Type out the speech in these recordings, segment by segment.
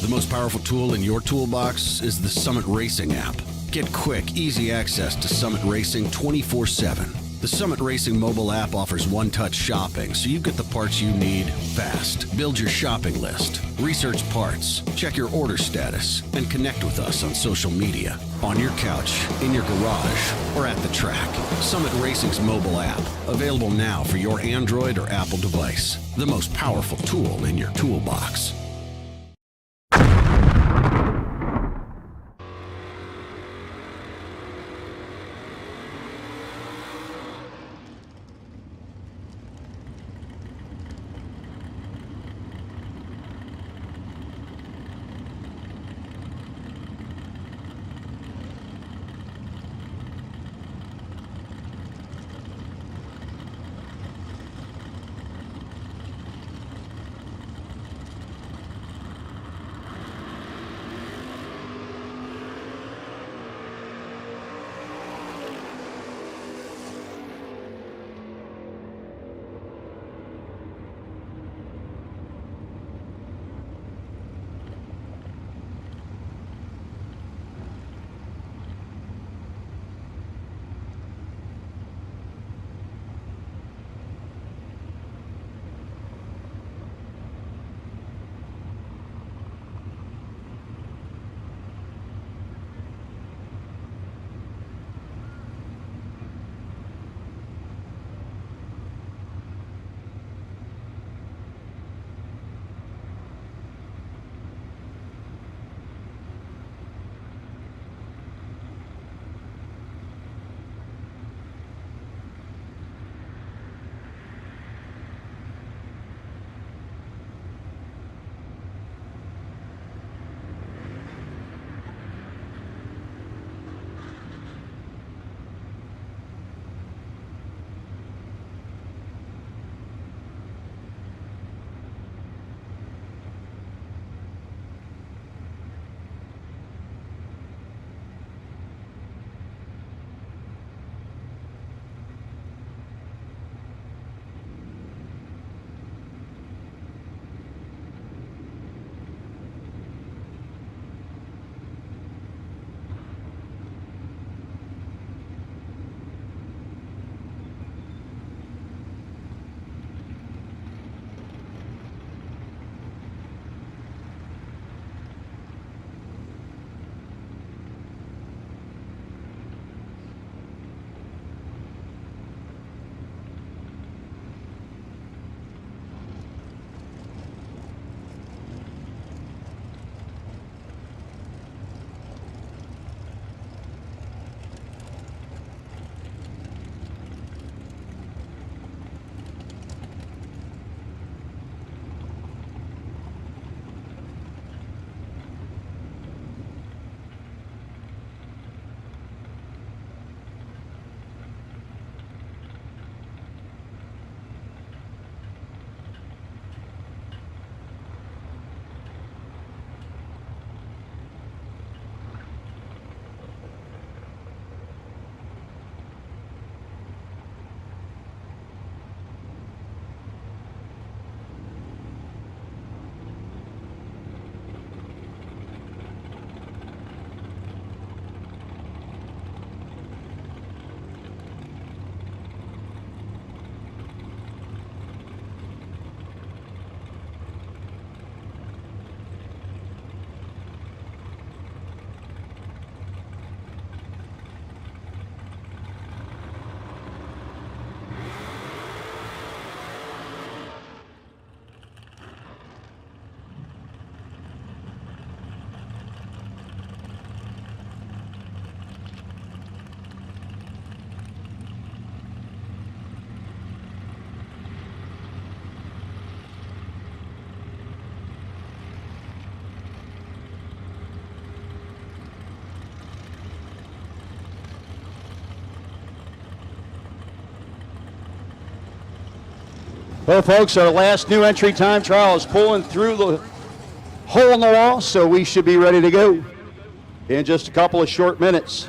The most powerful tool in your toolbox is the Summit Racing app. Get quick, easy access to Summit Racing 24/7. The Summit Racing mobile app offers one-touch shopping, so you get the parts you need fast. Build your shopping list, research parts, check your order status, and connect with us on social media, on your couch, in your garage, or at the track. Summit Racing's mobile app, available now for your Android or Apple device. The most powerful tool in your toolbox. Well, folks, our last new entry time trial is pulling through the hole in the wall, so we should be ready to go in just a couple of short minutes.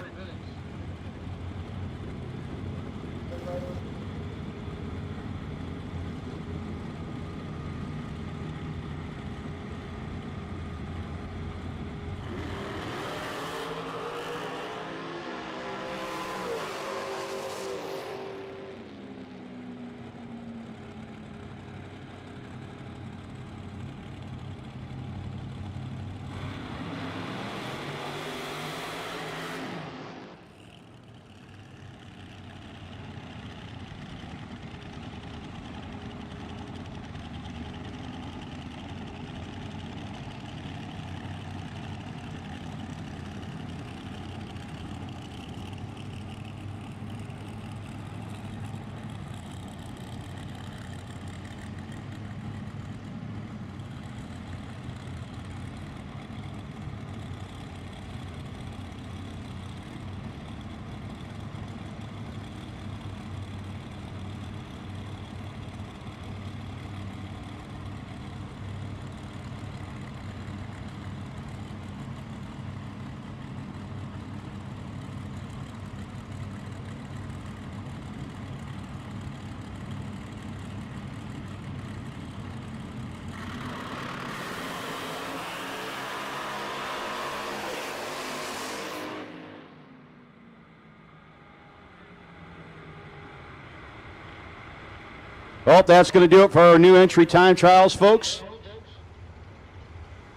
Well, that's going to do it for our new entry time trials, folks.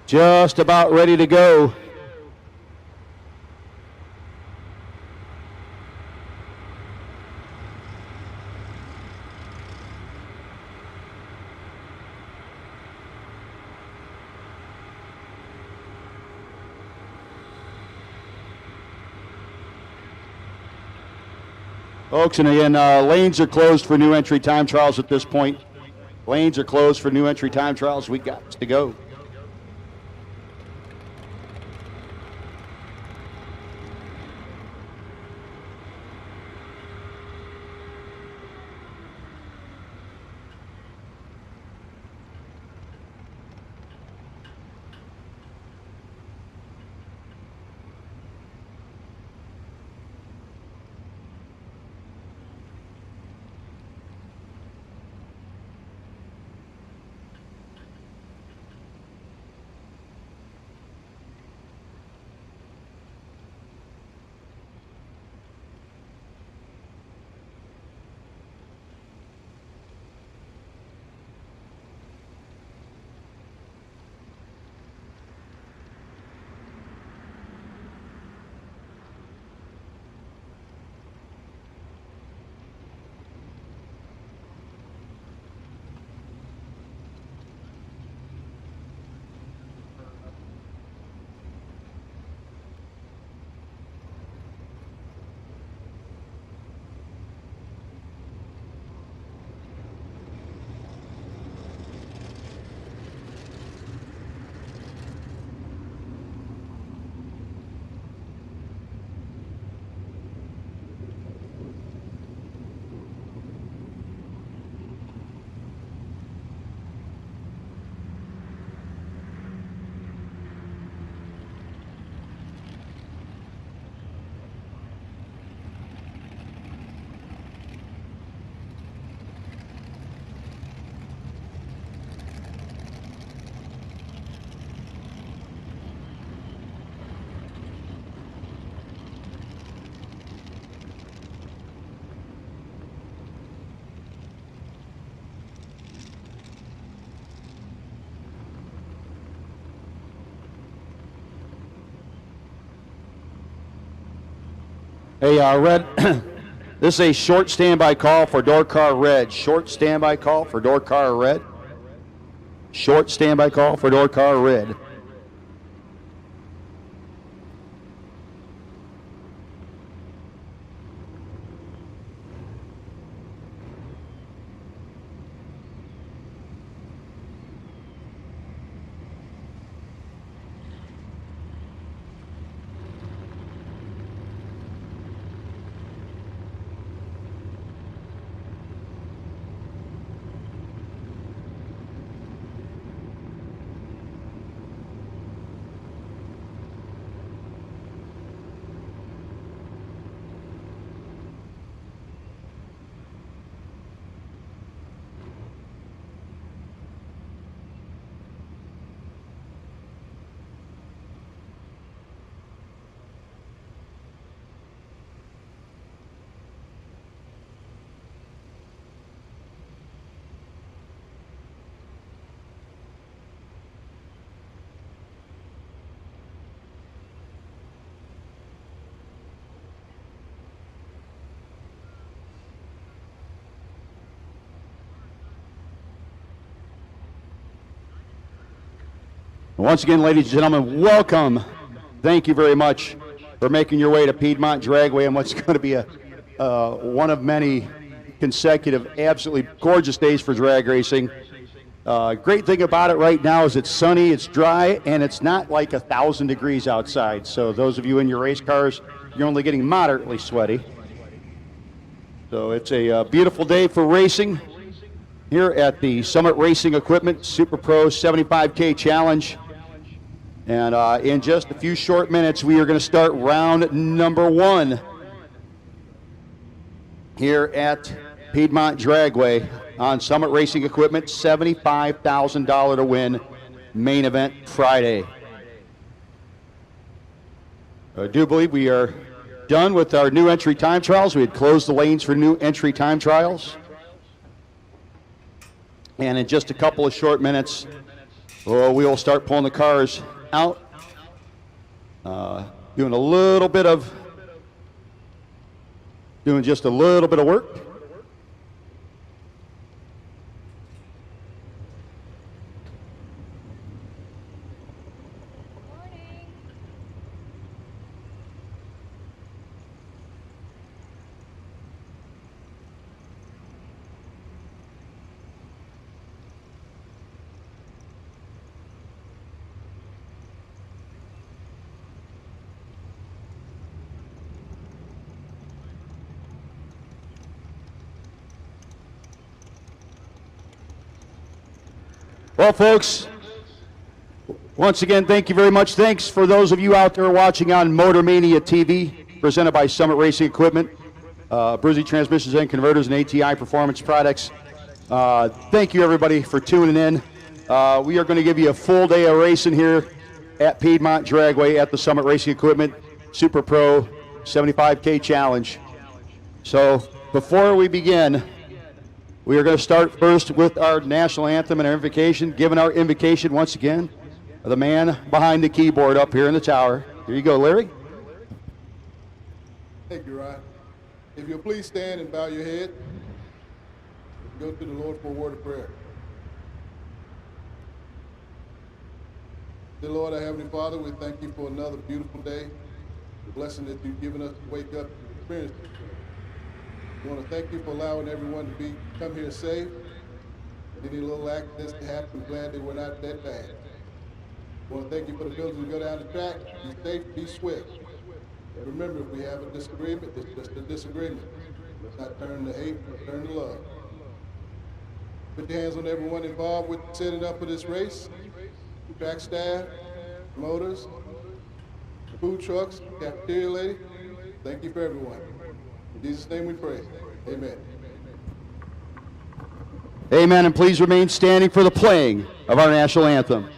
Just about ready to go. Folks, and again, lanes are closed for new entry time trials at this point. Lanes are closed for new entry time trials. We got to go. Hey, Red, this is a short standby call for door car red. Short standby call for door car red. Short standby call for door car red. Once again, ladies and gentlemen, welcome. Thank you very much for making your way to Piedmont Dragway on what's going to be one of many consecutive, absolutely gorgeous days for drag racing. Great thing about it right now is it's sunny, it's dry, and it's not like 1,000 degrees outside. So those of you in your race cars, you're only getting moderately sweaty. So it's a beautiful day for racing here at the Summit Racing Equipment Super Pro 75K Challenge. And in just a few short minutes, we are going to start round number 1 here at Piedmont Dragway on Summit Racing Equipment. $75,000 to win, main event Friday. I do believe we are done with our new entry time trials. We had closed the lanes for new entry time trials. And in just a couple of short minutes, we will start pulling the cars out, doing just a little bit of work. Well, folks, once again, thank you very much. Thanks for those of you out there watching on Motor Mania TV, presented by Summit Racing Equipment, Bruzy Transmissions and Converters, and ATI Performance Products. Thank you, everybody, for tuning in. We are going to give you a full day of racing here at Piedmont Dragway at the Summit Racing Equipment Super Pro 75K Challenge. So before we begin, we are going to start first with our national anthem and our invocation. Giving our invocation once again, the man behind the keyboard up here in the tower. Here you go, Larry. Thank you, Ryan. If you'll please stand and bow your head, go to the Lord for a word of prayer. Dear Lord, our Heavenly Father, we thank you for another beautiful day, the blessing that you've given us to wake up and experience it. We want to thank you for allowing everyone to come here safe. Any little accidents to happen, glad they were not that bad. We want to thank you for the ability to go down the track, be safe, be swift. And remember, if we have a disagreement, it's just a disagreement. Let's not turn to hate, but turn to love. Put your hands on everyone involved with setting up for this race. Track staff, promoters, food trucks, cafeteria lady. Thank you for everyone. In Jesus' name we pray. Amen. Amen, and please remain standing for the playing of our national anthem.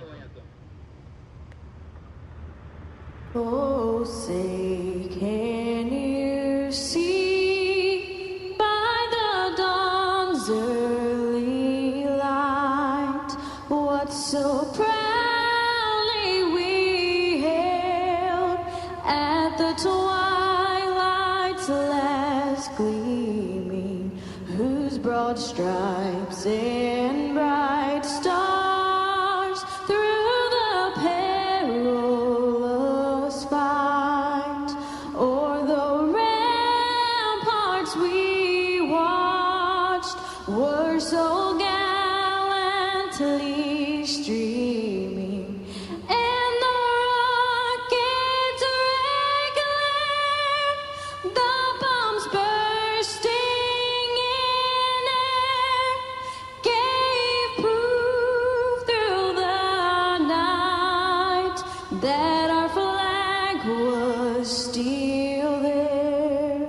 Oh, say, can you see by the dawn's early light what so proudly we hailed at the twilight's last gleaming, whose broad stripes and bright stars through the perilous fight o'er the ramparts we watched were so gallantly streaming, and the rockets regular, the bombs bursting in air, gave proof through the night that our flag was still there.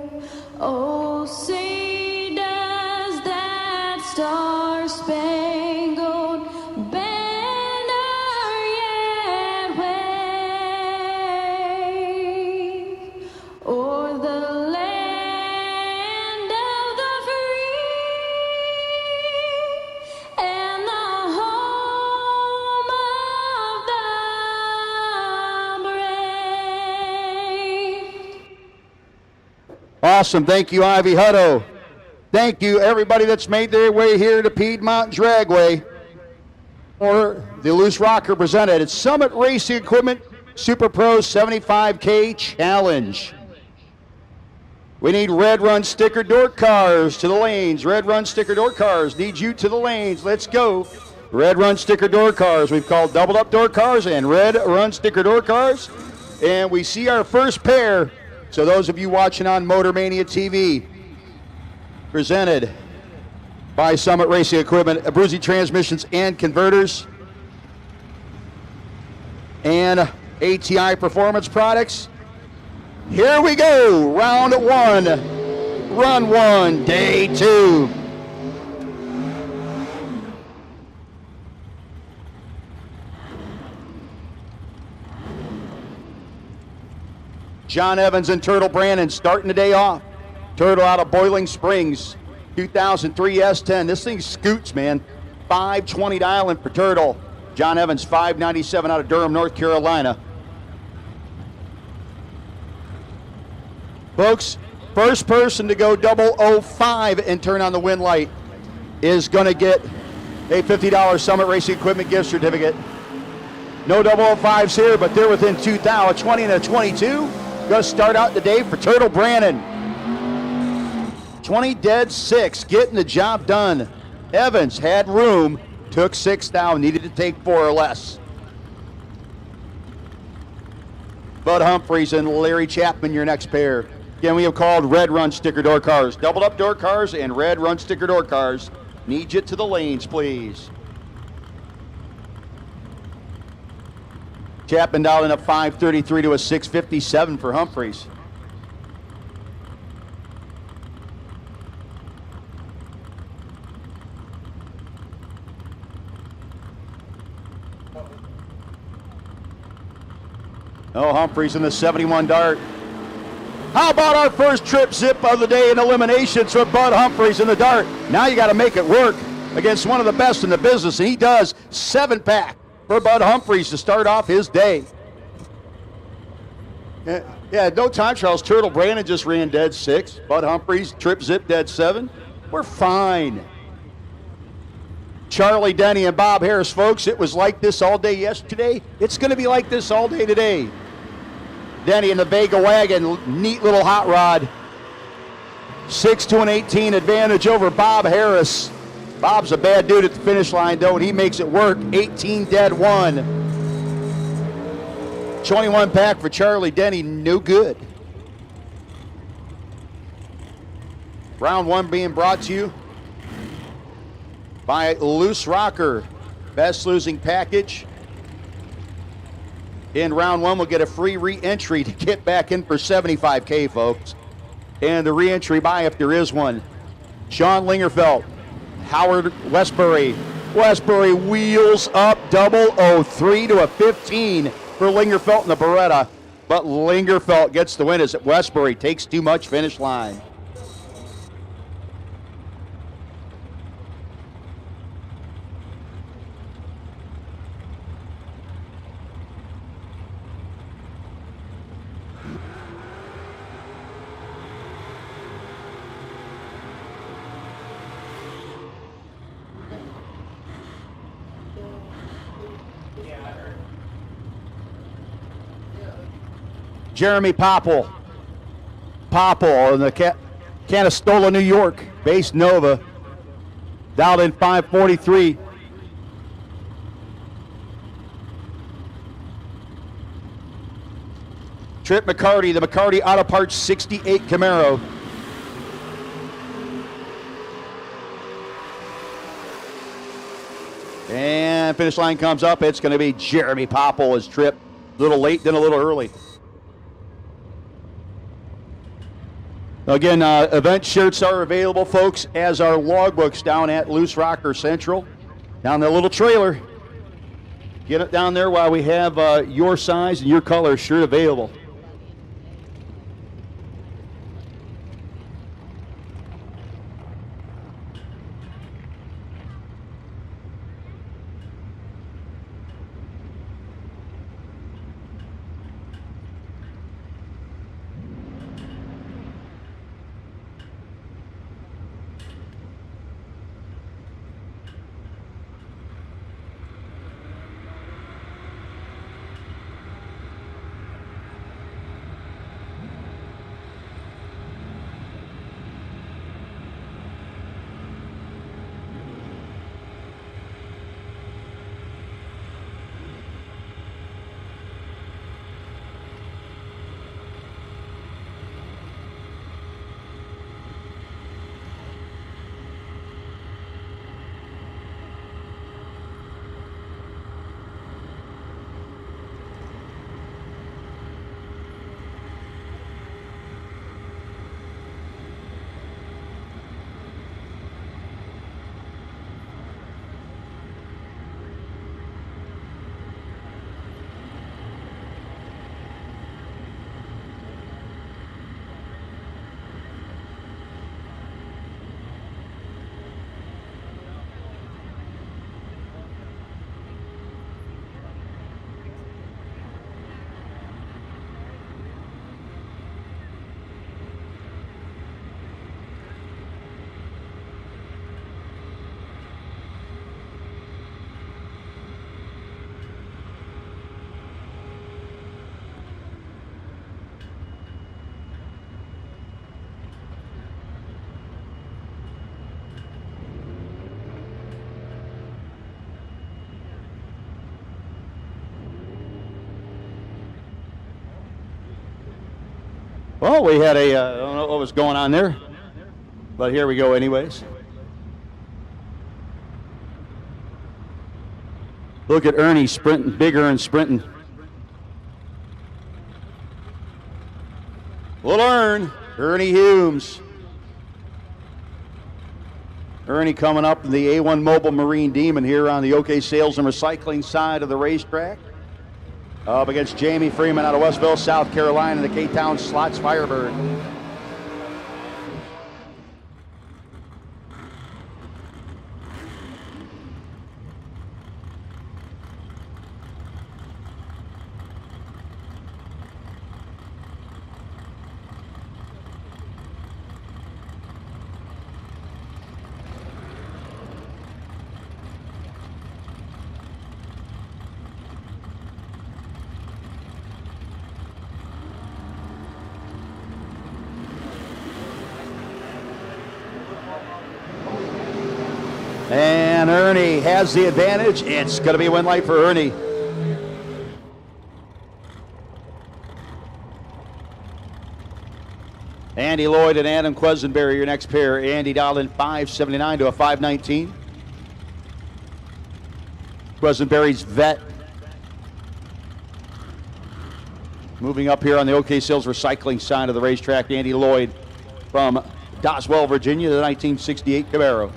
Oh, say does that star-spangled banner yet wave o'er the land of the free and the home of the brave? Awesome. Thank you, Ivy Hutto. Thank you, everybody that's made their way here to Piedmont Dragway for the LooseRocker presented. It's Summit Racing Equipment Super Pro 75K Challenge. We need red run sticker door cars to the lanes. Red run sticker door cars need you to the lanes. Let's go. Red run sticker door cars. We've called doubled up door cars and red run sticker door cars. And we see our first pair. So those of you watching on Motor Mania TV, presented by Summit Racing Equipment, Bruzy Transmissions and Converters, and ATI Performance Products. Here we go, round one, run one, day two. John Evans and Turtle Brandon starting the day off. Turtle out of Boiling Springs, 2003 S10. This thing scoots, man. 520 dialing for Turtle. John Evans, 597 out of Durham, North Carolina. Folks, first person to go 005 and turn on the win light is going to get a $50 Summit Racing Equipment gift certificate. No 005s here, but they're within 2,000, 20 and a 22. Going to start out the day for Turtle Brannon. 20 dead 6, getting the job done. Evans had room, took 6 down, needed to take 4 or less. Bud Humphreys and Larry Chapman, your next pair. Again, we have called red run sticker door cars. Doubled up door cars and red run sticker door cars. Need you to the lanes, please. Chapman dialing up 533 to a 657 for Humphreys. Oh, Humphreys in the 71 dart. How about our first trip zip of the day in eliminations for Bud Humphreys in the dart? Now you got to make it work against one of the best in the business, and he does. 7-pack for Bud Humphreys to start off his day. Yeah, no time trials. Turtle Brannon just ran dead 6. Bud Humphreys, trip zip dead 7. We're fine. Charlie Denny and Bob Harris, folks, it was like this all day yesterday. It's going to be like this all day today. Denny in the Vega wagon, neat little hot rod. 6 to an 18 advantage over Bob Harris. Bob's a bad dude at the finish line, though, and he makes it work. 18 dead 1. 21 pack for Charlie Denny, no good. Round 1 being brought to you by LooseRocker. Best losing package. In round 1, we'll get a free re-entry to get back in for $75K, folks. And the re-entry buy, if there is one. Sean Lingerfeld, Howard Westbury. Westbury wheels up 003 to a 15 for Lingerfeld in the Beretta. But Lingerfeld gets the win as Westbury takes too much finish line. Jeremy Popple. Popple in the Canastola, New York, based Nova. Dialed in 543. Trip McCarty, the McCarty Auto Parts 68 Camaro. And finish line comes up. It's going to be Jeremy Popple as Trip. A little late, then a little early. Again, event shirts are available, folks, as are logbooks down at LooseRocker Central. Down that little trailer. Get it down there while we have your size and your color shirt available. Well, we had I don't know what was going on there, but here we go anyways. Look at Ernie sprinting, big Ern sprinting. Little Ernie Humes. Ernie coming up in the A1 Mobile Marine Demon here on the OK Sales and Recycling side of the racetrack. Up against Jamie Freeman out of Westville, South Carolina, the K-Town Slots Firebird. And Ernie has the advantage. It's going to be a win light for Ernie. Andy Lloyd and Adam Quesenberry, your next pair. Andy dialed in 579 to a 519. Quesenberry's vet. Moving up here on the OK Sales Recycling side of the racetrack, Andy Lloyd from Doswell, Virginia, the 1968 Camaro.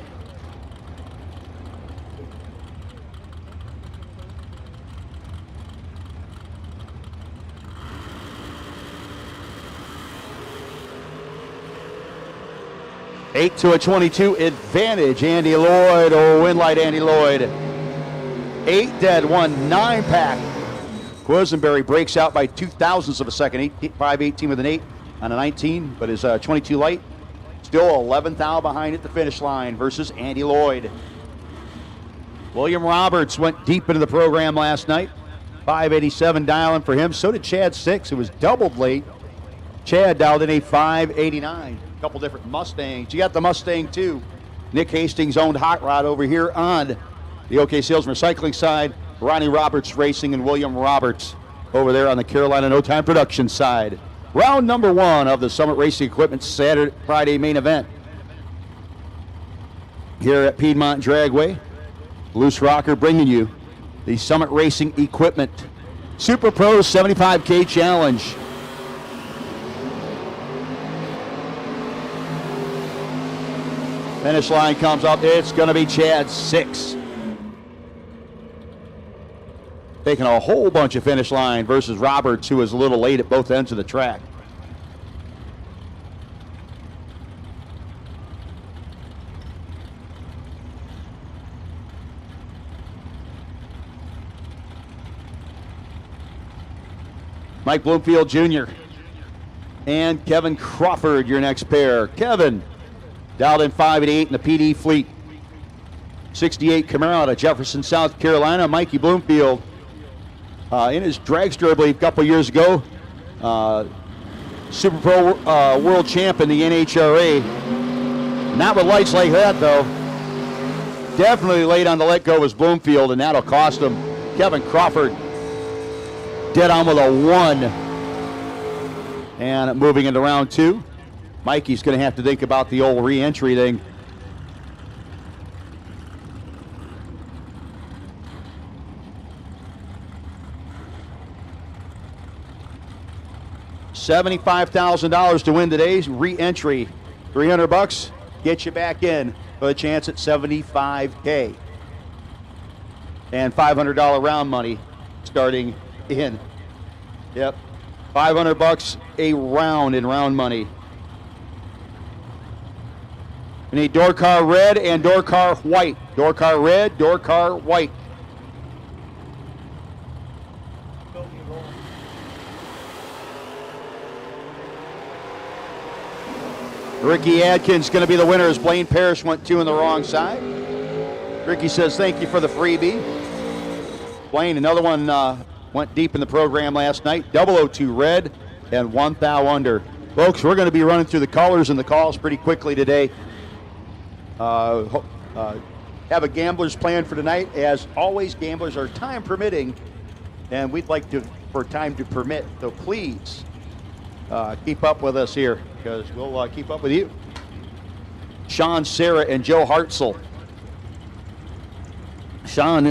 Eight to a 22 advantage. Andy Lloyd, or win light Andy Lloyd. 8 dead, 1 9-pack. Quisenberry breaks out by 0.02 of a second. 5-18 with an 8 on a 19, but his 22 light still 11th out behind at the finish line versus Andy Lloyd. William Roberts went deep into the program last night. 587 dialing for him. So did Chad Six, who was doubled late. Chad dialed in a 589. A couple different Mustangs. You got the Mustang too. Nick Hastings owned Hot Rod over here on the OK Sales and Recycling side. Ronnie Roberts Racing and William Roberts over there on the Carolina No Time Production side. Round number 1 of the Summit Racing Equipment Friday main event here at Piedmont Dragway. LooseRocker bringing you the Summit Racing Equipment Super Pro 75K Challenge. Finish line comes up. It's going to be Chad Six. Taking a whole bunch of finish line versus Roberts, who was a little late at both ends of the track. Mike Bloomfield Jr. and Kevin Crawford, your next pair. Kevin dialed in 588 in the PD fleet. 68 Camaro out of Jefferson, South Carolina. Mikey Bloomfield in his dragster, I believe, a couple years ago. Super Pro World Champ in the NHRA. Not with lights like that, though. Definitely late on the let-go was Bloomfield, and that'll cost him. Kevin Crawford dead on with a 1. And moving into round 2. Mikey's going to have to think about the old re-entry thing. $75,000 to win today's re-entry. $300 get you back in for a chance at $75K. And $500 round money starting in. Yep, $500 a round in round money. We need door car red and door car white. Door car red, door car white. Ricky Adkins going to be the winner as Blaine Parrish went 2 on the wrong side. Ricky says thank you for the freebie. Blaine, another one went deep in the program last night. 002 red and 1 thou under. Folks, we're going to be running through the colors and the calls pretty quickly today. Have a gambler's plan for tonight. As always, gamblers are time permitting, and we'd like to for time to permit. So please keep up with us here, because we'll keep up with you. Sean, Sarah, and Joe Hartzell. Sean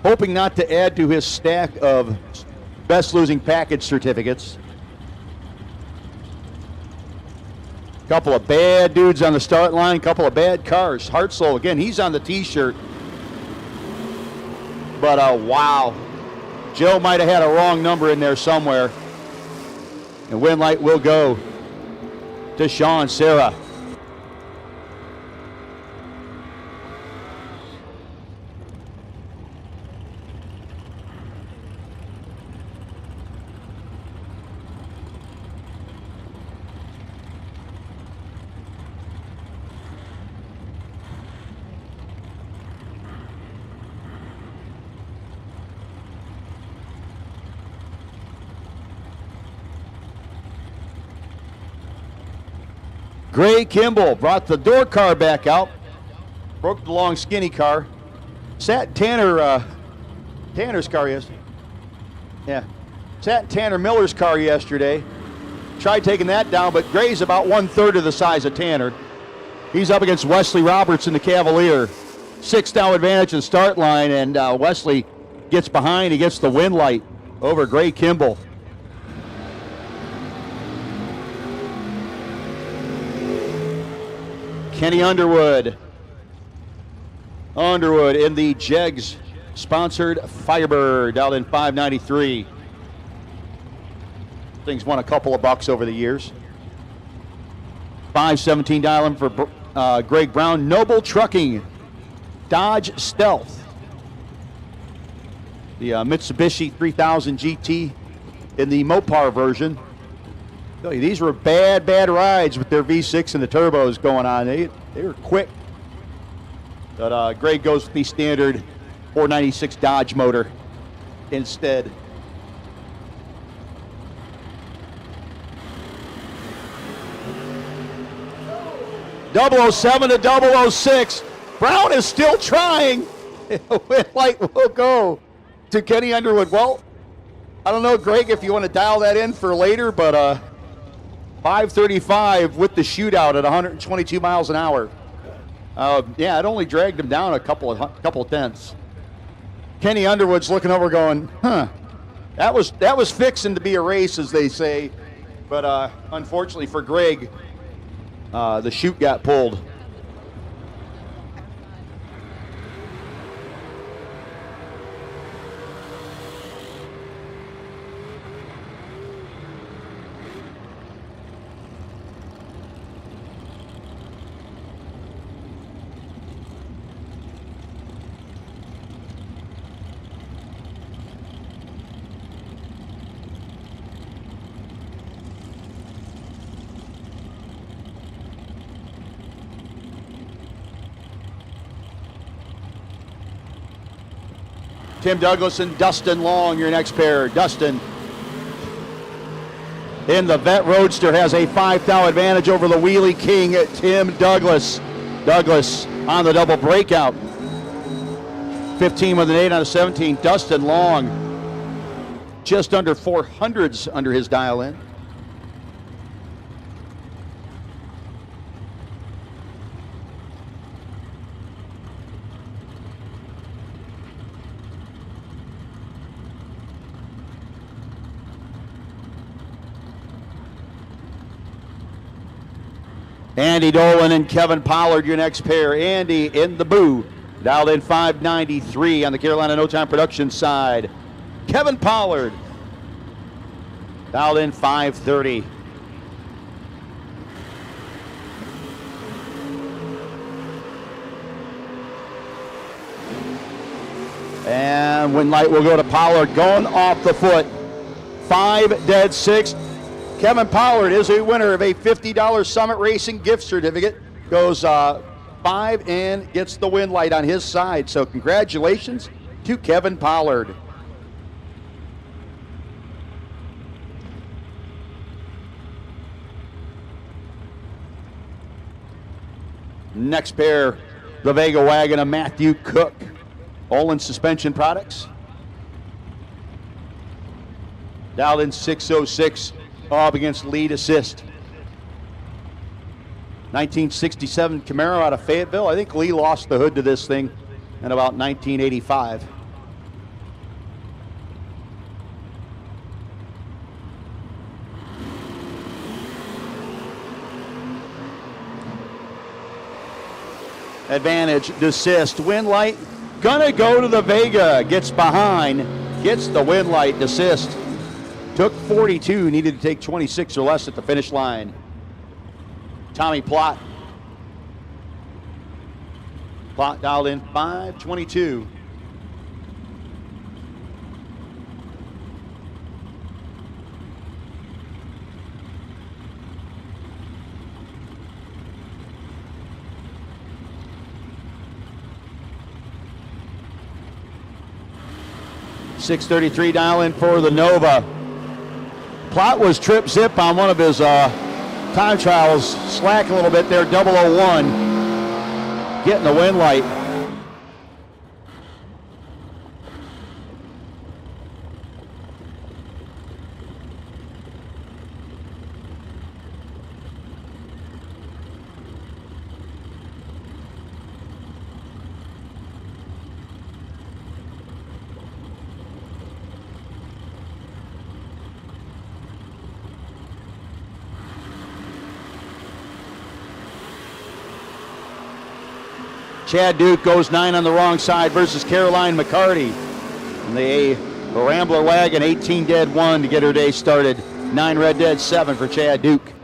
hoping not to add to his stack of best losing package certificates. Couple of bad dudes on the start line, couple of bad cars. Hartzell, again, he's on the t-shirt. But wow, Joe might have had a wrong number in there somewhere. And win light will go to Sean, Sarah. Gray Kimball brought the door car back out. Broke the long skinny car. Sat in Tanner's car yesterday. Yeah. Sat in Tanner Miller's car yesterday. Tried taking that down, but Gray's about 1/3 of the size of Tanner. He's up against Wesley Roberts in the Cavalier. 6-down advantage in the start line, and Wesley gets behind. He gets the win light over Gray Kimball. Kenny Underwood. Underwood in the Jegs sponsored Firebird out in 593. Thing's won a couple of bucks over the years. 517 dialing for Greg Brown. Noble Trucking. Dodge Stealth. The Mitsubishi 3000 GT in the Mopar version. These were bad rides with their V6 and the turbos going on. They were quick. But Greg goes with the standard 496 Dodge motor instead. .007 to .006. Brown is still trying. Win light will go to Kenny Underwood. Well, I don't know, Greg, if you want to dial that in for later, but 5:35 with the shootout at 122 miles an hour. Yeah, it only dragged him down a couple of tenths. Kenny Underwood's looking over going, that was fixing to be a race, as they say. But unfortunately for Greg, the chute got pulled. Tim Douglas and Dustin Long, your next pair. Dustin in the Vet Roadster has a 5-thou advantage over the Wheelie King, Tim Douglas. Douglas on the double breakout. 15 with an 8 on a 17. Dustin Long just under 400s under his dial in. Andy Dolan and Kevin Pollard, your next pair. Andy in the Boo, dialed in 593 on the Carolina No Time Productions side. Kevin Pollard, dialed in 530. And win light will go to Pollard, going off the foot. 5-6. Kevin Pollard is a winner of a $50 Summit Racing gift certificate. Goes 5 and gets the win light on his side. So congratulations to Kevin Pollard. Next pair, the Vega Wagon of Matthew Cook. Olin Suspension Products. Dialed in 606. up against lead assist. 1967 Camaro out of Fayetteville. I think Lee lost the hood to this thing in about 1985. Advantage, desist, wind light, gonna go to the Vega, gets behind, gets the wind light, desist. Took 42, needed to take 26 or less at the finish line. Tommy Plott. Plott dialed in 5:22. .633 dial in for the Nova. Plott was trip zip on one of his time trials, slack a little bit there, 001, getting the wind light. Chad Duke goes 9 on the wrong side versus Caroline McCarty. And the Rambler Wagon, 18 dead 1 to get her day started. 9 red dead 7 for Chad Duke.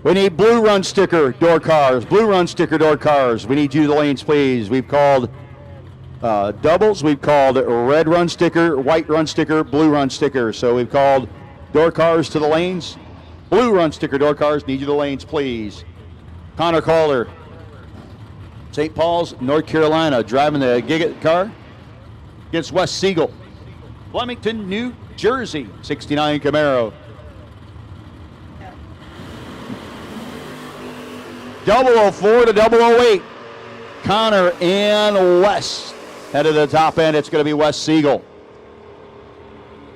We need blue run sticker door cars. Blue run sticker door cars. We need you to the lanes, please. We've called doubles. We've called red run sticker, white run sticker, blue run sticker. So we've called door cars to the lanes. Blue run sticker door cars. Need you to the lanes, please. Connor Calder. St. Paul's, North Carolina, driving the Giggett car against Wes Siegel. Flemington, New Jersey, 69 Camaro. 004 to 008. Connor and Wes. Head of the top end, it's going to be Wes Siegel.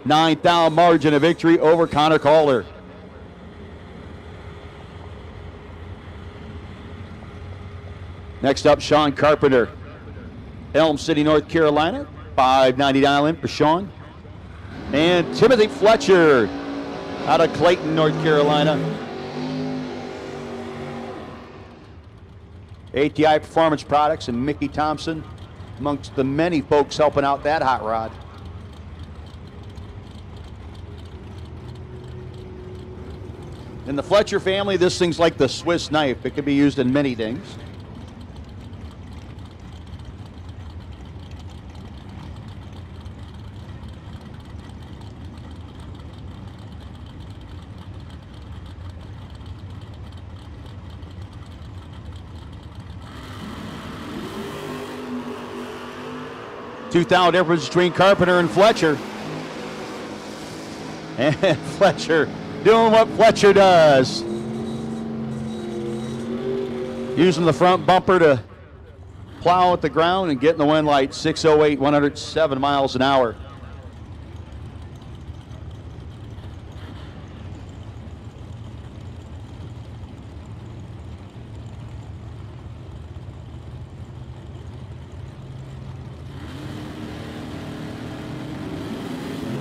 9th margin of victory over Connor Calder. Next up, Sean Carpenter, Elm City, North Carolina. 590 dial in for Sean. And Timothy Fletcher out of Clayton, North Carolina. ATI Performance Products and Mickey Thompson amongst the many folks helping out that hot rod. In the Fletcher family, this thing's like the Swiss knife. It can be used in many things. $2,000 difference between Carpenter and Fletcher. And Fletcher doing what Fletcher does. Using the front bumper to plow at the ground and getting the wind light. 608, 107 miles an hour.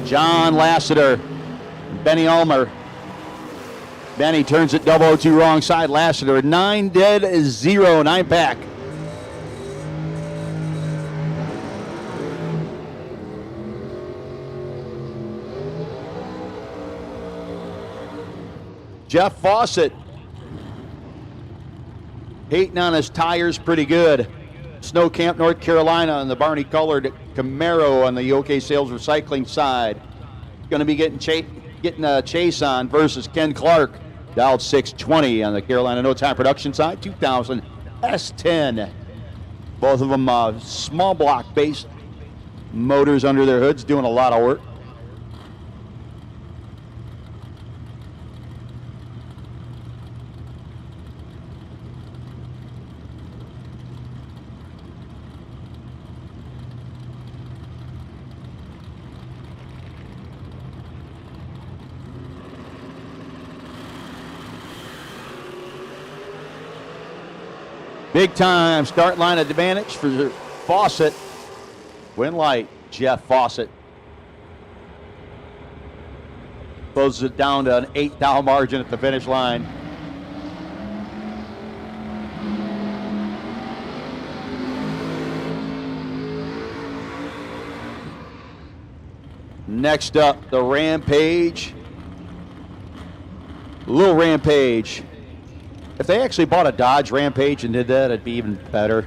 John Lassiter, Benny Ulmer. Benny turns it 002 wrong side. Lassiter, 9 dead, 0, 9 pack. Jeff Fawcett, hating on his tires pretty good. Snow Camp, North Carolina, on the Barney colored Camaro on the OK Sales Recycling side. Going to be getting Chase on versus Ken Clark. Dialed 620 on the Carolina No Time Production side. 2000 S10. Both of them small block based motors under their hoods, doing a lot of work. Big time start line advantage for Fawcett. Win light, Jeff Fawcett. Closes it down to an 8-thou margin at the finish line. Next up, the Rampage. Little Rampage. If they actually bought a Dodge Rampage and did that, it'd be even better.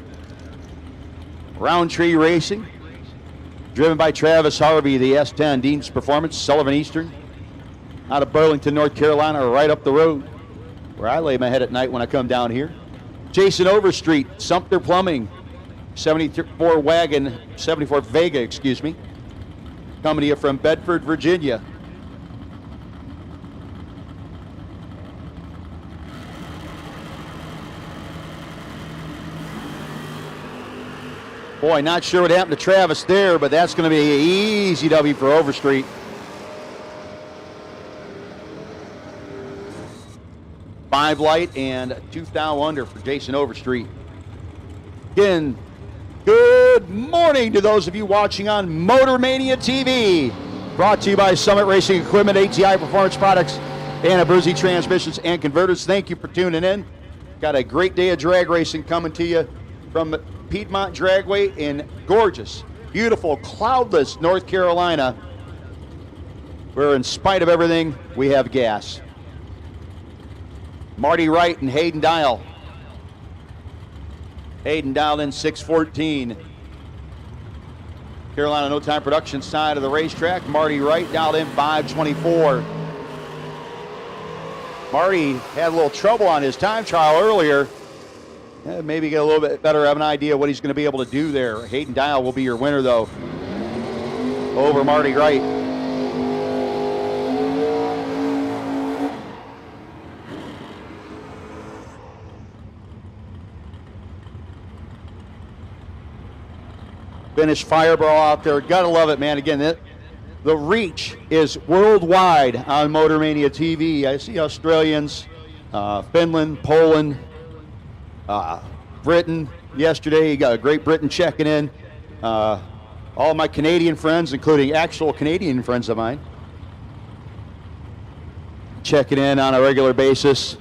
Roundtree Racing. Driven by Travis Harvey, the S10 Dean's Performance, Sullivan Eastern. Out of Burlington, North Carolina, right up the road where I lay my head at night when I come down here. Jason Overstreet, Sumter Plumbing, 74 wagon, 74 Vega, excuse me. Coming to you from Bedford, Virginia. Boy, not sure what happened to Travis there, but that's going to be an easy W for Overstreet. Five light and 2-thou under for Jason Overstreet. Again, good morning to those of you watching on Motor Mania TV. Brought to you by Summit Racing Equipment, ATI Performance Products, and Abruzzi Transmissions and Converters. Thank you for tuning in. Got a great day of drag racing coming to you from Piedmont Dragway in gorgeous, beautiful, cloudless North Carolina, where in spite of everything, we have gas. Marty Wright and Hayden Dial. Hayden dialed in 614. Carolina No Time Production side of the racetrack. Marty Wright dialed in 524. Marty had a little trouble on his time trial earlier. Maybe get a little bit better of an idea what he's going to be able to do there. Hayden Dial will be your winner, though, over Marty Wright. Finish Fireball out there. Gotta love it, man. Again, the reach is worldwide on Motor Mania TV. I see Australians, Finland, Poland, Britain yesterday. You got a Great Britain checking in. All my Canadian friends, including actual Canadian friends of mine, checking in on a regular basis.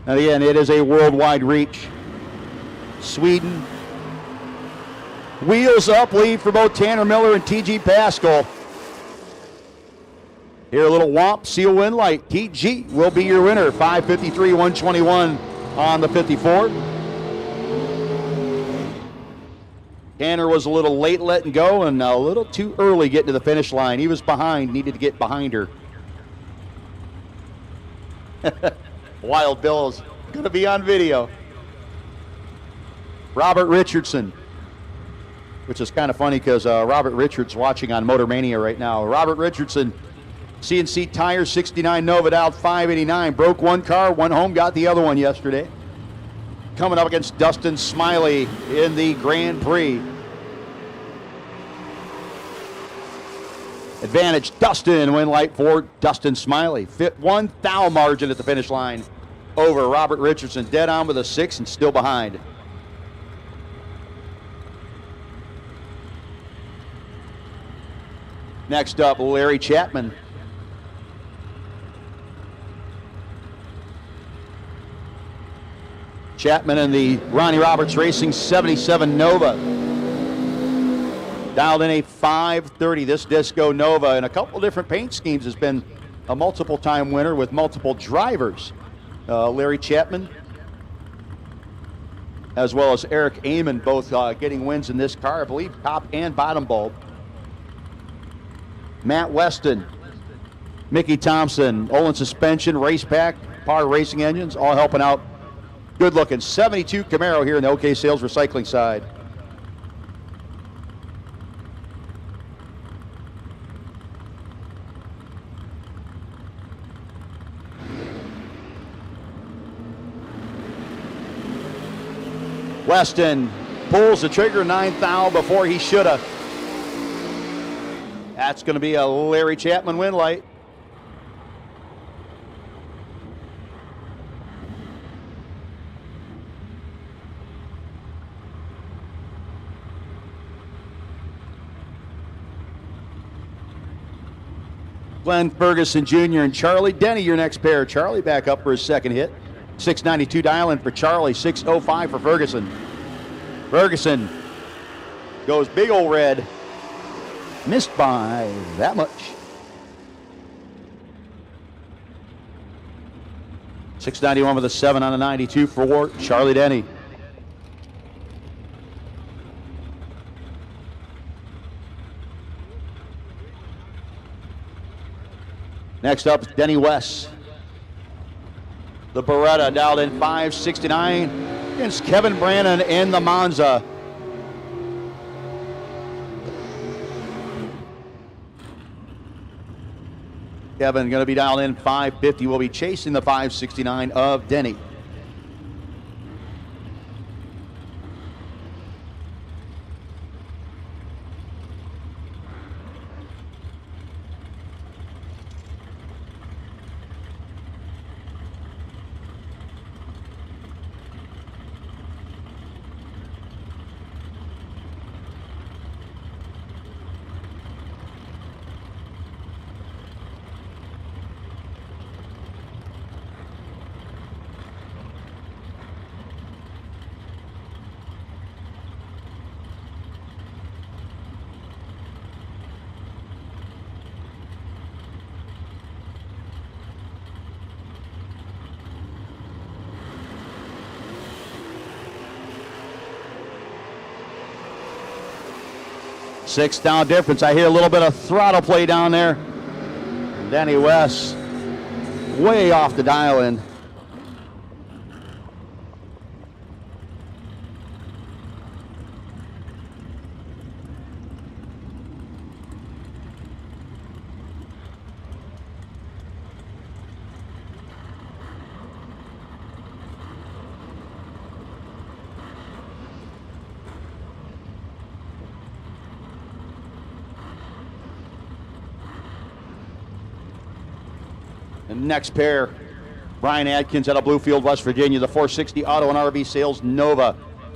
And again, it is a worldwide reach. Sweden. Wheels up lead for both Tanner Miller and TG Pascal. Here a little womp, seal win light. TG will be your winner. 553, 121 on the 54. Tanner was a little late letting go and a little too early getting to the finish line. He was behind, needed to get behind her. Wild Bill is going to be on video. Robert Richardson, which is kind of funny because Robert Richards watching on Motor Mania right now. Robert Richardson, CNC Tire 69 Nova out 589. Broke one car, went home, got the other one yesterday. Coming up against Dustin Smiley in the Grand Prix. Advantage Dustin, win light for Dustin Smiley. 1-thou margin at the finish line over Robert Richardson. Dead on with a 6 and still behind. Next up, Larry Chapman. Chapman in the Ronnie Roberts Racing 77 Nova. Dialed in a 530, this Disco Nova, and a couple different paint schemes. Has been a multiple-time winner with multiple drivers. Larry Chapman, as well as Eric Amon, both getting wins in this car, I believe top and bottom bulb. Matt Weston, Mickey Thompson, Olin Suspension, Race Pack, Par Racing Engines, all helping out. Good looking 72 Camaro here in the OK Sales Recycling side. Weston pulls the trigger 9-thou before he should have. That's going to be a Larry Chapman win light. Glenn Ferguson Jr. and Charlie Denny, your next pair. Charlie back up for his second hit. 692 dial-in for Charlie, 605 for Ferguson. Ferguson goes big old red. Missed by that much. 691 with a 7 on a 92 for Charlie Denny. Next up, Denny West. The Beretta dialed in 569 against Kevin Brannon in the Monza. Kevin going to be dialed in 550. Will be chasing the 569 of Denny. Six down difference. I hear a little bit of throttle play down there. Denny West way off the dial-in. And next pair, Brian Adkins out of Bluefield, West Virginia, the 460 Auto and RV Sales Nova.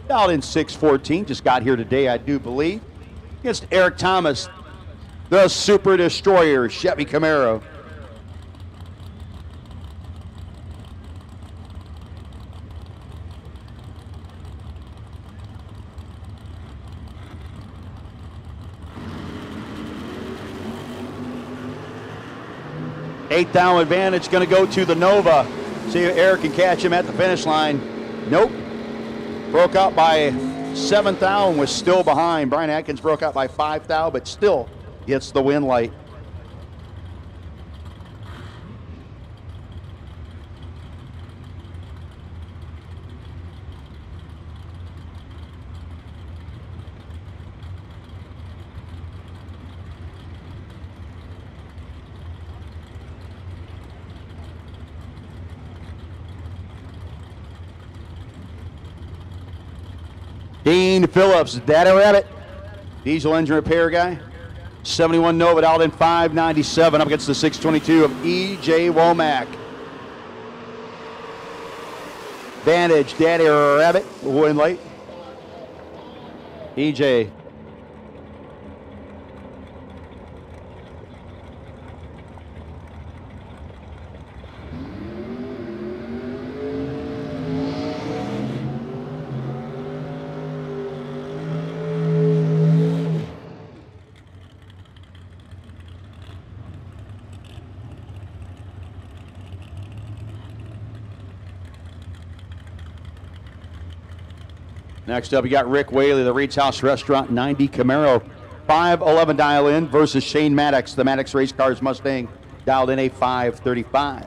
Out in 614, just got here today, I do believe. Against Eric Thomas, the Super Destroyer, Chevy Camaro. Eighth down advantage going to go to the Nova. See if Eric can catch him at the finish line. Nope. Broke out by 7th thou and was still behind. Brian Atkins broke out by 5th thou, but still gets the win light. Dean Phillips, Daddy Rabbit, diesel engine repair guy. 71 Nova out in 597 up against the 622 of E.J. Womack. Vantage, Daddy Rabbit, win late. E.J. Next up, you got Rick Whaley, the Reed's House Restaurant 90 Camaro. 511 dial in versus Shane Maddox, the Maddox Race Cars Mustang, dialed in a 535.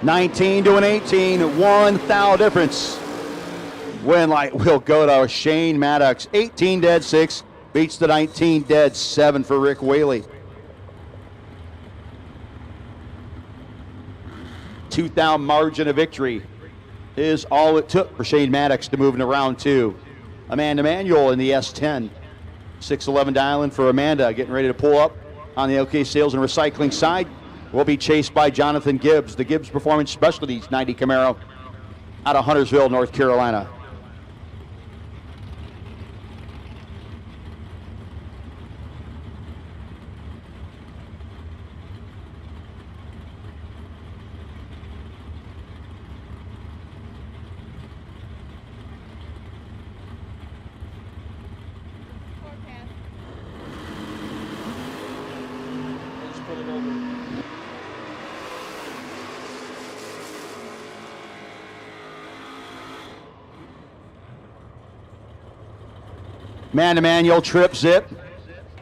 $19 to an $18, 1 thou difference. Win light will go to Shane Maddox. 18 dead 6 beats the 19 dead 7 for Rick Whaley. 2-thou margin of victory is all it took for Shane Maddox to move into round 2. Amanda Manuel in the S10. 6'11" dialing for Amanda, getting ready to pull up on the OK Sales and Recycling side. Will be chased by Jonathan Gibbs, the Gibbs Performance Specialties 90 Camaro out of Huntersville, North Carolina. Amanda Manuel trip zip.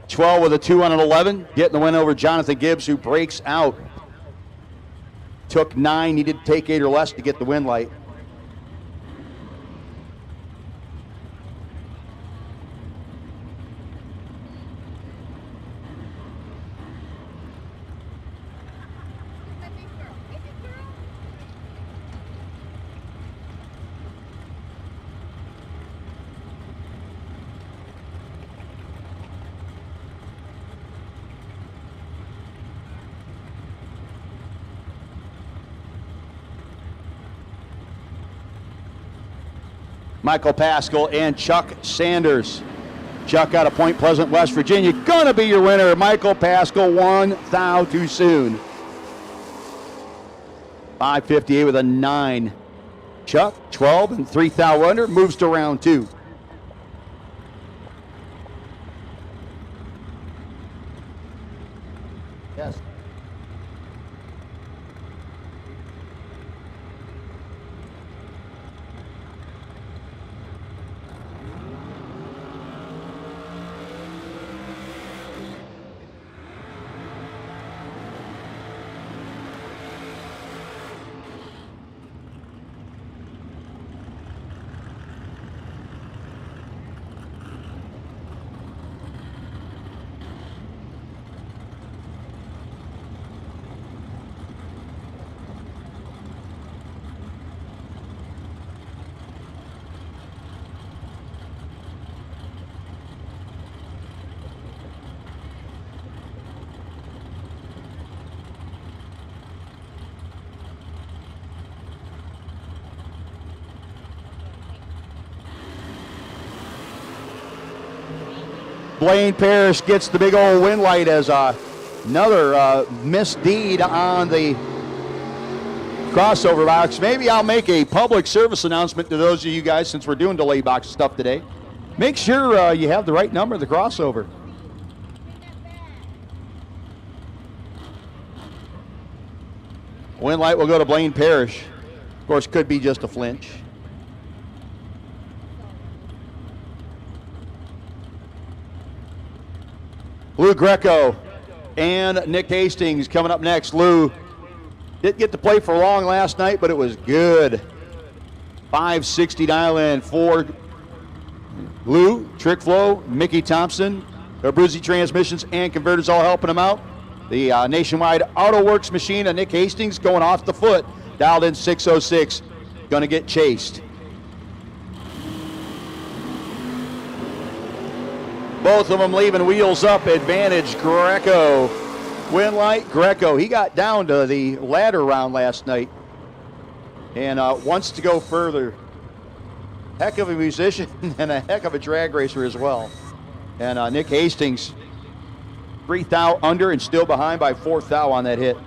12 with a 2 on an 11. Getting the win over Jonathan Gibbs, who breaks out. Took 9, needed to take 8 or less to get the win light. Michael Pascal and Chuck Sanders. Chuck out of Point Pleasant, West Virginia. Gonna be your winner. Michael Pascal, 1 thou too soon. 558 with a 9. Chuck, 12 and 3 thou under, moves to round 2. Yes. Blaine Parrish gets the big old win light as another misdeed on the crossover box. Maybe I'll make a public service announcement to those of you guys, since we're doing delay box stuff today. Make sure you have the right number of the crossover. Win light will go to Blaine Parrish. Of course, could be just a flinch. Lou Greco and Nick Hastings coming up next. Lou didn't get to play for long last night, but it was good. 560 dial in for Lou, Trick Flow, Mickey Thompson, Abruzzi Transmissions and Converters all helping him out. The Nationwide Auto Works machine of Nick Hastings going off the foot. Dialed in 606. Going to get chased. Both of them leaving wheels up. Advantage Greco. Win light Greco. He got down to the ladder round last night and wants to go further. Heck of a musician and a heck of a drag racer as well. And Nick Hastings, 3 thou under and still behind by 4 thou on that hit.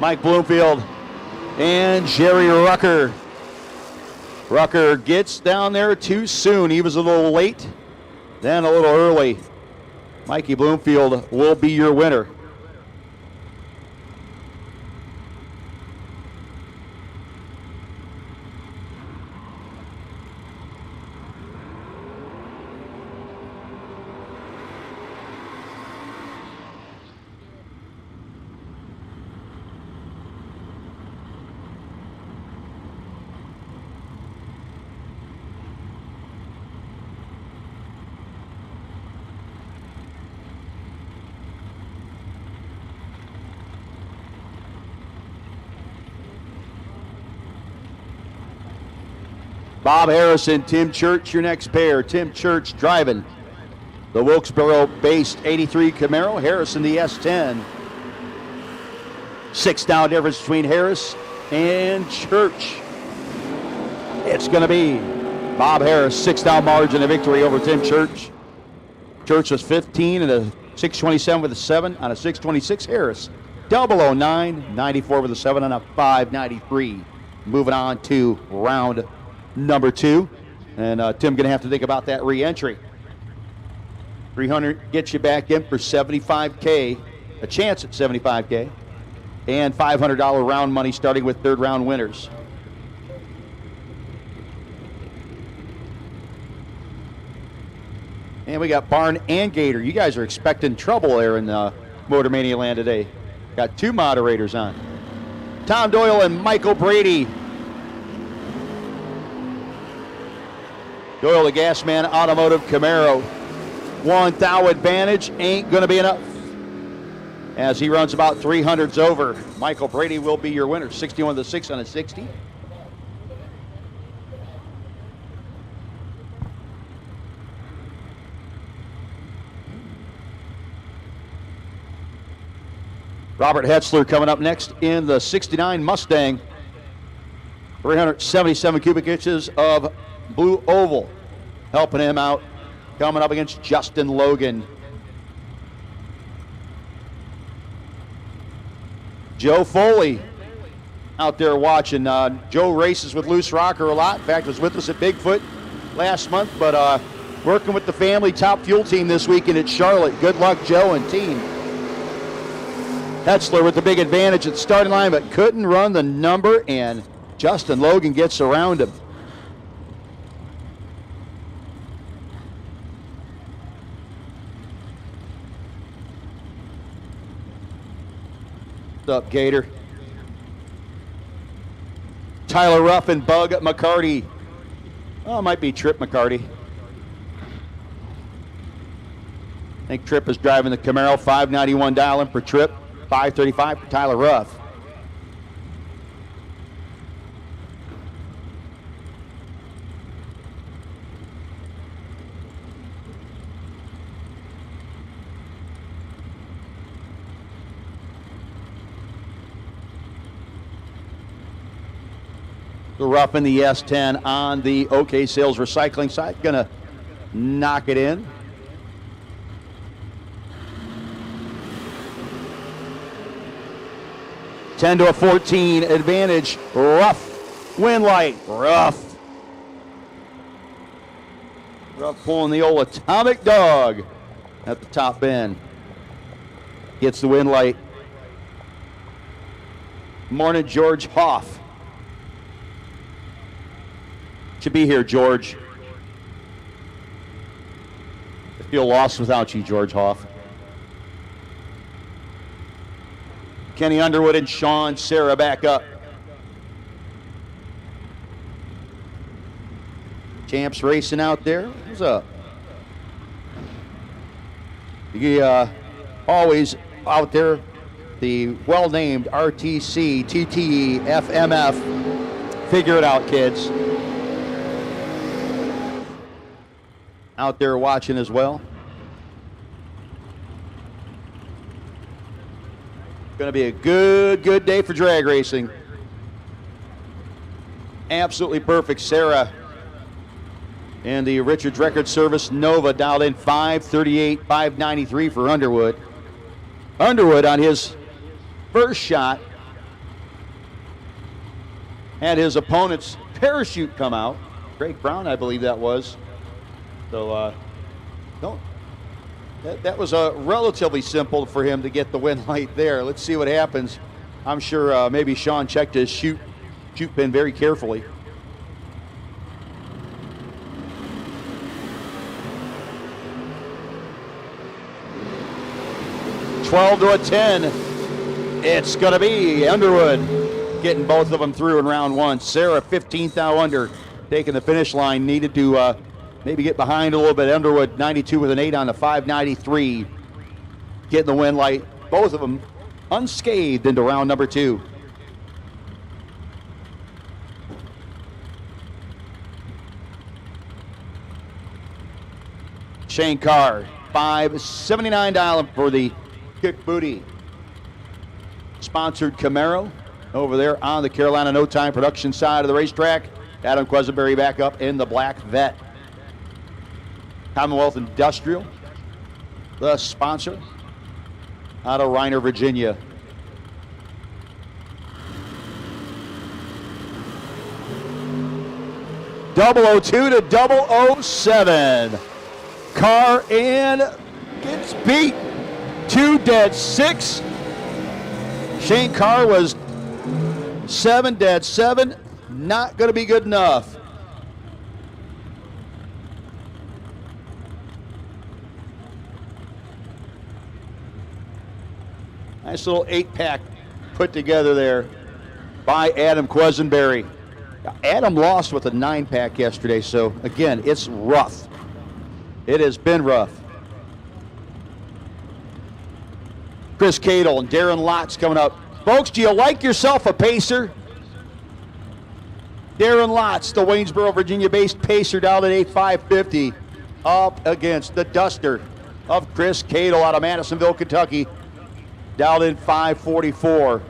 Mike Bloomfield and Jerry Rucker. Rucker gets down there too soon. He was a little late, then a little early. Mikey Bloomfield will be your winner. Bob Harrison, Tim Church, your next pair. Tim Church driving the Wilkesboro-based 83 Camaro. Harrison, the S10. 6 down difference between Harris and Church. It's going to be Bob Harris, 6 down margin of victory over Tim Church. Church was 15 and a 627 with a 7 on a 626. Harris, 009, 94 with a 7 on a 593. Moving on to round number 2. And Tim going to have to think about that re-entry. 300 gets you back in for $75K, a chance at $75K, and $500 round money starting with third round winners. And we got Barn and Gator. You guys are expecting trouble there in Motor Mania land today. Got 2 moderators on. Tom Doyle and Michael Brady. Doyle, the Gasman Automotive Camaro. 1 thou advantage ain't going to be enough as he runs about 300s over. Michael Brady will be your winner. 61 to 6 on a 60. Robert Hetzler coming up next in the 69 Mustang. 377 cubic inches of blue oval. Helping him out. Coming up against Justin Logan. Joe Foley out there watching. Joe races with LooseRocker a lot. In fact, was with us at Bigfoot last month, but working with the family top fuel team this weekend at Charlotte. Good luck, Joe and team. Hetzler with the big advantage at the starting line, but couldn't run the number, and Justin Logan gets around him. What's up, Gator? Tyler Ruff and Bug McCarty. Oh, it might be Trip McCarty. I think Trip is driving the Camaro. $591 dialing per Trip. $535 for Tyler Ruff. The Ruff in the S10 on the OK Sales Recycling side. Gonna knock it in. $10 to a 14 advantage. Ruff. Win light. Ruff. Ruff pulling the old atomic dog at the top end. Gets the win light. Morning, George Hoff. Should be here, George. I feel lost without you, George Hoff. Kenny Underwood and Sean Serra back up. Champs racing out there. What's up? Always out there, the well-named RTC, TTE, FMF. Figure it out, kids. Out there watching as well. Going to be a good day for drag racing. Absolutely perfect. Sarah and the Richards Record Service Nova dialed in 538, 593 for Underwood. Underwood on his first shot had his opponent's parachute come out. Greg Brown, I believe that was. So, that was relatively simple for him to get the win light there. Let's see what happens. I'm sure maybe Sean checked his shoot pin very carefully. $12 to a 10. It's going to be Underwood getting both of them through in round 1. Sarah, 15th thou under, taking the finish line. Needed to maybe get behind a little bit. Underwood, 92 with an 8 on the 593. Getting the win light. Both of them unscathed into round number 2. Shane Carr, $579 dialing for the kick booty. Sponsored Camaro over there on the Carolina No Time production side of the racetrack. Adam Quesenberry back up in the black vet. Commonwealth Industrial, the sponsor, out of Reiner, Virginia. .002 to .007. Carr and gets beat. 2 dead 6. Shane Carr was 7 dead 7. Not going to be good enough. Nice little 8-pack put together there by Adam Quesenberry. Adam lost with a 9-pack yesterday, so again, it's rough. It has been rough. Chris Cadle and Darren Lotz coming up. Folks, do you like yourself a pacer? Darren Lotz, the Waynesboro, Virginia-based pacer, down at 8,550, up against the duster of Chris Cadle out of Madisonville, Kentucky, down in 544.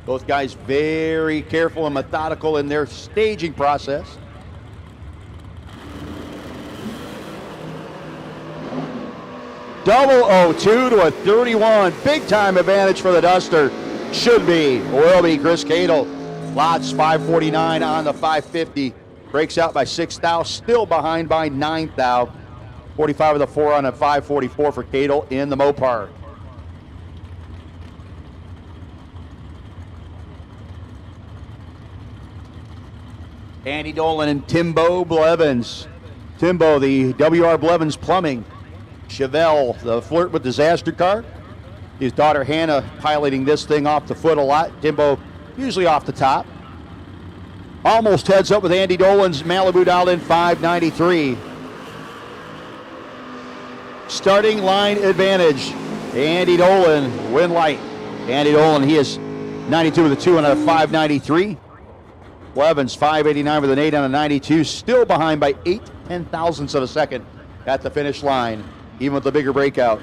Both guys very careful and methodical in their staging process. .002 to a 31. Big time advantage for the duster. Should be, or will be, Chris Cadle. Lots 549 on the 550. Breaks out by 6 thou. Still behind by 9 thou. 45 of the 4 on a 544 for Cadle in the Mopar. Andy Dolan and Timbo Blevins. Timbo, the W.R. Blevins Plumbing. Chevelle, the Flirt with Disaster car. His daughter Hannah piloting this thing off the foot a lot. Timbo usually off the top. Almost heads up with Andy Dolan's Malibu dialed in 593. Starting line advantage. Andy Dolan, win light. Andy Dolan, he is 92 with a 2 on a 593. Blevins 589 with an 8 on a 92. Still behind by 8/10,000ths of a second at the finish line, even with the bigger breakout.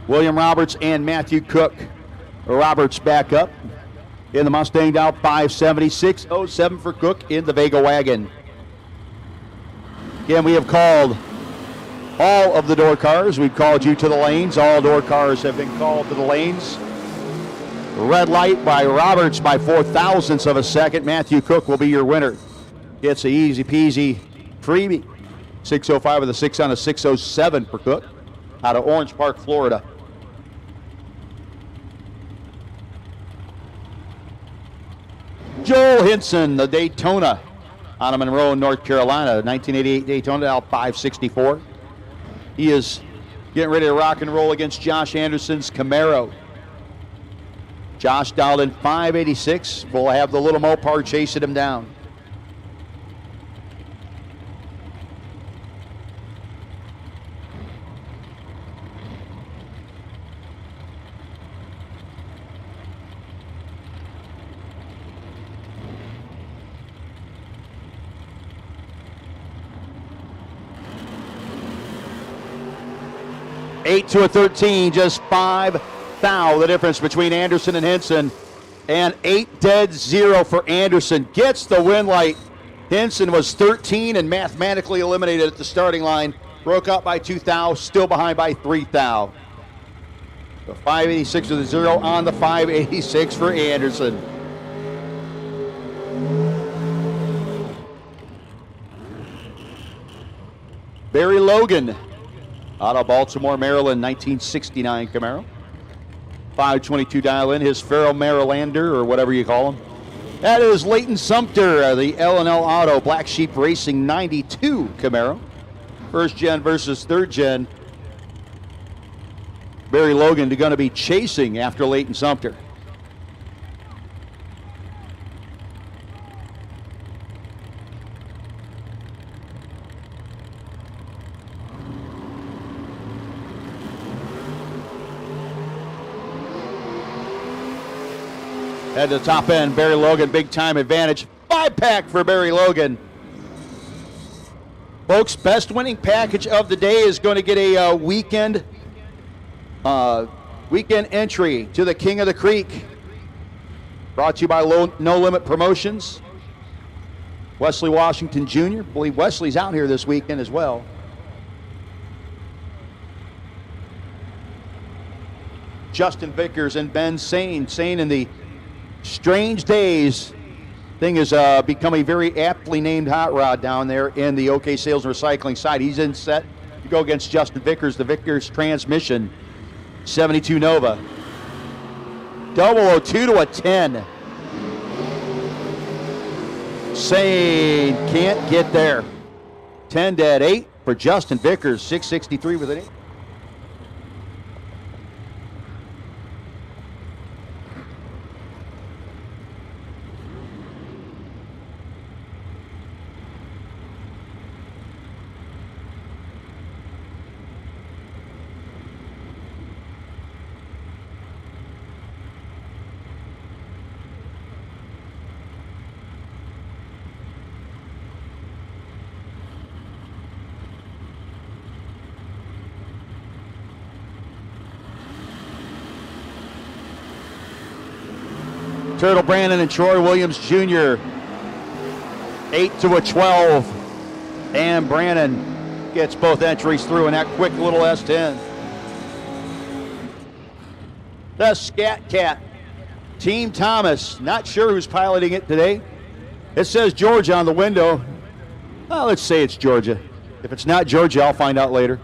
William Roberts and Matthew Cook. Roberts back up in the Mustang dial 576.07 for Cook in the Vega wagon. Again, we have called all of the door cars. We've called you to the lanes. All door cars have been called to the lanes. Red light by Roberts by 4/1000ths of a second. Matthew Cook will be your winner. It's an easy peasy freebie. 605 with a 6 on a 607 for Cook out of Orange Park, Florida. Joel Hinson, the Daytona out of Monroe, North Carolina, 1988 Daytona out 564. He is getting ready to rock and roll against Josh Anderson's Camaro. Josh dialed in 586. We'll have the little Mopar chasing him down. Eight to a 13, just 5 thou, the difference between Anderson and Hinson. And 8 dead 0 for Anderson. Gets the win light. Hinson was 13 and mathematically eliminated at the starting line. Broke out by 2 thou, still behind by 3 thou. So 586 with a 0 on the 586 for Anderson. Barry Logan out of Baltimore, Maryland, 1969 Camaro. 522 dial in, his Ferro Marylander, or whatever you call him. That is Leighton Sumter, the L&L Auto Black Sheep Racing 92 Camaro. First gen versus third gen. Barry Logan going to be chasing after Leighton Sumter. At the top end, Barry Logan, big time advantage. 5-pack for Barry Logan. Folks, best winning package of the day is going to get a weekend entry to the King of the Creek. Brought to you by No Limit Promotions. Wesley Washington Jr. I believe Wesley's out here this weekend as well. Justin Vickers and Ben Sane. Sane in the Strange Days thing is becoming a very aptly named hot rod down there in the OK Sales and Recycling side. He's in set to go against Justin Vickers, the Vickers Transmission 72 Nova. 002 to a 10. Sane can't get there. 10 dead 8 for Justin Vickers, 663 with an 8. Turtle Brandon and Troy Williams Jr. 8 to a 12. And Brandon gets both entries through in that quick little S10. The Scat Cat. Team Thomas. Not sure who's piloting it today. It says Georgia on the window. Well, let's say it's Georgia. If it's not Georgia, I'll find out later.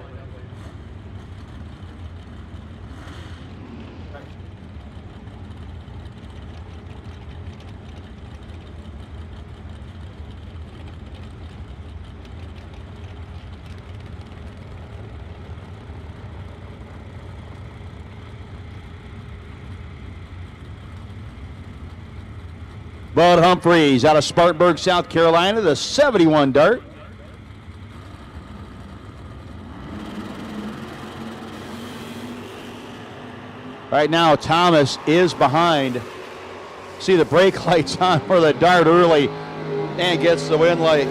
Bud Humphreys out of Spartanburg, South Carolina, the 71 Dart. Right now, Thomas is behind. See the brake lights on for the Dart early and gets the wind light.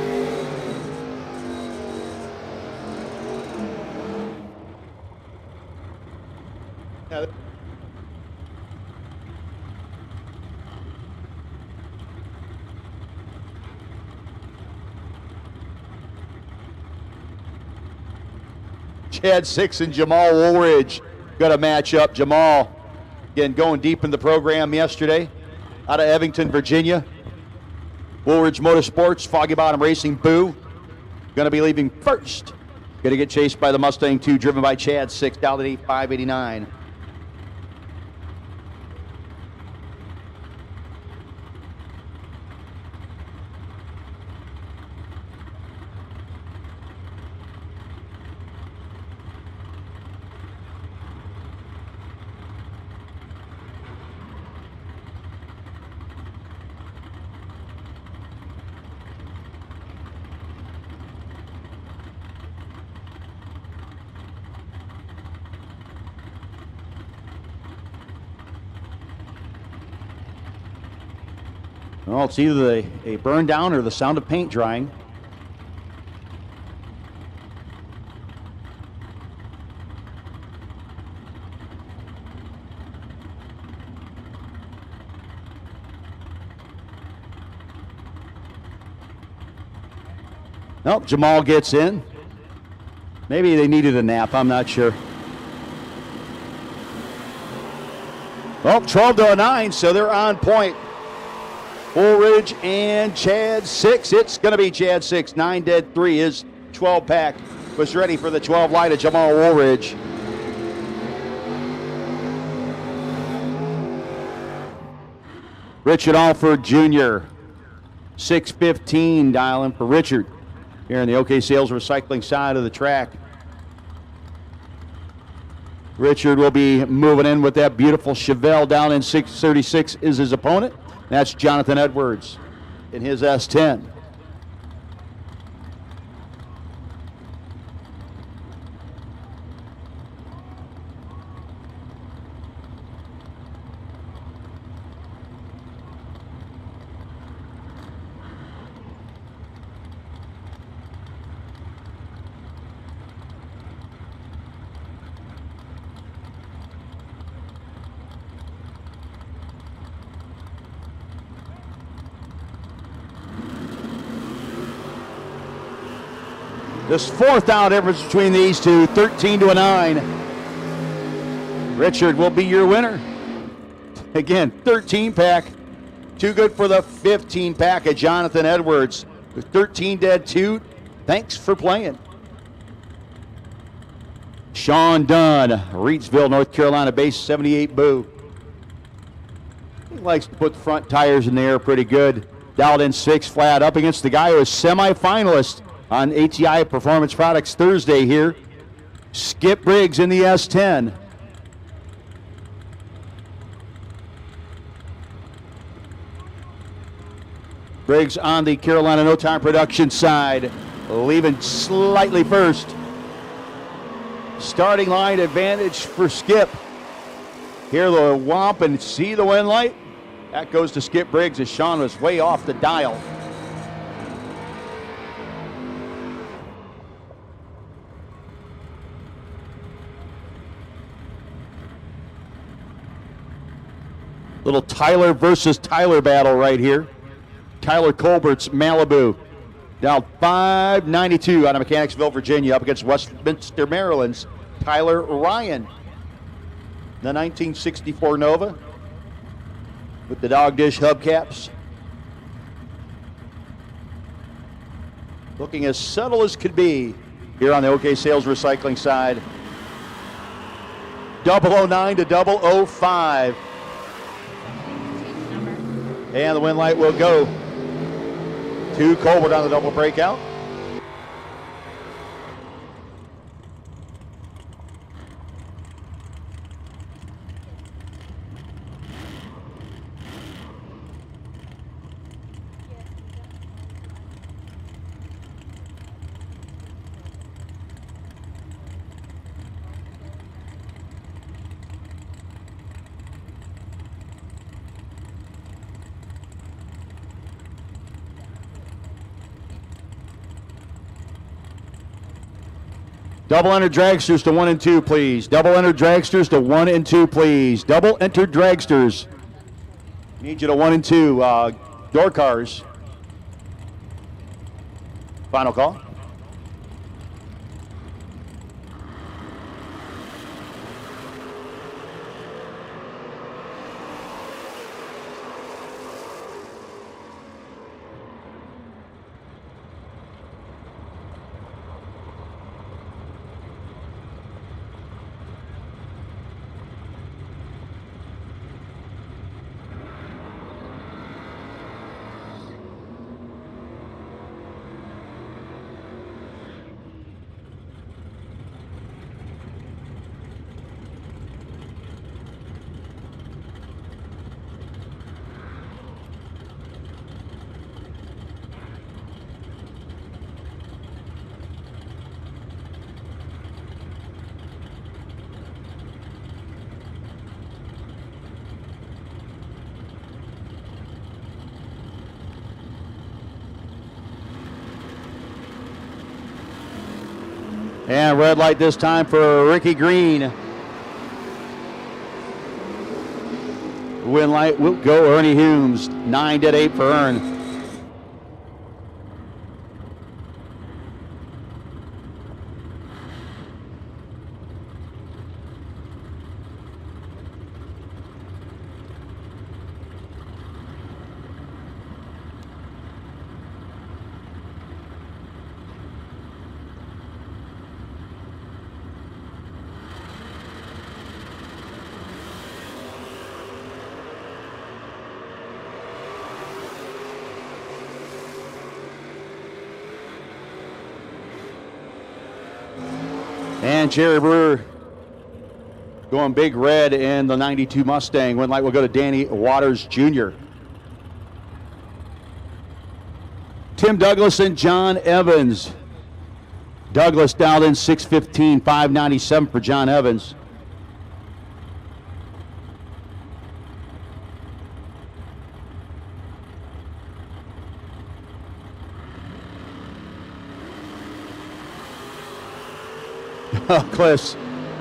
Chad Six and Jamal Woolridge got a match up. Jamal, again, going deep in the program yesterday out of Evington, Virginia. Woolridge Motorsports, Foggy Bottom Racing, Boo. Going to be leaving first. Going to get chased by the Mustang 2, driven by Chad Six, down at 8.589. Well, it's either a burn down or the sound of paint drying. Nope, Jamal gets in. Maybe they needed a nap, I'm not sure. Well, 12 to a 9, so they're on point. Woolridge and Chad Six. It's going to be Chad Six. 9 dead 3. His 12 pack was ready for the 12 light of Jamal Woolridge. Richard Alford Jr. 615 dialing for Richard here in the OK Sales Recycling side of the track. Richard will be moving in with that beautiful Chevelle down in 636 is his opponent. That's Jonathan Edwards in his S10. This 4th out difference between these two, 13 to a 9. Richard will be your winner. Again, 13 pack. Too good for the 15 pack of Jonathan Edwards. With 13 dead, 2. Thanks for playing. Sean Dunn, Reidsville, North Carolina, base 78 Boo. He likes to put the front tires in the air pretty good. Dialed in 6 flat up against the guy who is semifinalist on ATI Performance Products Thursday here. Skip Briggs in the S10. Briggs on the Carolina No Time Production side, leaving slightly first. Starting line advantage for Skip. Hear the whomp and see the win light. That goes to Skip Briggs as Sean was way off the dial. Little Tyler versus Tyler battle right here. Tyler Colbert's Malibu. Down 592 out of Mechanicsville, Virginia, up against Westminster, Maryland's Tyler Ryan. The 1964 Nova with the dog dish hubcaps. Looking as subtle as could be here on the OK Sales Recycling side. 009 to 005. And the win light will go to Colbert on the double breakout. Double enter dragsters to 1 and 2, please. Double enter dragsters to 1 and 2, please. Double enter dragsters. Need you to 1 and 2. Door cars. Final call. And red light this time for Ricky Green. Win light will go Ernie Humes. 9 dead 8 for Ern. And Jerry Brewer going big red in the 92 Mustang. Win light will go to Danny Waters Jr. Tim Douglas and John Evans. Douglas dialed in 615, 597 for John Evans. Cliffs,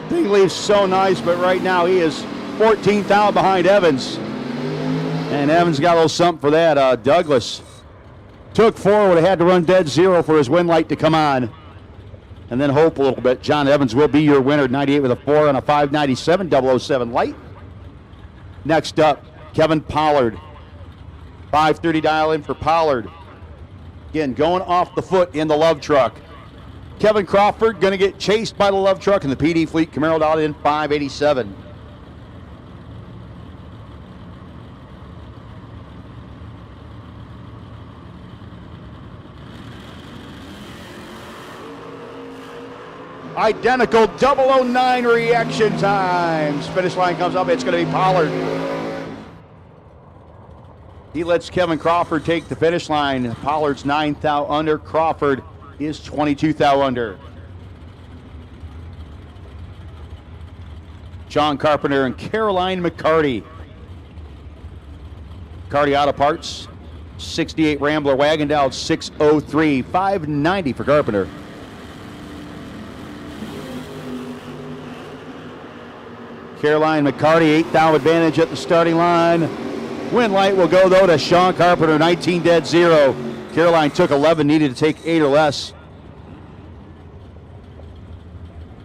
thing leaves so nice, but right now he is 14th out behind Evans. And Evans got a little something for that. Douglas took forward, had to run dead zero for his win light to come on. and then hope a little bit. John Evans will be your winner, 98 with a 4 on a 597, 007 light. Next up, Kevin Pollard. 530 dial in for Pollard. Again, going off the foot in the Love Truck. Kevin Crawford going to get chased by the Love Truck, and the PD Fleet Camaro dialed in 587. Identical 009 reaction times. Finish line comes up. It's going to be Pollard. He lets Kevin Crawford take the finish line. Pollard's 9 thou under. Crawford is 22 thou under. John Carpenter and Caroline McCarty. McCarty Auto Parts. 68 Rambler wagon dialed 603. 590 for Carpenter. Caroline McCarty, 8 thou advantage at the starting line. Win light will go, though, to Sean Carpenter, 19 dead 0. Caroline took 11, needed to take 8 or less.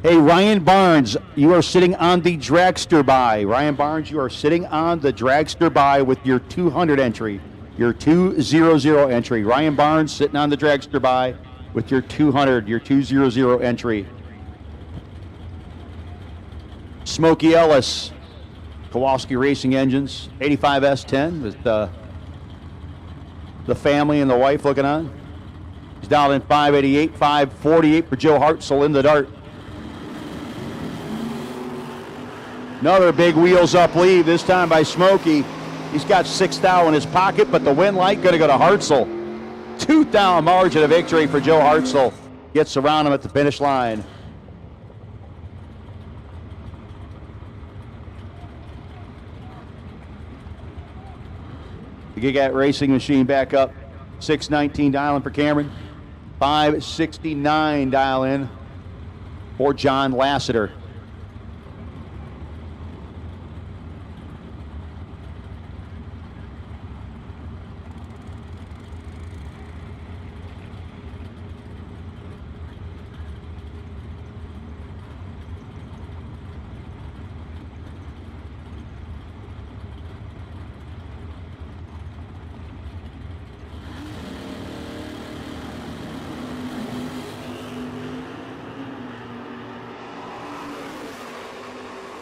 Hey, Ryan Barnes, you are sitting on the dragster buy. Ryan Barnes, you are sitting on the dragster buy with your 200 entry, your 200 entry. Ryan Barnes sitting on the dragster buy with your 200, your 200 entry. Smokey Ellis, Kowalski Racing Engines, 85 S10 with the family and the wife looking on. He's down in 588, 548 for Joe Hartzell in the dart. Another big wheels up lead, this time by Smokey. He's got 6 thou in his pocket, but the win light going to go to Hartzell. 2 thou margin of victory for Joe Hartzell. Gets around him at the finish line. The Gigat Racing Machine back up. 619 dial in for Cameron. 569 dial in for John Lassiter.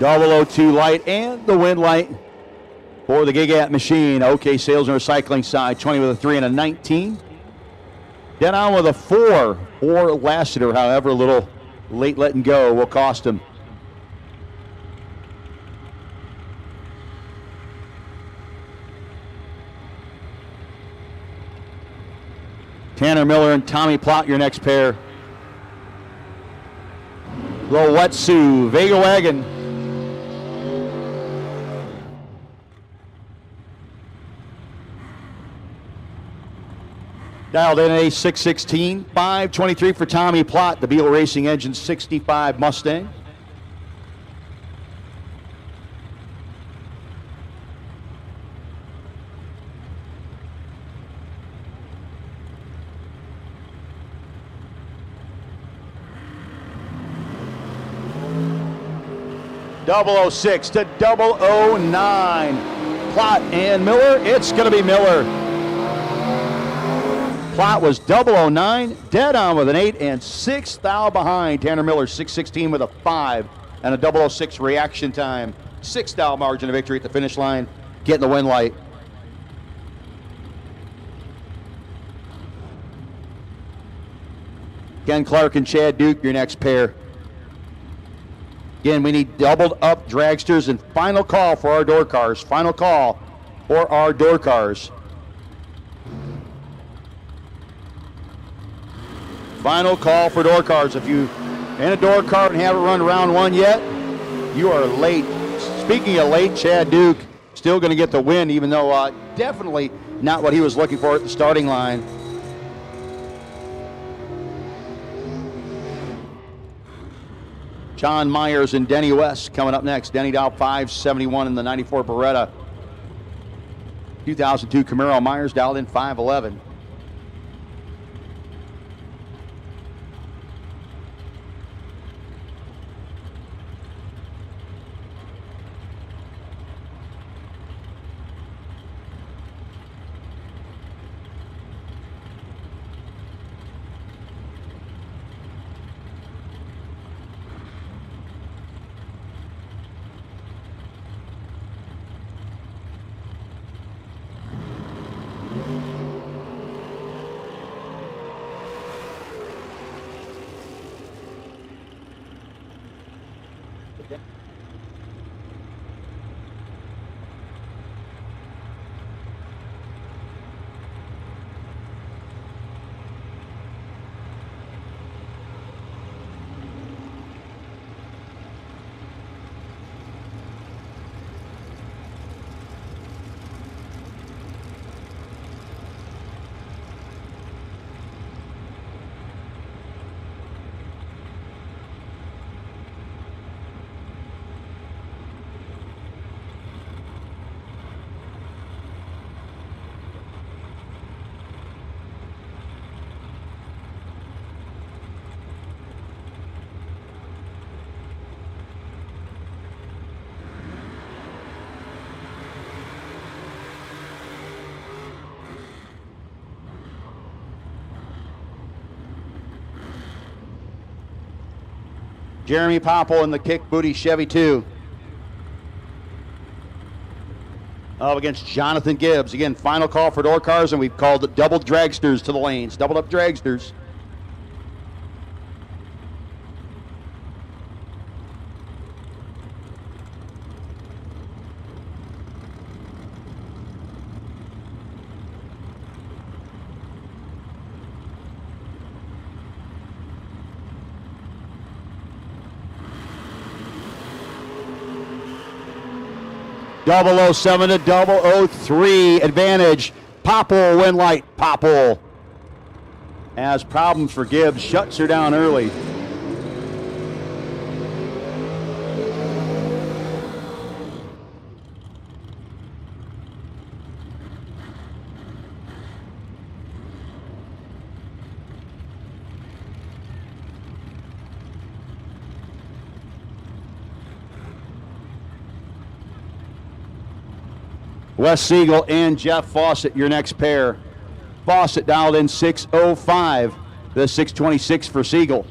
.002 light and the win light for the Gigat Machine. OK Sales and Recycling side, 20 with a 3 and a 19. Then on with a 4 for Lassiter. However, a little late letting go will cost him. Tanner Miller and Tommy Plott, your next pair. Lowetsu, Vega Wagon. Dialed in a 616, 523 for Tommy Plott, the Beal Racing Engine 65 Mustang. .006 to 009. Plott and Miller. It's going to be Miller. Plott was 009, dead on with an 8 and 6 thou behind. Tanner Miller 616 with a 5 and a 006 reaction time. 6 thou margin of victory at the finish line, getting the win light. Ken Clark and Chad Duke, your next pair. Again, we need doubled up dragsters and final call for our door cars. Final call for our door cars. Final call for door cars. If you in a door cart and haven't run round 1 yet, you are late. Speaking of late, Chad Duke still going to get the win, even though definitely not what he was looking for at the starting line. John Myers and Denny West coming up next. Denny dialed 571 in the 94 Beretta. 2002 Camaro. Myers dialed in 511. Jeremy Popple in the kick booty Chevy 2. Up against Jonathan Gibbs. Again, final call for door cars, and we've called it double dragsters to the lanes. Doubled up dragsters. .007 to .003 advantage. Popple win light. Popple has problems for Gibbs. Shuts her down early. Wes Siegel and Jeff Fawcett, your next pair. Fawcett dialed in 6:05, the 6:26 for Siegel.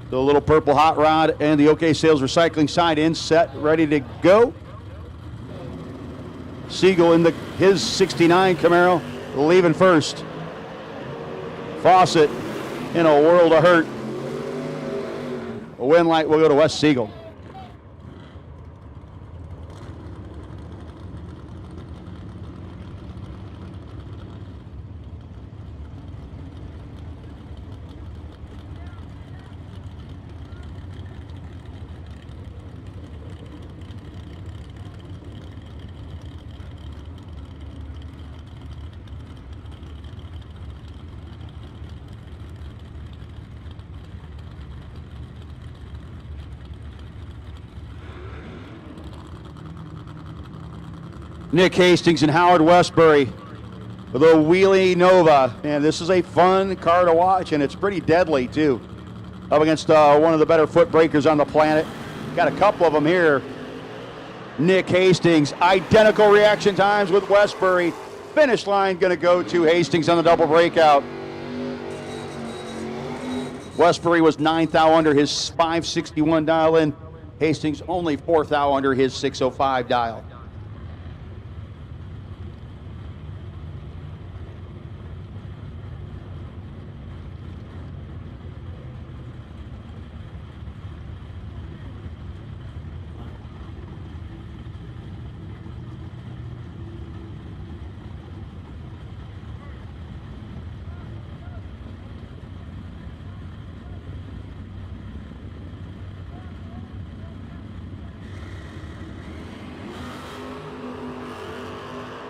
The little purple hot rod and the OK Sales Recycling side in, set, ready to go. Siegel in his 69 Camaro, leaving first. Fawcett in a world of hurt. A win light will go to Wes Siegel. Nick Hastings and Howard Westbury with a Wheelie Nova. And this is a fun car to watch, and it's pretty deadly, too. Up against one of the better foot breakers on the planet. Got a couple of them here. Nick Hastings, identical reaction times with Westbury. Finish line going to go to Hastings on the double breakout. Westbury was 9th thou under his 561 dial in. Hastings only 4th thou under his 605 dial.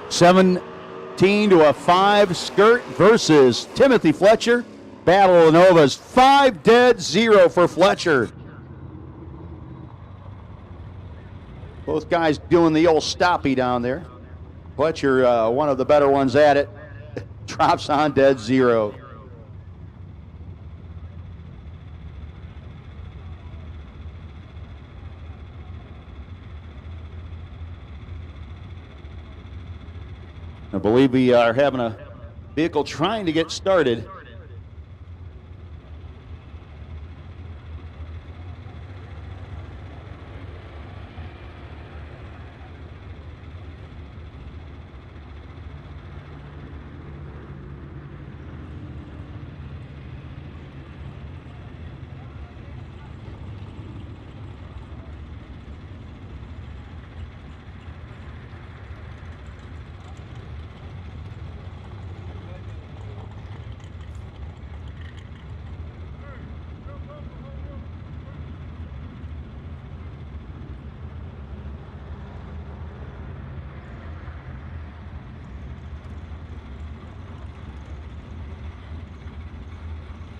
$17 to a 5 skirt versus Timothy Fletcher. Battle of the Novas, 5-0 for Fletcher. Both guys doing the old stoppy down there. Fletcher, one of the better ones at it, drops on dead zero. I believe we are having a vehicle trying to get started.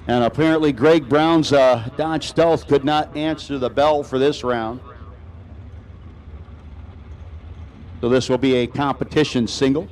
And apparently Greg Brown's Dodge Stealth could not answer the bell for this round. So this will be a competition single.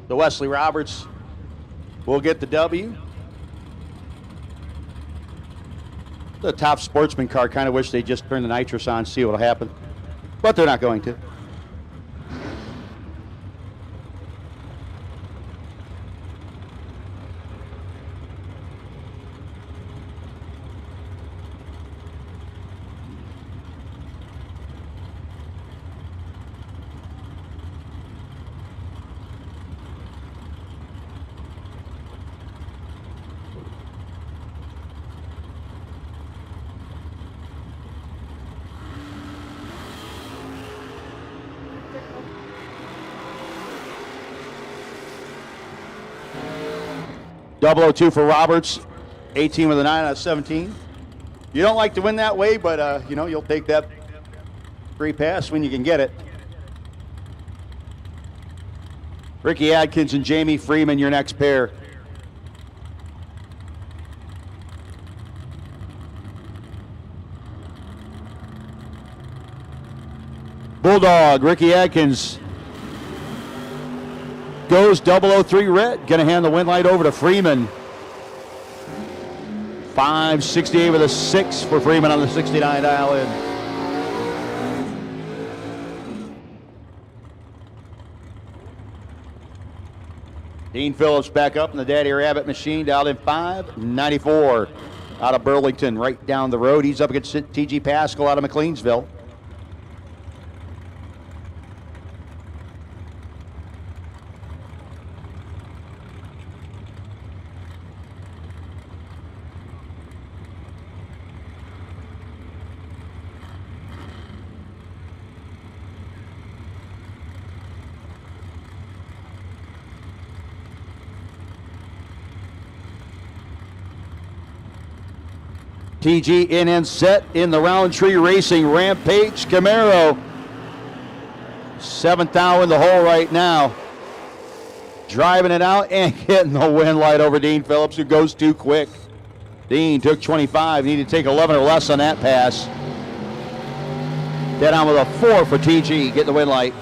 So Wesley Roberts will get the W. The Top Sportsman car, kind of wish they just turned the nitrous on, see what'll happen. But they're not going to. .002 for Roberts, 18 with a 9 out of 17. You don't like to win that way, but you know, you'll take that free pass when you can get it. Ricky Adkins and Jamie Freeman, your next pair. Bulldog, Ricky Adkins goes 003 red. Going to hand the win light over to Freeman. 568 with a 6 for Freeman on the 69 dial in. Dean Phillips back up in the Daddy Rabbit machine, dialed in 594 out of Burlington, right down the road. He's up against T.G. Pascal out of McLeansville. TG in and set in the Roundtree Racing Rampage Camaro. 7th out in the hole right now. Driving it out and getting the win light over Dean Phillips, who goes too quick. Dean took 25, needed to take 11 or less on that pass. Dead on with a 4 for TG, getting the win light.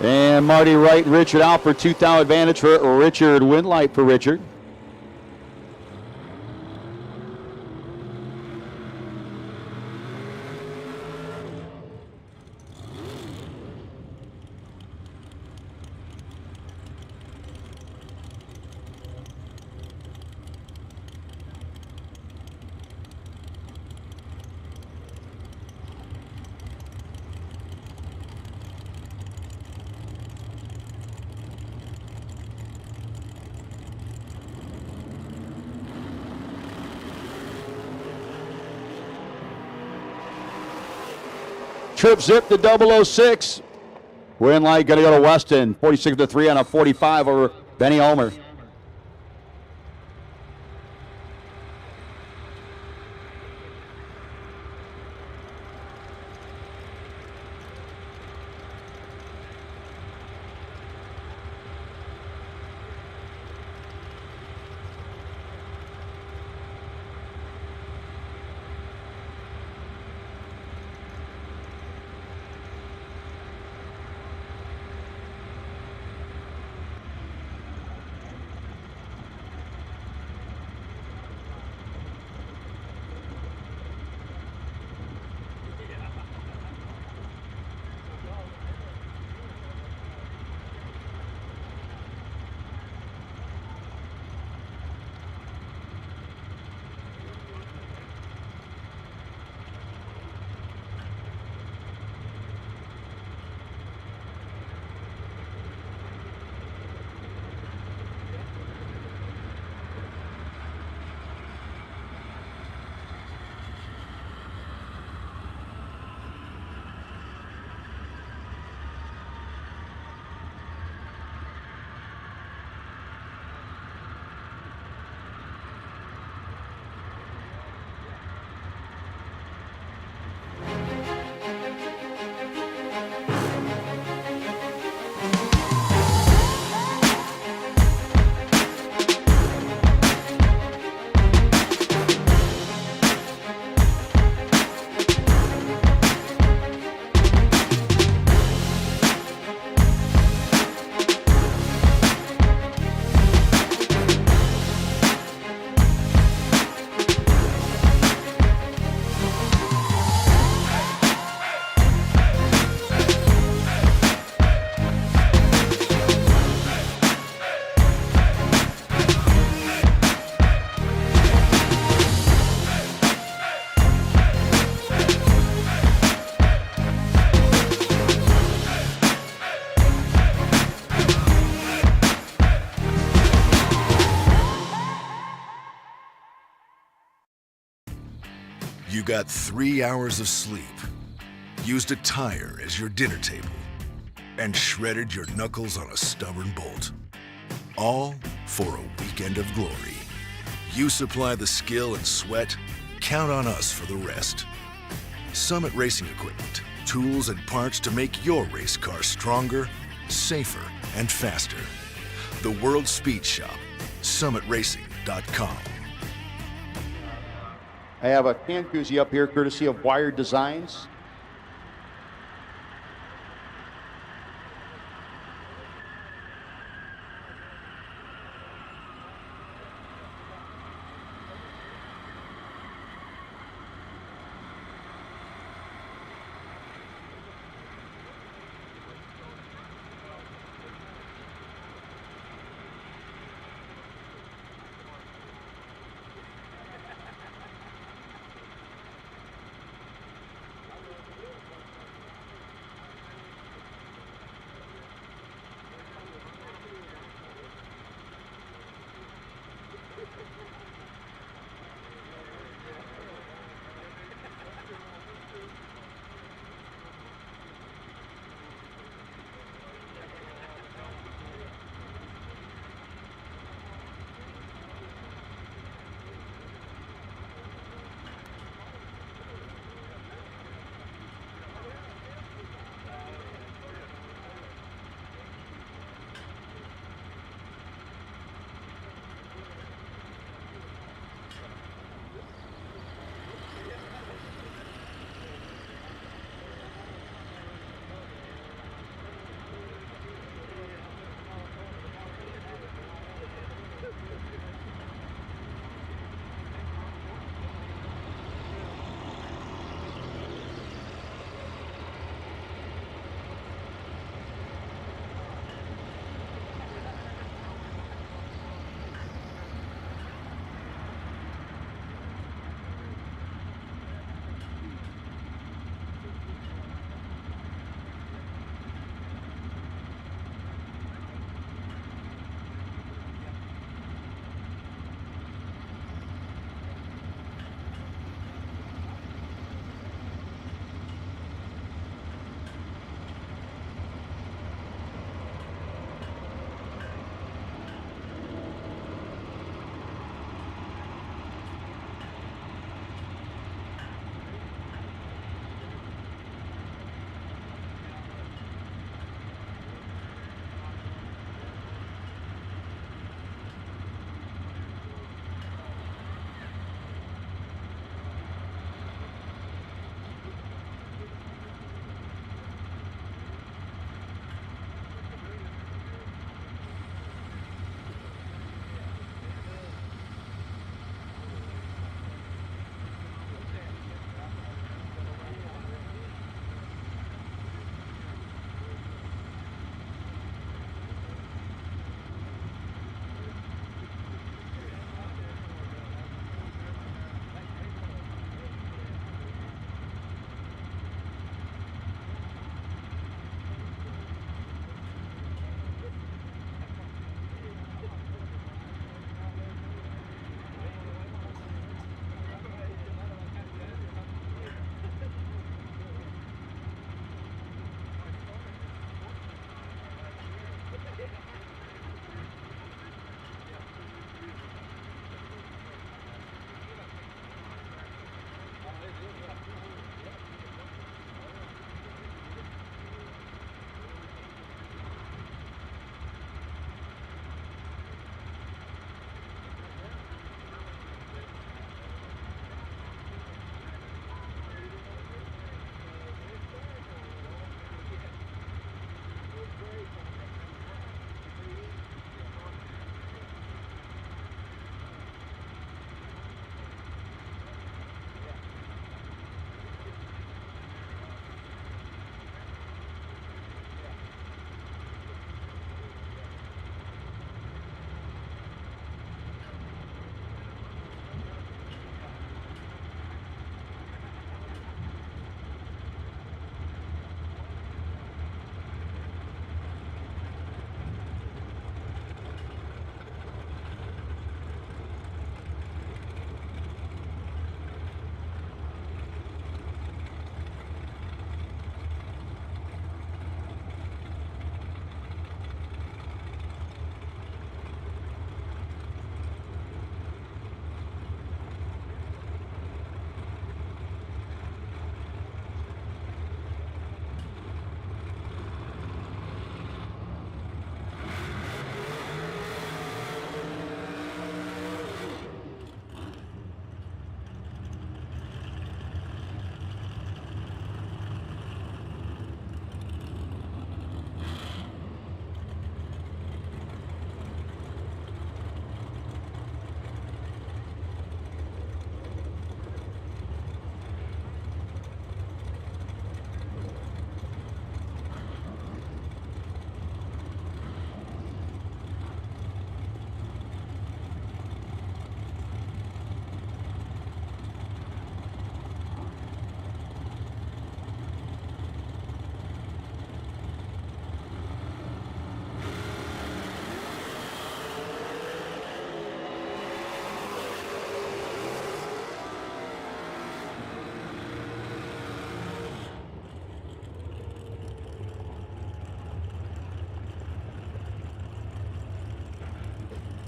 And Marty Wright and Richard out for 2,000 advantage for Richard. Win light for Richard. Trip zip to 006. Win light going to go to Weston. 46 to 3 on a 45 over Benny Ulmer. got 3 hours of sleep, used a tire as your dinner table, and shredded your knuckles on a stubborn bolt. All for a weekend of glory. You supply the skill and sweat, count on us for the rest. Summit Racing Equipment, tools and parts to make your race car stronger, safer, and faster. The World Speed Shop, summitracing.com. I have a can koozie up here courtesy of Wired Designs.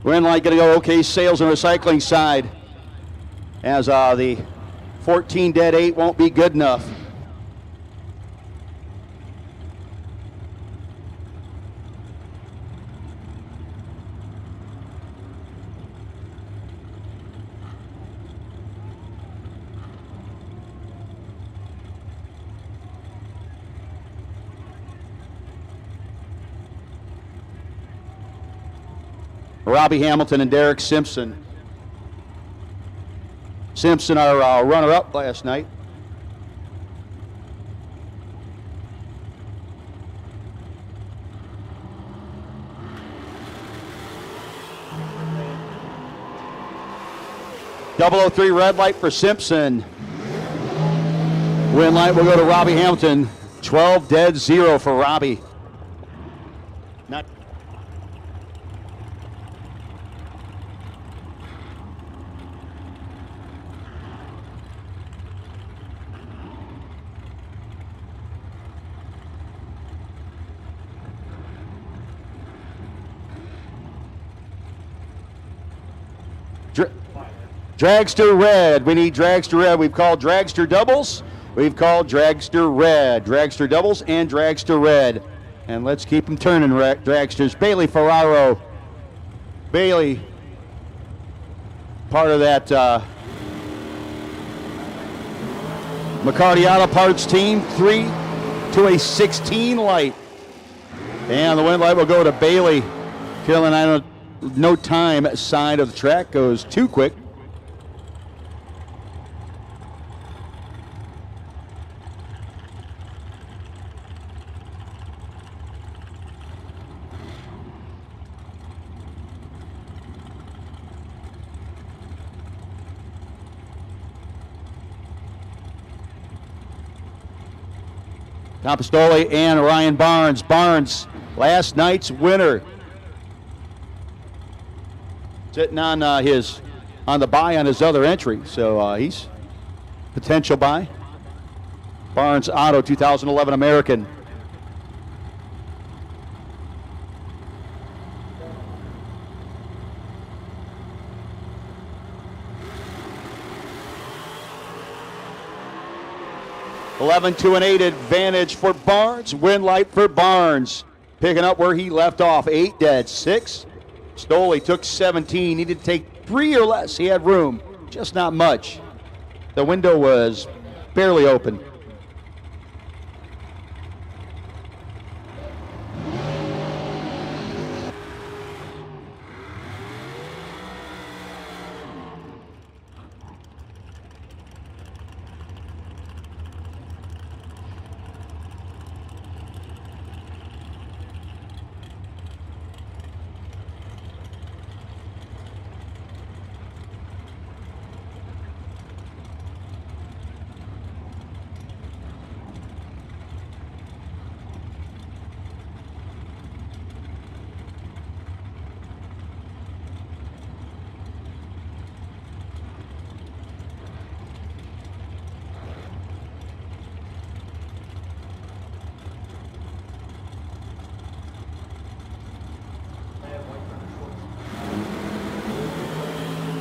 We're in line, going to go OK Sales and Recycling side, as the 14 dead 8 won't be good enough. Robbie Hamilton and Derek Simpson. Simpson, our runner-up last night. .003 red light for Simpson. Win light will go to Robbie Hamilton. 12 dead 0 for Robbie. Not Dragster red. We need dragster red. We've called dragster doubles. We've called dragster red. Dragster doubles and dragster red. And let's keep them turning, dragsters. Bailey Ferraro. Bailey, part of that McCarty Auto Parts team. 3 to a 16 light. And the win light will go to Bailey. Carolina, no time side of the track goes too quick. Compostoli and Ryan Barnes. Barnes, last night's winner. Sitting on the buy on his other entry, so he's potential buy. Barnes Auto 2011 American. $11 to an 8 advantage for Barnes. Win light for Barnes. Picking up where he left off. 8 dead, 6. Stoley took 17. Needed to take 3 or less. He had room, just not much. The window was barely open.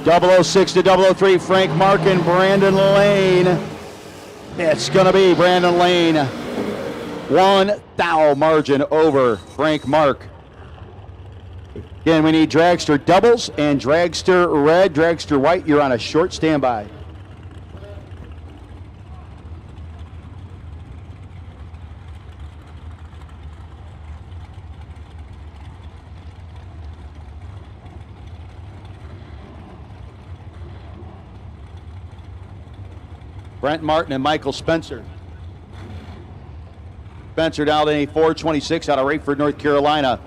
.006 to .003, Frank Mark and Brandon Lane. It's going to be Brandon Lane. 1 thou margin over Frank Mark. Again, we need dragster doubles and dragster red. Dragster white, you're on a short standby. Brent Martin and Michael Spencer. Spencer down to 426 out of Rayford, North Carolina.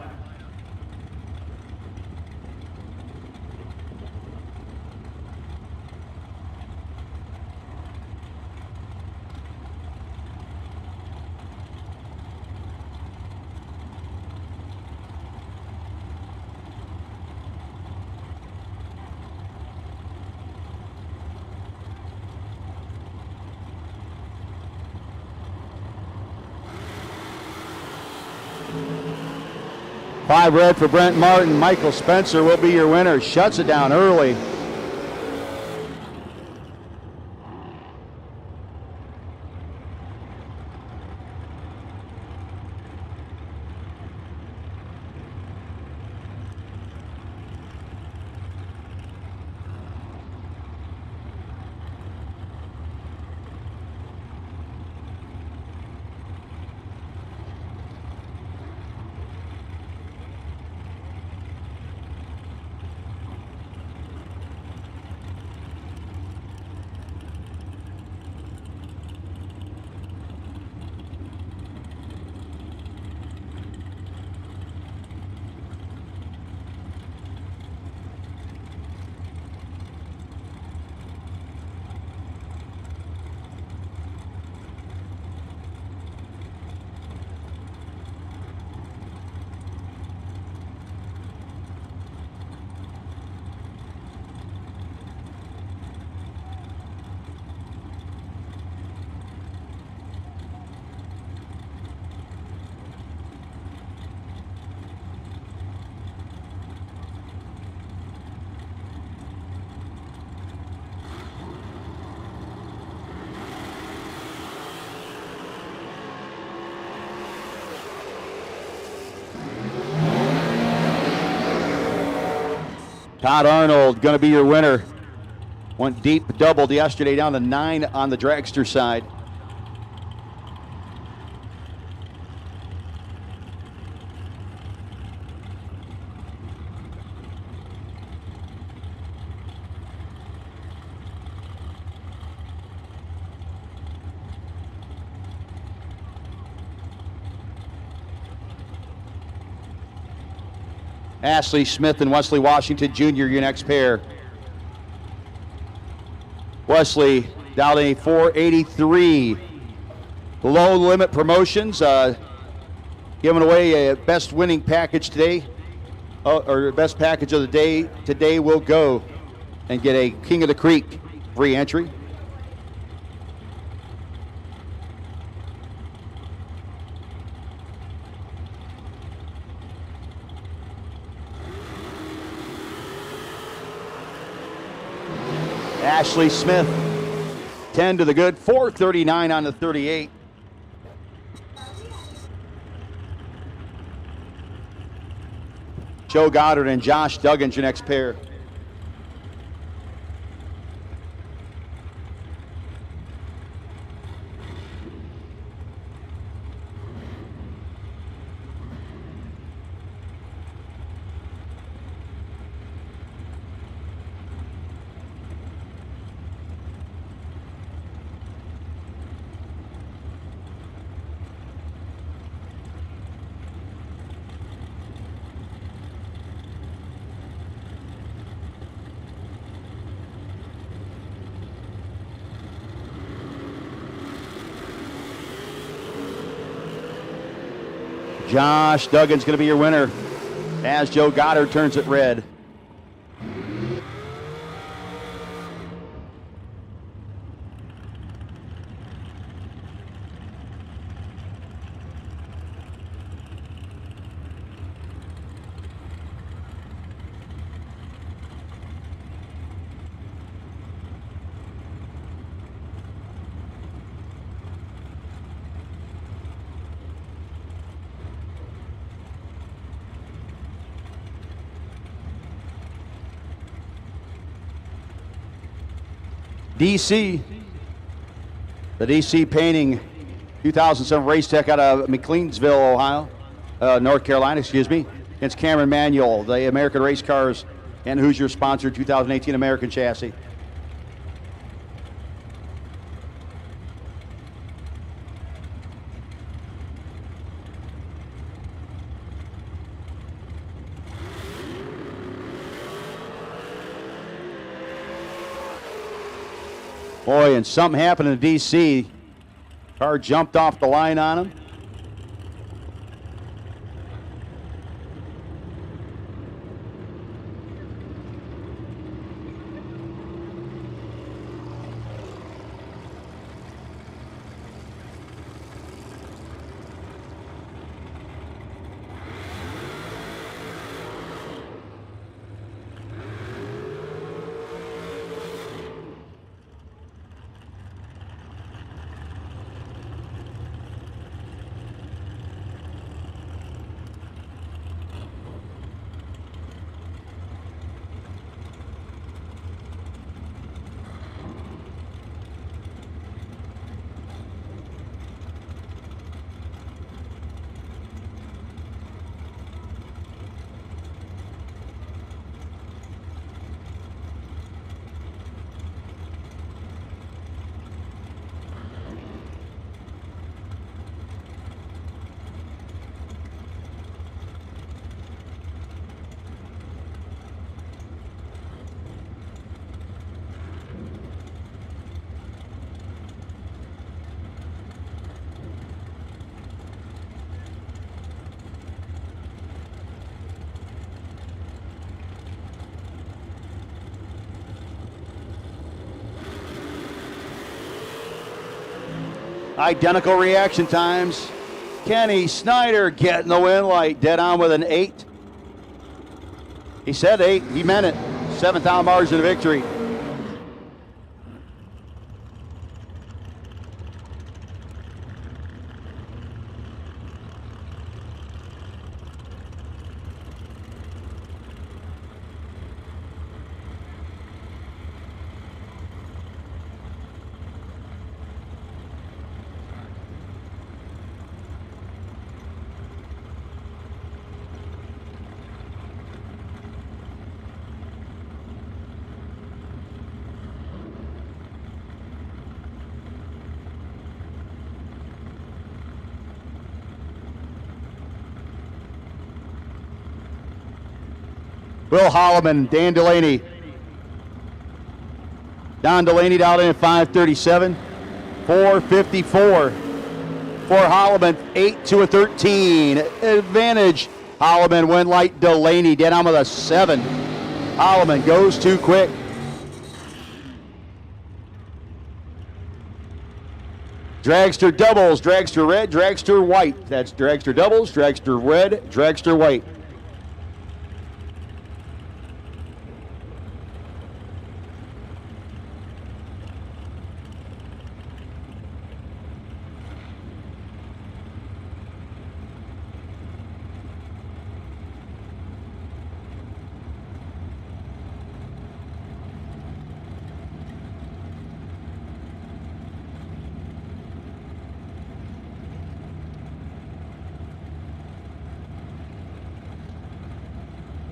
5 red for Brent Martin. Michael Spencer will be your winner. Shuts it down early. Todd Arnold going to be your winner. Went deep, doubled yesterday, down to 9 on the dragster side. Ashley Smith and Wesley Washington Jr., your next pair. Wesley down a 483. Low limit promotions, giving away a best winning package today, or best package of the day. Today will go and get a King of the Creek free entry. Ashley Smith, 10 to the good, 439 on the 38. Joe Goddard and Josh Duggan's your next pair. Josh Duggan's going to be your winner as Joe Goddard turns it red. DC, the DC Painting 2007 Race Tech out of McLeansville, Ohio, North Carolina, excuse me, against Cameron Manuel, the American Race Cars and Hoosier sponsored 2018 American Chassis. Boy, and something happened in DC. Car jumped off the line on him. Identical reaction times. Kenny Snyder getting the win light, dead on with an 8. He said 8, he meant it. 7th out margin of victory. Will Holloman, Dan Delaney. Don Delaney down in at 537. 454 for Holloman. 8 to a 13. Advantage. Holloman went light. Delaney dead on with a 7. Holloman goes too quick. Dragster doubles. Dragster red. Dragster white. That's dragster doubles. Dragster red. Dragster white.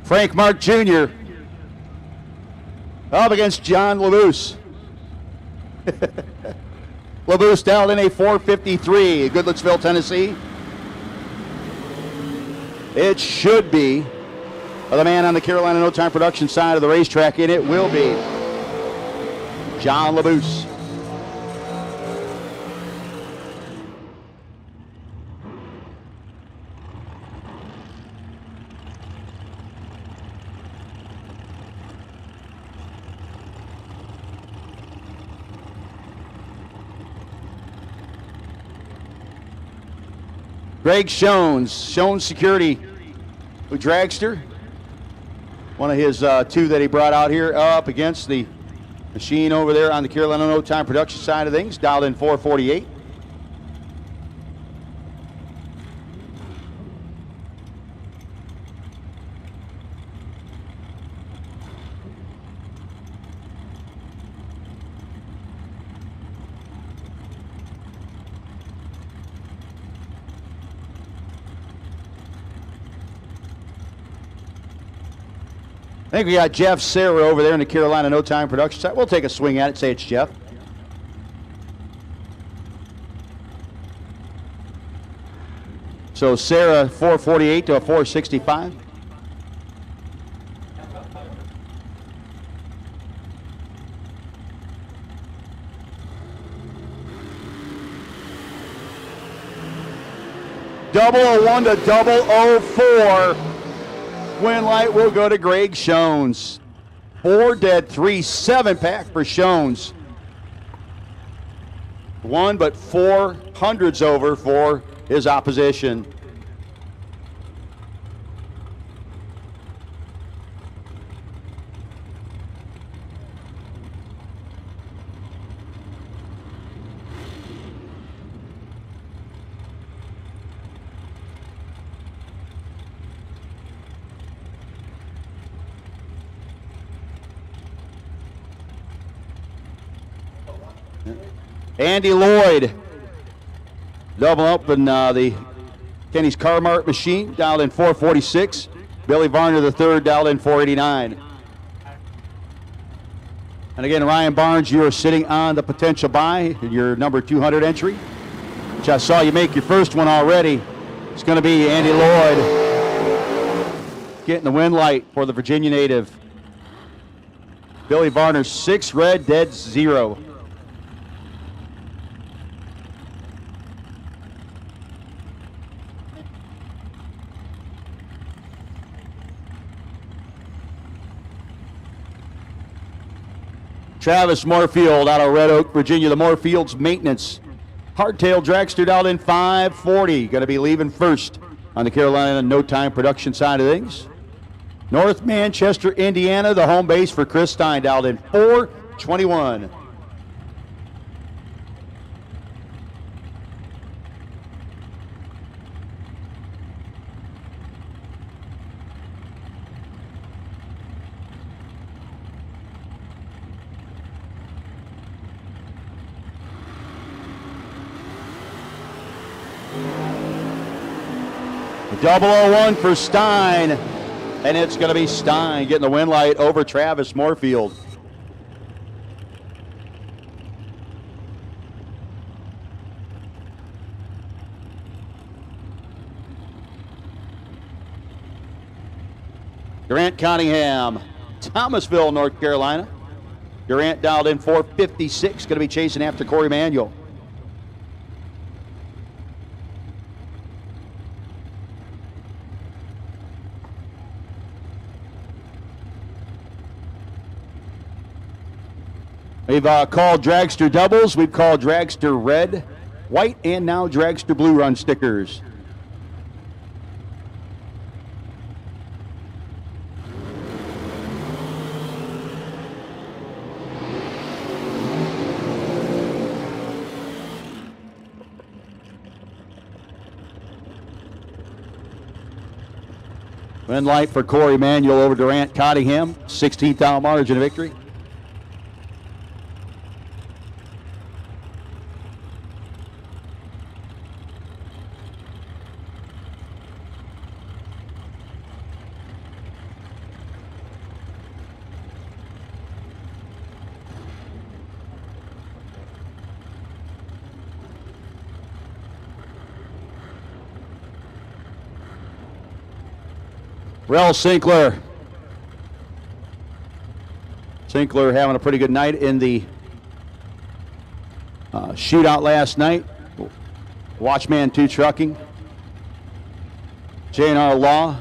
Frank Mark Jr. up against John LaBouse. LaBouse down in a 453, Goodlettsville, Tennessee. It should be the man on the Carolina No Time Production side of the racetrack, and it will be John LaBouse. Greg Shones Security with Dragster. One of his 2 that he brought out here up against the machine over there on the Carolina No Time Production side of things. Dialed in 448. I think we got Jeff Sarah over there in the Carolina No Time Production side. We'll take a swing at it, say it's Jeff. So Sarah 448 to a 465. Double 01 to double 04. Win light will go to Greg Shones. 4 dead, 3 7-pack for Shones. 1 but 4 hundreds over for his opposition. Andy Lloyd double up in the Kenny's Car Mart machine, dialed in 446. Billy Varner III dialed in 489. And again, Ryan Barnes, you are sitting on the potential buy, your number 200 entry, which I saw you make your first one already. It's going to be Andy Lloyd getting the win light for the Virginia native. Billy Varner, 6 red, dead 0. Travis Moorfield out of Red Oak, Virginia, the Moorfields Maintenance Hardtail dragster dialed in 540. Going to be leaving first on the Carolina No Time production side of things. North Manchester, Indiana, the home base for Chris Stein, dialed in 421. Double 0-1 for Stein, and it's going to be Stein getting the win light over Travis Moorfield. Grant Cottingham, Thomasville, North Carolina. Durant dialed in 456, going to be chasing after Corey Manuel. We've called dragster doubles, we've called dragster red, white, and now dragster blue run stickers. Win light for Corey Manuel over Durant Cottingham, 16th out margin of victory. Rel Sinkler. Sinkler having a pretty good night in the shootout last night. Watchman 2 Trucking. J&R Law.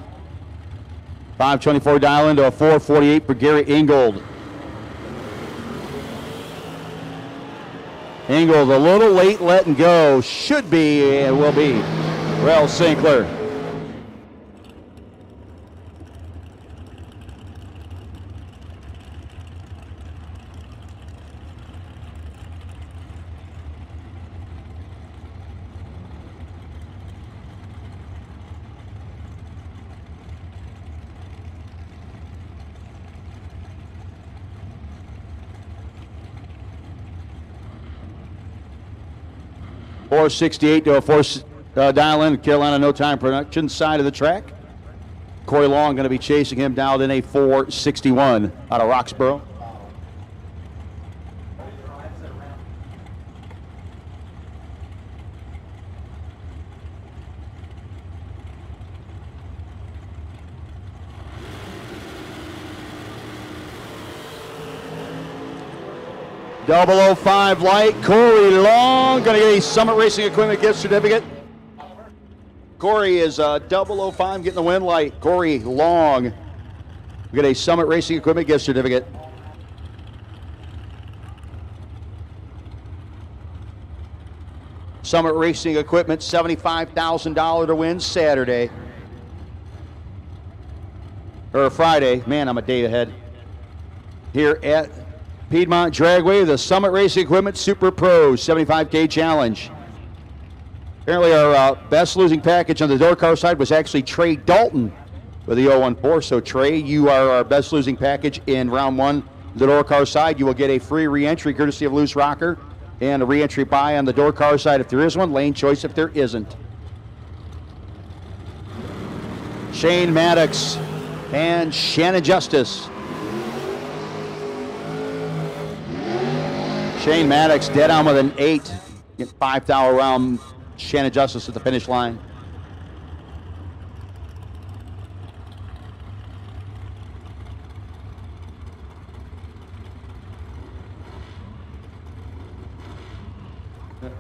524 dial into a 448 for Gary Ingold. Ingold a little late letting go. Should be and will be Rel Sinkler. .468 to a 4 dial in, Carolina No Time production side of the track. Corey Long going to be chasing him, dialed in a 461 out of Roxborough. .005 light, Corey Long, going to get a Summit Racing Equipment gift certificate. Corey is 005 getting the win light. Corey Long, we get a Summit Racing Equipment gift certificate. Summit Racing Equipment, $75,000 to win Saturday. Or Friday, man, I'm a day ahead. Here at Piedmont Dragway, the Summit Racing Equipment Super Pro 75K Challenge. Apparently our best losing package on the door car side was actually Trey Dalton with the 014. So Trey, you are our best losing package in round one. The door car side, you will get a free re-entry courtesy of LooseRocker and a re-entry buy on the door car side if there is one, lane choice if there isn't. Shane Maddox and Shannon Justice. Shane Maddox dead on with an 8. Get $5 round. Shannon Justice at the finish line. And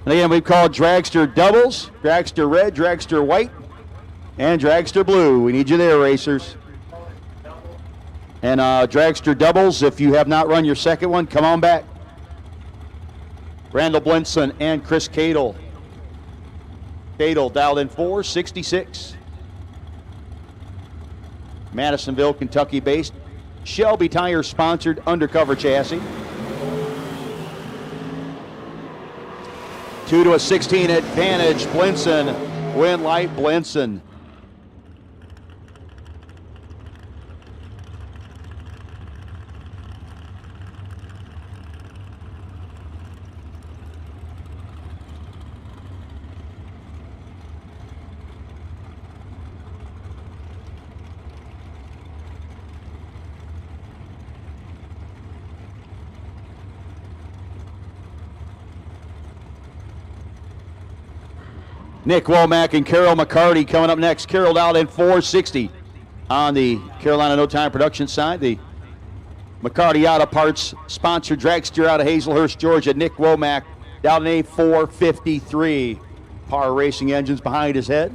again, we've called dragster doubles, dragster red, dragster white, and dragster blue. We need you there, racers. And dragster doubles, if you have not run your second one, come on back. Randall Blinson and Chris Cadle. Cadle dialed in 466. Madisonville, Kentucky based. Shelby Tire sponsored undercover chassis. 2 to a 16 advantage. Blinson, win light Blinson. Nick Womack and Carol McCarty coming up next. Carol dialed in 460 on the Carolina No Time Production side. The McCarty Auto Parts sponsored dragster out of Hazelhurst, Georgia. Nick Womack dialed in 453. Power Racing engines behind his head.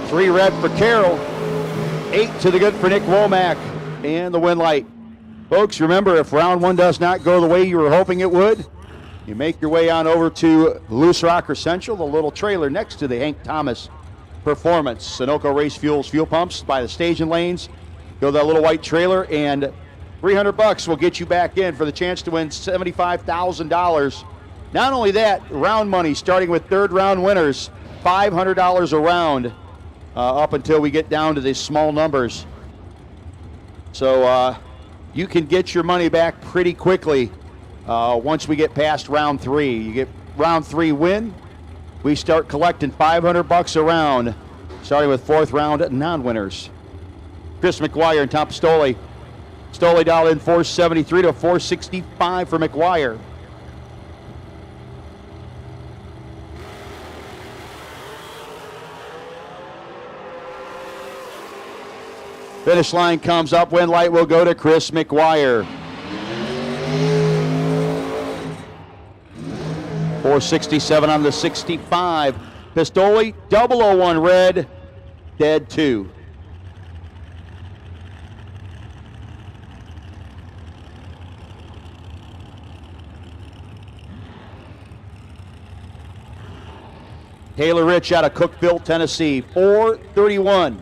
Three red for Carol. 8 to the good for Nick Womack. And the win light. Folks, remember, if round one does not go the way you were hoping it would, you make your way on over to LooseRocker Central, the little trailer next to the Hank Thomas Performance. Sunoco Race Fuels fuel pumps by the staging lanes. Go to that little white trailer, and $300 will get you back in for the chance to win $75,000. Not only that, round money starting with third round winners, $500 a round up until we get down to these small numbers. So, you can get your money back pretty quickly once we get past round 3. You get round 3 win, we start collecting $500 a round, starting with fourth round non-winners. Chris McGuire and Tom Stoley. Stoley dialed in 473 to 465 for McGuire. Finish line comes up. Win light will go to Chris McGuire. 467 on the 65. Pistoli, 001 red, dead 2. Taylor Rich out of Cookeville, Tennessee, 431.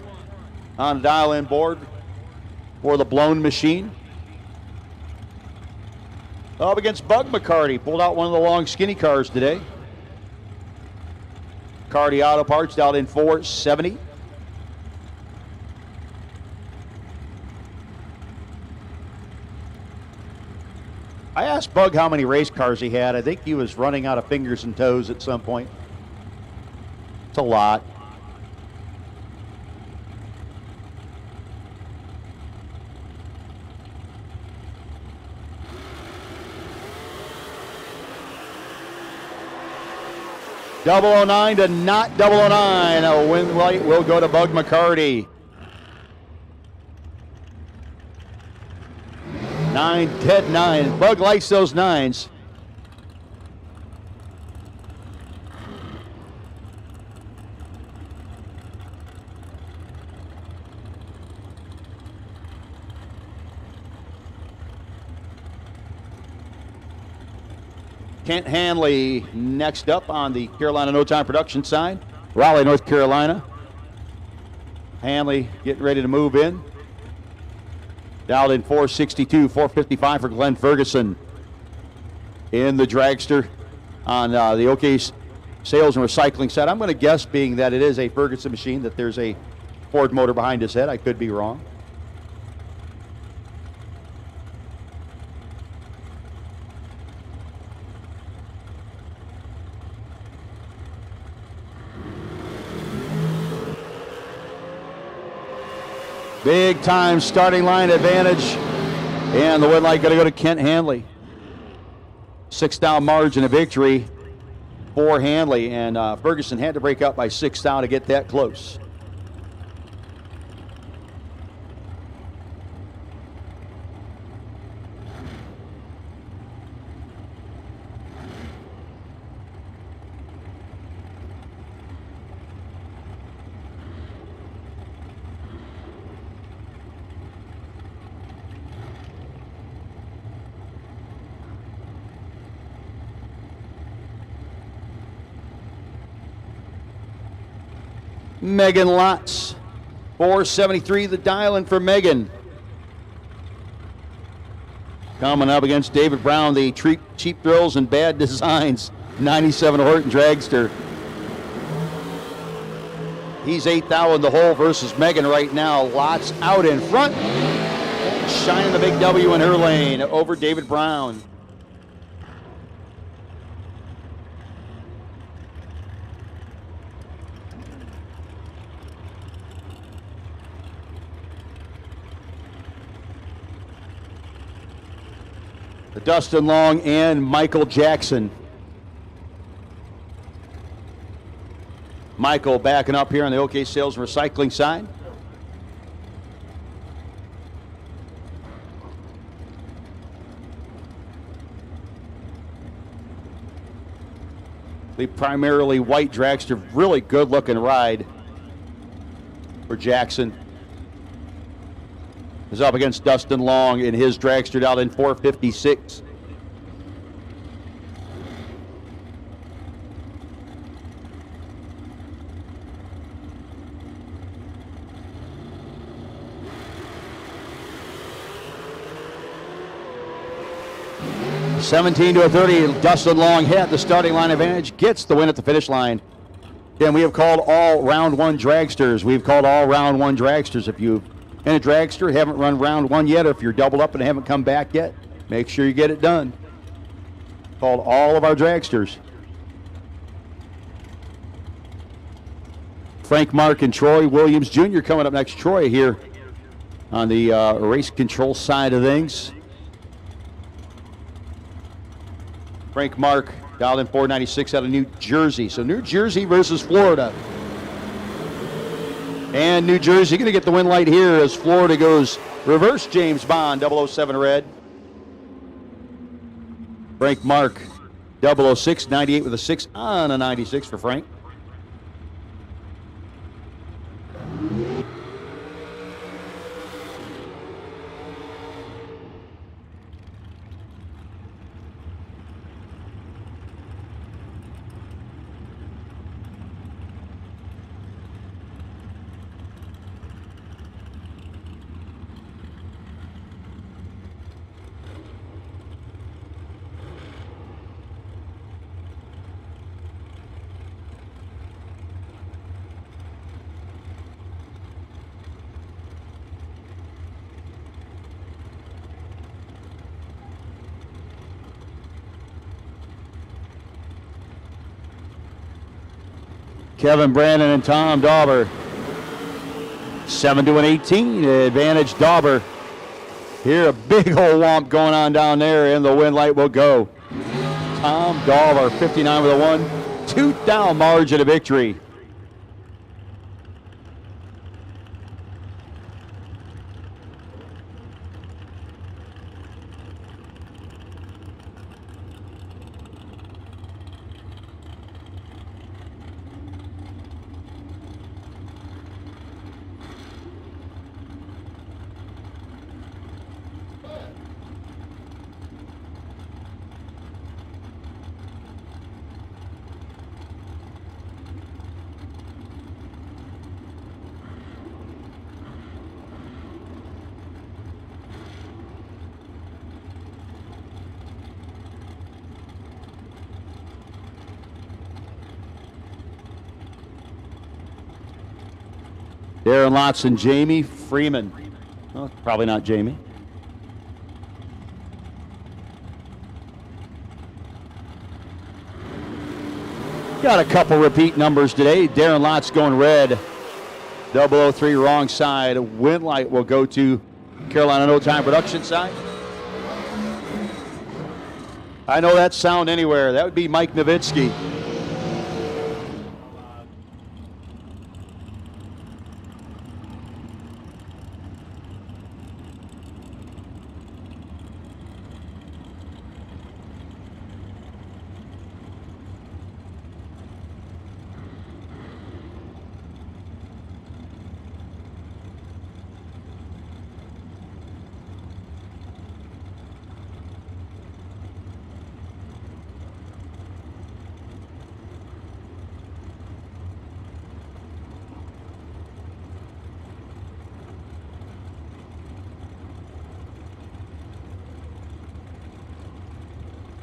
On the dial-in board for the blown machine. Up against Bug McCarty. Pulled out one of the long skinny cars today. McCarty Auto Parts dialed in 470. I asked Bug how many race cars he had. I think he was running out of fingers and toes at some point. It's a lot. .009 to not .009. A win light will go to Bug McCarty. 9, dead 9. Bug likes those 9s. Kent Hanley next up on the Carolina No Time Production side. Raleigh, North Carolina. Hanley getting ready to move in. Dialed in 462, 455 for Glenn Ferguson in the dragster on the OK Sales and Recycling side. I'm going to guess, being that it is a Ferguson machine, that there's a Ford motor behind his head. I could be wrong. Big time starting line advantage. And the win light going to go to Kent Hanley. 6 down margin of victory for Hanley. And Ferguson had to break up by 6 down to get that close. Megan Lotz. 473 the dial-in for Megan. Coming up against David Brown, the cheap thrills and bad designs. 97 Horton Dragster. He's 8th out in the hole versus Megan right now. Lotz out in front. Shining the big W in her lane over David Brown. The Dustin Long and Michael Jackson. Michael backing up here on the OK Sales and Recycling side. The primarily white dragster, really good looking ride for Jackson. Is up against Dustin Long in his dragster out in 456. $17 to a 30. Dustin Long had the starting line advantage, gets the win at the finish line. Again, we have called all round one dragsters. We've called all round one dragsters. If you've in a dragster, haven't run round one yet, or if you're doubled up and haven't come back yet, make sure you get it done. Called all of our dragsters. Frank Mark and Troy Williams Jr. coming up next. Troy here on the race control side of things. Frank Mark dialed in 496 out of New Jersey. So New Jersey versus Florida. And New Jersey going to get the win light here as Florida goes reverse James Bond, 007 red. Frank Mark, 006, 98 with a 6 on a 96 for Frank. Kevin Brandon and Tom Dauber. 7 to an 18, advantage Dauber. Here, a big old womp going on down there, and the win light will go. Tom Dauber, 59 with a 1. 2 down margin of victory. Darren Lotz and Jamie Freeman. Well, probably not Jamie. Got a couple repeat numbers today. Darren Lotz going red. 003 wrong side. Win light will go to Carolina No Time Production side. I know that sound anywhere. That would be Mike Nowitzki.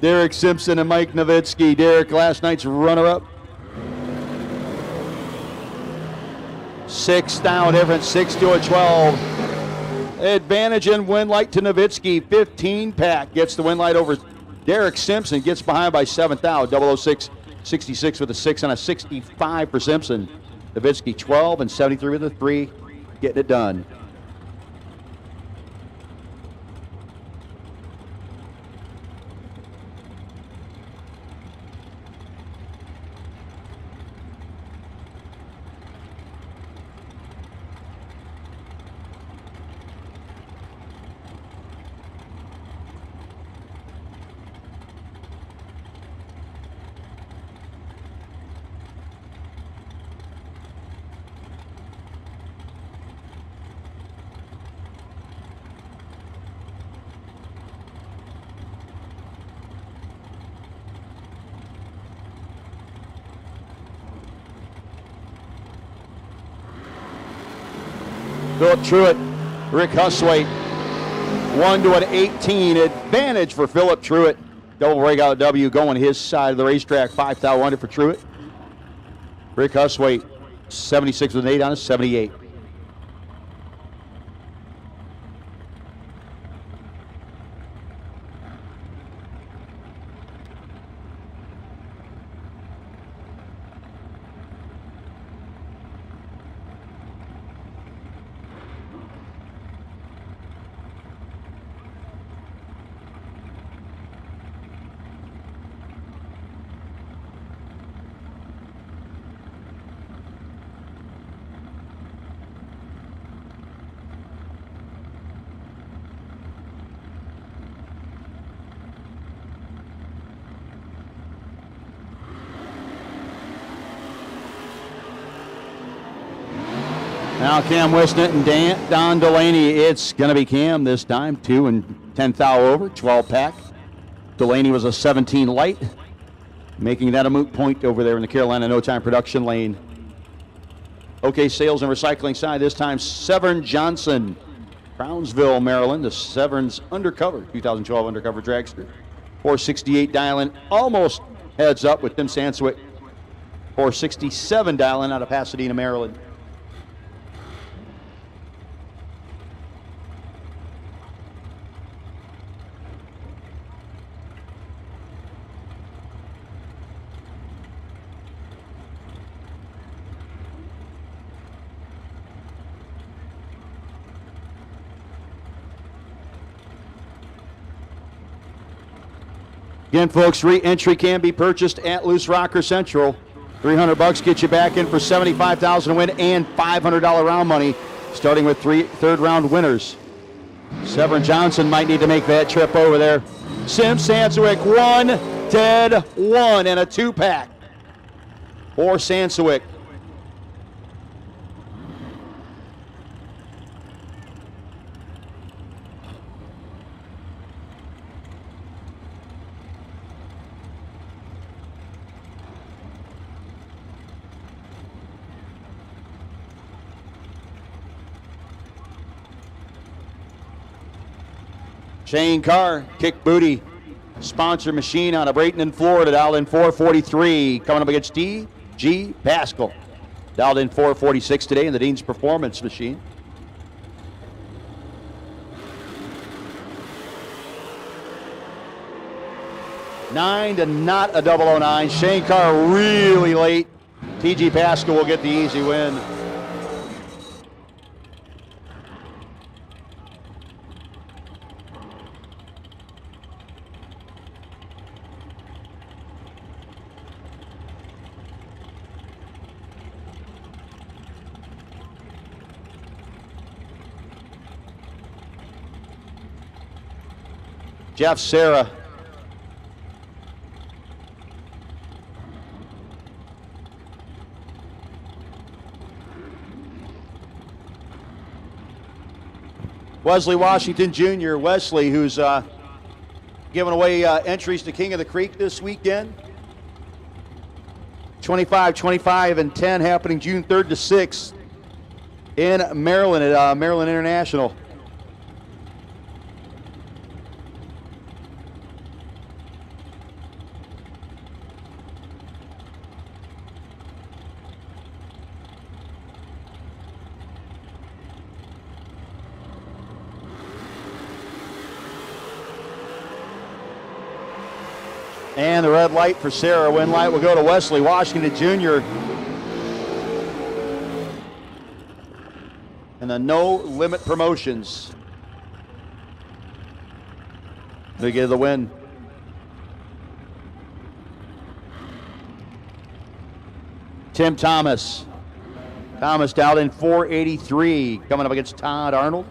Derek Simpson and Mike Nowitzki. Derek, last night's runner-up. 6 down difference, 6-12. Advantage in win light to Nowitzki. 15-pack gets the win light over Derek Simpson. Gets behind by 7th out. 006-66 with a 6 and a 65 for Simpson. Nowitzki 12 and 73 with a 3. Getting it done. Philip Truitt, Rick Huswaite, 1-18 advantage for Philip Truitt. Double breakout W going his side of the racetrack. 5,000 under for Truitt. Rick Huswaite, 76 with an 8 on a 78. Now Cam Wisnett and Don Delaney. It's going to be Cam this time. 2 and 10 thou over, 12 pack. Delaney was a 17 light, making that a moot point over there in the Carolina No Time production lane. OK Sales and Recycling side this time. Severn Johnson, Brownsville, Maryland. The Severn's undercover, 2012 undercover dragster. 468 dialing, almost heads up with Tim Sanswick. 467 dialing out of Pasadena, Maryland. Again, folks, re-entry can be purchased at LooseRocker Central. $300 gets you back in for $75,000 to win and $500 round money, starting with 3 third-round winners. Severn Johnson might need to make that trip over there. Sim Sanswick, 1, Ted, 1, and a 2-pack for Sanswick. Shane Carr, kick booty, sponsor machine out of Bradenton, Florida, dialed in 443. Coming up against D.G. Pascal, dialed in 446 today in the Dean's Performance Machine. Nine to not a 009. Shane Carr really late. T.G. Pascal will get the easy win. Jeff Serra. Wesley Washington Jr., Wesley, who's giving away entries to King of the Creek this weekend. 25, 25, and 10 happening June 3rd to 6th in Maryland at Maryland International. And the red light for Sarah. Win light will go to Wesley Washington Jr. And the No Limit Promotions. They get the win. Tim Thomas. Thomas dialed in 483, coming up against Todd Arnold.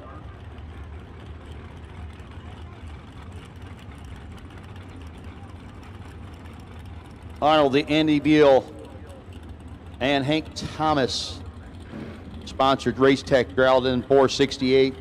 Arnold, the Andy Beal, and Hank Thomas. Sponsored Race Tech, dialed in 468.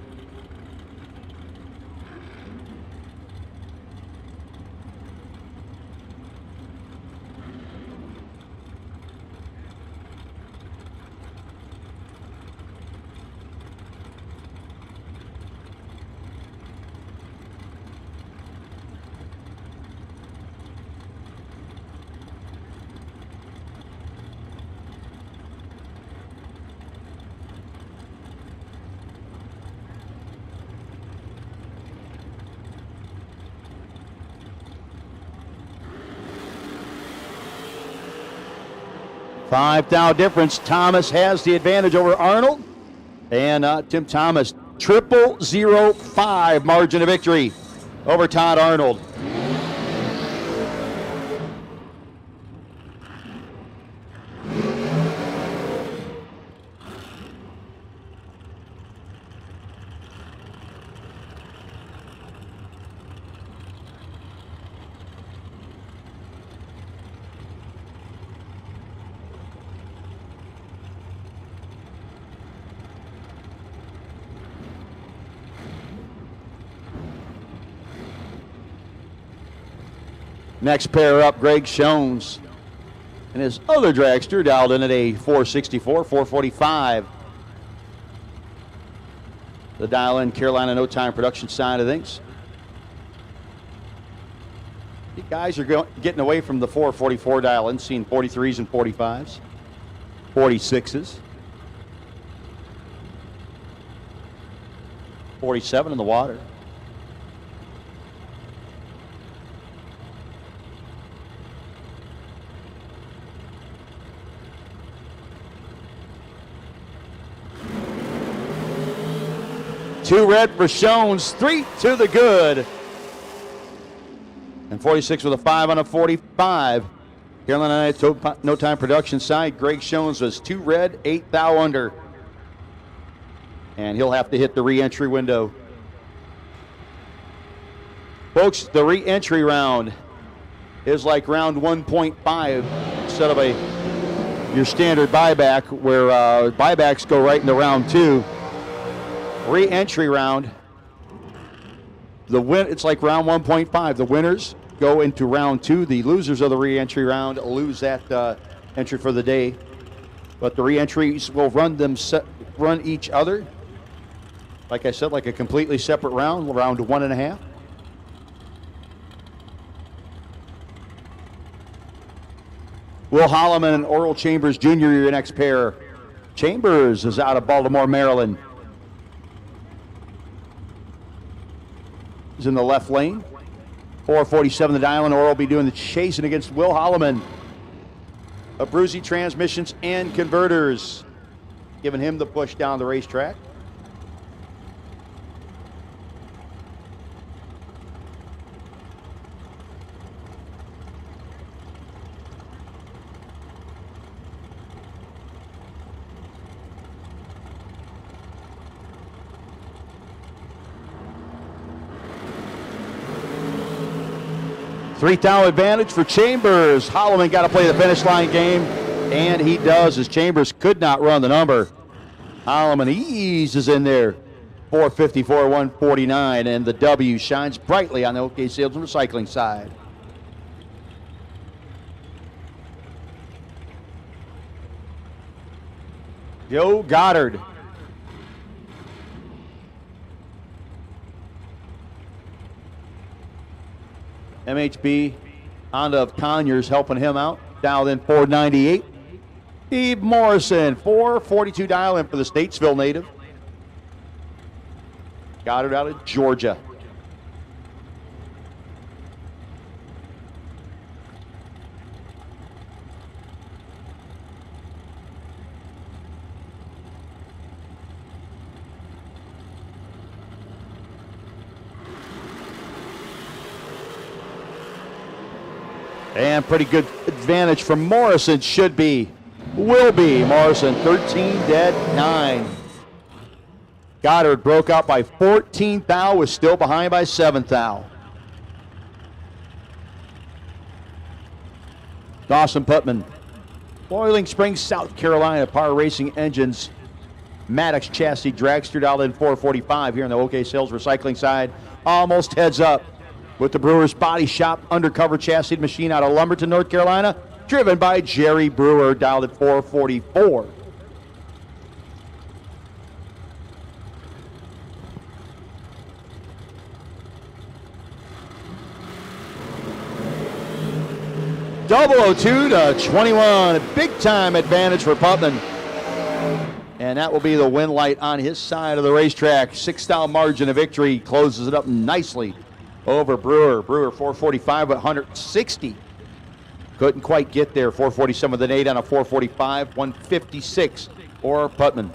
$5,000 difference. Thomas has the advantage over Arnold. And Tim Thomas, 0.005 margin of victory over Todd Arnold. Next pair up, Greg Shones and his other dragster dialed in at a 464, 445. The dial in Carolina No Time production side of things. You guys are getting away from the 444 dial in, seeing 43s and 45s, 46s, 47 in the water. Two red for Shones, 3 to the good. And 46 with a 5 on a 45. Carolina No Time production side, Greg Shones was 2 red, 8 thou under. And he'll have to hit the re-entry window. Folks, the re-entry round is like round 1.5 instead of your standard buyback, where buybacks go right into round 2. Re-entry round, it's like round 1.5. The winners go into round 2. The losers of the re-entry round lose that entry for the day. But the re-entries will run each other. Like I said, like a completely separate round 1.5. Will Holloman and Oral Chambers Jr. your next pair. Chambers is out of Baltimore, Maryland. Is in the left lane. 447 the dial, and Oral will be doing the chasing against Will Holloman of Bruzy Transmissions and Converters, giving him the push down the racetrack. $3,000 advantage for Chambers. Holloman got to play the finish line game, and he does, as Chambers could not run the number. Holloman eases in there. 454, 149, and the W shines brightly on the OK Sales and Recycling side. Joe Goddard. MHB Honda of Conyers helping him out. Dialed in 498. Steve Morrison, 442 dial in for the Statesville native. Goddard out of Georgia. And pretty good advantage from Morrison will be. Morrison 13 dead, 9. Goddard broke out by 14 thou, was still behind by 7 thou. Dawson Putman, Boiling Springs, South Carolina, Power Racing Engines, Maddox Chassis Dragster dialed in 445 here on the OK Sales Recycling side. Almost heads up with the Brewers Body Shop undercover chassis machine out of Lumberton, North Carolina, driven by Jerry Brewer, dialed at 444. Double 02 to 21, a big time advantage for Putman. And that will be the win light on his side of the racetrack. 6 thou margin of victory, closes it up nicely over Brewer. Brewer 445 at 160. Couldn't quite get there. 447 with an 8 on a 445. 156 for Putman.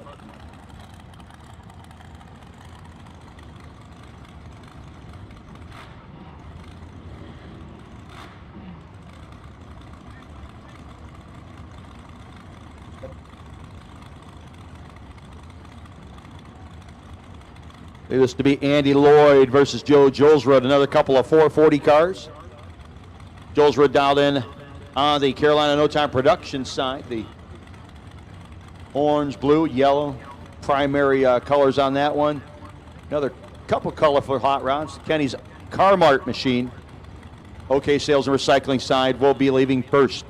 It was to be Andy Lloyd versus Joe Jolesrud, another couple of 440 cars. Jolesrud dialed in on the Carolina No Time Production side. The orange, blue, yellow primary colors on that one. Another couple colorful hot rods. Kenny's Car Mart machine, OK Sales and Recycling side, will be leaving first.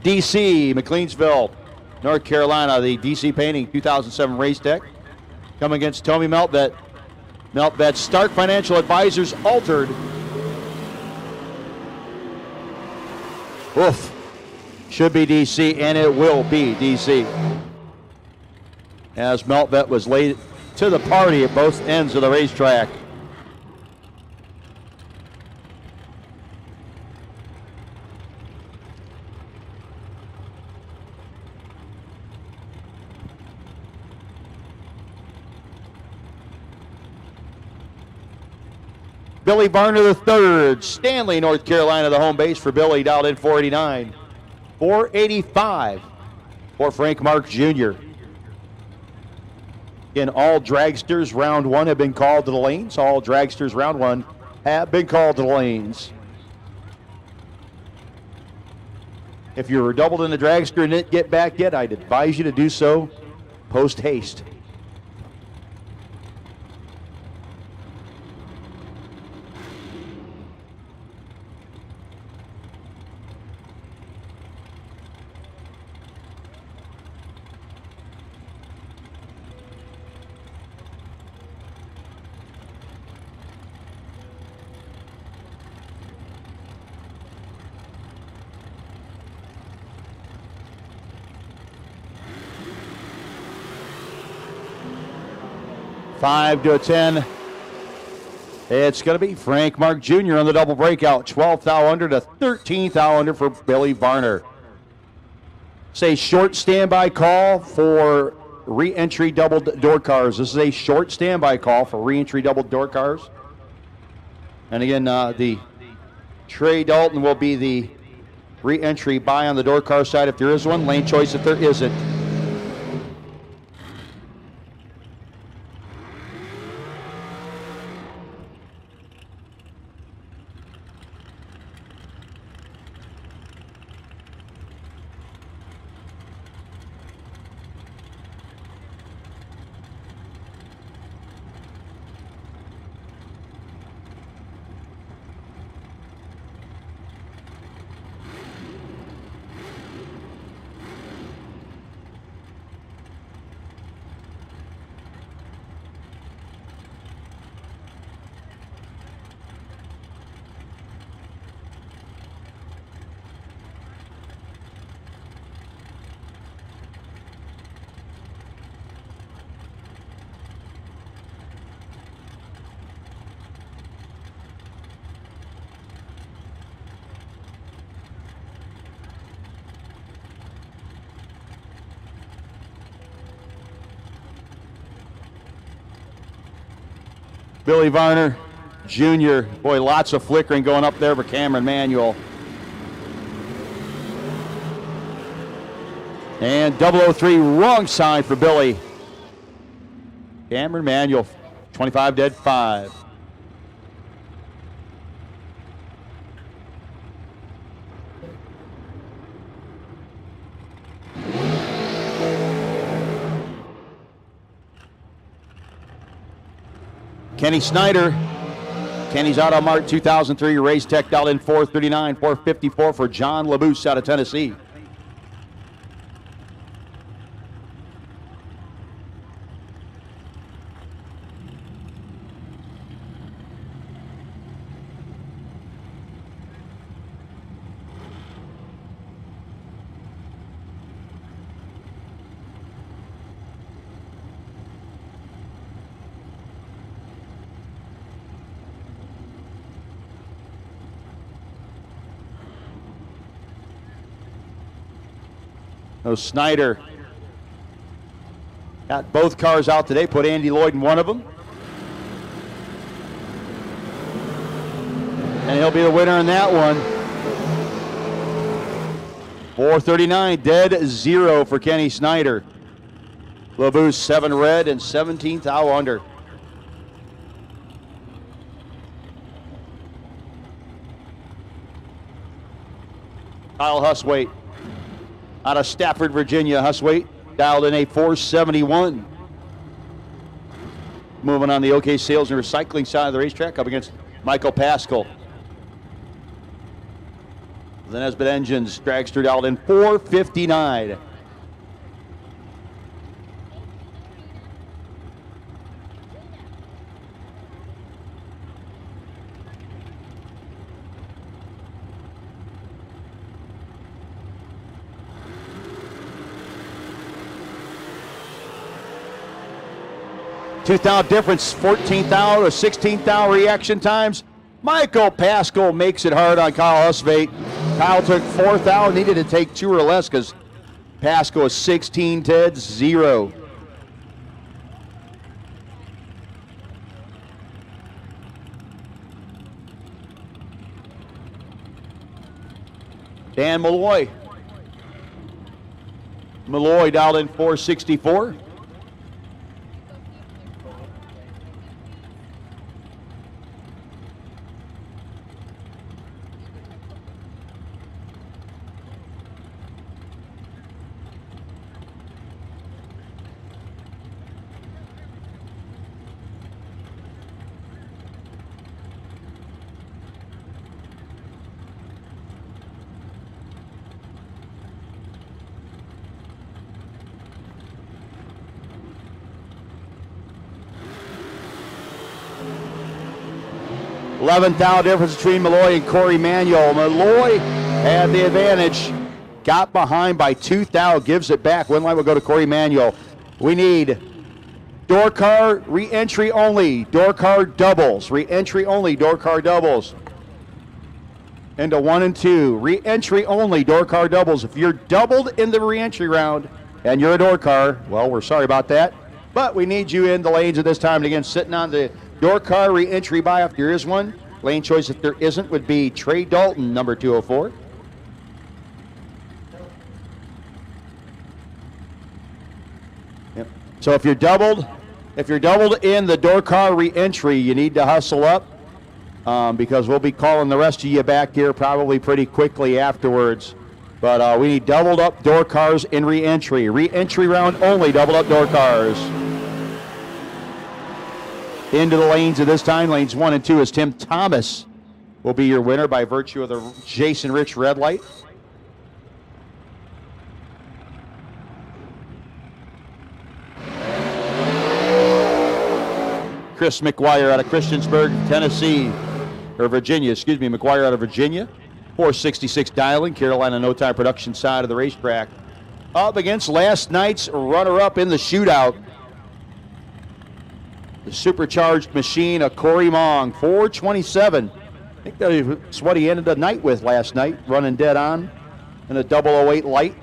DC, McLeansville, North Carolina, the DC Painting 2007 race deck. Coming against Tommy Meltvet. Meltvet's Stark Financial Advisors altered. Oof. Should be DC, and it will be DC. As Meltvet was late to the party at both ends of the racetrack. Billy Varner III, Stanley, North Carolina, the home base for Billy, dialed in 489. 485 for Frank Mark Jr. In all dragsters, round one have been called to the lanes. All dragsters, round one, have been called to the lanes. If you're doubled in the dragster and didn't get back yet, I'd advise you to do so post haste. Five to a 10. It's going to be Frank Mark Jr. on the double breakout. 12 thou under to 13 thou under for Billy Varner. Say short standby call for re-entry double door cars. This is a short standby call for re-entry double door cars. And again, the Trey Dalton will be the re-entry buy on the door car side if there is one. Lane choice if there isn't. Billy Varner Jr. Boy, lots of flickering going up there for Cameron Manuel. And 003, wrong side for Billy. Cameron Manuel, 25 dead, 5. Kenny Snyder. Kenny's out on Mark 2003 race tech dialed in 439, 454 for John LaBouse out of Tennessee. Snyder got both cars out today, put Andy Lloyd in one of them. And he'll be the winner in that one. 439, dead 0 for Kenny Snyder. LaBouse 7 red and 17th out under. Kyle Huswaite out of Stafford, Virginia. Huswaite dialed in a 471. Moving on the OK Sales and Recycling side of the racetrack up against Michael Pascal. The Nesbitt Engines dragster dialed in 459. Tooth out difference, 14th out or 16th out reaction times. Michael Pascal makes it hard on Kyle Huswaite. Kyle took 4th out, needed to take 2 or less because Pascal is 16 dead 0. Dan Malloy. Malloy dialed in 464. $11th out difference between Malloy and Corey Manuel. Malloy had the advantage, got behind by 2th out, gives it back. Win line will go to Corey Manuel. We need door car re-entry only, door car doubles, re-entry only, door car doubles. Into 1 and 2, re-entry only, door car doubles. If you're doubled in the re-entry round and you're a door car, well, we're sorry about that, but we need you in the lanes at this time. And again, sitting on the door car re-entry by if there is one. Lane choice if there isn't would be Trey Dalton, number 204. Yep. So if you're doubled in the door car re-entry, you need to hustle up because we'll be calling the rest of you back here probably pretty quickly afterwards. But we need doubled up door cars in re-entry. Re-entry round only, doubled up door cars. Into the lanes at this time, lanes 1 and 2 is Tim Thomas will be your winner by virtue of the Jason Rich red light. Chris McGuire out of Christiansburg, Tennessee, or Virginia, excuse me, McGuire out of Virginia. 466 dialing, Carolina No Time Production side of the racetrack. Up against last night's runner-up in the shootout. The supercharged machine of Corey Mong, 427. I think that's what he ended the night with last night, running dead on in a 008 light.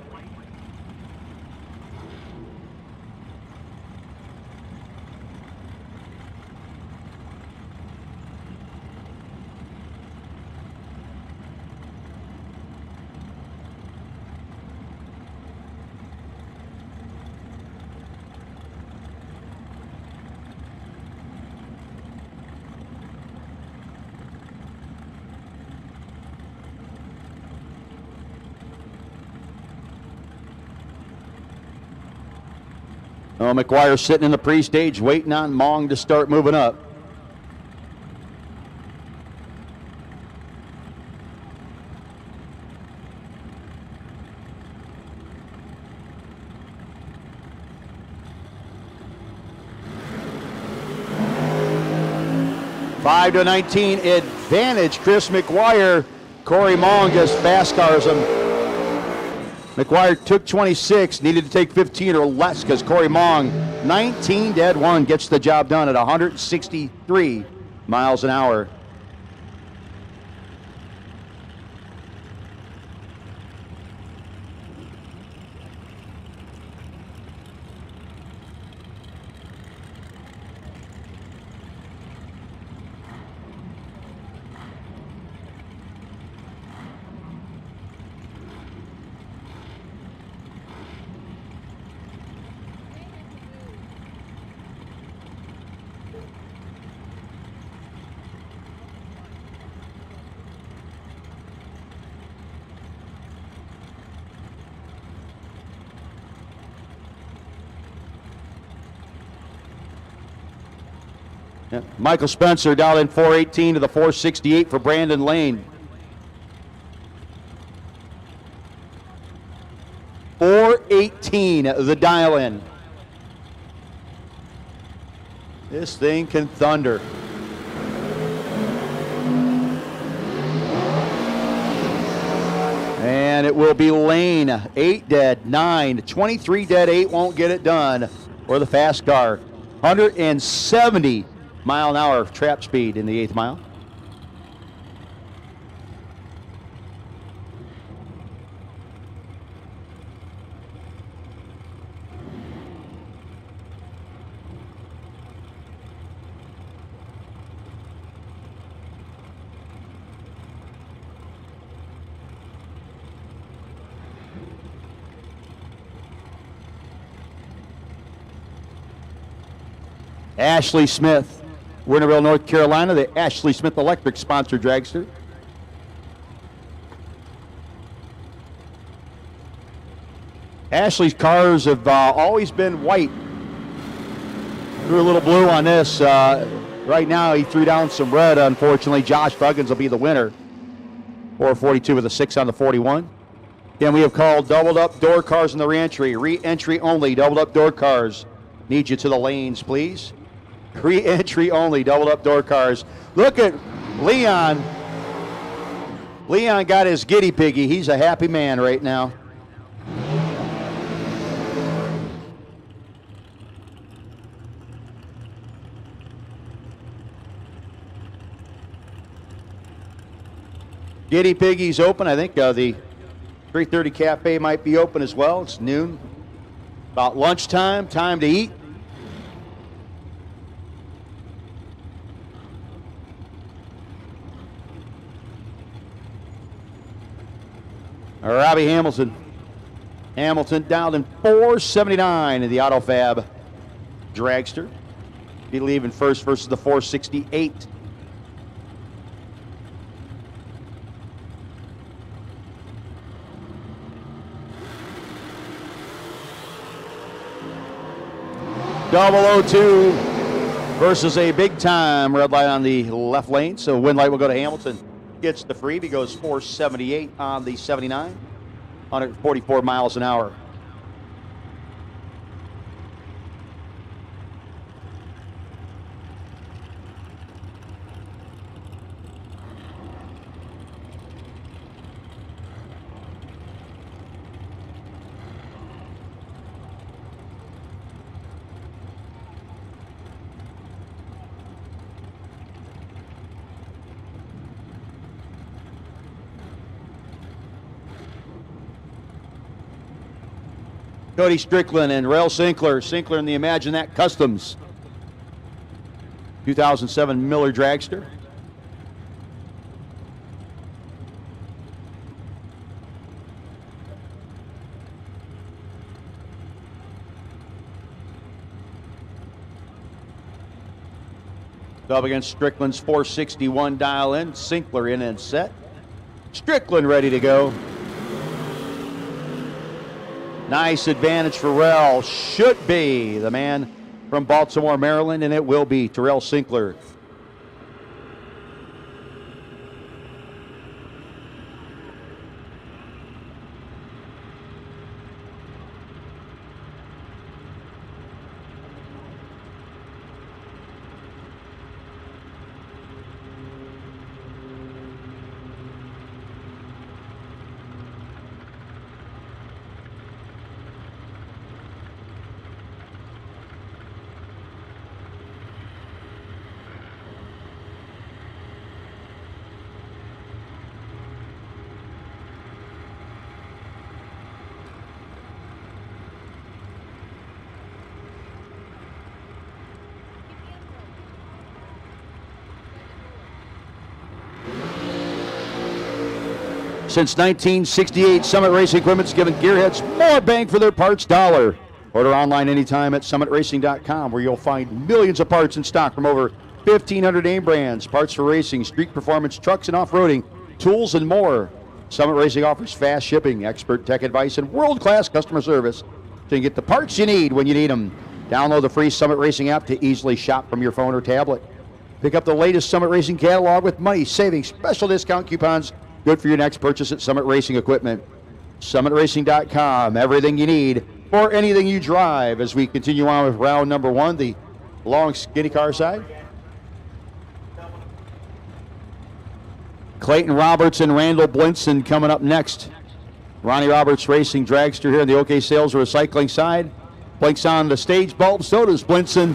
McGuire sitting in the pre-stage waiting on Mong to start moving up. Five to 19 advantage. Chris McGuire. Corey Mong just fast cars him. McGuire took 26, needed to take 15 or less because Corey Mong, 19-1, gets the job done at 163 miles an hour. Michael Spencer down in 418 to the 468 for Brandon Lane. 418, the dial-in. This thing can thunder. And it will be Lane, 8 dead, 9, 23 dead, 8 won't get it done for the fast car. 170 mile an hour of trap speed in the 8th mile. Ashley Smith, Winterville, North Carolina, the Ashley Smith Electric sponsored dragster. Ashley's cars have always been white. Threw a little blue on this. Right now he threw down some red, unfortunately. Josh Duggins will be the winner. 442 with a 6 on the 41. Again, we have called doubled up door cars in the re-entry. Re-entry only, doubled up door cars. Need you to the lanes, please. Re-entry only, doubled up door cars. Look at Leon. Leon got his giddy piggy. He's a happy man right now. Giddy piggy's open. I think the 330 Cafe might be open as well. It's noon. About lunchtime, time to eat. Robbie Hamilton. Hamilton down in 479 in the AutoFab dragster. Be leaving first versus the 468. Double 02 versus a big time red light on the left lane. So win light will go to Hamilton. Gets the freebie, goes 478 on the 79, 144 miles an hour. Cody Strickland and Rail Sinkler. Sinkler in the Imagine That Customs 2007 Miller Dragster. Up against Strickland's 461 dial in. Sinkler in and set. Strickland ready to go. Nice advantage for Rel. Should be the man from Baltimore, Maryland, and it will be Terrell Sinkler. Since 1968, Summit Racing Equipment's given gearheads more bang for their parts dollar. Order online anytime at summitracing.com, where you'll find millions of parts in stock from over 1,500 name brands, parts for racing, street performance, trucks and off-roading, tools, and more. Summit Racing offers fast shipping, expert tech advice, and world-class customer service, so you can get the parts you need when you need them. Download the free Summit Racing app to easily shop from your phone or tablet. Pick up the latest Summit Racing catalog with money saving special discount coupons. Good for your next purchase at Summit Racing Equipment. SummitRacing.com, everything you need for anything you drive. As we continue on with round number one, the long skinny car side. Clayton Roberts and Randall Blinson coming up next. Ronnie Roberts racing dragster here in the OK Sales Recycling side. Blinks on the stage bulb, so does Blinson.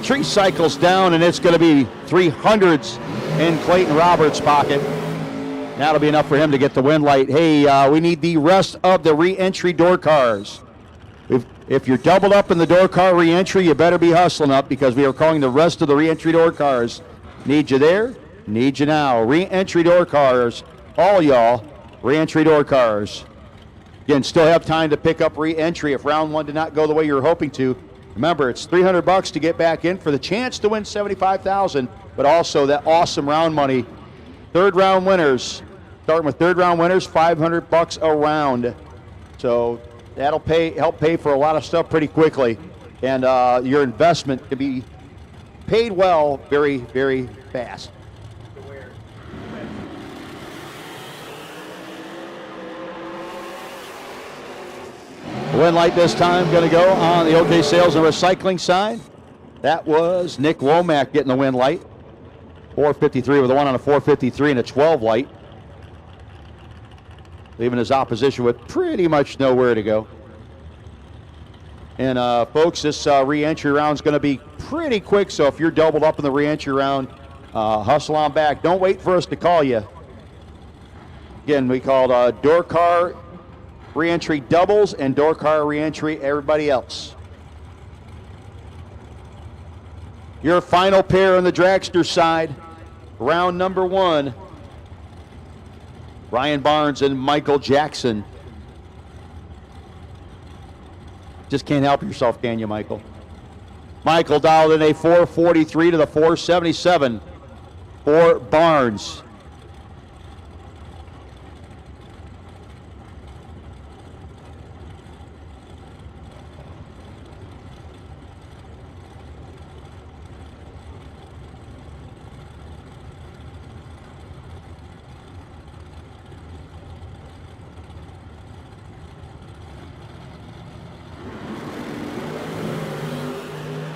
Tree cycles down, and it's going to be 300s in Clayton Roberts' pocket. That'll be enough for him to get the win light. Hey, we need the rest of the re-entry door cars. If you're doubled up in the door car re-entry, you better be hustling up, because we are calling the rest of the re-entry door cars. Need you there? Need you now. Re-entry door cars, all y'all, re-entry door cars. Again, still have time to pick up re-entry if round one did not go the way you were hoping to. Remember, it's $300 to get back in for the chance to win $75,000, but also that awesome round money. Third round winners. Starting with third round winners, $500 a round. So that'll help pay for a lot of stuff pretty quickly. And your investment can be paid well very, very fast. The win light this time going to go on the OK Sales and Recycling side. That was Nick Womack getting the win light. 453 with a 1 on a 453 and a 12 light. Leaving his opposition with pretty much nowhere to go. And folks, this re-entry round is going to be pretty quick, so if you're doubled up in the re-entry round, hustle on back. Don't wait for us to call you. Again, we called door car re-entry doubles and door car re-entry everybody else. Your final pair on the dragster side, round number one. Ryan Barnes and Michael Jackson. Just can't help yourself, can you, Michael? Michael dialed in a 443 to the 477 for Barnes.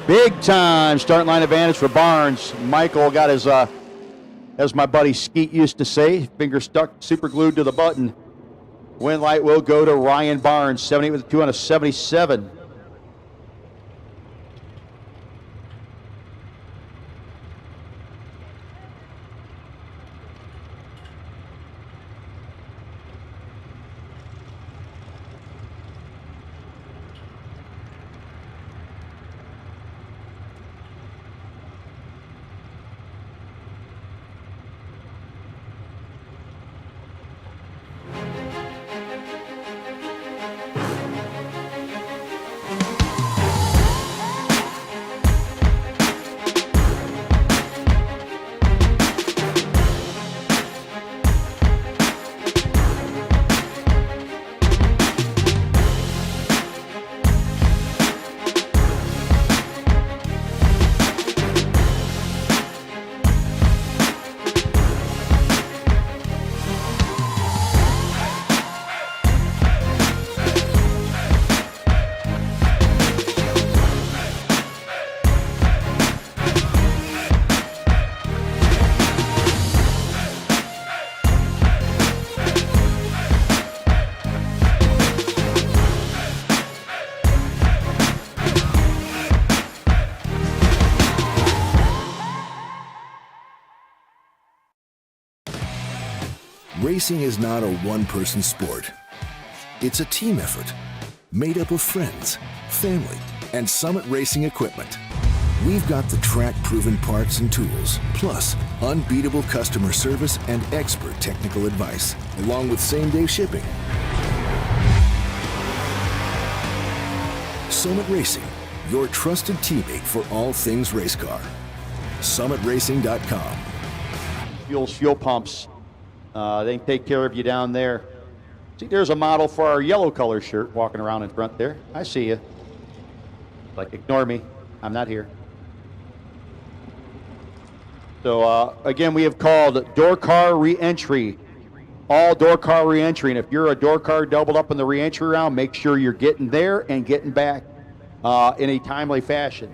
Big time starting line advantage for Barnes. Michael got his, as my buddy Skeet used to say, finger stuck, super glued to the button. Win light will go to Ryan Barnes, 78 with a 2 on a 77. Racing is not a one-person sport. It's a team effort made up of friends, family, and Summit Racing equipment. We've got the track-proven parts and tools, plus unbeatable customer service and expert technical advice, along with same-day shipping. Summit Racing, your trusted teammate for all things race car. SummitRacing.com. Fuel pumps. They can take care of you down there. See, there's a model for our yellow color shirt walking around in front there. I see you. Like, ignore me. I'm not here. So, again, we have called door car re-entry. All door car re-entry. And if you're a door car doubled up in the re-entry round, make sure you're getting there and getting back in a timely fashion.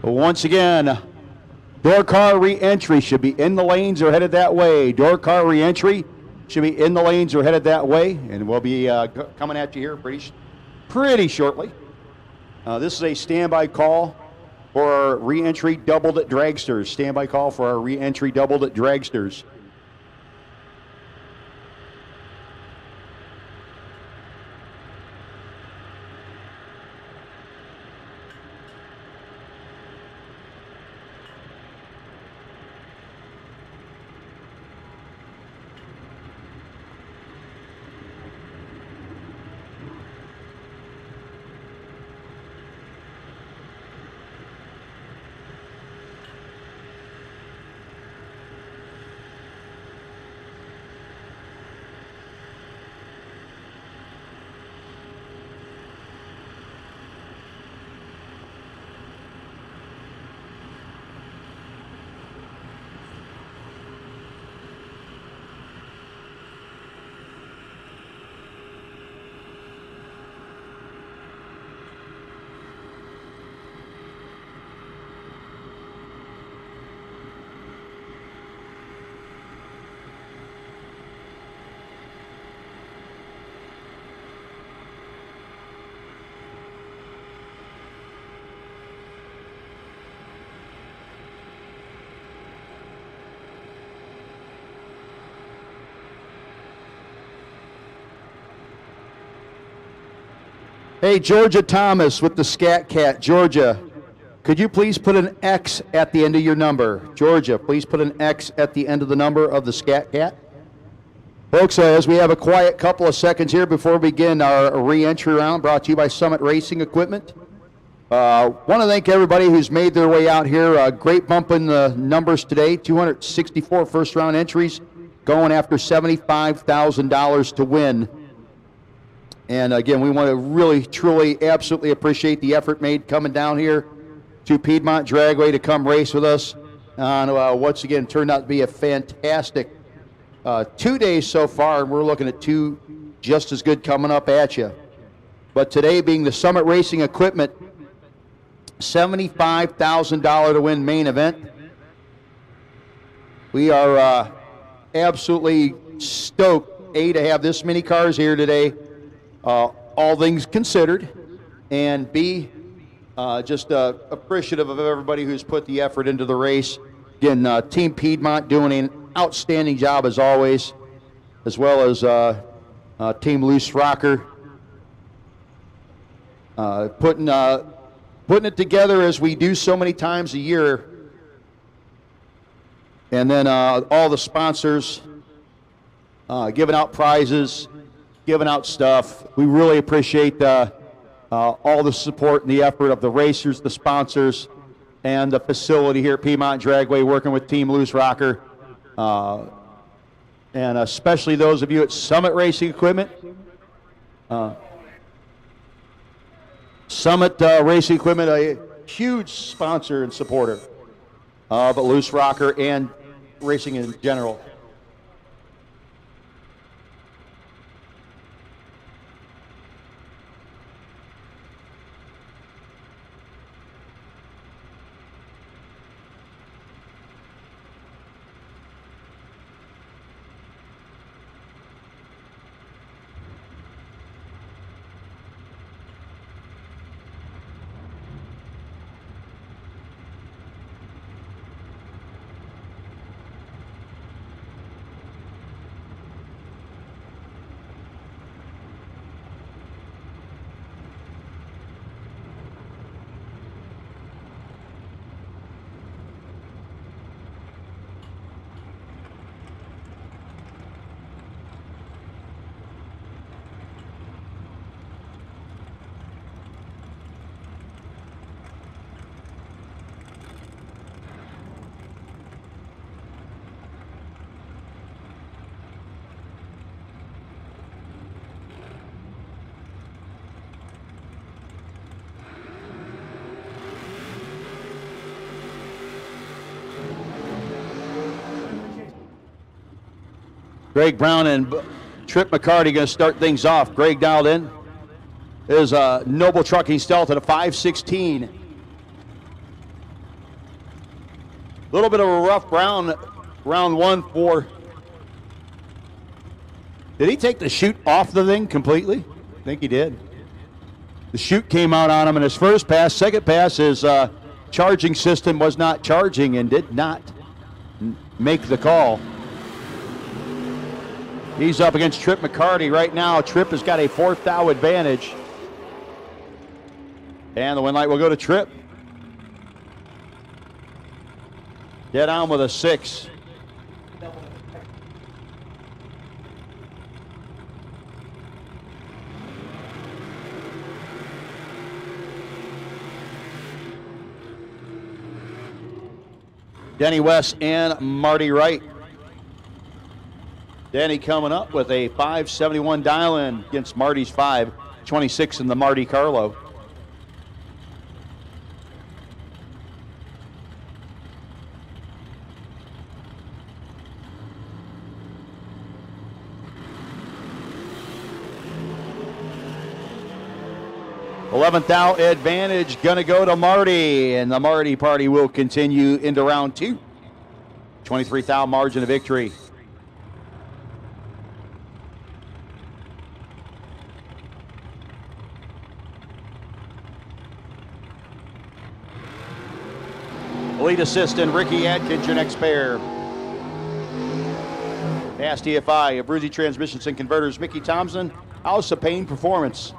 Once again, door car re-entry should be in the lanes or headed that way. Door car re-entry should be in the lanes or headed that way, and we'll be coming at you here pretty shortly. This is a standby call for our re-entry doubled at dragsters. Standby call for our re-entry doubled at dragsters. Hey, Georgia Thomas with the Scat Cat. Georgia, could you please put an X at the end of your number? Georgia, please put an X at the end of the number of the Scat Cat. Folks, as we have a quiet couple of seconds here before we begin our re-entry round, brought to you by Summit Racing Equipment. Want to thank everybody who's made their way out here. Great bump in the numbers today. 264 first-round entries, going after $75,000 to win. And again, we want to really, truly, absolutely appreciate the effort made coming down here to Piedmont Dragway to come race with us on once again turned out to be a fantastic 2 days so far, and we're looking at two just as good coming up at you. But today being the Summit Racing Equipment $75,000 to win main event. We are absolutely stoked, A, to have this many cars here today, all things considered, and B, just appreciative of everybody who's put the effort into the race. Again, Team Piedmont doing an outstanding job as always, as well as Team LooseRocker putting it together as we do so many times a year. And then all the sponsors giving out prizes, giving out stuff. We really appreciate all the support and the effort of the racers, the sponsors, and the facility here at Piedmont Dragway, working with Team LooseRocker, and especially those of you at Summit Racing Equipment. Summit Racing Equipment, a huge sponsor and supporter of LooseRocker and racing in general. Greg Brown and Trip McCarty going to start things off. Greg dialed in. There's a Noble Trucking Stealth at a 516. A little bit of a rough round one for. Did he take the chute off the thing completely? I think he did. The chute came out on him in his first pass. Second pass, his charging system was not charging and did not make the call. He's up against Trip McCarty right now. Trip has got a 4th thou advantage. And the win light will go to Trip. Dead on with a 6. Denny West and Marty Wright. Danny coming up with a 571 dial-in against Marty's 526 in the Marty Carlo. Eleventh out advantage gonna go to Marty, and the Marty party will continue into round 2. 23 thou margin of victory. Lead assistant Ricky Atkins, your next pair. Fast EFI, Abruzzi Transmissions and Converters, Mickey Thompson, House of Pain Performance.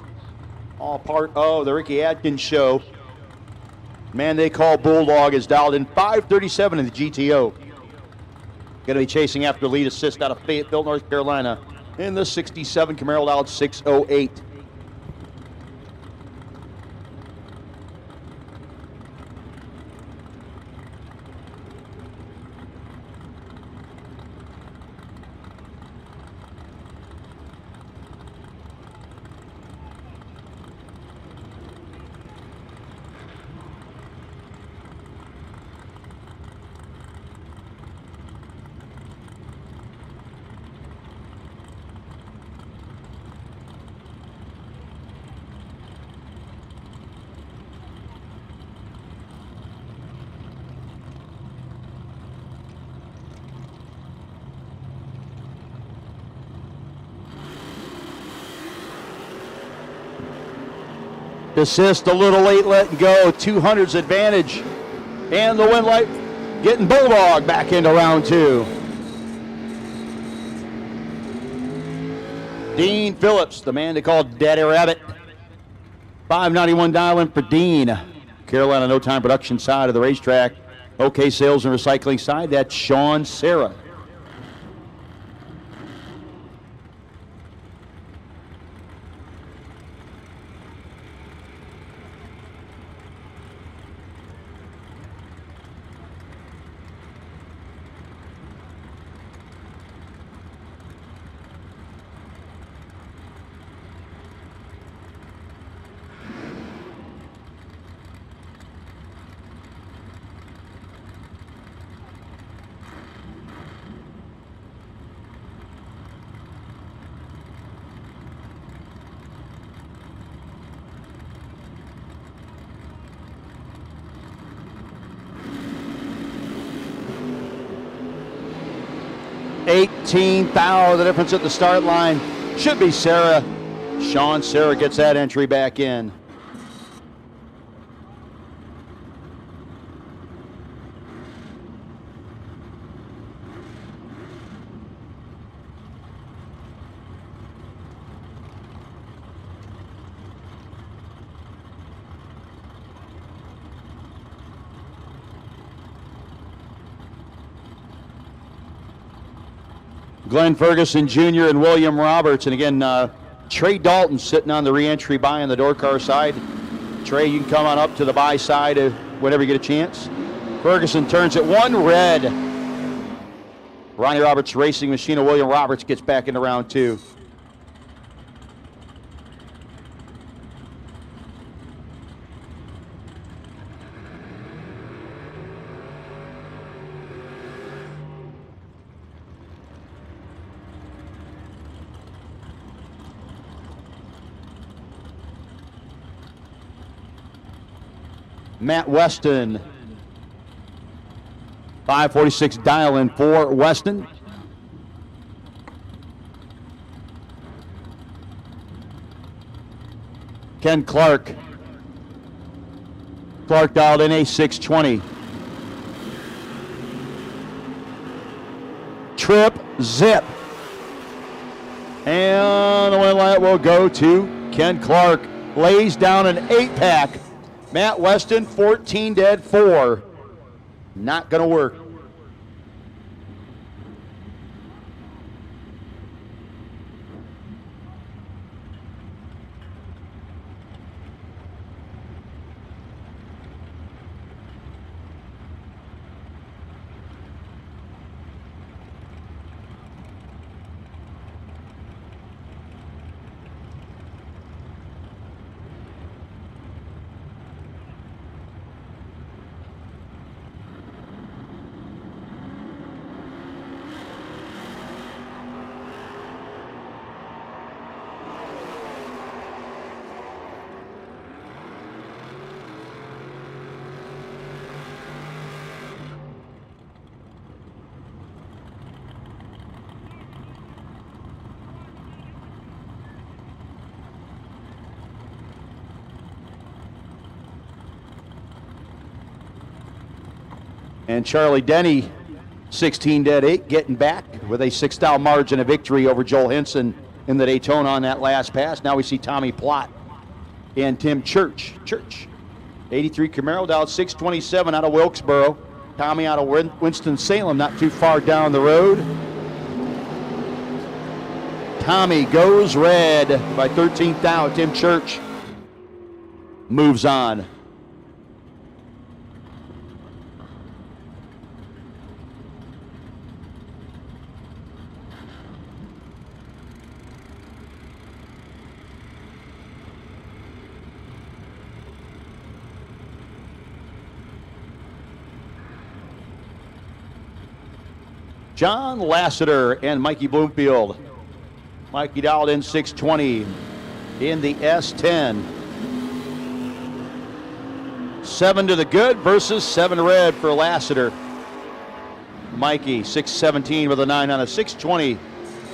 all part of the Ricky Adkins show. Man they call Bulldog is dialed in 537 in the GTO. Going to be chasing after lead assist out of Fayetteville, North Carolina in the 67 Camaro Loud 608. Assist a little late letting go. 200's advantage. And the win light getting Bulldog back into round two. Dean Phillips, the man they call Daddy Rabbit. 591 dialing for Dean. Carolina No Time Production side of the racetrack. OK Sales and Recycling side, that's Sean Serra. $18,000, the difference at the start line. Should be Sarah. Sean Serra gets that entry back in. Glenn Ferguson Jr. and William Roberts. And again, Trey Dalton sitting on the re-entry buy on the door car side. Trey, you can come on up to the buy side whenever you get a chance. Ferguson turns it one red. Ronnie Roberts Racing Machine of William Roberts gets back into round two. Matt Weston, 546 dial-in for Weston. Ken Clark. Clark dialed in a 620. Trip, zip. And the win light will go to Ken Clark. Lays down an 8-pack. Matt Weston, 14 dead, 4. Not going to work. And Charlie Denny, 16 dead, 8, getting back with a 6-style margin of victory over Joel Henson in the Daytona on that last pass. Now we see Tommy Plott and Tim Church. 83 Camaro down 627 out of Wilkesboro. Tommy out of Winston-Salem, not too far down the road. Tommy goes red by 13th out. Tim Church moves on. John Lassiter and Mikey Bloomfield. Mikey dialed in 620 in the S10. 7 to the good versus 7 red for Lassiter. Mikey 617 with a 9 on a 620.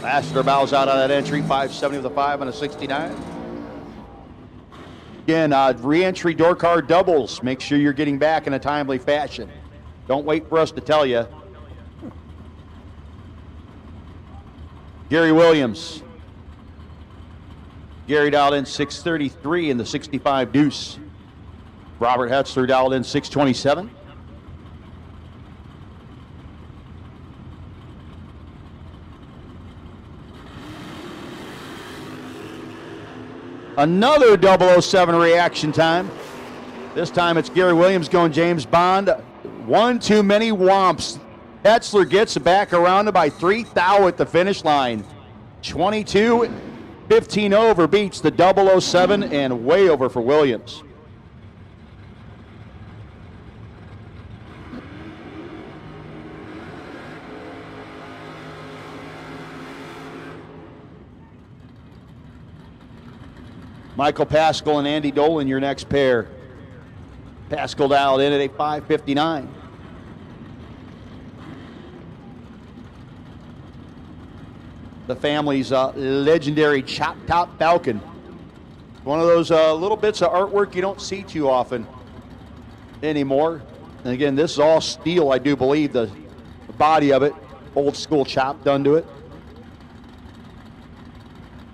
Lassiter bows out on that entry. 570 with a 5 on a 69. Again, re-entry door card doubles. Make sure you're getting back in a timely fashion. Don't wait for us to tell you. Gary Williams. Gary dialed in 633 in the 65 deuce. Robert Hetzler dialed in 627. Another 007 reaction time. This time it's Gary Williams going James Bond. One too many whomps. Hetzler gets back around by 3 thou at the finish line. 22-15 over beats the 007 and way over for Williams. Michael Pascal and Andy Dolan, your next pair. Pascal dialed in at a 5:59. The family's legendary Chop Top Falcon. One of those little bits of artwork you don't see too often anymore. And again, this is all steel, I do believe, the body of it. Old school chop done to it.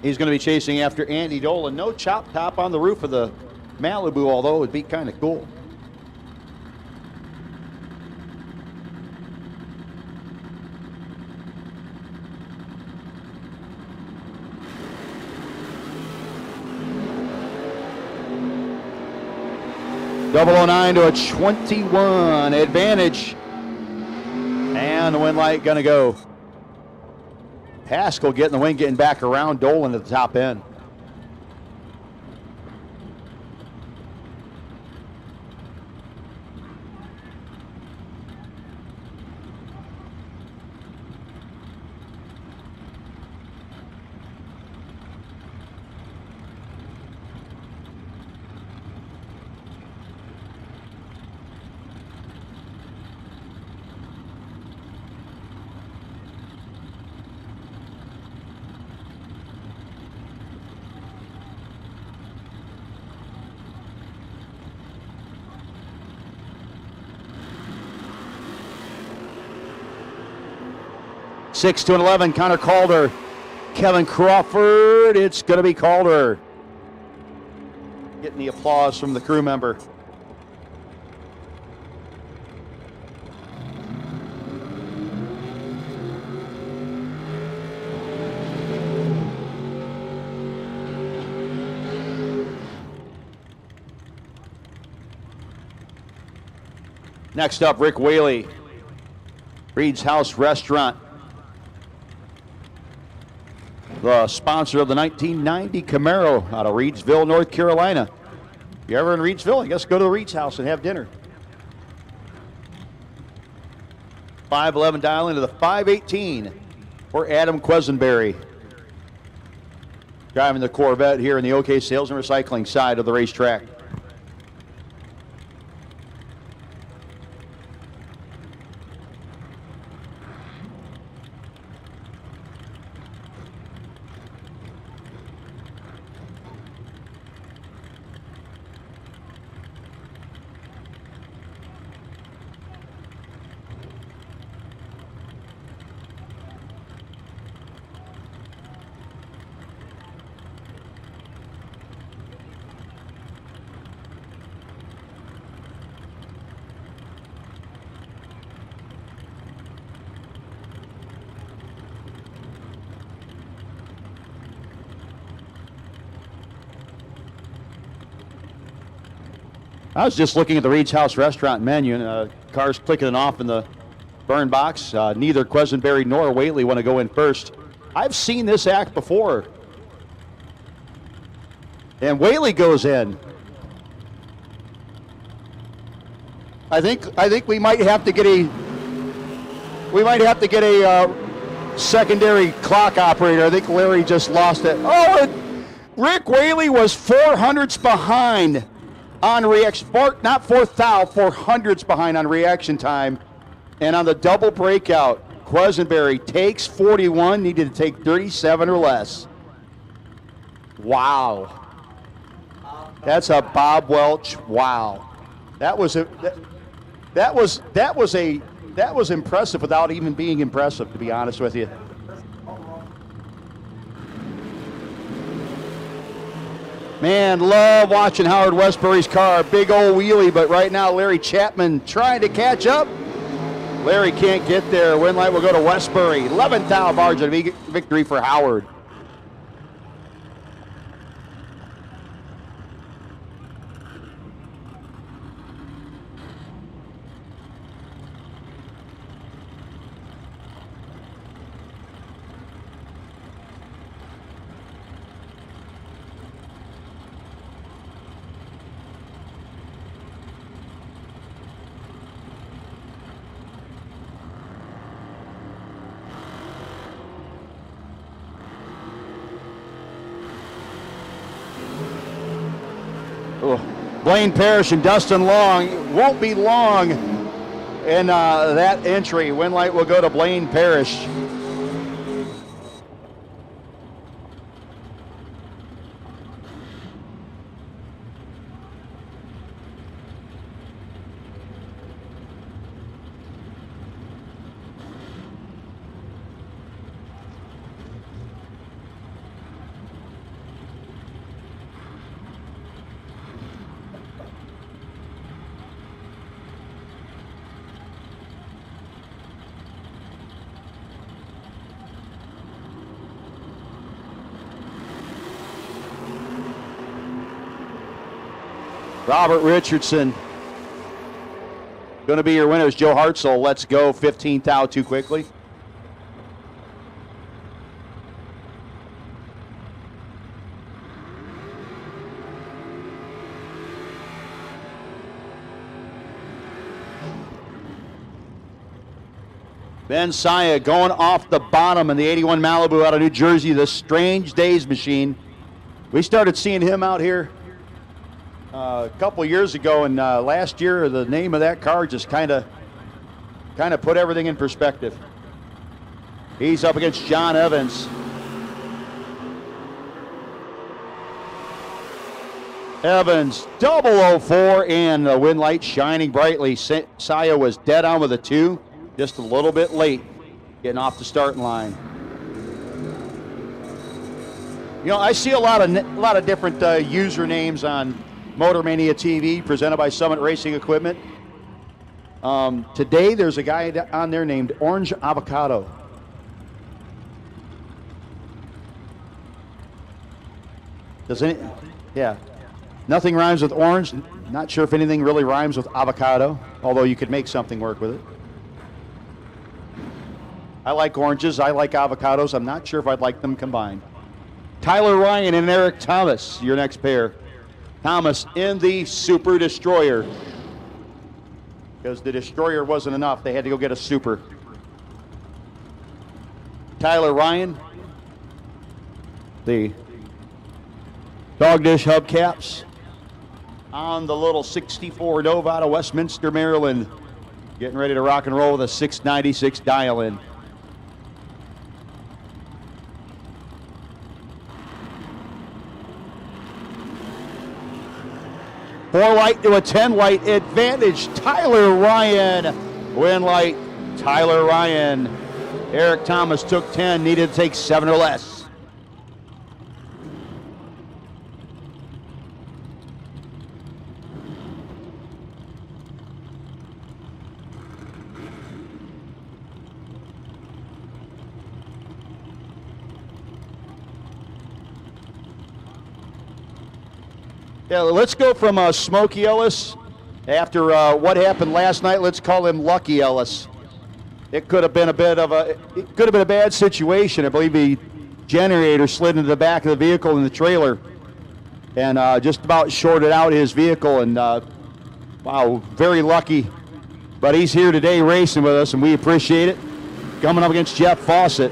He's going to be chasing after Andy Dolan. No chop top on the roof of the Malibu, although it would be kind of cool. .009 to a 21 advantage. And the win light going to go. Pascal getting the win, getting back around Dolan at the top end. Six to 11, Connor Calder. Kevin Crawford, it's going to be Calder. Getting the applause from the crew member. Next up, Rick Whaley, Reed's House Restaurant. The sponsor of the 1990 Camaro out of Reedsville, North Carolina. If you're ever in Reedsville, I guess go to the Reed's House and have dinner. 511 dial into the 518 for Adam Quisenberry. Driving the Corvette here in the OK Sales and Recycling side of the racetrack. I was just looking at the Reed's House restaurant menu, and cars clicking it off in the burn box. Neither Quesenberry nor Whately want to go in first. I've seen this act before. And Whately goes in. I think we might have to get a secondary clock operator. I think Larry just lost it. Oh, and Rick Whately was 400ths behind on reaction, not fourth thou, 400ths behind on reaction time. And on the double breakout, Quesenberry takes 41, needed to take 37 or less. Wow. That's a Bob Welch. Wow. That was impressive without even being impressive, to be honest with you. Man, love watching Howard Westbury's car. Big old wheelie, but right now Larry Chapman trying to catch up. Larry can't get there. Win light will go to Westbury. 11th thou margin victory for Howard. Blaine Parrish and Dustin Long. It won't be long in that entry. Win light will go to Blaine Parrish. Robert Richardson going to be your winners. Joe Hartzell, let's go. 15th thou too quickly. Ben Saya going off the bottom in the 81 Malibu out of New Jersey, the Strange Days machine. We started seeing him out here a couple years ago, and last year the name of that car just kind of put everything in perspective. He's up against John Evans. Evans 004, and the win light shining brightly. Saya was dead on with a 2, just a little bit late getting off the starting line. You know, I see a lot of different usernames on Motor Mania TV presented by Summit Racing Equipment. Today there's a guy on there named Orange Avocado. Yeah. Nothing rhymes with orange. Not sure if anything really rhymes with avocado, although you could make something work with it. I like oranges. I like avocados. I'm not sure if I'd like them combined. Tyler Ryan and Eric Thomas, your next pair. Thomas in the Super Destroyer. Because the Destroyer wasn't enough. They had to go get a Super. Tyler Ryan. The dog dish hubcaps on the little 64 Nova out of Westminster, Maryland. Getting ready to rock and roll with a 696 dial-in. 4 light to a 10 light advantage. Tyler Ryan. Win light. Tyler Ryan. Eric Thomas took 10, needed to take 7 or less. Yeah, let's go from Smokey Ellis After what happened last night, let's call him Lucky Ellis. It could have been a bad situation. I believe the generator slid into the back of the vehicle in the trailer and just about shorted out his vehicle. And wow, very lucky. But he's here today racing with us, and we appreciate it. Coming up against Jeff Fawcett.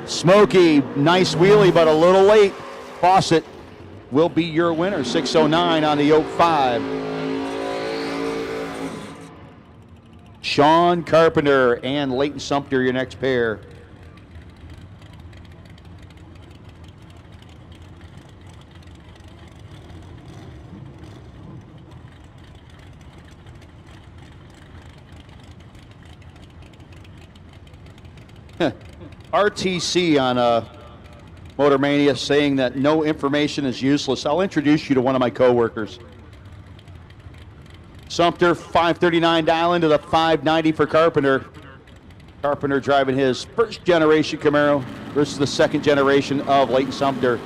Smokey, nice wheelie, but a little late. Fawcett will be your winner. 6:09 on the yoke 5. Sean Carpenter and Leighton Sumter, your next pair. RTC on Motor Mania saying that no information is useless. I'll introduce you to one of my coworkers. Sumter, 539 dial into the 590 for Carpenter. Carpenter driving his first generation Camaro versus the second generation of Leighton Sumter.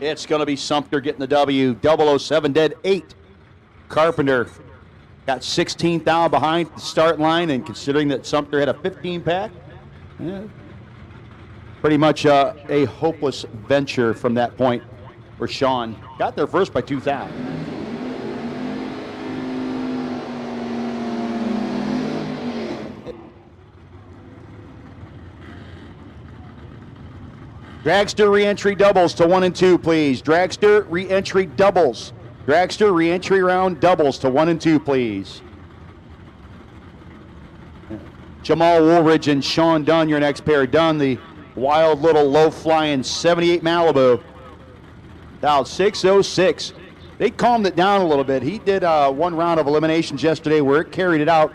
It's going to be Sumter getting the W. 007 dead 8. Carpenter got 16th down behind the start line, and considering that Sumter had a 15 pack, pretty much a hopeless venture from that point for Sean. Got there first by 2,000. Dragster re-entry doubles to 1 and 2, please. Dragster re-entry doubles. Dragster re-entry round doubles to 1 and 2, please. Jamal Woolridge and Sean Dunn, your next pair. Dunn, the wild little low-flying 78 Malibu. Dialed 606. They calmed it down a little bit. He did one round of eliminations yesterday where it carried it out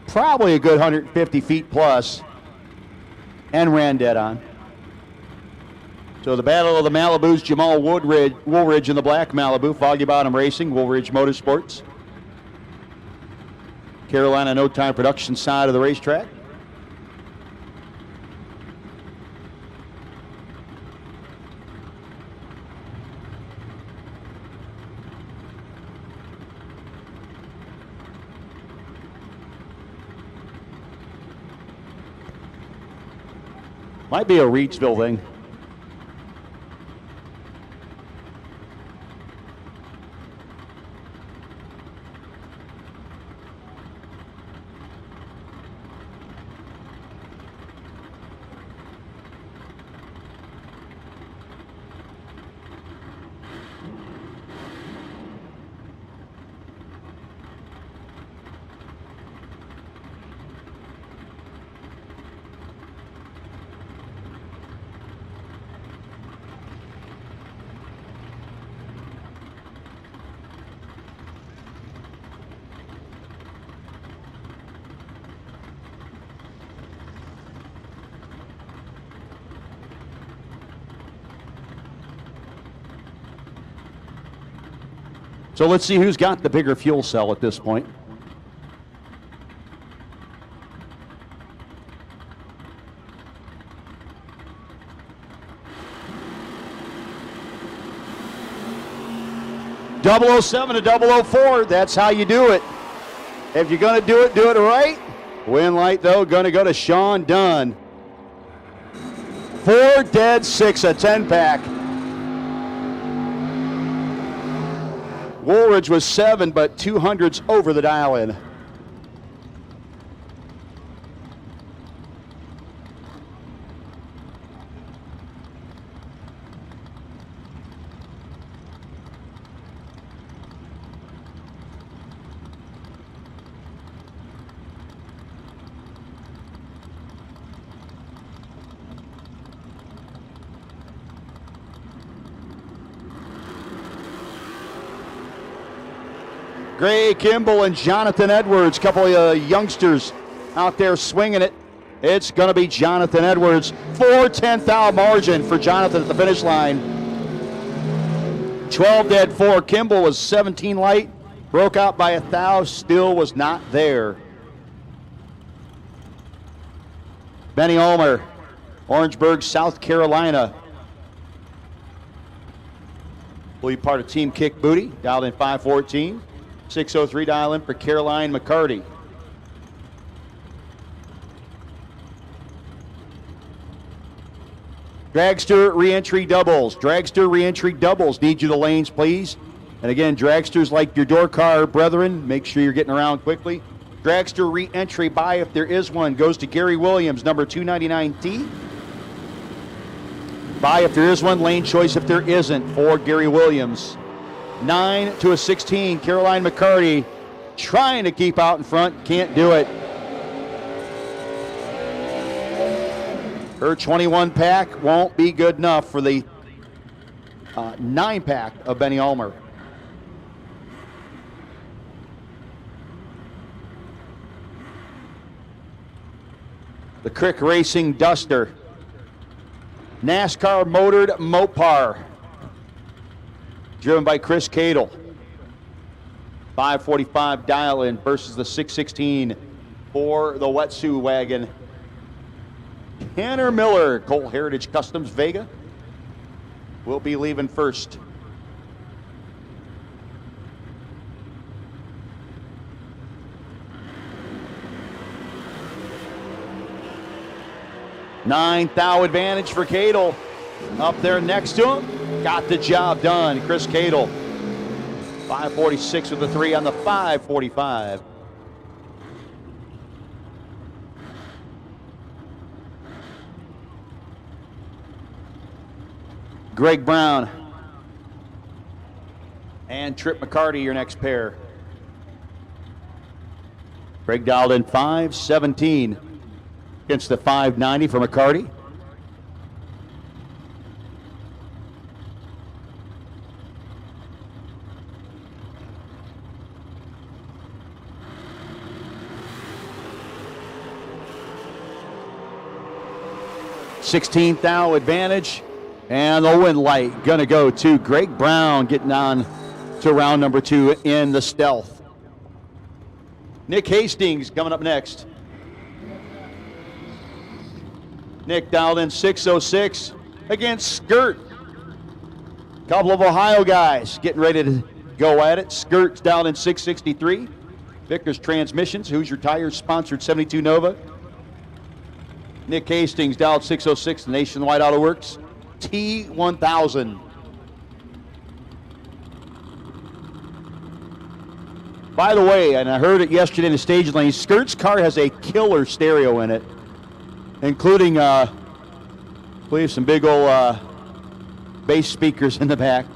probably a good 150 feet plus and ran dead on. So the battle of the Malibus, Jamal Woolridge in the black Malibu, Foggy Bottom Racing, Woolridge Motorsports. Carolina No Time Production side of the racetrack. Might be a Reidsville thing. So let's see who's got the bigger fuel cell at this point. .007 to 004, that's how you do it. If you're going to do it right. Win light, though, going to go to Sean Dunn. 4 dead 6, a 10-pack. Woolridge was 7, but 200s over the dial-in. Gray Kimball and Jonathan Edwards, couple of youngsters out there swinging it. It's going to be Jonathan Edwards. 4/10 margin for Jonathan at the finish line. 12 dead 4. Kimball was 17 light, broke out by 1,000, still was not there. Benny Ulmer, Orangeburg, South Carolina. will be part of Team Kick Booty. Dialed in 514. 603 dial in for Caroline McCarty. Dragster re-entry doubles. Dragster re-entry doubles. Need you the lanes, please. And again, dragsters like your door car brethren, make sure you're getting around quickly. Dragster re-entry buy if there is one goes to Gary Williams, number 299T. Buy if there is one, lane choice if there isn't for Gary Williams. 9 to a 16, Caroline McCarty trying to keep out in front, can't do it. Her 21 pack won't be good enough for the 9 pack of Benny Ulmer. The Crick Racing Duster. NASCAR motored Mopar. Driven by Chris Cadle. 545 dial in versus the 616 for the Wetsu wagon. Tanner Miller, Cole Heritage Customs Vega, will be leaving first. Nine thou advantage for Cadle. Up there next to him, got the job done. Chris Cadle, 546 with the 3 on the 545. Greg Brown and Trip McCarty, your next pair. Greg dialed in 517 against the 590 for McCarty. $16 thou advantage. And the win light gonna go to Greg Brown, getting on to round number 2 in the stealth. Nick Hastings coming up next. Nick dialed in 606 against Skirt. Couple of Ohio guys getting ready to go at it. Skirt's dialed in 663. Victor's Transmissions, Hoosier Tires, sponsored 72 Nova. Nick Hastings dialed 606, Nationwide Auto Works. T1000. By the way, and I heard it yesterday in the stage lane, Skirt's car has a killer stereo in it, including, I believe, some big old bass speakers in the back.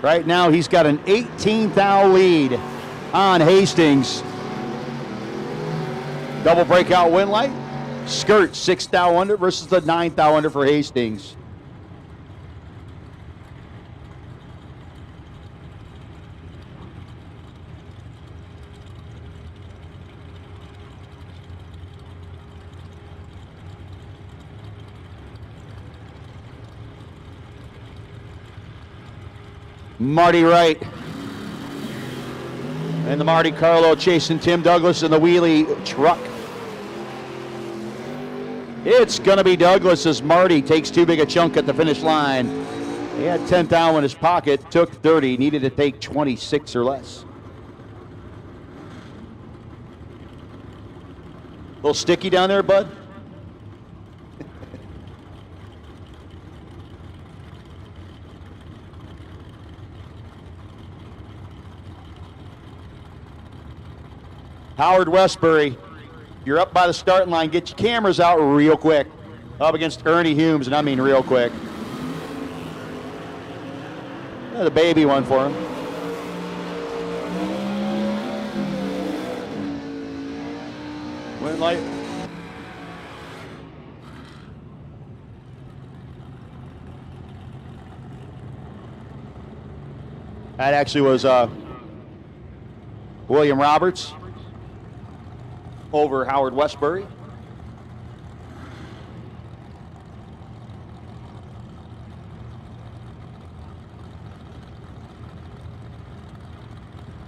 Right now, he's got an 18 thou lead on Hastings. Double breakout win light. Skirt 6 thou under versus the 9 thou under for Hastings. Marty Wright and the Marty Carlo chasing Tim Douglas in the wheelie truck. It's going to be Douglas as Marty takes too big a chunk at the finish line. He had 10 thou in his pocket, took 30, needed to take 26 or less. A little sticky down there, bud? Howard Westbury, you're up by the starting line. Get your cameras out real quick. Up against Ernie Humes, and I mean real quick. The baby one for him. Win light. That actually was William Roberts over Howard Westbury.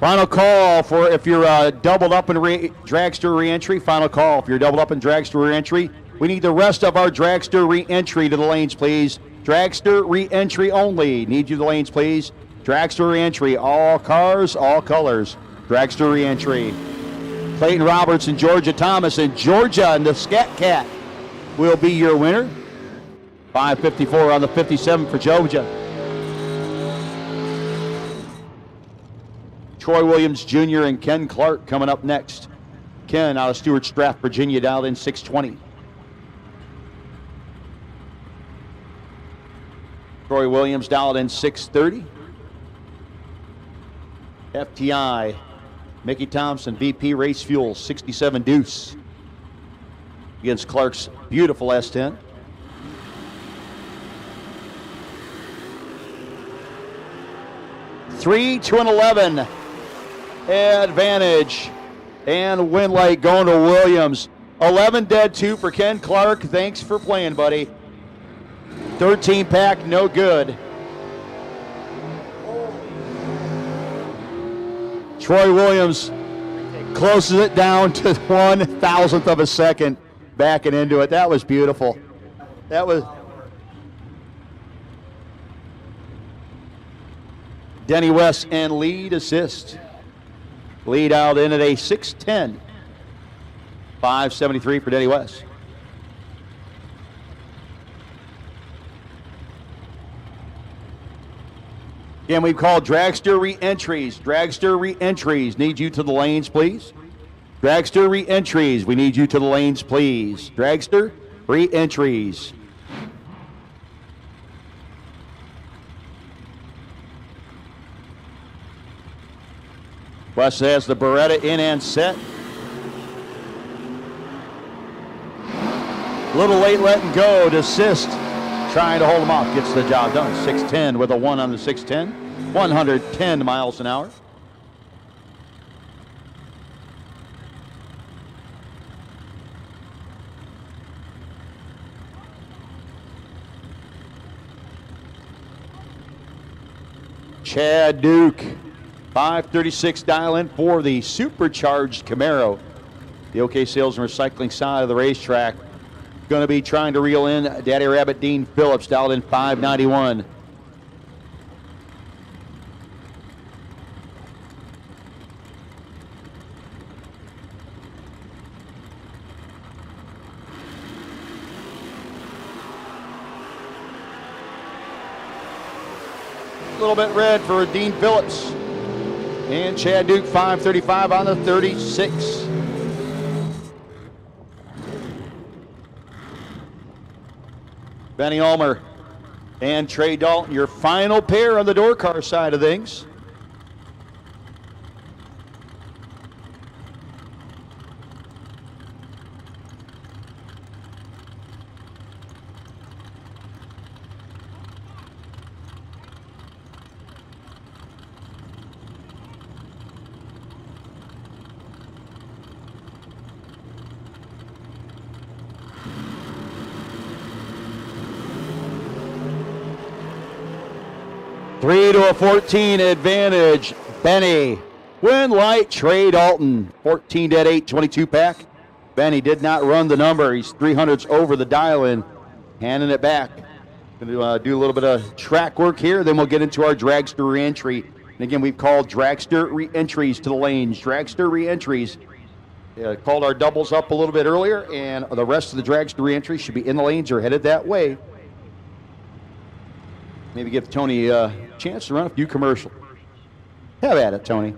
Final call for if you're doubled up in dragster re-entry. Final call if you're doubled up in dragster re-entry. We need the rest of our dragster re-entry to the lanes, please. Dragster re-entry only. Need you to the lanes, please. Dragster re-entry. All cars, all colors. Dragster re-entry. Clayton Roberts and Georgia Thomas. And Georgia and the Scat Cat will be your winner. 5:54 on the 57 for Georgia. Troy Williams Jr. and Ken Clark coming up next. Ken out of Stewart's Draft, Virginia, dialed in 620. Troy Williams dialed in 630. FTI, Mickey Thompson, VP Race Fuel, 67 Deuce. Against Clark's beautiful S10. Three, 2, and 11. Advantage. And win light going to Williams. 11 dead, 2 for Ken Clark. Thanks for playing, buddy. 13 pack, no good. Troy Williams closes it down to 1,000th of a second, backing into it. That was beautiful. That was Denny West and lead assist. Lead out in at a 6:10. 5:73 for Denny West. Again, we've called dragster re-entries. Dragster re-entries. Need you to the lanes, please. Dragster re-entries. We need you to the lanes, please. Dragster re-entries. West has the Beretta in and set. Little late letting go to assist. Trying to hold him off. Gets the job done. 6:10 with a 1 on the 6:10. 110 miles an hour. Chad Duke. 536 dial in for the supercharged Camaro. The OK Sales and Recycling side of the racetrack. Going to be trying to reel in Daddy Rabbit Dean Phillips, dialed in 591. A little bit red for Dean Phillips. And Chad Duke, 535 on the 36. Benny Ulmer and Trey Dalton, your final pair on the door car side of things. Three to a 14 advantage. Benny. Win light, Trey Dalton. 14 dead 8, 22 pack. Benny did not run the number. He's 300s over the dial-in. Handing it back. Going to do a little bit of track work here. Then we'll get into our dragster re-entry. And again, we've called dragster re-entries to the lanes. Dragster re-entries. Called our doubles up a little bit earlier. And the rest of the dragster re-entries should be in the lanes or headed that way. Maybe give Tony a chance to run a few commercials. Have at it, Tony.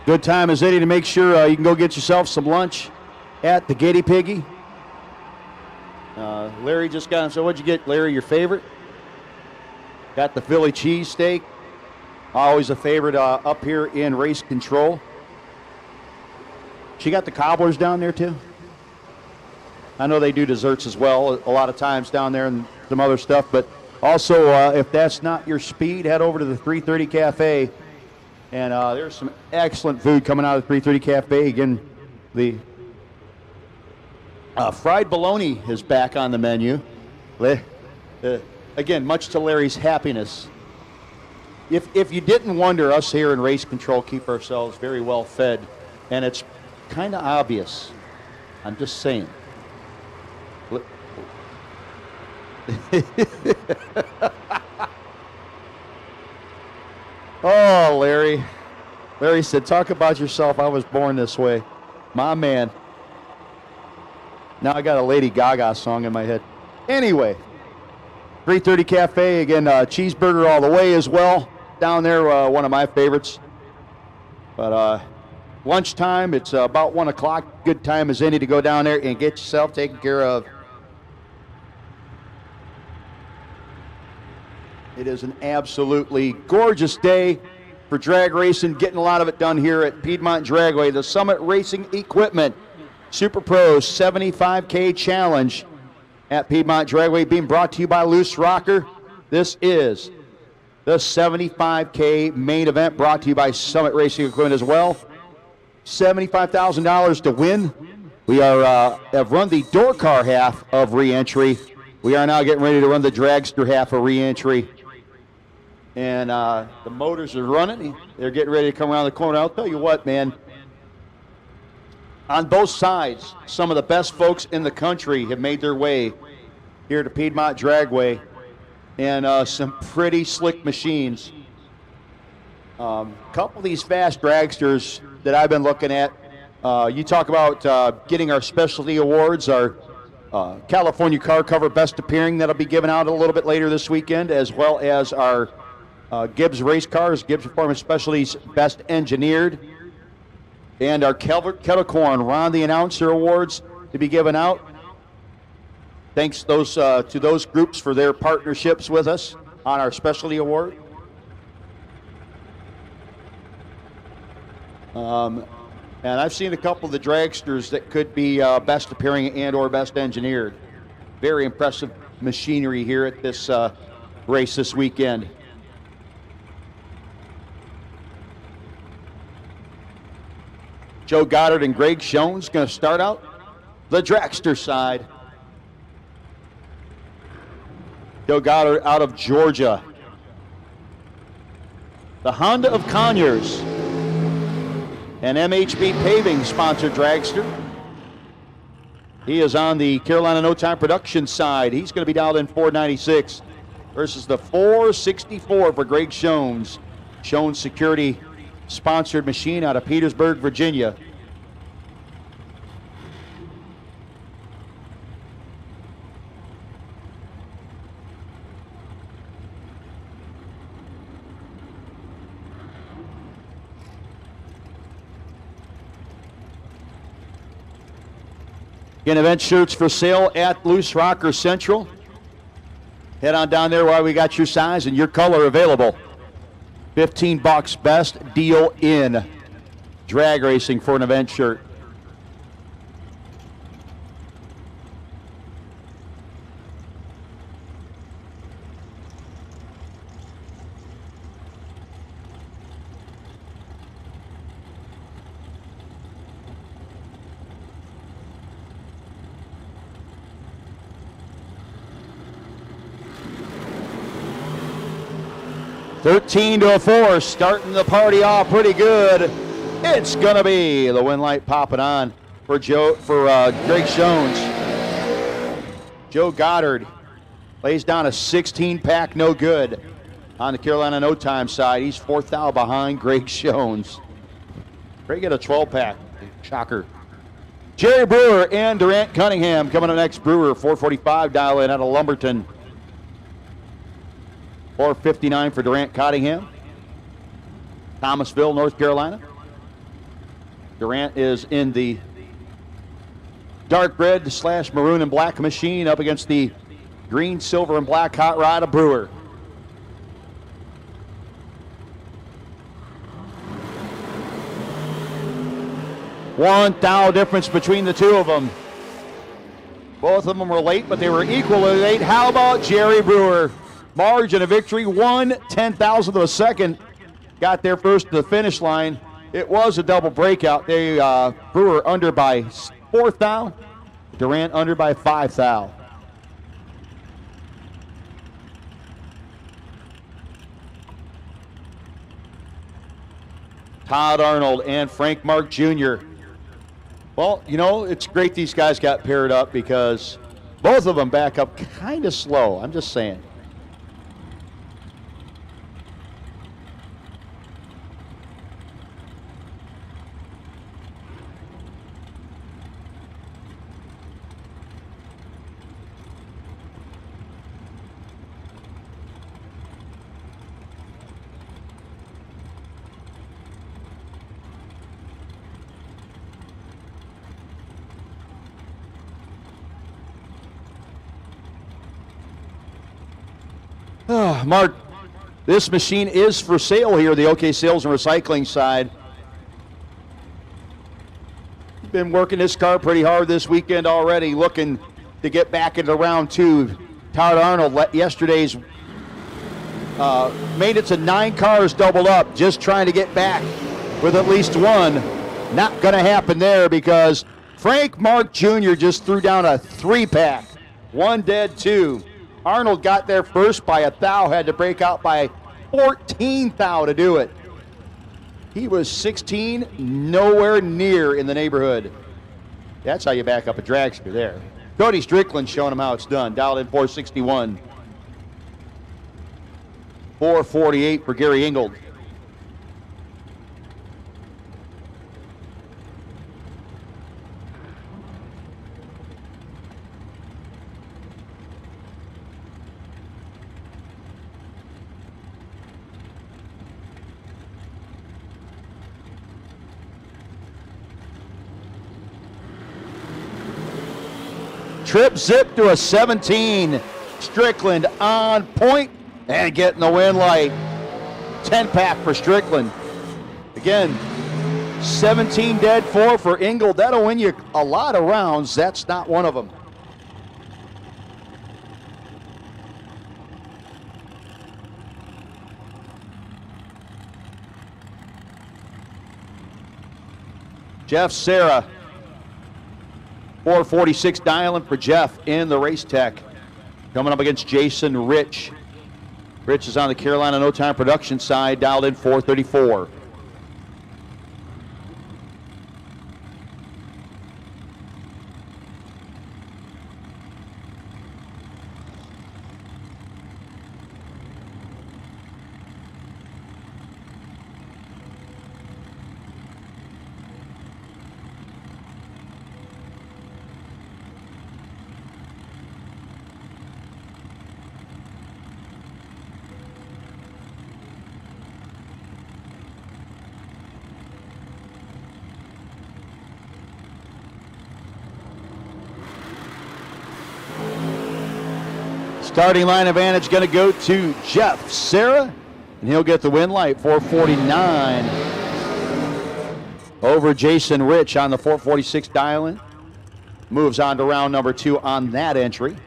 Good time as any to make sure you can go get yourself some lunch at the Giddy Piggy. Larry just got him. So what'd you get, Larry, your favorite? Got the Philly cheesesteak. Always a favorite up here in race control. She got the cobblers down there too? I know they do desserts as well a lot of times down there and some other stuff, but also if that's not your speed, head over to the 330 Cafe, and there's some excellent food coming out of the 330 Cafe. Again, the fried bologna is back on the menu. Again, much to Larry's happiness. If you didn't wonder, us here in race control keep ourselves very well fed, and it's kind of obvious. I'm just saying. Oh, Larry. Larry said, talk about yourself. I was born this way. My man. Now I got a Lady Gaga song in my head. Anyway, 330 Cafe, again, cheeseburger all the way as well. Down there, one of my favorites. But lunchtime, it's about 1 o'clock. Good time as any to go down there and get yourself taken care of. It is an absolutely gorgeous day for drag racing, getting a lot of it done here at Piedmont Dragway. The Summit Racing Equipment Super Pro 75K Challenge at Piedmont Dragway being brought to you by LooseRocker. This is the 75K main event brought to you by Summit Racing Equipment as well. $75,000 to win. We have run the door car half of re-entry. We are now getting ready to run the dragster half of re-entry. And the motors are running. They're getting ready to come around the corner. I'll tell you what, man. On both sides, some of the best folks in the country have made their way here to Piedmont Dragway. And some pretty slick machines. Couple of these fast dragsters that I've been looking at. You talk about getting our specialty awards, our California Car Cover Best Appearing that'll be given out a little bit later this weekend, as well as our Gibbs Race Cars, Gibbs Performance Specialties Best Engineered, and our Kettle Corn Ron the Announcer Awards to be given out. Thanks to those groups for their partnerships with us on our specialty award. And I've seen a couple of the dragsters that could be best appearing and or best engineered. Very impressive machinery here at this race this weekend. Joe Goddard and Greg Schoen's going to start out the dragster side. Joe Goddard out of Georgia. The Honda of Conyers, an MHB Paving sponsored dragster. He is on the Carolina No Time Production side. He's going to be dialed in 496 versus the 464 for Greg Schoen's. Schoen's Security sponsored machine out of Petersburg, Virginia. Again, event shirts for sale at LooseRocker Central. Head on down there while we got your size and your color available. $15 best deal in drag racing for an event shirt. $13 to 4, starting the party off pretty good. It's gonna be the win light popping on for Greg Schoen's. Joe Goddard lays down a 16-pack, no good on the Carolina No Time side. He's 4th out behind Greg Schoen's. Greg get a 12-pack, shocker. Jerry Brewer and Durant Cunningham coming up next. Brewer 445 dial in out of Lumberton. 459 for Durant Cottingham, Thomasville, North Carolina. Durant is in the dark red / maroon and black machine up against the green, silver, and black hot rod of Brewer. One thou difference between the two of them. Both of them were late, but they were equally late. How about Jerry Brewer? Margin of victory, 1/10,000th of a second. Got there first to the finish line. It was a double breakout. They Brewer under by 4 thou. Durant under by 5 thou. Todd Arnold and Frank Mark Jr. Well, you know, it's great these guys got paired up because both of them back up kind of slow. I'm just saying. Mark, this machine is for sale here, the OK Sales and Recycling side. Been working this car pretty hard this weekend already, looking to get back into round 2. Todd Arnold yesterday's made it to 9 cars doubled up, just trying to get back with at least one. Not going to happen there because Frank Mark Jr. just threw down a 3-pack. 1 dead, 2. Arnold got there first by 1 thou, had to break out by 14 thou to do it. He was 16, nowhere near in the neighborhood. That's how you back up a dragster there. Cody Strickland showing him how it's done. Dialed in 461. 448 for Gary Ingold. Trip zip to a 17. Strickland on point and getting the win light. 10-pack for Strickland. Again, 17 dead, 4 for Ingold. That'll win you a lot of rounds. That's not one of them. Jeff Serra. 446 dialing for Jeff in the race tech. Coming up against Jason Rich. Rich is on the Carolina No Time production side, dialed in 434. Starting line advantage going to go to Jeff Serra, and he'll get the win light, 449 over Jason Rich on the 446 dial-in. Moves on to round number 2 on that entry.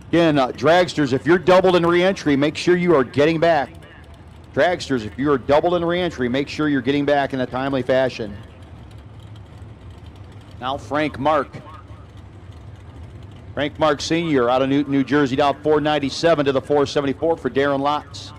Again, dragsters, if you're doubled in re-entry, make sure you are getting back. Dragsters, if you are doubled in re-entry, make sure you're getting back in a timely fashion. Now Frank Mark. Frank Mark Sr. out of Newton, New Jersey, down 497 to the 474 for Darren Lotz.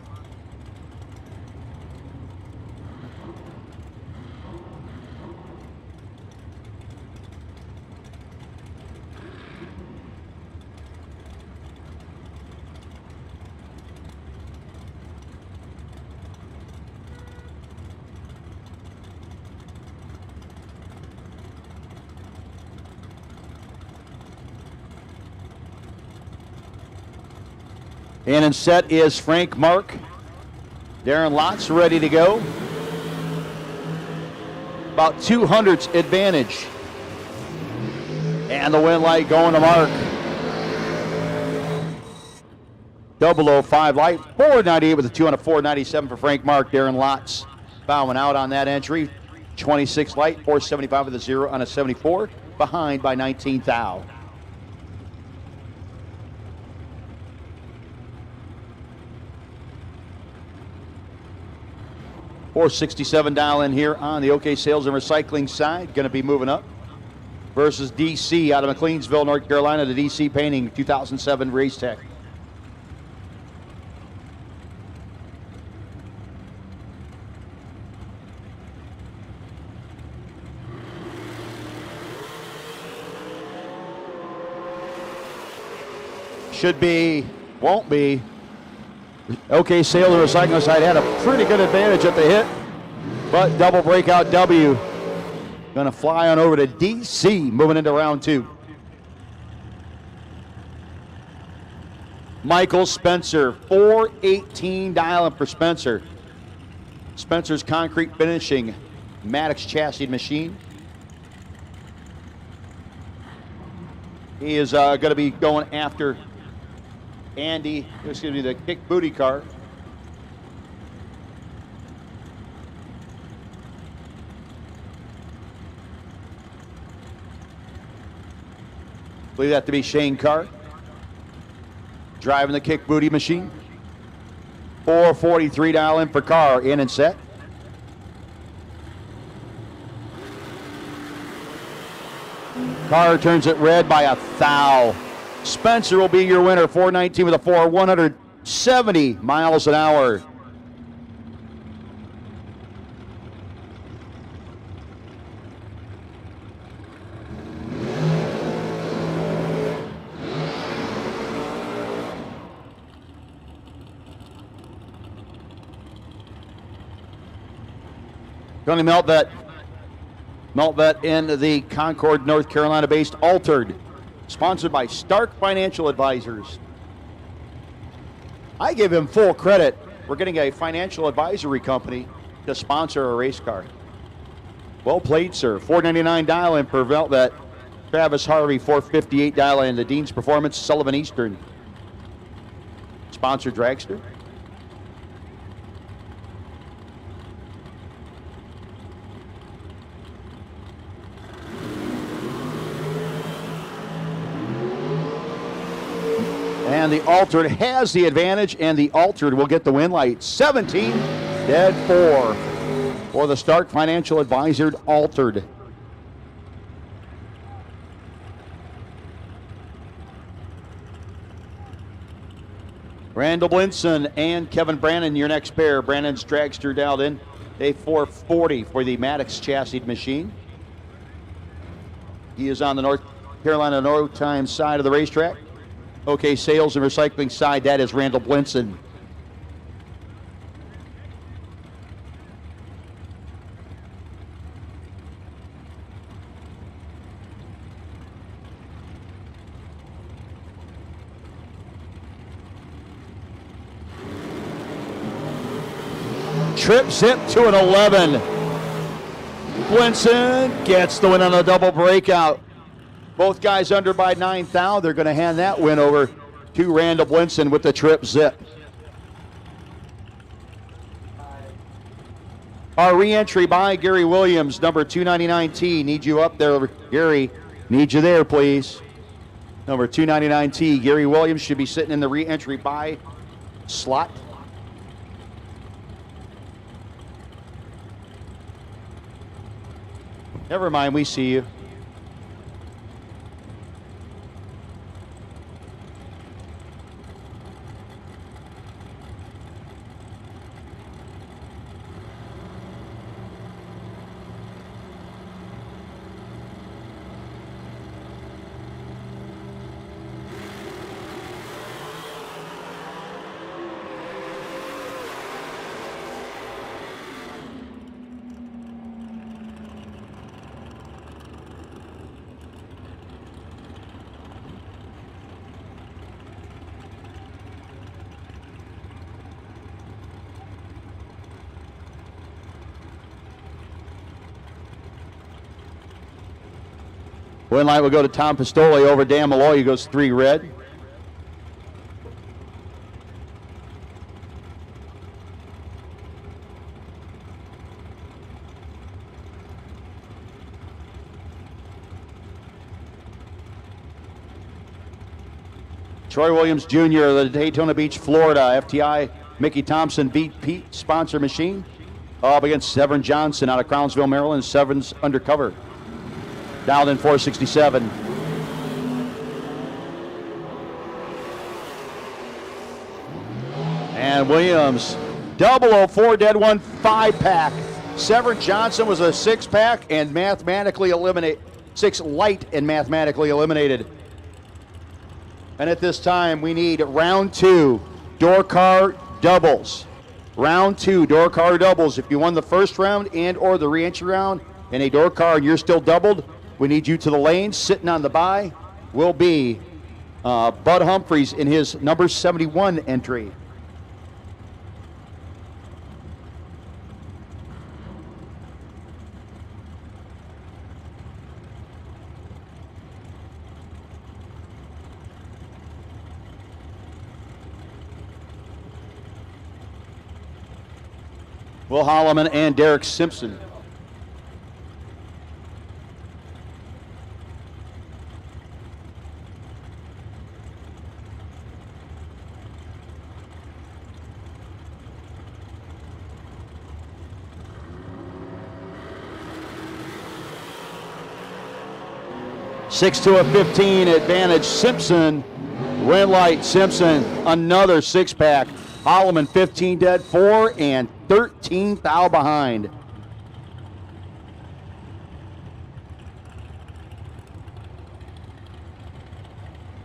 In set is Frank Mark. Darren Lotz ready to go. about 200s advantage. And the win light going to Mark. 005 light, 498 with a 2 on a 497 for Frank Mark. Darren Lotz bowing out on that entry. 26 light, 475 with a 0 on a 74. Behind by 19 thou. $467 dial in here on the OK Sales and Recycling side. Going to be moving up versus DC out of McLeansville, North Carolina. The DC Painting 2007 Race Tech. Should be, won't be. OK Sales and Recycling side had a pretty good advantage at the hit, but double breakout W. Gonna fly on over to DC, moving into round 2. Michael Spencer, 418 dialing for Spencer. Spencer's concrete finishing, Maddox chassis machine. He is gonna be going after the kick booty car. Believe that to be Shane Carr. Driving the kick booty machine. 443 dial in for Carr, in and set. Carr turns it red by a thou. Spencer will be your winner, 419 with a 4, 170 miles an hour. Going to melt that in the Concord, North Carolina-based Altered. Sponsored by Stark Financial Advisors. I give him full credit. We're getting a financial advisory company to sponsor a race car. Well played, sir. $4.99 dial in for Velvet. Travis Harvey, $4.58 dial in. The Dean's Performance, Sullivan Eastern. Sponsor Dragster. And the Altered has the advantage, and the Altered will get the win light. 17, dead 4 for the Stark Financial Advisor Altered. Randall Blinson and Kevin Brannon, your next pair. Brannon's dragster dialed in. A 440 for the Maddox chassis machine. He is on the North Carolina No Time side of the racetrack. OK Sales and Recycling side, that is Randall Blinson. Trip zip to an 11. Blinson gets the win on a double breakout. Both guys under by 9 thou. They're going to hand that win over to Randall Blinson with the trip zip. Our re-entry by Gary Williams, number 299T. Need you up there, Gary. Need you there, please. Number 299T, Gary Williams should be sitting in the re-entry by slot. Never mind, we see you. Win light will go to Tom Pistoli over Dan Malloy, who goes 3 red. Troy Williams Jr. of the Daytona Beach, Florida. FTI Mickey Thompson beat Pete Sponsor Machine. Up against Severn Johnson out of Crownsville, Maryland. Severn's undercover. Dialed in 467. And Williams, 004 dead one, 5-pack. Severn Johnson was a 6-pack and mathematically eliminated, 6 light and mathematically eliminated. And at this time, we need round 2, door car doubles. Round 2, door car doubles. If you won the first round and or the re-entry round in a door car and you're still doubled, we need you to the lane. Sitting on the bye will be Bud Humphreys in his number 71 entry. Will Holloman and Derek Simpson. Six to a 15 advantage. Simpson, win light. Simpson, another 6-pack. Holloman 15 dead, 4 and 13 thou behind.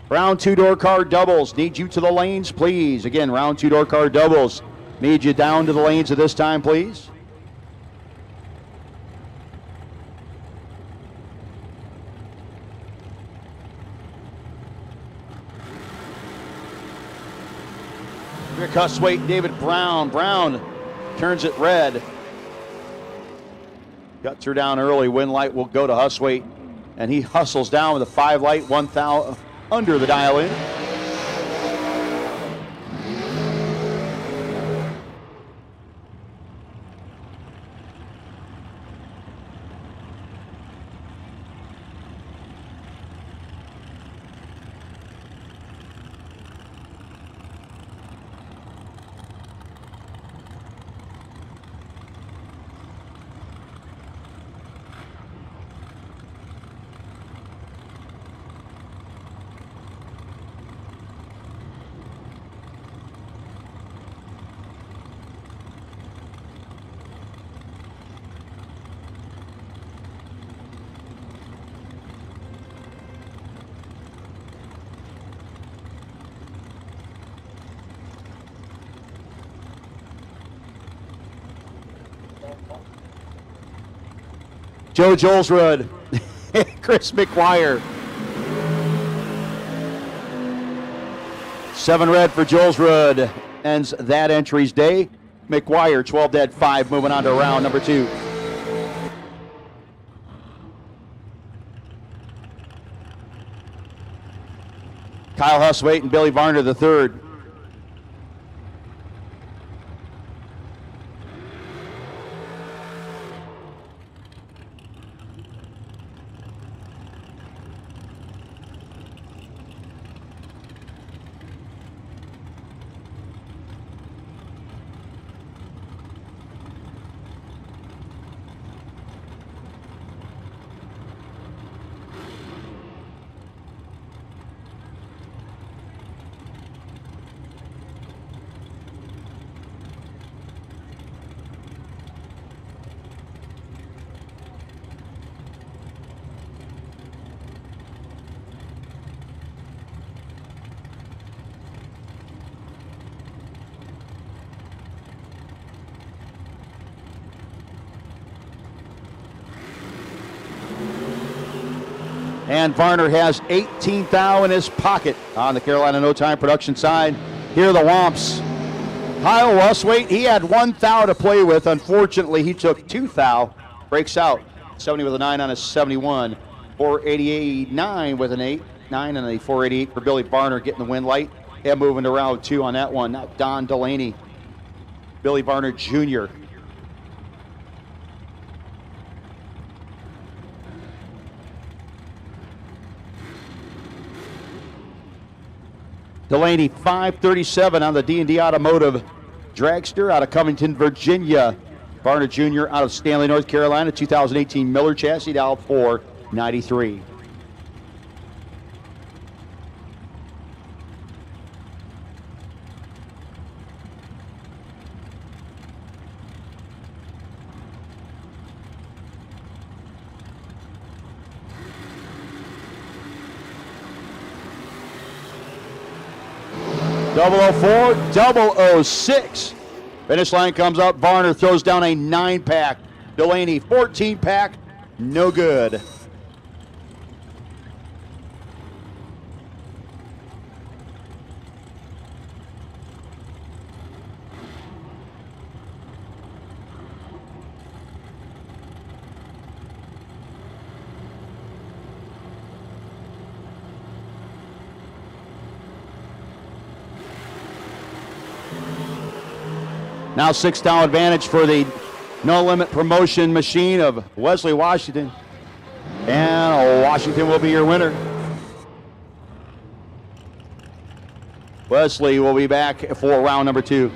Round 2 door car doubles. Need you to the lanes, please. Again, round 2 door car doubles. Need you down to the lanes at this time, please. Cuss weight, David Brown. Brown turns it red. Got through down early. Win light will go to Huswaite, and he hustles down with a 5 light, 1 thou under the dial in. Joe Jolsrud, Chris McGuire. 7 red for Jolsrud ends that entry's day. McGuire, 12 dead, 5, moving on to round number 2. Kyle Huswaite and Billy Varner, the third. And Varner has 18 thou in his pocket on the Carolina No Time production side. Here are the Womps. Kyle Huswaite, he had 1 thou to play with. Unfortunately, he took 2 thou. Breaks out. 70 with a 9 on his 71. 489 with an 8-9, and a 488 for Billy Barner getting the win light. And moving to round 2 on that one. Now Don Delaney, Billy Barner Jr. Delaney 537 on the D&D Automotive Dragster out of Covington, Virginia. Barner Jr. out of Stanley, North Carolina, 2018 Miller chassis out 493. .004, 006. Finish line comes up. Barner throws down a 9-pack. Delaney 14-pack. No good. Now 6-down advantage for the No Limit Promotion machine of Wesley Washington. And Washington will be your winner. Wesley will be back for round number 2.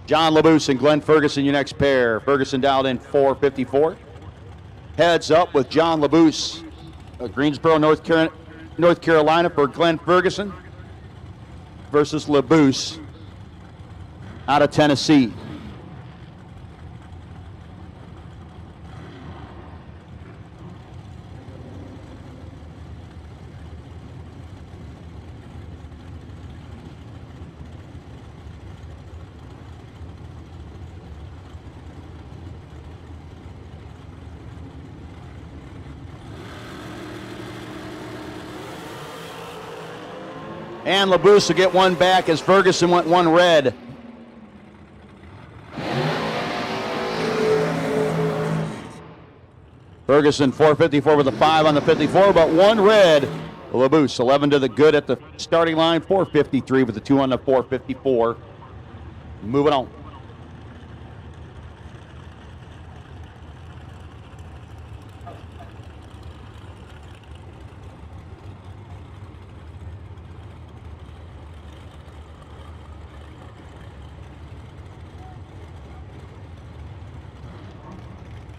John LaBouse and Glenn Ferguson, your next pair. Ferguson dialed in 454. Heads up with John LaBouse, Greensboro, North Carolina for Glenn Ferguson versus LaBouse out of Tennessee. And LaBouse will get one back as Ferguson went one red. Ferguson 454 with a 5 on the 54, but one red. LaBouse 11 to the good at the starting line, 453 with the 2 on the 454. Moving on.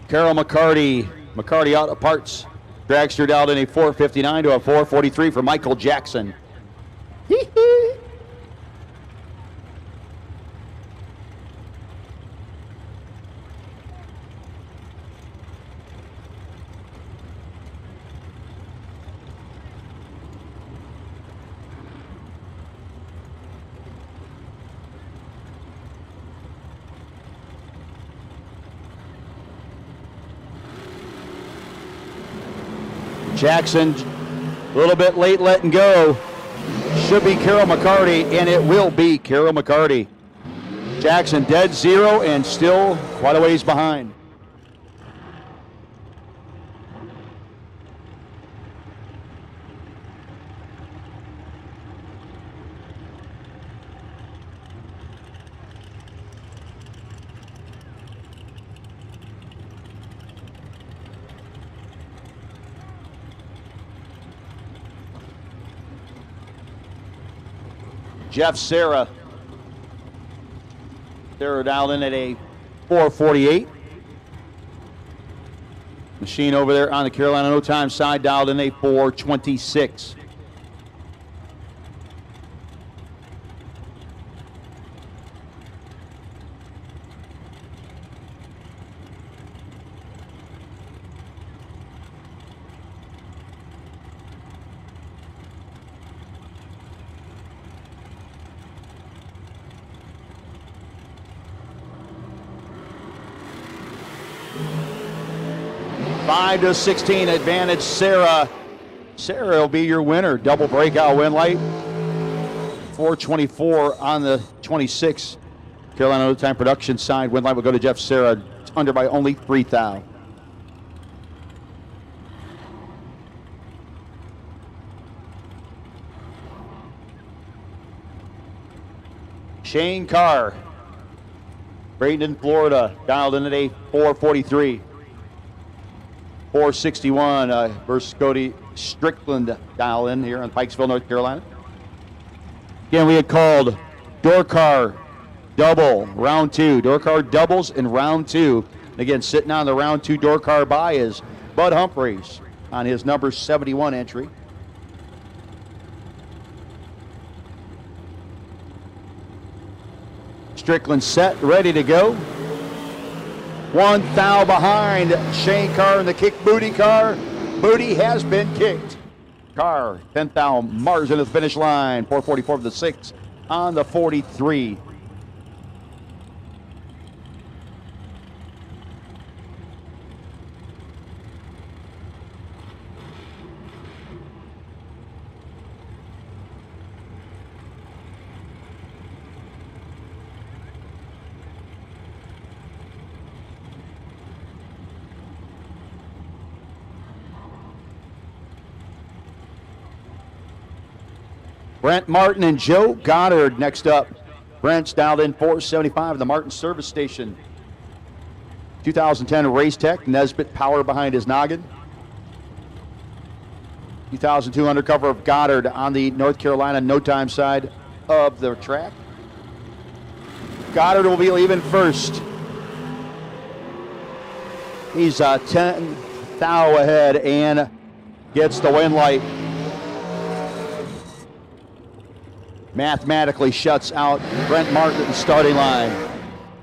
Carol McCarty out of parts. Dragster dialed in a 459 to a 443 for Michael Jackson. Jackson, a little bit late letting go. Should be Carol McCarty, and it will be Carol McCarty. Jackson dead zero and still quite a ways behind. Jeff Serra dialed in at a 448. Machine over there on the Carolina No Time side dialed in a 426. Five to 16 advantage, Sarah. Sarah will be your winner. Double breakout win light. 424 on the 26. Carolina Overtime Production side. Win light will go to Jeff Serra. It's under by only 3 thou. Shane Carr, Bradenton, Florida, dialed in at a 443. 461 versus Cody Strickland, dial in here on Pikesville, North Carolina. Again, we had called door car double, round 2. Door car doubles in round 2. And again, sitting on the round 2 door car by is Bud Humphreys on his number 71 entry. Strickland set, ready to go. 1 thou behind Shane Carr in the kick booty car. Booty has been kicked. Carr, 10 thou, Mars into the finish line. 4:44 for the 6 on the 43. Brent Martin and Joe Goddard next up. Brent's dialed in 475 at the Martin Service Station. 2010 Race Tech, Nesbitt power behind his noggin. 2002 undercover of Goddard on the North Carolina no time side of the track. Goddard will be leaving first. He's 10 thou ahead and gets the win light. Mathematically shuts out Brent Martin at the starting line.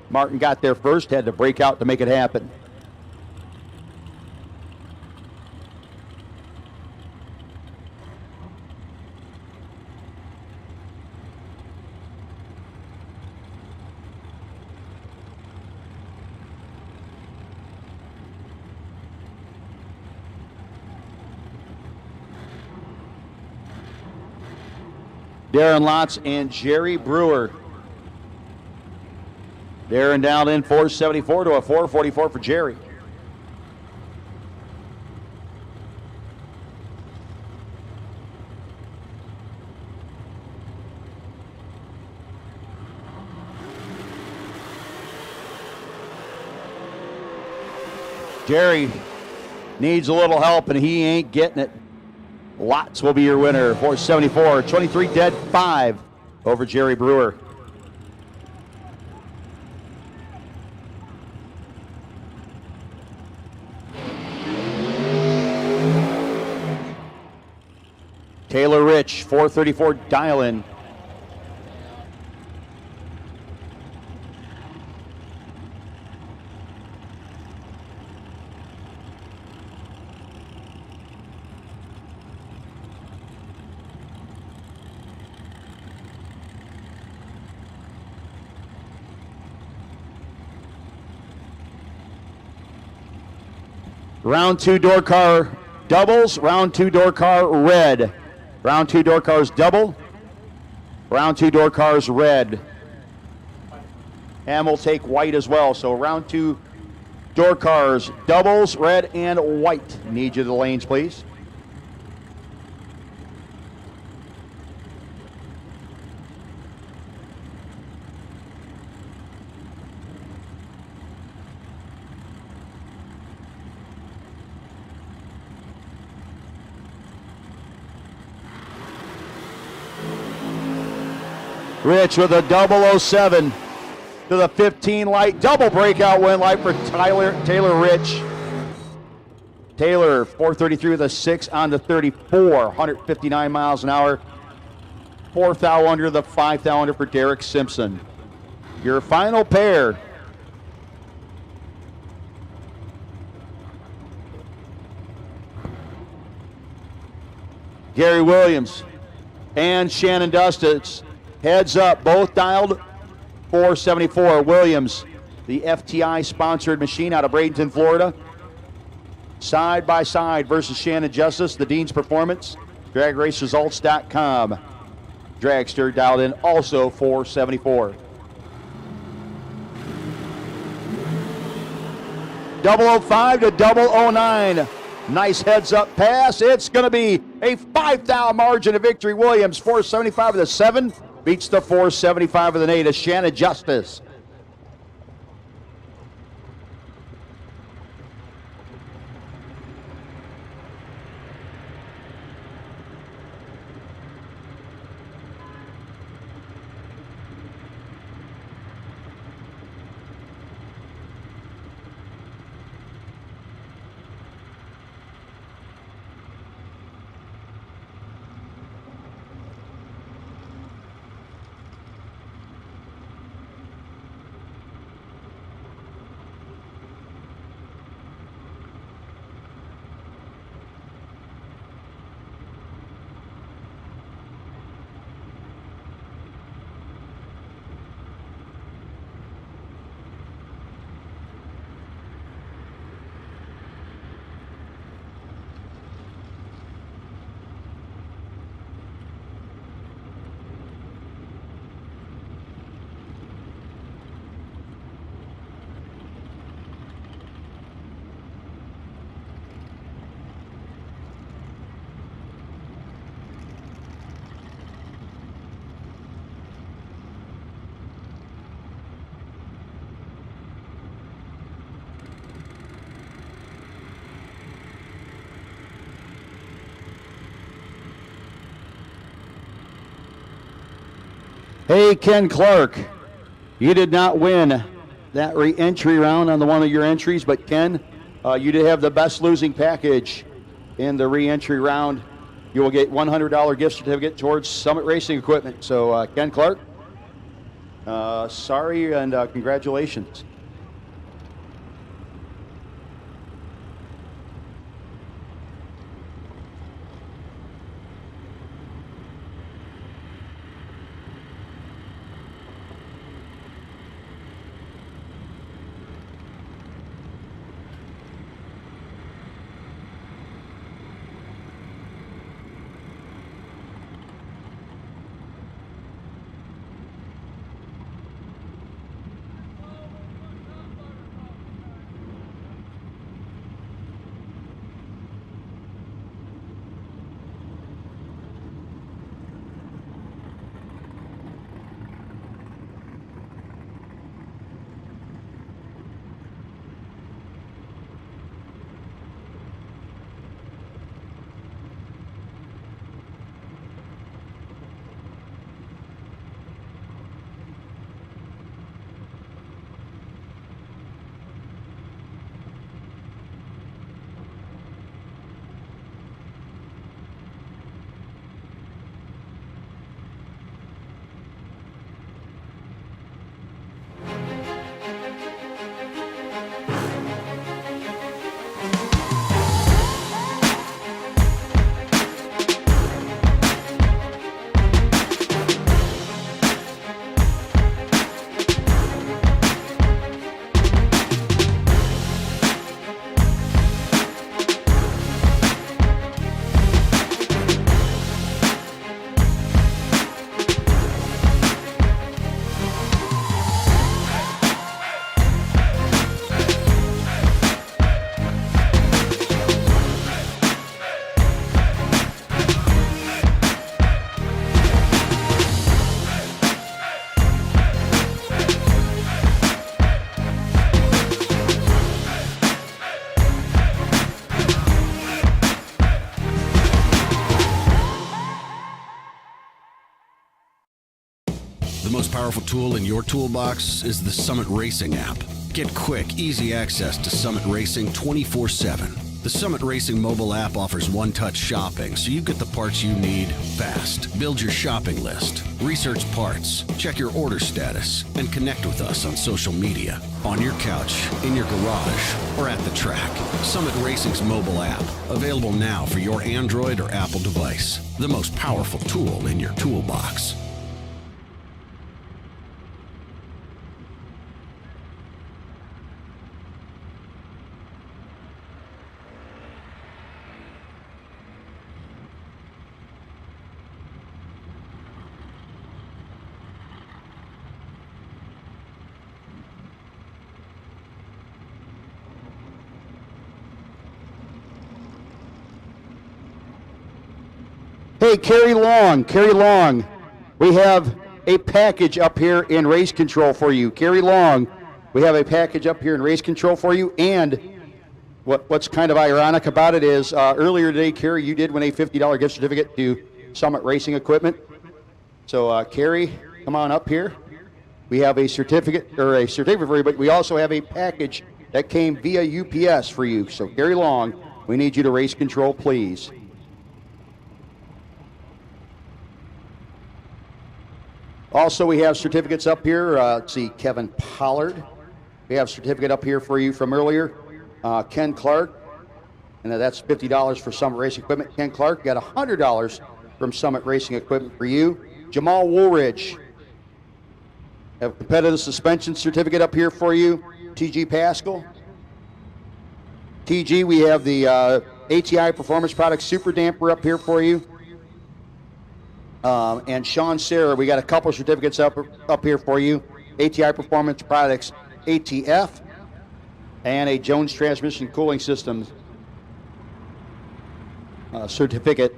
Martin got there first, had to break out to make it happen. Darren Lotz and Jerry Brewer. Darren down in 474 to a 444 for Jerry. Jerry needs a little help and he ain't getting it. Lots will be your winner. 474, 23 dead, 5 over Jerry Brewer. Taylor Rich, 434 dial-in. Round 2 door car doubles, round 2 door car red. Round 2 door cars double, round 2 door cars red. And we'll take white as well. So round 2 door cars doubles, red and white. Need you to the lanes, please. Rich with a 007 to the 15 light. Double breakout win light for Taylor Rich. Taylor, 433 with a 6 on the 34, 159 miles an hour. 4 thou under, the 5 thou under for Derek Simpson. Your final pair. Gary Williams and Shannon Dustitz. Heads up, both dialed 474. Williams, the FTI sponsored machine out of Bradenton, Florida. Side by side versus Shannon Justice, the Dean's Performance. DragRaceResults.com. Dragster dialed in also 474. 005 to 009. Nice heads-up pass. It's going to be a 5-thou margin of victory. Williams, 475 with a 7, beats the 475 with an 8. Shannon Justice. Hey, Ken Clark, you did not win that re-entry round on one of your entries, but Ken, you did have the best losing package in the re-entry round. You will get $100 gift certificate towards Summit Racing Equipment. So, Ken Clark, sorry and congratulations. The most powerful tool in your toolbox is the Summit Racing app. Get quick, easy access to Summit Racing 24/7. The Summit Racing mobile app offers one-touch shopping, so you get the parts you need fast. Build your shopping list, research parts, check your order status, and connect with us on social media, on your couch, in your garage, or at the track. Summit Racing's mobile app, available now for your Android or Apple device. The most powerful tool in your toolbox. Hey, Carrie Long, we have a package up here in race control for you. Carrie Long, we have a package up here in race control for you. And what's kind of ironic about it is earlier today, Carrie, you did win a $50 gift certificate to Summit Racing Equipment. So, Carrie, come on up here. We have a certificate for you, but we also have a package that came via UPS for you. So, Carrie Long, we need you to race control, please. Also, we have certificates up here. Let's see, Kevin Pollard. We have a certificate up here for you from earlier. Ken Clark, and that's $50 for Summit Racing Equipment. Ken Clark got $100 from Summit Racing Equipment for you. Jamal Woolridge, have a competitive suspension certificate up here for you. TG Pascal. TG, we have the ATI Performance Products Super Damper up here for you. And Sean Serra, we got a couple certificates up here for you. ATI Performance Products ATF and a Jones Transmission Cooling Systems certificate.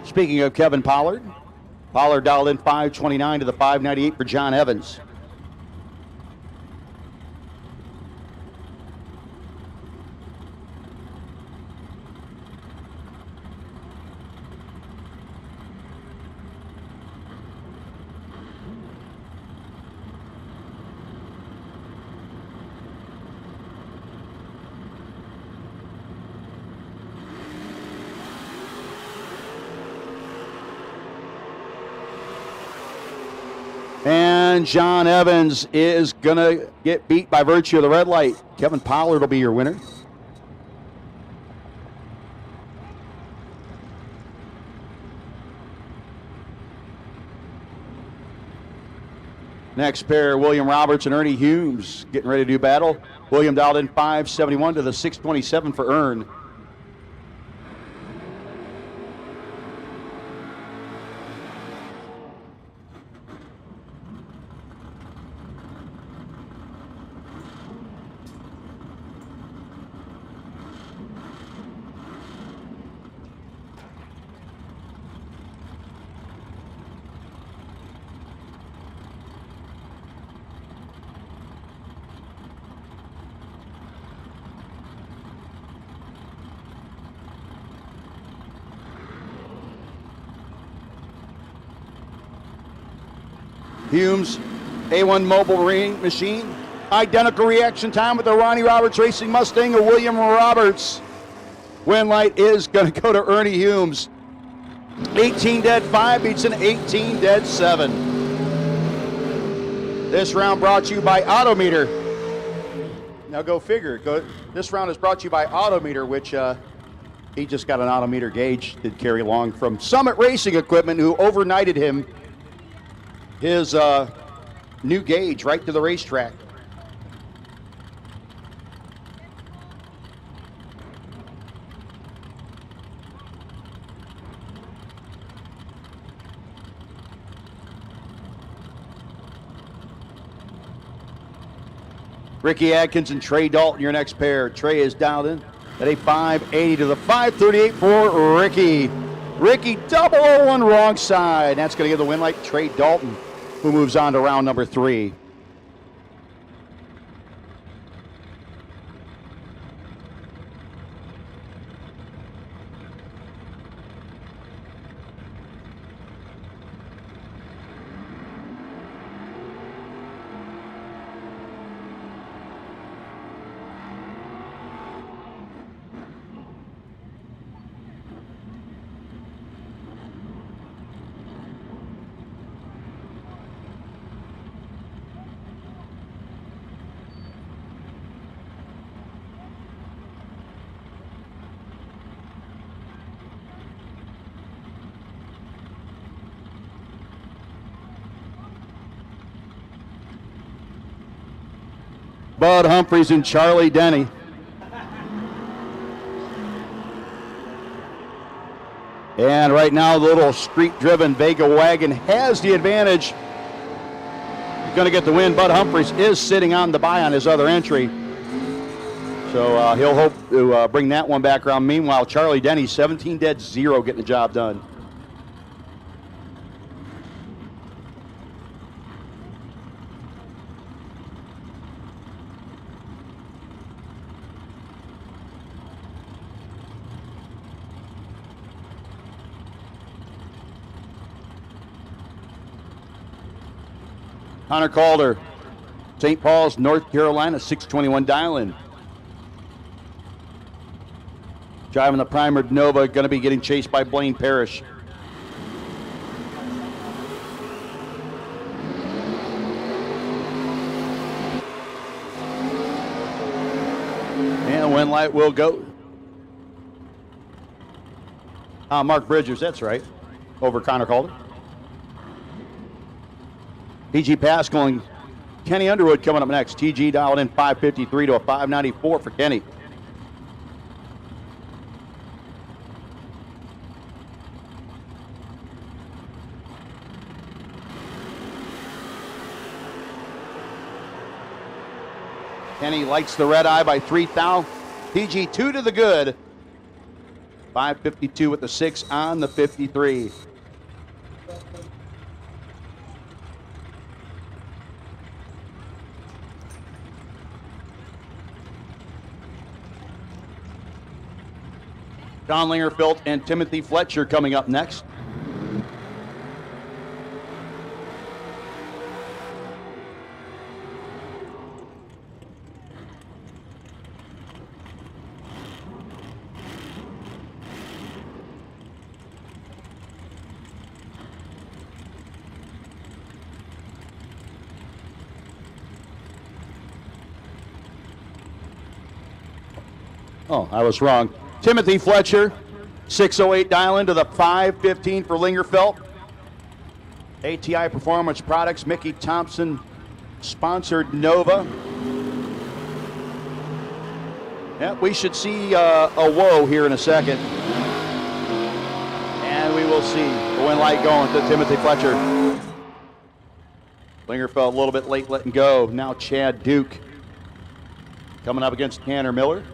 Speaking of Kevin Pollard, Pollard dialed in 529 to the 598 for John Evans. And John Evans is going to get beat by virtue of the red light. Kevin Pollard will be your winner. Next pair, William Roberts and Ernie Humes getting ready to do battle. William dialed in 571 to the 627 for Ern. Humes, A1 mobile ring machine. Identical reaction time with the Ronnie Roberts Racing Mustang of William Roberts. Win light is going to go to Ernie Humes. 18 dead 5 beats an 18 dead 7. This round brought to you by Autometer. Now go figure. This round is brought to you by Autometer, which he just got an Autometer gauge, did Carrie Long from Summit Racing Equipment, who overnighted him his new gauge right to the racetrack. Ricky Adkins and Trey Dalton, your next pair. Trey is dialed in at a 580 to the 538 for Ricky. Ricky 001 wrong side. That's going to give the win light to Trey Dalton, who moves on to round number 3. Bud Humphreys and Charlie Denny. And right now, the little street-driven Vega wagon has the advantage. He's going to get the win. Bud Humphreys is sitting on the bye on his other entry. So he'll hope to bring that one back around. Meanwhile, Charlie Denny, 17 dead, 0, getting the job done. Connor Calder, St. Paul's, North Carolina, 621 dial-in. Driving the Primer Nova, going to be getting chased by Blaine Parrish. And when light will go. Mark Bridgers, that's right, over Connor Calder. TG Pascal and Kenny Underwood coming up next. TG dialed in 553 to a 594 for Kenny. Kenny lights the red eye by 3 thou. TG 2 to the good. 552 with the 6 on the 53. John Lingerfeld and Timothy Fletcher coming up next. Oh, I was wrong. Timothy Fletcher, 608 dial into the 515 for Lingerfeld. ATI Performance Products, Mickey Thompson sponsored Nova. Yeah, we should see a whoa here in a second. And we will see the win light going to Timothy Fletcher. Lingerfeld a little bit late letting go. Now Chad Duke coming up against Tanner Miller.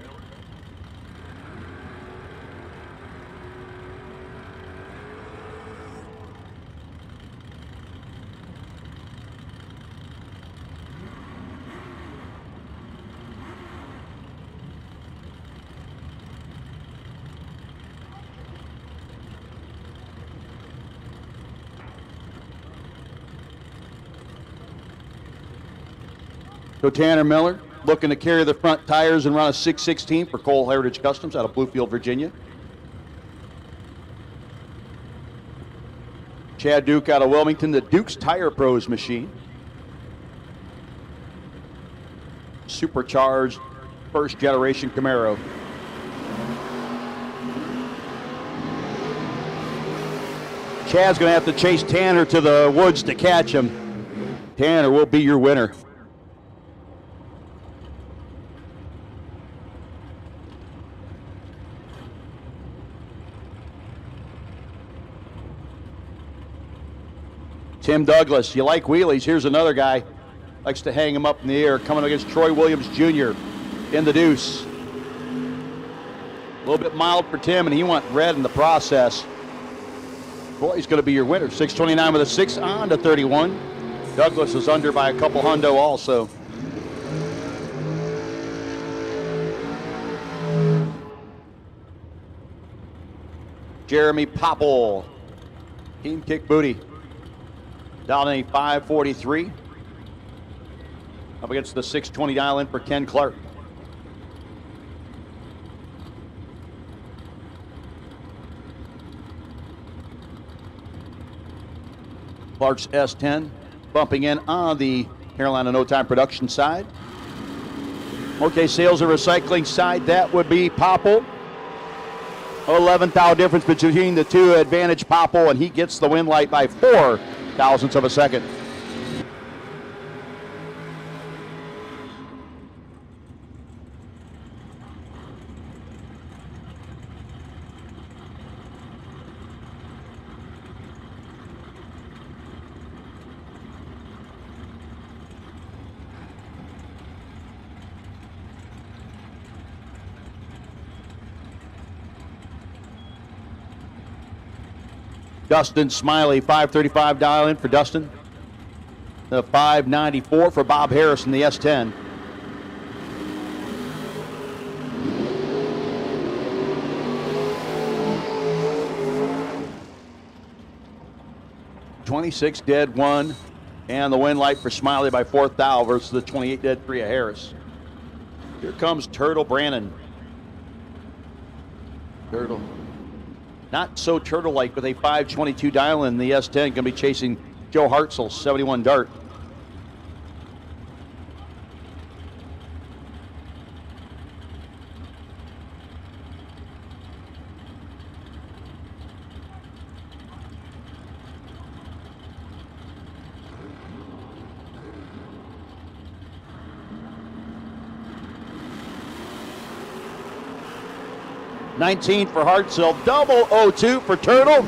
So Tanner Miller looking to carry the front tires and run a 616 for Cole Heritage Customs out of Bluefield, Virginia. Chad Duke out of Wilmington, the Duke's Tire Pros machine. Supercharged first generation Camaro. Chad's going to have to chase Tanner to the woods to catch him. Tanner will be your winner. Tim Douglas, you like wheelies? Here's another guy. Likes to hang him up in the air. Coming against Troy Williams Jr. in the deuce. A little bit mild for Tim, and he went red in the process. Boy, he's going to be your winner. 629 with a 6 on to 31. Douglas is under by a couple hundo also. Jeremy Popple, Team Kick Booty. Down in a 543. Up against the 620 dial in for Ken Clark. Clark's S10 bumping in on the Carolina No Time production side. Okay, sales and recycling side, that would be Popple. 11th difference between the two. Advantage Popple, and he gets the win light by 4 thousandths of a second. Dustin Smiley, 535 dial in for Dustin. The 594 for Bob Harris in the S10. $26 dead, 1. And the win light for Smiley by 4th thou versus the 28 dead, 3 of Harris. Here comes Turtle Brannon. Turtle. Not so turtle-like with a 522 dial in the S10. Going to be chasing Joe Hartzell, 71 dart. $19 for Hartzell, double 02 for Turtle.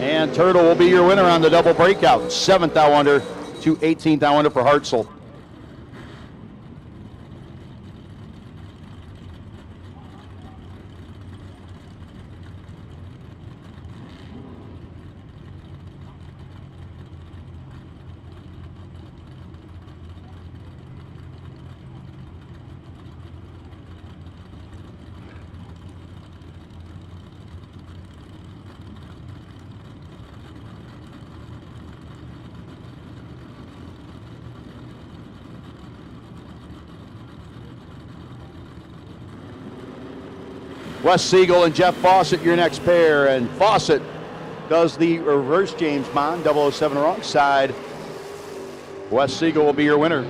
And Turtle will be your winner on the double breakout. 7th thou under to 18th thou under for Hartzell. Wes Siegel and Jeff Fawcett, your next pair. And Fawcett does the reverse James Bond, 007 wrong side. Wes Siegel will be your winner.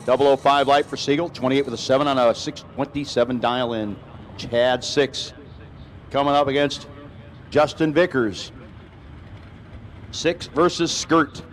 005 light for Siegel, 28 with a 7 on a 627 dial in. Chad 6 coming up against Justin Vickers. 6 versus Skirt.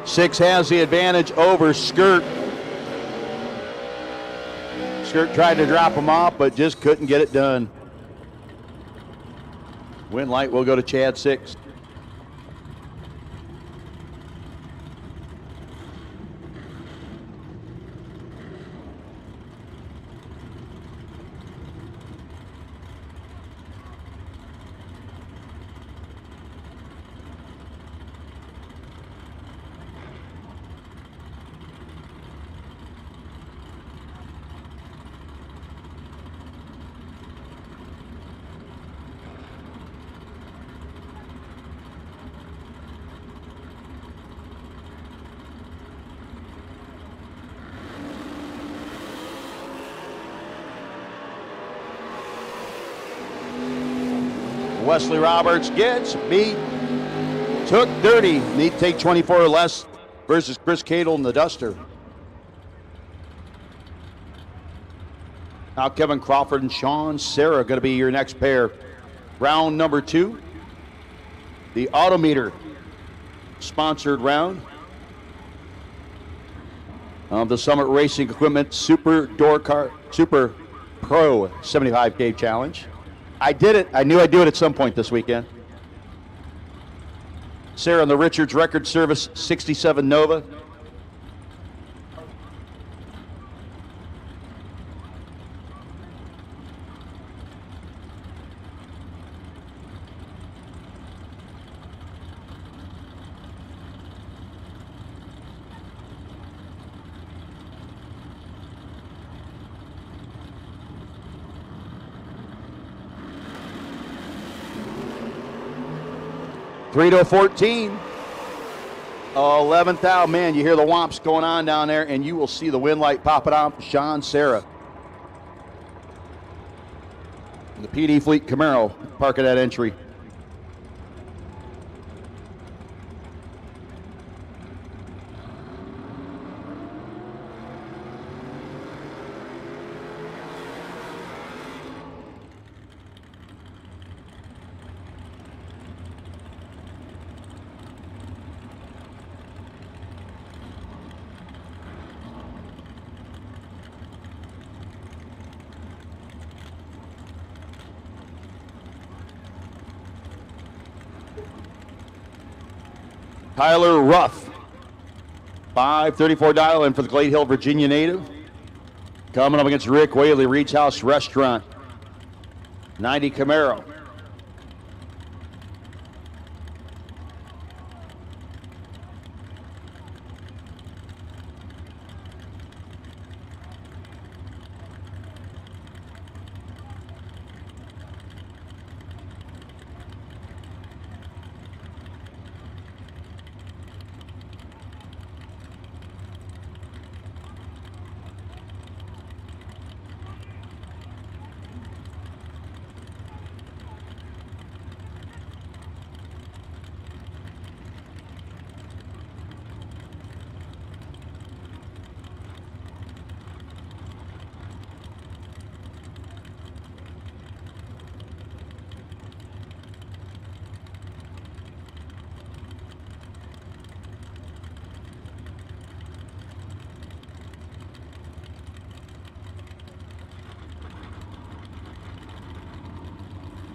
Six has the advantage over Skirt. Skirt tried to drop him off, but just couldn't get it done. Win light will go to Chad 6. Wesley Roberts gets beat. Took 30. Need to take 24 or less versus Chris Cadle in the Duster. Now Kevin Crawford and Sean Sarah going to be your next pair. Round number 2. The Autometer sponsored round of the Summit Racing Equipment Super Pro 75K Challenge. I did it. I knew I'd do it at some point this weekend. Sarah on the Richards Record Service 67 Nova. $3-14. 11th out. Man, you hear the whomps going on down there, and you will see the wind light popping on for Sean Sarah. The PD Fleet Camaro, park at that entry. Tyler Ruff, 534 dial in for the Glade Hill, Virginia native. Coming up against Rick Whaley, Reach House Restaurant, 90 Camaro.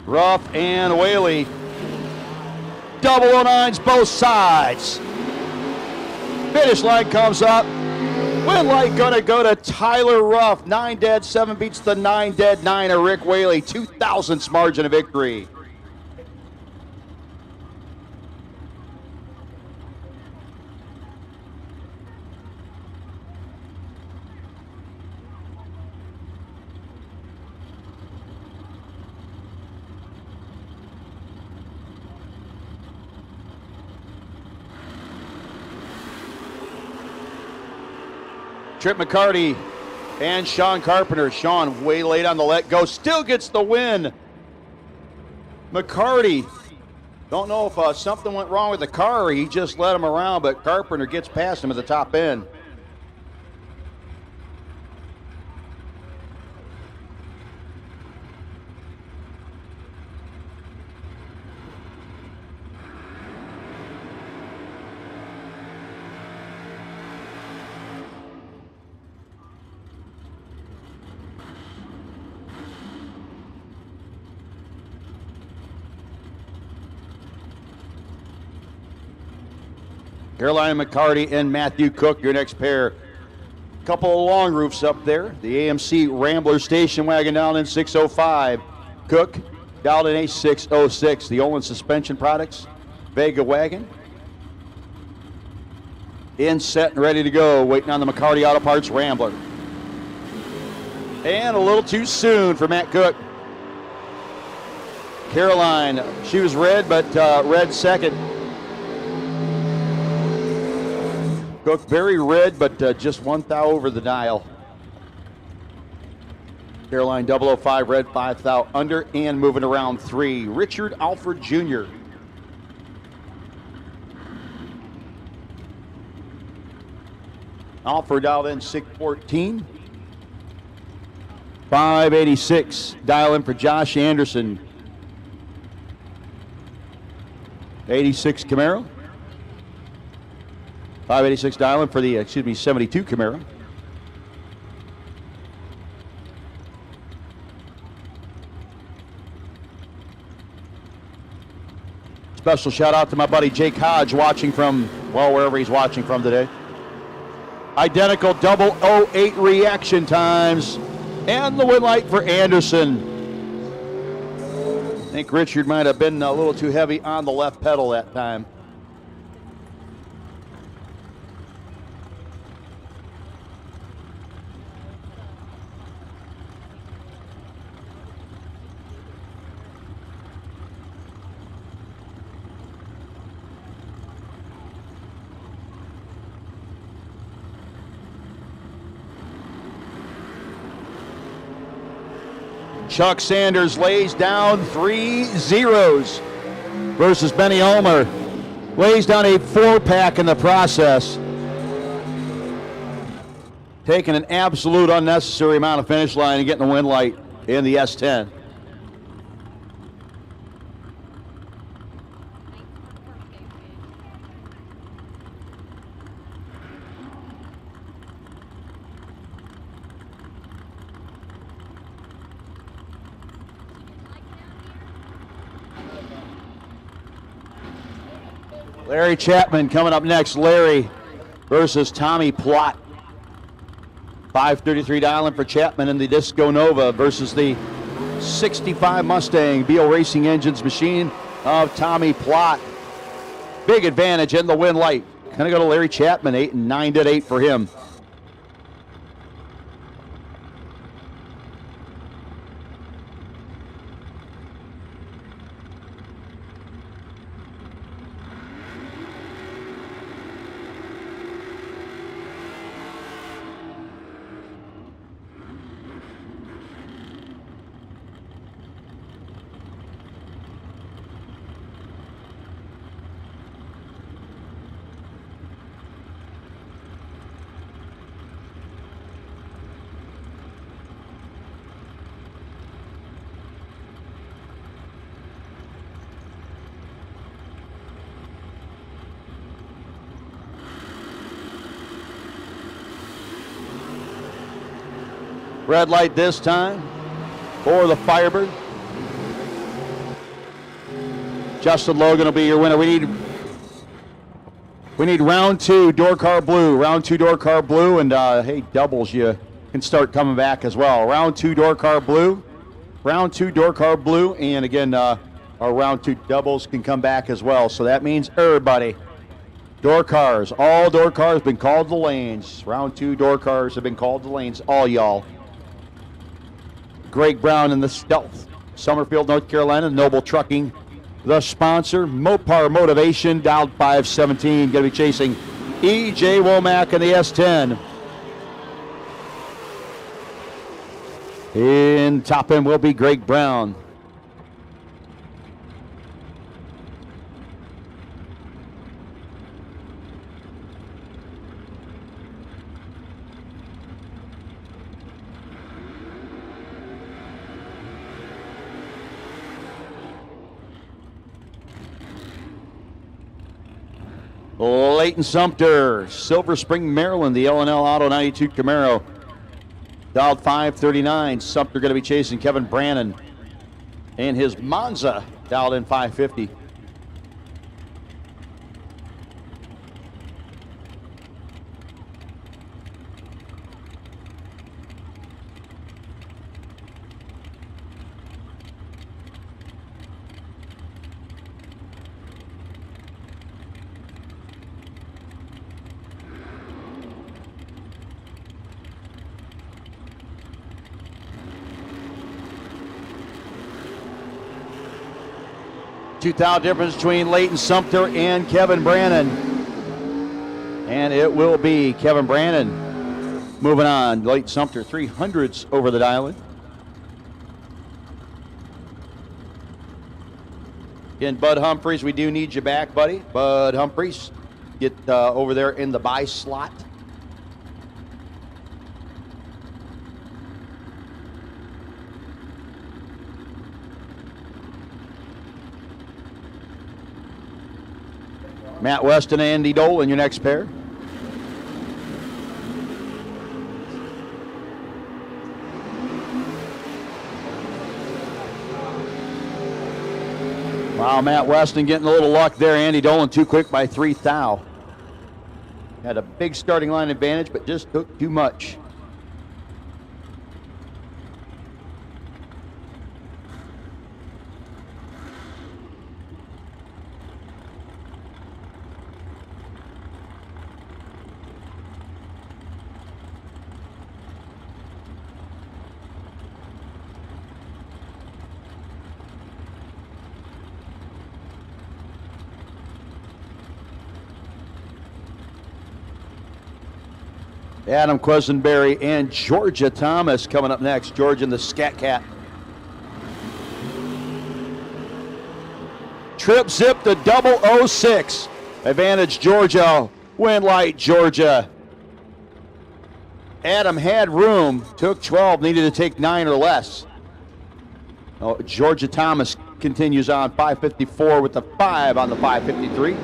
Ruff and Whaley. Double 09s both sides. Finish line comes up. Win light gonna go to Tyler Ruff. 9 dead, 7 beats the 9 dead 9 of Rick Whaley. 2,000ths margin of victory. Trip McCarty and Sean Carpenter. Sean way late on the let go, still gets the win. McCarty, don't know if something went wrong with the car or he just let him around, but Carpenter gets past him at the top end. Caroline McCarty and Matthew Cook, your next pair. Couple of long roofs up there. The AMC Rambler station wagon down in 605. Cook down in a 606. The Olin suspension products. Vega wagon. In, set, and ready to go. Waiting on the McCarty Auto Parts Rambler. And a little too soon for Matt Cook. Caroline, she was red, but red second. Cook very red, but just 1 thou over the dial. Caroline 005, red 5 thou under, and moving around 3. Richard Alford Jr. Alford dialed in 614. 586 dial in for Josh Anderson. 86 Camaro. 586 dial in for the, 72 Camaro. Special shout out to my buddy Jake Hodge watching from, well, wherever he's watching from today. Identical 008 reaction times and the win light for Anderson. I think Richard might have been a little too heavy on the left pedal that time. Chuck Sanders lays down 3 zeros versus Benny Ulmer. Lays down a 4-pack in the process. Taking an absolute unnecessary amount of finish line and getting the win light in the S10. Larry Chapman coming up next. Larry versus Tommy Plott. $533 dialing for Chapman in the Disco Nova versus the 65 Mustang Beal Racing Engines machine of Tommy Plott. Big advantage in the win light. Gonna go to Larry Chapman, 8 and 9 did 8 for him. Red light this time for the Firebird. Justin Logan will be your winner. We need round 2 door car blue. Round 2 door car blue, and hey, doubles, you can start coming back as well. Round 2 door car blue. Round 2 door car blue, and again, our round 2 doubles can come back as well. So that means everybody. Door cars, all door cars have been called to lanes. Round 2 door cars have been called to lanes, all y'all. Greg Brown in the Stealth, Summerfield, North Carolina. Noble Trucking, the sponsor. Mopar Motivation, dialed 517. Going to be chasing E.J. Womack in the S10. In top end will be Greg Brown. Leighton Sumter, Silver Spring, Maryland, the L&L Auto 92 Camaro. Dialed 539. Sumter going to be chasing Kevin Brannon and his Monza, dialed in 550. $2,000 difference between Leighton Sumter and Kevin Brannon. And it will be Kevin Brannon moving on. Leighton Sumter, 300s over the dial-in. Again, Bud Humphreys, we do need you back, buddy. Bud Humphreys, get over there in the buy slot. Matt Weston and Andy Dole in your next pair. Wow, Matt Weston getting a little luck there. Andy Dolan too quick by 3 thou. Had a big starting line advantage, but just took too much. Adam Quisenberry and Georgia Thomas coming up next. Georgia in the Scat Cat trip zip to 006. Advantage Georgia, win light Georgia. Adam had room, took 12, needed to take 9 or less. Oh, Georgia Thomas continues on 554 with the 5 on the 553.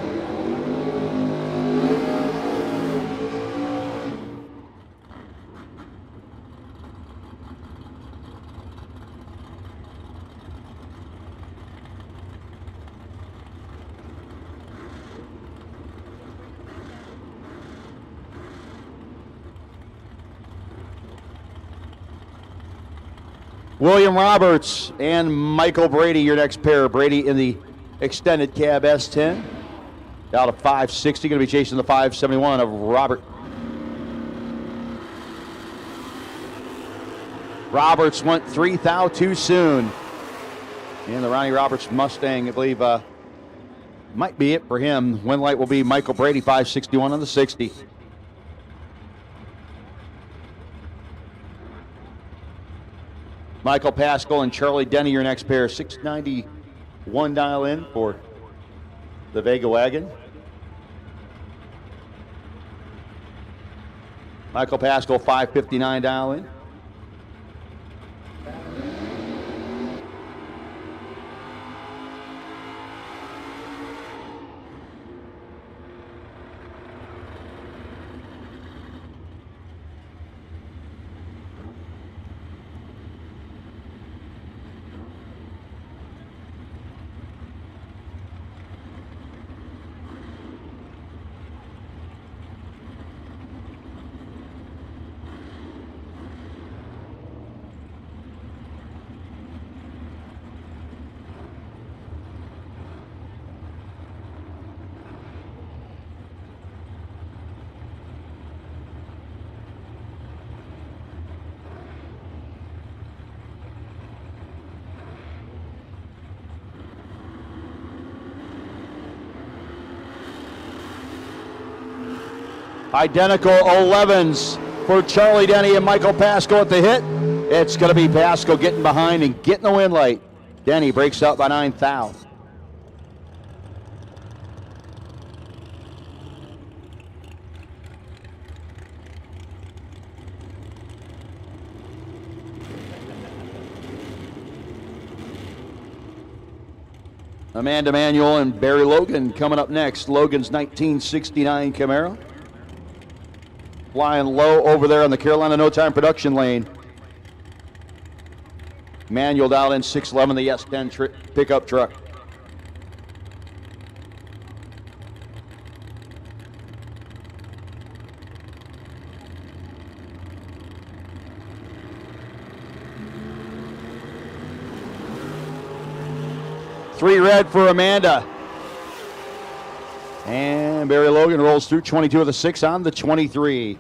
William Roberts and Michael Brady, your next pair. Brady in the extended cab S10. Out of 560, going to be chasing the 571 of Robert. Roberts went 3 thou too soon. And the Ronnie Roberts Mustang, I believe, might be it for him. Win light will be Michael Brady, 561 on the 60. Michael Pascal and Charlie Denny, your next pair. 691 dial in for the Vega Wagon. Michael Pascal, 559 dial in. Identical 11s for Charlie Denny and Michael Pascal at the hit. It's going to be Pascal getting behind and getting the win light. Denny breaks out by 9 thou. Amanda Manuel and Barry Logan coming up next. Logan's 1969 Camaro. Flying low over there on the Carolina No Time production lane. Manuel dialed in 611, the S10 pickup truck. Three red for Amanda. And Barry Logan rolls through 22 of the 6 on the 23.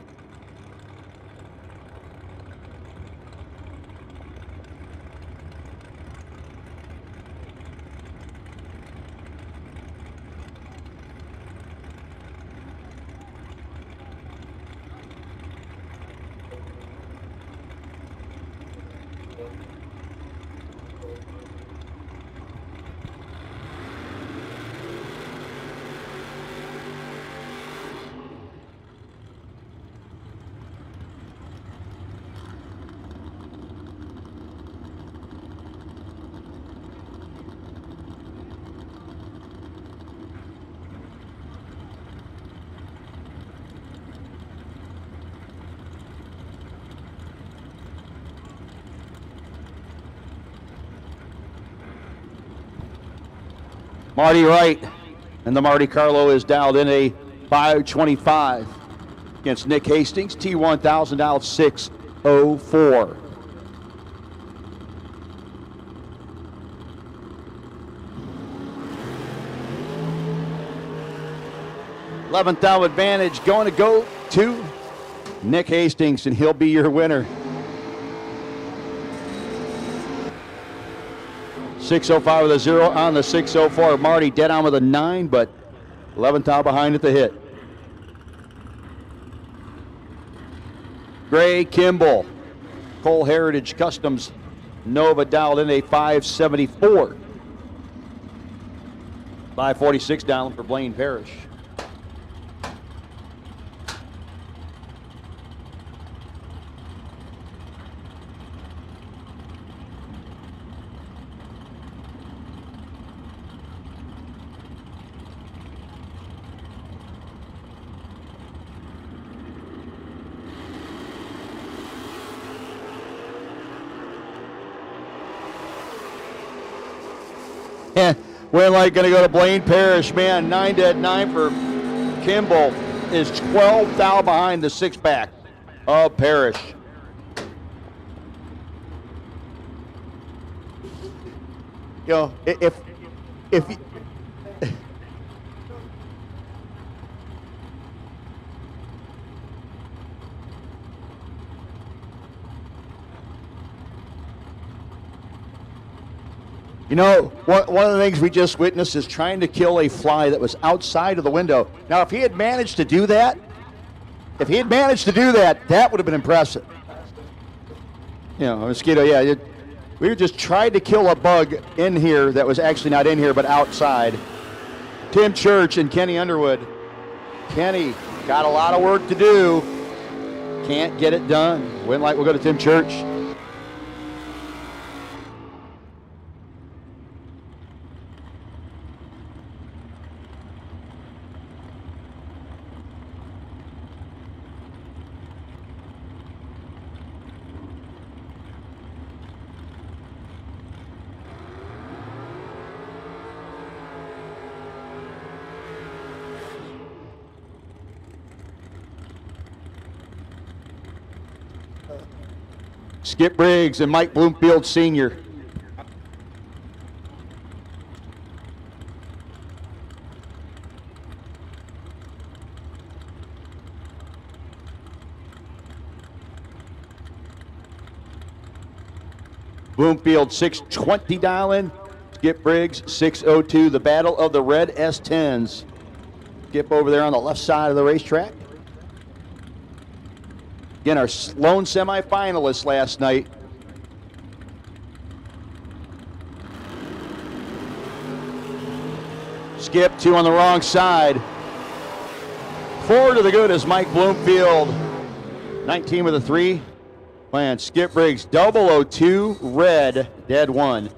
Marty Wright, and the Marty Carlo is dialed in a 525 against Nick Hastings, T1000 dialed 604. Eleventh thou advantage going to go to Nick Hastings, and he'll be your winner. 605 with a 0 on the 604. Marty dead on with a 9, but 11th out behind at the hit. Gray Kimball, Cole Heritage Customs Nova dialed in a 574. 5:46 down for Blaine Parrish. Win light going to go to Blaine Parrish, man. 9 dead 9 for Kimball is 12 thou behind the six-pack of Parrish. You know, if you know, one of the things we just witnessed is trying to kill a fly that was outside of the window. Now, if he had managed to do that, that would have been impressive. You know, mosquito, yeah. We just tried to kill a bug in here that was actually not in here, but outside. Tim Church and Kenny Underwood. Kenny got a lot of work to do. Can't get it done. Win light will go to Tim Church. Skip Briggs and Mike Bloomfield Sr. Bloomfield 620 dialing. Skip Briggs 602. The battle of the red S10s. Skip over there on the left side of the racetrack. Again, our lone semifinalists last night. Skip 2 on the wrong side. 4 to the good is Mike Bloomfield. 19 with a 3. And Skip Briggs 002 red dead 1.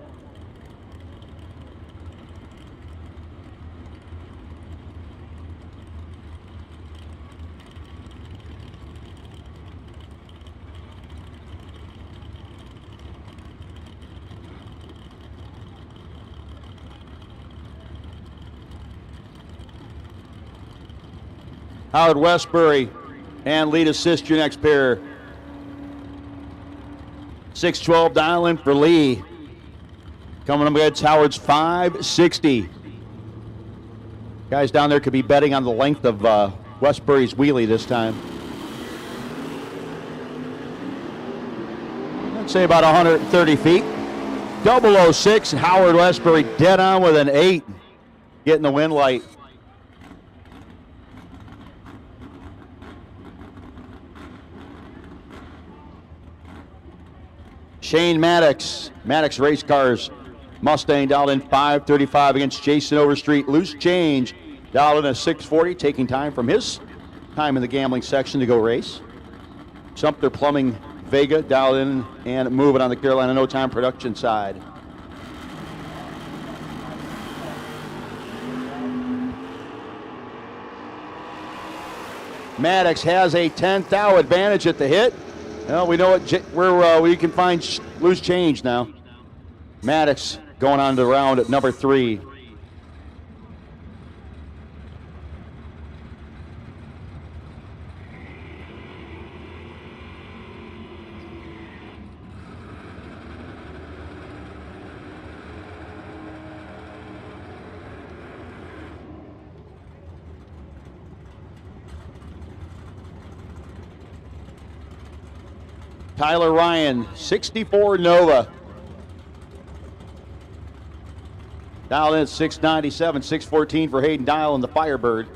Howard Westbury and lead assist your next pair. 612 dialing for Lee. Coming up against Howard's 560. Guys down there could be betting on the length of Westbury's wheelie this time. I'd say about 130 feet. 006, Howard Westbury dead on with an 8. Getting the win light. Shane Maddox Race Cars, Mustang dialed in 535 against Jason Overstreet. Loose Change dialed in a 640, taking time from his time in the gambling section to go race. Sumter Plumbing Vega dialed in and moving on the Carolina No Time production side. Maddox has a 10th thou advantage at the hit. Well, we know where we can find loose change now. Maddox going on to round at number 3. Tyler Ryan, 64 Nova. Dialed in at 697, 614 for Hayden Dial and the Firebird.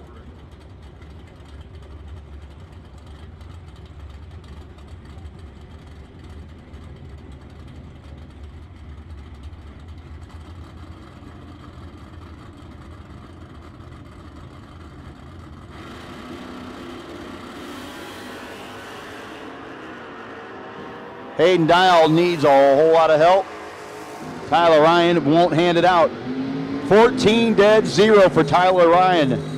Hayden Dial needs a whole lot of help. Tyler Ryan won't hand it out. 14 dead, 0 for Tyler Ryan.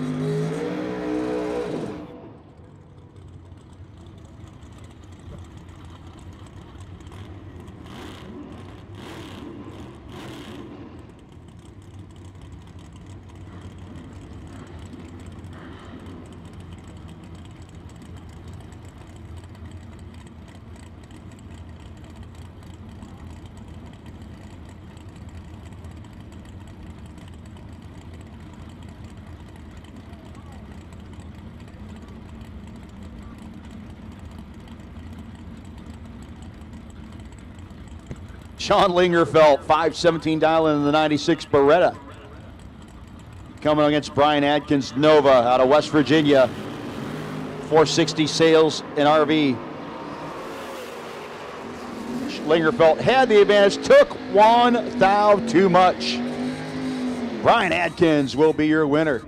Sean Lingerfeld, 5:17 dialing in the 96 Beretta. Coming against Brian Adkins Nova out of West Virginia. 460 sales in RV. Lingerfeld had the advantage, took one thou too much. Brian Adkins will be your winner.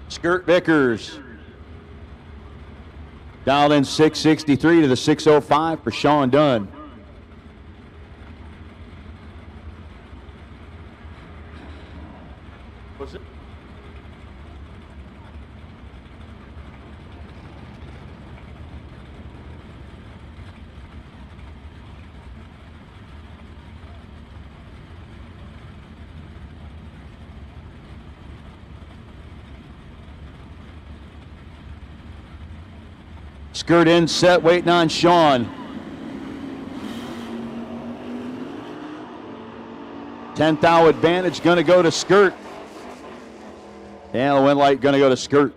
Skirt Vickers. Dialed in 663 to the 605 for Sean Dunn. What's it? Skirt in, set, waiting on Sean. 10th thou advantage going to go to Skirt. And the wind light going to go to Skirt.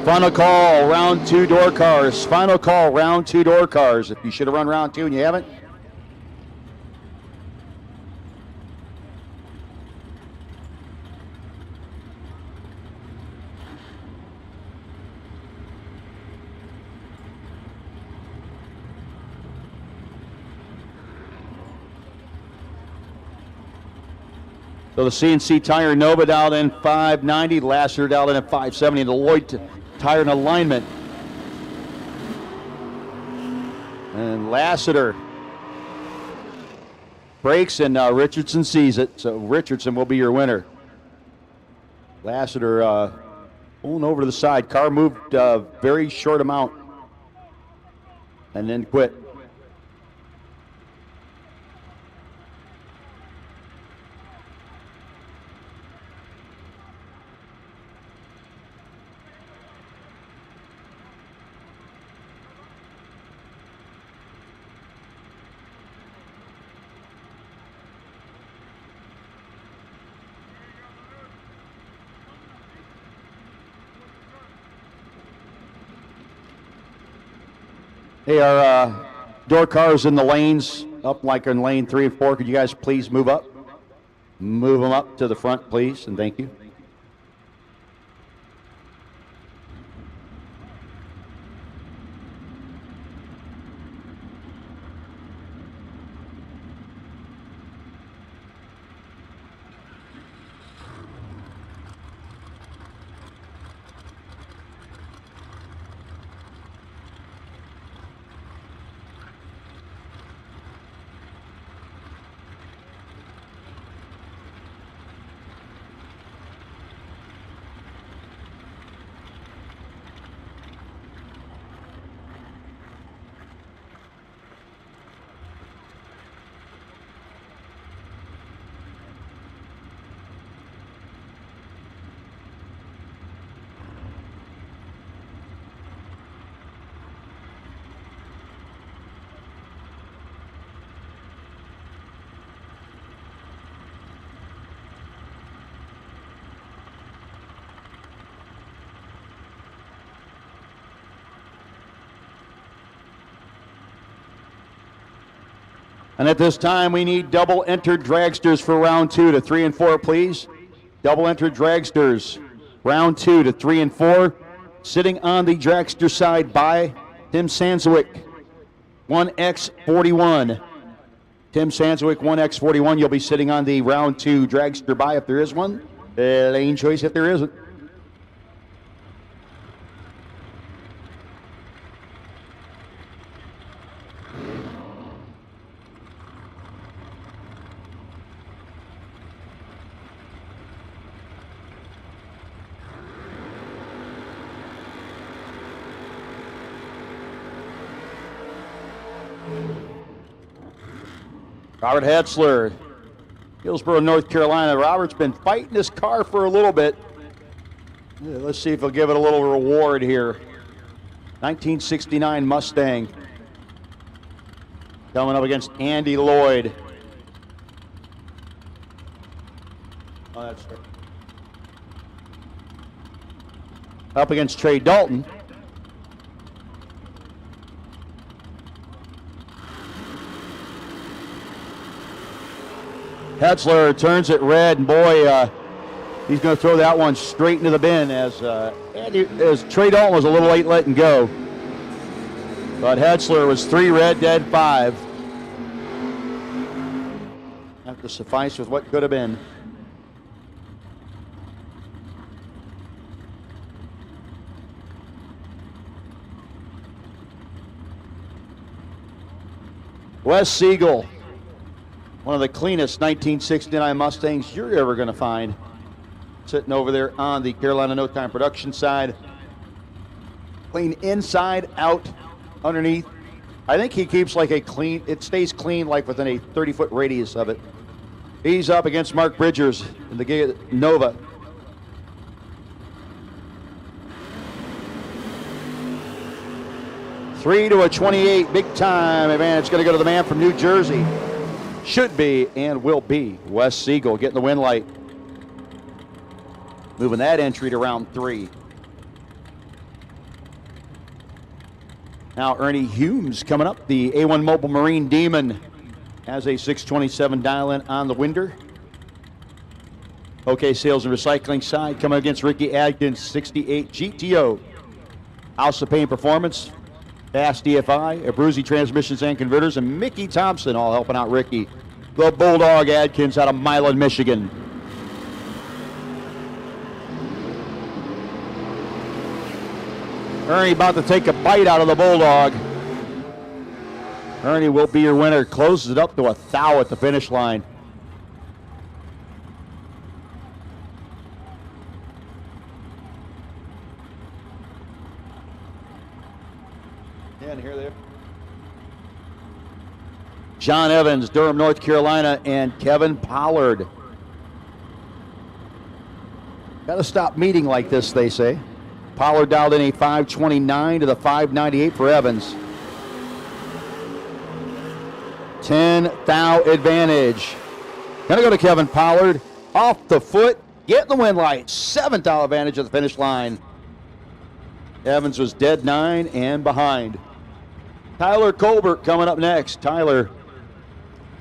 Final call, round 2 door cars. Final call, round 2 door cars. If you should have run round 2 and you haven't. So the CNC Tire Nova dialed in 590, Lasseter dialed in at 570, the Lloyd Tire and Alignment. And Lasseter breaks and Richardson sees it, so Richardson will be your winner. Lasseter pulling over to the side. Car moved a very short amount and then quit. Hey, our door cars in the lanes, up like in lane 3 and 4, could you guys please move up? Move them up to the front, please, and thank you. And at this time, we need double entered dragsters for round 2 to 3 and 4, please. Double entered dragsters, round 2 to 3 and 4. Sitting on the dragster side by Tim Sandswick. 1X41. Tim Sanswick, 1X41. You'll be sitting on the round 2 dragster by if there is one. Lane choice if there isn't. Robert Hetzler, Hillsborough, North Carolina. Robert's been fighting this car for a little bit. Let's see if he'll give it a little reward here. 1969 Mustang. Coming up against Andy Lloyd. Oh, that's right. Up against Trey Dalton. Hetzler turns it red, and boy, he's going to throw that one straight into the bin as Trey Dalton was a little late letting go. But Hetzler was 3 red, dead 5. Have to suffice with what could have been. Wes Siegel. One of the cleanest 1969 Mustangs you're ever going to find. Sitting over there on the Carolina No Time production side. Clean inside, out, underneath. I think he keeps like a clean, it stays clean like within a 30-foot radius of it. He's up against Mark Bridgers in the Nova. Three to a 28, big time advantage. Going to go to the man from New Jersey. Should be and will be Wes Siegel getting the win light. Moving that entry to round 3. Now Ernie Humes coming up. The A1 Mobile Marine Demon has a 627 dial-in on the winder. OK Sales and Recycling side coming against Ricky Adkins, 68 GTO. House of Pain Performance, Fast DFI, Abruzzi Transmissions and Converters, and Mickey Thompson all helping out Ricky. The Bulldog Adkins out of Milan, Michigan. Ernie about to take a bite out of the Bulldog. Ernie will be your winner. Closes it up to a thou at the finish line. Yeah, and here they are. John Evans, Durham, North Carolina, and Kevin Pollard. Got to stop meeting like this, they say. Pollard dialed in a 529 to the 598 for Evans. 10 thou advantage. Gonna go to Kevin Pollard. Off the foot, getting the win light. 7 thou advantage at the finish line. Evans was dead 9 and behind. Tyler Colbert coming up next. Tyler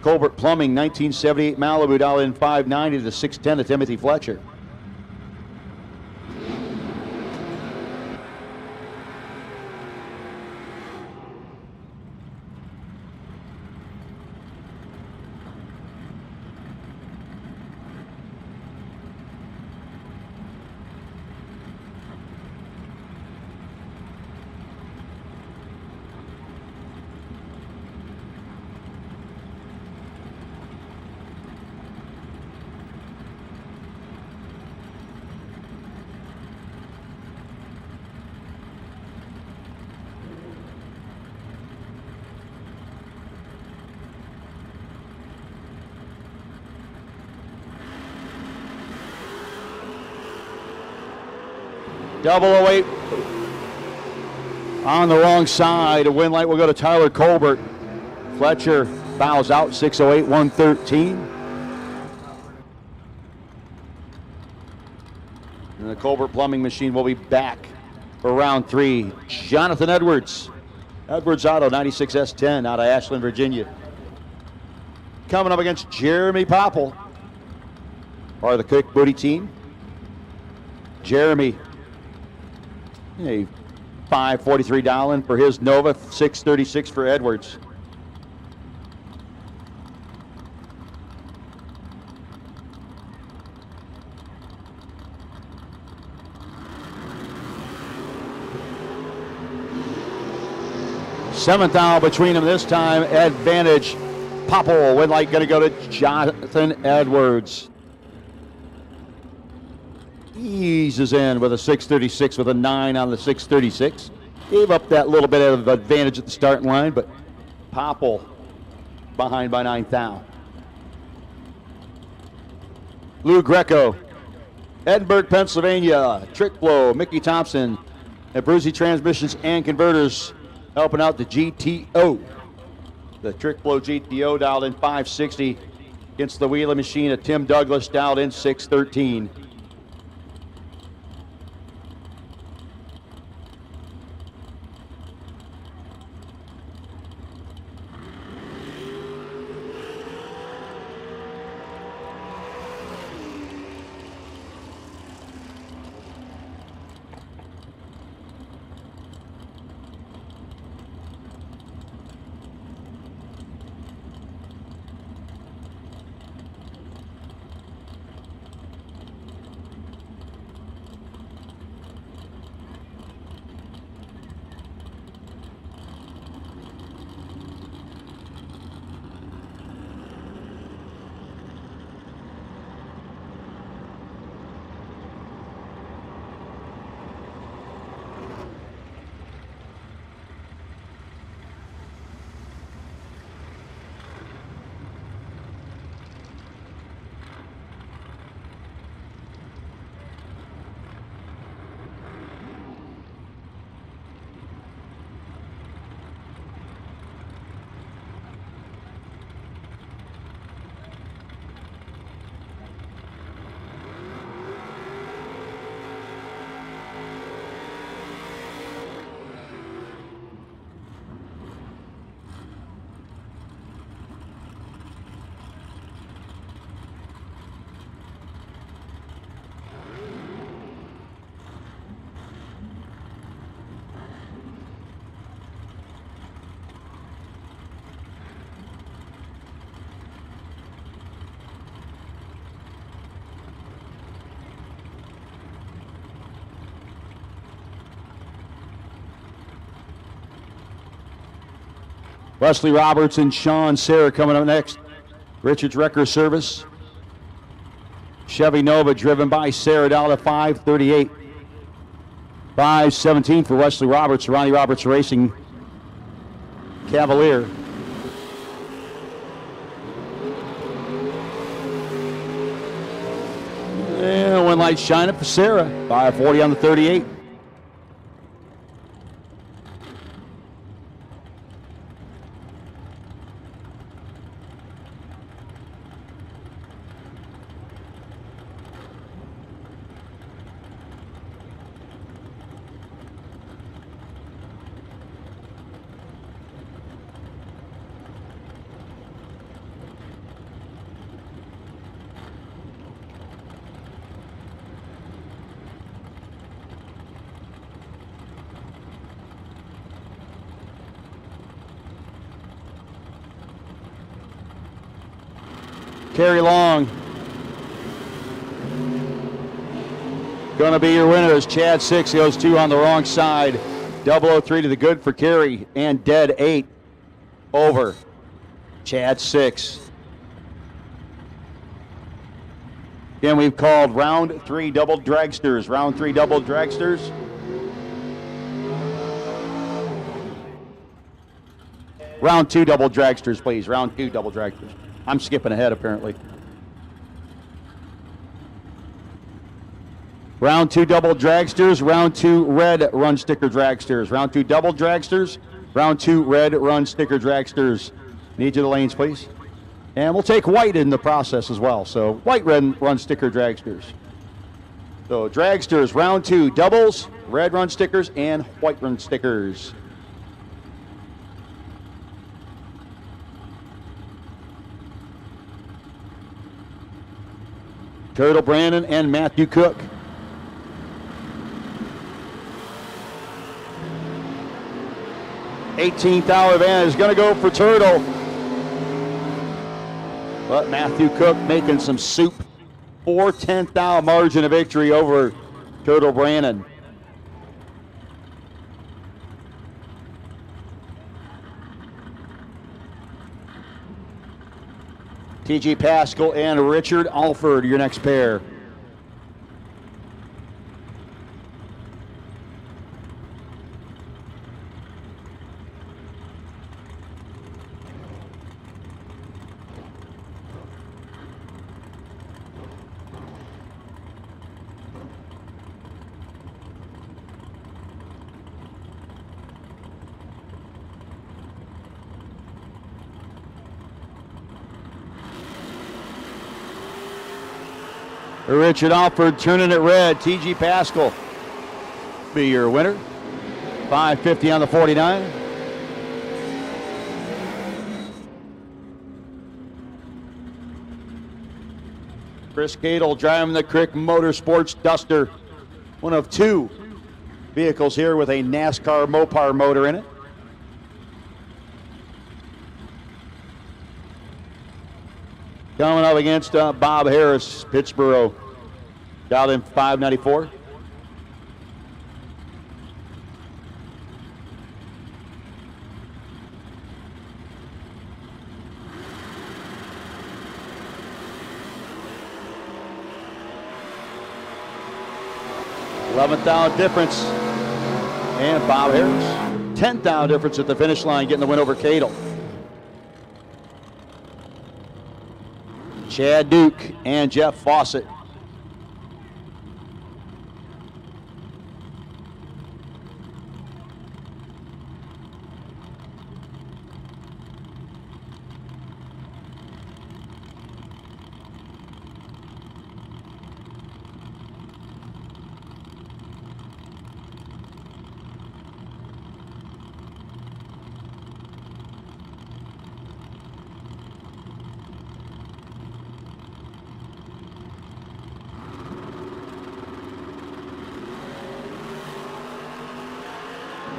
Colbert Plumbing, 1978 Malibu, dialed in 590 to 610 to Timothy Fletcher. Double 08 on the wrong side. A win light will go to Tyler Colbert. Fletcher bows out, 608, 113. And the Colbert Plumbing machine will be back for round 3. Jonathan Edwards. Edwards Auto, 96S10 out of Ashland, Virginia. Coming up against Jeremy Popple, part of the Quick Booty team. Jeremy, a 543 Dowling for his Nova, 636 for Edwards. Seventh out between them this time, advantage. Popple, red light going to go to Jonathan Edwards. Eases in with a 636 with a 9 on the 636. Gave up that little bit of advantage at the starting line, but Popple behind by 9 thou. Lou Greco, Edinburgh, Pennsylvania. Trick Flow, Mickey Thompson at Brucey Transmissions and Converters helping out the GTO. The Trick Flow GTO dialed in 560 against the Wheeler Machine of Tim Douglas dialed in 613. Wesley Roberts and Sean Serra coming up next. Richard's Wrecker Service. Chevy Nova driven by Serra down to 538. 517 for Wesley Roberts, Ronnie Roberts Racing Cavalier. And one light shining for Serra. 540 on the 38. Kerry Long. Going to be your winner is Chad 6. Goes 2 on the wrong side. 003 to the good for Kerry. And dead 8 over Chad 6. Again, we've called round 3 double dragsters. Round 3 double dragsters. Round 2 double dragsters, please. Round 2 double dragsters. I'm skipping ahead, apparently. Round 2 double dragsters. Round 2 red run sticker dragsters. Round 2 double dragsters. Round 2 red run sticker dragsters. Need you the lanes, please. And we'll take white in the process as well. So white red run sticker dragsters. So dragsters, round 2 doubles, red run stickers, and white run stickers. Turtle Brandon and Matthew Cook. $18 advantage is going to go for Turtle. But Matthew Cook making some soup. 4/10 margin of victory over Turtle Brandon. T.G. Pascal and Richard Alford, your next pair. Richard Alford turning it red. T.G. Pascal be your winner. $5.50 on the 49. Chris Cadle driving the Crick Motorsports Duster. One of two vehicles here with a NASCAR Mopar motor in it. Coming up against Bob Harris, Pittsburgh. Dialed in 594. $11,000 difference. And Bob Harris. $10,000 difference at the finish line, getting the win over Cadle. Chad Duke and Jeff Fawcett.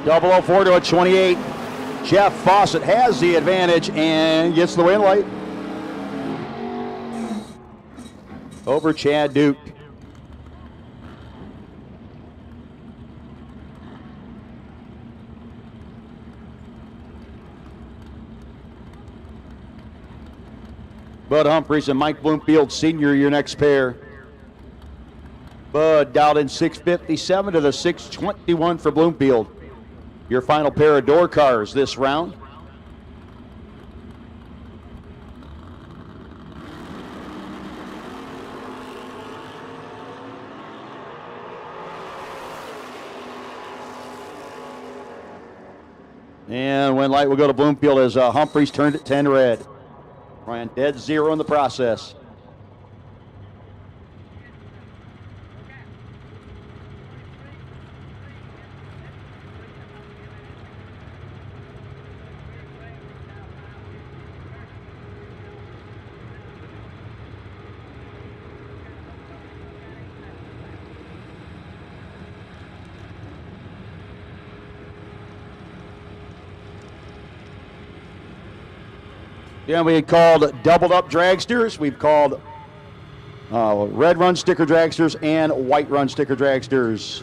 .004 to a 28. Jeff Fawcett has the advantage and gets the win late over Chad Duke. Bud Humphreys and Mike Bloomfield Sr., your next pair. Bud dialed in 657 to the 621 for Bloomfield. Your final pair of door cars this round. And when light will go to Bloomfield as Humphreys turned it 10 red. Ran dead zero in the process. Yeah, we had called doubled up dragsters. We've called red run sticker dragsters and white run sticker dragsters.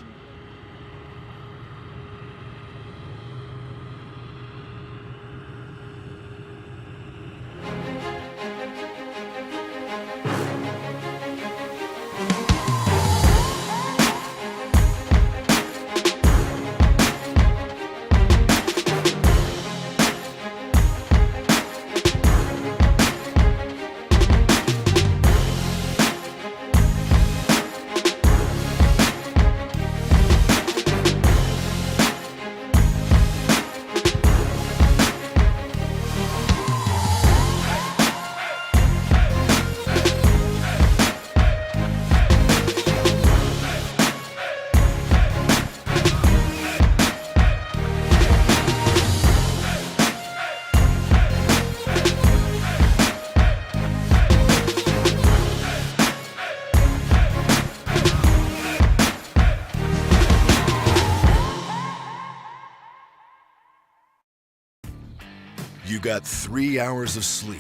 You got 3 hours of sleep,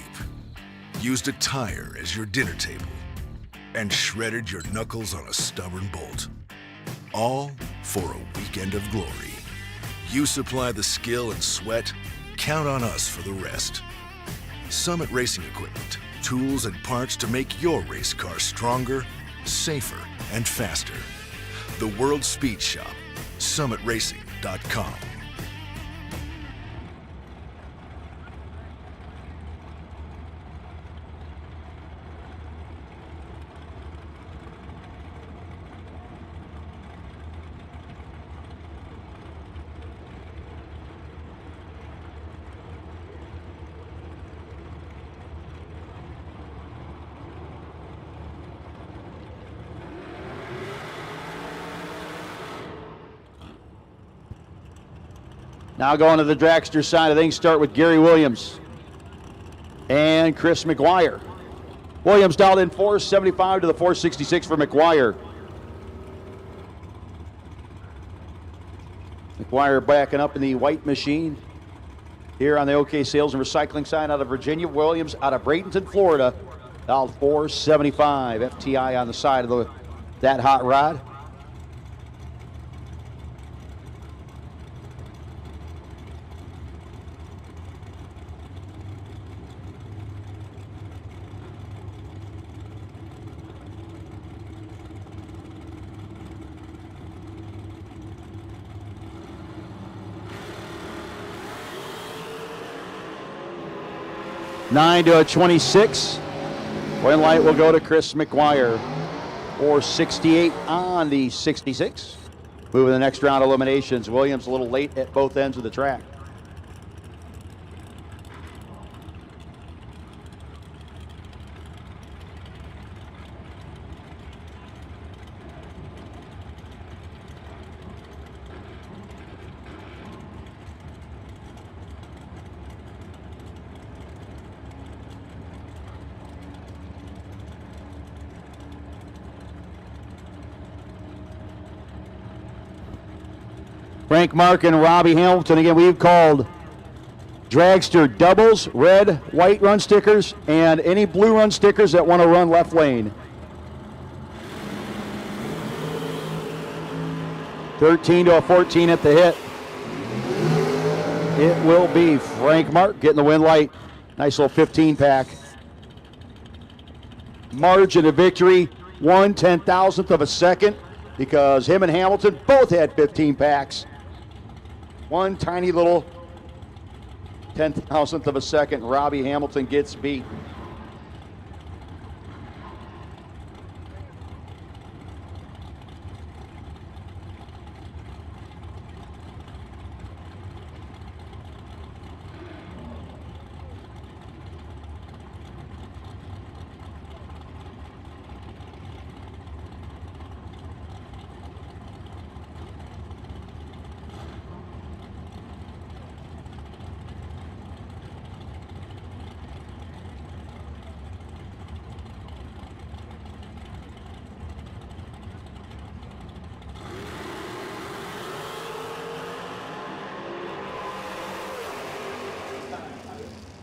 used a tire as your dinner table, and shredded your knuckles on a stubborn bolt. All for a weekend of glory. You supply the skill and sweat, count on us for the rest. Summit Racing Equipment, tools and parts to make your race car stronger, safer, and faster. The World Speed Shop, summitracing.com. Now going to the dragster side of things, start with Gary Williams and Chris McGuire. Williams dialed in 475 to the 466 for McGuire. McGuire backing up in the white machine here on the OK Sales and Recycling side out of Virginia. Williams out of Bradenton, Florida, dialed 475. FTI on the side of that hot rod. Nine to a 26. Win light will go to Chris McGuire. 468 on the 66. Moving to the next round eliminations. Williams a little late at both ends of the track. Frank Mark and Robbie Hamilton. Again, we've called dragster doubles, red, white run stickers, and any blue run stickers that want to run left lane. 13 to a 14 at the hit. It will be Frank Mark getting the win light. Nice little 15 pack. Margin of victory, 1/10,000th of a second, because him and Hamilton both had 15 packs. One tiny little 10,000th of a second, Robbie Hamilton gets beat.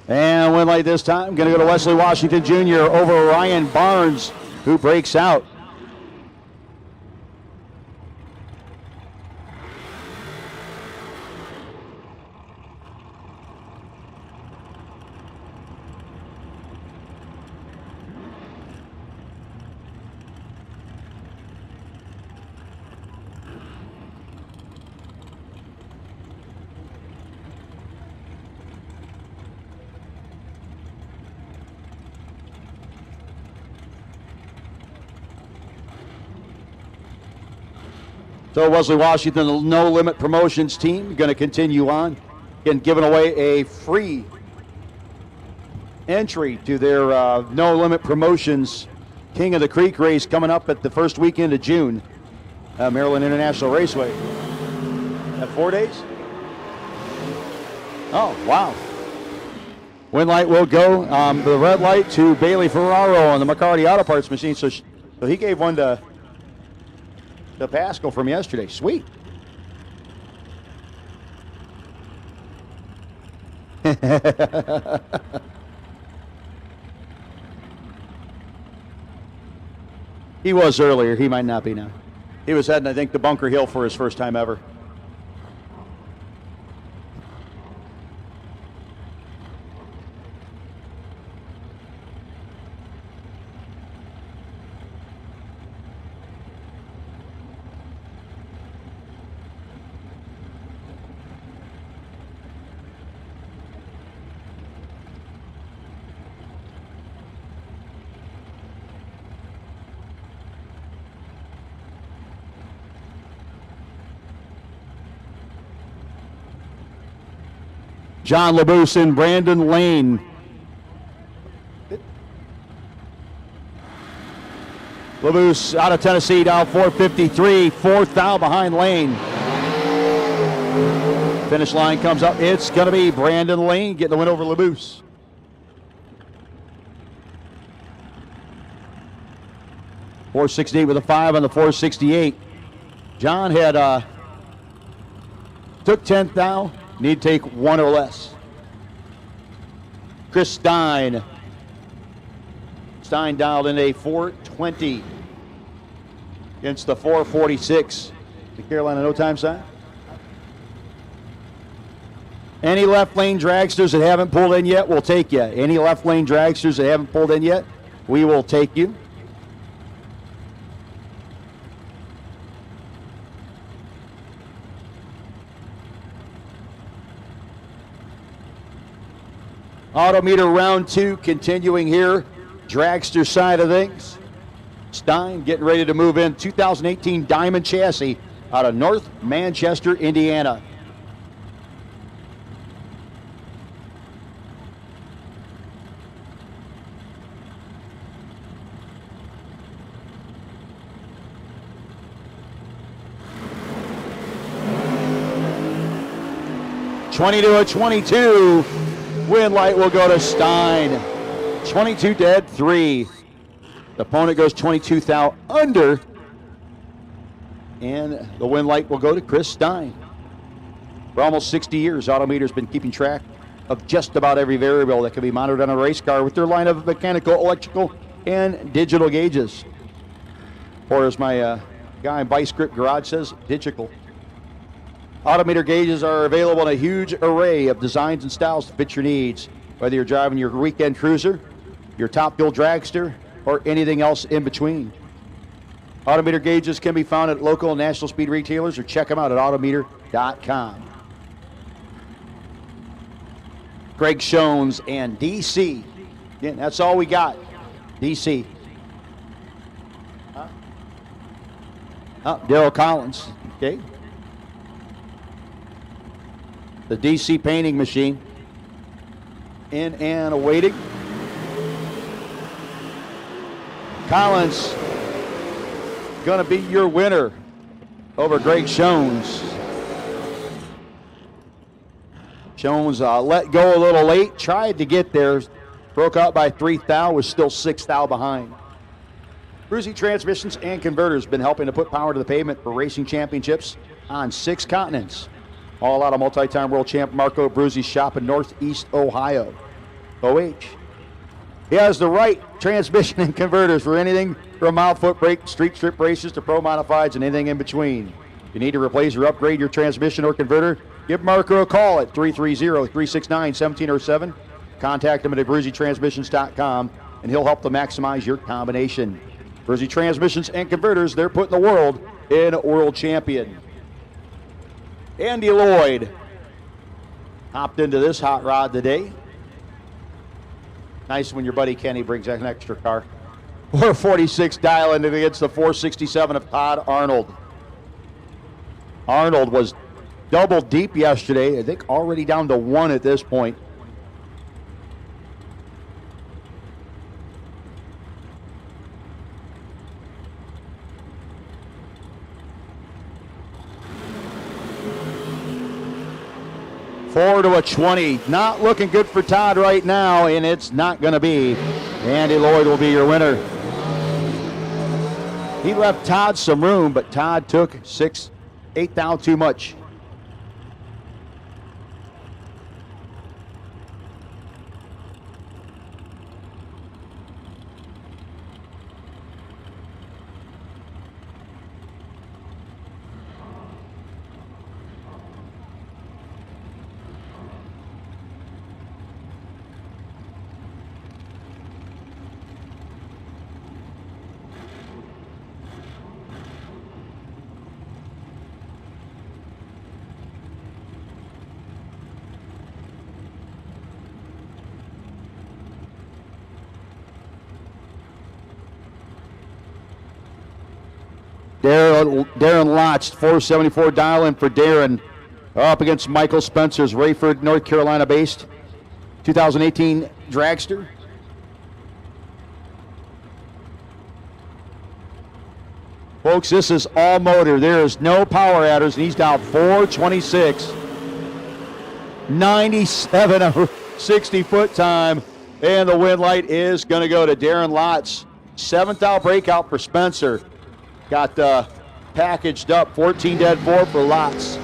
And win light this time, going to go to Wesley Washington Jr. over Ryan Barnes, who breaks out. So Wesley Washington, the No Limit Promotions team, going to continue on. Again, giving away a free entry to their No Limit Promotions King of the Creek race coming up at the first weekend of June, Maryland International Raceway. 4 days? Oh, wow. Win light will go, the red light to Bailey Ferraro on the McCarty Auto Parts machine. So he gave one to Pascal from yesterday. Sweet. He was earlier. He might not be now. He was heading, I think, to Bunker Hill for his first time ever. John LaBouse and Brandon Lane. LaBouse out of Tennessee, down 453, fourth foul behind Lane. Finish line comes up. It's going to be Brandon Lane getting the win over LaBouse. .468 with a 5 on the 468. John had took 10th now. Need to take 1 or less. Chris Stein. Stein dialed in a 420 against the 446. The Carolina no time sign. Any left lane dragsters that haven't pulled in yet, we'll take you. Any left lane dragsters that haven't pulled in yet, we will take you. Autometer round 2 continuing here. Dragster side of things. Stein getting ready to move in. 2018 Diamond Chassis out of North Manchester, Indiana. .22. Win light will go to Stein. 22 dead, 3. The opponent goes 22 thou under. And the win light will go to Chris Stein. For almost 60 years, Autometer's been keeping track of just about every variable that can be monitored on a race car with their line of mechanical, electrical, and digital gauges. Or as my guy in Vice Grip Garage says, digital. Autometer gauges are available in a huge array of designs and styles to fit your needs, whether you're driving your weekend cruiser, your top fuel dragster, or anything else in between. Autometer gauges can be found at local and national speed retailers, or check them out at autometer.com. Greg Schoens and DC. Again, that's all we got. DC. Daryl Collins. Okay. The DC painting machine. In and awaiting. Collins going to be your winner over Greg Schoens. Schoens let go a little late, tried to get there, broke out by 3 thou, was still 6 thou behind. Bruzy Transmissions and Converters been helping to put power to the pavement for racing championships on 6 continents. All out of multi-time world champ Marco Bruzy's shop in Northeast Ohio. OH. He has the right transmission and converters for anything from mild foot brake, street strip races to pro modifieds and anything in between. If you need to replace or upgrade your transmission or converter, give Marco a call at 330-369-1707. Contact him at bruzytransmissions.com and he'll help to maximize your combination. Bruzy Transmissions and Converters, they're putting the world in world champion. Andy Lloyd hopped into this hot rod today. Nice when your buddy Kenny brings an extra car. 446 dialing against the 467 of Todd Arnold. Arnold was double deep yesterday. I think already down to 1 at this point. Four to a 20. Not looking good for Todd right now, and it's not going to be. Andy Lloyd will be your winner. He left Todd some room, but Todd took 8 thou too much. Darren Lotz, 474 dial in for Darren. Up against Michael Spencer's Rayford, North Carolina based 2018 dragster. Folks, this is all motor. There is no power adders, and he's down 426. 97 over 60-foot time, and the win light is going to go to Darren Lotz. 7th out breakout for Spencer. Got packaged up, 14 dead 4 for Lotz.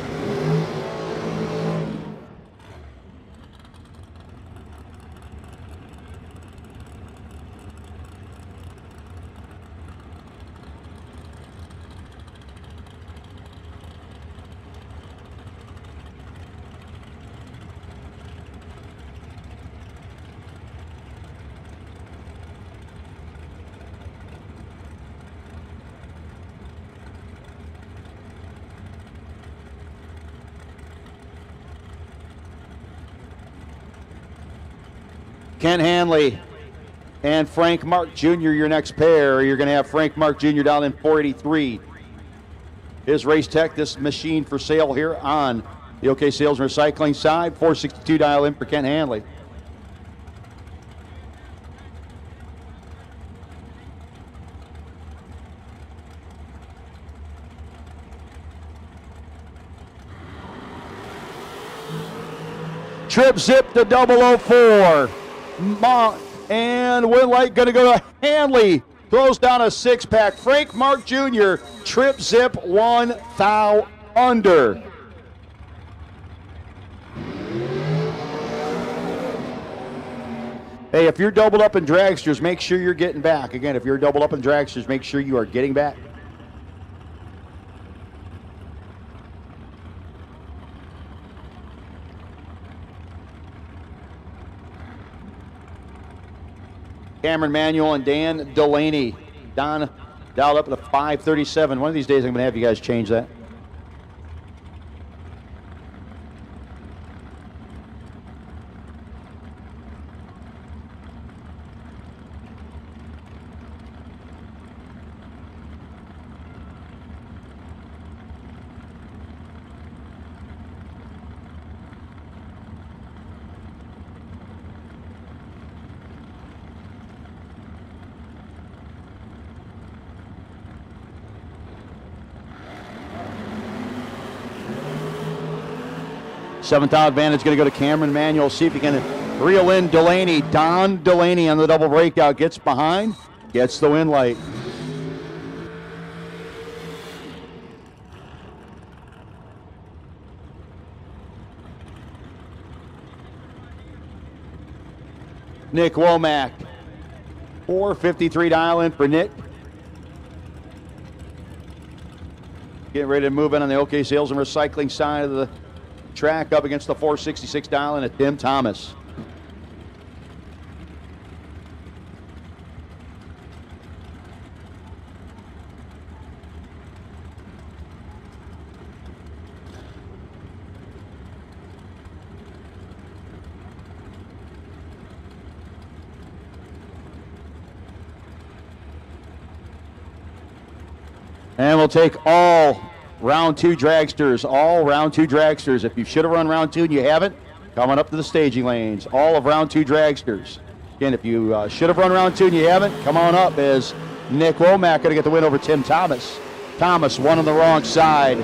Ken Hanley and Frank Mark Jr., your next pair. You're going to have Frank Mark Jr. down in 483. His Race Tech, this machine for sale here on the OK Sales and Recycling side. 462 dial in for Ken Hanley. Trip zip to 004. And win light going to go to Hanley. Throws down a 6-pack. Frank Mark Jr. Trip zip 1 thou under. Hey, if you're doubled up in dragsters, make sure you're getting back. Again, if you're doubled up in dragsters, make sure you are getting back. Cameron Manuel and Dan Delaney. Don dialed up at a 537. One of these days I'm going to have you guys change that. Seventh out advantage going to go to Cameron Manuel. See if he can reel in Delaney. Don Delaney on the double breakout. Gets behind. Gets the win light. Nick Womack. 453 dial in for Nick. Getting ready to move in on the OK Sales and Recycling side of the track up against the 466 dial in at Tim Thomas. And we'll take all round two dragsters, If you should have run round two and you haven't, coming up to the staging lanes. All of round two dragsters. Again, if you should have run round two and you haven't, come on up as Nick Womack going to get the win over Tim Thomas. Thomas won on the wrong side,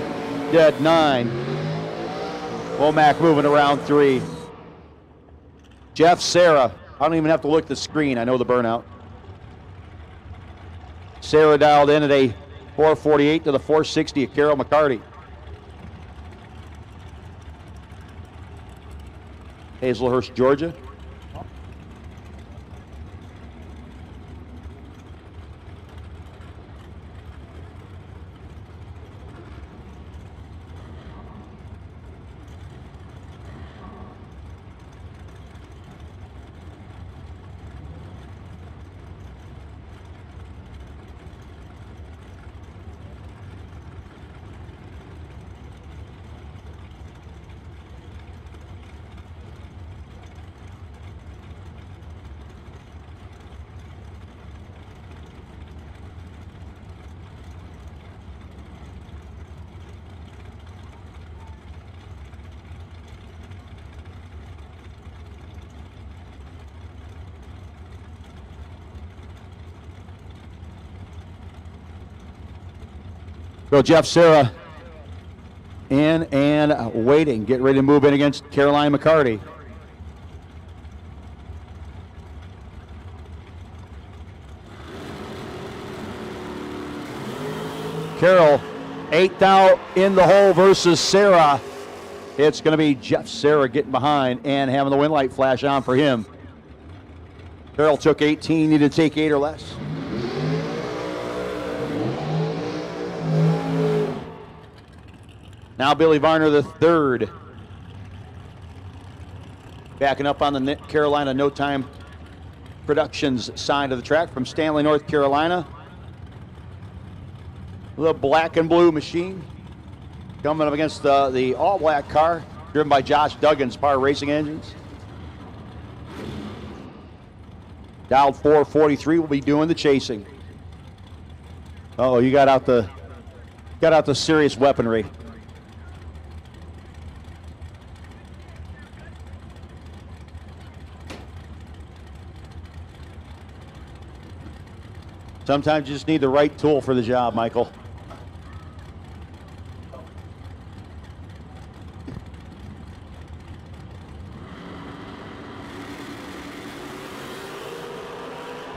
dead 9. Womack moving to round 3. Jeff Sarah, I don't even have to look at the screen. I know the burnout. Sarah dialed in at a 448 to the 460 of Carol McCarty. Hazelhurst, Georgia. So Jeff Serra in and waiting. Get ready to move in against Caroline McCarty. Carroll, 8th out in the hole versus Serra. It's going to be Jeff Serra getting behind and having the win light flash on for him. Carroll took 18, needed to take 8 or less. Now Billy Varner, the third. Backing up on the Carolina No Time Productions side of the track from Stanley, North Carolina. The black and blue machine coming up against the all-black car driven by Josh Duggan's Power Racing Engines. Dialed 443 will be doing the chasing. Oh, you got out the serious weaponry. Sometimes you just need the right tool for the job, Michael.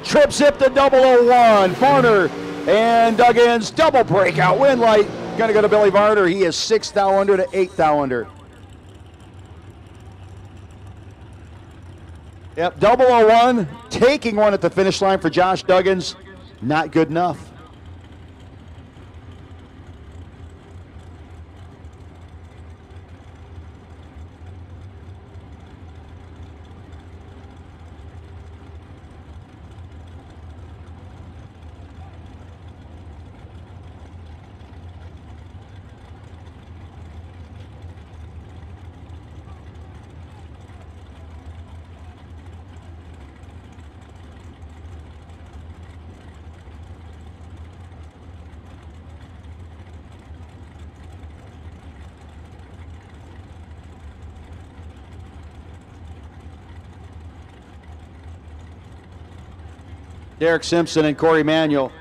Trip zip to 001. Varner and Duggan's double breakout win light. Gonna go to Billy Varner. He is 6th thou under to 8th thou under. Yep, 001 taking one at the finish line for Josh Duggan's. Not good enough. Derek Simpson and Corey Manuel.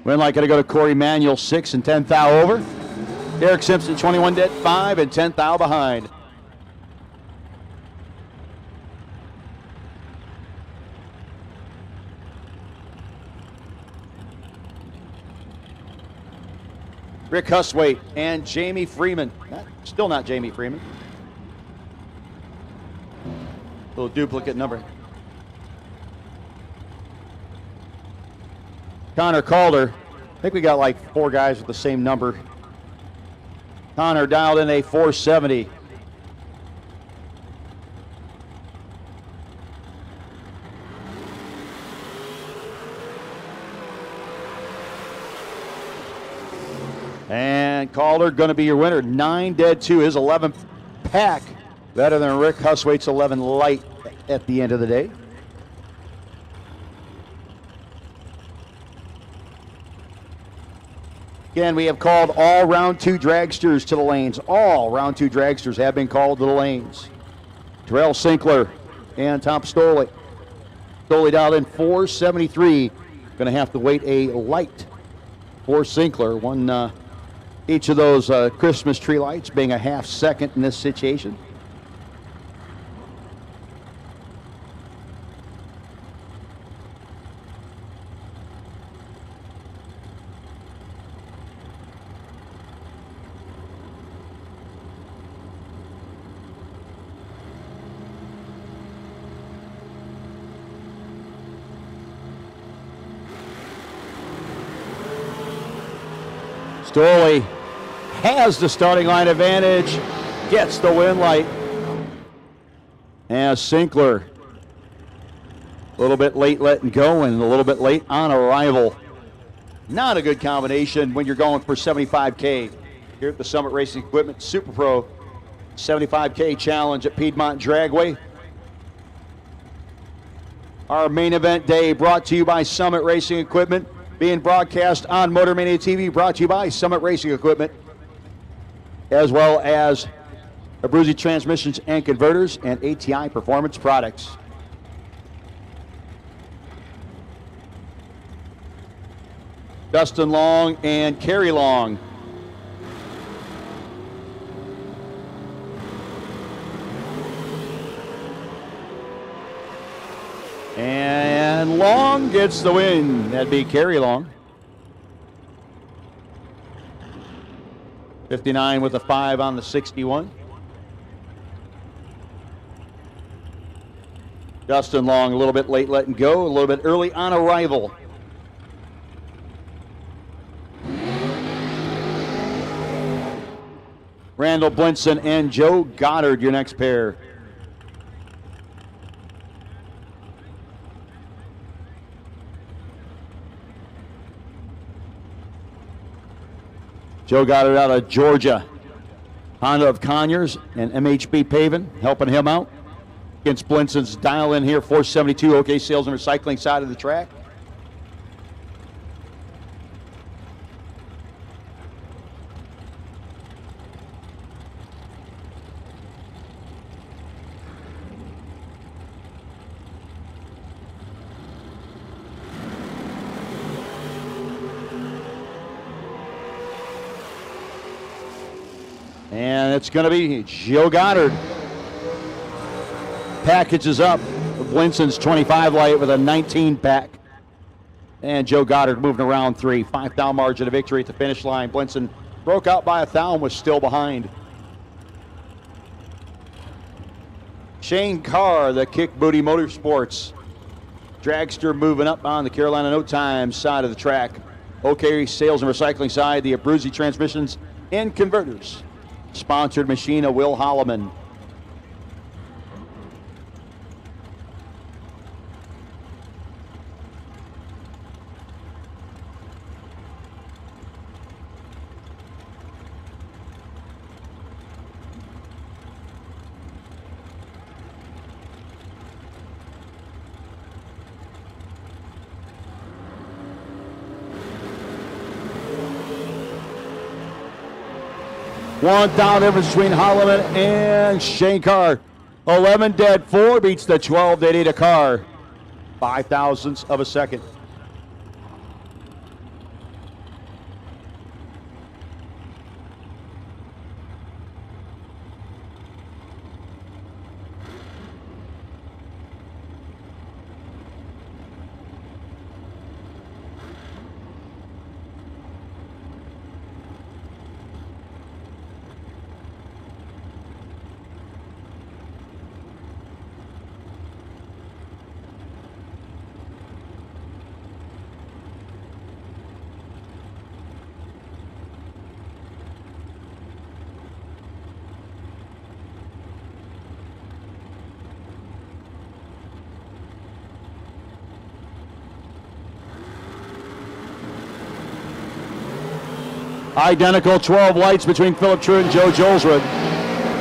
Win light going to go to Corey Manuel, 6 and 10th thou over. Derek Simpson, 21 dead, 5 and 10th thou behind. Rick Huswaite and Jamie Freeman. Still not Jamie Freeman. Little duplicate number. Connor Calder. I think we got like 4 guys with the same number. Connor dialed in a 470. And Calder going to be your winner. 9 dead 2, his 11th pack. Better than Rick Huswaite's 11 light at the end of the day. Again, we have called all round 2 dragsters to the lanes. All round 2 dragsters have been called to the lanes. Terrell Sinkler and Tom Stoley. Stoley dialed in 473. Going to have to wait a light for Sinkler. One, each of those Christmas tree lights being a half second in this situation. Stoley has the starting line advantage, gets the win light. And Sinkler, a little bit late letting go and a little bit late on arrival. Not a good combination when you're going for 75K here at the Summit Racing Equipment Super Pro 75K Challenge at Piedmont Dragway. Our main event day brought to you by Summit Racing Equipment, being broadcast on Motor Mania TV, brought to you by Summit Racing Equipment. as well as Abruzzi Transmissions and Converters and ATI Performance Products. Dustin Long and Kerry Long. And Long gets the win. That'd be Kerry Long. 59 with a 5 on the 61. Dustin Long a little bit late letting go, a little bit early on arrival. Randall Blinson and Joe Goddard, your next pair. Joe Goddard out of Georgia. Honda of Conyers and MHB Paving helping him out. Against Blinson's dial in here, 472, OK Sales and Recycling side of the track. And it's going to be Joe Goddard. Packages up Blinson's 25 light with a 19 pack. And Joe Goddard moving around 3. 5 thou margin of victory at the finish line. Blinson broke out by a thou and was still behind. Shane Carr, the Kick Booty Motorsports dragster, moving up on the Carolina No Time side of the track. OK Sales and Recycling side, the Abruzzi Transmissions and Converters sponsored machine of Will Holloman. One down difference between Holloman and Shane Carr. 11 dead, 4 beats the 12 they need a car. 5 thousandths of a second. Identical 12 lights between Philip Truitt and Joe Jolsrud.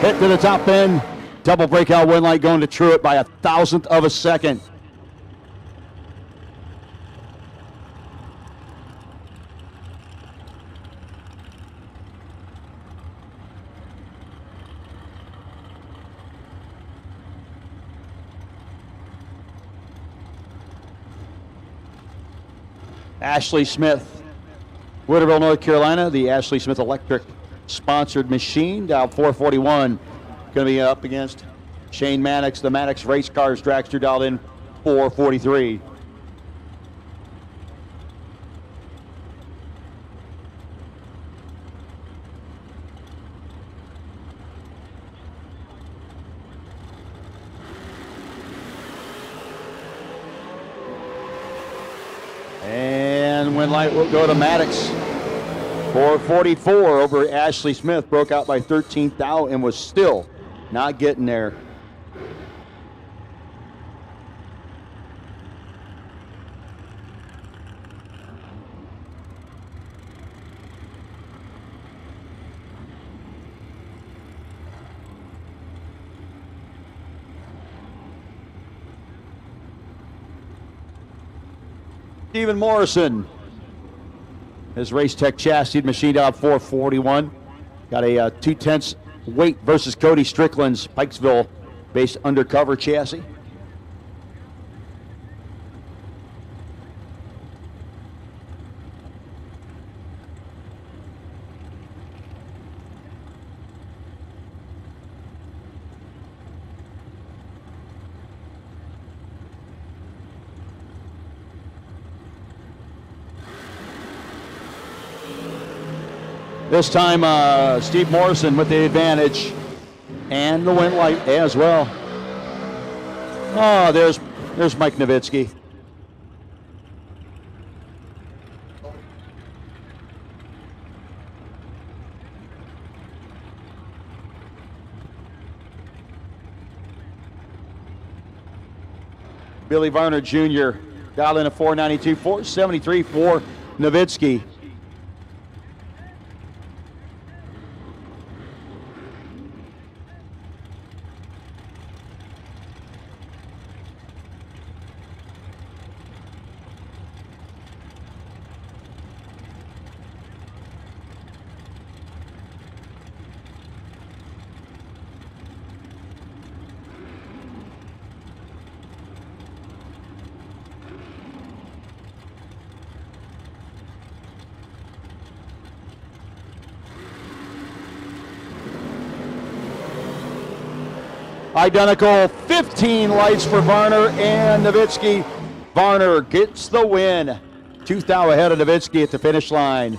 Hit to the top end. Double breakout win light going to Truitt by 1,000th of a second. Ashley Smith. Woodville, North Carolina, the Ashley Smith Electric sponsored machine, dial 441. Going to be up against Shane Maddox, the Maddox Race Cars dragster, dialed in 443. And win light will go to Maddox. 444 over Ashley Smith. Broke out by 13th thou and was still not getting there. Stephen Morrison. His Race Tech chassis machined out 441. Got a 2/10 weight versus Cody Strickland's Pikesville-based undercover chassis. This time, Steve Morrison with the advantage, and the win light as well. Oh, there's Mike Nowitzki. Billy Varner Jr. got in a 492, 473 for Nowitzki. Identical 15 lights for Varner and Nowitzki. Varner gets the win. 2 thou ahead of Nowitzki at the finish line.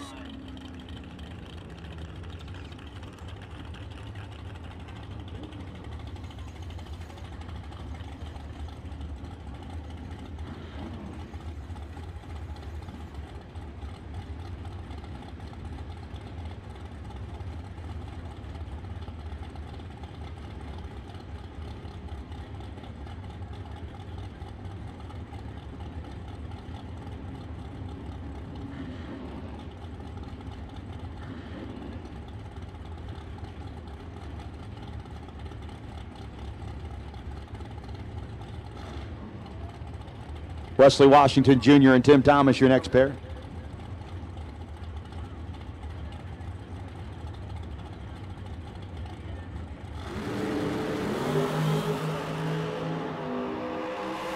Wesley Washington Jr. and Tim Thomas, your next pair.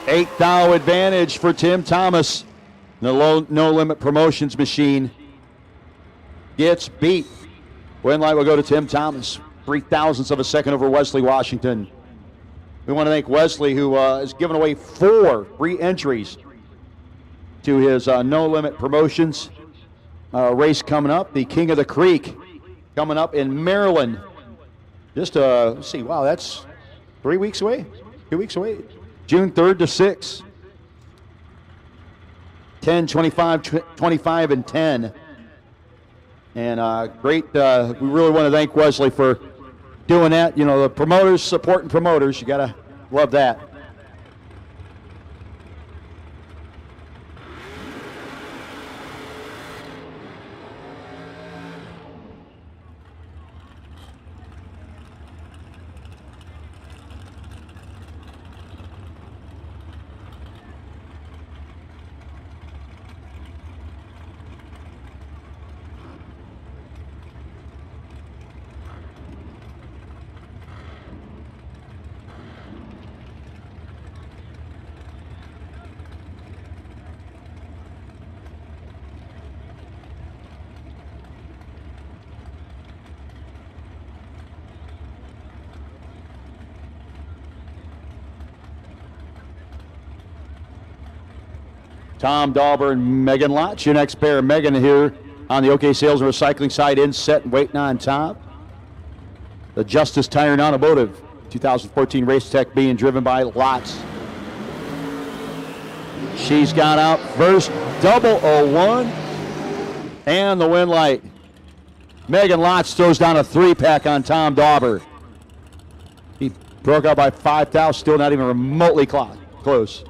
Eight thou advantage for Tim Thomas. The No Limit Promotions machine gets beat. Win light will go to Tim Thomas. 0.03 of a second over Wesley Washington. We want to thank Wesley, who has given away 4 free entries to his No Limit Promotions race coming up. The King of the Creek coming up in Maryland. Just, let's see, wow, that's 3 weeks away? 2 weeks away? June 3rd to 6th. 10, 25, 25, and 10. And great, we really want to thank Wesley for doing that. You know, the promoters supporting promoters. You got to love that. Tom Dauber and Megan Lotz, your next pair. Megan here on the OK Sales and Recycling side, in set and waiting on top. The Justice Tire and Automotive 2014 Race Tech being driven by Lotz. She's got out first, 001, and the win light. Megan Lotz throws down a 3-pack on Tom Dauber. He broke out by 5 thou, still not even remotely close.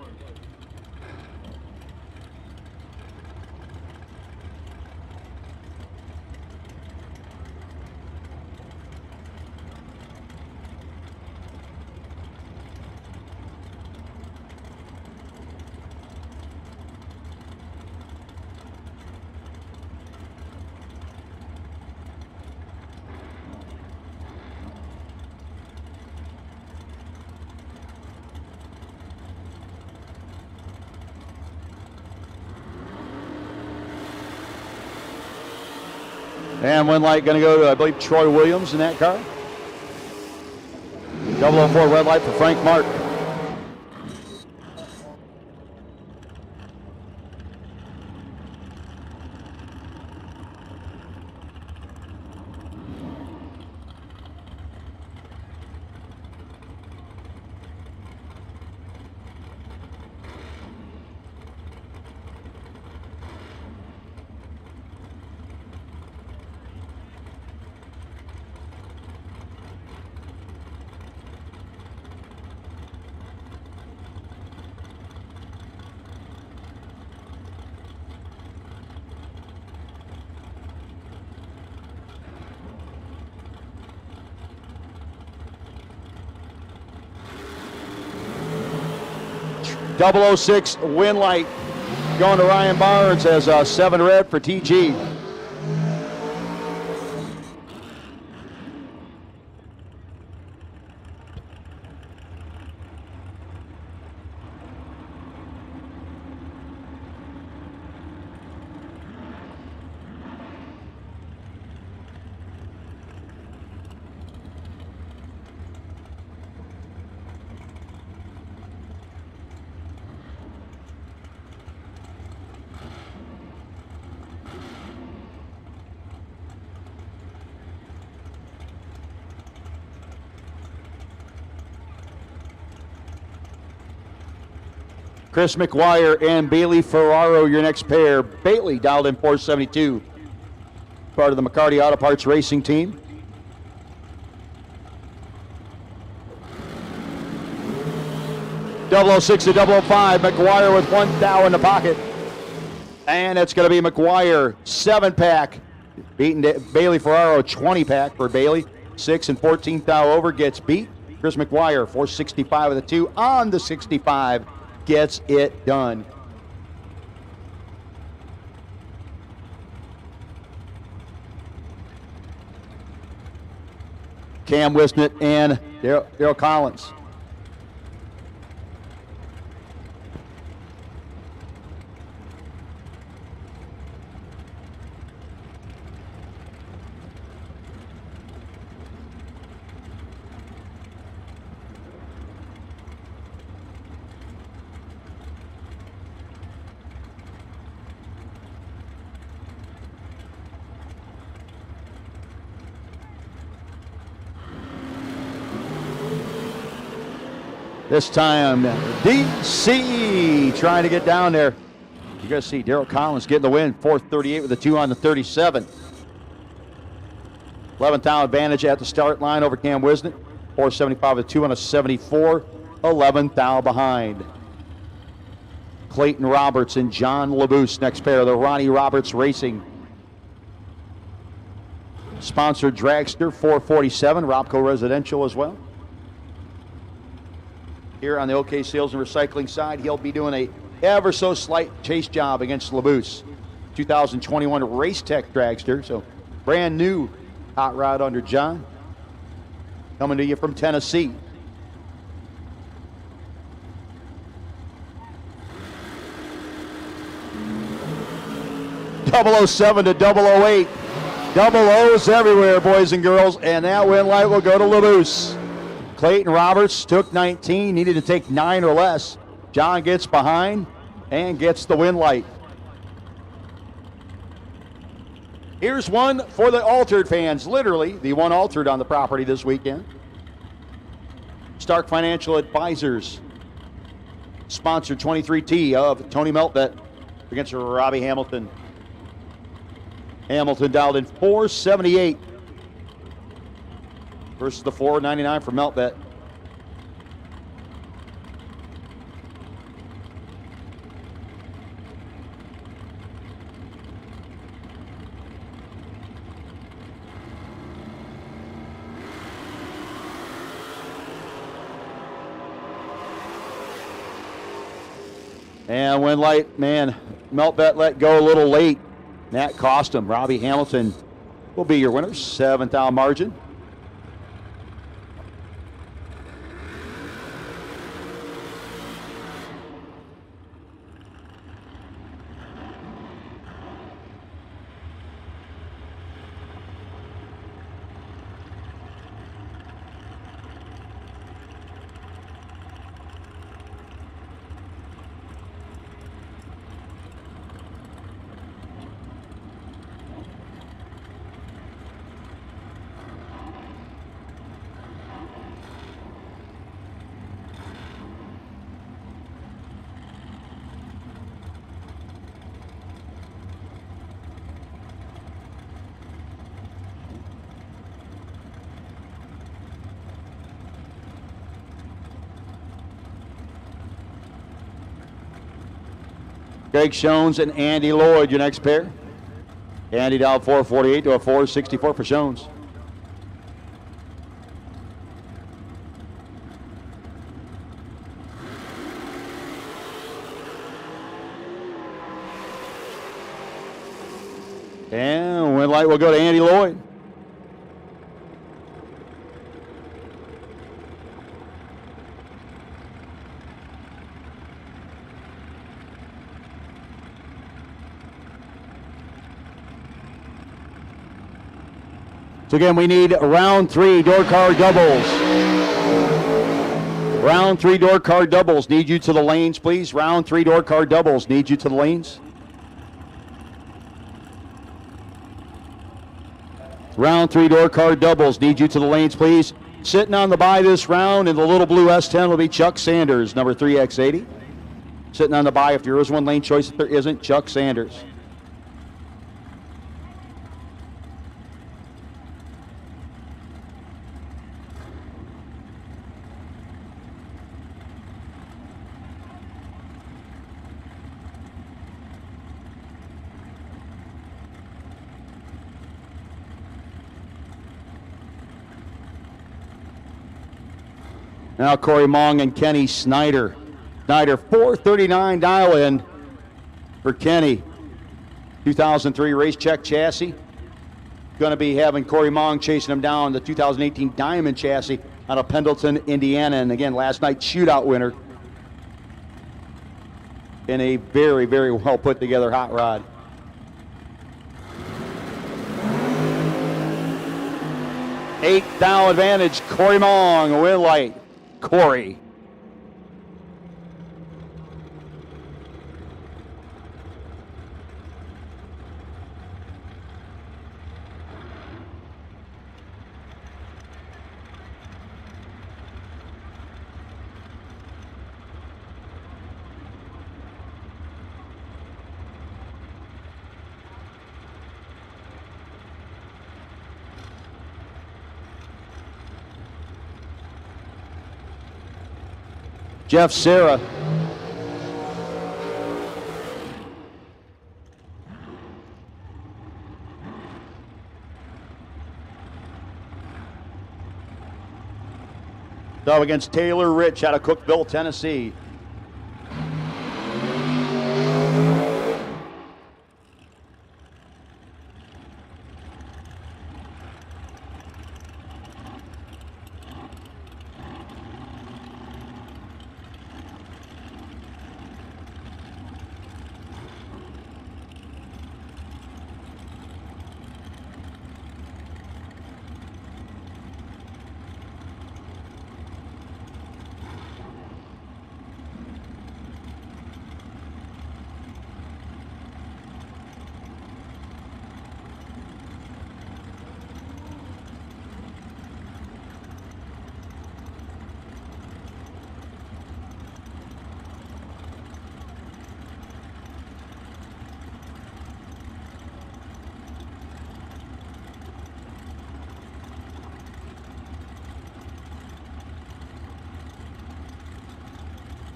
And win light going to go to, I believe, Troy Williams in that car. 004 red light for Frank Mark. .006 win light going to Ryan Barnes as 7 red for TG. Chris McGuire and Bailey Ferraro, your next pair. Bailey dialed in 472. Part of the McCarty Auto Parts Racing team. .006 to .005. McGuire with 1 thou in the pocket. And it's going to be McGuire, 7-pack. Beating Bailey Ferraro, 20-pack for Bailey. 6 and 14 thou over, gets beat. Chris McGuire, 465 with a 2 on the 65. Gets it done. Cam Wisnett and Daryl Collins. This time, DC trying to get down there. You're going to see Daryl Collins getting the win, 438 with a 2 on the 37. 11th thou advantage at the start line over Cam Wisnett. 475 with a 2 on a 74. 11th thou behind. Clayton Roberts and John LaBouse, next pair. The Ronnie Roberts Racing. Sponsored Dragster, 447. Robco Residential as well. Here on the OK Sales and Recycling side, he'll be doing a ever so slight chase job against LaBouse. 2021 Race Tech Dragster, so brand new hot rod under John. Coming to you from Tennessee. .007 to .008. Double O's everywhere, boys and girls, and that win light will go to LaBouse. Clayton Roberts took 19, needed to take 9 or less. John gets behind and gets the win light. Here's one for the altered fans, literally the one altered on the property this weekend. Stark Financial Advisors, sponsored 23T of Tony Meltvet against Robbie Hamilton. Hamilton dialed in 478 versus the 499 for Meltvet. And when light, man, Meltvet let go a little late. That cost him. Robbie Hamilton will be your winner, 7th thou margin. Craig Shones and Andy Lloyd, your next pair. Andy down 448 to a 464 for Shones. And win light will go to Andy Lloyd. So again, we need round 3 door card doubles. Round 3 door card doubles. Need you to the lanes, please. Round 3 door card doubles. Need you to the lanes. Round 3 door card doubles. Need you to the lanes, please. Sitting on the bye this round in the little blue S10 will be Chuck Sanders, number 3X80. Sitting on the bye, if there is one lane choice, if there isn't, Chuck Sanders. Now Corey Mong and Kenny Snyder. Snyder, 439 dial in for Kenny. 2003 race check chassis. Going to be having Corey Mong chasing him down the 2018 Diamond chassis out of Pendleton, Indiana. And again, last night shootout winner in a very, very well put together hot rod. Eighth down advantage, Corey Mong, a win light. Corey. Jeff Serra. Up against Taylor Rich out of Cookeville, Tennessee.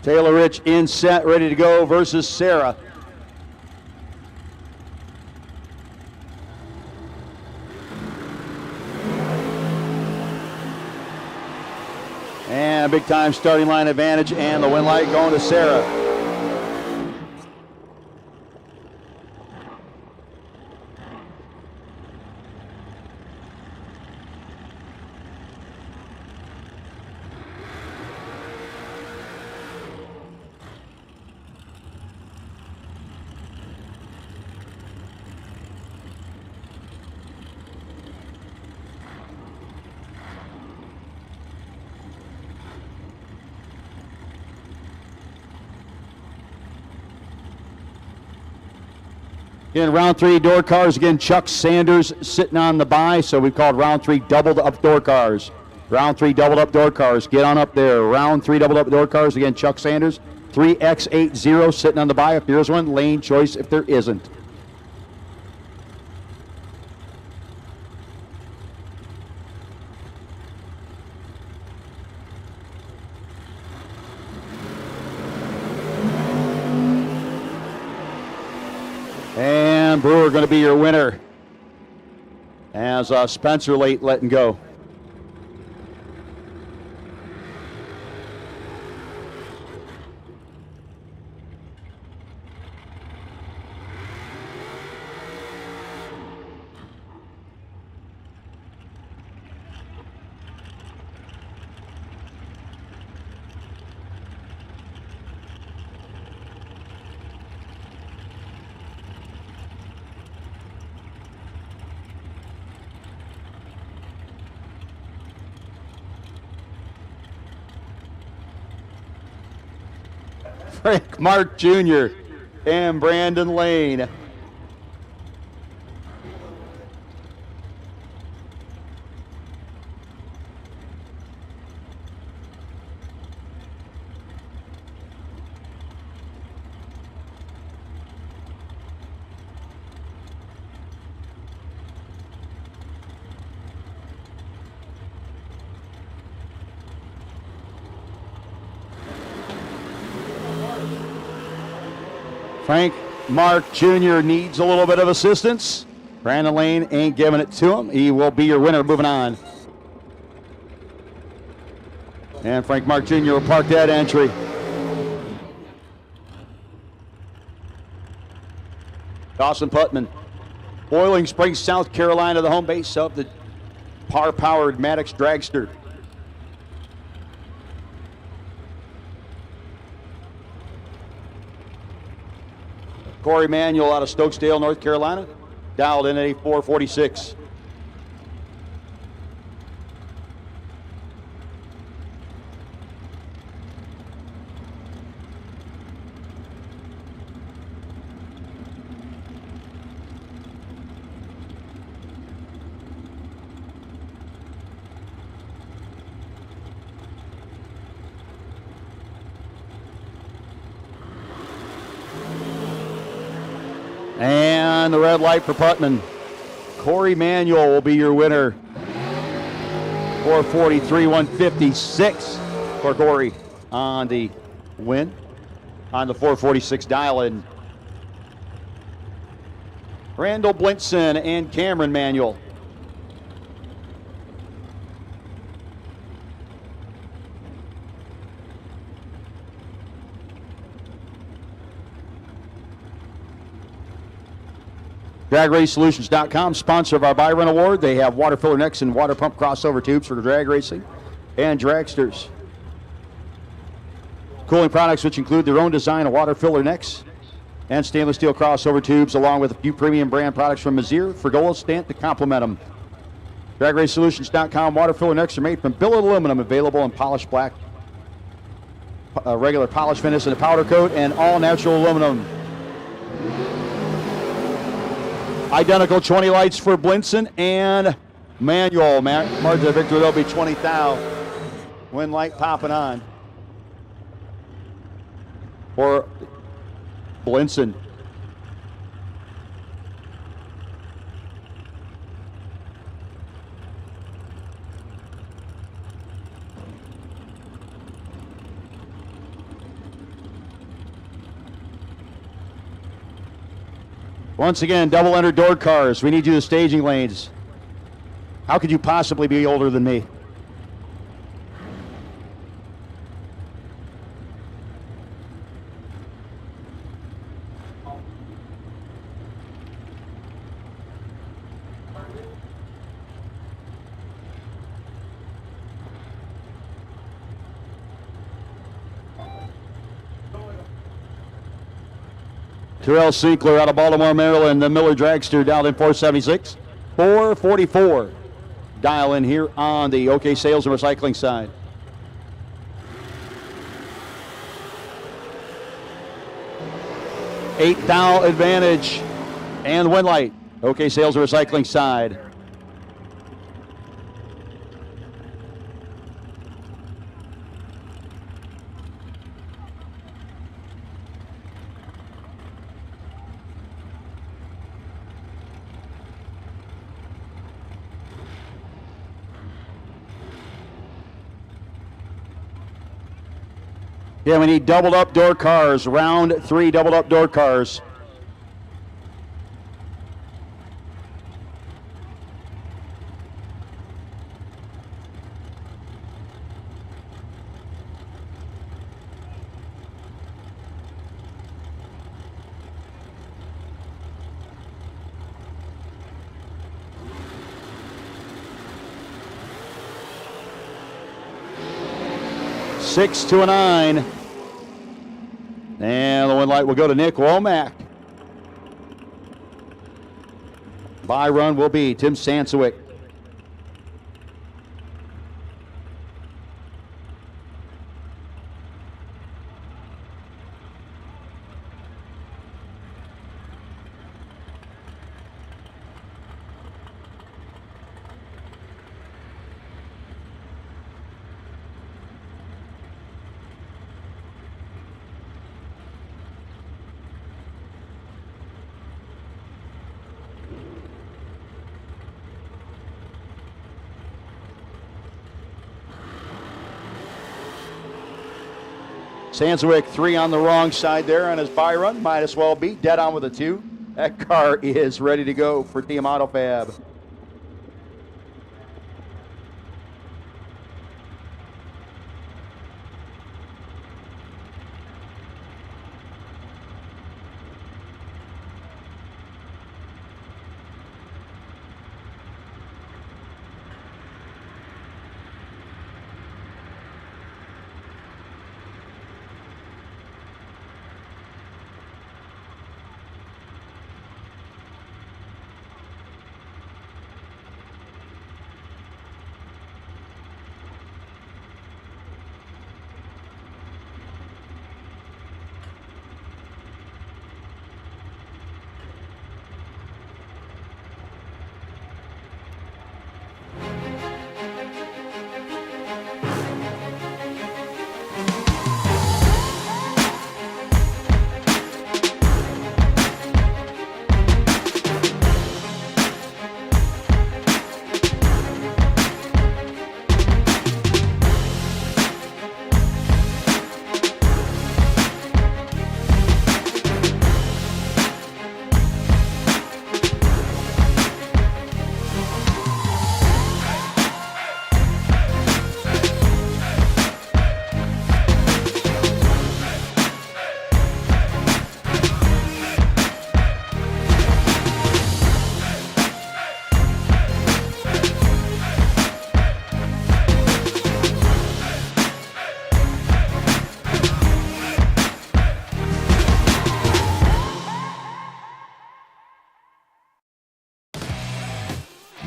Taylor Rich in set, ready to go versus Sarah. And a big time starting line advantage and the win light going to Sarah. In round 3 door cars, again, Chuck Sanders sitting on the bye, so we've called round 3 doubled up door cars. Round 3 doubled up door cars, get on up there. Round 3 doubled up door cars, again, Chuck Sanders, 3X80 sitting on the bye. If there's one, lane choice if there isn't. and Brewer going to be your winner, as Spencer late letting go. Frank Mark Jr. and Brandon Lane. Frank Mark Jr. needs a little bit of assistance. Brandon Lane ain't giving it to him. He will be your winner. Moving on. And Frank Mark Jr. will park that entry. Dawson Putman. Boiling Springs, South Carolina, the home base of the par-powered Maddox Dragster. Corey Manuel out of Stokesdale, North Carolina, dialed in at a 446. And the red light for Putman. Corey Manuel will be your winner. 443, 156 for Corey on the win. On the 446 dial-in. Randall Blinson and Cameron Manuel. DragRaceSolutions.com, sponsor of our Buy Run Award. They have water filler necks and water pump crossover tubes for drag racing and dragsters. Cooling products which include their own design of water filler necks and stainless steel crossover tubes, along with a few premium brand products from Mazir, Fergola, Stant to complement them. DragRaceSolutions.com, water filler necks are made from billet aluminum, available in polished black, regular polish finish and a powder coat, and all natural aluminum. Identical 20 lights for Blinson and Manuel. Margin of victory, there'll be 20 thou. Win light popping on for Blinson. Once again, double enter door cars. We need you to staging lanes. How could you possibly be older than me? Terrell Sinkler out of Baltimore, Maryland, the Miller Dragster dialed in 476. 444 dial in here on the OK Sales and Recycling side. Eight thou advantage and win light. OK Sales and Recycling side. Yeah, we need doubled up door cars. Round 3 doubled up door cars. 6-9. And the one light will go to Nick Womack. By run will be Tim Sansowick. Sansowick 3 on the wrong side there on his by run. Might as well be dead on with a 2. That car is ready to go for Team AutoFab.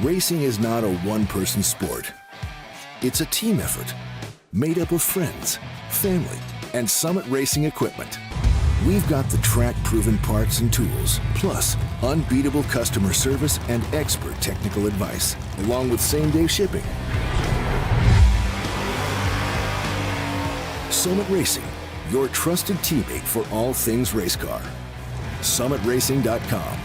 Racing is not a one-person sport. It's a team effort made up of friends, family, and Summit Racing equipment. We've got the track-proven parts and tools, plus unbeatable customer service and expert technical advice, along with same-day shipping. Summit Racing, your trusted teammate for all things race car. SummitRacing.com.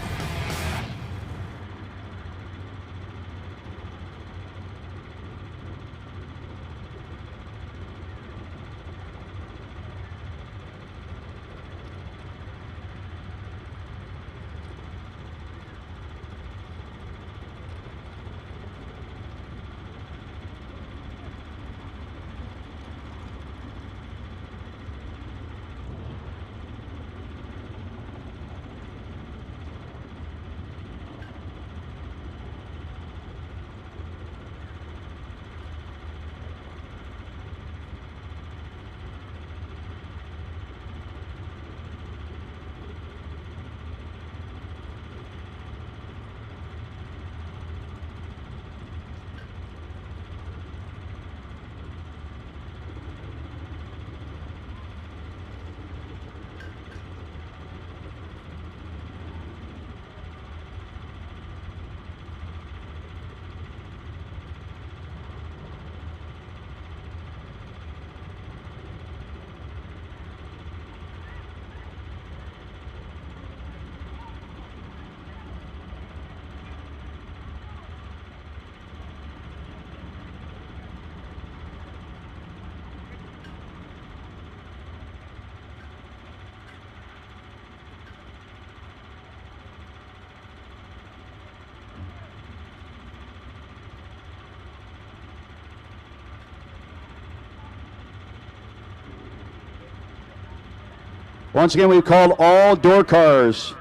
Once again, we've called all door cars.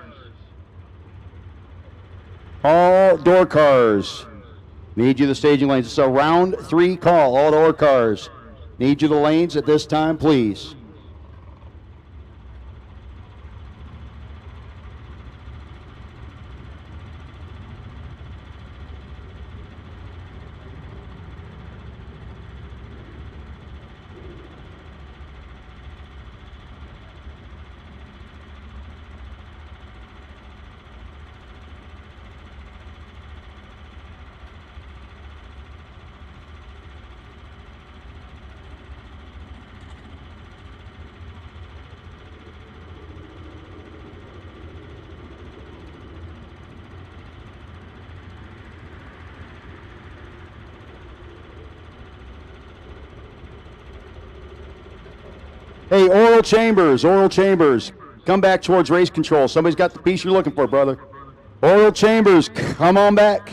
All door cars. Need you the staging lanes. It's a round 3 call, all door cars. Need you the lanes at this time, please. Hey, Oral Chambers, come back towards race control. Somebody's got the piece you're looking for, brother. Oral Chambers, come on back.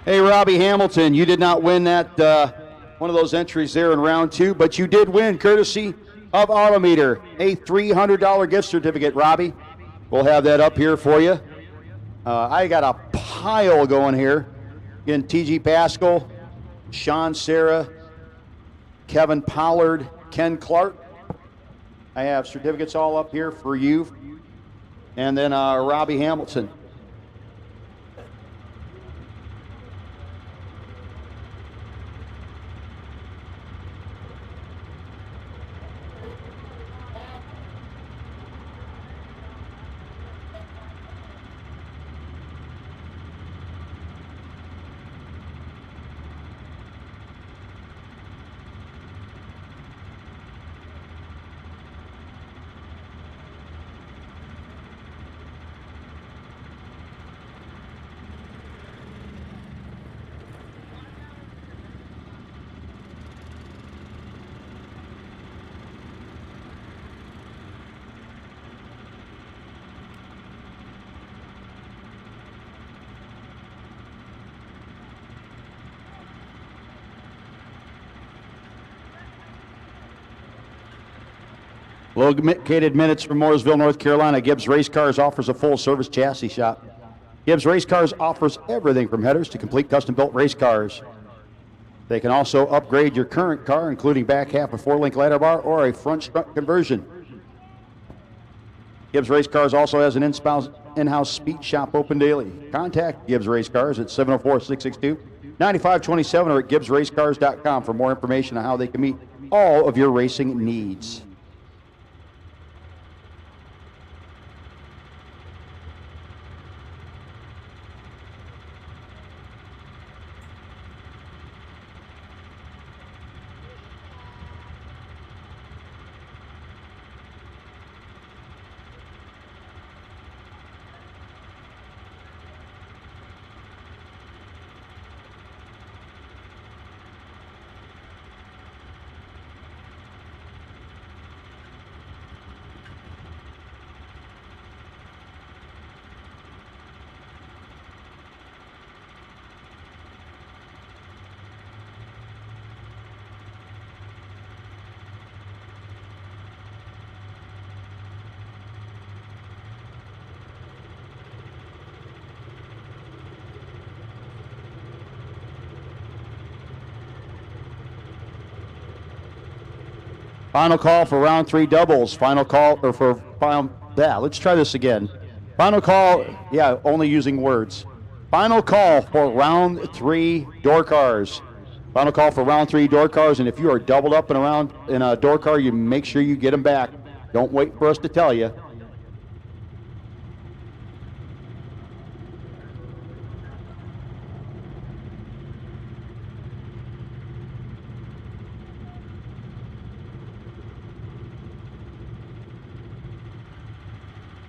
Hey, Robbie Hamilton, you did not win that one of those entries there in round 2, but you did win, courtesy of Autometer, a $300 gift certificate, Robbie. We'll have that up here for you. I got a pile going here. Again, T.G. Pascal, Sean Serra, Kevin Pollard, Ken Clark. I have certificates all up here for you. And then Robbie Hamilton. Located minutes from Mooresville, North Carolina, Gibbs Race Cars offers a full-service chassis shop. Gibbs Race Cars offers everything from headers to complete custom-built race cars. They can also upgrade your current car, including back half, a 4-link ladder bar, or a front strut conversion. Gibbs Race Cars also has an in-house speed shop open daily. Contact Gibbs Race Cars at 704-662-9527 or at gibbsracecars.com for more information on how they can meet all of your racing needs. Final call for round 3 doubles. Final call, or for final, yeah, let's try this again. Final call, yeah, only using words. Final call for round 3 door cars. Final call for round 3 door cars, and if you are doubled up in a door car, you make sure you get them back. Don't wait for us to tell you.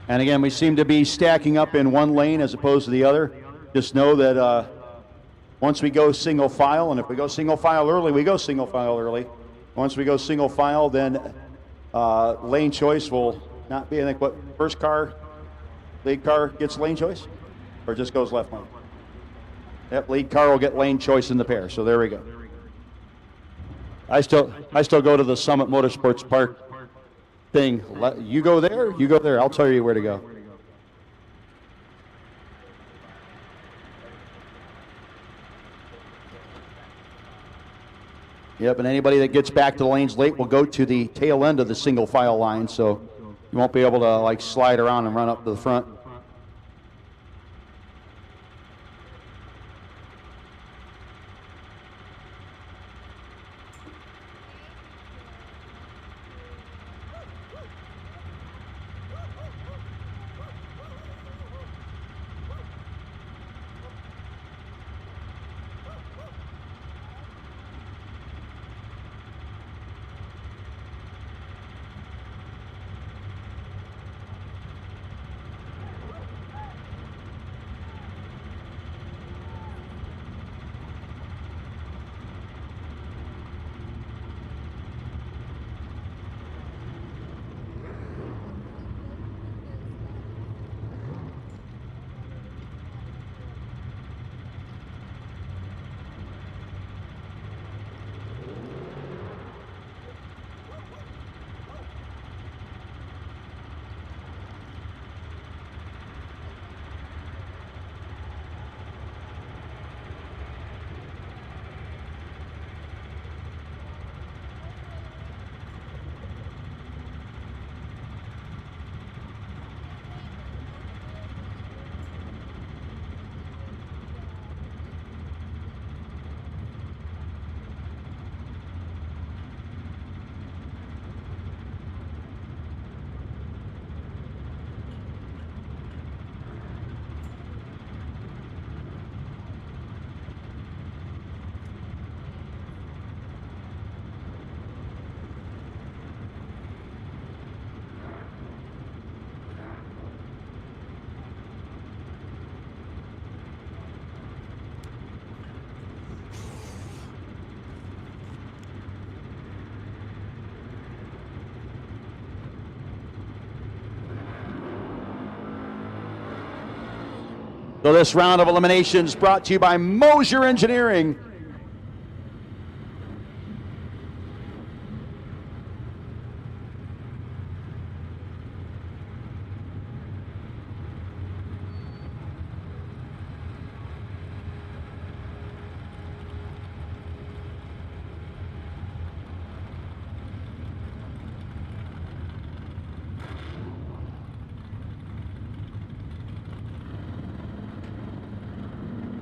And again, we seem to be stacking up in one lane as opposed to the other. Just know that once we go single file, and if we go single file early, we go single file early. Once we go single file, then lane choice will not be, I think, what, first car, lead car gets lane choice? Or just goes left lane? Yep, lead car will get lane choice in the pair, so there we go. I still go to the Summit Motorsports Park thing. You go there, I'll tell you where to go. Yep, and anybody that gets back to the lanes late will go to the tail end of the single file line, so you won't be able to like slide around and run up to the front. So this round of eliminations brought to you by Mosier Engineering.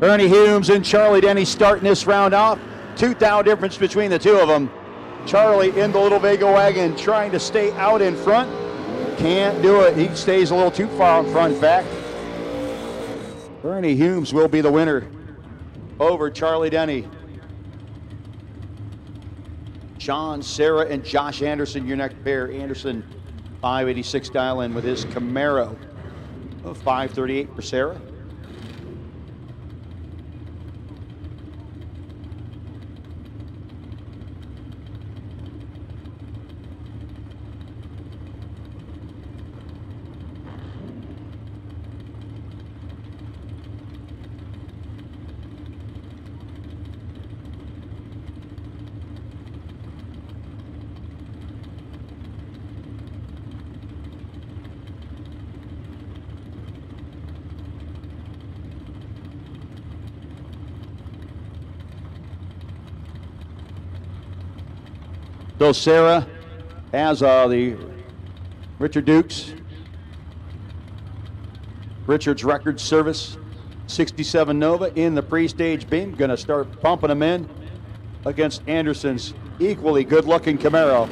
Ernie Humes and Charlie Denny starting this round off. 2,000 difference between the two of them. Charlie in the little Vega wagon trying to stay out in front. Can't do it. He stays a little too far in front, in fact. Ernie Humes will be the winner over Charlie Denny. Sean, Sarah, and Josh Anderson, your next pair. Anderson, 586 dial-in with his Camaro. 538 for Sarah. So Sarah as the Richard Dukes. Richard's record service, 67 Nova in the pre-stage beam. Going to start pumping them in against Anderson's equally good-looking Camaro.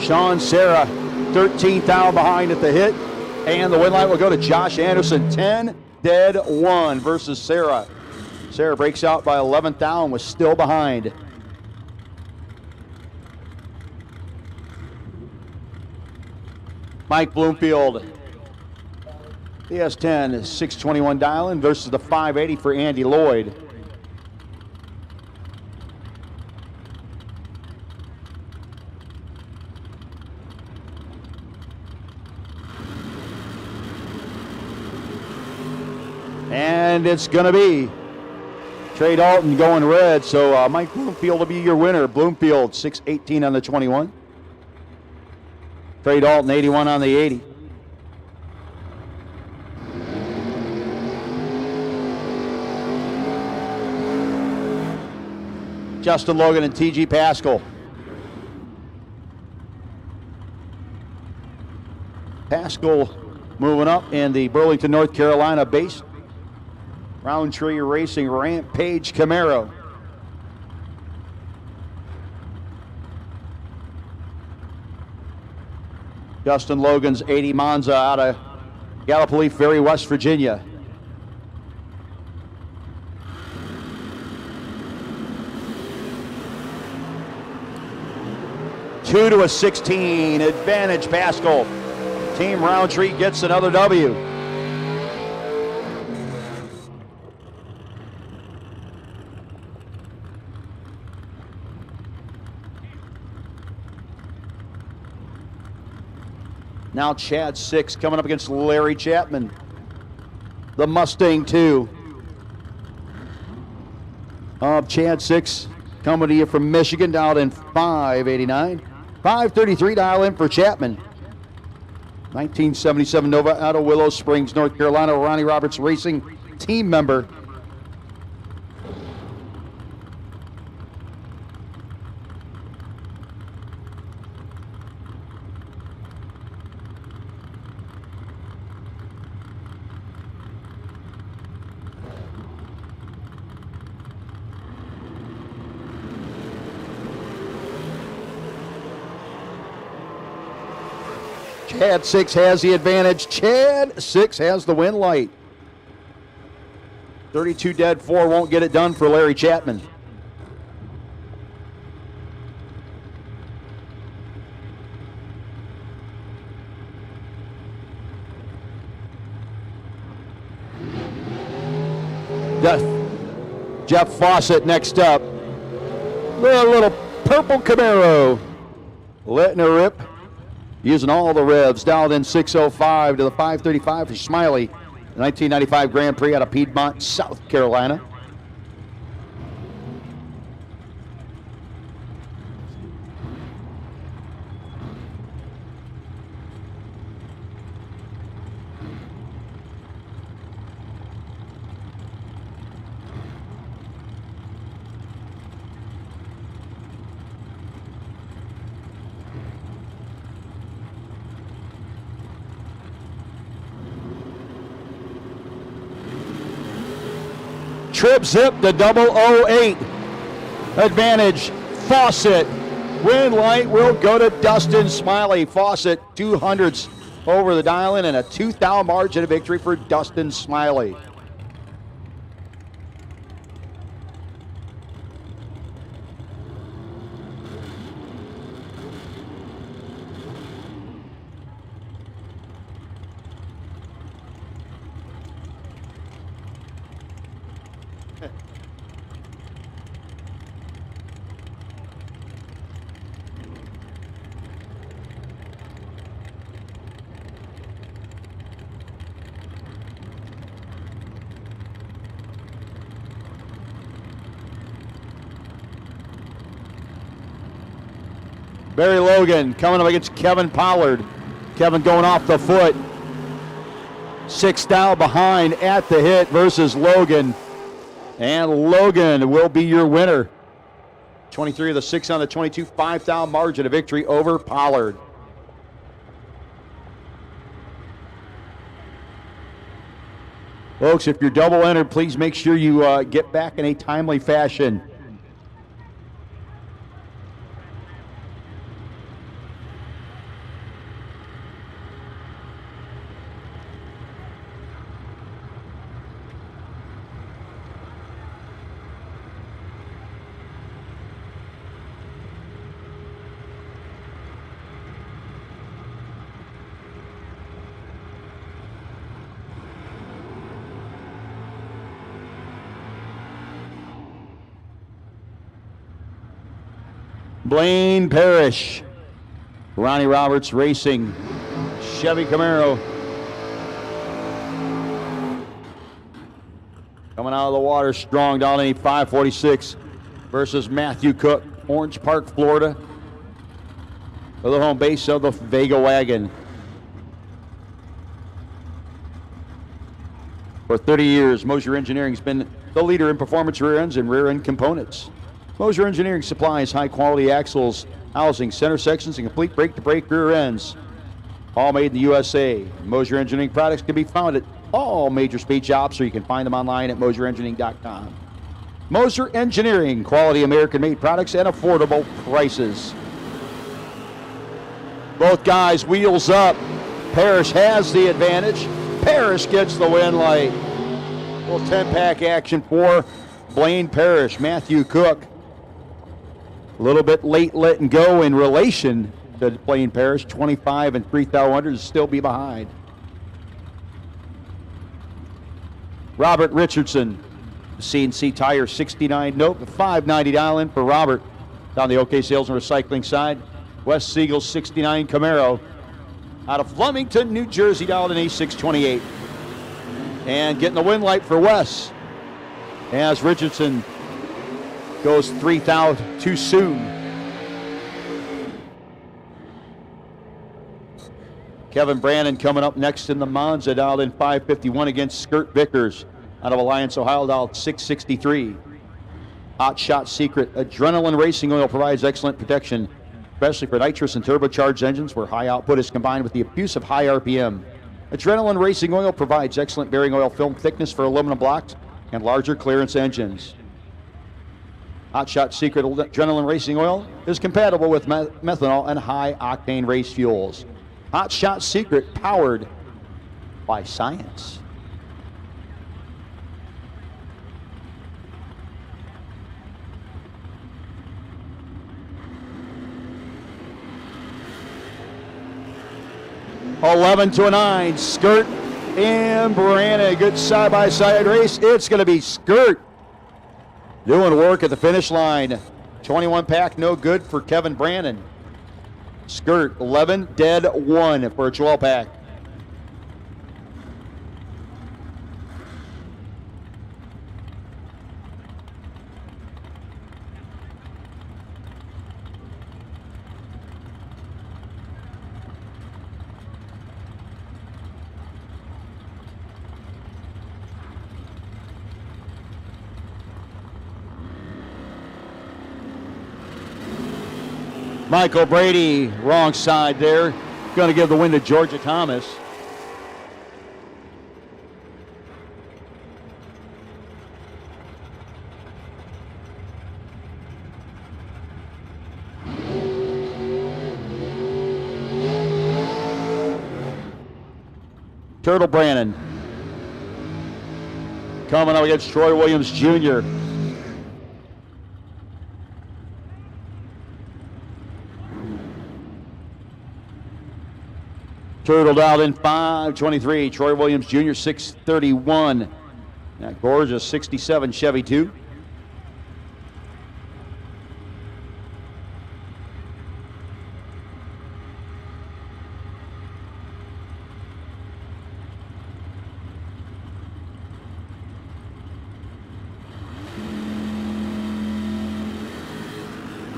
Sean Serra, 13th down behind at the hit. And the win light will go to Josh Anderson, 10 dead 1 versus Serra. Serra breaks out by 11th down, was still behind. Mike Bloomfield, the S10 621 dial-in versus the 580 for Andy Lloyd. And it's going to be Trey Dalton going red, so Mike Bloomfield will be your winner. Bloomfield, 618 on the 21. Trey Dalton, 81 on the 80. Justin Logan and T.G. Pascal. Pascal moving up in the Burlington, North Carolina based Roundtree Racing Rampage Camaro. Justin Logan's 80 Monza out of Gallipolis Ferry, West Virginia. Two to a 16, advantage Pascal. Team Roundtree gets another W. Now Chad 6 coming up against Larry Chapman. The Mustang 2. Chad 6 coming to you from Michigan down in 589. 533 dial in for Chapman. 1977 Nova out of Willow Springs, North Carolina. Ronnie Roberts Racing team member. Chad 6 has the advantage. Chad 6 has the win light. 32 dead, 4 won't get it done for Larry Chapman. Jeff Fawcett next up. The little purple Camaro. Letting her rip. Using all the revs, dialed in 605 to the 535 for Smiley. The 1995 Grand Prix out of Piedmont, South Carolina. Trip zip to 008. Advantage, Fawcett. Win light will go to Dustin Smiley. Fawcett, 200s over the dial-in and a 2-thou margin of victory for Dustin Smiley. Barry Logan coming up against Kevin Pollard. Kevin going off the foot. 6 down behind at the hit versus Logan. And Logan will be your winner. 23 of the 6 on the 22, 5 margin of victory over Pollard. Folks, if you're double entered, please make sure you get back in a timely fashion. Blaine Parrish, Ronnie Roberts Racing, Chevy Camaro. Coming out of the water strong down in 546 versus Matthew Cook, Orange Park, Florida, for the home base of the Vega Wagon. For 30 years, Mosier Engineering has been the leader in performance rear ends and rear end components. Mosier Engineering supplies high-quality axles, housing, center sections, and complete brake-to-brake rear ends. All made in the USA. Mosier Engineering products can be found at all major speed shops, or you can find them online at mosierengineering.com. Mosier Engineering, quality American-made products and affordable prices. Both guys, wheels up. Parrish has the advantage. Parrish gets the win light. Little 10-pack action for Blaine Parrish. Matthew Cook, a little bit late letting go in relation to Blaine Parrish. 25 and 3,000 to still be behind. Robert Richardson, CNC Tire 69 note, $590 dial-in for Robert. Down the OK Sales and Recycling side, Wes Siegel 69 Camaro out of Flemington, New Jersey, dialed in A628. And getting the win light for Wes as Richardson goes 3,000 too soon. Kevin Brannon coming up next in the Monza, dialed in 551 against Skirt Vickers out of Alliance, Ohio, dialed 663. Hot Shot Secret. Adrenaline Racing Oil provides excellent protection, especially for nitrous and turbocharged engines where high output is combined with the abuse of high RPM. Adrenaline Racing Oil provides excellent bearing oil film thickness for aluminum blocks and larger clearance engines. Hot Shot Secret Adrenaline Racing Oil is compatible with methanol and high-octane race fuels. Hot Shot Secret, powered by science. $11 to a 9, Skirt and Brannon. Good side-by-side race. It's going to be Skirt doing work at the finish line. 21 pack, no good for Kevin Brannon. Skirt, 11, dead 1 for a 12 pack. Michael Brady, wrong side there. Going to give the win to Georgia Thomas. Turtle Brannon coming up against Troy Williams Jr. Turtle dialed in 523. Troy Williams Jr. 631. That gorgeous 67 Chevy 2.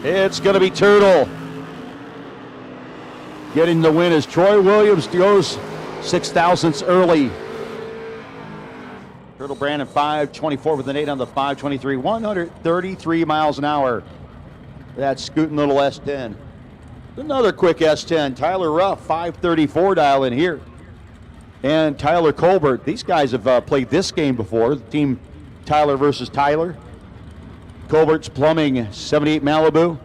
It's going to be Turtle getting the win as Troy Williams goes 6,000ths early. Turtle Brannon 524 with an 8 on the 523, 133 miles an hour. that scooting little S10. Another quick S10. Tyler Ruff, 534 dial in here. And Tyler Colbert. These guys have played this game before. The team Tyler versus Tyler. Colbert's Plumbing, 78 Malibu.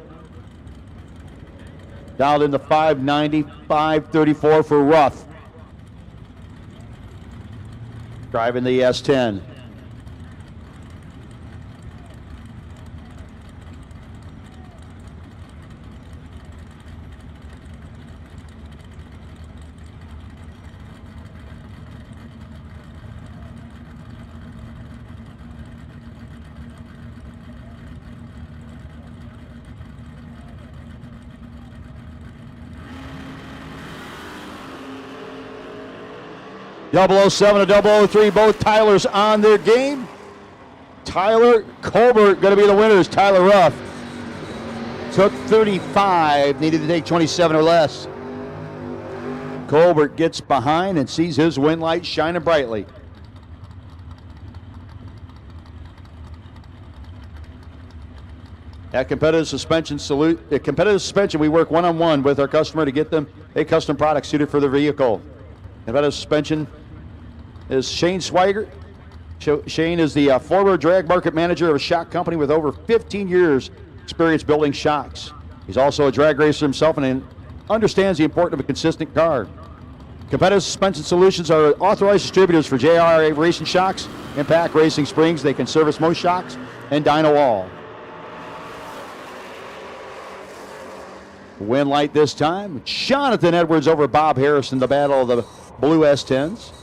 Dialed into 590, 534 for Ruff. Driving the S10. .007 to .003, both Tylers on their game. Tyler Colbert going to be the winners. Tyler Ruff took 35, needed to take 27 or less. Colbert gets behind and sees his win light shining brightly. At Competitive Suspension, we work one-on-one with our customer to get them a custom product suited for their vehicle. Competitive Suspension is Shane Swigert. Shane is the former drag market manager of a shock company with over 15 years experience building shocks. He's also a drag racer himself and understands the importance of a consistent car. Competitive Suspension Solutions are authorized distributors for JRA Racing Shocks, Impact Racing Springs. They can service most shocks and dyno all. Win light this time. Jonathan Edwards over Bob Harris in the battle of the blue S10s.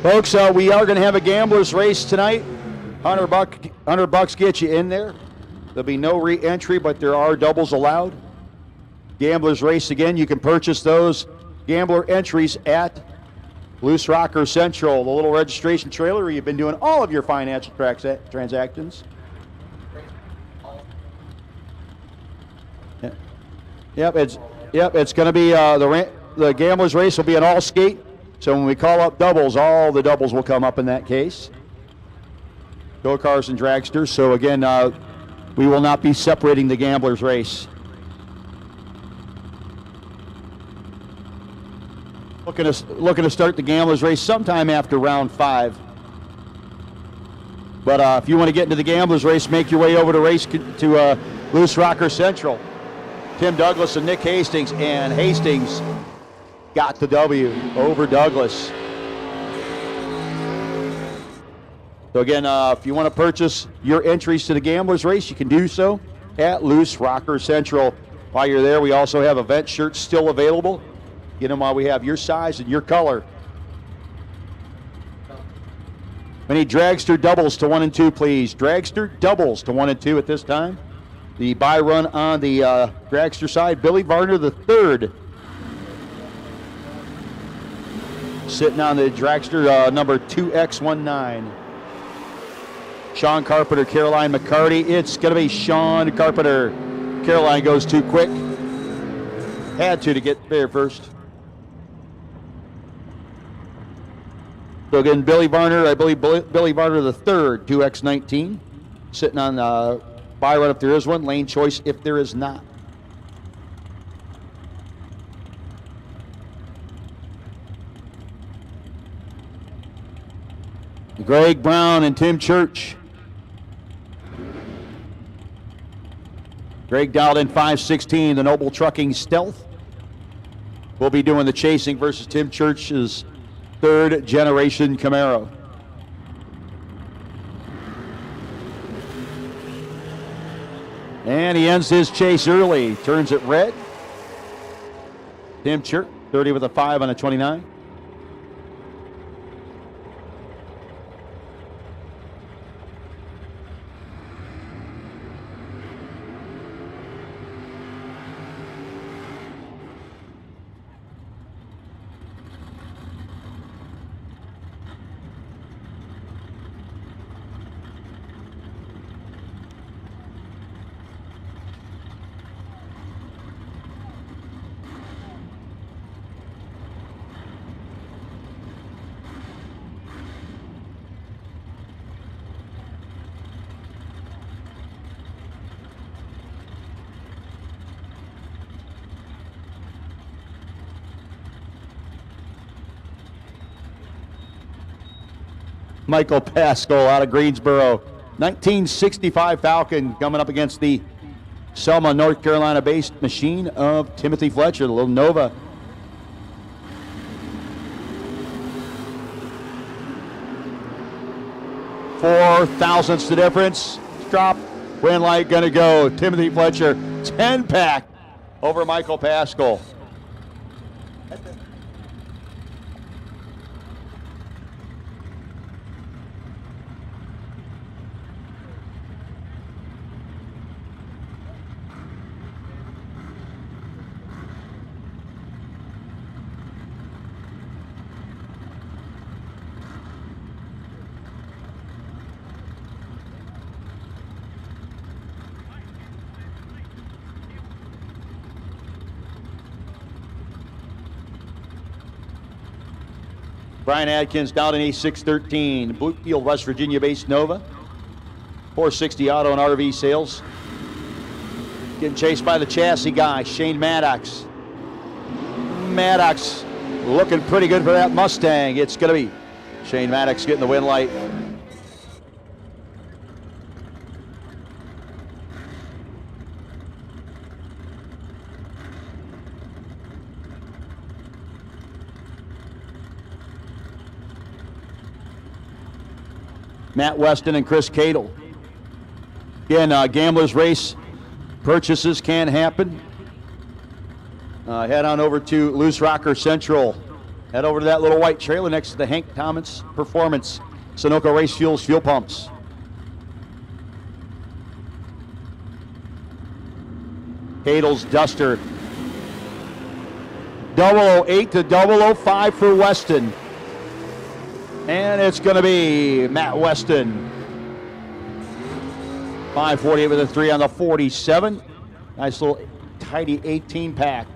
Folks, we are going to have a gambler's race tonight. $100 bucks get you in there. There'll be no re-entry, but there are doubles allowed. Gambler's race again. You can purchase those gambler entries at LooseRocker Central, the little registration trailer where you've been doing all of your financial transactions. Yep, it's going to be the gambler's race will be an all skate. So when we call up doubles, all the doubles will come up in that case. Go cars and dragsters. So again, we will not be separating the gambler's race. Looking to start the gambler's race sometime after round 5. But if you want to get into the gambler's race, make your way over to LooseRocker Central. Tim Douglas and Nick Hastings, and Hastings got the W over Douglas. So again, if you want to purchase your entries to the gambler's race, you can do so at LooseRocker Central. While you're there, we also have event shirts still available. Get them while we have your size and your color. We need dragster doubles to 1 and 2, please. Dragster doubles to 1 and 2 at this time. The buy run on the dragster side, Billy Varner III. Sitting on the dragster number 2X19. Sean Carpenter, Caroline McCarty. It's going to be Sean Carpenter. Caroline goes too quick. Had to get there first. So again, Billy Varner, I believe Billy Varner the third, 2X19. Sitting on buy run if there is one, lane choice if there is not. Greg Brown and Tim Church. Greg dialed in 516, the Noble Trucking Stealth. We'll be doing the chasing versus Tim Church's 3rd generation Camaro. And he ends his chase early, turns it red. Tim Church, 30 with a 5 on a 29. Michael Pascal out of Greensboro. 1965 Falcon coming up against the Selma, North Carolina-based machine of Timothy Fletcher, the little Nova. Four thousandths the difference. Drop. Win light gonna go. Timothy Fletcher, 10-pack over Michael Pascal. Brian Adkins down in A613. Bluefield, West Virginia-based Nova. 460 auto and RV sales. Getting chased by the chassis guy, Shane Maddox. Maddox looking pretty good for that Mustang. It's going to be Shane Maddox getting the win light. Matt Weston and Chris Cadle. Again, Gambler's Race purchases can happen. Head on over to LooseRocker Central. Head over to that little white trailer next to the Hank Thomas Performance Sunoco Race Fuels fuel pumps. Cadle's Duster. 008 to 005 for Weston. And it's going to be Matt Weston. 548 with a 3 on the 47. Nice little tidy 18-pack.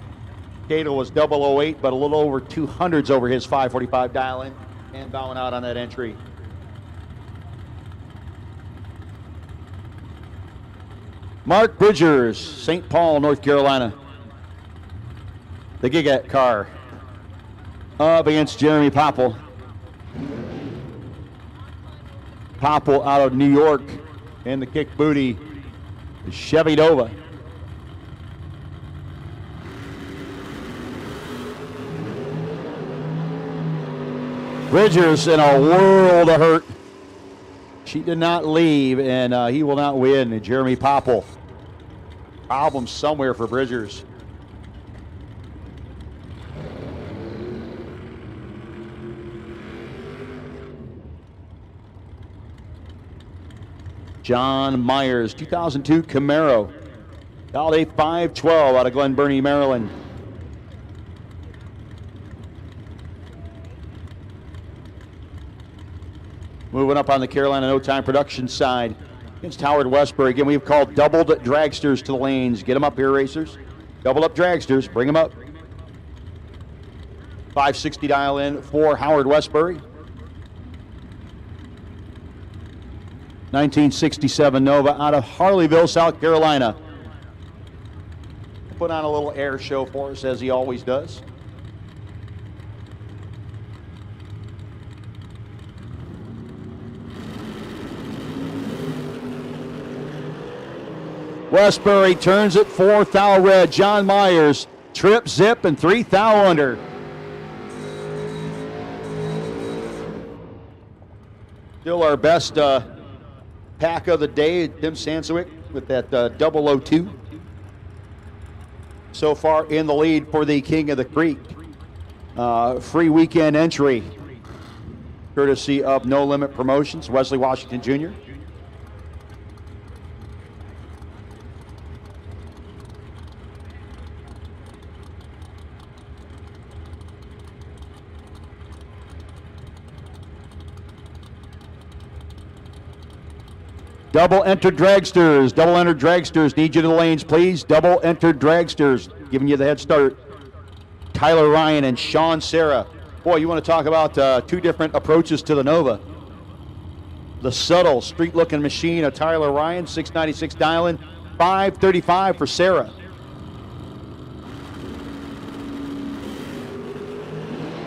Cadle was 008, but a little over 200s over his 545 dial-in and bowing out on that entry. Mark Bridgers, St. Paul, North Carolina. The Gigat car up against Jeremy Popple. Popple out of New York, and the kick booty, the Chevy Nova. Bridgers in a world of hurt. She did not leave, and he will not win. Jeremy Popple. Problem somewhere for Bridgers. John Myers, 2002 Camaro. Holiday 512 out of Glen Burnie, Maryland. Moving up on the Carolina No Time production side against Howard Westbury. Again, we've called doubled dragsters to the lanes. Get them up here, racers. Double up dragsters, bring them up. 560 dial in for Howard Westbury. 1967 Nova out of Harleyville, South Carolina. Put on a little air show for us, as he always does. Westbury turns it 4 thou red. John Myers, trip, zip, and 3 thou under. Still our best pack of the day, Tim Sansowick with that 002. So far in the lead for the King of the Creek. Free weekend entry, courtesy of No Limit Promotions, Wesley Washington Jr. Double entered dragsters, need you to the lanes, please. Double entered dragsters, giving you the head start. Tyler Ryan and Sean Serra. Boy, you want to talk about two different approaches to the Nova. The subtle, street-looking machine of Tyler Ryan, 696 dial-in, 535 for Serra.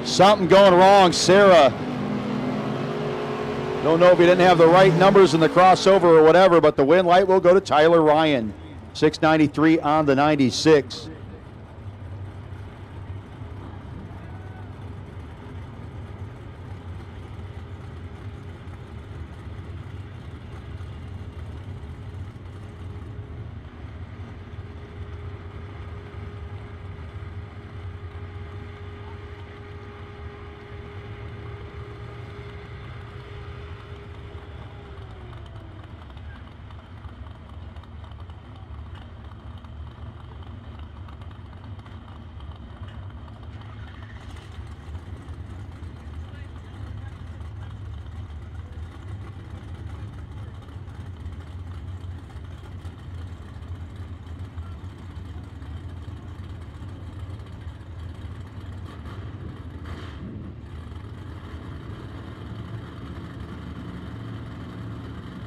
Something going wrong, Serra. Don't know if he didn't have the right numbers in the crossover or whatever, but the win light will go to Tyler Ryan. 693 on the 96.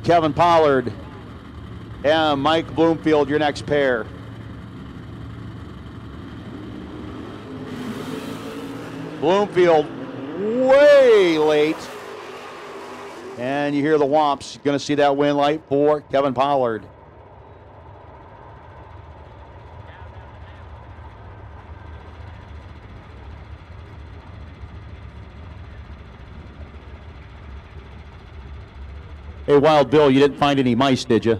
Kevin Pollard and Mike Bloomfield, your next pair. Bloomfield way late. And you hear the whomps. You're going to see that win light for Kevin Pollard. Hey, Wild Bill, you didn't find any mice, did you?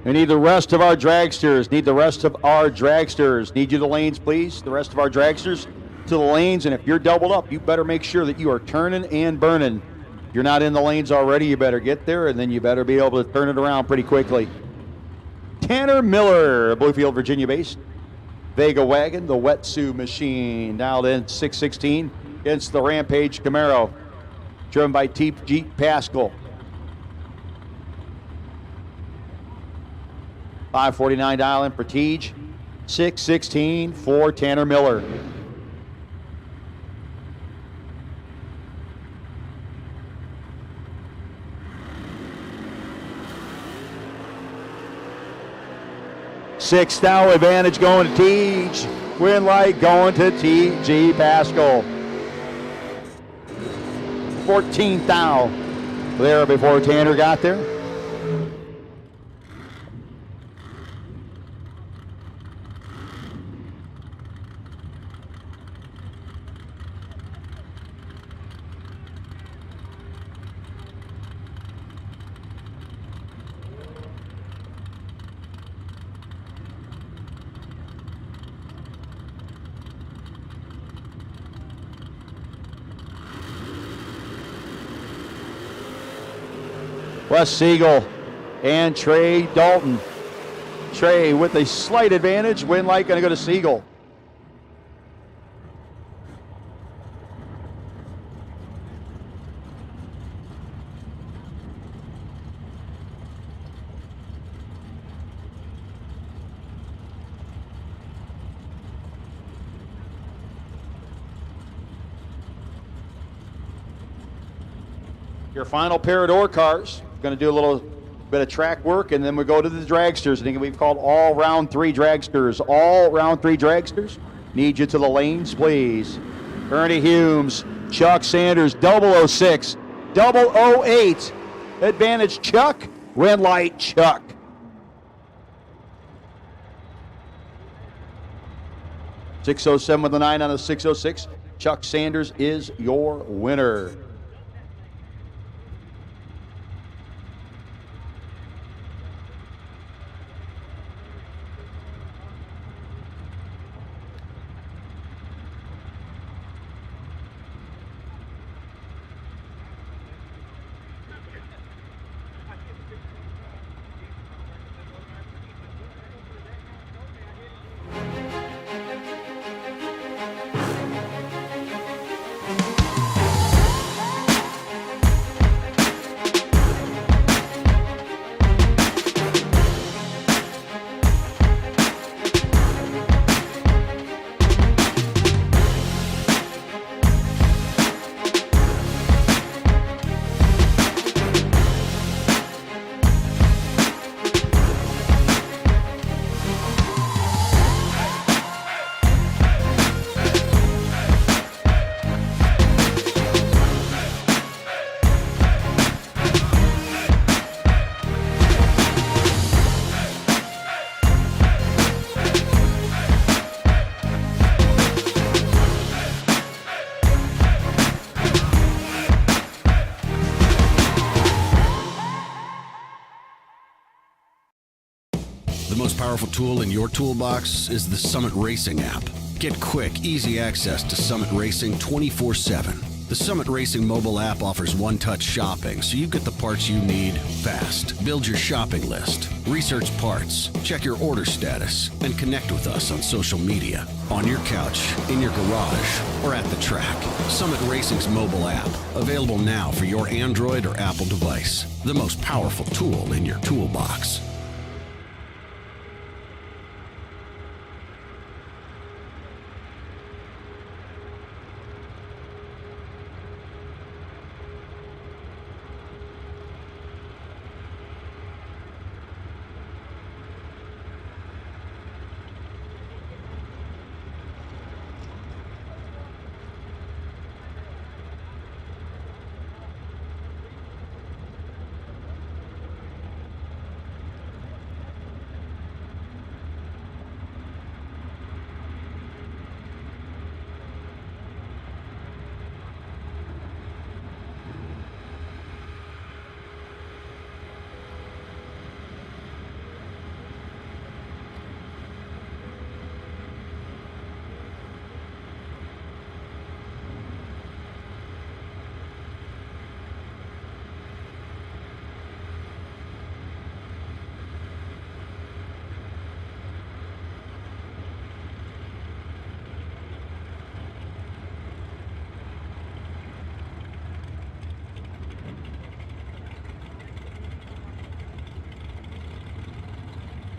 We need the rest of our dragsters. Need you the lanes, please. The rest of our dragsters to the lanes. And if you're doubled up, you better make sure that you are turning and burning. If you're not in the lanes already, you better get there, and then you better be able to turn it around pretty quickly. Tanner Miller, Bluefield, Virginia based. Vega Wagon, the Wetsuit Machine, dialed in 616 against the Rampage Camaro, driven by Jeep Pascal. 549 dial in for Tej. 616 for Tanner Miller. Sixth now advantage going to Tej. Win light going to T.G. Pascal. 14th thou there before Tanner got there. Wes Siegel and Trey Dalton. Trey with a slight advantage. Win light going to go to Siegel. Your final pair of door cars. Going to do a little bit of track work, and then we go to the dragsters. I think we've called all round three dragsters. All round three dragsters. Need you to the lanes, please. Ernie Humes, Chuck Sanders, 006, 008. Advantage Chuck. Win light Chuck. .607 with the 9 on the 606. Chuck Sanders is your winner. most powerful tool in your toolbox is the Summit Racing app. Get quick, easy access to Summit Racing 24/7. The Summit Racing mobile app offers one-touch shopping, so you get the parts you need fast. Build your shopping list, research parts, check your order status, and connect with us on social media, on your couch, in your garage, or at the track. Summit Racing's mobile app, available now for your Android or Apple device. The most powerful tool in your toolbox.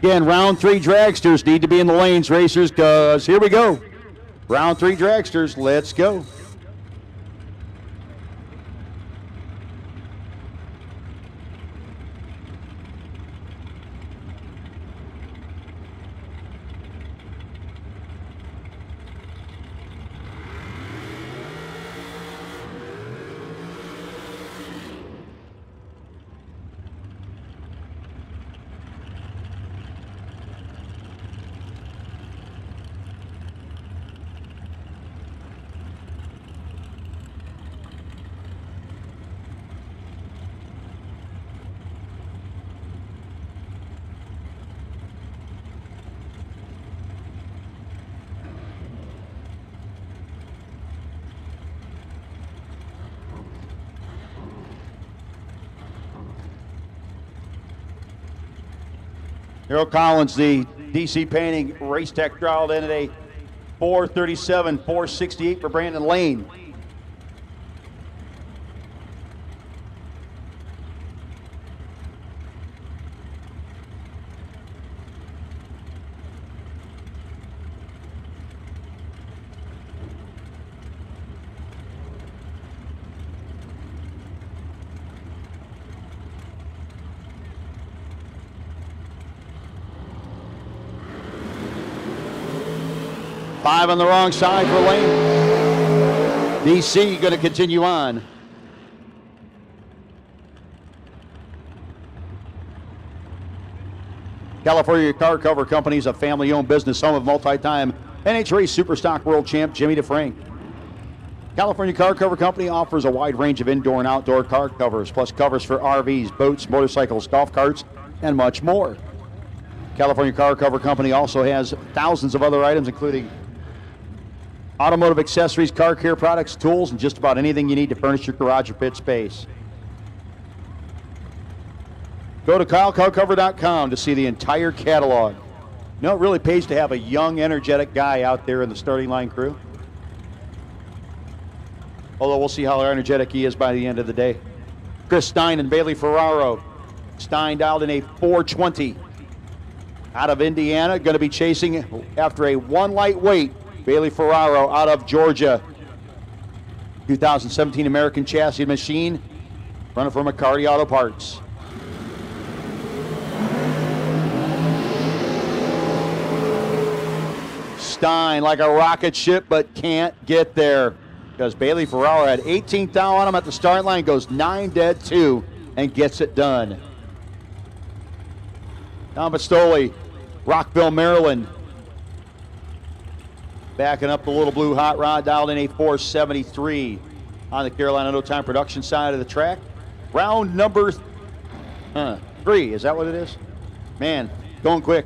Again, round 3 dragsters need to be in the lanes, racers, because here we go. Round 3 dragsters, let's go. Harold Collins, the DC Painting Race Tech dialed in at a 4:37, 4:68 for Brandon Lane. Five on the wrong side for Lane. DC going to continue on. California Car Cover Company is a family-owned business, home of multi-time NHRA Superstock World Champ Jimmy DeFrank. California Car Cover Company offers a wide range of indoor and outdoor car covers, plus covers for RVs, boats, motorcycles, golf carts, and much more. California Car Cover Company also has thousands of other items, including automotive accessories, car care products, tools, and just about anything you need to furnish your garage or pit space. Go to KyleCarCover.com to see the entire catalog. You know, it really pays to have a young, energetic guy out there in the starting line crew. Although we'll see how energetic he is by the end of the day. Chris Stein and Bailey Ferraro. Stein dialed in a 4:20. Out of Indiana, going to be chasing after a one light wait. Bailey Ferraro out of Georgia. 2017 American Chassis Machine, running from McCarty Auto Parts. Stein like a rocket ship, but can't get there because Bailey Ferraro had 18th down on him at the start line, goes 9 dead 2 and gets it done. Tom Bastoli, Rockville, Maryland. Backing up the little blue hot rod, dialed in a 4:73 on the Carolina No Time Production side of the track. Round number 3, is that what it is? Man, going quick.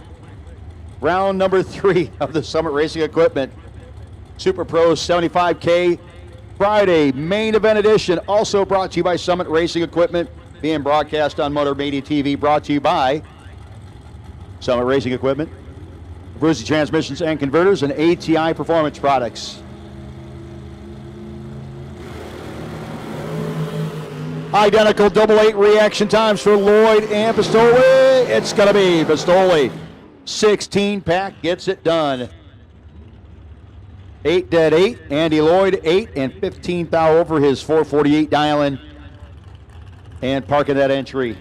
round number 3 of the Summit Racing Equipment Super Pro 75K Friday main event edition, also brought to you by Summit Racing Equipment, being broadcast on Motor Media TV, brought to you by Summit Racing Equipment, Brucey Transmissions and Converters, and ATI Performance Products. Identical double 8 reaction times for Lloyd and Pistole. It's going to be Pistole. 16 pack gets it done. 8 dead 8. Andy Lloyd 8 and 15 thou over his 448 dialing and parking that entry.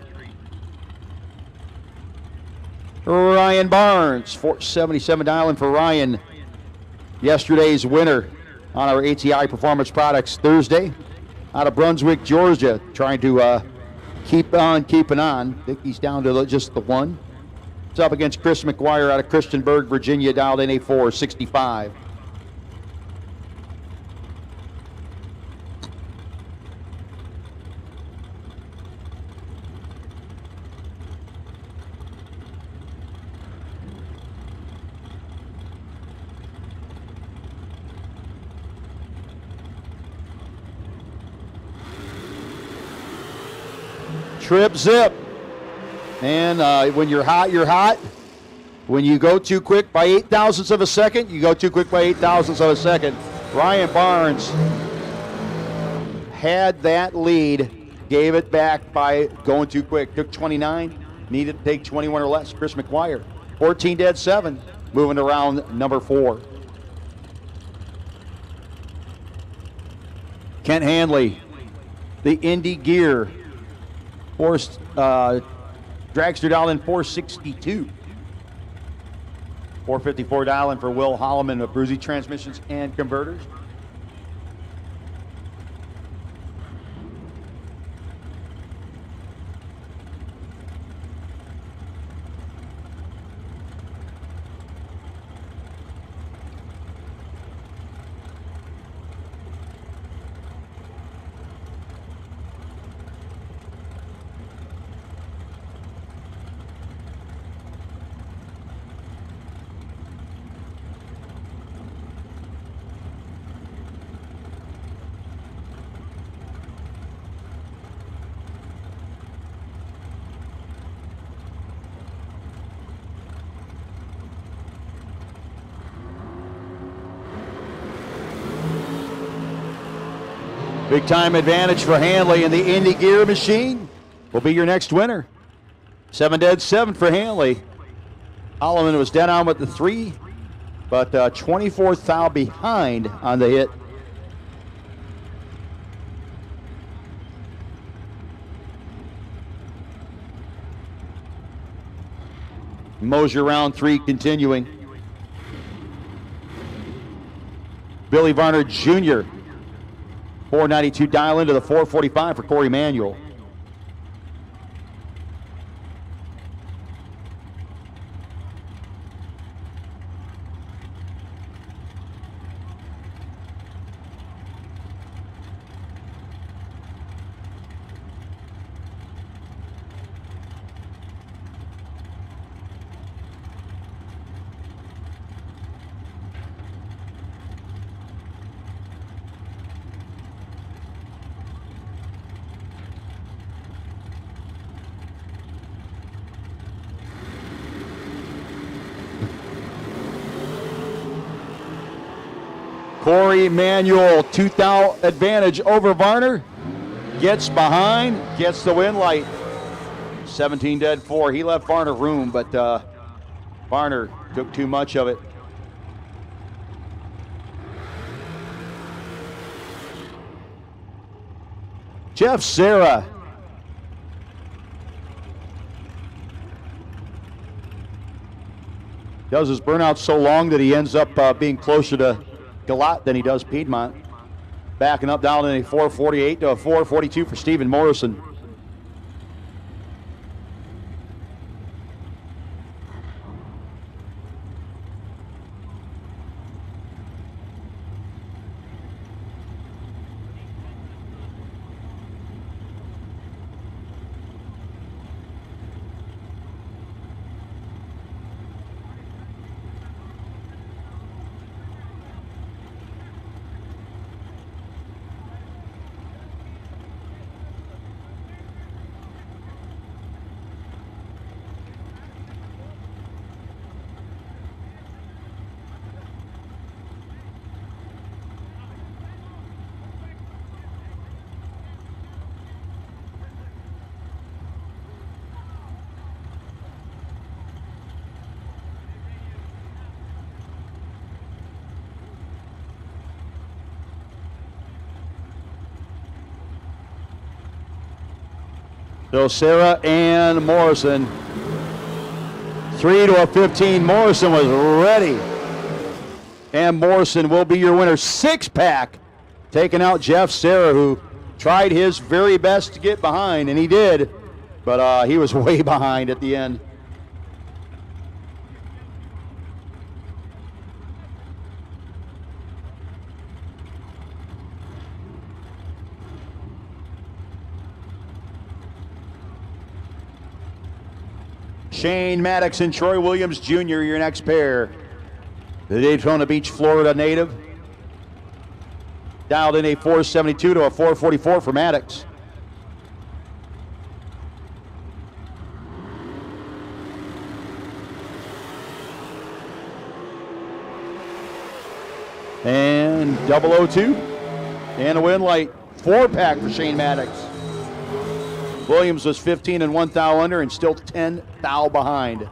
Ryan Barnes 477 dialing for Ryan. Yesterday's winner on our ATI Performance Products Thursday. Out of Brunswick, Georgia, trying to keep on keeping on. I think he's down to just the one. It's up against Chris McGuire out of Christiansburg, Virginia, dialed in a 465. Trip zip. And when you're hot, you're hot. When you go too quick by 8 thousandths of a second, you go too quick by 8 thousandths of a second. Ryan Barnes had that lead, gave it back by going too quick. Took 29, needed to take 21 or less. Chris McGuire, 14 dead 7, moving to round number 4. Kent Handley, the Indy Gear, forced dragster dial in 462. 454 dial in for Will Holloman of Brucey Transmissions and Converters. Big time advantage for Hanley, and the Indy Gear machine will be your next winner. 7 dead 7 for Hanley. Holloman was dead on with the 3, but 24 thou behind on the hit. Mosier round 3 continuing. Billy Varner Jr. 492 dial into the 445 for Corey Manuel. Corey Manuel, 2 thou advantage over Varner. Gets behind, gets the win light. 17 dead 4. He left Varner room, but Varner took too much of it. Jeff Serra. Does his burnout so long that he ends up being closer to Galat than he does Piedmont. Backing up down in a 448 to a 442 for Stephen Morrison. So Sarah and Morrison. 3 to a 15. Morrison was ready. And Morrison will be your winner. 6-pack. Taking out Jeff Sarah, who tried his very best to get behind, and he did. But he was way behind at the end. Shane Maddox and Troy Williams Jr., your next pair. The Daytona Beach, Florida native. Dialed in a 472 to a 444 for Maddox. And 002. And a win light. 4-pack for Shane Maddox. Williams was 15 and 1 thou under and still 10 thou behind.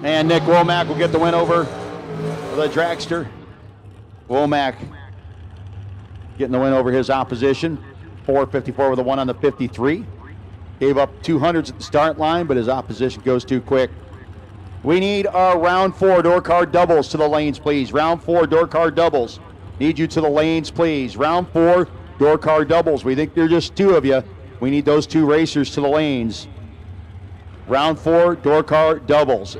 And Nick Womack will get the win over the dragster. Womack getting the win over his opposition. 454 with a 1 on the 53. Gave up 200s at the start line, but his opposition goes too quick. We need our round 4 door card doubles to the lanes, please. Round 4 door card doubles. Need you to the lanes, please. Round 4 door card doubles. We think there are just 2 of you. We need those 2 racers to the lanes. Round 4 door card doubles.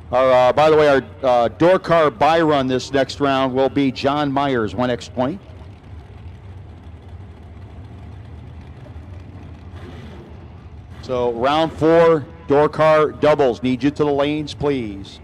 By the way, our door car buy run this next round will be John Myers, 1X20. So round 4 door car doubles. Need you to the lanes, please.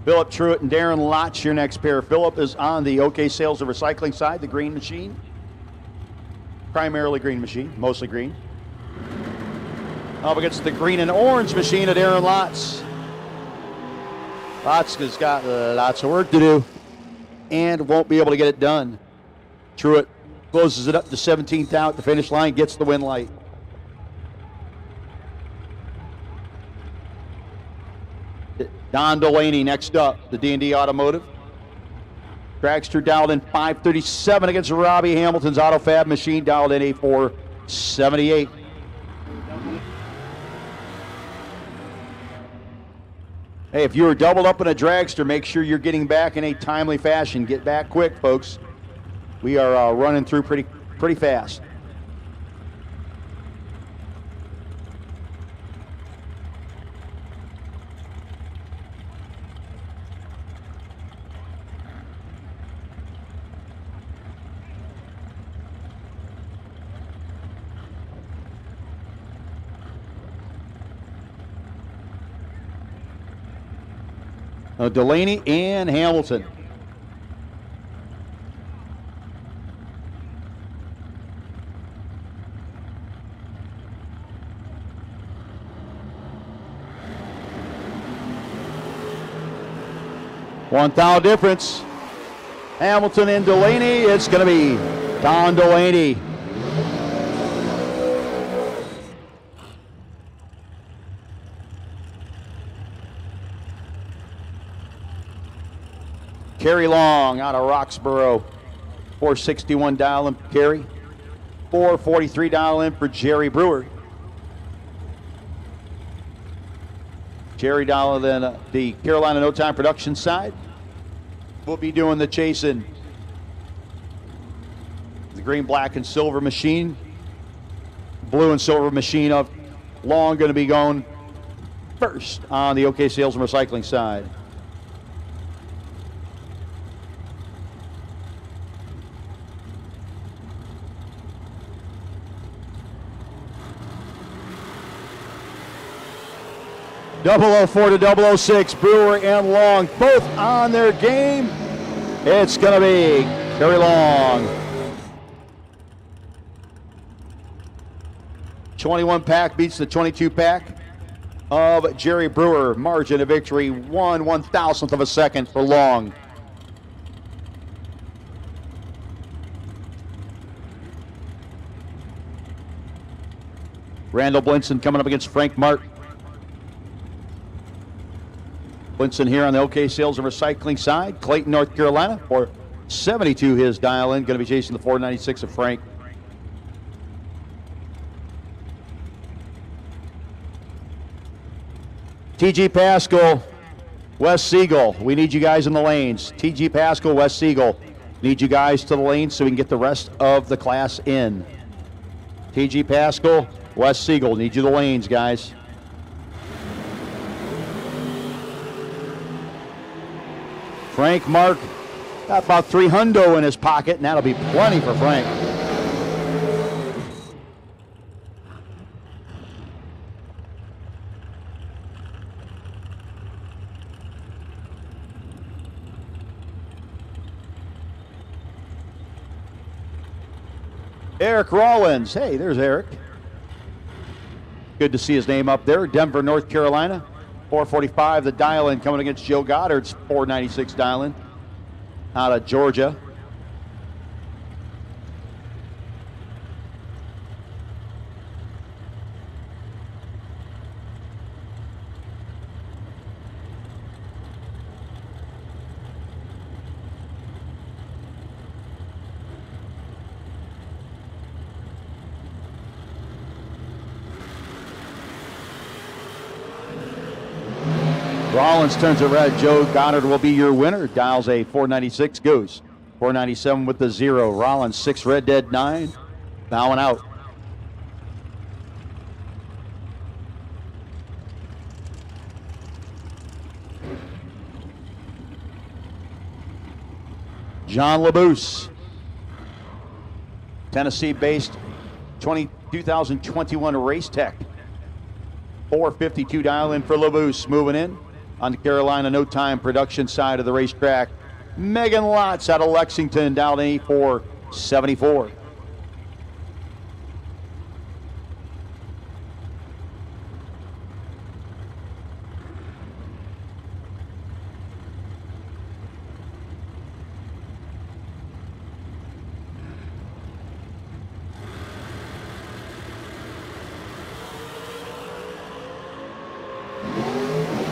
Philip Truitt and Darren Lotz, your next pair. Philip is on the OK Sales and Recycling side, the green machine. Primarily green machine, mostly green. Up against the green and orange machine of Darren Lotz. Lotz has got lots of work to do and won't be able to get it done. Truitt closes it up to 17th out, the finish line, gets the win light. Don Delaney next up, the D&D Automotive. Dragster dialed in 537 against Robbie Hamilton's Auto Fab machine, dialed in a 478. Hey, if you were doubled up in a dragster, make sure you're getting back in a timely fashion. Get back quick, folks. We are running through pretty fast. Delaney and Hamilton. One thou difference. Hamilton and Delaney. It's going to be Don Delaney. Kerry Long out of Roxborough, 461 dial in for Kerry, 443 dial in for Jerry Brewer. Jerry dial in the Carolina No Time Production side. We'll be doing the chasing. The green, black, and silver machine. Blue and silver machine of Long going to be going first on the OK Sales and Recycling side. .004 to .006, Brewer and Long, both on their game. It's going to be Kerry Long. 21 pack beats the 22 pack of Jerry Brewer. Margin of victory, 1/1000th of a second for Long. Randall Blinson coming up against Frank Mark. Blinson here on the OK Sales and Recycling side. Clayton, North Carolina, for 72 his dial in. Going to be chasing the 496 of Frank. TG Pascal, Wes Siegel. We need you guys in the lanes. TG Pascal, Wes Siegel. Need you guys to the lanes so we can get the rest of the class in. TG Pascal, Wes Siegel. Need you the lanes, guys. Frank Mark got about 300 in his pocket, and that'll be plenty for Frank. Eric Rollins. Hey, there's Eric. Good to see his name up there. Denver, North Carolina. 445, the dial-in coming against Joe Goddard's 496 dial-in out of Georgia. Rollins turns it red. Joe Goddard will be your winner. Dials a 496, goes 497 with the 0. Rollins 6 red, dead 9. Bowing out. John LaBouse, Tennessee-based 2021 Race Tech. 452 dial in for LaBouse. Moving in on the Carolina No Time production side of the racetrack. Megan Lotz out of Lexington, dialed in 474.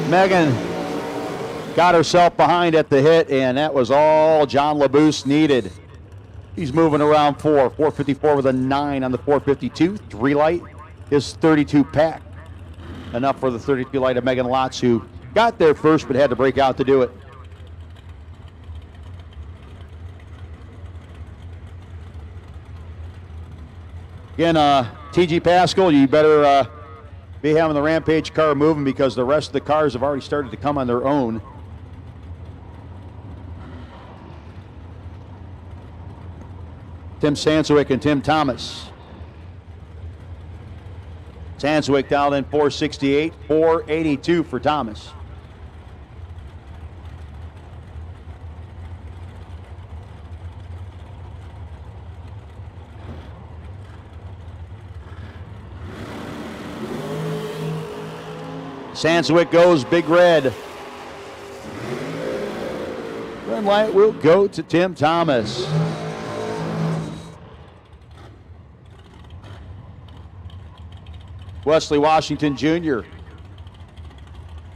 Megan got herself behind at the hit, and that was all John LaBouse needed. He's moving around 454 with a 9 on the 452. 3 light, his 32 pack. Enough for the 32 light of Megan Lotz, who got there first but had to break out to do it. Again, TG Pascal, you better be having the Rampage car moving because the rest of the cars have already started to come on their own. Tim Sanswick and Tim Thomas. Sanswick dialed in 468, 482 for Thomas. Sanswick goes big red. Red light will go to Tim Thomas. Wesley Washington Jr.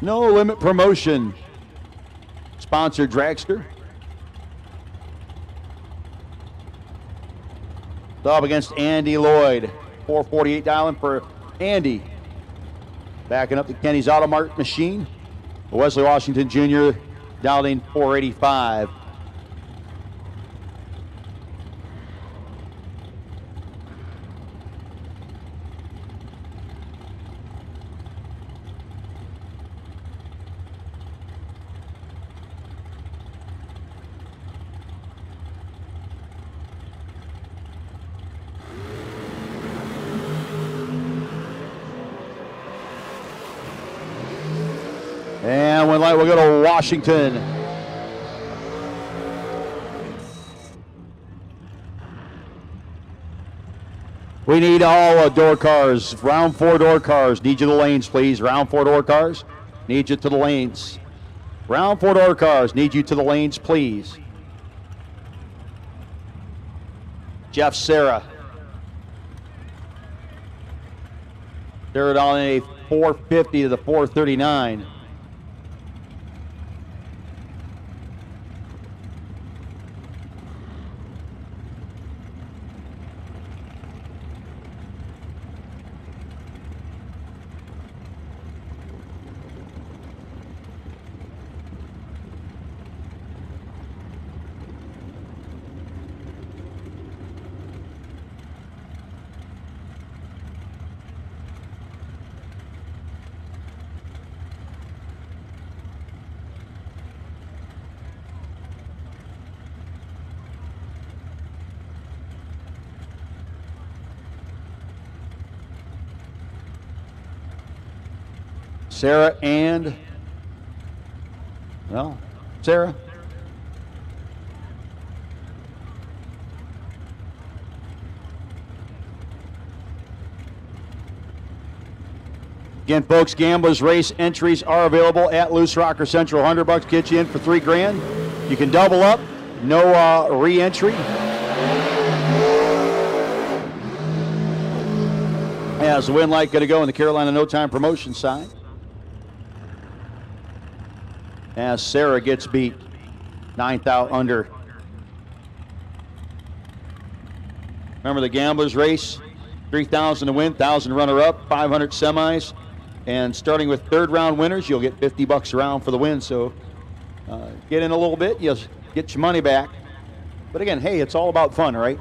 No Limit Promotion. Sponsored dragster. Up against Andy Lloyd. 448 dialing for Andy. Backing up to Kenny's Auto Mart machine. Wesley Washington Jr. dialed in 485. And when light, we'll go to Washington. We need all door cars. Round 4 door cars. Need you to the lanes, please. Round 4 door cars. Need you to the lanes. Round 4 door cars. Need you to the lanes, please. Jeff Sarah. They're on a 450 to the 439. Sarah and, well, Sarah. Again, folks, Gamblers Race entries are available at LooseRocker Central. $100 gets you in for $3,000. You can double up, no re-entry. As the win light going to go in the Carolina No Time promotion side. As Sarah gets beat, 9th out under. Remember the Gamblers Race, 3,000 to win, 1,000 runner-up, 500 semis, and starting with third round winners, you'll get $50 a round for the win. So get in a little bit, you'll get your money back. But again, hey, it's all about fun, right?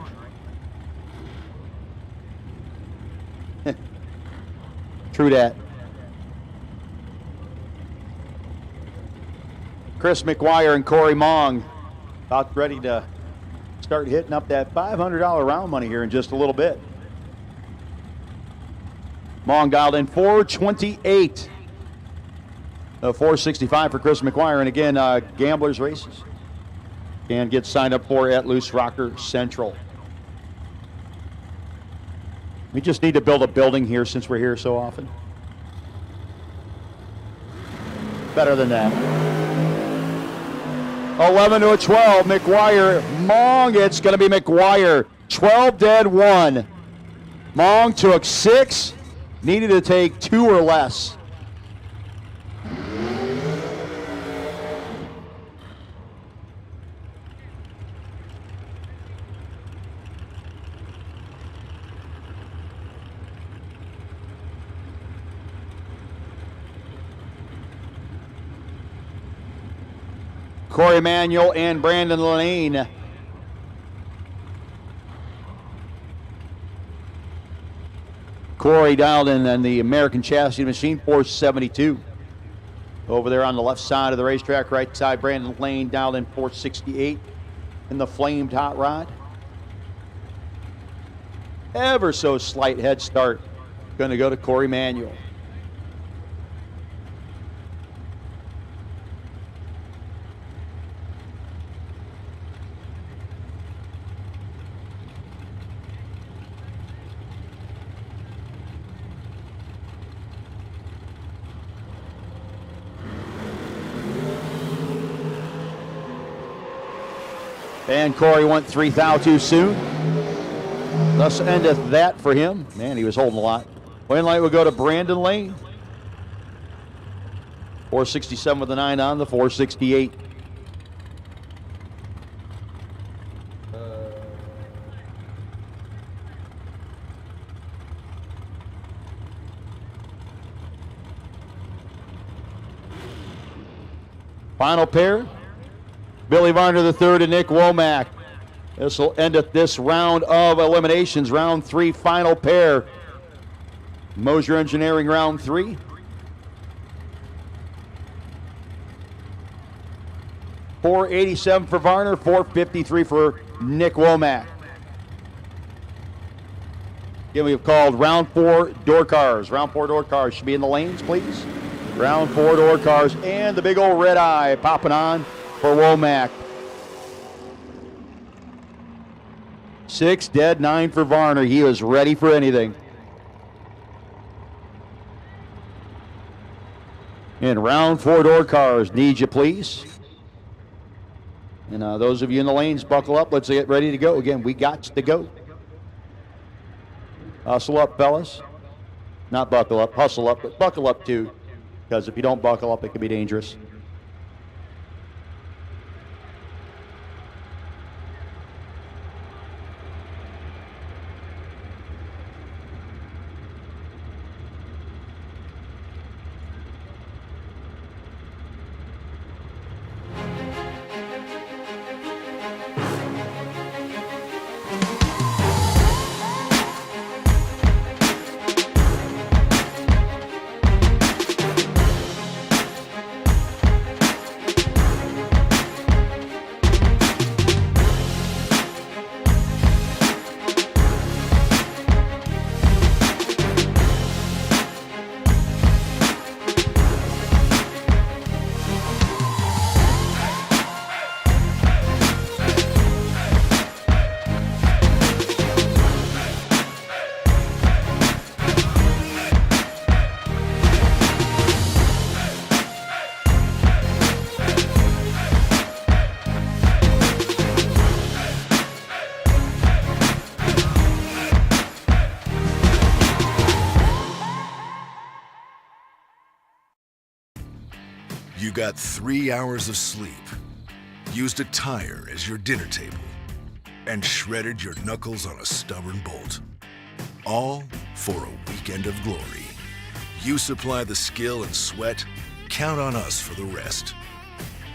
True that. Chris McGuire and Corey Mong about ready to start hitting up that $500 round money here in just a little bit. Mong dialed in 428. 465 for Chris McGuire. And again, Gamblers Races can get signed up for at LooseRocker Central. We just need to build a building here since we're here so often. Better than that. 11 to a 12, McGuire, Mong, it's going to be McGuire. 12 dead, 1. Mong took 6, needed to take 2 or less. Corey Emanuel and Brandon Lane. Corey dialed in the American Chassis Machine, 472. Over there on the left side of the racetrack, right side, Brandon Lane dialed in 468 in the flamed hot rod. Ever so slight head start. Going to go to Corey Emanuel. And Corey went 3 thou too soon. Thus endeth that for him. Man, he was holding a lot. Win light will go to Brandon Lane. 467 with the 9 on the 468. Final pair. Billy Varner III and Nick Womack. This will end at this round of eliminations. Round 3, final pair. Mosier Engineering round 3. $487 for Varner, $453 for Nick Womack. Again, we have called round 4 door cars. Round 4 door cars should be in the lanes, please. Round 4 door cars, and the big old red eye popping on for Womack. 6 dead, 9 for Varner. He was ready for anything. And round 4 door cars, need you please. And those of you in the lanes, buckle up. Let's get ready to go. Again, we got to go. Hustle up, fellas. Not buckle up, hustle up, but buckle up too. Because if you don't buckle up, it can be dangerous. You got 3 hours of sleep, used a tire as your dinner table, and shredded your knuckles on a stubborn bolt. All for a weekend of glory. You supply the skill and sweat, count on us for the rest.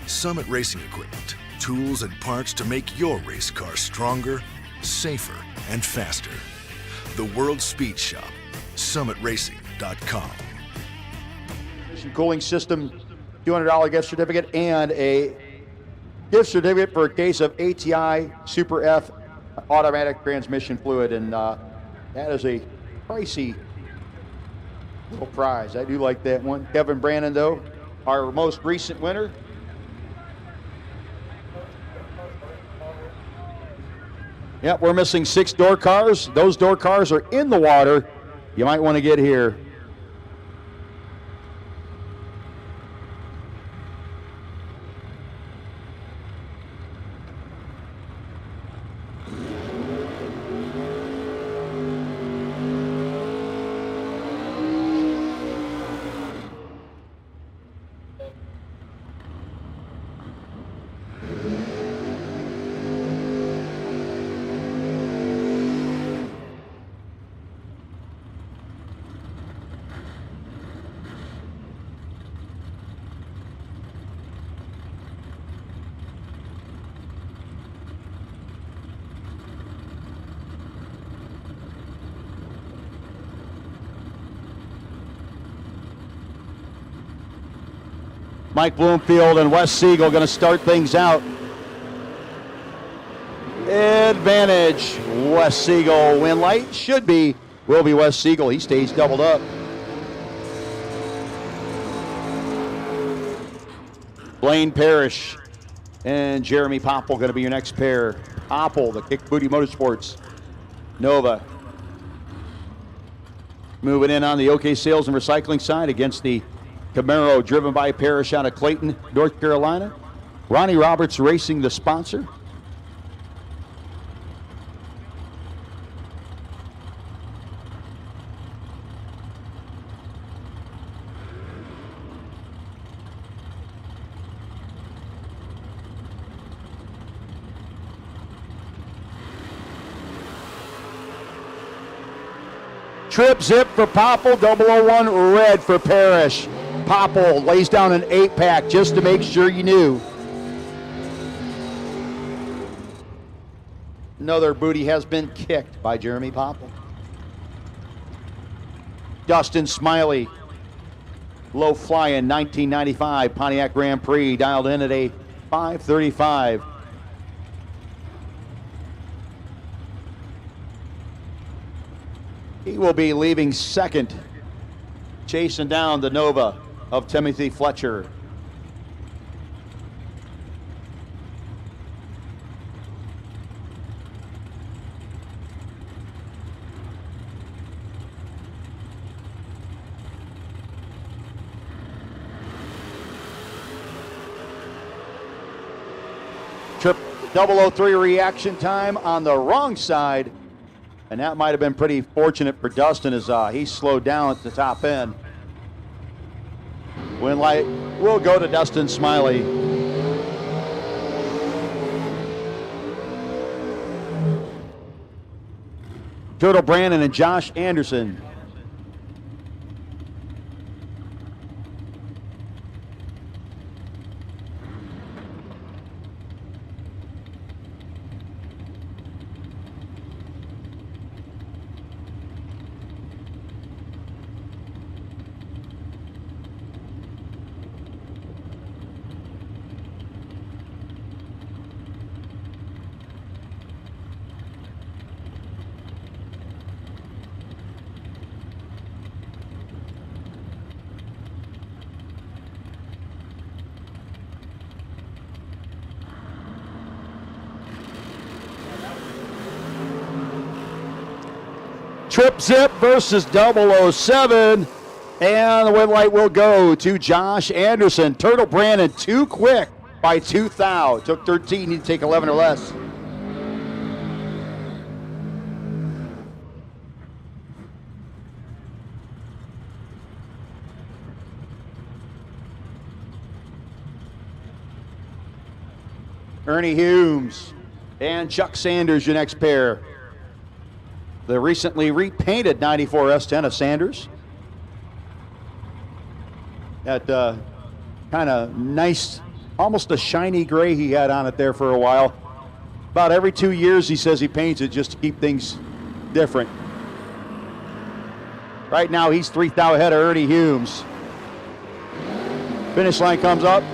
Summit Racing Equipment, tools and parts to make your race car stronger, safer, and faster. The World Speed Shop, summitracing.com. Cooling system, $200 gift certificate, and a gift certificate for a case of ATI Super F automatic transmission fluid. And that is a pricey little prize. I do like that one. Kevin Brannon, though, our most recent winner. Yep, we're missing 6 door cars. Those door cars are in the water. You might want to get here. Mike Bloomfield and Wes Siegel going to start things out. Advantage, Wes Siegel. Win light will be Wes Siegel. He stays doubled up. Blaine Parrish and Jeremy Popple going to be your next pair. Popple, the Kick Booty Motorsports Nova. Moving in on the OK Sales and Recycling side against the Camaro, driven by Parrish out of Clayton, North Carolina. Ronnie Roberts Racing, the sponsor. Trip zip for Popple, 001 red for Parrish. Popple lays down an 8-pack just to make sure you knew. Another booty has been kicked by Jeremy Popple. Dustin Smiley, low flying 1995 Pontiac Grand Prix, dialed in at a 535. He will be leaving second, chasing down the Nova of Timothy Fletcher. Trip 003 reaction time on the wrong side. And that might have been pretty fortunate for Dustin as he slowed down at the top end. Win light will go to Dustin Smiley. Turtle Brandon and Josh Anderson. Trip Zip versus 007. And the win light will go to Josh Anderson. Turtle Brandon too quick by 2 thou. Took 13, need to take 11 or less. Ernie Humes and Chuck Sanders, your next pair. The recently repainted 94 S10 of Sanders. That kind of nice, almost a shiny gray he had on it there for a while. About every 2 years he says he paints it just to keep things different. Right now he's 3 thou ahead of Ernie Humes. Finish line comes up.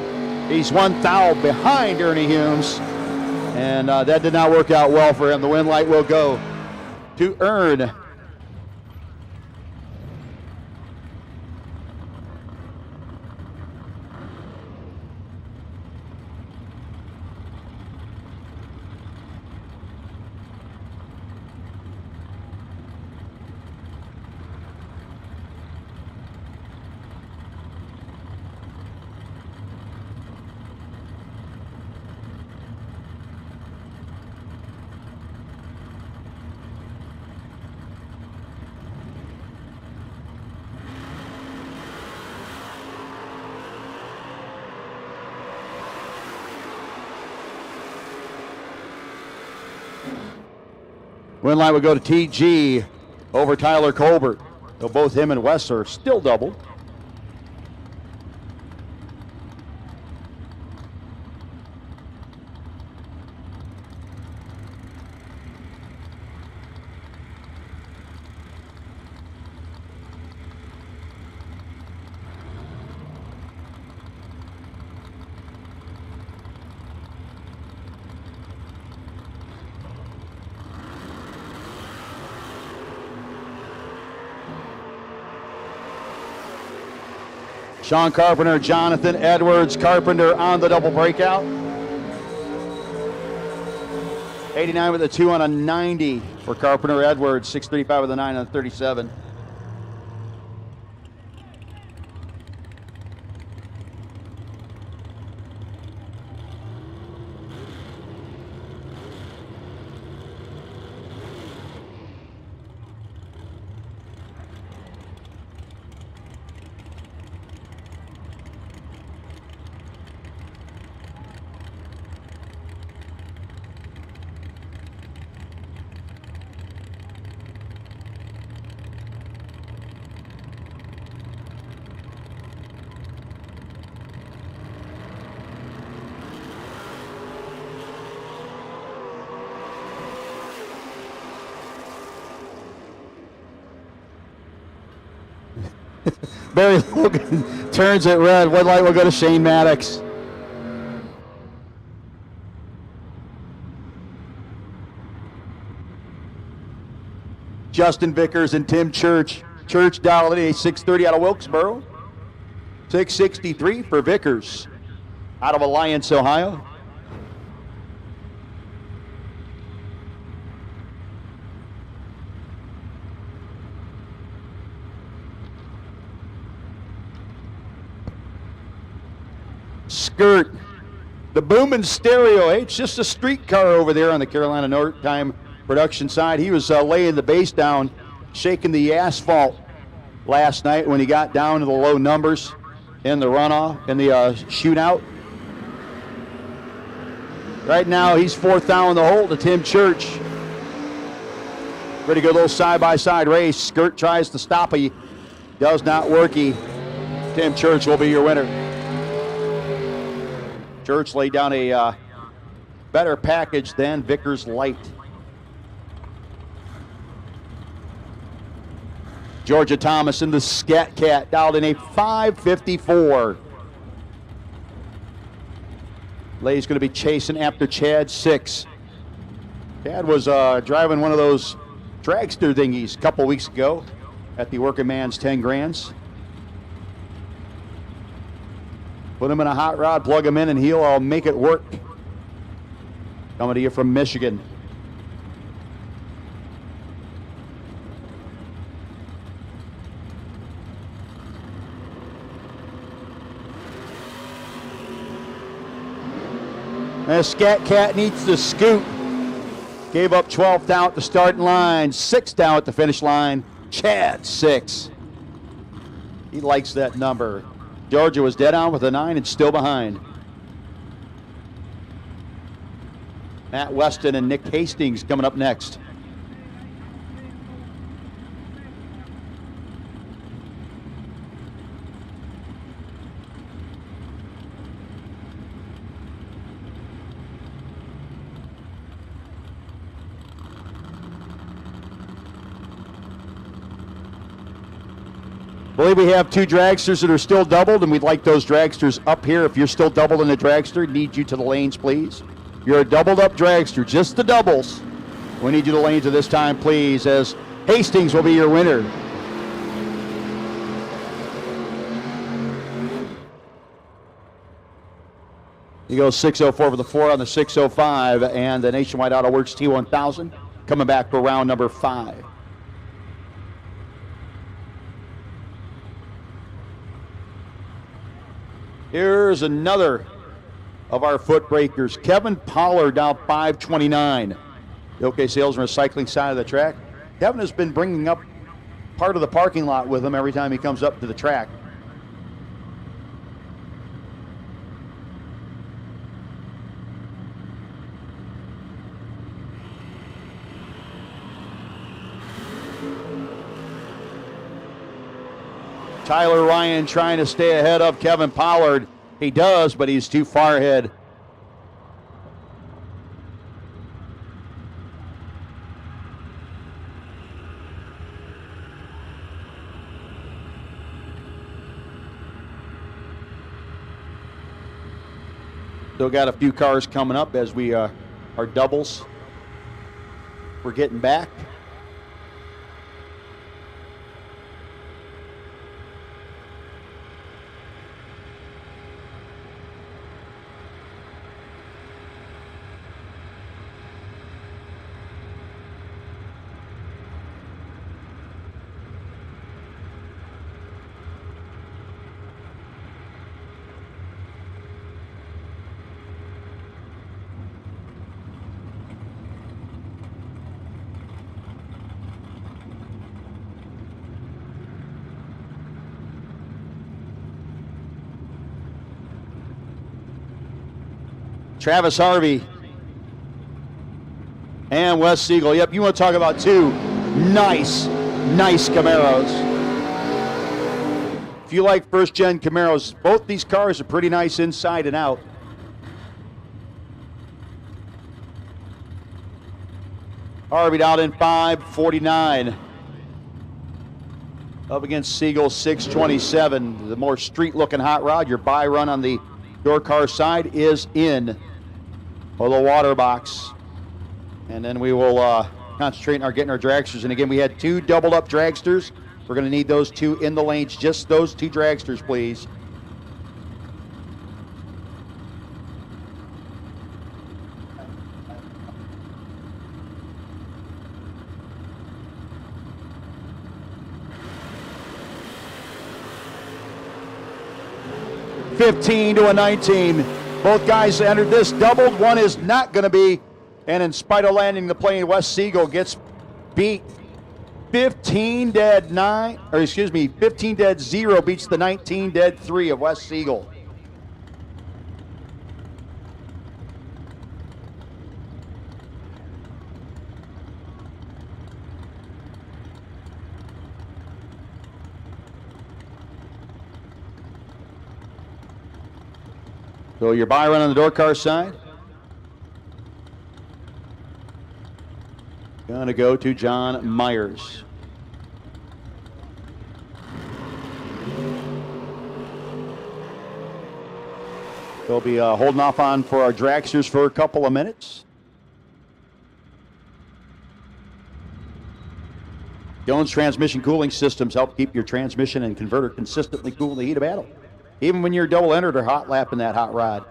He's 1 thou behind Ernie Humes. And that did not work out well for him. The win light will go to Ern. Win line would go to TG over Tyler Colbert. Though both him and Wes are still double. Sean Carpenter, Jonathan Edwards. Carpenter on the double breakout. 89 with a 2 on a 90 for Carpenter. Edwards, 635 with a 9 on a 37. Barry Logan turns it red. One light will go to Shane Maddox. Justin Vickers and Tim Church. Church down at 630 out of Wilkesboro. 663 for Vickers out of Alliance, Ohio. Skirt, the booming stereo. Hey, it's just a streetcar over there on the Carolina North Time production side. He was laying the bass down, shaking the asphalt last night when he got down to the low numbers in the runoff, in the shootout. Right now, he's fourth down the hole to Tim Church. Pretty good little side-by-side race. Skirt tries to stop. He does not work. Tim Church will be your winner. Church laid down a better package than Vickers Light. Georgia Thomas in the Scat Cat dialed in a 5:54. Lay's going to be chasing after Chad 6. Chad was driving one of those dragster dinghies a couple weeks ago at the Working Man's 10 Grands. Put him in a hot rod, plug him in, and he'll make it work. Coming to you from Michigan. And Scat Cat needs to scoot. Gave up 12th down at the starting line, 6th down at the finish line. Chad 6. He likes that number. Georgia was dead on with a 9 and still behind. Matt Weston and Nick Hastings coming up next. I believe we have 2 dragsters that are still doubled, and we'd like those dragsters up here. If you're still doubled in the dragster, need you to the lanes, please. You're a doubled up dragster, just the doubles. We need you to the lanes at this time, please, as Hastings will be your winner. He goes 604 for the 4 on the 605, and the Nationwide Auto Works T1000 coming back for round number 5. Here's another of our foot breakers. Kevin Pollard down 529. The OK Sales and Recycling side of the track. Kevin has been bringing up part of the parking lot with him every time he comes up to the track. Tyler Ryan trying to stay ahead of Kevin Pollard. He does, but he's too far ahead. Still got a few cars coming up as we our doubles. We're getting back. Travis Harvey and Wes Siegel. Yep, you want to talk about 2 nice Camaros. If you like first-gen Camaros, both these cars are pretty nice inside and out. Harvey out in 5:49. Up against Siegel 6:27. The more street-looking hot rod, your buy run on the your car side is in for the water box. And then we will concentrate on getting our dragsters. And again, we had 2 doubled up dragsters. We're going to need those 2 in the lanes, just those 2 dragsters, please. 15 to a 19. Both guys entered this doubled. One is not going to be. And in spite of landing the plane, West Siegel gets beat 15 dead 9, or excuse me, 15 dead 0 beats the 19 dead 3 of West Siegel. So your buy run on the door car side. Gonna go to John Myers. They'll be holding off on for our dragsters for a couple of minutes. Jones Transmission Cooling Systems help keep your transmission and converter consistently cool in the heat of battle, even when you're double entered or hot lapping that hot rod.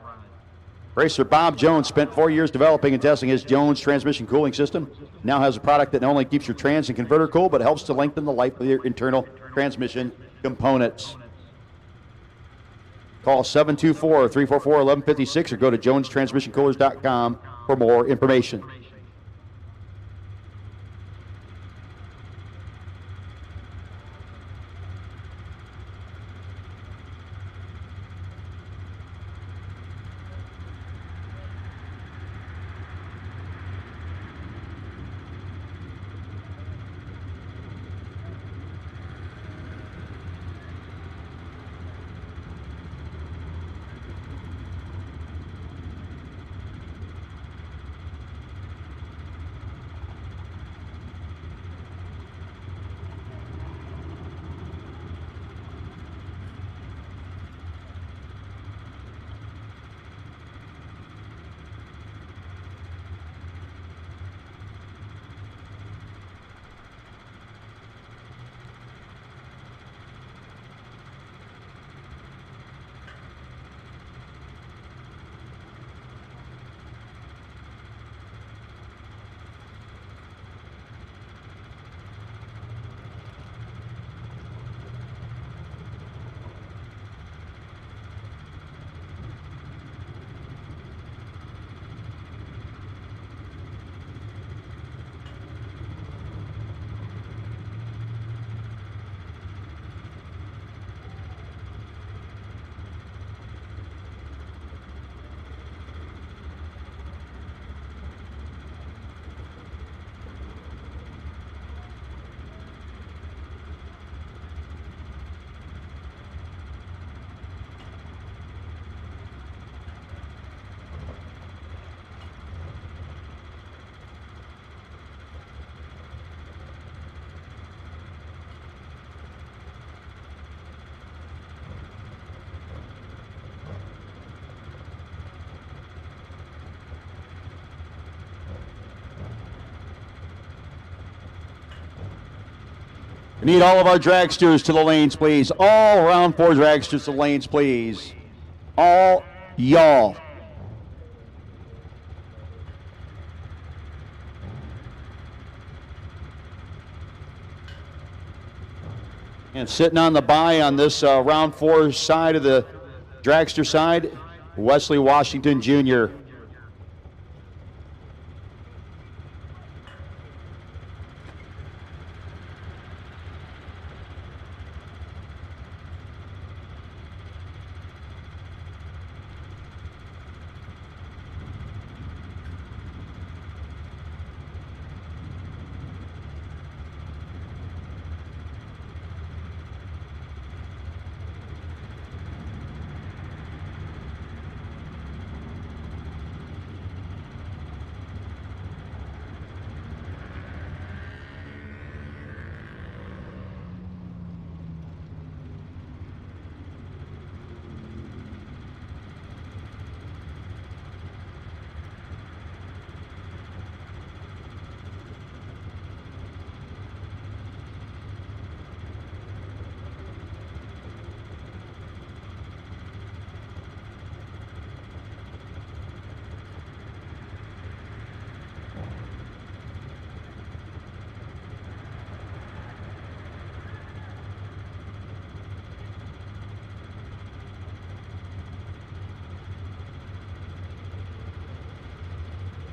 Racer Bob Jones spent 4 years developing and testing his Jones transmission cooling system. Now has a product that not only keeps your trans and converter cool, but helps to lengthen the life of your internal transmission components. Call 724-344-1156 or go to jonestransmissioncoolers.com for more information. We need all of our dragsters to the lanes, please. All round 4 dragsters to the lanes, please. All y'all. And sitting on the bye on this round 4 side of the dragster side, Wesley Washington Jr.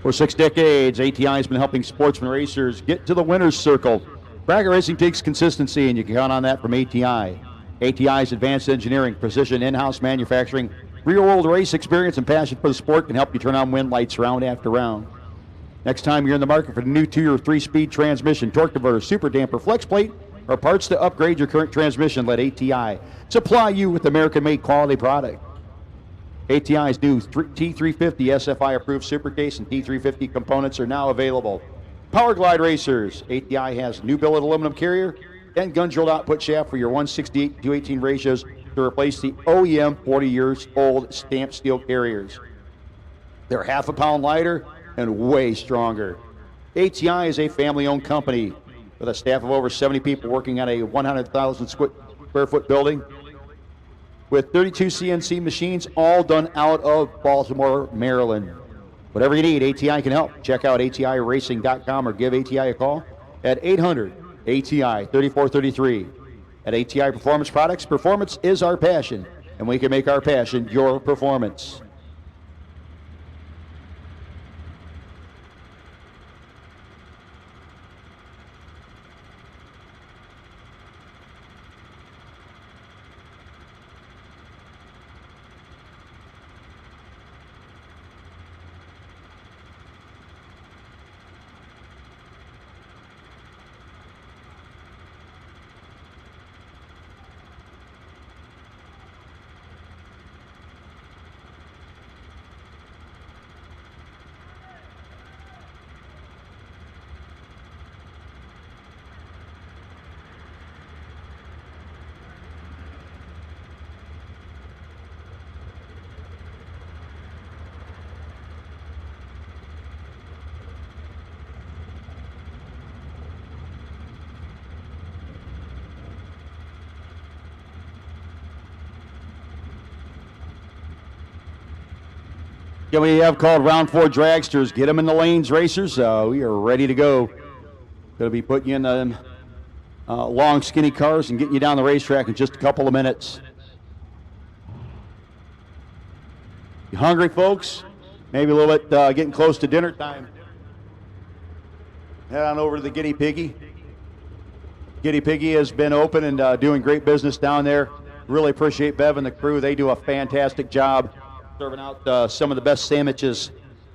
For 6 decades, ATI has been helping sportsman racers get to the winner's circle. Bracket racing takes consistency, and you can count on that from ATI. ATI's advanced engineering, precision in-house manufacturing, real-world race experience, and passion for the sport can help you turn on win lights round after round. Next time you're in the market for the new 2 or 3-speed transmission, torque converter, super damper, flex plate, or parts to upgrade your current transmission, let ATI supply you with American-made quality product. ATI's new T350 SFI approved supercase and T350 components are now available. Power Glide Racers. ATI has new billet aluminum carrier and gun drilled output shaft for your 168 to 18 ratios to replace the OEM 40 years old stamped steel carriers. They're half a pound lighter and way stronger. ATI is a family-owned company with a staff of over 70 people working on a 100,000 square foot building with 32 CNC machines, all done out of Baltimore, Maryland. Whatever you need, ATI can help. Check out ATIRacing.com or give ATI a call at 800-ATI-3433. At ATI Performance Products, performance is our passion, and we can make our passion your performance. Yeah, we have called round 4 dragsters. Get them in the lanes, racers. We are ready to go. Going to be putting you in the long, skinny cars and getting you down the racetrack in just a couple of minutes. You hungry, folks? Maybe a little bit getting close to dinner time. Head on over to the Giddy Piggy. Giddy Piggy has been open and doing great business down there. Really appreciate Bev and the crew. They do a fantastic job serving out some of the best sandwiches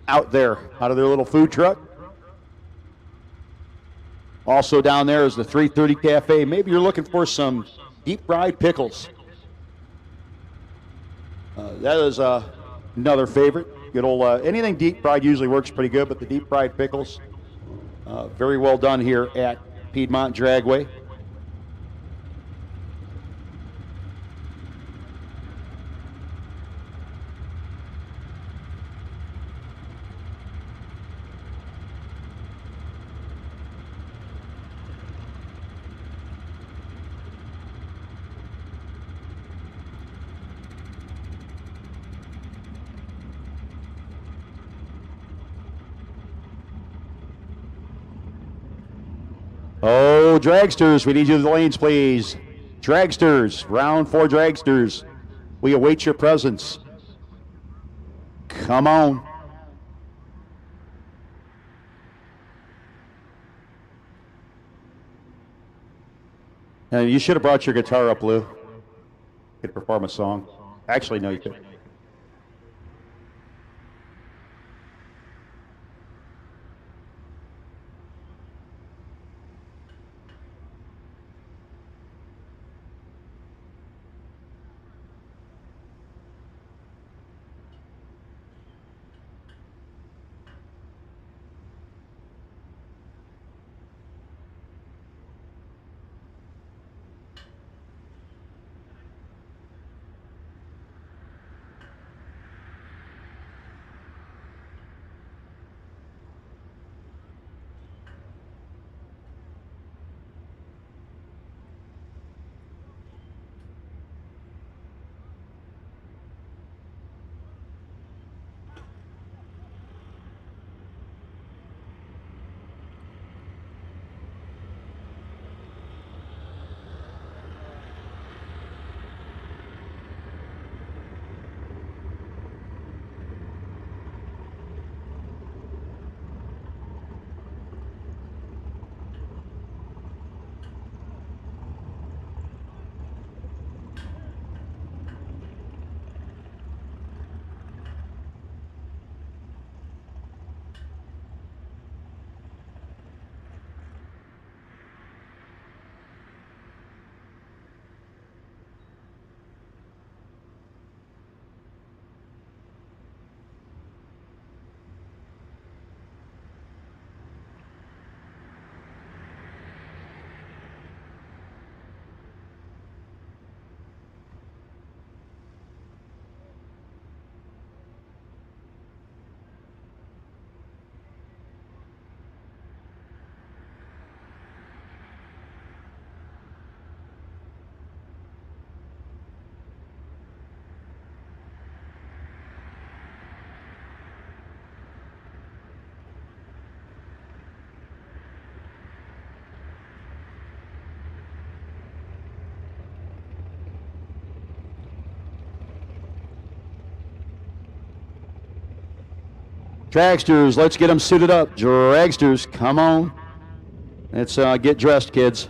out there, out of their little food truck. Also down there is the 330 Cafe. Maybe you're looking for some deep fried pickles. That is another favorite. Good old, anything deep fried usually works pretty good, but the deep fried pickles, very well done here at Piedmont Dragway. Oh, dragsters, we need you to the lanes, please. Dragsters, round 4 dragsters. We await your presence. Come on. And you should have brought your guitar up, Lou. You could perform a song. Actually, no, you could. Dragsters, let's get them suited up. Dragsters, come on. Let's get dressed, kids.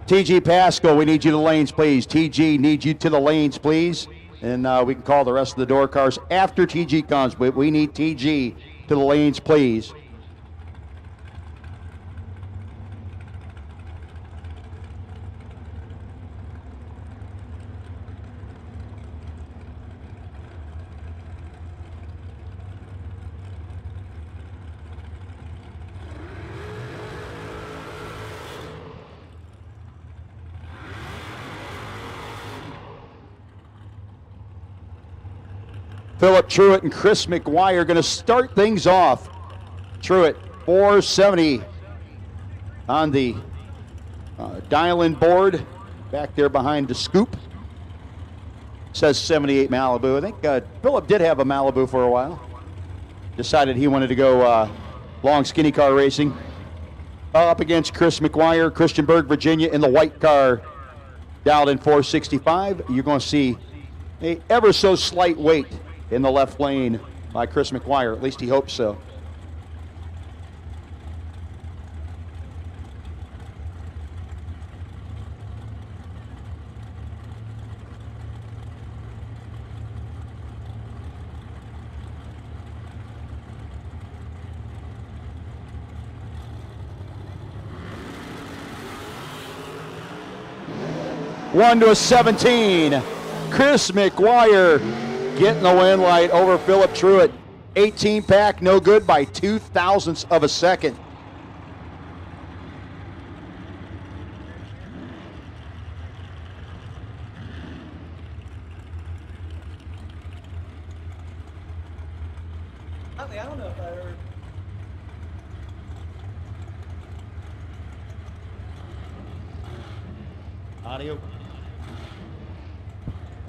TG Pascal, we need you to the lanes, please. TG, need you to the lanes, please. And we can call the rest of the door cars after TG comes, but we need TG to the lanes, please. Philip Truitt and Chris McGuire are going to start things off. Truitt, 470 on the dial-in board, back there behind the scoop. Says 78 Malibu. I think Philip did have a Malibu for a while. Decided he wanted to go long skinny car racing. Up against Chris McGuire, Christiansburg, Virginia, in the white car, dialed in 465. You're going to see a ever so slight weight in the left lane by Chris McGuire. At least he hopes so. One to a 17. Chris McGuire getting the win light over Philip Truitt. 18 pack, no good by 0.02 of a second. I don't know if I heard. Audio.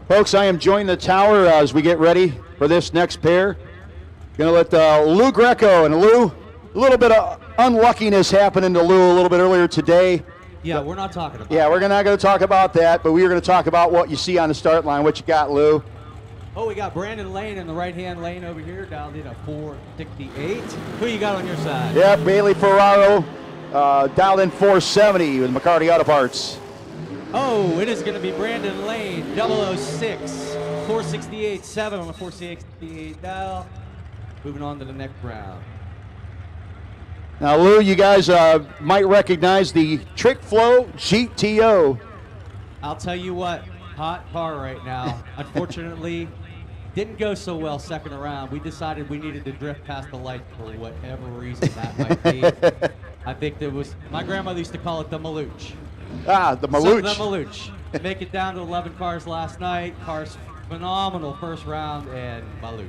Folks, I am joining the tower as we get ready for this next pair. Going to let Lou Greco and Lou, a little bit of unluckiness happening to Lou a little bit earlier today. Yeah, we're not talking about Yeah, we're not going to talk about that, but we are going to talk about what you see on the start line. What you got, Lou? Oh, we got Brandon Lane in the right-hand lane over here, dialed in a 468. Who you got on your side? Yep, Bailey Ferraro, dialed in 470 with McCarty Auto Parts. Oh, it is going to be Brandon Lane, 006, 468.7 on the 468 dial. Moving on to the next round. Now, Lou, you guys might recognize the Trick Flow GTO. I'll tell you what, hot car right now. Unfortunately, didn't go so well second round. We decided we needed to drift past the light for whatever reason that might be. I think there was, my grandmother used to call it the Maluch. Ah, the So Maluch. the Maluch. Make it down to 11 cars last night. Cars phenomenal first round and Maluch.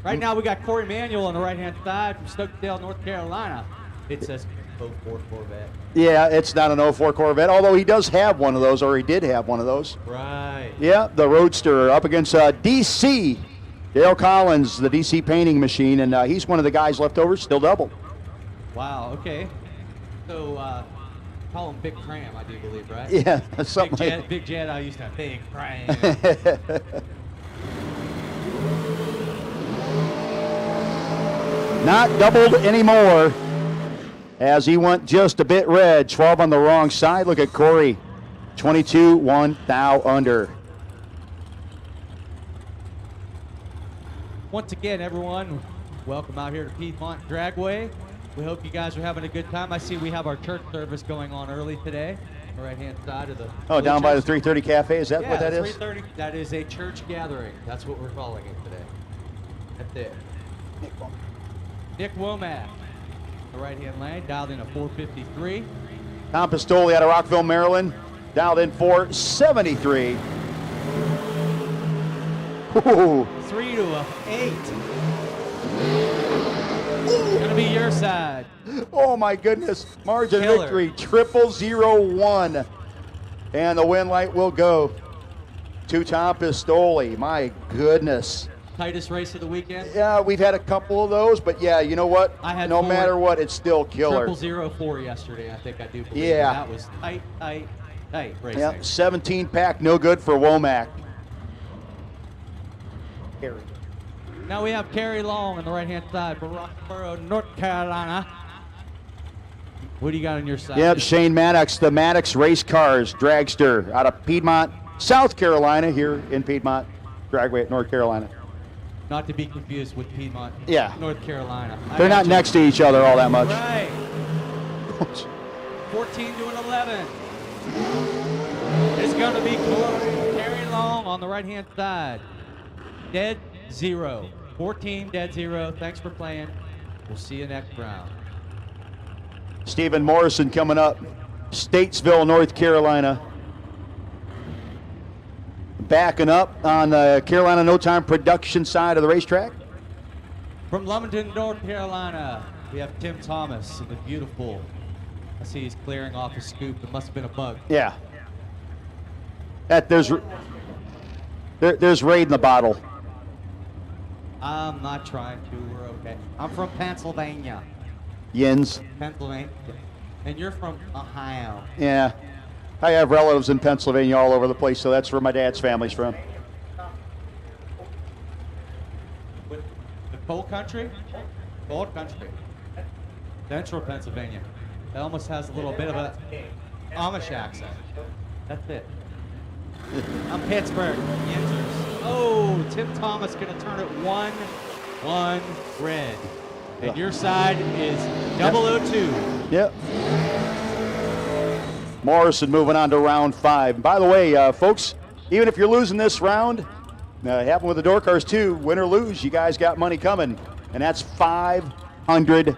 Right now we got Corey Manuel on the right-hand side from Stokesdale, North Carolina. It says 04 Corvette. Yeah, it's not an 04 Corvette, although he does have one of those, or he did have one of those. Right. Yeah, the Roadster up against DC. Dale Collins, the DC painting machine, and he's one of the guys left over, still double. Wow, okay. So, call him Big Cram, I do believe, right? Yeah, something Big Jet, I used to have Big Cram. Not doubled anymore, as he went just a bit red. 12 on the wrong side. Look at Corey. 22, 1 thou under. Once again, everyone, welcome out here to Piedmont Dragway. We hope you guys are having a good time. I see we have our church service going on early today, on the right-hand side of the... Oh, down by the 330 Cafe, is that yeah, what that is? 330. That is a church gathering. That's what we're calling it today. That's it. Nick Womack, the right-hand lane, dialed in a 453. Tom Pistoli out of Rockville, Maryland, dialed in 473. Ooh. 3 to a 8. Gonna be your side. Oh my goodness, margin Killer. victory, 0001. And the win light will go to Tom Pistoli. My goodness. Tightest race of the weekend? Yeah, we've had a couple of those, but yeah, you know what? I had no 4. matter what, it's still killer. 0004 yesterday, I think I do believe. Yeah. That was tight racing. Yep, 17 pack, no good for Womack. Now we have Kerry Long on the right-hand side for Roxborough, North Carolina. What do you got on your side? Yep, Shane Maddox, the Maddox Race Cars dragster out of Piedmont, South Carolina, here in Piedmont, Dragway at North Carolina. Not to be confused with Piedmont, Yeah. North Carolina. They're not next to each other all that much. Right. 14 to an 11. It's going to be Kerry Long on the right-hand side. Dead 0. 14, dead 0. Thanks for playing. We'll see you next round. Stephen Morrison coming up, Statesville, North Carolina. Backing up on the Carolina No Time production side of the racetrack. From Lumberton, North Carolina, we have Tim Thomas in the beautiful. I see he's clearing off his scoop. It must have been a bug. Yeah. There's Raid in the bottle. I'm not trying to. We're okay. I'm from Pennsylvania. Yins. Pennsylvania. And you're from Ohio. Yeah. I have relatives in Pennsylvania all over the place, so that's where my dad's family's from. With the coal country? Coal country. Central Pennsylvania. It almost has a little bit of a Amish accent. That's it. I'm Pittsburgh. Yinzers. Oh, Tim Thomas going to turn it 1-1 red. And your side is 002. Yep. Morrison moving on to round 5. By the way, folks, even if you're losing this round, happened with the door cars too, win or lose, you guys got money coming. And that's $500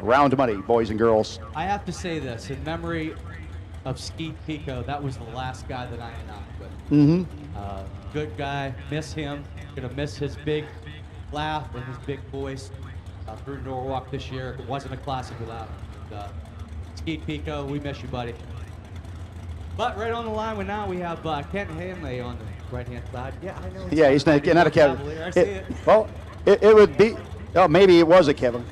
round money, boys and girls. I have to say this, in memory of Skeet Pico, that was the last guy that I announced with. Mm-hmm. Good guy, miss him. Gonna miss his big laugh and his big voice through Norwalk this year. It wasn't a classic without Skeet Pico. We miss you, buddy. But right on the line with now we have Kent Hanley on the right-hand side. Yeah, I know. Yeah, he's not a Kevin. I see it. Well, it would be, oh, maybe it was a Kevin.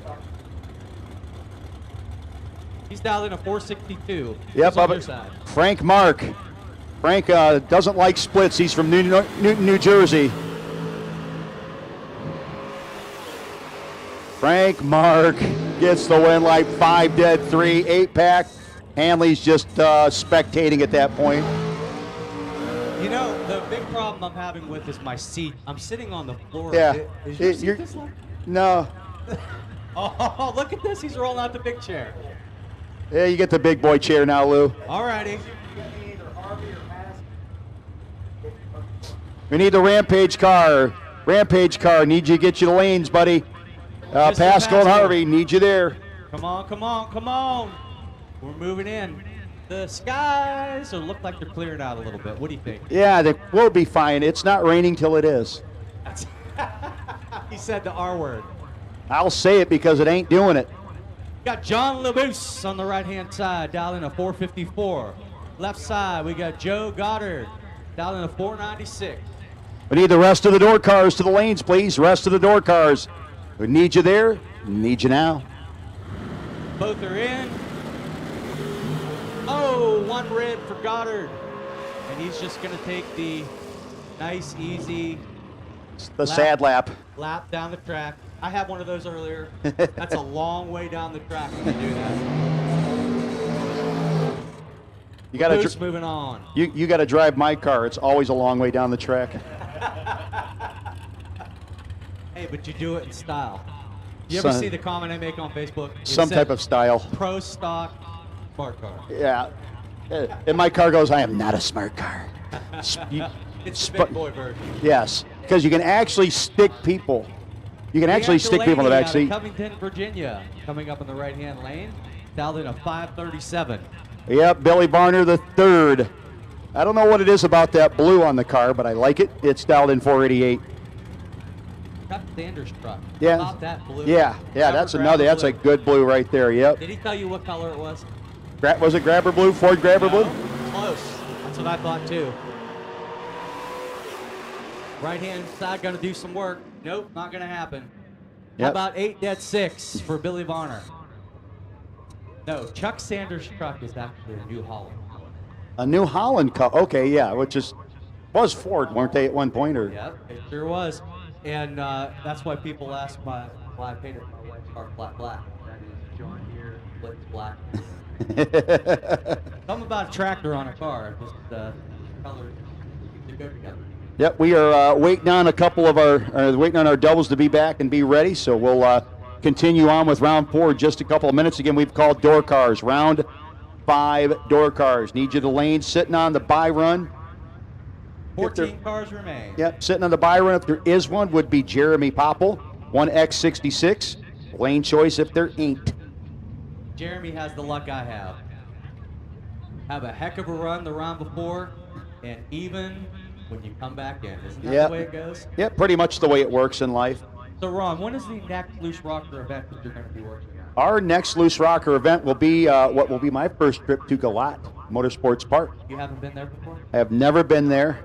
He's dialed in a 462. Yep, Who's on your side? Frank Mark. Frank doesn't like splits. He's from Newton, New Jersey. Frank Mark gets the win like 5 dead 3, 8-pack. Hanley's just spectating at that point. You know, the big problem I'm having with is my seat. I'm sitting on the floor. Yeah. Is your seat this long? No. Oh, look at this. He's rolling out the big chair. Yeah, you get the big boy chair now, Lou. All righty. We need the Rampage car. Rampage car, need you to get you the lanes, buddy. Pascal and Harvey, need you there. Come on, come on, come on. We're moving in. The skies look like they're clearing out a little bit. What do you think? Yeah, we'll be fine. It's not raining till it is. He said the R word. I'll say it because it ain't doing it. Got John LeBoose on the right-hand side, dialing a 454. Left side, we got Joe Goddard, dialing a 496. We need the rest of the door cars to the lanes, please. Rest of the door cars. We need you there. Need you now. Both are in. Oh, one red for Goddard. And he's just going to take the nice, easy sad lap. Lap down the track. I had one of those earlier. That's a long way down the track when you do that. You got to moving on. You got to drive my car. It's always a long way down the track. Hey, but you do it in style. You ever see the comment I make on Facebook? Some type of style. Pro stock smart car. Yeah. And my car goes, I am not a smart car. It's the big boy version. Yes, because you can actually stick people. You can actually stick people in the back seat. Covington, Virginia, coming up in the right-hand lane, dialed in a 537. Yep, Billy Barner the third. I don't know what it is about that blue on the car, but I like it. It's dialed in 488. Got Sanders truck. Yeah. About that blue. Yeah, that's another. That's a good blue right there. Yep. Did he tell you what color it was? Was it Grabber blue? Ford Grabber blue? Close. That's what I thought too. Right-hand side going to do some work. Nope, not going to happen. Yep. How about 8 dead 6 for Billy Varner? No, Chuck Sanders' truck is actually a New Holland. A New Holland car. Okay, yeah, which was Ford, weren't they at one point? Or? Yep, it sure was. And that's why people ask why I painted my wife's car black. That is John Deere Blitz black. Something about a tractor on a car. Just colors to go together. Yep, we are waiting on waiting on our doubles to be back and be ready. So we'll continue on with round 4 in just a couple of minutes. Again, we've called door cars. Round 5 door cars. Need you to lane sitting on the buy run. 14 cars remain. Yep, sitting on the buy run, if there is one, would be Jeremy Popple, 1X66. Lane choice if there ain't. Jeremy has the luck I have. Have a heck of a run the round before, and even when you come back in. Isn't that the way it goes? Yep, pretty much the way it works in life. So, Ron, when is the next LooseRocker event that you're going to be working on? Our next LooseRocker event will be what will be my first trip to Galat Motorsports Park. You haven't been there before? I have never been there.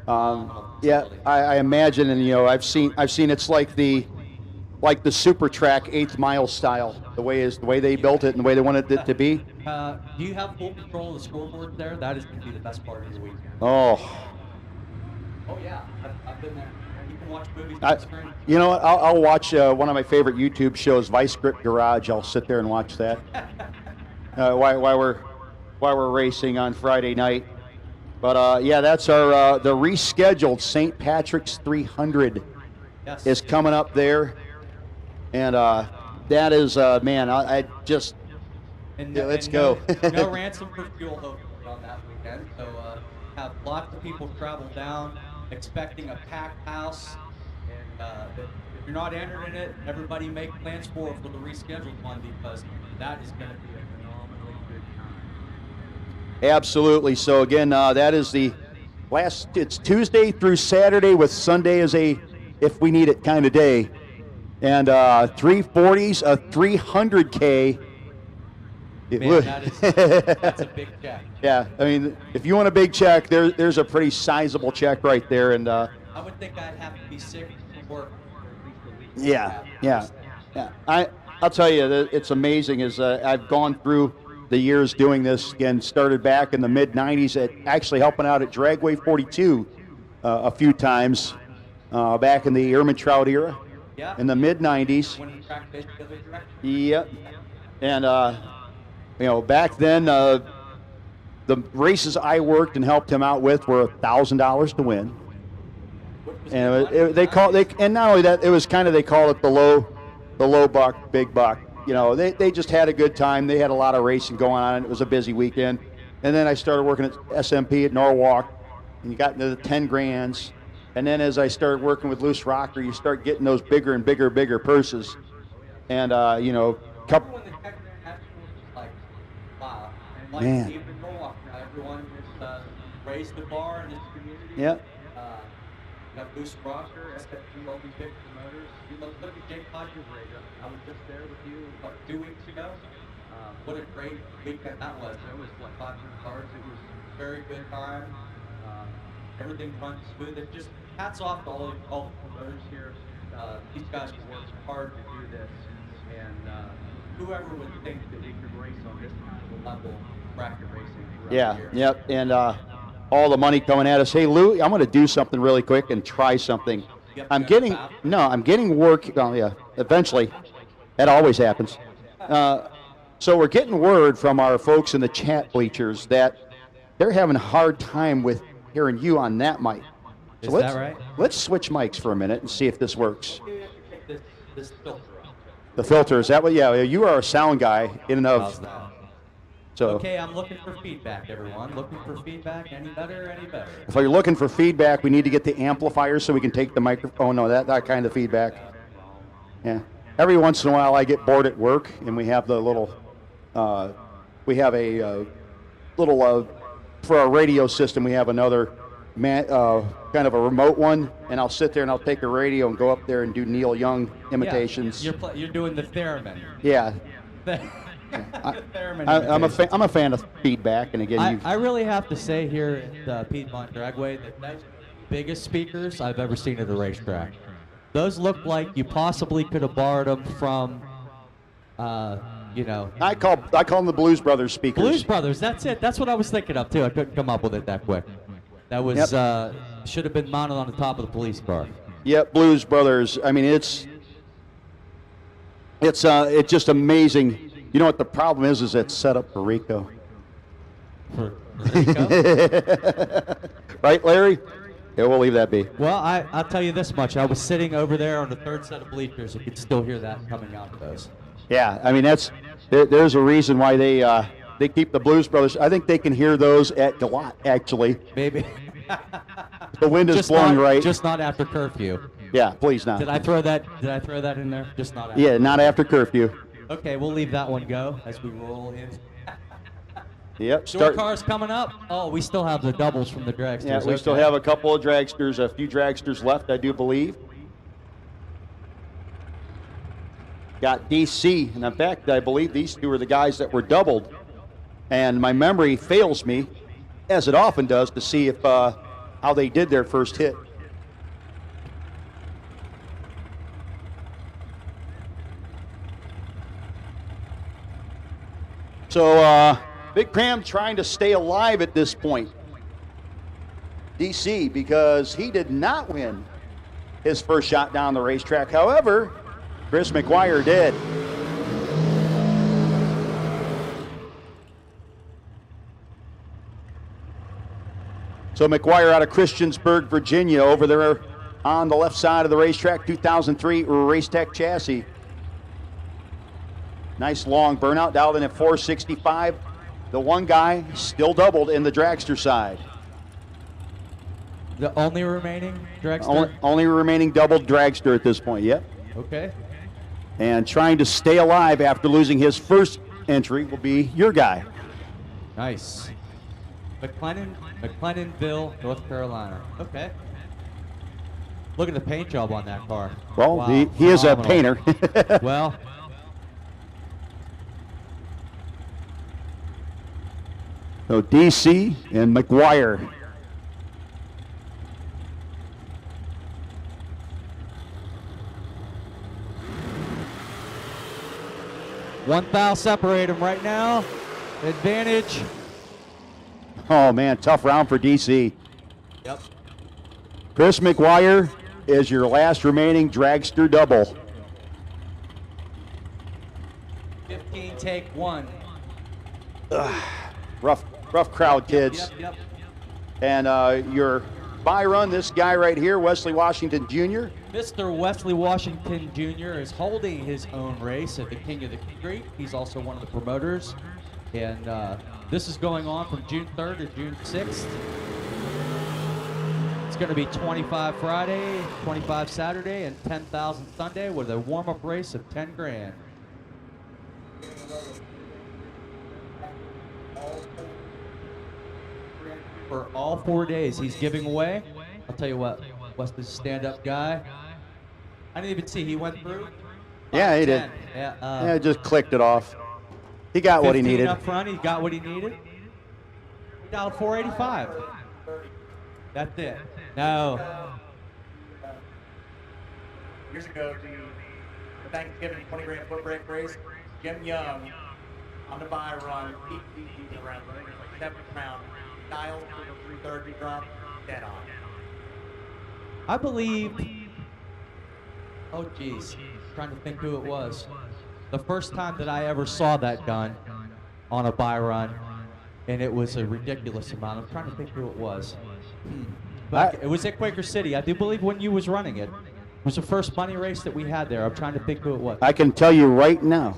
Yeah, I imagine, and I've seen it's like the super track 8th mile style. The way they built it and the way they wanted it to be. Do you have full control of the scoreboard there? That is going to be the best part of your weekend. Oh yeah, I've been there. You can watch movies on the screen. You know what? I'll watch one of my favorite YouTube shows, Vice Grip Garage. I'll sit there and watch that while we're racing on Friday night. But yeah, that's our the rescheduled St. Patrick's 300 is coming up there, and that is man, I just let's go. No ransom for fuel hopefully on that weekend. So have lots of people travel down expecting a packed house, and if you're not entered in it, everybody make plans for the rescheduled one because that is going to be a phenomenally good time. Absolutely. So again, that is it's Tuesday through Saturday with Sunday as a if we need it kind of day. And 340s, a 300K. Man, that's a big check. Yeah, I mean, if you want a big check, there's a pretty sizable check right there. And I would think I'd have to be sick from work. Yeah. I'll tell you, it's amazing as I've gone through the years doing this. Again, started back in the mid-'90s at actually helping out at Dragway 42 a few times back in the Ehrman Trout era in the mid-'90s. When the track faced the other direction. Yep. And back then the races I worked and helped him out with were $1,000 to win. And and not only that, it was kind of, they call it the low buck, big buck. They just had a good time. They had a lot of racing going on, and it was a busy weekend. And then I started working at SMP at Norwalk, and you got into the 10 grands. And then as I started working with LooseRocker, you start getting those bigger and bigger purses. And, you know, couple. When the check was like, wow. And like Man. even more, everyone has raised the bar in this community. Yeah. You have LooseRocker, SFG, all these big promoters. You look at Jake Hodges' radio. I was just there with you about 2 weeks ago. What a great weekend that was. There was like 500 cars. It was a very good time. Everything runs smooth. It just hats off to all the promoters here. These guys worked hard to do this, and whoever would think that we could race on this level of bracket racing throughout Yeah, the year. yep, and all the money coming at us. Hey, Lou, I'm going to do something really quick and try something. I'm getting work. Well, yeah, eventually. That always happens. So we're getting word from our folks in the chat bleachers that they're having a hard time with hearing you on that mic. So Is that right? Let's switch mics for a minute and see if this works. This filter off. The filter, is that what? Yeah, you are a sound guy in and How's of. that? So Okay, I'm looking for feedback, everyone. Looking for feedback. Any better? Any better? if you're looking for feedback, we need to get the amplifier so we can take the microphone. No, that kind of feedback. Yeah. Every once in a while, I get bored at work, and we have the little, we have a little, for our radio system, we have another kind of a remote one, and I'll sit there and I'll take a radio and go up there and do Neil Young imitations. Yeah, you're doing the theremin. Yeah. The theremin I'm imitation. a fan of feedback, and again, I really have to say here at Piedmont Dragway that that's the biggest speakers I've ever seen at a racetrack. Those look like you possibly could have borrowed them from, you know. I call them the Blues Brothers speakers. Blues Brothers, that's it. That's what I was thinking of too. I couldn't come up with it that quick. That was should have been mounted on the top of the police car. Yep, Blues Brothers. I mean, it's just amazing. You know what the problem is it's set up for Rico. For Rico? Right, Larry? Yeah, we'll leave that be. Well, I'll tell you this much. I was sitting over there on the third set of bleachers. You could still hear that coming out of those. Yeah, I mean there's a reason why they keep the Blues Brothers. I think they can hear those at Galot, actually. Maybe. The wind is Just blowing not, right. Just not after curfew. Yeah, please not. Did I throw that in there? Just not after. Yeah, not after curfew. Okay, we'll leave that one go as we roll in. Yep. Short cars coming up. Oh, we still have the doubles from the dragsters. Yeah, we still have a couple of dragsters, a few dragsters left, I do believe. Got DC, and in fact, I believe these two are the guys that were doubled. And my memory fails me, as it often does, to see if how they did their first hit. So, Big Cram trying to stay alive at this point. DC, because he did not win his first shot down the racetrack. However, Chris McGuire did. So McGuire out of Christiansburg, Virginia, over there on the left side of the racetrack, 2003 Race Tech chassis. Nice long burnout, dialed in at 465. The one guy still doubled in the dragster side. The only remaining dragster? Only remaining doubled dragster at this point, yep. Okay. And trying to stay alive after losing his first entry will be your guy. Nice. McLennanville, North Carolina. Okay. Look at the paint job on that car. Well, Wow, he is a phenomenal. painter. Well, so DC and McGuire. one thou separate them right now. Advantage. Oh man, tough round for DC. Yep. Chris McGuire is your last remaining dragster double. 15 take one. Rough crowd, kids. Yep. And your bye run, this guy right here, Wesley Washington Jr. Mr. Wesley Washington Jr. is holding his own race at the King of the Street. He's also one of the promoters. And this is going on from June 3rd to June 6th. It's going to be 25 Friday, 25 Saturday, and 10,000 Sunday with a warm-up race of 10 grand. For all 4 days, he's giving away. I'll tell you what, Wes is a stand-up guy. I didn't even see he went through. Yeah, he did. 10. Yeah, Yeah, just clicked it off. He got what he 15 needed. up front, he got what he needed. He dialed 485. That's it. No. Years ago, the Thanksgiving 20 grand foot brake race, Jim Young on the buy run, around the 7th round, dialed for the 330 drop, dead on. I believe, oh geez, trying to think who it was. The first time that I ever saw that done on a buy run, and it was a ridiculous amount. I'm trying to think who it was. But it was at Quaker City. I do believe when you was running it. It was the first money race that we had there. I'm trying to think who it was. I can tell you right now.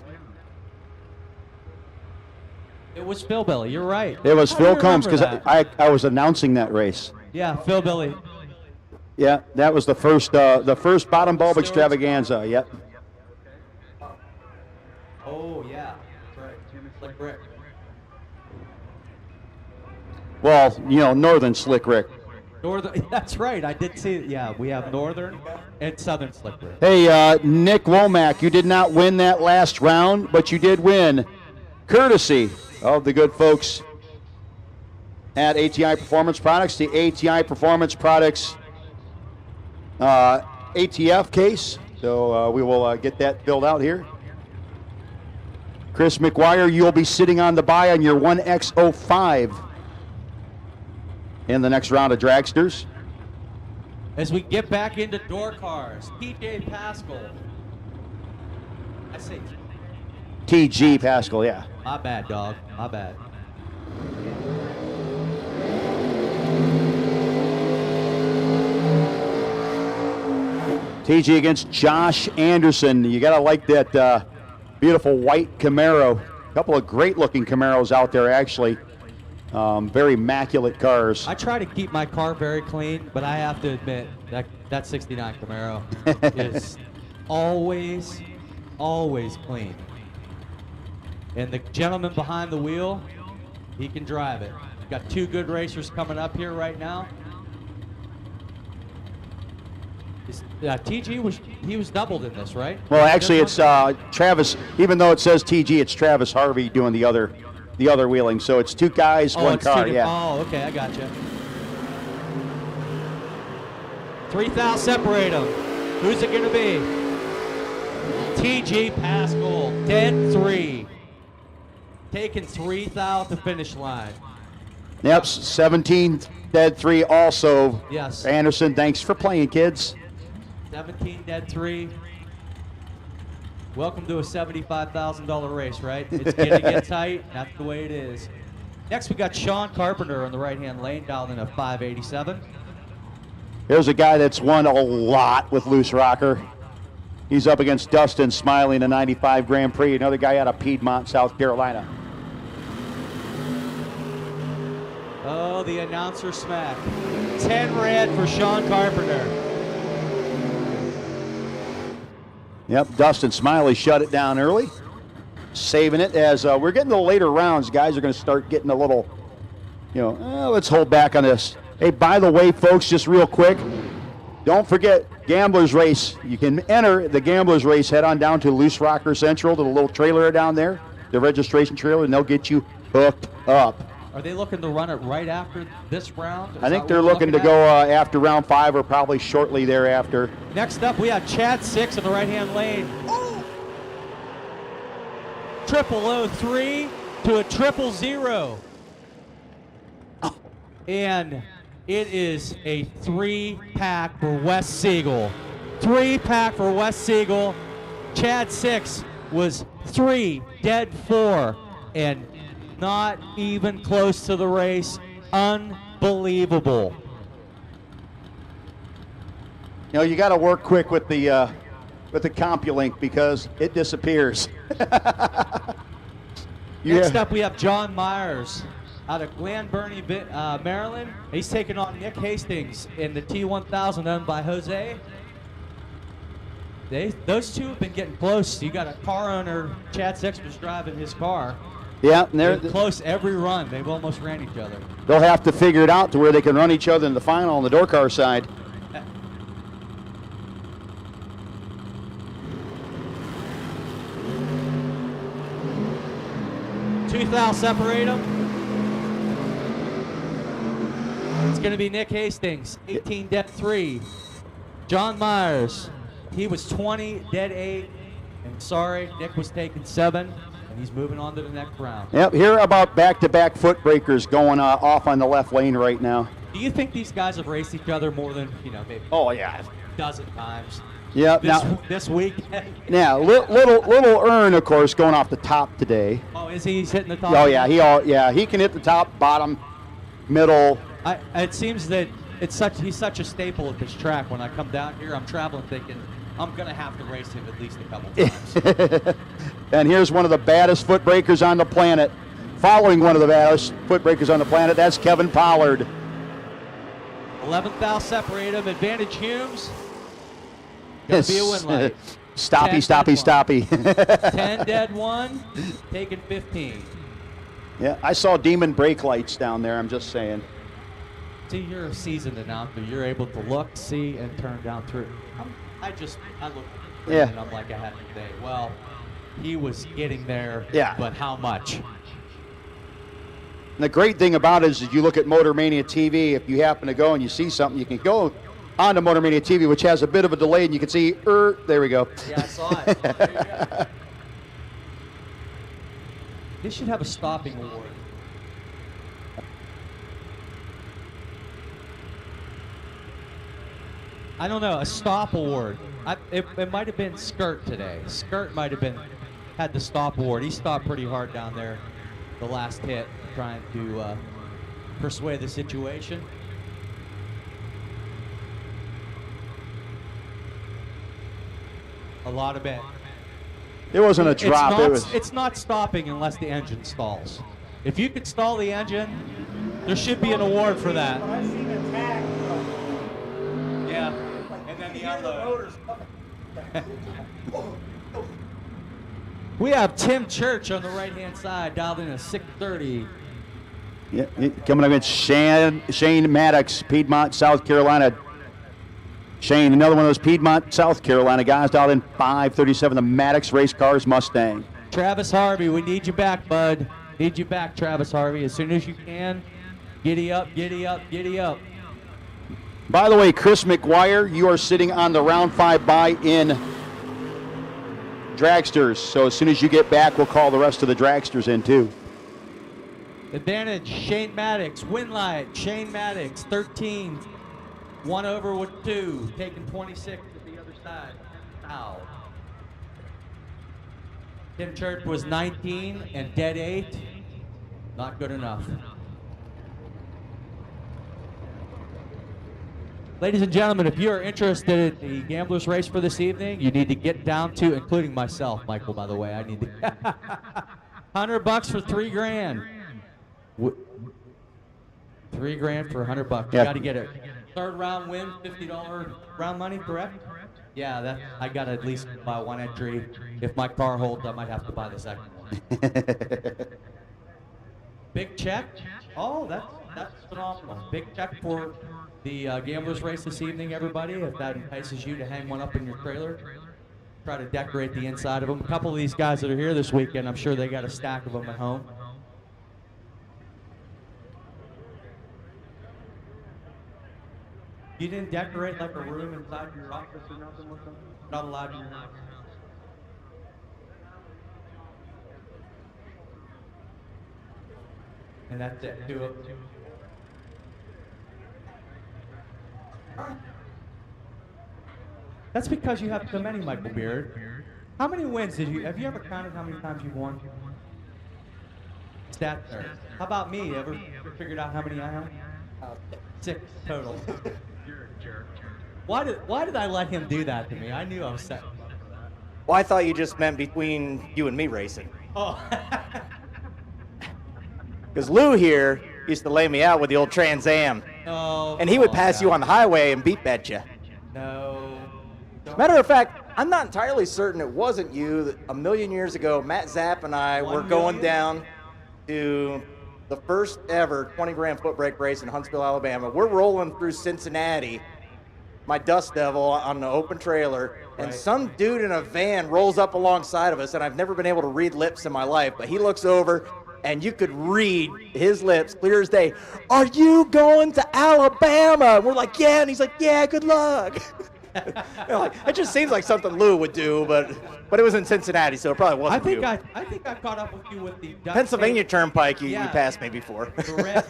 It was Phil Billy. You're right. It was How do Phil you Combs remember because that? I was announcing that race. Yeah, Phil Billy. Yeah, that was the first bottom bulb Still- extravaganza. Yep. Oh yeah, that's right. Like Rick. Well, you know, Northern Slick Rick. Northern. That's right. I did see it. Yeah, we have Northern and Southern Slick Rick. Hey, Nick Womack, you did not win that last round, but you did win, courtesy of the good folks at ATI Performance Products, the ATI Performance Products ATF case. So we will get that filled out here. Chris McGuire, you'll be sitting on the buy on your 1X05 in the next round of dragsters. As we get back into door cars, TJ Pascal. I say, TG Pascal, yeah. my bad, dog. My bad. TG against Josh Anderson. You got to like that beautiful white Camaro. A couple of great-looking Camaros out there, actually. Very immaculate cars. I try to keep my car very clean, but I have to admit that 69 Camaro is always clean. And the gentleman behind the wheel, he can drive it. We've got two good racers coming up here right now. TG was doubled in this, right? Well, actually, it's Travis. Even though it says TG, it's Travis Harvey doing the other wheeling. So it's two guys, one it's car. two Yeah. Oh, okay, I got you. 3,000 separate them. Who's it going to be? TG Pascal, dead 3. Taking 3,000 to finish line. Yep, 17 dead 3 also. Yes. Anderson, thanks for playing, kids. 17 dead 3. Welcome to a $75,000 race, right? It's going to get tight. That's the way it is. Next, we got Sean Carpenter on the right-hand lane, dialed in a 587. Here's a guy that's won a lot with LooseRocker. He's up against Dustin Smiley in the 95 Grand Prix, another guy out of Piedmont, South Carolina. Oh, the announcer smack. 10 red for Sean Carpenter. Yep, Dustin Smiley shut it down early, saving it as we're getting to the later rounds. Guys are going to start getting a little, let's hold back on this. Hey, by the way, folks, just real quick, don't forget Gamblers Race. You can enter the Gamblers Race. Head on down to LooseRocker Central, to the little trailer down there, the registration trailer, and they'll get you hooked up. Are they looking to run it right after this round? I think they're looking to go after round 5 or probably shortly thereafter. Next up, we have Chad 6 in the right-hand lane. Oh! 003 to a 000. And it is a 3-pack for Wes Siegel. 3-pack for Wes Siegel. Chad 6 was 3, dead 4, and not even close to the race. Unbelievable. You got to work quick with the CompuLink because it disappears. Next up, we have John Myers out of Glen Burnie, Maryland. He's taking on Nick Hastings in the T1000 owned by Jose. Those two have been getting close. You got a car owner, Chad Sexton's driving his car. Yeah, and They're close every run. They've almost ran each other. they'll have to figure it out to where they can run each other in the final on the door car side. Two thou separate them. It's going to be Nick Hastings, 18 dead 3. John Myers, he was 20 dead 8. And sorry, Nick was taking 7. And he's moving on to the next round. Yep, here about back-to-back foot breakers going off on the left lane right now. Do you think these guys have raced each other more than, maybe Yeah. a dozen times? Yeah, This week? now little Earn, of course, going off the top today. Oh, is he? He's hitting the top? Oh yeah, he can hit the top, bottom, middle. It seems that he's such a staple at this track. When I come down here, I'm traveling thinking I'm gonna have to race him at least a couple times. And here's one of the baddest foot breakers on the planet. Following one of the baddest foot breakers on the planet, that's Kevin Pollard. 11th thou separate him. Advantage Humes. Gonna be a win light. Stoppy. 10 dead 1, taking 15. Yeah, I saw Demon brake lights down there, I'm just saying. See, you're a seasoned announcer. You're able to look, see, and turn down through. I look and I'm like I had today. Well, he was getting there, but how much? And the great thing about it is that you look at Motor Mania TV, if you happen to go and you see something, you can go on to Motor Mania TV, which has a bit of a delay, and you can see, there we go. Yeah, I saw it. This should have a stopping award. I don't know, a stop award. It might have been Skirt today. Skirt might have had the stop award. He stopped pretty hard down there the last hit, trying to persuade the situation. A lot of it. It wasn't a drop. It's not stopping unless the engine stalls. If you could stall the engine, there should be an award for that. I've seen a tag. Yeah, and then the unload. We have Tim Church on the right-hand side, dialed in at 6:30. Yeah, coming up against Shane Maddox, Piedmont, South Carolina. Shane, another one of those Piedmont, South Carolina guys, dialed in 537, the Maddox Race Cars Mustang. Travis Harvey, we need you back, bud. Need you back, Travis Harvey, as soon as you can. Giddy up, giddy up, giddy up. By the way, Chris McGuire, you are sitting on the round 5 buy-in dragsters. So as soon as you get back, we'll call the rest of the dragsters in too. Advantage, Shane Maddox. Win light, Shane Maddox, 13. 1 over with 2, taking 26 to the other side. Ow. Tim Church was 19 and dead 8. Not good enough. Ladies and gentlemen, if you're interested in the Gamblers Race for this evening, you need to get down to, including myself, Michael, by the way, I need to. $100 for $3 grand. $3 grand for $100. You got to get it. Third round win, $50 round money, correct? Yeah, I got to at least buy one entry. If my car holds, I might have to buy the second one. Big check. Oh, that's phenomenal. Big check for the Gamblers Race this evening, everybody. If that entices you to hang one up in your trailer, try to decorate the inside of them. A couple of these guys that are here this weekend, I'm sure they got a stack of them at home. You didn't decorate like a room inside your office or nothing with them? Not allowed in your house? And that's it. Do it. That's because you have so many, Michael Beard. How many wins have you ever counted how many times you've won? Stat there. How about me? Ever figured out how many I have? 6 total. You're a jerk. Why did I let him do that to me? I knew I was set. Well, I thought you just meant between you and me racing. Oh. Because Lou here used to lay me out with the old Trans Am. Oh, And he would pass you on the highway and beat bet you. No. Matter of fact, I'm not entirely certain it wasn't you that a million years ago, Matt Zapp and I were going down to the first ever 20 grand foot brake race in Huntsville, Alabama. We're rolling through Cincinnati, my Dust Devil on the open trailer, and some dude in a van rolls up alongside of us, and I've never been able to read lips in my life, but he looks over, and you could read his lips clear as day. Are you going to Alabama? And we're like, yeah, and he's like, yeah, good luck. Like, it just seems like something Lou would do, but it was in Cincinnati, so it probably wasn't you. I think I caught up with you with the Dutch Pennsylvania Turnpike. You Yeah. passed me before. The red,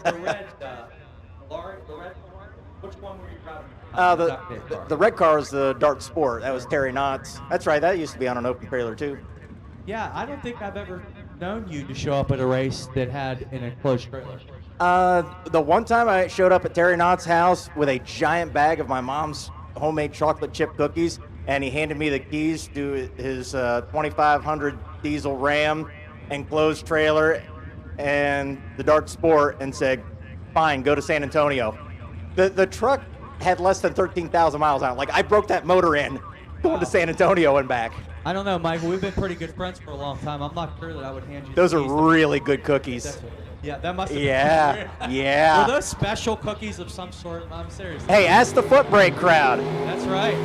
which one were you proud of? The red car was the Dart Sport. That was Terry Knott's. That's right. That used to be on an open trailer too. Yeah, I don't think I've ever known you to show up at a race that had an enclosed trailer. The one time I showed up at Terry Knott's house with a giant bag of my mom's homemade chocolate chip cookies, and he handed me the keys to his 2500 diesel Ram enclosed trailer and the Dart Sport, and said, fine, go to San Antonio. The truck had less than 13,000 miles on it. Like, I broke that motor in going to San Antonio and back. I don't know, Michael. We've been pretty good friends for a long time. I'm not sure that I would hand you Those the are keys really good cookies. Yeah, that must have Yeah, been yeah. Were those special cookies of some sort? I'm serious. Hey, ask the foot brake crowd. That's right.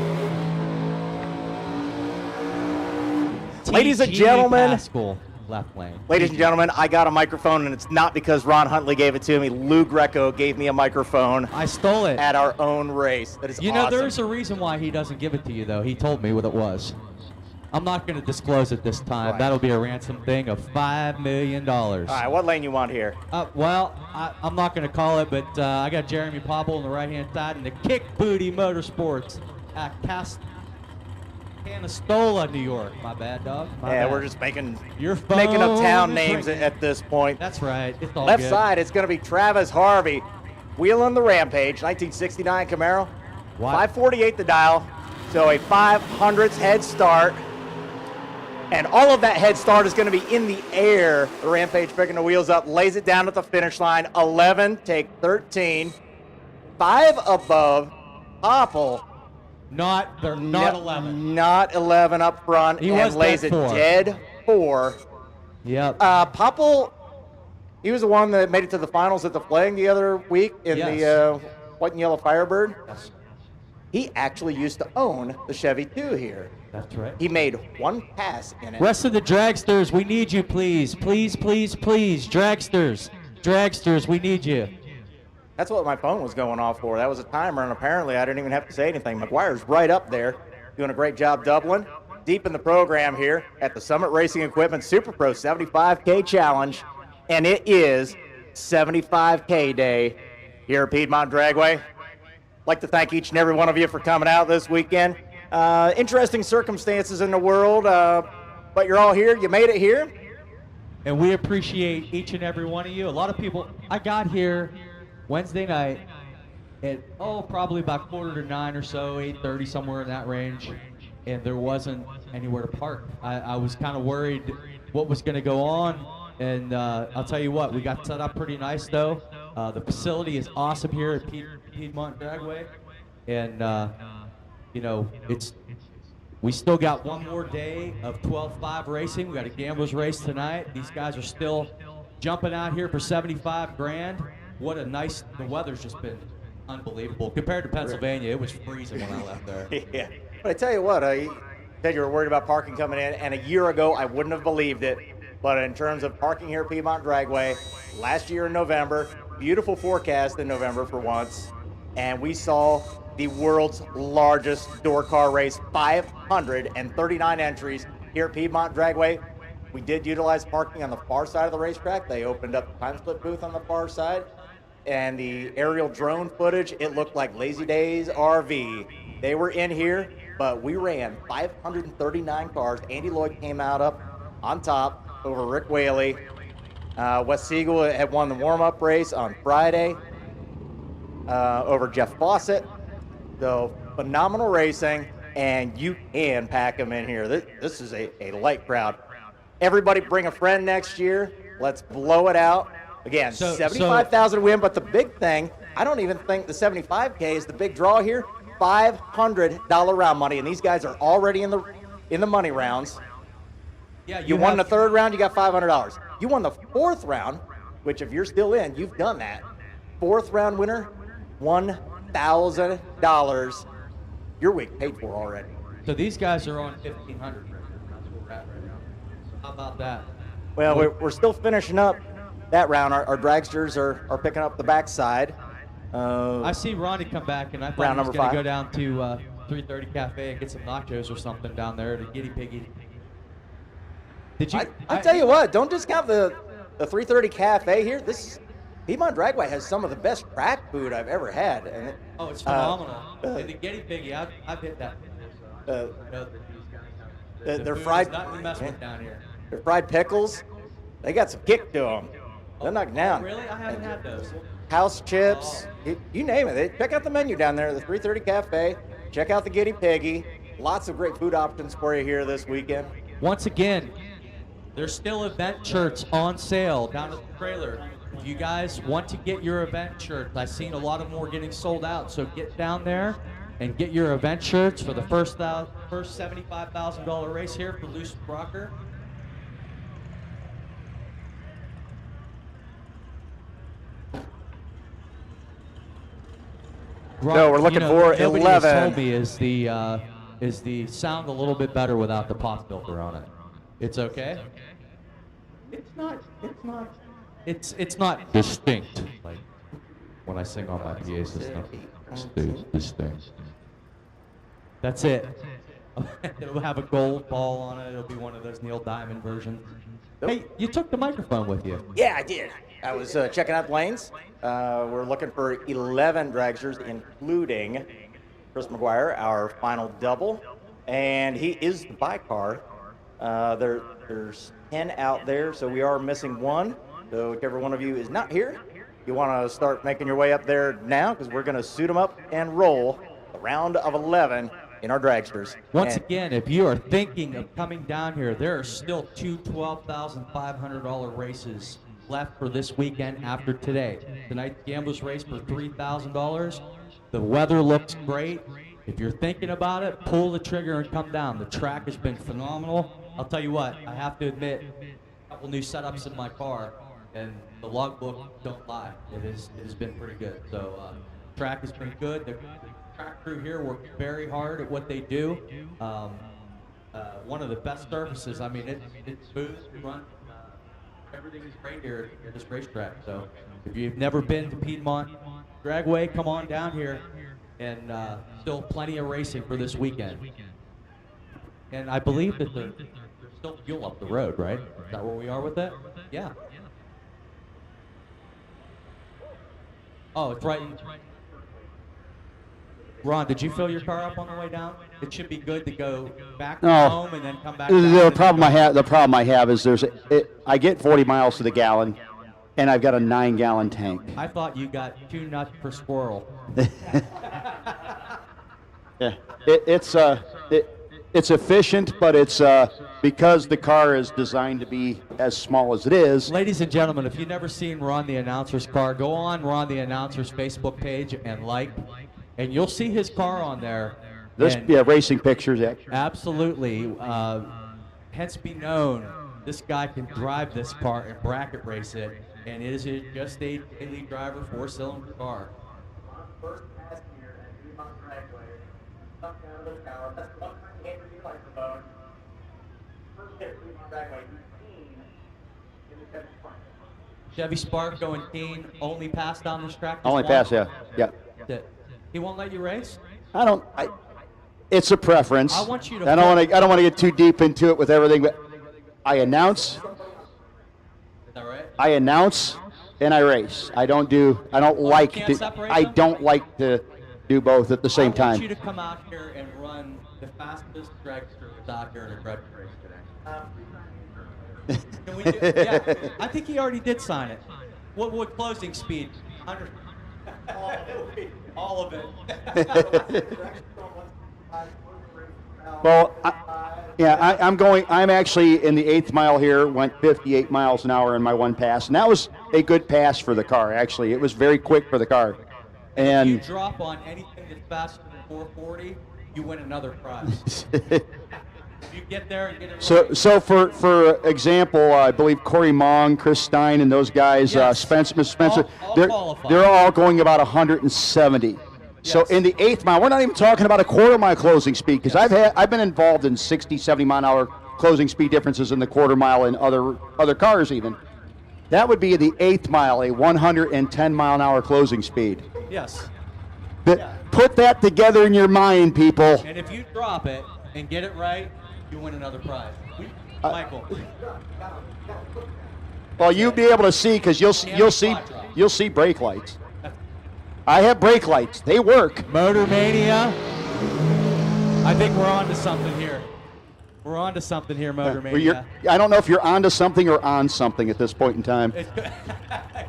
Ladies and TG gentlemen. Pascal, left lane. Ladies and gentlemen, I got a microphone, and it's not because Ron Huntley gave it to me. Lou Greco gave me a microphone I stole it. at our own race. That is You know, awesome. there's a reason why he doesn't give it to you, though. He told me what it was. I'm not going to disclose it this time. Right. That'll be a ransom thing of $5 million. All right, what lane you want here? Well, I'm not going to call it, but I got Jeremy Popple on the right-hand side and the Kick Booty Motorsports at Canastola, New York. My bad, dog. My Yeah, bad. we're just making Your up town phone is names ringing. at this point. That's right. It's all Left good. side, it's going to be Travis Harvey. Wheeling the Rampage, 1969 Camaro. What? 548 the dial, so a 500th head start. And all of that head start is going to be in the air. The Rampage picking the wheels up, lays it down at the finish line. 11, take 13. 5 above Popple. They're not 11. Not 11 up front, He and was lays dead it four. dead 4. Yep. Popple, he was the one that made it to the finals at the Flaying the other week in Yes. the white and yellow Firebird. He actually used to own the Chevy 2 here. That's right. He made one pass in it. Rest of the dragsters, we need you, please. Please, please, please. Dragsters, we need you. That's what my phone was going off for. That was a timer, and apparently I didn't even have to say anything. McGuire's right up there, doing a great job doubling. Deep in the program here at the Summit Racing Equipment Super Pro 75K Challenge, and it is 75K Day here at Piedmont Dragway. I'd like to thank each and every one of you for coming out this weekend. Interesting circumstances in the world, but you're all here. You made it here. And we appreciate each and every one of you. A lot of people, I got here Wednesday night at, probably about 8:45 or so, 8:30, somewhere in that range, and there wasn't anywhere to park. I was kind of worried what was going to go on, and I'll tell you what, we got set up pretty nice, though. The facility is awesome here at Piedmont Dragway, and we still got one more day of 12-5 racing. We got a gamblers race tonight. These guys are still jumping out here for 75 grand. What a nice, the weather's just been unbelievable. Compared to Pennsylvania, it was freezing when I left there. Yeah, but I tell you what, you said you were worried about parking coming in, and a year ago I wouldn't have believed it. But in terms of parking here at Piedmont Dragway, last year in November, beautiful forecast in November for once, and we saw the world's largest door car race, 539 entries here at Piedmont Dragway. We did utilize parking on the far side of the racetrack. They opened up the time split booth on the far side. And the aerial drone footage, it looked like Lazy Days RV. They were in here, but we ran 539 cars. Andy Lloyd came out up on top over Rick Whaley. Wes Siegel had won the warm-up race on Friday over Jeff Fawcett. So phenomenal racing, and you can pack them in here. This is a light crowd. Everybody bring a friend next year. Let's blow it out. Again, So- 75,000 win, but the big thing, I don't even think the 75K is the big draw here. $500 round money, and these guys are already in the money rounds. Yeah, You won the third round, you got $500. You won the fourth round, which if you're still in, you've done that. Fourth round winner, $1,000. Your week paid for already. So these guys are on 1,500. That's where we're at right now. How about that? Well, we're still finishing up that round. Our dragsters are picking up the backside. I see Ronnie come back, and I thought Round he was number going to 5. go down to 330 Cafe and get some nachos or something down there to Giddy Piggy. Did you? I tell you what, don't discount the 330 Cafe here. This Piedmont Dragway has some of the best track food I've ever had. And Oh, it's phenomenal. And the Giddy Piggy, I've hit that. I know that these guys have- Their food fried- is nothing to mess with down here. their fried pickles, they got some kick to them. They're knocked down. Really? I haven't had those. House chips, you name it. Check out the menu down there, the 330 Cafe. Check out the Giddy Piggy. Lots of great food options for you here this weekend. Once again, there's still event shirts on sale down at the trailer. If you guys want to get your event shirts, I've seen a lot of them are getting sold out. So get down there and get your event shirts for the first $75,000 race here for LooseRocker. No, we're looking for nobody 11. has told me is the sound a little bit better without the pop filter on it. It's okay. It's not. It's not distinct. Like when I sing on my PA system. Distinct. That's it. It'll have a gold ball on it. It'll be one of those Neil Diamond versions. Hey, you took the microphone with you. Yeah, I did. I was checking out lanes. We're looking for 11 dragsters, including Chris McGuire, our final double. And he is the by-car. There's 10 out there, so we are missing one. So whichever one of you is not here, you want to start making your way up there now, because we're going to suit them up and roll the round of 11 in our dragsters. Once And again, if you are thinking of coming down here, there are still two $12,500 races left for this weekend after today. Tonight's gamblers race for $3,000. The weather looks great. If you're thinking about it, pull the trigger and come down. The track has been phenomenal. I'll tell you what, I have to admit, a couple new setups in my car, and the logbook don't lie. It has been pretty good. So track has been good. The track crew here works very hard at what they do. One of the best surfaces. I mean, it's smooth to run. Everything is great here at this racetrack. So if you've never been to Piedmont Dragway, come on down here. And still plenty of racing for this weekend. And I believe that there's still fuel up the road, right? Is that where we are with that? Yeah. Oh, it's right. Ron, did you fill your car up on the way down? It should be good to go back No. home and then come back. The problem I have is I get 40 miles to the gallon, and I've got a 9-gallon tank. I thought you got 2 nuts per squirrel. Yeah, it's efficient, but it's because the car is designed to be as small as it is. Ladies and gentlemen, if you've never seen Ron the Announcer's car, go on Ron the Announcer's Facebook page and and you'll see his car on there. Racing pictures. Yeah. Absolutely. Hence be known, this guy can drive this car and bracket race it, and it is just a daily driver 4-cylinder car. First pass here at Piedmont Dragway. Stuck down to the tower. That's one hand for the microphone. First hit at Piedmont Dragway. 18 in the Chevy Spark. Chevy Spark going keen, only pass down this track. Only pass, yeah. He won't let you race? It's a preference. I want you to. I don't want to get too deep into it with everything, but I announce. Is that right? I announce and I race. I don't like to do both at the same I want time. you to come out here and run the fastest dragsters out here in a drag race today. Can we do, yeah, I think he already did sign it. What closing speed? 100. All of it. Well, Yeah, I'm actually in the 8th mile here, went 58 miles an hour in my one pass, and that was a good pass for the car, actually. It was very quick for the car. If you And drop on anything that's faster than 440, you win another prize. If you get there and get it right. so for example, I believe Corey Mong, Chris Stein, and those guys, Yes. Spencer, All they're, qualified. they're all going about 170. So Yes. in the 8th mile, we're not even talking about a quarter mile closing speed, because I've been involved in 60, 70 mile an hour closing speed differences in the quarter mile and other cars even. That would be the 8th mile, a 110 mile an hour closing speed. Yes. Put that together in your mind, people. And if you drop it and get it right, you win another prize. Michael. Well, you'll be able to see, because you'll see brake lights. I have brake lights. They work. Motor Mania. I think we're on to something here. We're on to something here, Motor Mania. I don't know if you're onto something or on something at this point in time. It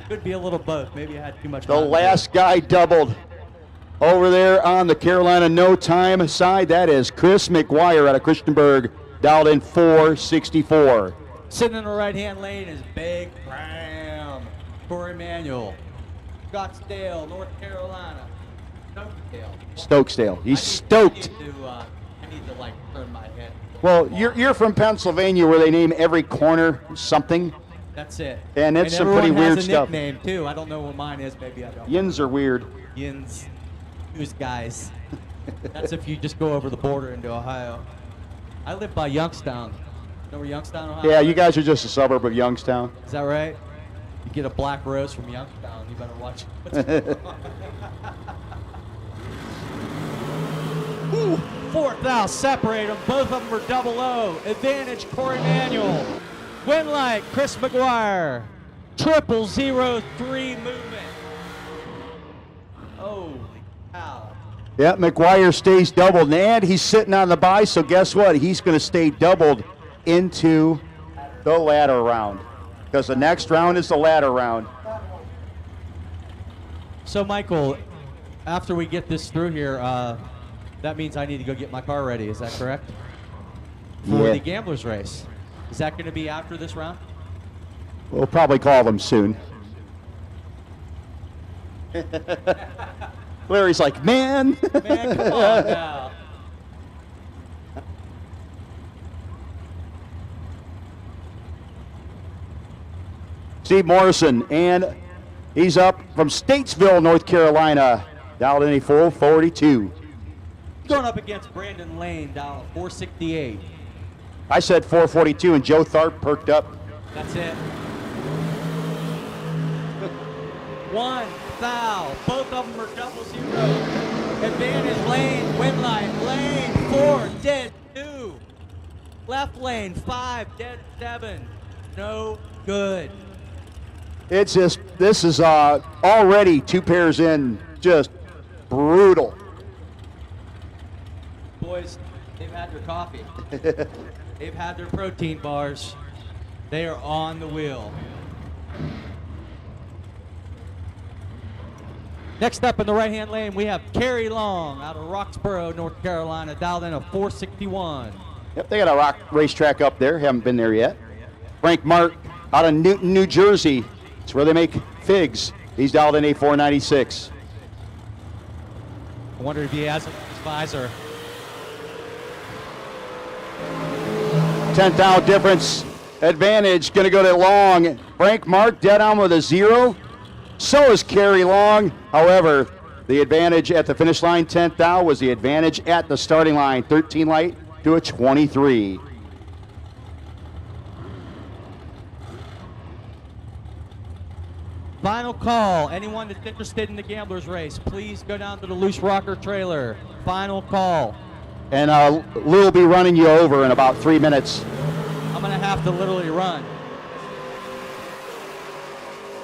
could be a little both. Maybe I had too much. The Mountain Dew. last guy doubled. Over there on the Carolina No Time side, that is Chris McGuire out of Christiansburg, dialed in 464. Sitting in the right-hand lane is Big Ram. Corey Manuel. Scottsdale, North Carolina. Stokesdale. He's stoked. I need to like turn my head. Well, you're from Pennsylvania, where they name every corner something. That's it. And it's some pretty everyone weird has a stuff. nickname too. I don't know what mine is. Maybe I don't. Yins are weird. Yins. Who's guys? That's if you just go over the border into Ohio. I live by Youngstown. You know where Youngstown, Ohio? Yeah, is? you guys are just a suburb of Youngstown. Is that right? You get a black rose from Youngstown. You better watch what's going on. Ooh, fourth out, separate them. Both of them are double O. Advantage, Corey Manuel. Win light, Chris McGuire. 0003 movement. Holy cow. Yeah, McGuire stays doubled, and he's sitting on the bye, so guess what? He's going to stay doubled into the ladder round, because the next round is the ladder round. So, Michael, after we get this through here, that means I need to go get my car ready. Is that correct? For Yeah. the Gamblers race. Is that going to be after this round? We'll probably call them soon. Larry's like, man. Man, come on now. Steve Morrison, and he's up from Statesville, North Carolina, dialed in a 442. Going up against Brandon Lane down at 468. I said 442, and Joe Tharp perked up. That's it. One foul. Both of them are 00. Advantage Lane, win line. Lane 4, dead 2. Left lane 5, dead 7. No good. It's just, this is already 2 pairs in, just brutal. Boys, they've had their coffee. They've had their protein bars. They are on the wheel. Next up in the right-hand lane, we have Kerry Long out of Roxborough, North Carolina, dialed in a 461. Yep, they got a rock racetrack up there. Haven't been there yet. Frank Mark out of Newton, New Jersey. It's where they make figs. He's dialed in a 496. I wonder if he has it in his visor. 10th out difference. Advantage going to go to Long. Frank Mark dead on with a 0. So is Kerry Long. However, the advantage at the finish line, 10th out, was the advantage at the starting line. 13 light to a 23. Final call. Anyone that's interested in the Gamblers race, please go down to the LooseRocker trailer. Final call. And Lou will be running you over in about 3 minutes. I'm going to have to literally run.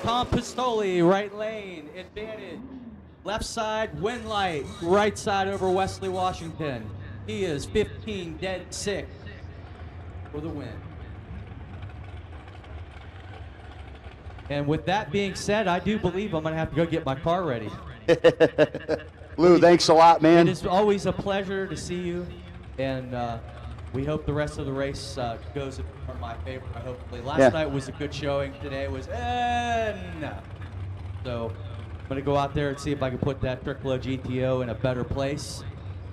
Tom Pistoli, right lane, advantage. Left side, win light. Right side over Wesley Washington. He is 15, dead 6 for the win. And with that being said, I do believe I'm going to have to go get my car ready. Lou, thanks a lot, man. It is always a pleasure to see you. And we hope the rest of the race goes in my favor. Hopefully, last Yeah. night was a good showing. Today was no. So I'm gonna go out there and see if I can put that Tricolo GTO in a better place.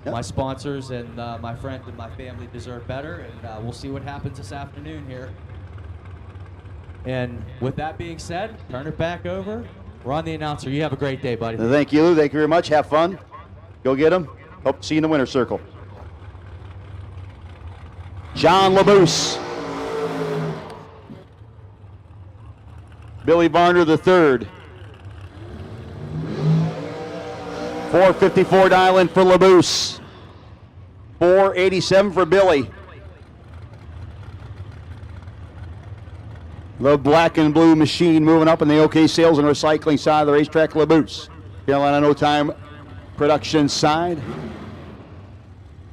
Yep. My sponsors and my friends and my family deserve better, and we'll see what happens this afternoon here. And with that being said, turn it back over. Ron, the announcer. You have a great day, buddy. Thank you, Lou. Thank you very much. Have fun. Go get them. Hope to see you in the winner's circle. John LaBouse. Billy Varner the third. 454 dial-in for LaBouse. 487 for Billy. The black and blue machine moving up in the OK Sales and Recycling side of the racetrack, LaBouse. Carolina No Time Production side.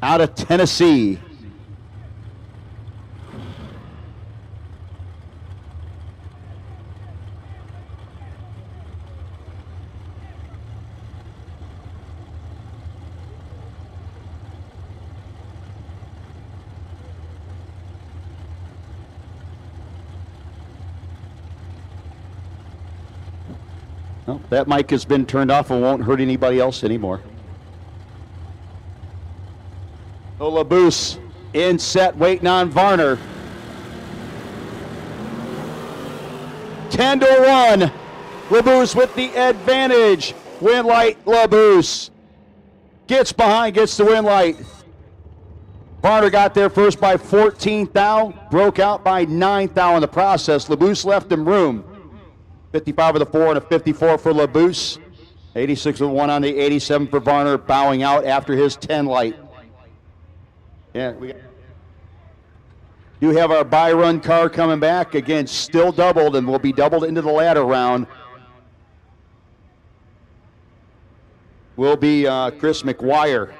Out of Tennessee. Well, that mic has been turned off and won't hurt anybody else anymore. So LaBouse in set, waiting on Varner. 10-1. LaBouse with the advantage. Win light, LaBouse. Gets behind, gets the win light. Varner got there first by 14 thou, broke out by 9 thou in the process. LaBouse left him room. 55 with a 4 and a 54 for LaBouse. 86 with a 1 on the 87 for Varner, bowing out after his 10 light. Yeah, we do have our buy run car coming back. Again, still doubled and will be doubled into the ladder round. Will be Chris McGuire.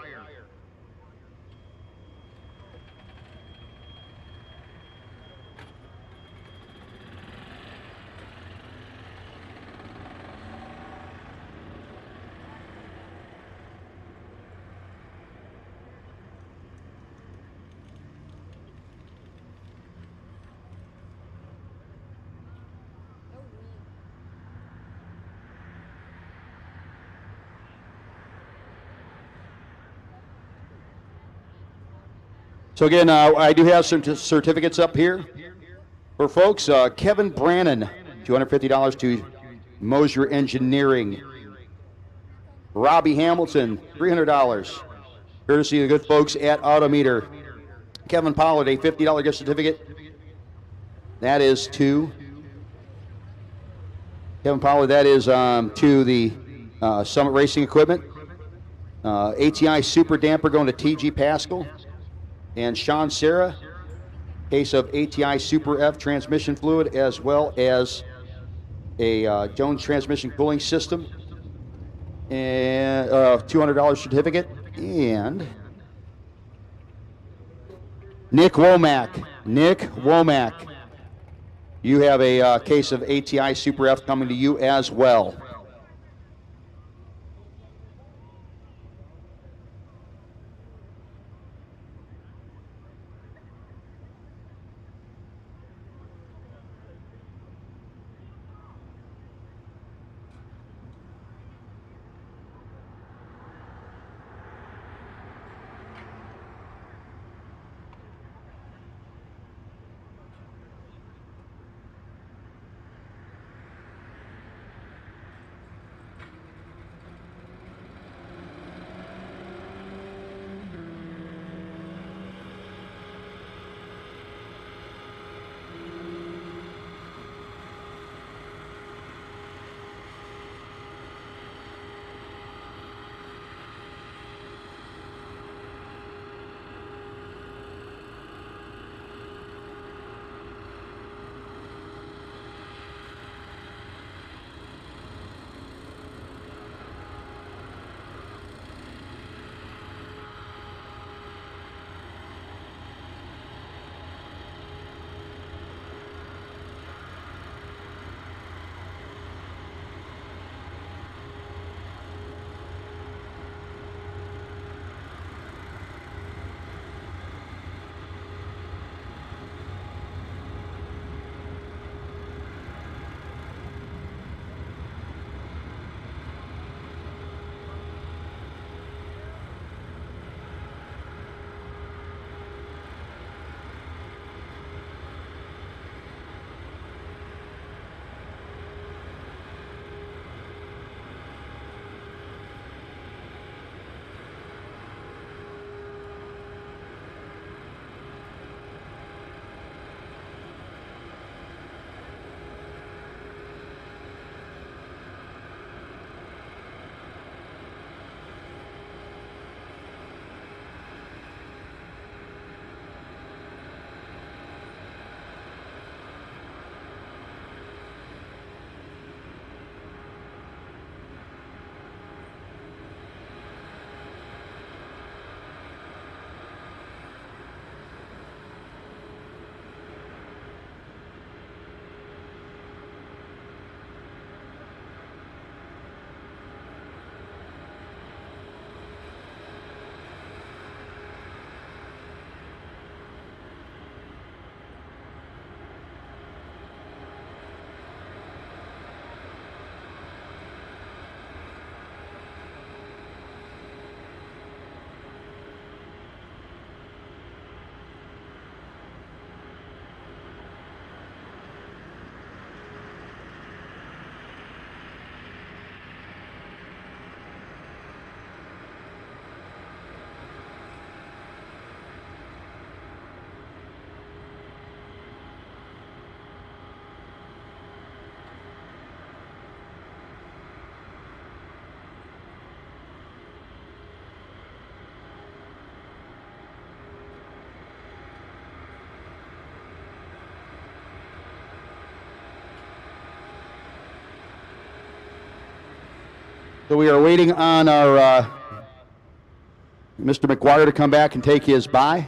So again, I do have some certificates up here for folks. Kevin Brannon, $250 to Mosier Engineering. Robbie Hamilton, $300, courtesy of the good folks at Autometer. Kevin Pollard, a $50 gift certificate. That is to Kevin Pollard. That is to the Summit Racing Equipment. ATI Super Damper going to TG Pascal. And Sean Serra, case of ATI Super F transmission fluid, as well as a Jones transmission cooling system, and $200 certificate. And Nick Womack, you have a case of ATI Super F coming to you as well. So we are waiting on our Mr. McGuire to come back and take his bye.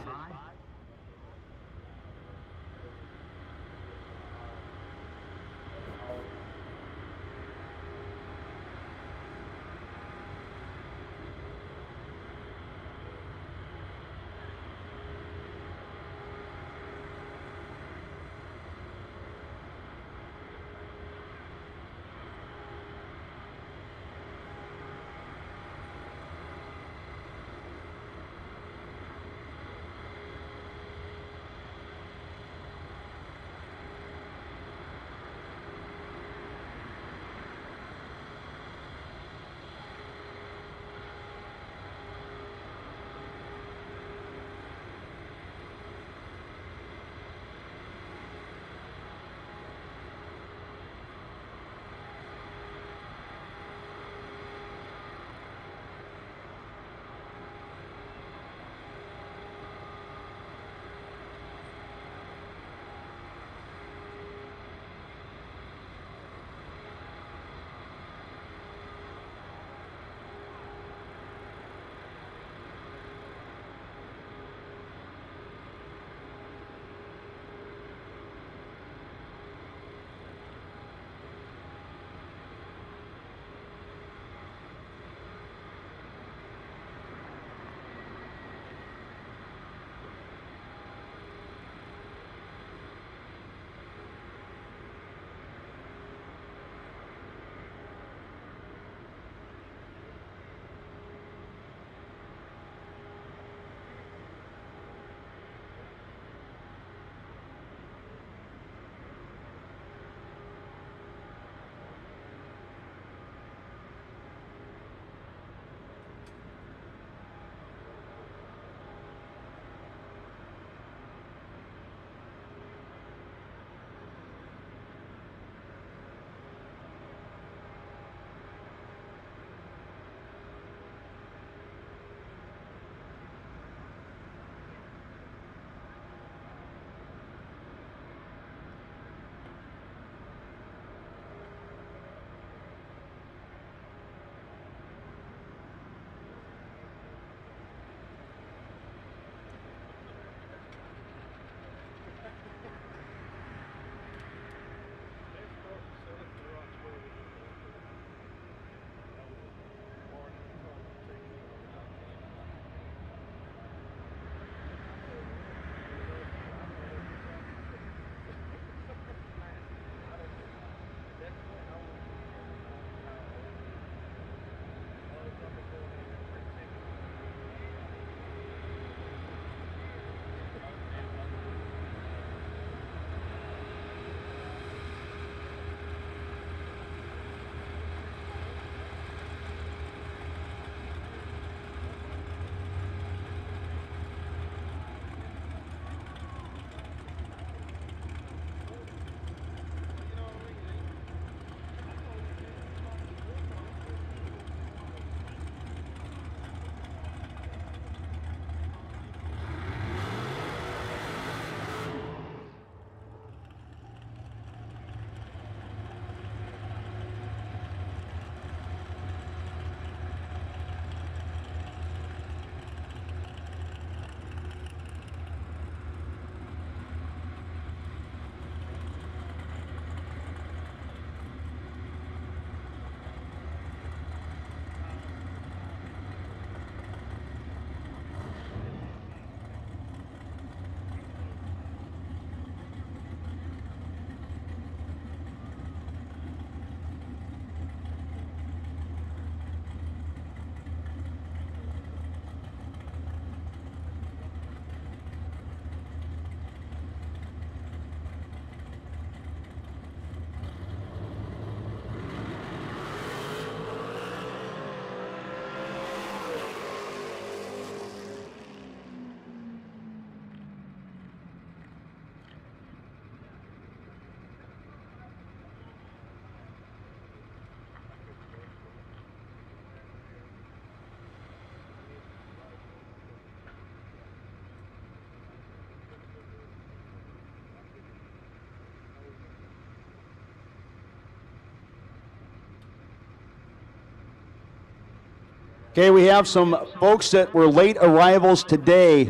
Okay, we have some folks that were late arrivals today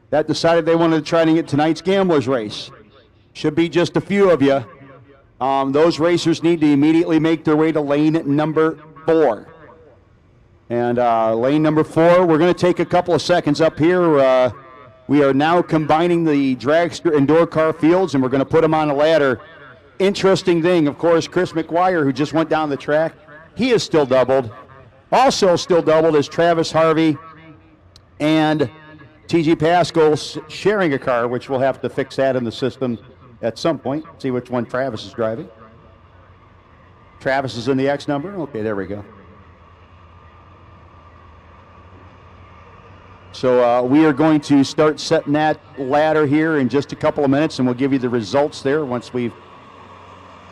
that decided they wanted to try to get tonight's gamblers race. Should be just a few of you. Those racers need to immediately make their way to lane number 4. And lane number 4, we're going to take a couple of seconds up here. We are now combining the dragster and door car fields, and we're going to put them on a ladder. Interesting thing, of course, Chris McGuire, who just went down the track, he is still doubled. Also still doubled is Travis Harvey and T.G. Pascal sharing a car, which we'll have to fix that in the system at some point. See which one Travis is driving. Travis is in the X number. Okay, there we go. So we are going to start setting that ladder here in just a couple of minutes, and we'll give you the results there once we've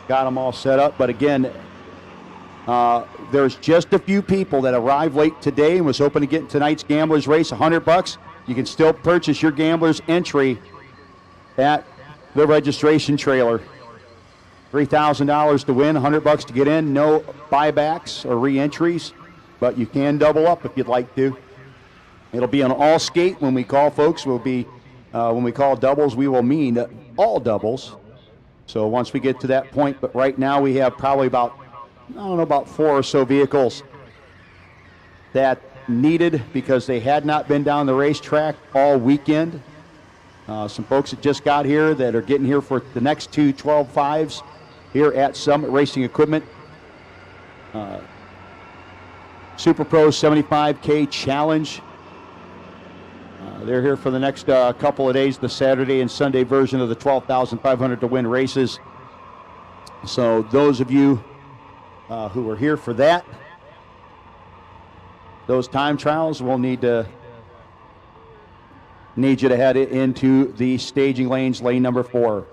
got them all set up. But again, there's just a few people that arrived late today and was hoping to get in tonight's gamblers race. $100. You can still purchase your gambler's entry at the registration trailer. $3,000 to win, $100 to get in. No buybacks or re-entries, but you can double up if you'd like to. It'll be an all skate when we call, folks. We'll be when we call doubles, we will mean all doubles. So once we get to that point, but right now we have probably about, I don't know, about 4 or so vehicles that needed because they had not been down the racetrack all weekend. Some folks that just got here that are getting here for the next 2 12.5s here at Summit Racing Equipment. Super Pro 75K Challenge. They're here for the next couple of days, the Saturday and Sunday version of the 12,500 to win races. So those of you who are here for that, those time trials, will need you to head into the staging lanes, lane number 4.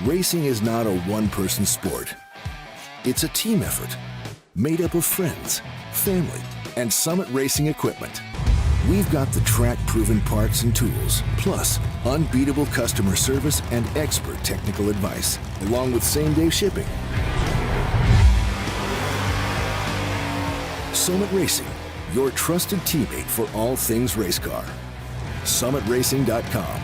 Racing is not a one-person sport. It's a team effort made up of friends, family, and Summit Racing Equipment. We've got the track-proven parts and tools, plus unbeatable customer service and expert technical advice, along with same-day shipping. Summit Racing, your trusted teammate for all things race car. SummitRacing.com.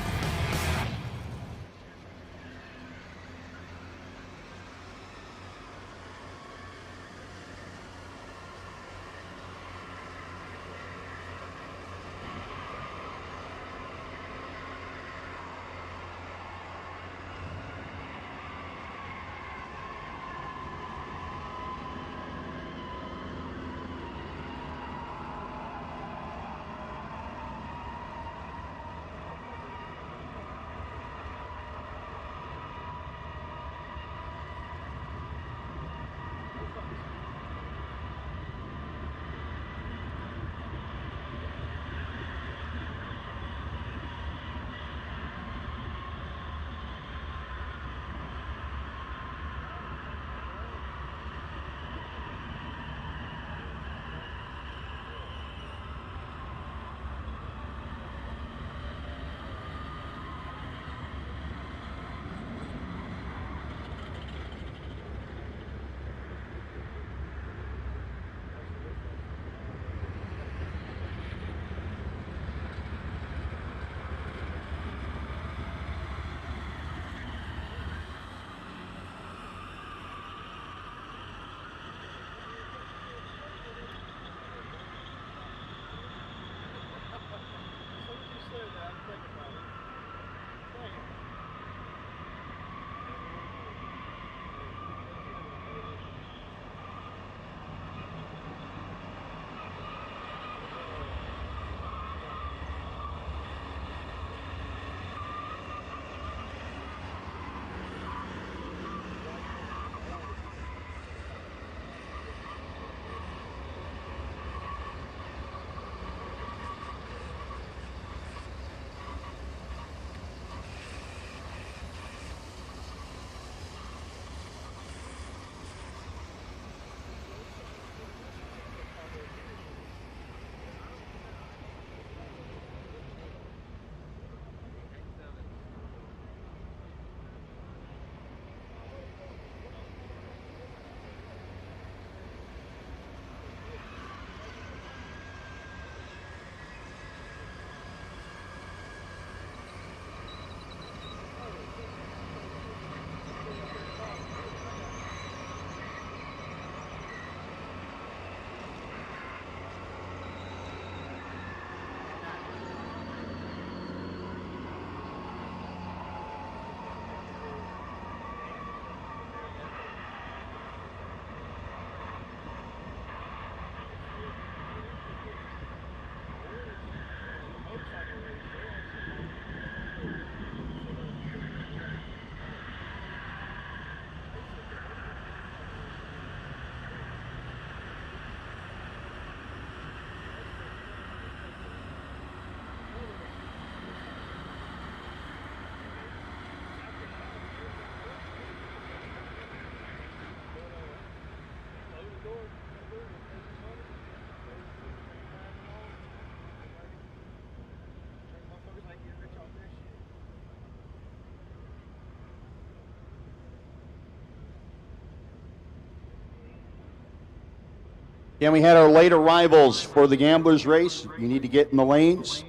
And we had our late arrivals for the Gamblers race. You need to get in the lanes.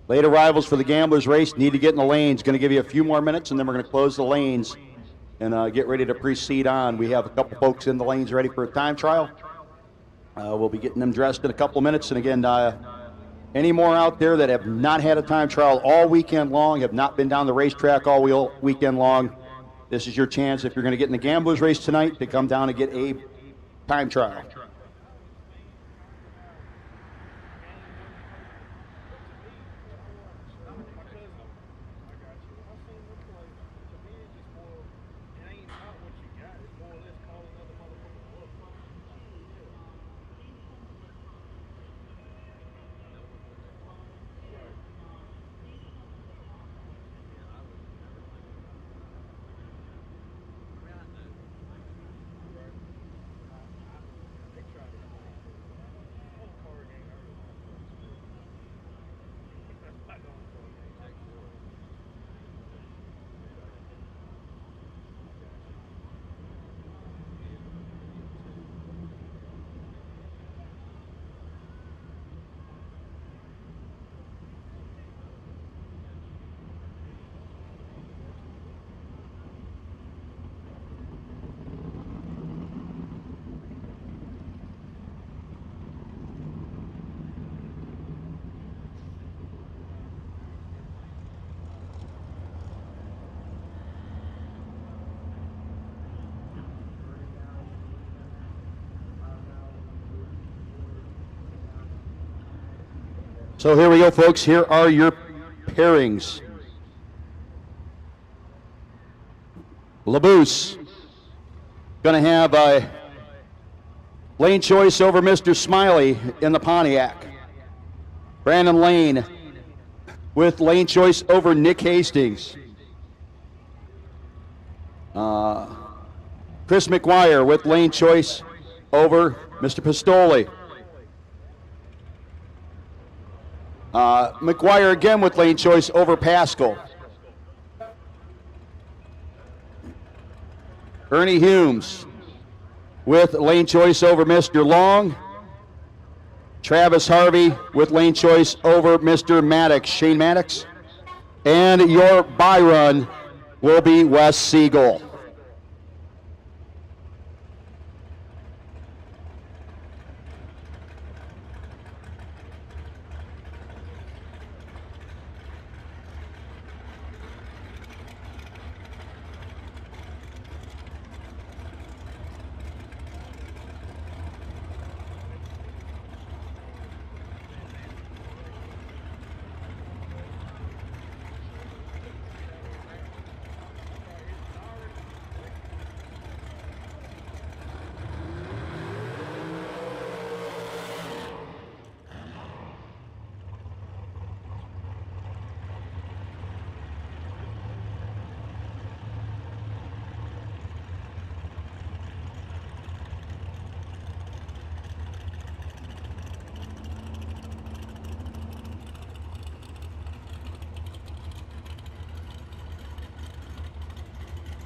Late arrivals for the Gamblers race need to get in the lanes. Going to give you a few more minutes, and then we're going to close the lanes and get ready to proceed on. We have a couple folks in the lanes ready for a time trial. We'll be getting them dressed in a couple of minutes. And again, any more out there that have not had a time trial all weekend long, have not been down the racetrack all weekend long, this is your chance, if you're going to get in the Gamblers race tonight, to come down and get a time trial. So here we go, folks. Here are your pairings. LaBouse going to have a lane choice over Mr. Smiley in the Pontiac. Brandon Lane with lane choice over Nick Hastings. Chris McGuire with lane choice over Mr. Pistoli. McGuire again with lane choice over Pascal. Ernie Humes with lane choice over Mr. Long. Travis Harvey with lane choice over Mr. Maddox, Shane Maddox. And your bye run will be Wes Siegel.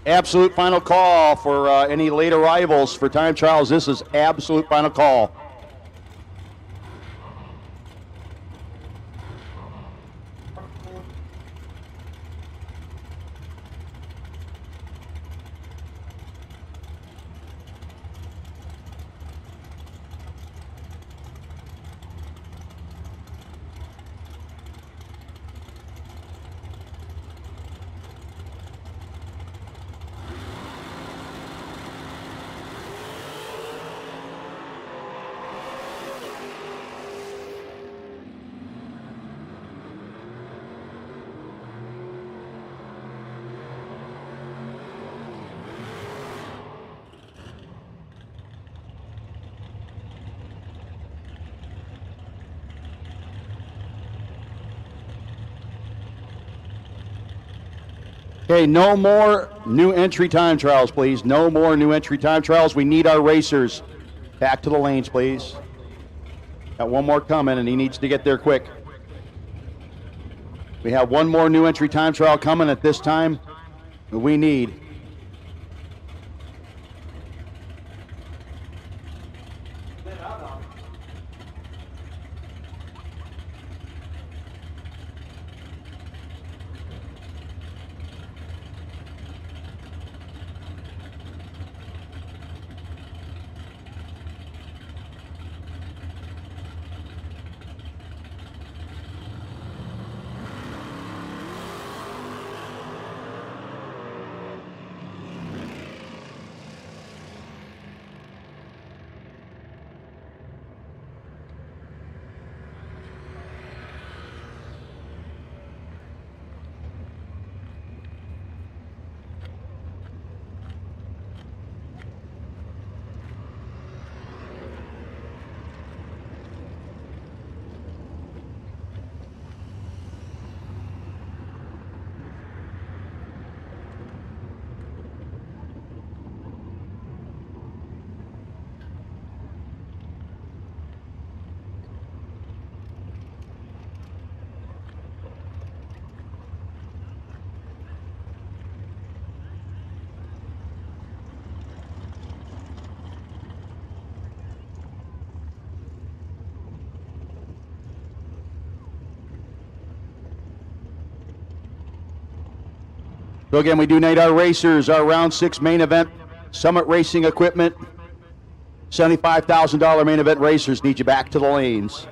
Absolute final call for any late arrivals for time trials. This is absolute final call. Okay, no more new entry time trials, please. No more new entry time trials. We need our racers back to the lanes, please. Got one more coming, and he needs to get there quick. We have one more new entry time trial coming at this time. We need. So again, we do need our racers, our round 6 main event, Summit Racing Equipment, $75,000 main event racers need you back to the lanes.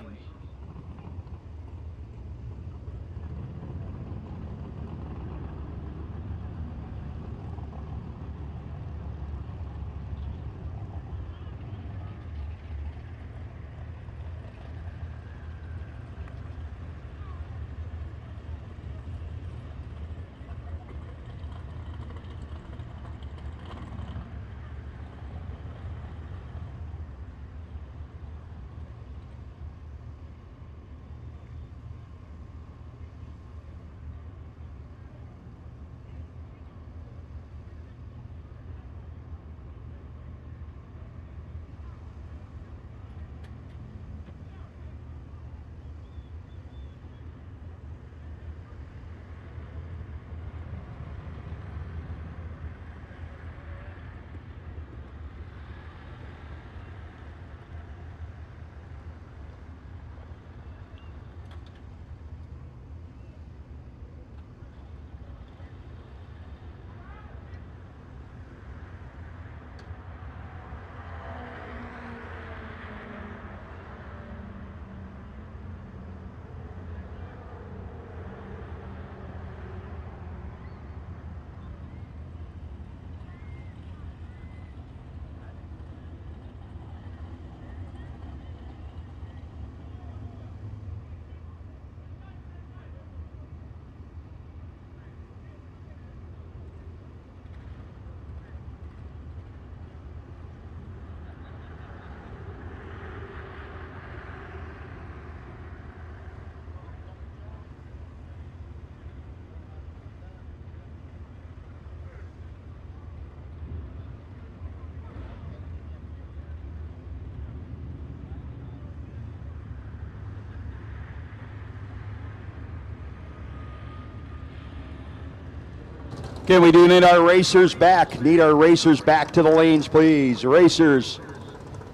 Okay, we do need our racers back. Need our racers back to the lanes, please. Racers,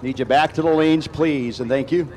need you back to the lanes, please, and thank you.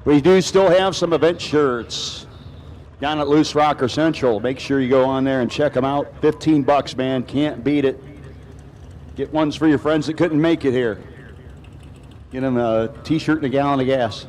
We do still have some event shirts down at LooseRocker Central. Make sure you go on there and check them out. 15 bucks, man. Can't beat it. Get ones for your friends that couldn't make it here. Get them a t-shirt and a gallon of gas.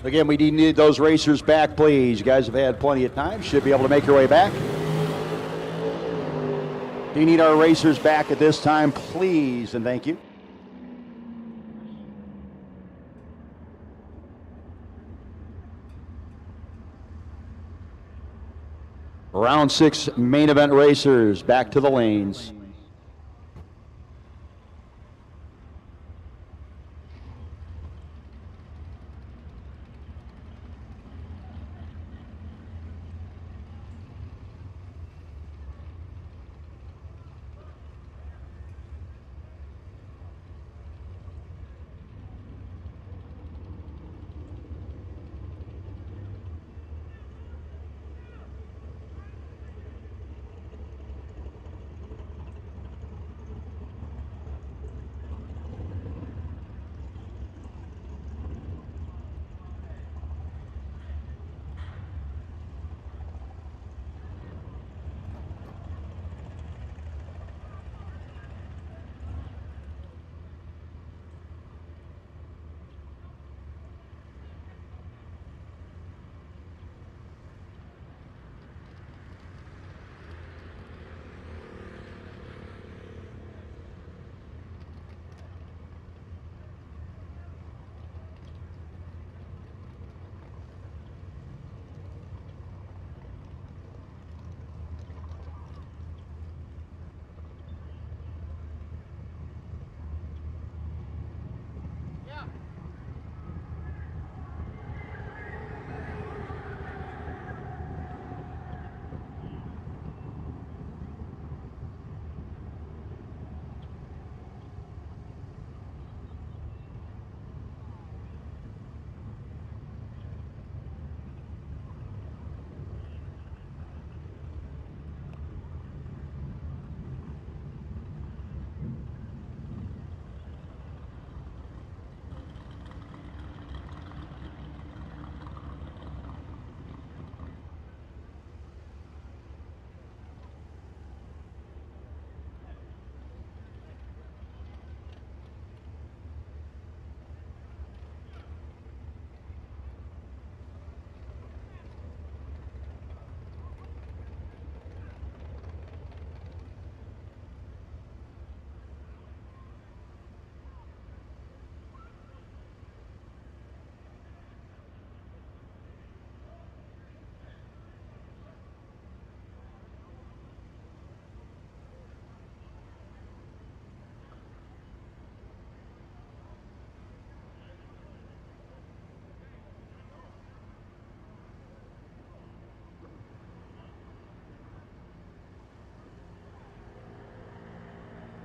Again, we do need those racers back, please. You guys have had plenty of time. Should be able to make your way back. Do you need our racers back at this time, please, and thank you. Round 6 main event racers back to the lanes.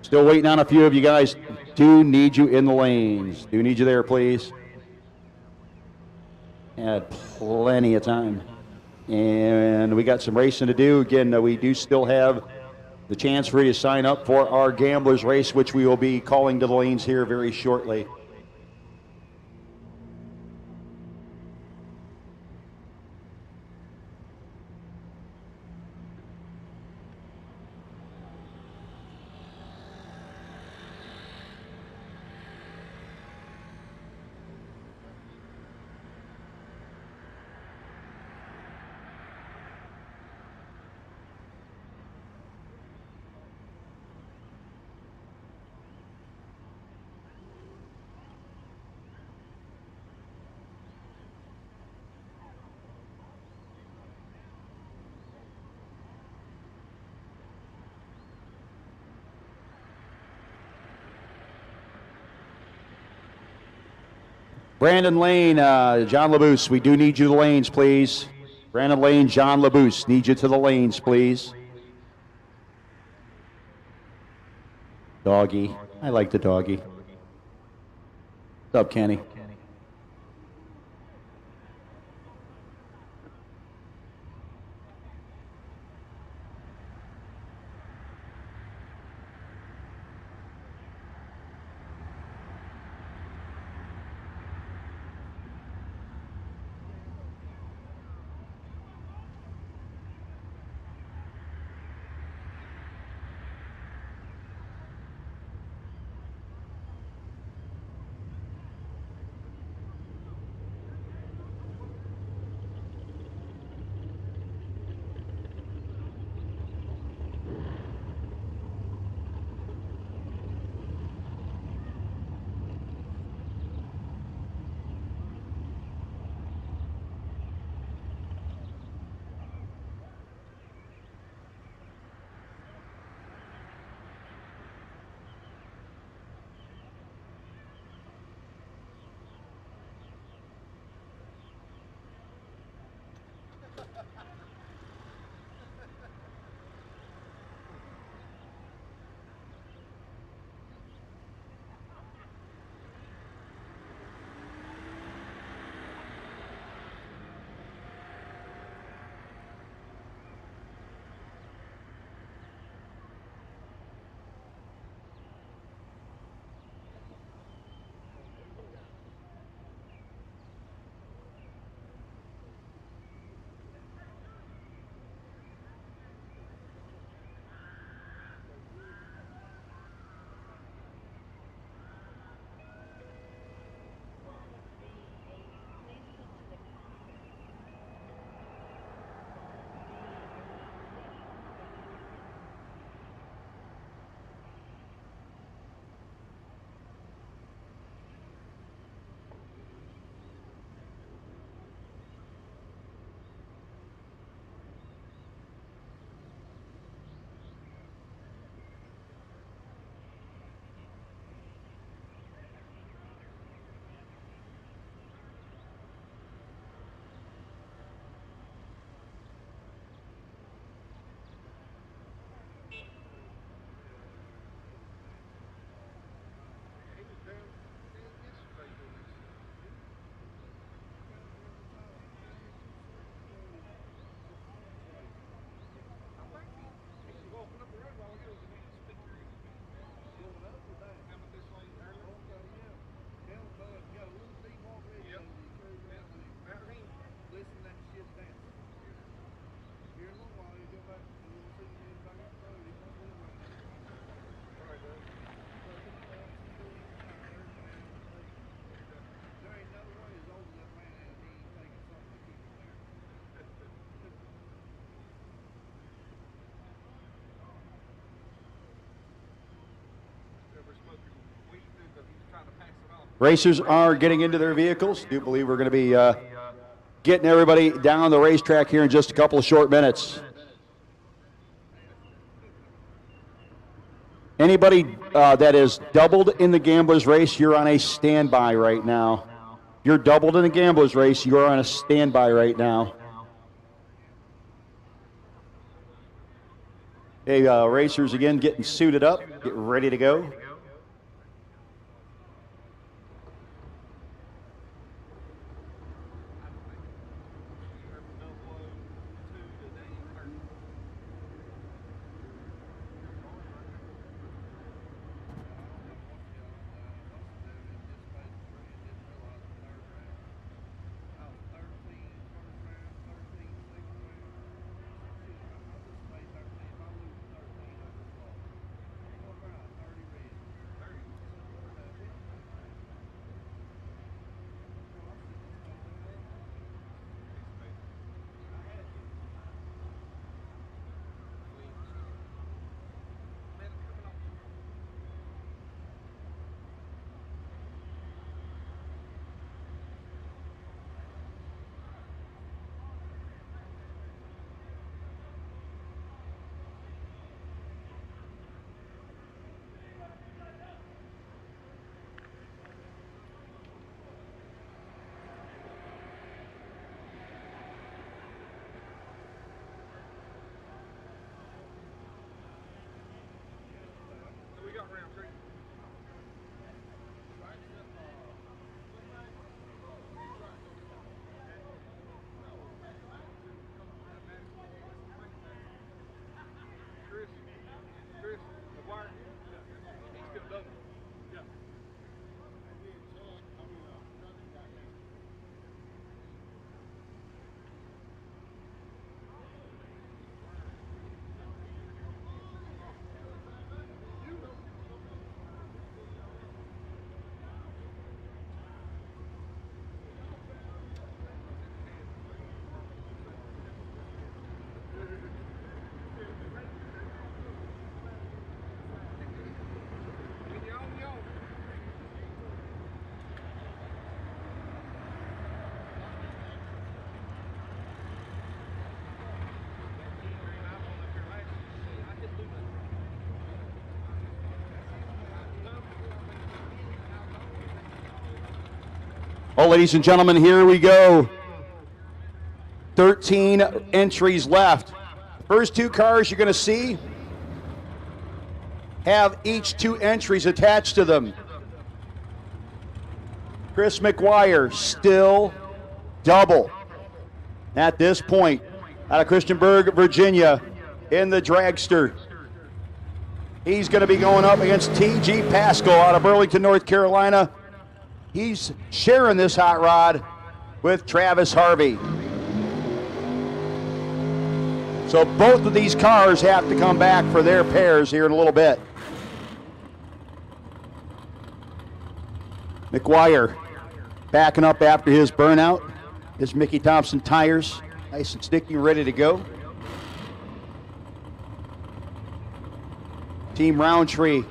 Still waiting on a few of you guys. Do need you in the lanes. Do need you there, please. Had plenty of time. And we got some racing to do. Again, we do still have the chance for you to sign up for our Gamblers race, which we will be calling to the lanes here very shortly. Brandon Lane, John LaBouse, we do need you to the lanes, please. Brandon Lane, John LaBouse, need you to the lanes, please. Doggy. I like the doggy. What's up, Kenny? Racers are getting into their vehicles. I do believe we're going to be getting everybody down the racetrack here in just a couple of short minutes. Anybody that is doubled in the Gamblers race, you're on a standby right now. You're doubled in the Gamblers race, you're on a standby right now. Hey, racers again getting suited up, get ready to go. Oh, ladies and gentlemen, here we go. 13 entries left. First two cars you're going to see have each 2 entries attached to them. Chris McGuire still double at this point out of Christiansburg, Virginia in the dragster. He's going to be going up against T.G. Pascal out of Burlington, North Carolina. He's sharing this hot rod with Travis Harvey. So both of these cars have to come back for their pairs here in a little bit. McGuire backing up after his burnout. His Mickey Thompson tires, nice and sticky, ready to go. Team Roundtree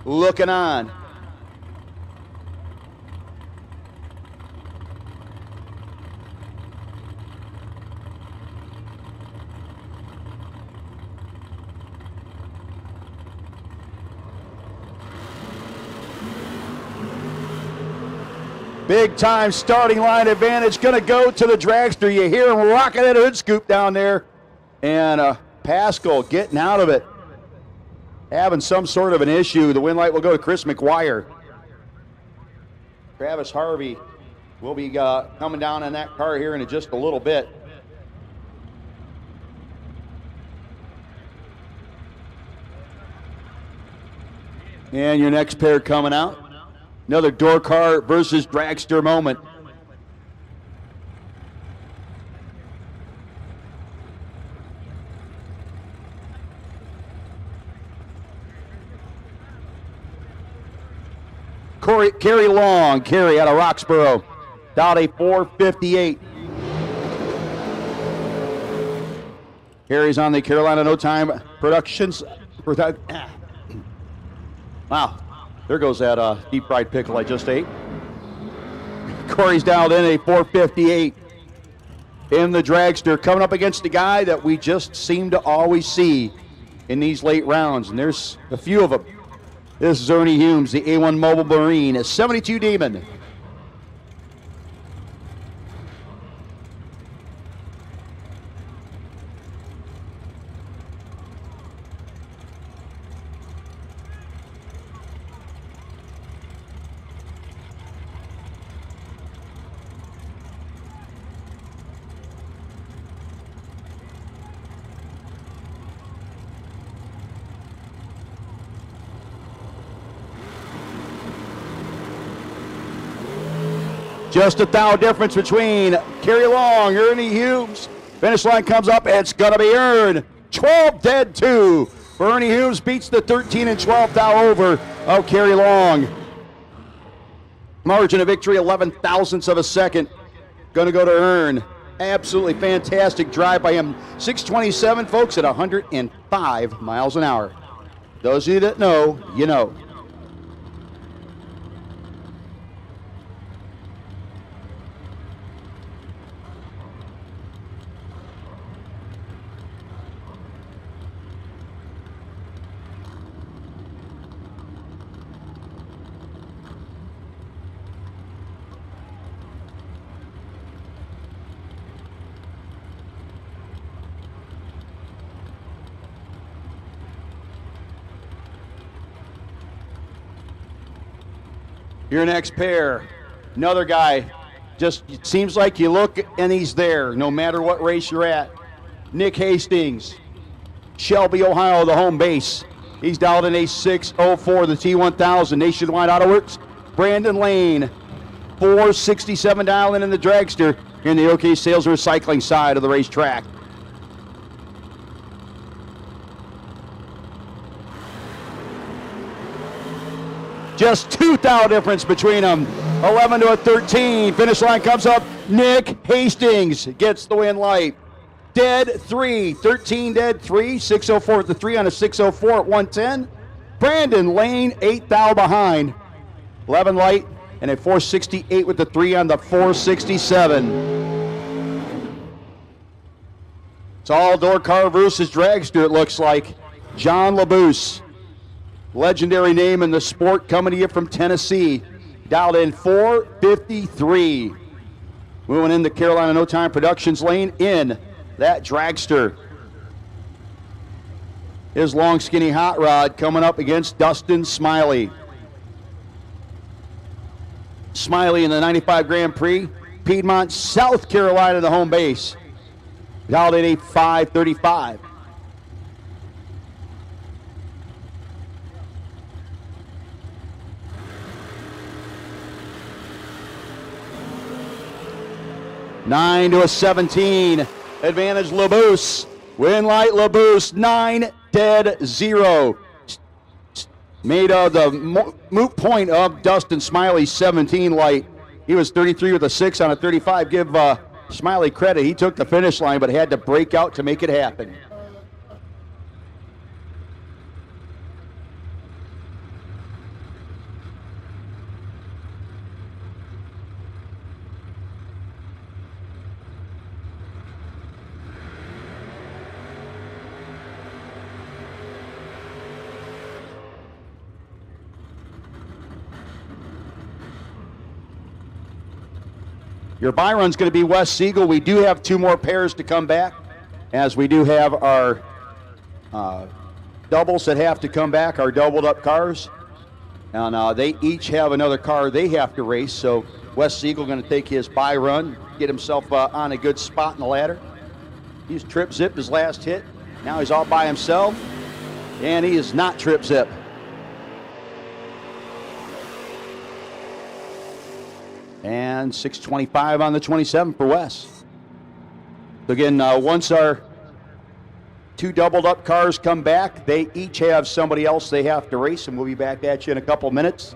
looking on. Big time starting line advantage going to go to the dragster. You hear him rocking that hood scoop down there. And Pascal getting out of it. Having some sort of an issue. The win light will go to Chris McGuire. Travis Harvey will be coming down in that car here in just a little bit. And your next pair coming out. Another door car versus dragster moment. Kerry Long, Kerry out of Roxborough, Dowdy 458. Kerry's on the Carolina No Time Productions. Wow. There goes that deep fried pickle I just ate. Corey's dialed in a 458 in the dragster, coming up against the guy that we just seem to always see in these late rounds, and there's a few of them. This is Ernie Humes, the A1 Mobile Marine, a 72 Demon. Just a thou difference between Kerry Long, Ernie Humes. Finish line comes up, it's going to be earned. 12 dead 2. Ernie Humes beats the 13 and 12 thou over of Kerry Long. Margin of victory, 11 thousandths of a second. Going to go to Earn. Absolutely fantastic drive by him. 627, folks, at 105 miles an hour. Those of you that know, you know. Your next pair, another guy, just seems like you look and he's there no matter what race you're at. Nick Hastings, Shelby, Ohio, the home base. He's dialed in a 604, the T1000, Nationwide Auto Works. Brandon Lane, 467 dialing in the dragster in the OK Sales Recycling side of the racetrack. Just 2 thou difference between them. 11 to a 13. Finish line comes up. Nick Hastings gets the win light. Dead 3. 13 dead 3. 604 at the 3 on a 604 at 110. Brandon Lane 8 thou behind. 11 light and a 468 with the 3 on the 467. It's all door car versus dragster, it looks like. John LaBouse. Legendary name in the sport, coming to you from Tennessee. Dialed in 453. Moving into Carolina No Time Productions lane in that dragster. His long, skinny hot rod coming up against Dustin Smiley. Smiley in the 95 Grand Prix. Piedmont, South Carolina, the home base. Dialed in a 535. Nine to a 17. Advantage LaBouse. Win light LaBouse. 9 dead 0. Made of the moot point of Dustin Smiley's 17 light. He was 33 with a 6 on a 35. Give Smiley credit. He took the finish line but had to break out to make it happen. Your buy run's going to be Wes Siegel. We do have 2 more pairs to come back, as we do have our doubles that have to come back, our doubled up cars. And they each have another car they have to race. So Wes Siegel going to take his buy run, get himself on a good spot in the ladder. He's trip zipped his last hit. Now he's all by himself, and he is not trip zip. And 625 on the 27 for Wes. So again, once our 2 doubled up cars come back, they each have somebody else they have to race, and we'll be back at you in a couple minutes.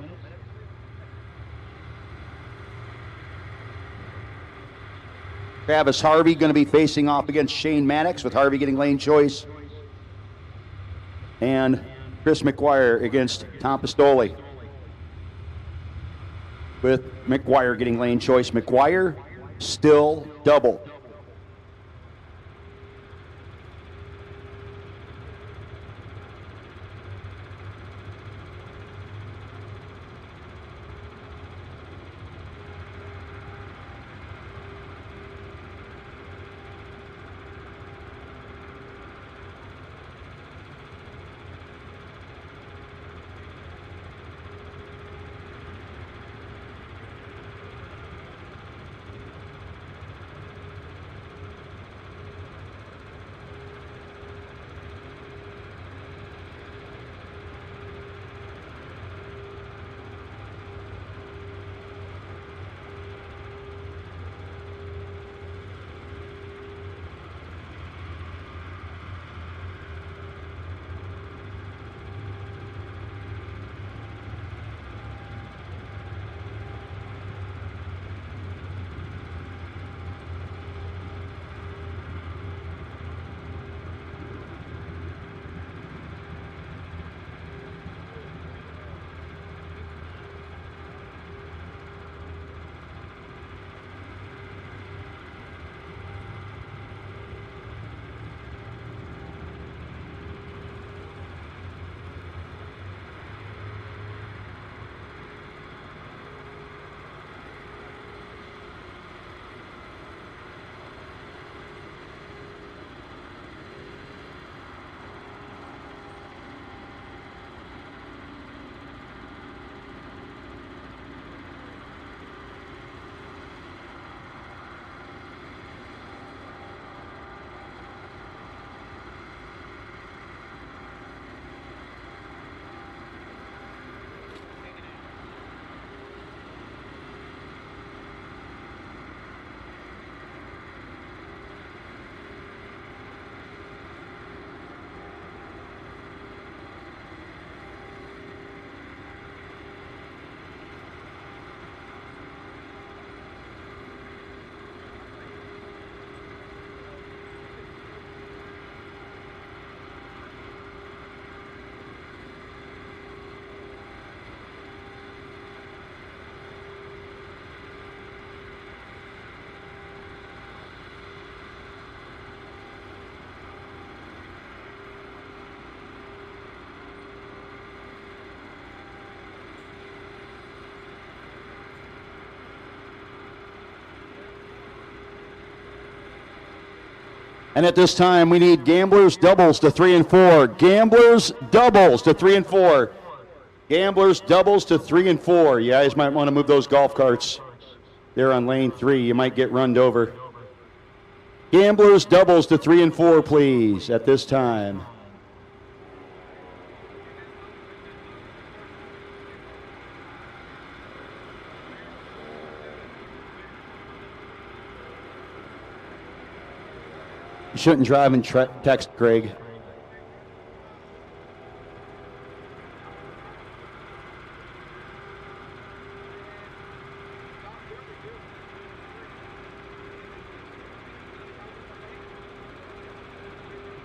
Travis Harvey going to be facing off against Shane Maddox, with Harvey getting lane choice. And Chris McGuire against Tom Pistoli, with McGuire getting lane choice. McGuire still double. And at this time, we need gamblers doubles to 3 and 4. Gamblers doubles to 3 and 4. Gamblers doubles to 3 and 4. You guys might want to move those golf carts there on lane 3. You might get runned over. Gamblers doubles to 3 and 4, please, at this time. You shouldn't drive and text, Greg.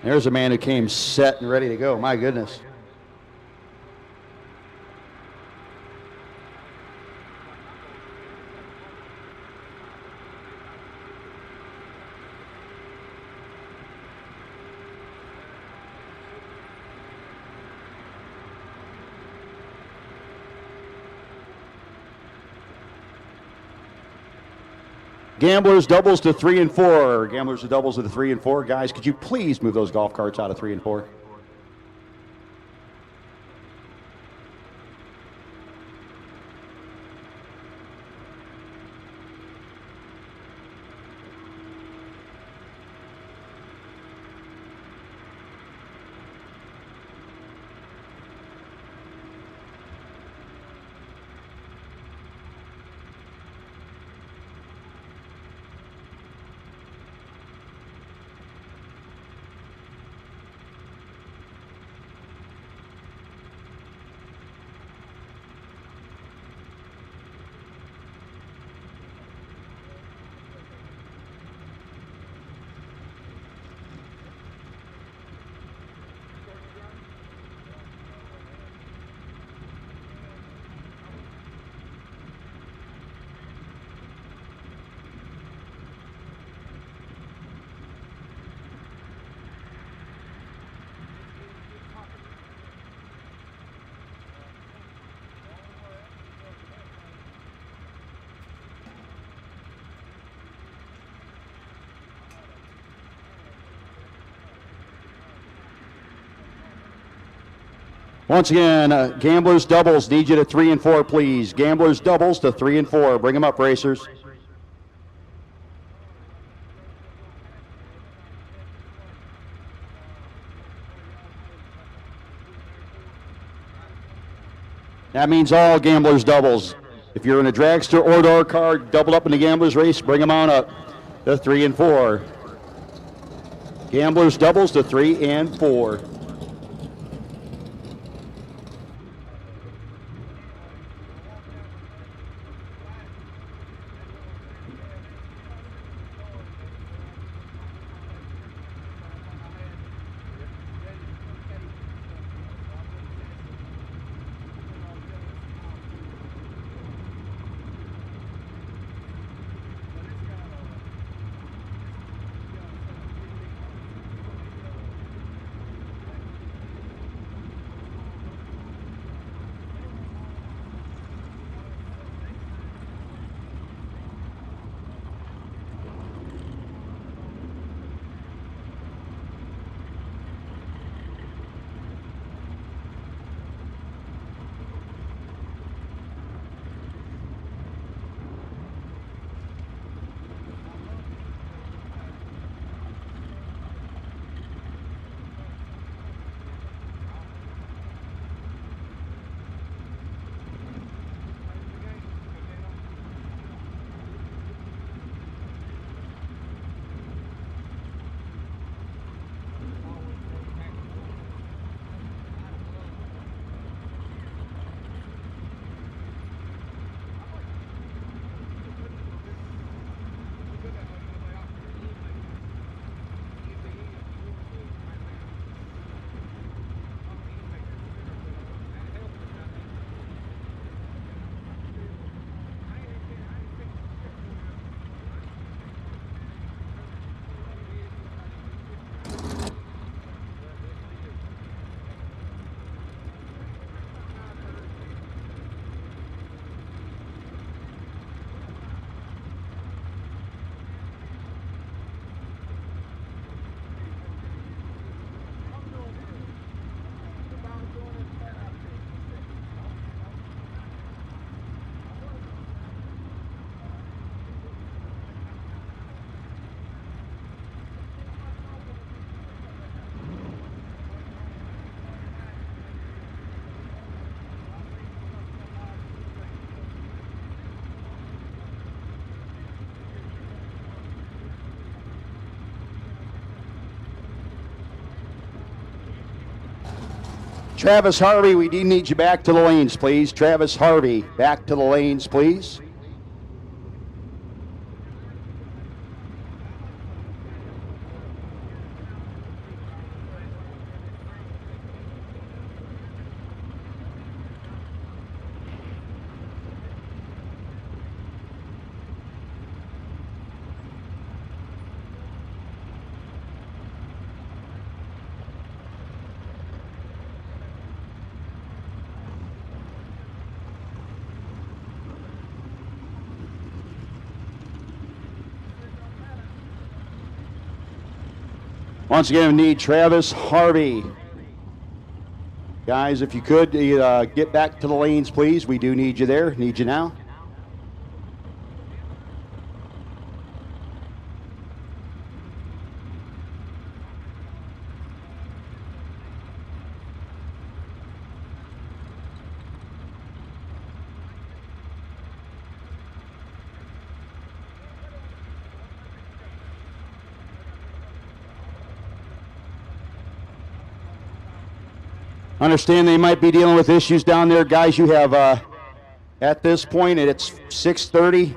There's a man who came set and ready to go. My goodness. Gamblers doubles to 3 and 4. Gamblers doubles to the 3 and 4. Guys, could you please move those golf carts out of 3 and 4? Once again, gamblers doubles need you to 3 and 4, please. Gamblers doubles to 3 and 4. Bring them up, racers. That means all gamblers doubles. If you're in a dragster or door card, doubled up in the gamblers race, bring them on up to 3 and 4. Gamblers doubles to 3 and 4. Travis Harvey, we do need you back to the lanes, please. Travis Harvey, back to the lanes, please. Once again, we need Travis Harvey. Guys, if you could get back to the lanes, please. We do need you there. Need you now. Understand they might be dealing with issues down there. Guys, you have, at this point, it's 6:30.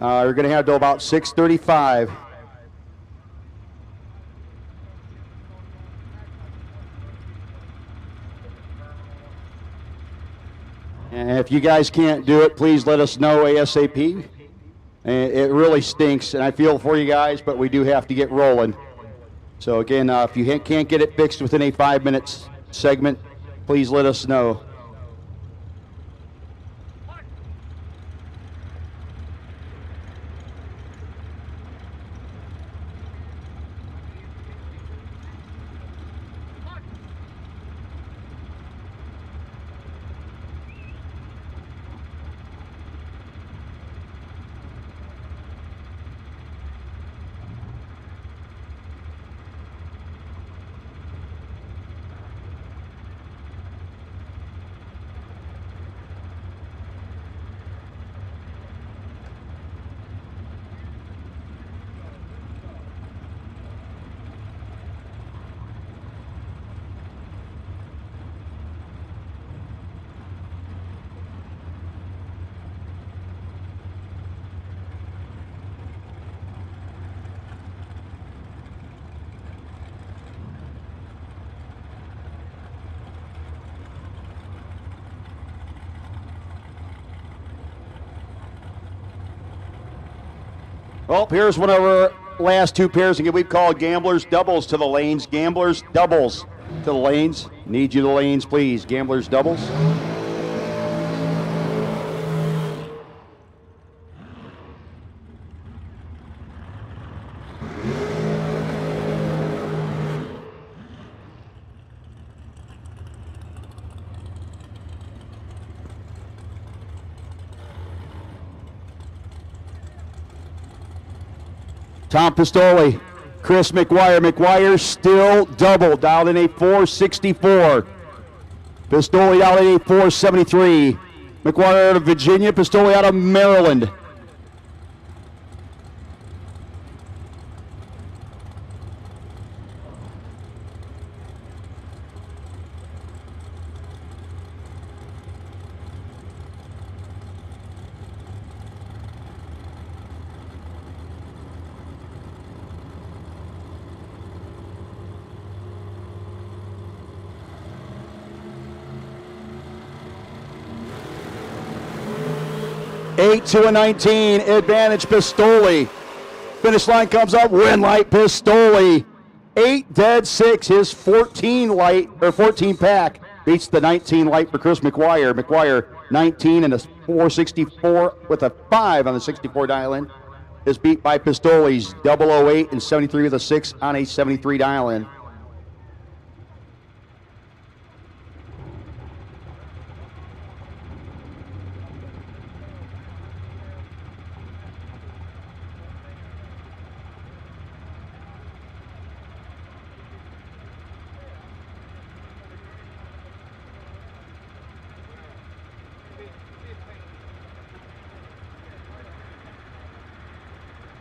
You're going to have to about 6:35. And if you guys can't do it, please let us know ASAP. It really stinks, and I feel for you guys, but we do have to get rolling. So again, if you can't get it fixed within a 5-minute segment, please let us know. Well, here's one of our last two pairs. Again, we've called gamblers doubles to the lanes. Gamblers doubles to the lanes. Need you to the lanes, please. Gamblers doubles. Tom Pistoli, Chris McGuire. McGuire still double, dialed in a 464. Pistoli out in a 473. McGuire out of Virginia, Pistoli out of Maryland. Eight to a 19, advantage Pistoli. Finish line comes up, win light Pistoli. 8 dead 6, his 14 light or 14 pack beats the 19 light for Chris McGuire. McGuire 19 and a 464 with a 5 on the 64 dial-in is beat by Pistoli's 008 and 73 with a 6 on a 73 dial-in.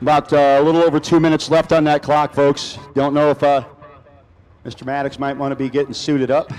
About a little over 2 minutes left on that clock, folks. Don't know if Mr. Maddox might want to be getting suited up.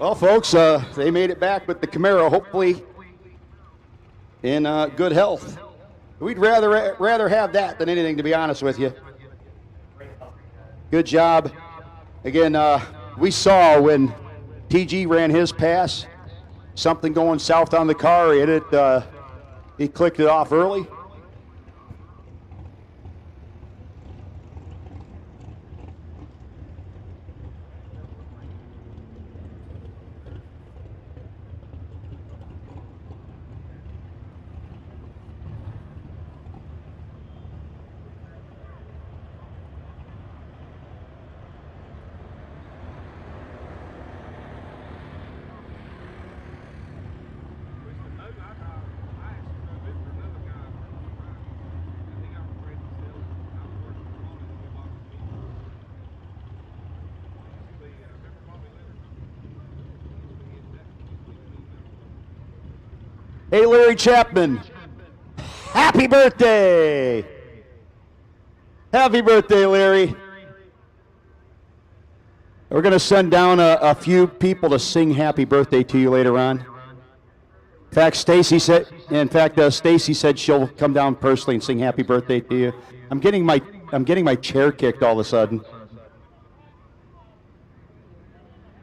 Well, folks, they made it back with the Camaro, hopefully in good health. We'd rather have that than anything, to be honest with you. Good job. Again, we saw when TG ran his pass, something going south on the car. He clicked it off early. Hey, Larry Chapman, happy birthday. Happy birthday, Larry. We're going to send down a few people to sing happy birthday to you later on. In fact, Stacy said she'll come down personally and sing happy birthday to you. I'm getting my chair kicked all of a sudden.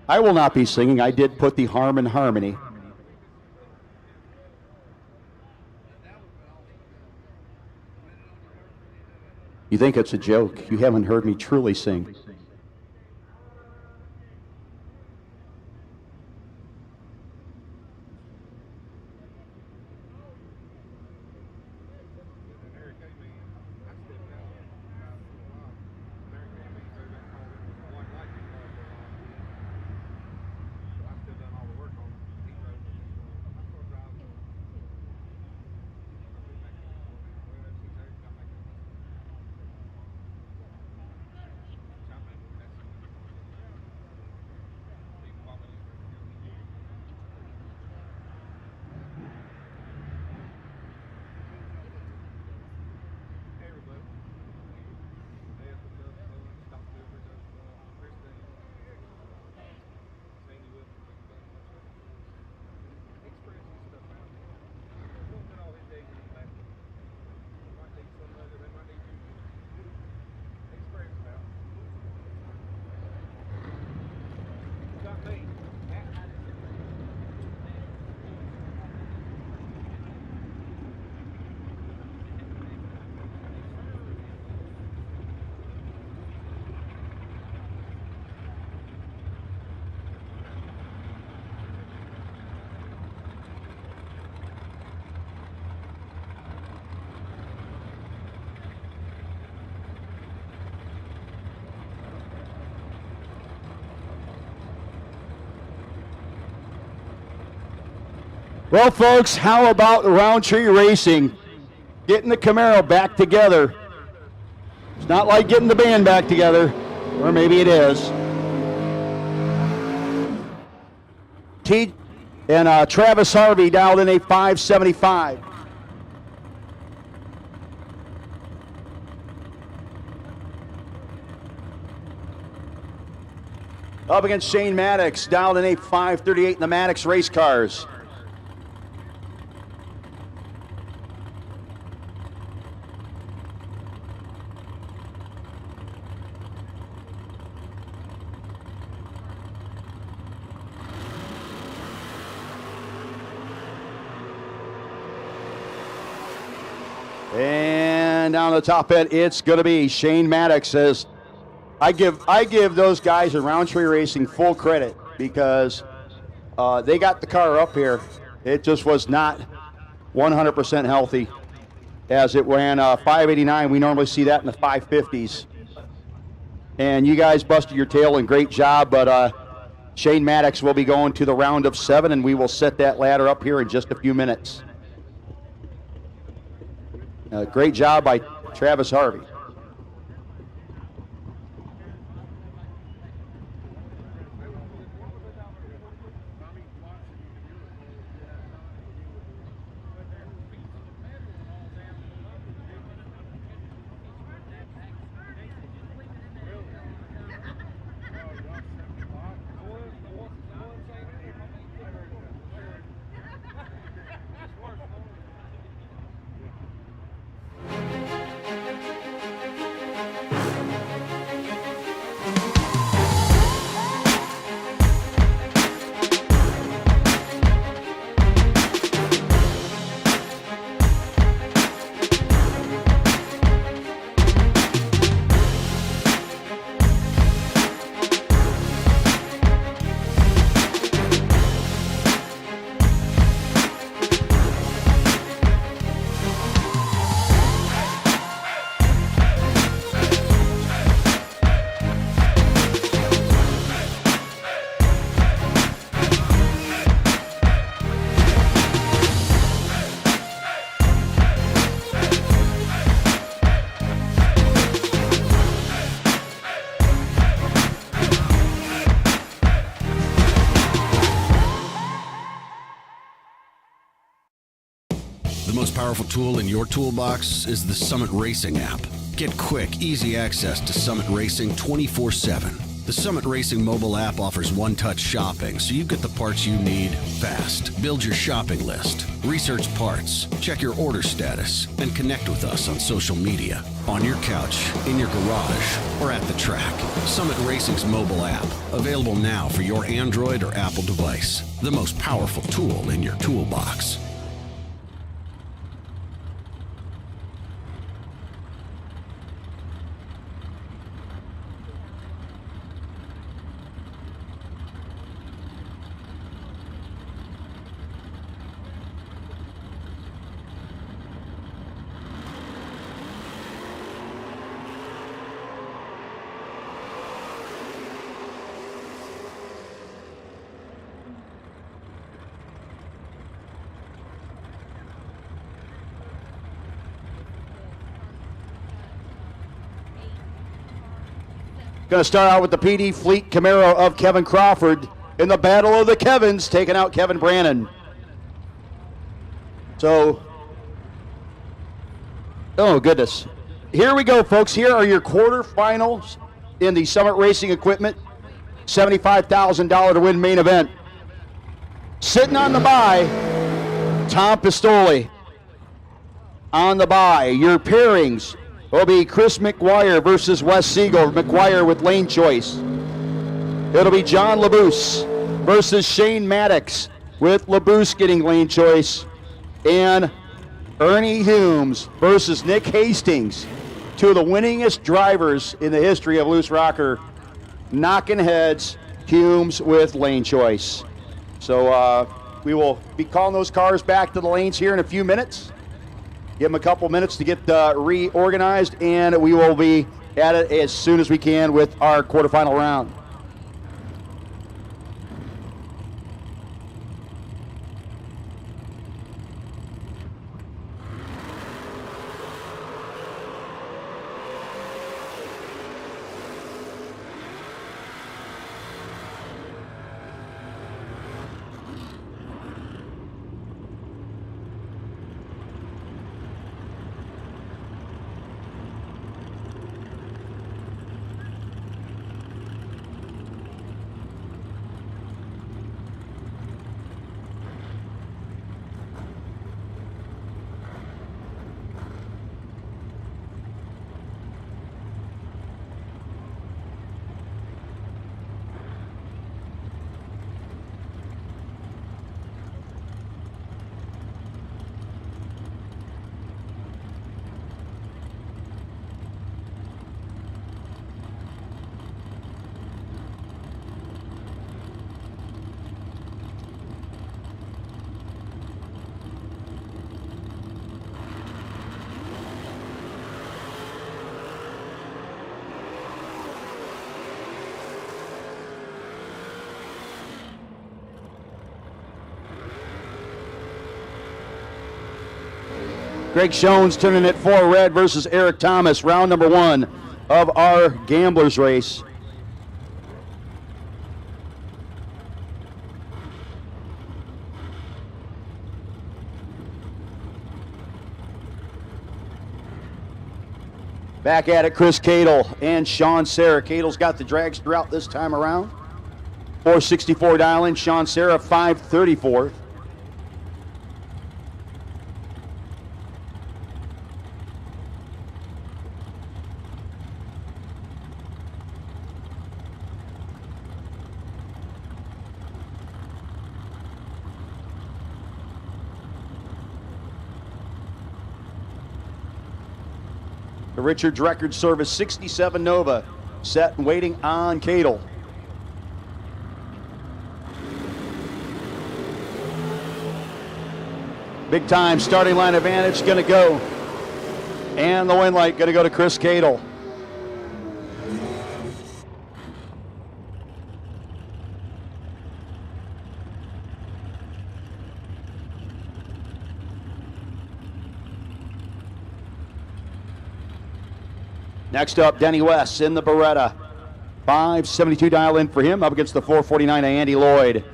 I will not be singing. I did put the harm in harmony. You think it's a joke? You haven't heard me truly sing. Well, folks, how about Roundtree Racing getting the Camaro back together? It's not like getting the band back together, or maybe it is. Travis Harvey dialed in a 575. Up against Shane Maddox, dialed in a 538 in the Maddox race cars. And down the top end, it's going to be Shane Maddox. Says, I give those guys at Roundtree Racing full credit because they got the car up here. It just was not 100% healthy as it ran 589. We normally see that in the 550s. And you guys busted your tail and great job, but Shane Maddox will be going to the round of 7, and we will set that ladder up here in just a few minutes. Great job by Travis Harvey. The most powerful tool in your toolbox is the Summit Racing app. Get quick, easy access to Summit Racing 24/7. The Summit Racing mobile app offers one-touch shopping, so you get the parts you need fast. Build your shopping list, research parts, check your order status, and connect with us on social media, on your couch, in your garage, or at the track. Summit Racing's mobile app, available now for your Android or Apple device. The most powerful tool in your toolbox. Going to start out with the PD Fleet Camaro of Kevin Crawford in the Battle of the Kevins, taking out Kevin Brannon. So, oh goodness. Here we go, folks. Here are your quarterfinals in the Summit Racing Equipment. $75,000 to win main event. Sitting on the bye, Tom Pistoli. On the bye, your pairings will be Chris McGuire versus Wes Siegel. McGuire with lane choice. It'll be John LaBouse versus Shane Maddox with LaBouse getting lane choice. And Ernie Humes versus Nick Hastings. Two of the winningest drivers in the history of LooseRocker. Knocking heads, Humes with lane choice. So we will be calling those cars back to the lanes here in a few minutes. Give them a couple minutes to get reorganized, and we will be at it as soon as we can with our quarterfinal round. Greg Schoen's turning it 4 red versus Eric Thomas, round number 1 of our Gamblers race. Back at it, Chris Cadle and Sean Serra. Cadle's got the dragster out this time around. 464 dial-in, Sean Serra 534. The Richards Record Service 67 Nova set and waiting on Cadle. Big time starting line advantage going to go. And the win light going to go to Chris Cadle. Next up, Denny West in the Beretta. 572 dial in for him, up against the 449 of Andy Lloyd.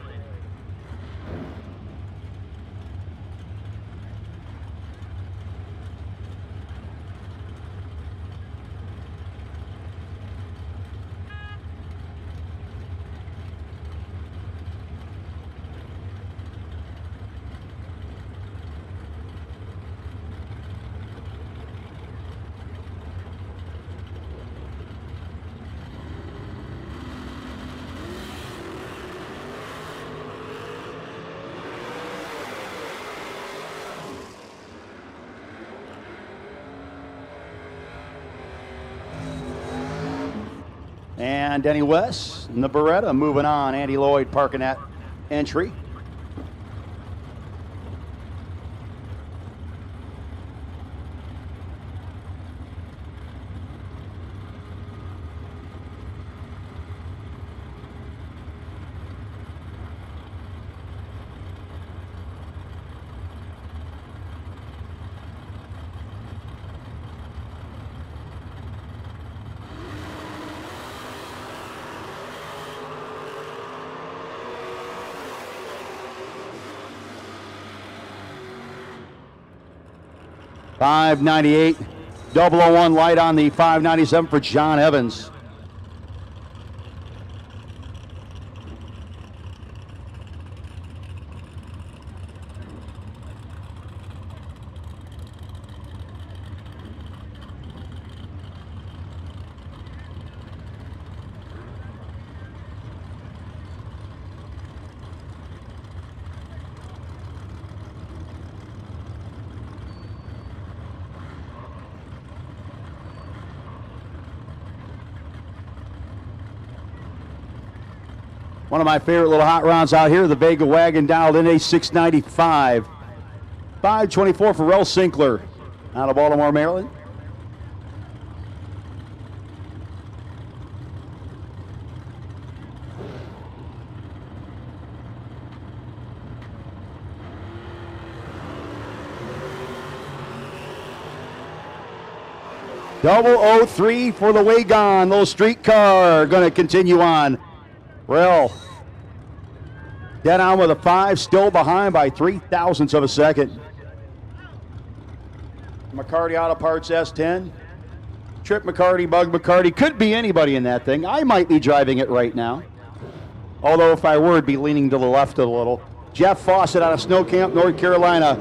And Denny West in the Beretta moving on. Andy Lloyd parking that entry. $598, 001 light on the 597 for John Evans. One of my favorite little hot rounds out here, the Vega Wagon dialed in a 695. 524 for Rel Sinkler out of Baltimore, Maryland. .003 for the Wagon. Little streetcar going to continue on. Rel dead on with a 5, still behind by 0.03 of a second. McCarty Auto Parts S10. Trip McCarty, Bug McCarty. Could be anybody in that thing. I might be driving it right now. Although if I were, it'd be leaning to the left a little. Jeff Fawcett out of Snow Camp, North Carolina.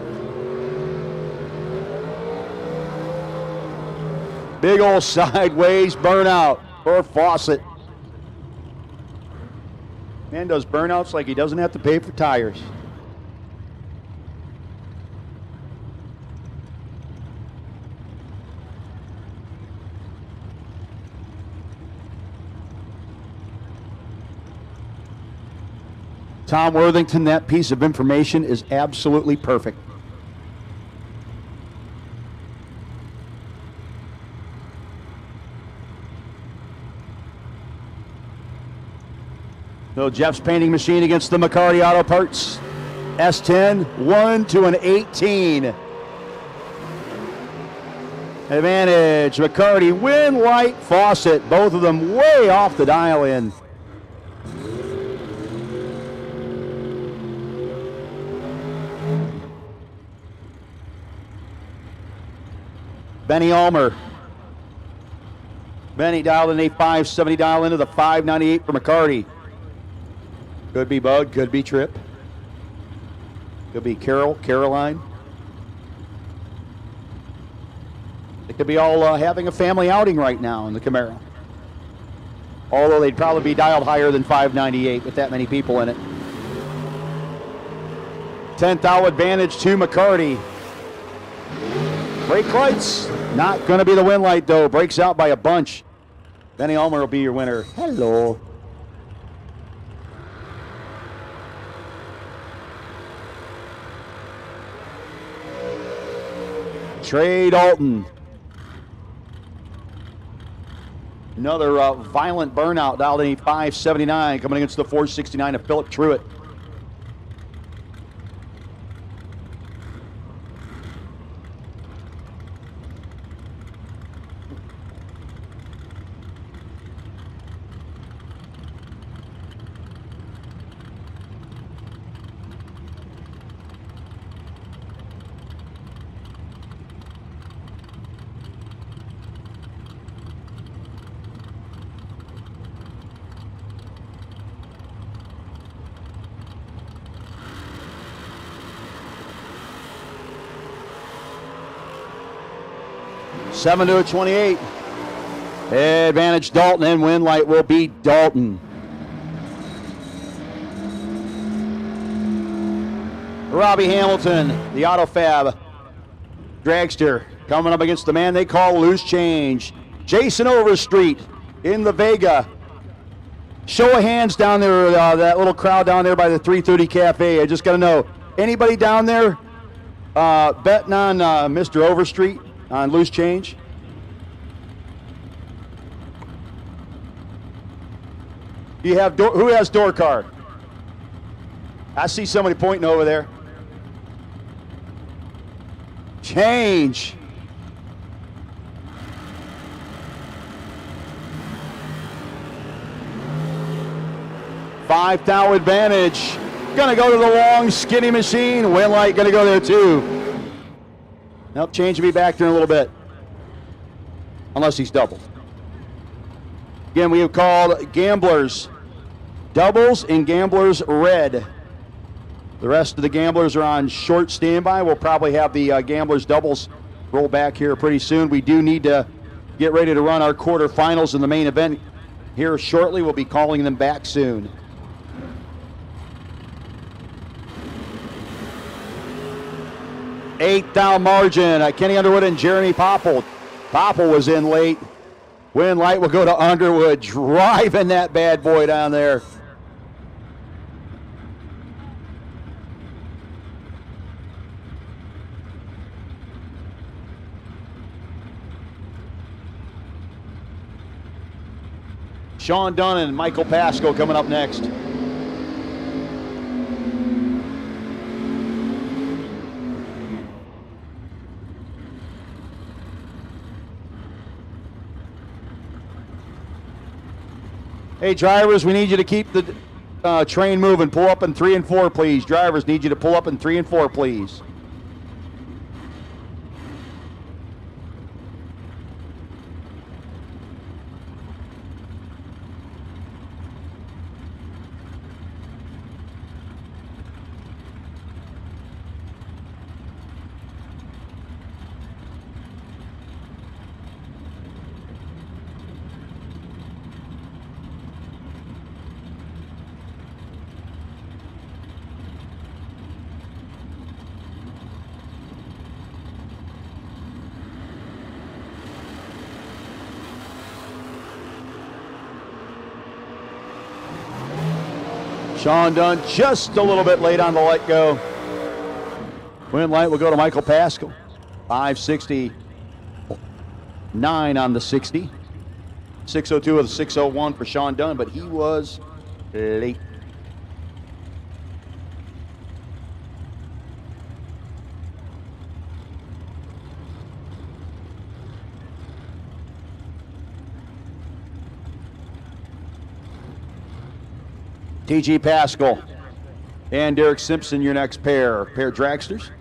Big old sideways burnout for Fawcett. Man does burnouts like he doesn't have to pay for tires. Tom Worthington, that piece of information is absolutely perfect. So Jeff's painting machine against the McCarty Auto Parts. S10, 1 to an 18. Advantage, McCarty, win light, Fawcett. Both of them way off the dial in. Benny Ulmer. Benny dialed in a 570, dial into the 598 for McCarty. Could be Bug, could be Trip. Could be Carol, Caroline. They could be all having a family outing right now in the Camaro. Although they'd probably be dialed higher than 598 with that many people in it. 10th hour advantage to McCarty. Brake lights, not going to be the win light though. Breaks out by a bunch. Benny Ulmer will be your winner. Hello. Trey Dalton. Another violent burnout, dialed in 579, coming against the 469 of Philip Truitt. Seven to a 28. Advantage Dalton, and win light will be Dalton. Robbie Hamilton, the Auto Fab dragster, coming up against the man they call Loose Change. Jason Overstreet in the Vega Show of hands down there, that little crowd down there by the 330 Cafe. I just got to know, anybody down there betting on Mr. Overstreet on loose change? You have who has door card? I see somebody pointing over there. Change. $5,000 advantage. Gonna go to the long skinny machine. Win light gonna go there too. Nope, change will be back there in a little bit. Unless he's doubled. Again, we have called gamblers doubles and gamblers red. The rest of the gamblers are on short standby. We'll probably have the gamblers doubles roll back here pretty soon. We do need to get ready to run our quarterfinals in the main event here shortly. We'll be calling them back soon. $8,000 margin. Kenny Underwood and Jeremy Popple. Popple was in late. Win light will go to Underwood, driving that bad boy down there. Sean Dunn and Michael Pasco coming up next. Hey drivers, we need you to keep the train moving. Pull up in 3 and 4, please. Drivers, need you to pull up in 3 and 4, please. Sean Dunn just a little bit late on the let go. Win light will go to Michael Pascal. 569 on the 60. 602 with a 601 for Sean Dunn, but he was late. TG Pascal and Derek Simpson, your next pair of dragsters.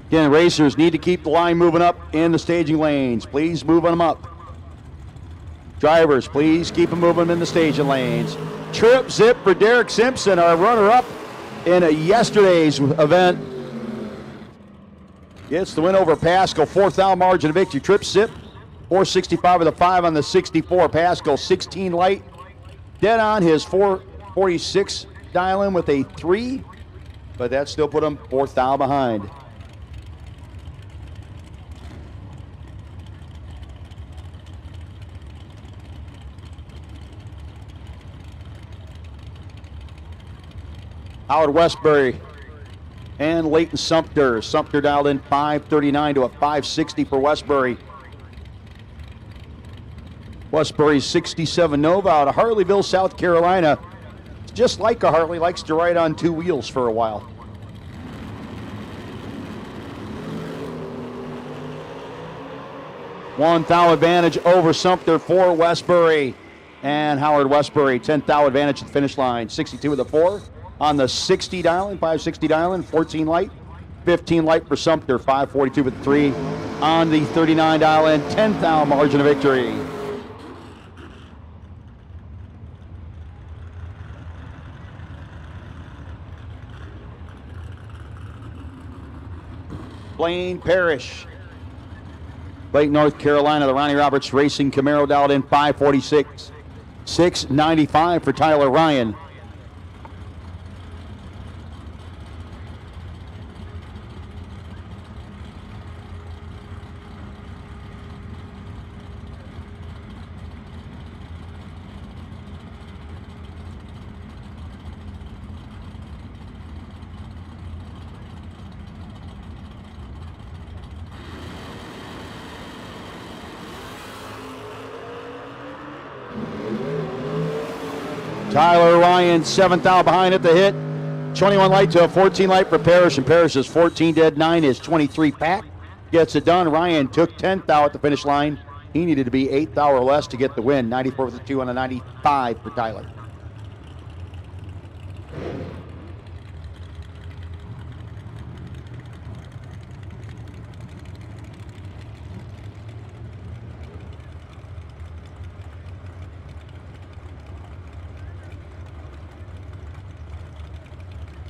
Again, racers need to keep the line moving up in the staging lanes. Please move them up. Drivers, please keep them moving in the staging lanes. Trip zip for Derek Simpson, our runner-up in yesterday's event. Gets the win over Pascal, $4,000 margin of victory. Trip zip, 465 with a 5 on the 64. Pascal, 16 light. Dead on his 446 dial in with a 3, but that still put him $4,000 behind. Howard Westbury and Leighton Sumter. Sumter dialed in 539 to a 560 for Westbury. Westbury's 67 Nova out of Harleyville, South Carolina. Just like a Harley, likes to ride on 2 wheels for a while. $1,000 advantage over Sumter for Westbury. And Howard Westbury, $10,000 advantage at the finish line. 62 with a 4 on the 60 dial-in, 560 dial-in, 14 light. 15 light for Sumter, 542 with 3 on the 39 dial-in, $10,000 margin of victory. Blaine Parrish, Lake North Carolina, the Ronnie Roberts Racing Camaro dialed in 546. 695 for Tyler Ryan. Tyler Ryan, 7th out behind at the hit. 21 light to a 14 light for Parrish, and Parrish's 14 dead, 9 is 23 pack. Gets it done. Ryan took 10th out at the finish line. He needed to be 8th out or less to get the win. 94 with the 2 on a 95 for Tyler.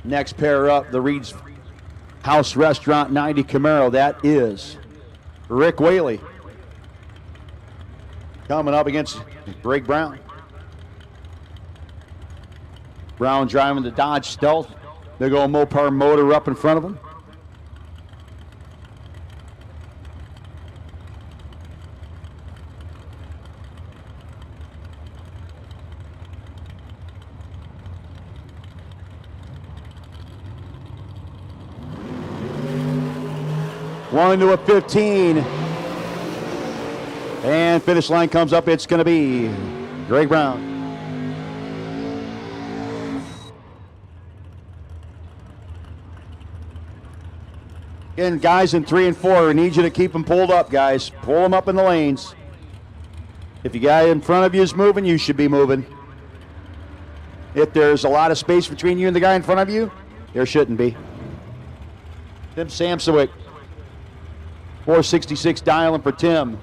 Next pair up, the Reed's House Restaurant 90 Camaro. That is Rick Whaley coming up against Greg Brown. Brown driving the Dodge Stealth. Big old Mopar motor up in front of him. One to a 15. And finish line comes up. It's going to be Greg Brown. Again, guys in 3 and 4, I need you to keep them pulled up, guys. Pull them up in the lanes. If the guy in front of you is moving, you should be moving. If there's a lot of space between you and the guy in front of you, there shouldn't be. Tim Samsowick. 466 dialing for Tim.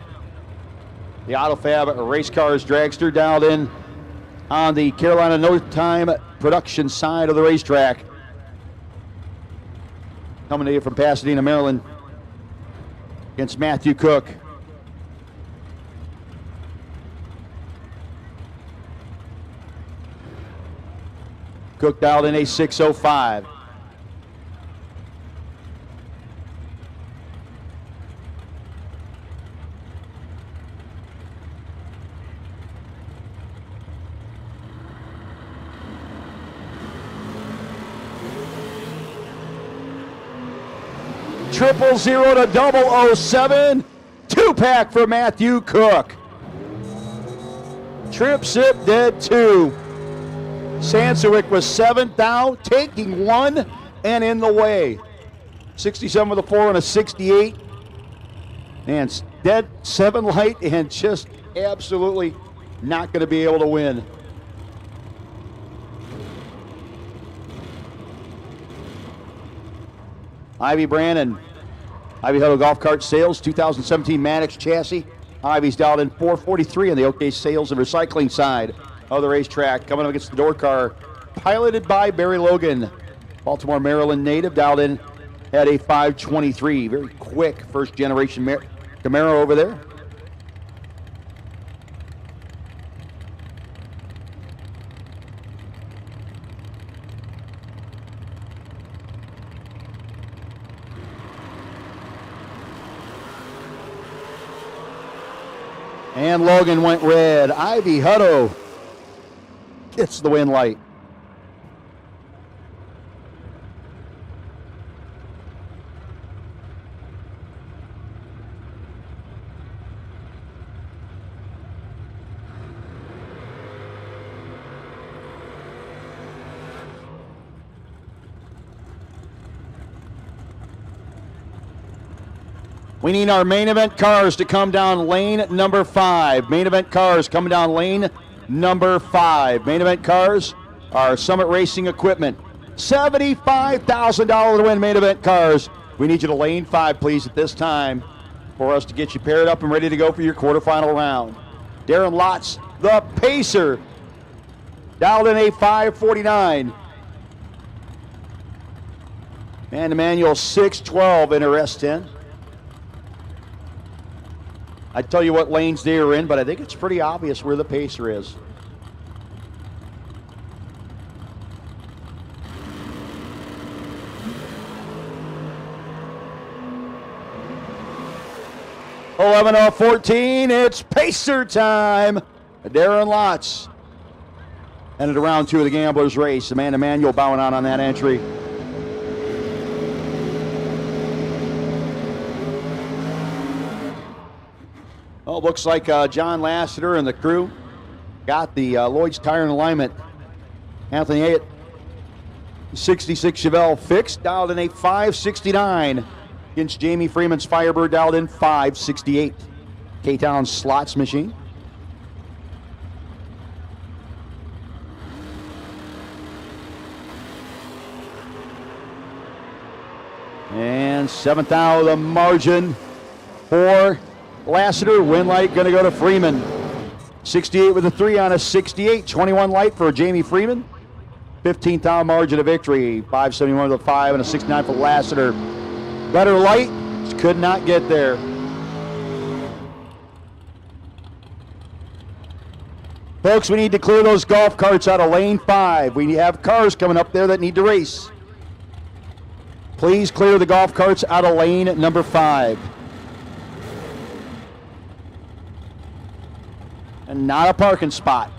The AutoFab Race Cars Dragster dialed in on the Carolina No Time production side of the racetrack. Coming to you from Pasadena, Maryland, against Matthew Cook. Cook dialed in a 605. Triple 0 to 007. 2-pack for Matthew Cook. Trip Sip dead 2. Sansowick was 7th out, taking 1 and in the way. 67 with a 4 and a 68. And dead 7 light and just absolutely not going to be able to win. Ivy Brand and Ivy Huddle Golf Cart Sales, 2017 Maddox chassis. Ivy's dialed in 443 on the OK Sales and Recycling side of the racetrack. Coming up against the door car, piloted by Barry Logan. Baltimore, Maryland native, dialed in at a 523. Very quick first generation Camaro over there. And Logan went red. Ivy Hutto gets the win light. We need our main event cars to come down lane number 5. Main event cars coming down lane number 5. Main event cars are Summit Racing Equipment. $75,000 to win main event cars. We need you to lane 5, please, at this time for us to get you paired up and ready to go for your quarterfinal round. Darren Lotz, the Pacer, dialed in a 549. And Emmanuel 612 in her S10. I'd tell you what lanes they are in, but I think it's pretty obvious where the Pacer is. $11 14, it's Pacer time. Darren Lotz. Headed to round 2 of the Gamblers race. Amanda Manuel bowing out on that entry. Oh, looks like John Lassiter and the crew got the Lloyd's Tire and Alignment Anthony Ayett, 66 Chevelle fixed, dialed in a 569 against Jamie Freeman's Firebird, dialed in 568. K-Town slots machine. And 7th out of the margin for Lassiter. Win light going to go to Freeman. 68 with a 3 on a 68. 21 light for Jamie Freeman. 15th out margin of victory. 571 with a 5 and a 69 for Lassiter. Better light, just could not get there. Folks, we need to clear those golf carts out of lane 5. We have cars coming up there that need to race. Please clear the golf carts out of lane number 5. And not a parking spot.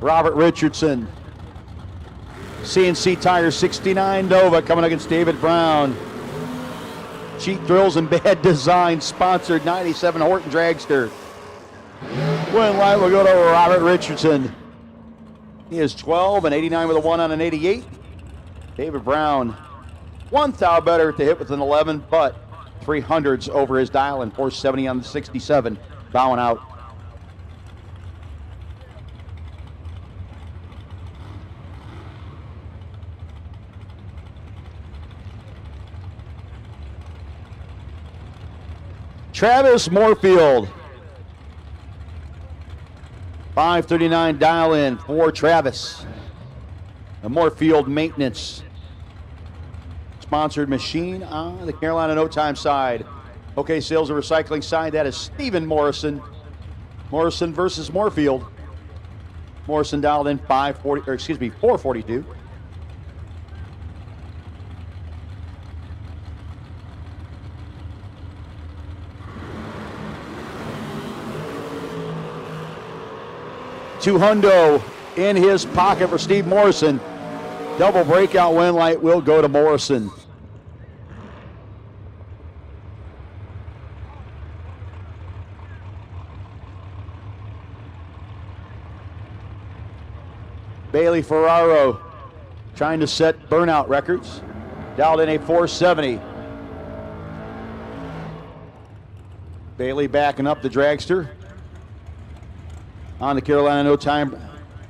Robert Richardson. CNC Tire 69 Nova coming against David Brown. Cheap Thrills and Bad Design sponsored 97 Horton Dragster. Win light will go to Robert Richardson. He is 12 and 89 with a 1 on an 88. David Brown, 1 thou better to hit with an 11, but 300s over his dial and 470 on the 67, bowing out. Travis Moorfield. 539 dial in for Travis. The Moorfield Maintenance sponsored machine on the Carolina No Time side. Okay, sales and recycling side, that is Stephen Morrison. Morrison versus Moorfield. Morrison dialed in 442. $200 in his pocket for Steve Morrison. Double breakout win light will go to Morrison. Bailey Ferraro trying to set burnout records. Dialed in a 470. Bailey backing up the dragster. On the Carolina No Time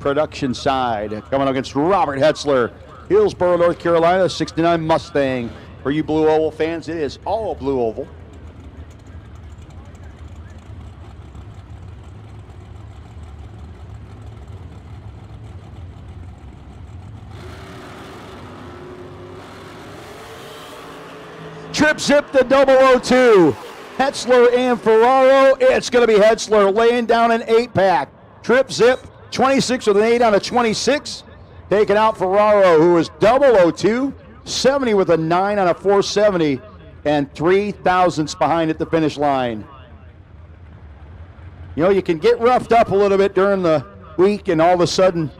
production side, coming against Robert Hetzler. Hillsboro, North Carolina, 69 Mustang. For you Blue Oval fans, it is all Blue Oval. Trip zip the 002. Hetzler and Ferraro. It's going to be Hetzler laying down an 8-pack. Trip zip, 26 with an 8 on a 26. Taking out Ferraro, who is 002. 70 with a 9 on a 470. And 3 thousandths behind at the finish line. You know, you can get roughed up a little bit during the week, and all of a sudden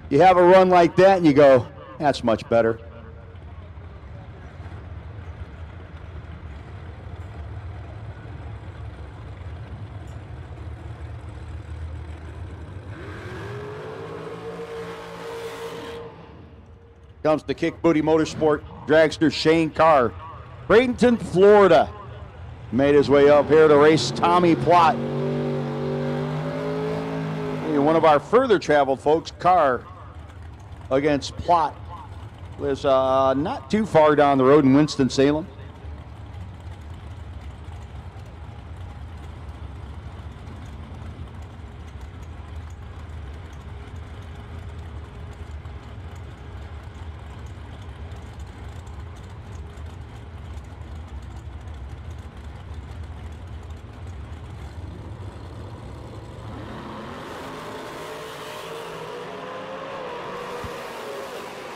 you have a run like that and you go, that's much better. Comes the Kick Booty Motorsport dragster Shane Carr. Bradenton, Florida. Made his way up here to race Tommy Plott. One of our further traveled folks, Carr, against Plott. Was not too far down the road in Winston-Salem.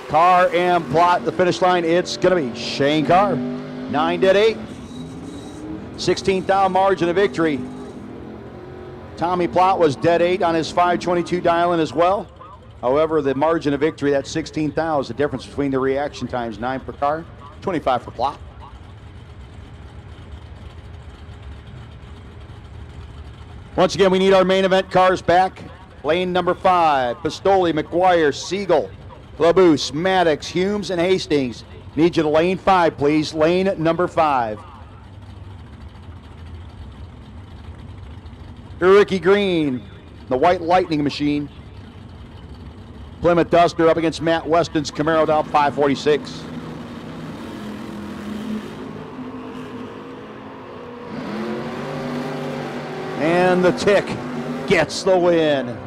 Carr and Plott, the finish line, it's going to be Shane Carr. 9 dead 8. 16th down margin of victory. Tommy Plott was dead 8 on his 522 dial-in as well. However, the margin of victory, that 16th down, is the difference between the reaction times. 9 for Carr, 25 for Plott. Once again, we need our main event cars back. Lane number 5, Pistoli, McGuire, Siegel, Labuse, Maddox, Humes, and Hastings. Need you to lane 5, please. Lane number 5. Ricky Green, the White Lightning machine. Plymouth Duster up against Matt Weston's Camaro down 546. And the Tick gets the win.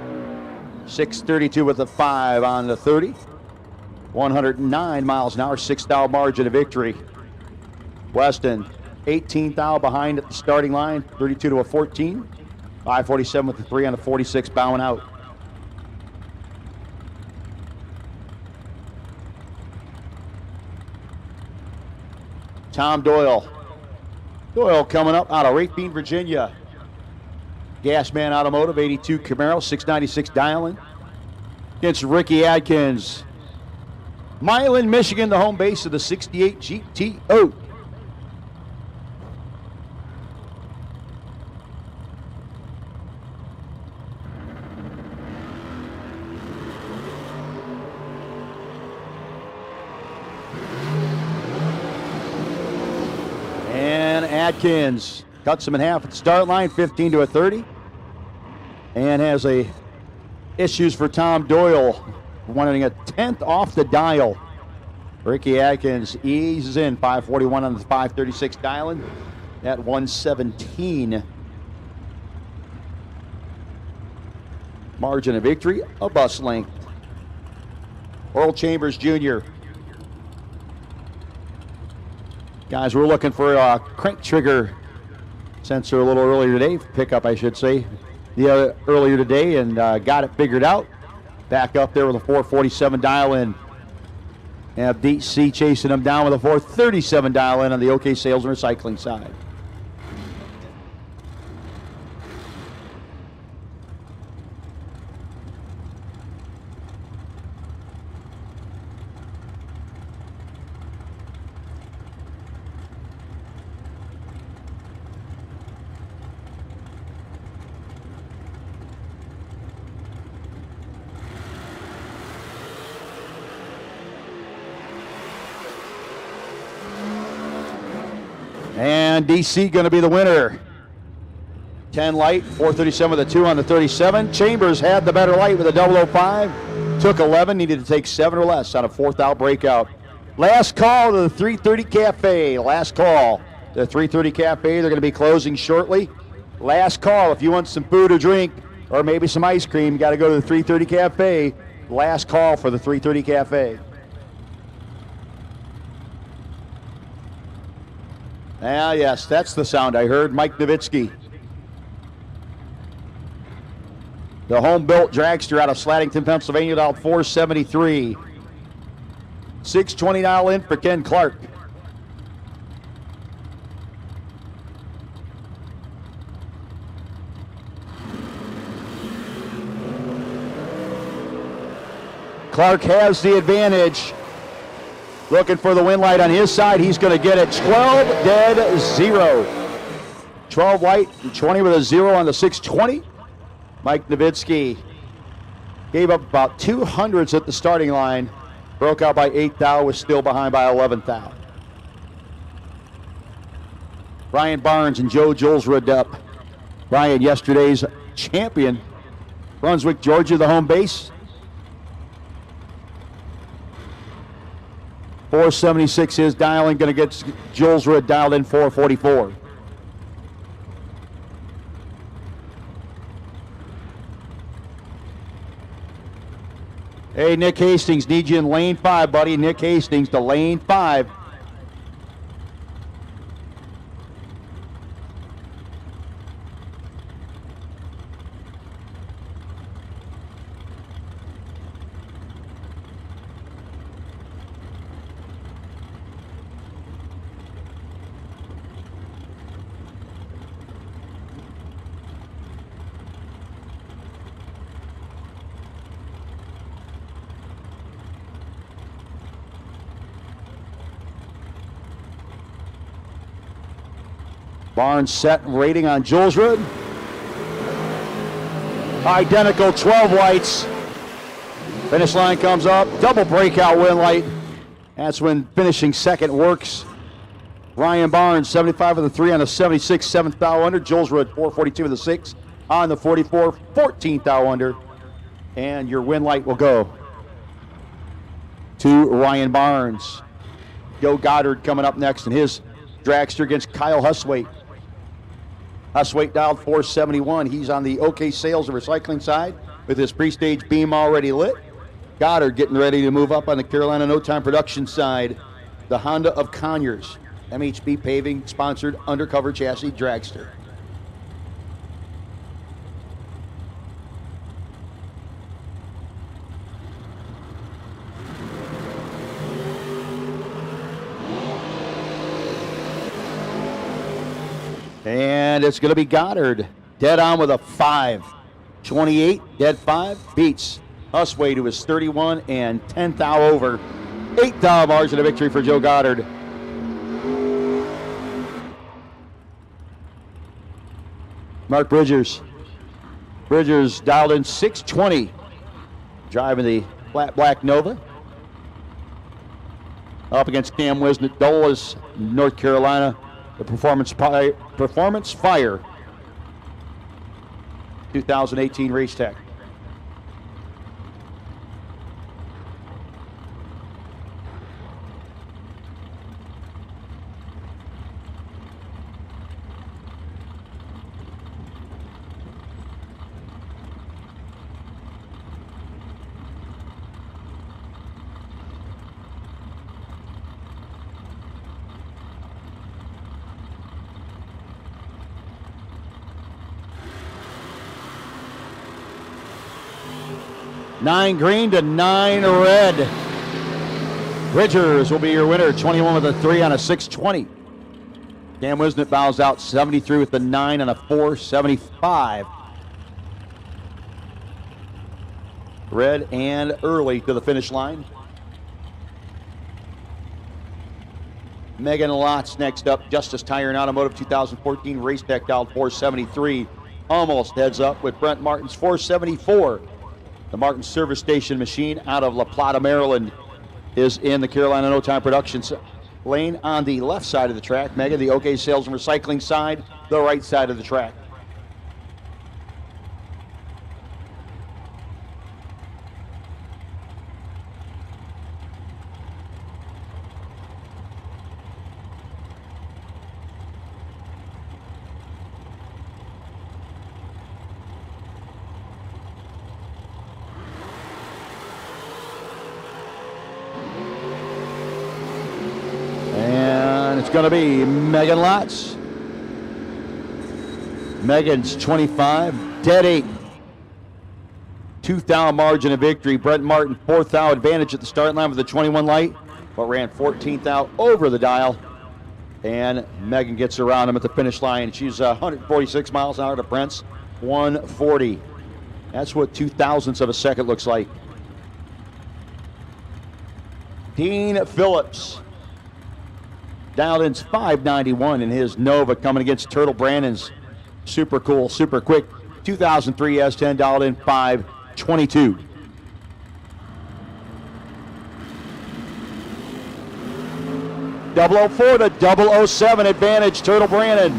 6:32 with a 5 on the 30. 109 miles an hour, 6 thou margin of victory. Weston, 18 thou behind at the starting line, 32 to a 14. 547 with the 3 on the 46, bowing out. Tom Doyle. Doyle coming up out of Rapeine, Virginia. Gasman Automotive, 82 Camaro, 696 dialing. Against Ricky Adkins. Milan, Michigan, the home base of the 68 GTO. And Adkins cuts him in half at the start line, 15 to a 30. And has a issues for Tom Doyle, wanting a 10th off the dial. Ricky Adkins eases in, 541 on the 536 dialing at 117. Margin of victory, a bus length. Earl Chambers Jr. Guys, we're looking for a crank trigger sensor a little earlier today, pickup I should say, earlier today, and got it figured out. Back up there with a 447 dial in. And DC chasing them down with a 437 dial in on the OK Sales and Recycling side. And DC going to be the winner. 10 light, 437 with a 2 on the 37. Chambers had the better light with a 005. Took 11, needed to take 7 or less on a 4th out breakout. Last call to the 330 Cafe. Last call to the 330 Cafe. They're going to be closing shortly. Last call if you want some food or drink or maybe some ice cream. You got to go to the 330 Cafe. Last call for the 330 Cafe. Ah, yes, that's the sound I heard. Mike Nowitzki. The home-built dragster out of Slatington, Pennsylvania, dialed 473. 620 dial in for Ken Clark. Clark has the advantage. Looking for the win light on his side. He's going to get it. 12 dead 0. 12 light and 20 with a 0 on the 620. Mike Nowitzki gave up about 200s at the starting line. Broke out by 8 thou, was still behind by 11 thou. Brian Barnes and Joe Julesrud up. Brian, yesterday's champion. Brunswick, Georgia, the home base. 476 is dialing, going to get Julesrud dialed in 444. Hey, Nick Hastings, need you in lane 5, buddy. Nick Hastings to lane 5. Barnes set and rating on Julesrud. Identical 12 lights. Finish line comes up. Double breakout win light. That's when finishing second works. Ryan Barnes, 75 of the 3 on the 76, 7th thou under. Jules Rudd, 442 of the 6 on the 44, 14th thou under. And your win light will go to Ryan Barnes. Joe Goddard coming up next in his dragster against Kyle Huswaite. Huswaite dialed 471. He's on the OK Sales and Recycling side with his pre-stage beam already lit. Goddard getting ready to move up on the Carolina No Time Production side. The Honda of Conyers, MHB Paving sponsored undercover chassis dragster. And it's going to be Goddard. Dead on with a 5.28. Dead 5. Beats Huswaite, who is 31 and 10th thou over. 8th thou margin of victory for Joe Goddard. Mark Bridgers. Bridgers dialed in 620. Driving the flat black Nova. Up against Cam Wisnett, Dulles, North Carolina. The Performance Fire 2018 Race Tech. Nine green to 9 red. Bridgers will be your winner. 21 with a 3 on a 620. Cam Wisnett bows out 73 with the 9 on a 475. Red and early to the finish line. Megan Lotz next up. Justice Tire and Automotive 2014 Race Tech dialed 473. Almost heads up with Brent Martin's 474. The Martin Service Station machine out of La Plata, Maryland, is in the Carolina No Time Productions lane on the left side of the track. Megan, the OK Sales and Recycling side, the right side of the track. Going to be Megan Lotz. Megan's 25, dead 8. 2th thou margin of victory. Brent Martin, 4th thou advantage at the start line with the 21 light, but ran 14th thou over the dial. And Megan gets around him at the finish line. She's 146 miles an hour to Brent's 140. That's what 0.02 of a second looks like. Dean Phillips. Dialed in 591 in his Nova, coming against Turtle Brandon's super cool, super quick 2003 S10, dialed in 522. .004 to 007 advantage, Turtle Brandon.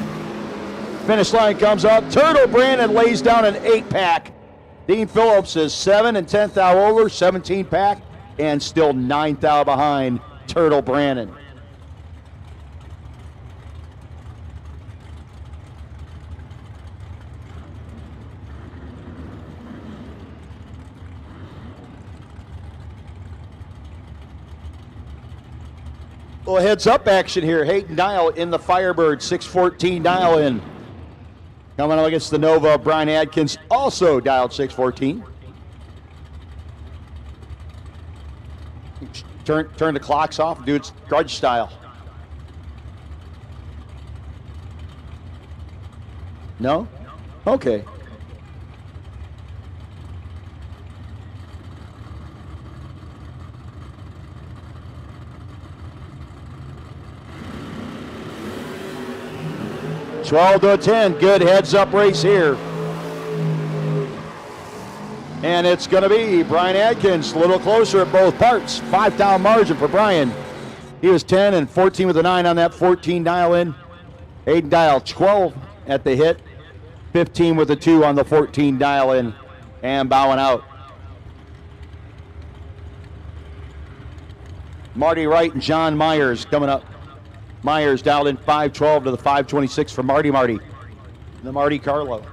Finish line comes up. Turtle Brandon lays down an 8-pack. Dean Phillips is 7 and 10th thou over, 17-pack, and still 9th thou behind Turtle Brandon. Little heads up action here. Hayden Dial in the Firebird, 614 dial in. Coming up against the Nova, Brian Adkins also dialed 614. Turn the clocks off, do it grudge style. No? Okay. .12 to 10, good heads-up race here. And it's going to be Brian Adkins, a little closer at both parts. 5 down margin for Brian. He was 10 and 14 with a 9 on that 14 dial in. Aiden dial 12 at the hit. 15 with a 2 on the 14 dial in and bowing out. Marty Wright and John Myers coming up. Myers dialed in 512 to the 526 for Marty. The Marty Carlo.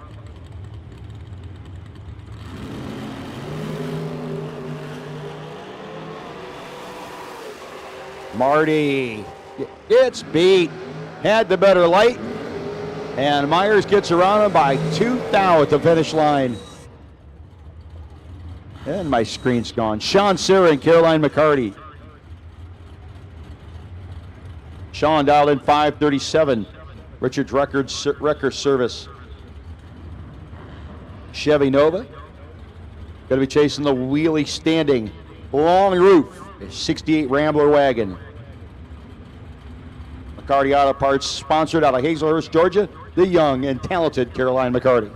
Marty gets beat. Had the better light. And Myers gets around him by 2 thou at the finish line. And my screen's gone. Sean Serra and Caroline McCarty. Sean dialed in 537. Richard Record Service. Chevy Nova. Going to be chasing the wheelie standing long roof 68 Rambler wagon. McCarty Auto Parts, sponsored out of Hazelhurst, Georgia, the young and talented Caroline McCarty.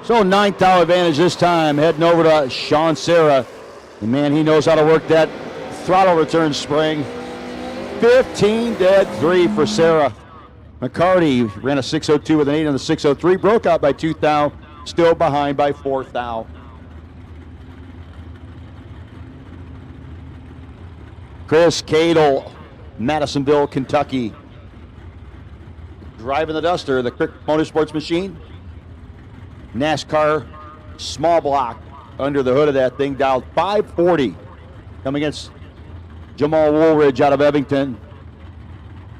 So 9th hour advantage this time, heading over to Sean Serra. And man, he knows how to work that throttle return spring. 15 dead 3 for Serra. McCarty ran a 602 with an 8 on the 603, broke out by 2 thou, still behind by 4 thou. Chris Cadle, Madisonville, Kentucky. Driving the Duster, the Crick Motorsports machine. NASCAR small block under the hood of that thing, dialed 540. Coming against Jamal Woolridge out of Evington.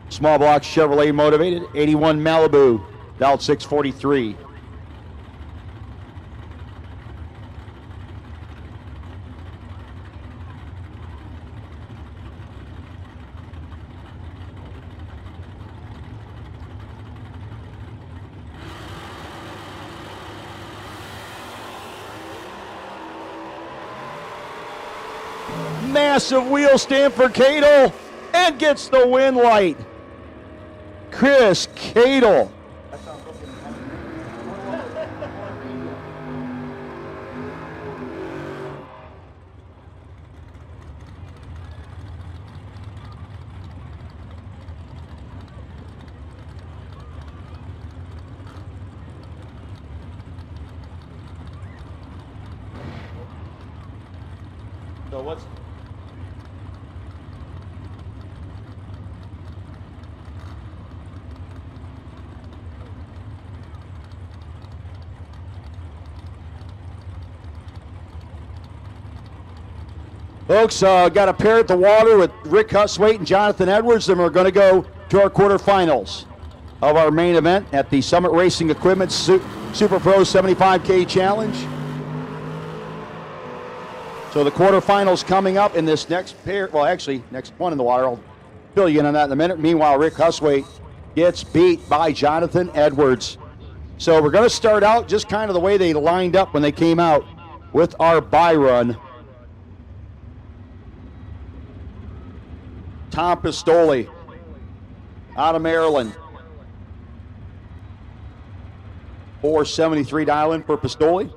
Small block Chevrolet motivated. 81 Malibu, dialed 643. Massive wheel stand for Cadle and gets the win light. Chris Cadle. So what's folks, got a pair at the water with Rick Huswaite and Jonathan Edwards, and we're going to go to our quarterfinals of our main event at the Summit Racing Equipment Super Pro 75K Challenge. So the quarterfinals coming up in this next pair, well, actually, next one in the water. I'll fill you in on that in a minute. Meanwhile, Rick Huswaite gets beat by Jonathan Edwards. So we're going to start out just kind of the way they lined up when they came out with our buy run. Tom Pistoli out of Maryland. 473 dial in for Pistoli.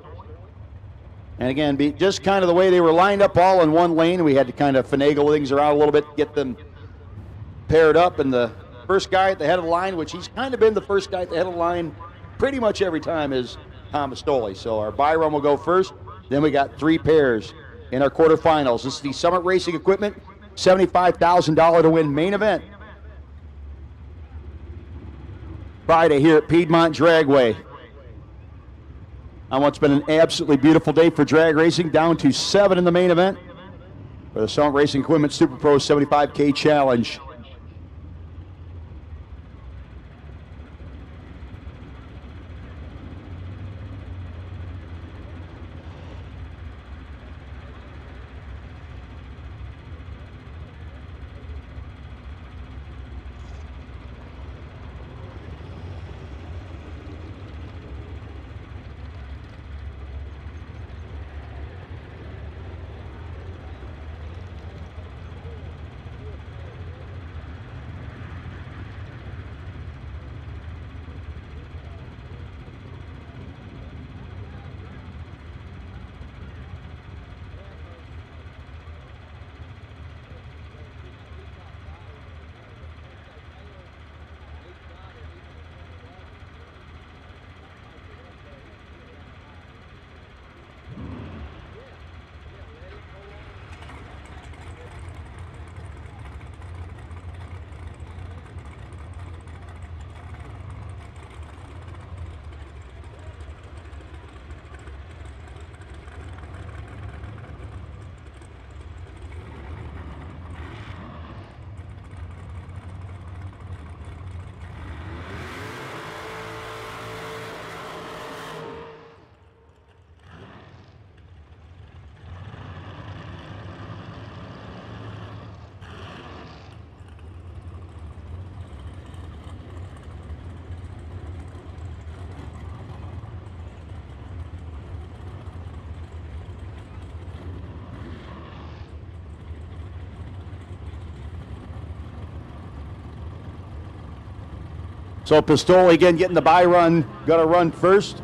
And again, just kind of the way they were lined up all in one lane. We had to kind of finagle things around a little bit, get them paired up. And the first guy at the head of the line, which he's kind of been the first guy at the head of the line pretty much every time, is Tom Pistoli. So our buy run will go first. Then we got 3 pairs in our quarterfinals. This is the Summit Racing Equipment $75,000 to win main event. Friday here at Piedmont Dragway. On what's been an absolutely beautiful day for drag racing, down to 7 in the main event for the Summit Racing Equipment Super Pro 75K Challenge. So Pistoli again getting the bye run, gonna run first.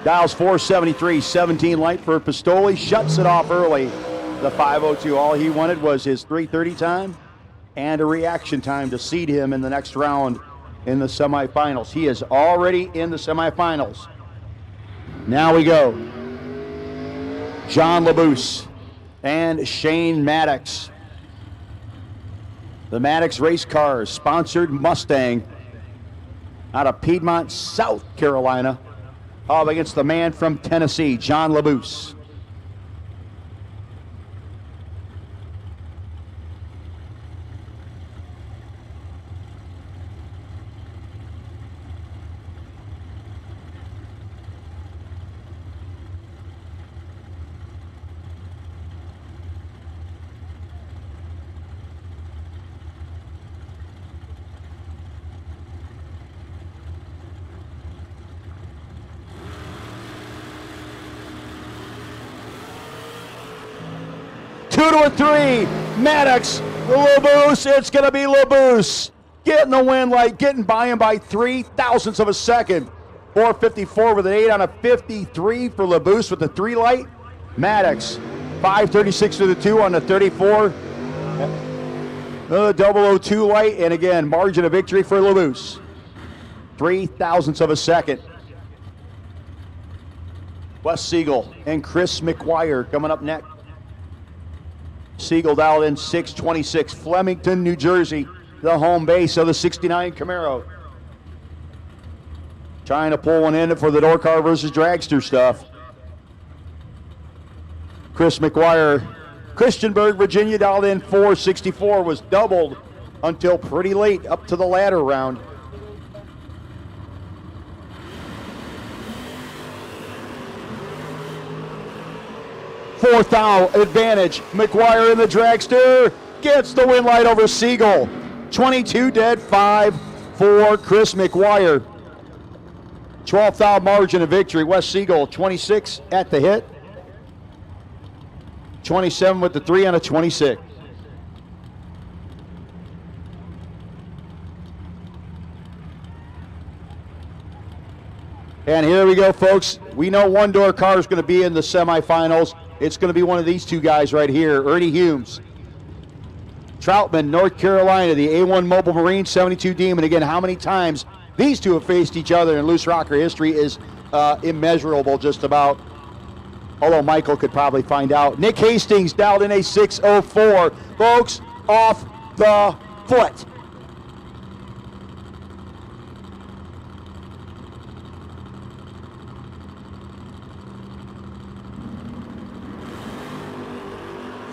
Dials 473, 17 light for Pistoli, shuts it off early. The 5:02, all he wanted was his 3:30 time and a reaction time to seed him in the next round in the semifinals. He is already in the semifinals. Now we go. John LaBouse and Shane Maddox. The Maddox race cars, sponsored Mustang out of Piedmont, South Carolina, up against the man from Tennessee, John LaBouse. Two to a three, Maddox, LaBouse, it's gonna be LaBouse. Getting the win light, getting by him by 0.03 of a second. 4:54 with an 8 on a 53 for LaBouse with the 3 light. Maddox, 5:36 to the 2 on the 34. The 002 light, and again, margin of victory for LaBouse. 0.03 of a second. Wes Siegel and Chris McGuire coming up next. Siegel dialed in 626, Flemington, New Jersey, the home base of the 69 Camaro. Trying to pull one in for the door car versus dragster stuff. Chris McGuire, Christiansburg, Virginia, dialed in 464, was doubled until pretty late up to the ladder round. Fourth out advantage. McGuire in the dragster gets the win light over Siegel. 22 dead, 5 for Chris McGuire. 12th out margin of victory. Wes Siegel 26 at the hit. 27 with the 3 on a 26. And here we go, folks. We know one door car is going to be in the semifinals. It's going to be one of these two guys right here, Ernie Humes. Troutman, North Carolina, the A1 Mobile Marine 72 Demon. Again, how many times these two have faced each other in LooseRocker history is immeasurable just about. Although Michael could probably find out. Nick Hastings dialed in a 604. Folks, off the foot.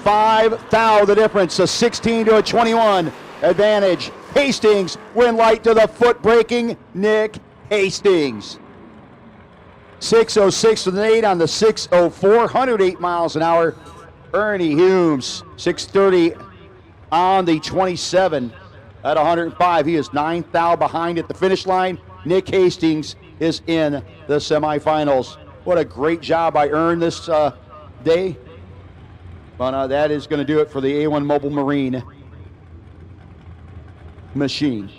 $5,000 the difference, a 16 to a 21 advantage. Hastings, win light to the foot braking Nick Hastings. 606 with an 8 on the 604, 108 miles an hour. Ernie Humes, 630 on the 27 at 105. He is 9,000 behind at the finish line. Nick Hastings is in the semifinals. What a great job by Ern this day. But that is going to do it for the A1 Mobile Marine machine.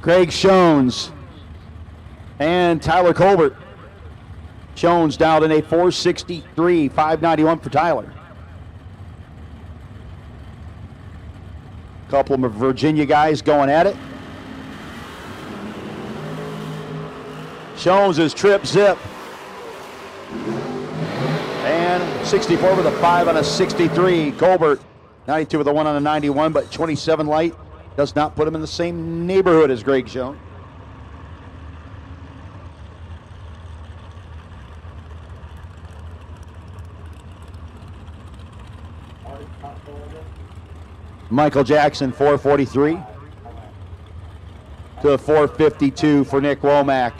Craig Shones, and Tyler Colbert. Shones dialed in a 463, 591 for Tyler. Couple of Virginia guys going at it. Shones is trip zip. And 64 with a 5 on a 63. Colbert, 92 with a 1 on a 91, but 27 light does not put him in the same neighborhood as Greg Shones. Michael Jackson, 443 to 452 for Nick Womack.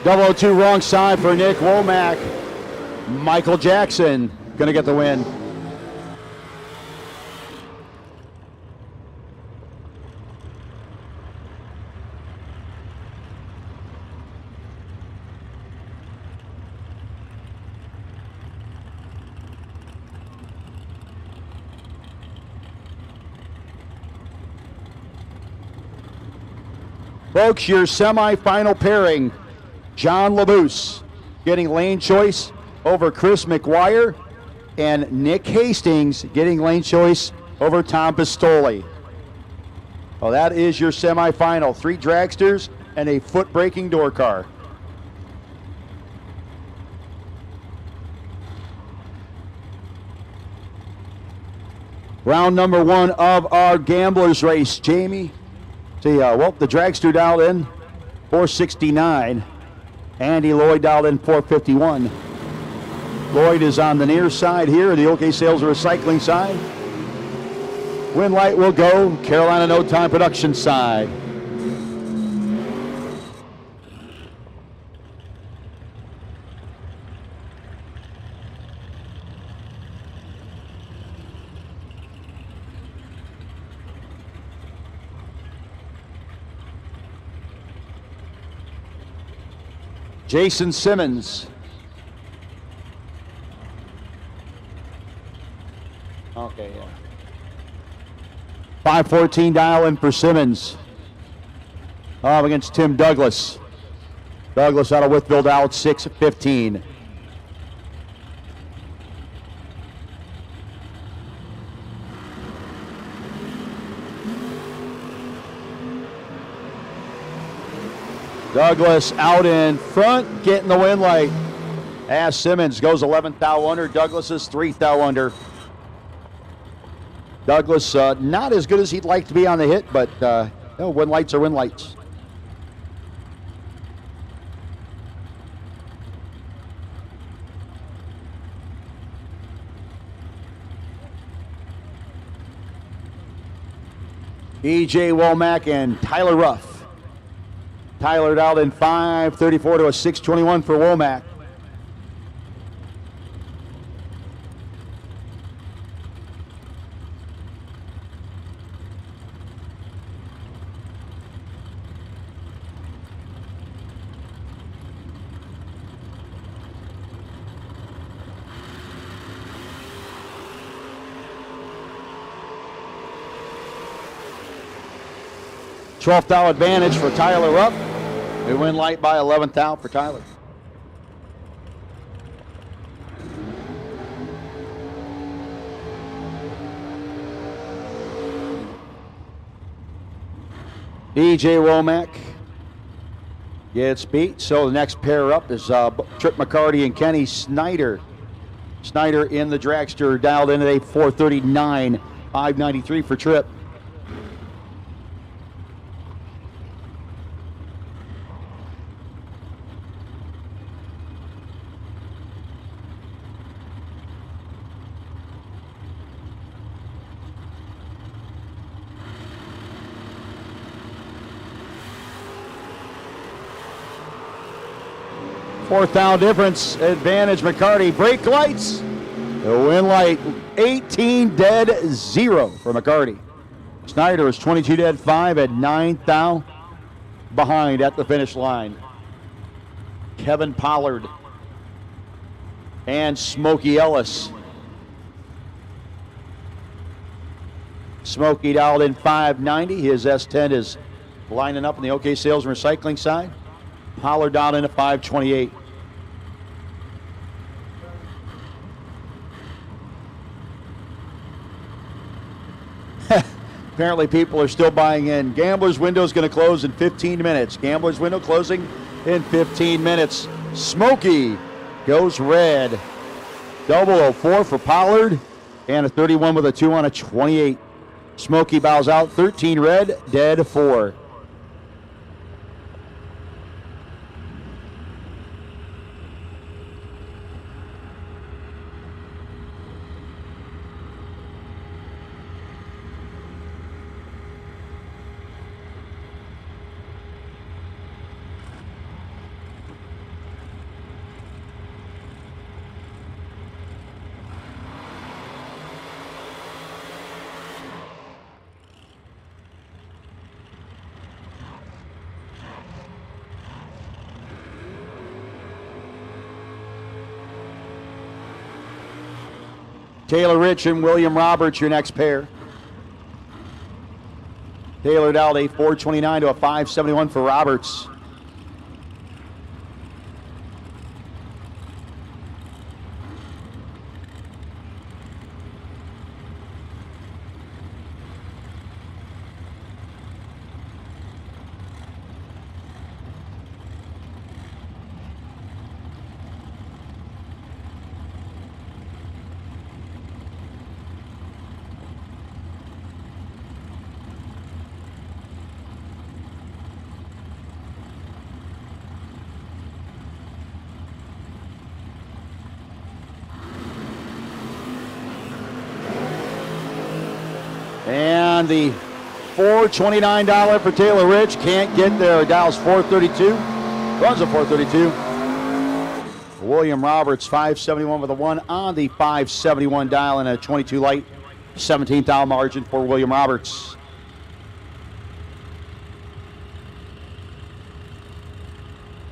Double 02 wrong side for Nick Womack. Michael Jackson gonna get the win. Folks, your semifinal pairing. John LaBouse getting lane choice over Chris McGuire, and Nick Hastings getting lane choice over Tom Pistoli. Well, that is your semifinal. 3 dragsters and a foot-braking door car. Round number 1 of our gamblers race. Jamie, see, the dragster dialed in 469. Andy Lloyd dialed in 451. Lloyd is on the near side here, the OK Sales Recycling side. Win light will go, Carolina No Time Production side. Jason Simmons. Okay, yeah. 514 dial in for Simmons. Up against Tim Douglas. Douglas out of Withville dialed 615. Douglas out in front, getting the win light. As Simmons goes 11th thou under, Douglas is 3th thou under. Douglas not as good as he'd like to be on the hit, but win lights are win lights. E.J. Womack and Tyler Ruff. Tyler dialed in 534 to a 621 for Womack. $12th thou advantage for Tyler Rupp. We win light by 11th thou for Tyler. E.J. Womack gets beat. So the next pair up is Trip McCarty and Kenny Snyder. Snyder in the dragster dialed in at a 439, 593 for Trip. Fourth down difference, advantage McCarty. Brake lights, the win light, 18 dead, 0 for McCarty. Snyder is 22 dead, 5 at 9th down behind at the finish line. Kevin Pollard and Smokey Ellis. Smokey dialed in 590. His S10 is lining up in the OK Sales and Recycling side. Pollard dialed in at 528. Apparently people are still buying in. Gambler's window is going to close in 15 minutes. Gambler's window closing in 15 minutes. Smokey goes red. 004 for Pollard and a 31 with a 2 on a 28. Smokey bows out, 13 red, dead 4. Taylor Rich and William Roberts, your next pair. Taylor dialed a 429 to a 571 for Roberts. And the $429 for Taylor Rich can't get there. Dials 432. Runs a 432. William Roberts, 571 with a 1 on the 571 dial and a 22 light. 17th dial margin for William Roberts.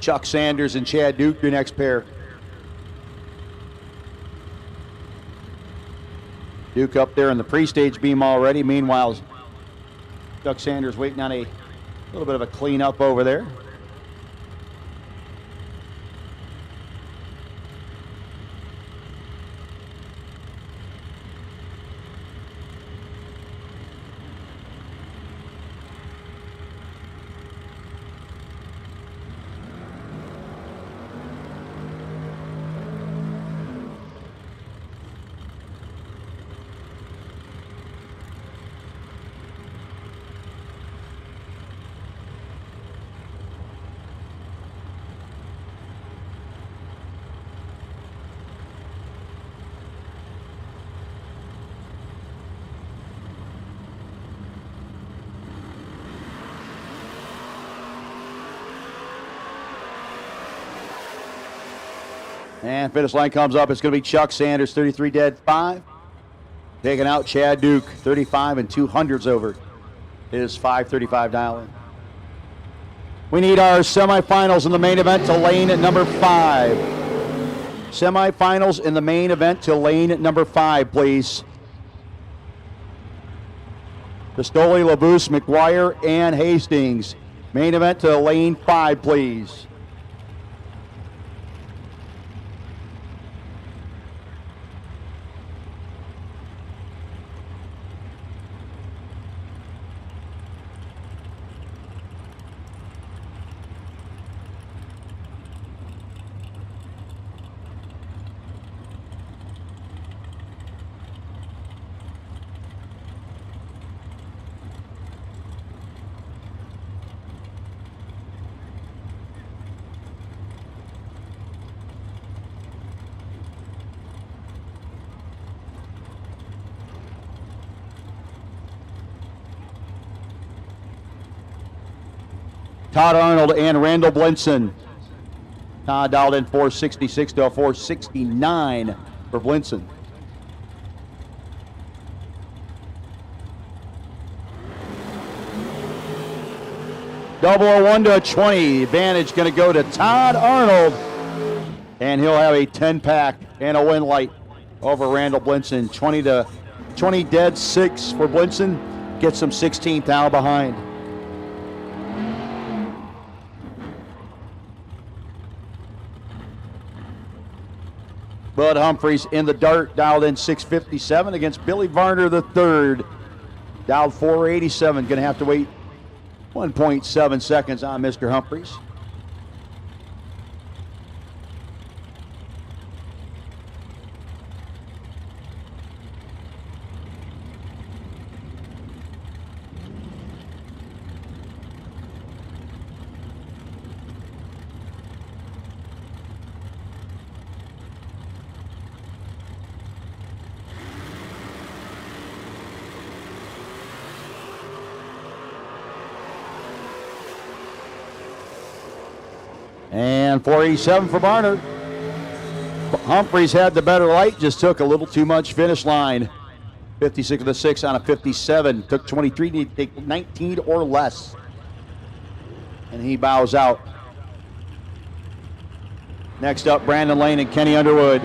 Chuck Sanders and Chad Duke, your next pair. Duke up there in the pre-stage beam already. Meanwhile, Chuck Sanders waiting on a little bit of a cleanup over there. And finish line comes up. It's going to be Chuck Sanders, 33 dead, 5. Taking out Chad Duke, 35 and 200s over his 535 dial in. We need our semifinals in the main event to lane at number 5. Semifinals in the main event to lane at number 5, please. Pistoli, LaBouse, McGuire, and Hastings. Main event to lane 5, please. Todd Arnold and Randall Blinson. Todd dialed in 466 to a 469 for Blinson. Double 01 to a 20. Advantage going to go to Todd Arnold. And he'll have a 10-pack and a win light over Randall Blinson. 20 dead, 6 for Blinson. Gets him 16th out behind. Bud Humphreys in the dart, dialed in 657 against Billy Varner III. Dialed 487, going to have to wait 1.7 seconds on Mr. Humphreys. And 487 for Barner. Humphreys had the better light, just took a little too much finish line. 56 of the 6 on a 57. Took 23, need to take 19 or less. And he bows out. Next up, Brandon Lane and Kenny Underwood.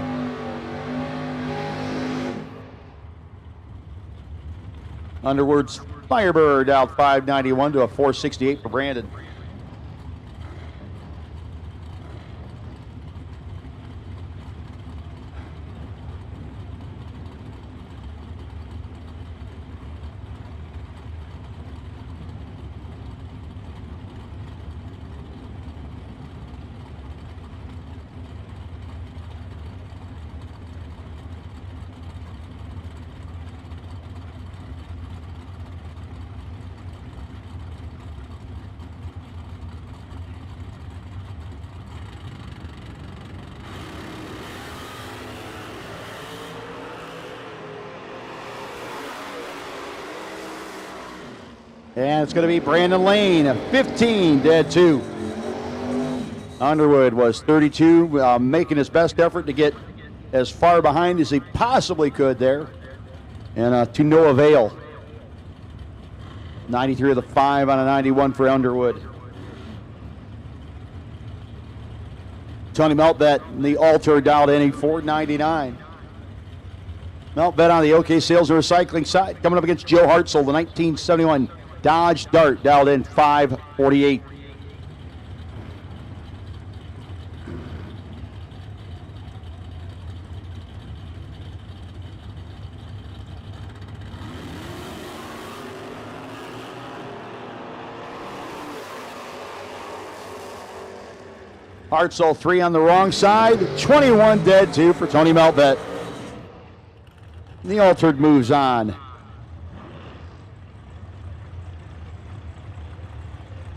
Underwood's Firebird out 591 to a 468 for Brandon. And it's going to be Brandon Lane, 15, dead 2. Underwood was 32, making his best effort to get as far behind as he possibly could there. And to no avail. 93 of the 5 on a 91 for Underwood. Tony Meltbet, the altar dialed in 499. Meltbet on the OK Sales and Recycling side, coming up against Joe Hartzell, the 1971 Dodge Dart, dialed in 548. Hartzell 3 on the wrong side, 21 dead 2 for Tony Meltbet. The altered moves on.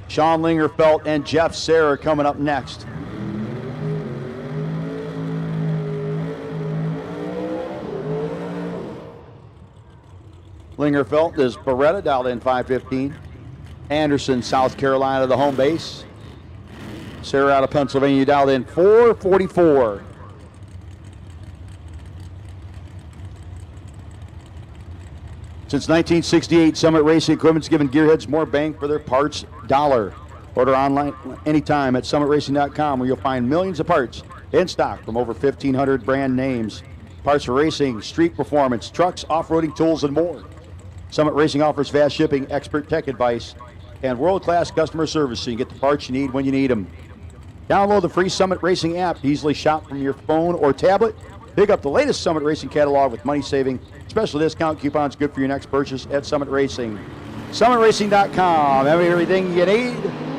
Sean Lingerfelt and Jeff Serra coming up next. Lingerfelt is Beretta, dialed in 515. Anderson, South Carolina, the home base. Serra out of Pennsylvania, dialed in 444. Since 1968, Summit Racing Equipment's given gearheads more bang for their parts dollar. Order online anytime at summitracing.com, where you'll find millions of parts in stock from over 1,500 brand names. Parts for racing, street performance, trucks, off-roading tools, and more. Summit Racing offers fast shipping, expert tech advice, and world-class customer service, so you get the parts you need when you need them. Download the free Summit Racing app to easily shop from your phone or tablet. Pick up the latest Summit Racing catalog with money-saving, special discount coupons good for your next purchase at Summit Racing. SummitRacing.com. Everything you need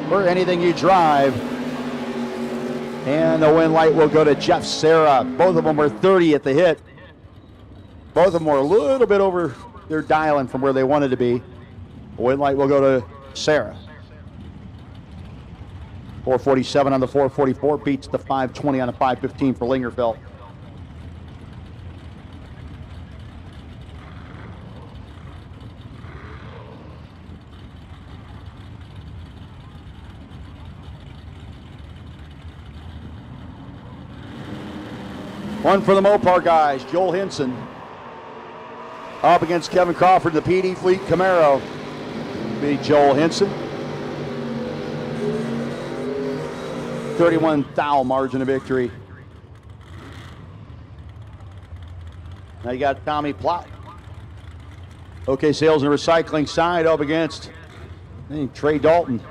for anything you drive. And the win light will go to Jeff Serra. Both of them were 30 at the hit. Both of them were a little bit over their dialing from where they wanted to be. The win light will go to Serra. 447 on the 444 beats the 520 on the 515 for Lingerfelt. One for the Mopar guys, Joel Hinson. Up against Kevin Crawford, the PD Fleet Camaro. Be Joel Hinson. 31 thou margin of victory. Now you got Tommy Plott. OK Sales and Recycling side up against Trey Dalton.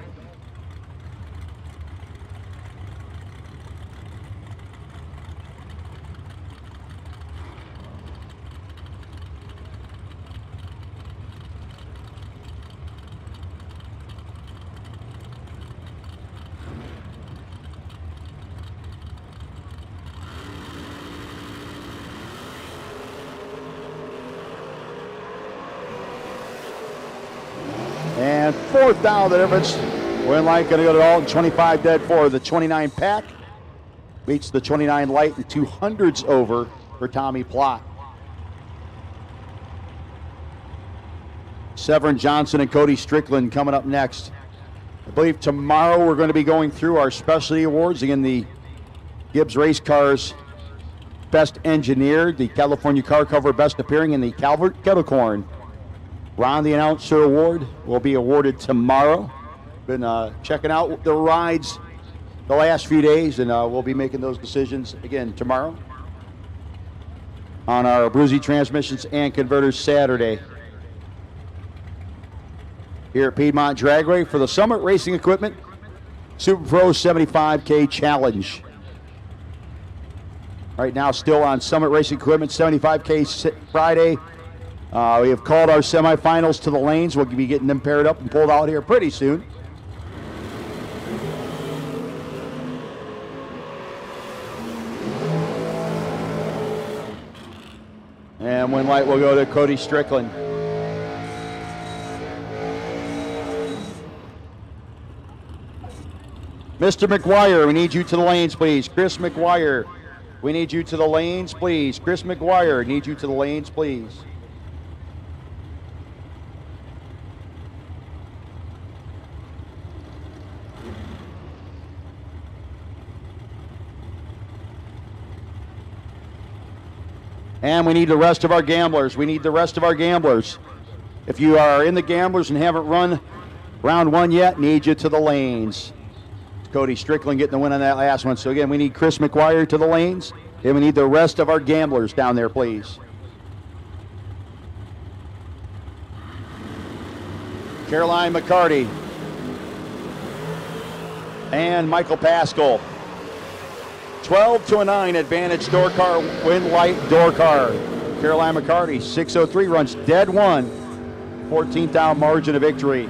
And fourth down, the difference. Win light going to go to Dalton. 25 dead for the 29 pack. Beats the 29 light and 200s over for Tommy Plott. Severin Johnson and Cody Strickland coming up next. I believe tomorrow we're going to be going through our specialty awards. Again, the Gibbs Race Cars Best Engineered, the California Car Cover Best Appearing, and the Calvert Kettlecorn Ron the Announcer Award will be awarded tomorrow. Been checking out the rides the last few days, and we'll be making those decisions again tomorrow on our Bruzy Transmissions and Converters Saturday here at Piedmont Dragway for the Summit Racing Equipment Super Pro 75K Challenge. Right now still on Summit Racing Equipment 75K Friday. We have called our semifinals to the lanes. We'll be getting them paired up and pulled out here pretty soon. And win light will go to Cody Strickland. Mr. McGuire, we need you to the lanes, please. Chris McGuire, we need you to the lanes, please. Chris McGuire, need you to the lanes, please. And we need the rest of our gamblers. We need the rest of our gamblers. If you are in the gamblers and haven't run round one yet, need you to the lanes. Cody Strickland getting the win on that last one. So again, we need Chris McGuire to the lanes, and we need the rest of our gamblers down there, please. Caroline McCarty and Michael Pascal. 12-9 advantage door car, win light door car. Caroline McCarty, 6:03 runs dead one. 14th down margin of victory.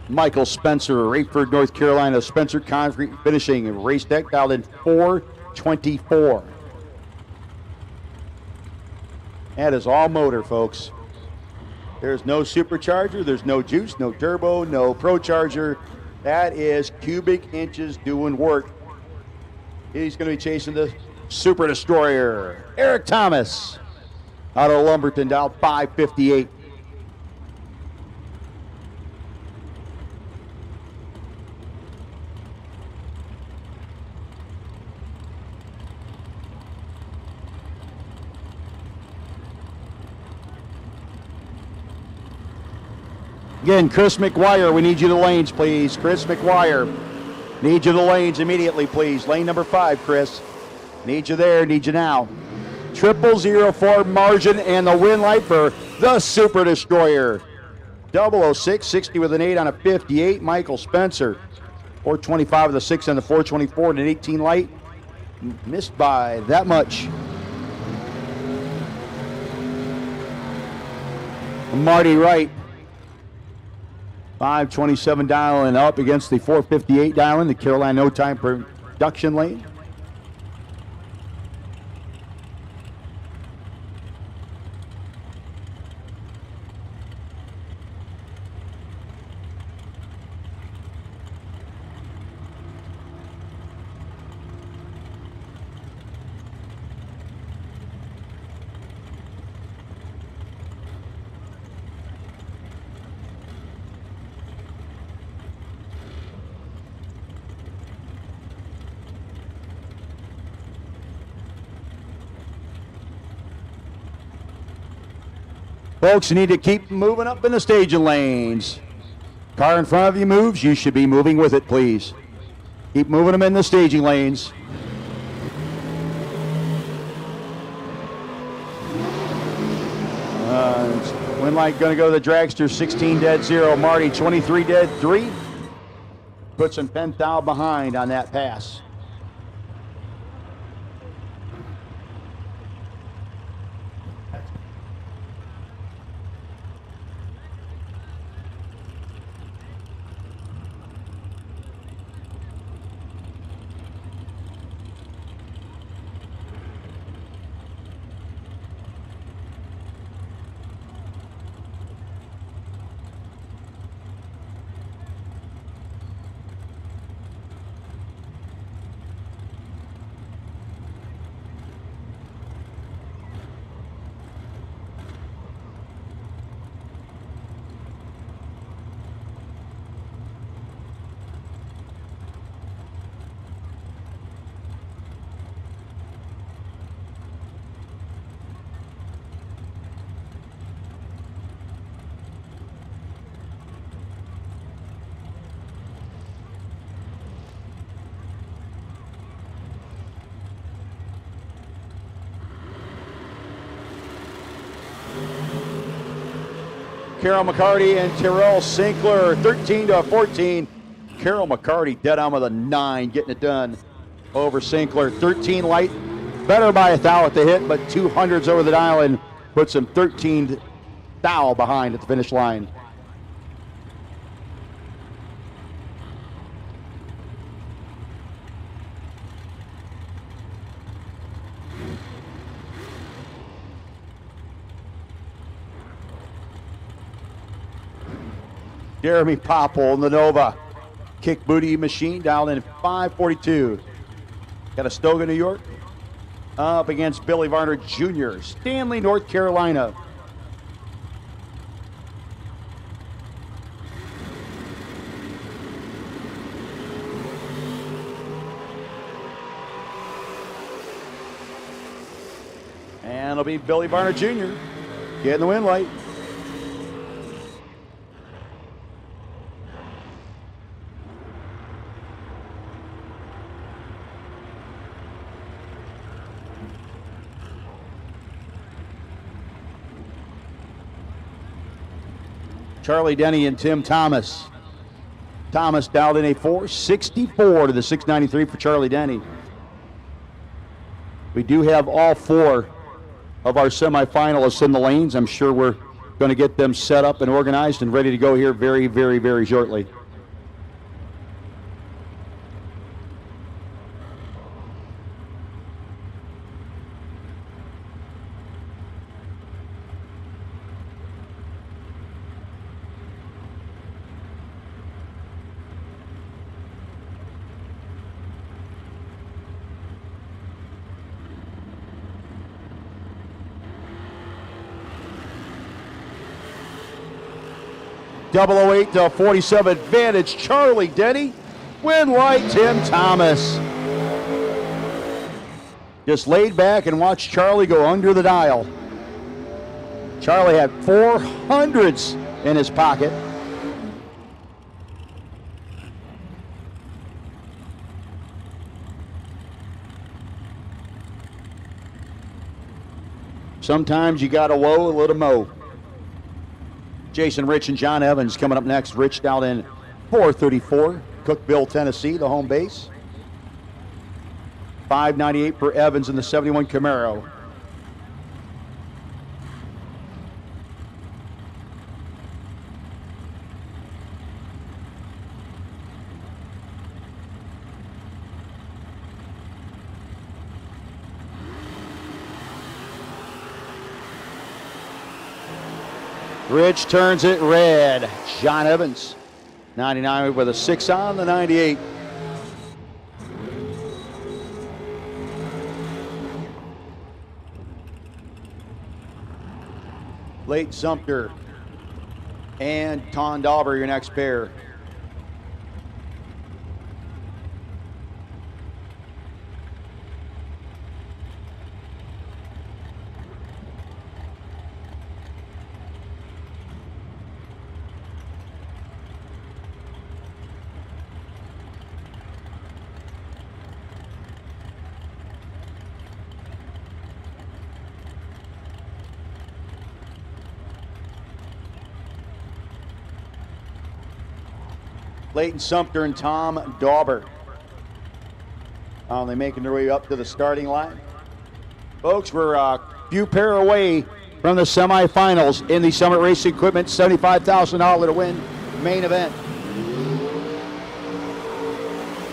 Michael Spencer, Rayford, North Carolina. Spencer Concrete finishing race deck dialed in 4:24. That is all motor, folks. There's no supercharger, there's no juice, no turbo, no pro charger. That is cubic inches doing work. He's going to be chasing the Super Destroyer. Eric Thomas out of Lumberton, down 5:58. Again, Chris McGuire, we need you to the lanes, please. Chris McGuire, need you to the lanes immediately, please. Lane number 5, Chris. Need you there, need you now. 0004 margin and the win light for the Super Destroyer. 006, 60 with an 8 on a 58. Michael Spencer, 425 with a 6 on the 424 and an 18 light. Missed by that much. Marty Wright. 527 dialing up against the 458 dialing, the Carolina No Time production lane. Folks, you need to keep moving up in the staging lanes. Car in front of you moves, you should be moving with it, please. Keep moving them in the staging lanes. Win light going to go to the dragster, 16 dead 0. Marty, 23 dead 3. Puts him 10 thou behind on that pass. Carol McCarty and Terrell Sinkler, 13-14. Carol McCarty dead on with a 9, getting it done over Sinkler. 13 light, better by a thou at the hit, but 200s over the dial and puts him 13 thou behind at the finish line. Jeremy Popple, the Nova. Kick booty machine down in 5:42. Calistoga, New York. Up against Billy Varner Jr., Stanley, North Carolina. And it'll be Billy Varner Jr. getting the win light. Charlie Denny and Tim Thomas. Thomas dialed in a 464 to the 693 for Charlie Denny. We do have all 4 of our semifinalists in the lanes. I'm sure we're going to get them set up and organized and ready to go here very, very, very shortly. Double 08 to 47 advantage. Charlie Denny. Win light, Tim Thomas. Just laid back and watched Charlie go under the dial. Charlie had 400s in his pocket. Sometimes you got to woe a little mo. Jason Rich and John Evans coming up next. Rich down in 434, Cookeville, Tennessee, the home base. $598 per Evans in the 71 Camaro. Rich turns it red. John Evans, 99 with a 6 on the 98. Late Sumter and Tondalver, your next pair. Leighton Sumter and Tom Dauber. Finally making their way up to the starting line. Folks, we're a few pair away from the semifinals in the Summit Racing Equipment $75,000 to win main event.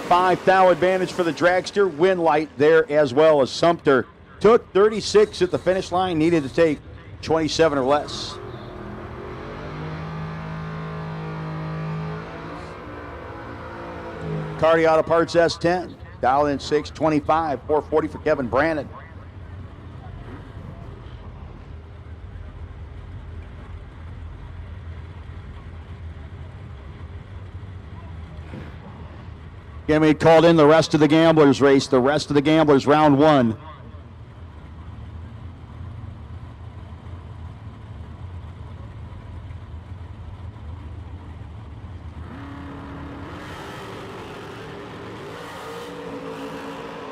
5 thou advantage for the dragster. Win light there as well as Sumter took 36 at the finish line, needed to take 27 or less. Cardi Auto Parts S10, dial in 625, 440 for Kevin Brandon. Again, we called in the rest of the gamblers race, the rest of the gamblers round one.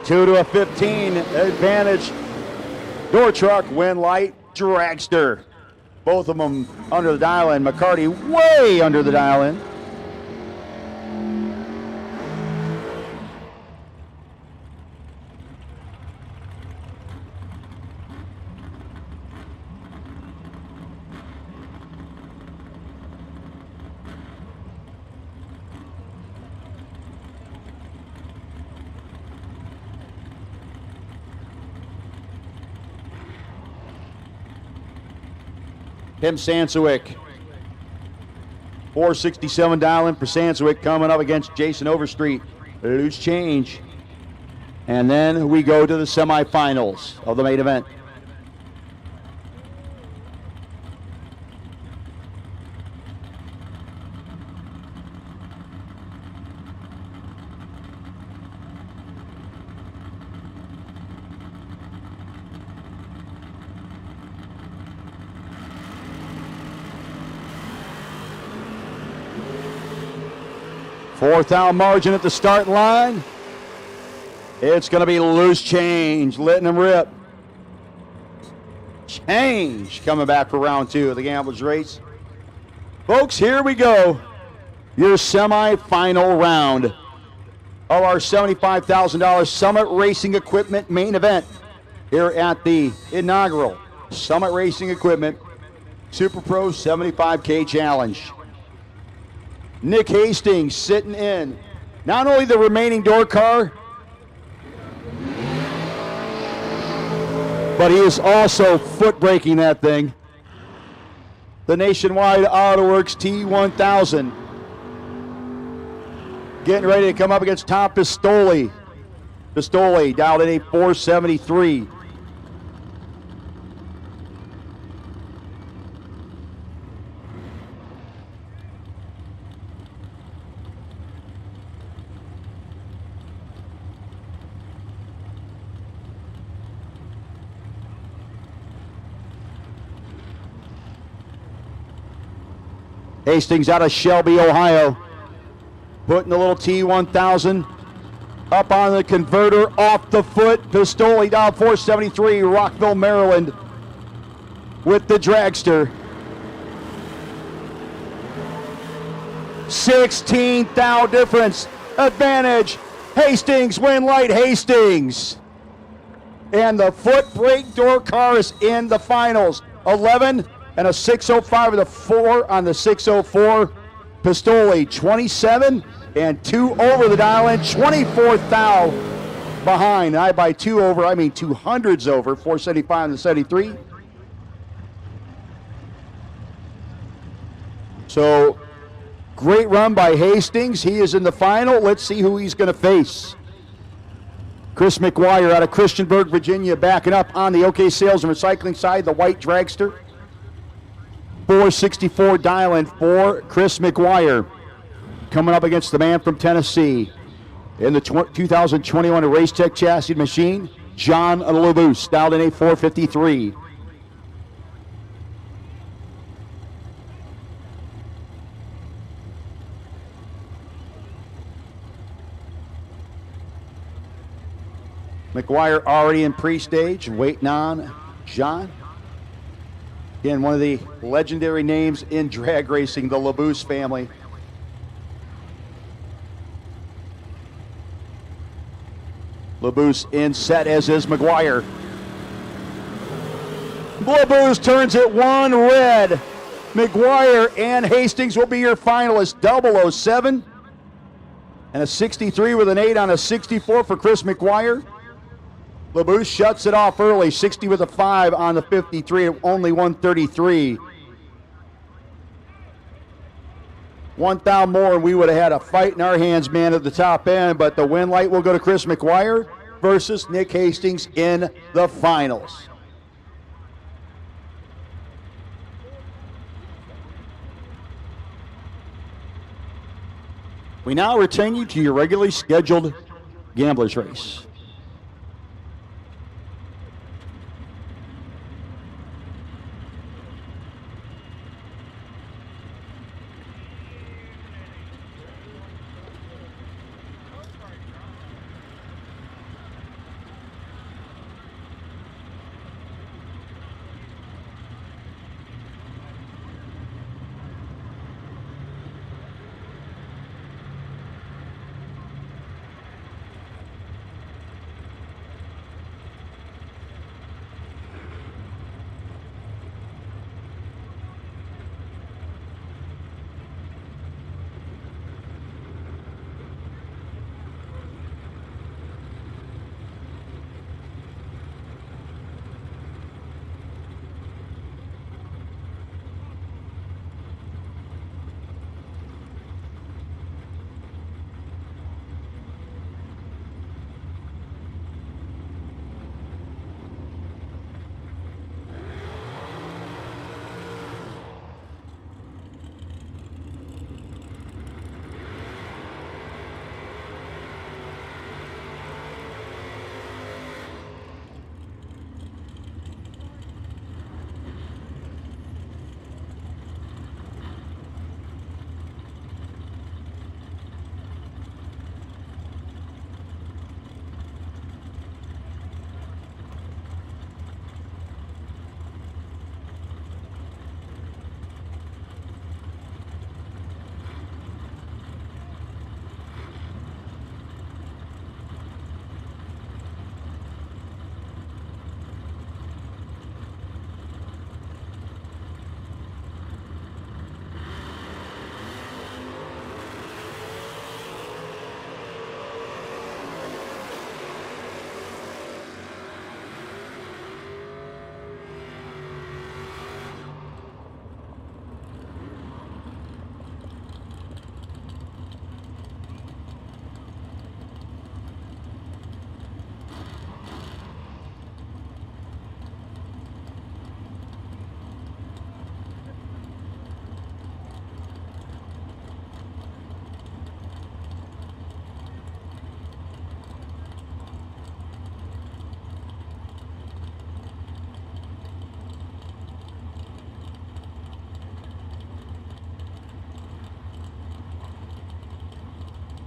Two to a 15 advantage. Door truck, win light, dragster. Both of them under the dial in. McCarty way under the dial in. Tim Sansowick. 467 dial in for Sansowick coming up against Jason Overstreet. Loose change. And then we go to the semifinals of the main event. Fourth down margin at the start line. It's going to be loose change, letting them rip. Change coming back for round two of the Gamblers race. Folks, here we go. Your semifinal round of our $75,000 Summit Racing Equipment main event here at the inaugural Summit Racing Equipment Super Pro 75K Challenge. Nick Hastings sitting in not only the remaining door car, but he is also foot braking that thing. The Nationwide AutoWorks T1000. Getting ready to come up against Tom Pistoli. Pistoli dialed at a 473. Hastings out of Shelby, Ohio. Putting the little T1000 up on the converter, off the foot. Pistoli down 473, Rockville, Maryland with the dragster. 16 thou difference. Advantage. Hastings, win light, Hastings. And the foot brake door car is in the finals. 11 and a 605 with a 4 on the 604. Pistoli 27 and 2 over the dial in. 24 thou behind. I by 2 over, I mean 200s over. 475 and the 73. So great run by Hastings. He is in the final. Let's see who he's going to face. Chris McGuire out of Christiansburg, Virginia, backing up on the OK Sales and Recycling side, the white dragster. 464 dial-in for Chris McGuire. Coming up against the man from Tennessee in the 2021 Race Tech Chassis Machine, John LaBoose, dialed in a 453. McGuire already in pre-stage, waiting on John. Again, one of the legendary names in drag racing, the LaBoose family. LeBouse in set, as is McGuire. LeBouse turns it 1 red. McGuire and Hastings will be your finalists. 007 and a 63 with an 8 on a 64 for Chris McGuire. LeBouse shuts it off early. 60 with a 5 on the 53 at only 133. 1 thou more and we would have had a fight in our hands, man, at the top end, but the win light will go to Chris McGuire versus Nick Hastings in the finals. We now return you to your regularly scheduled Gamblers race.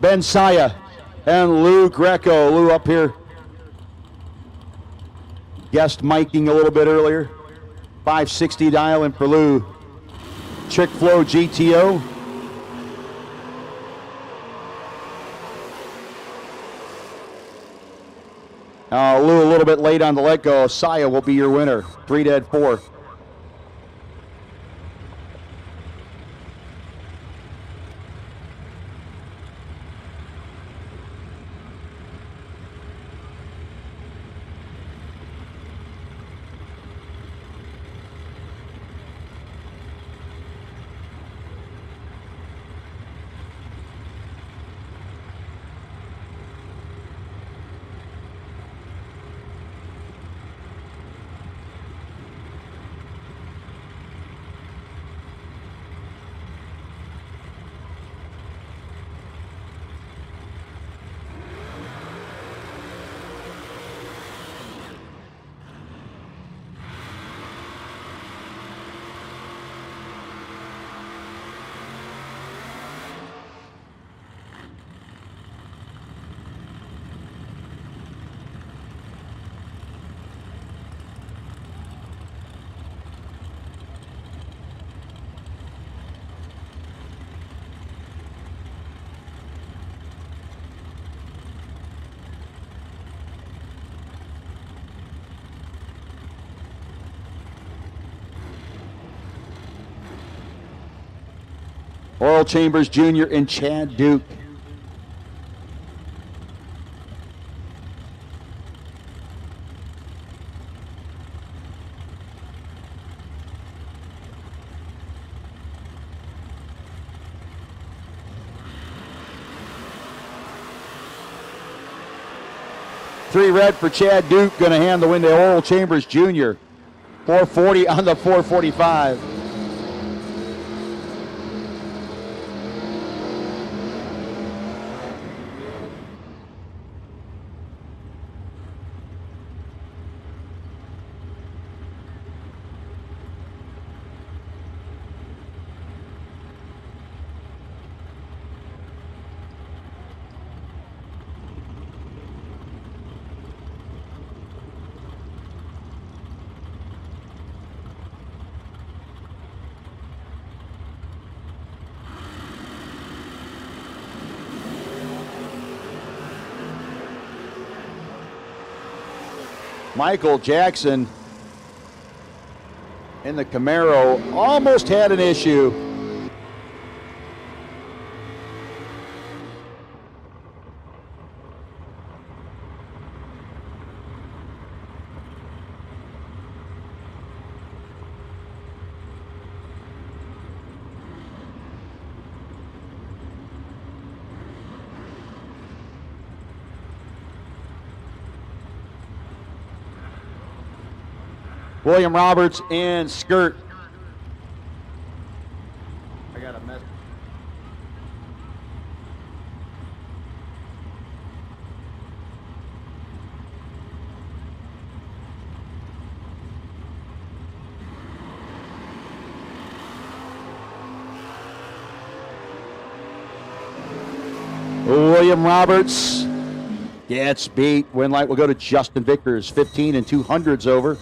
Ben Saya and Lou Greco. Lou up here. Guest miking a little bit earlier. 560 dial in for Lou. Chick Flow GTO. Lou a little bit late on the let go. Saya will be your winner. 3 dead 4. Oral Chambers Jr. and Chad Duke. Three red for Chad Duke, going to hand the win to Oral Chambers Jr. 440 on the 445. Michael Jackson in the Camaro almost had an issue. William Roberts and Skirt. I got a message. William Roberts gets beat. Win light will go to Justin Vickers. 15 and 200s over.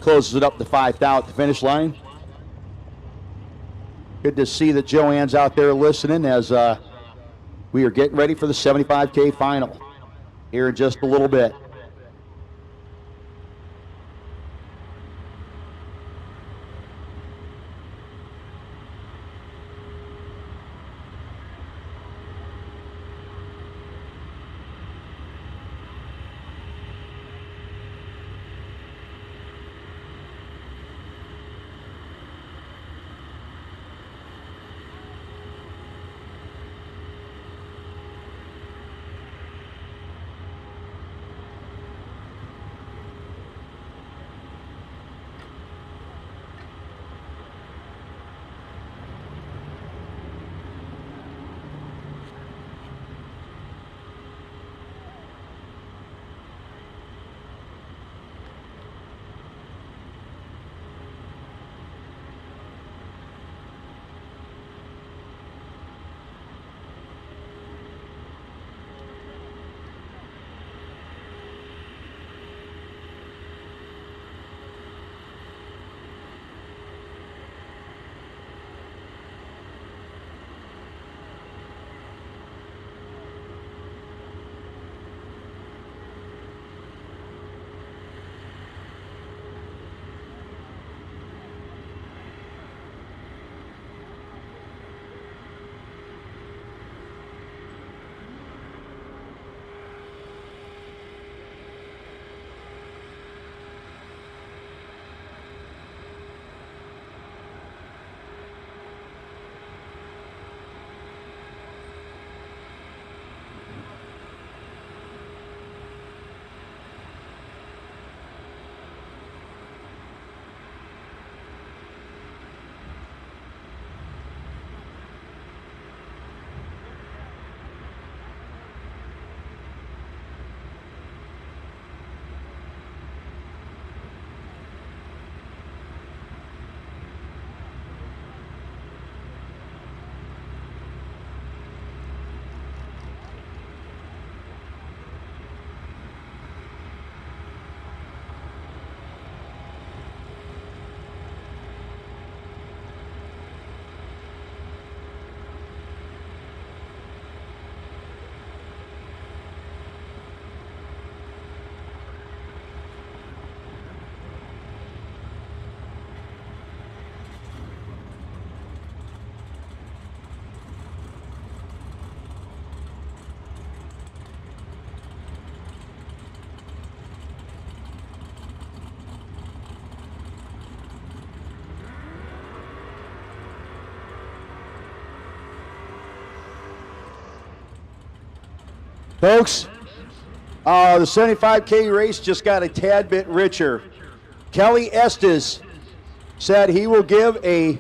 Closes it up to 5th out the finish line. Good to see that Joanne's out there listening as we are getting ready for the 75K final here in just a little bit. Folks, the 75K race just got a tad bit richer. Kelly Estes said he will give an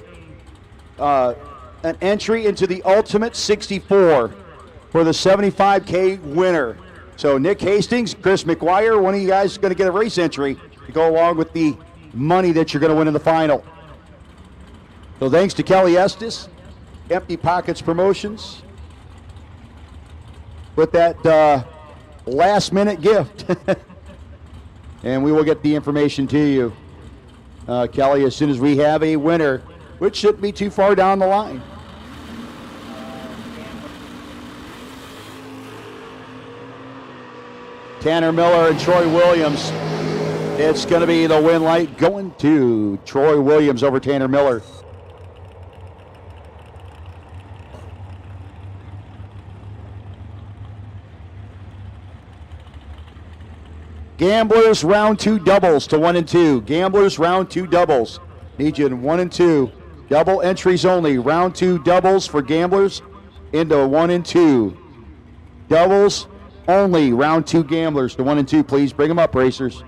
entry into the Ultimate 64 for the 75K winner. So Nick Hastings, Chris McGuire, one of you guys is going to get a race entry to go along with the money that you're going to win in the final. So thanks to Kelly Estes, Empty Pockets Promotions, with that last minute gift. And we will get the information to you, Kelly, as soon as we have a winner, which shouldn't be too far down the line. Tanner Miller and Troy Williams. It's going to be the win light going to Troy Williams over Tanner Miller. Gamblers round 2 doubles to 1 and 2. Gamblers round 2 doubles. Need you in 1 and 2. Double entries only. Round 2 doubles for gamblers into 1 and 2. Doubles only. Round 2 gamblers to 1 and 2. Please bring them up, racers.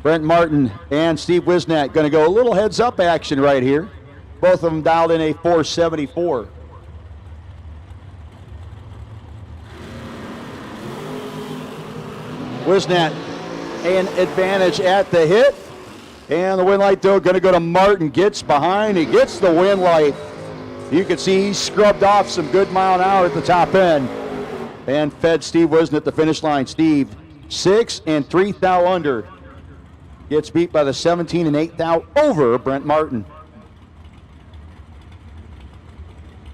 Brent Martin and Steve Wisnat going to go a little heads up action right here. Both of them dialed in a 474. Wisnat an advantage at the hit. And the win light though going to go to Martin. Gets behind. He gets the win light. You can see he scrubbed off some good mile an hour at the top end. And fed Steve Wisnat the finish line. Steve 6 and 3 thou under. Gets beat by the 17 and 8 thou over Brent Martin.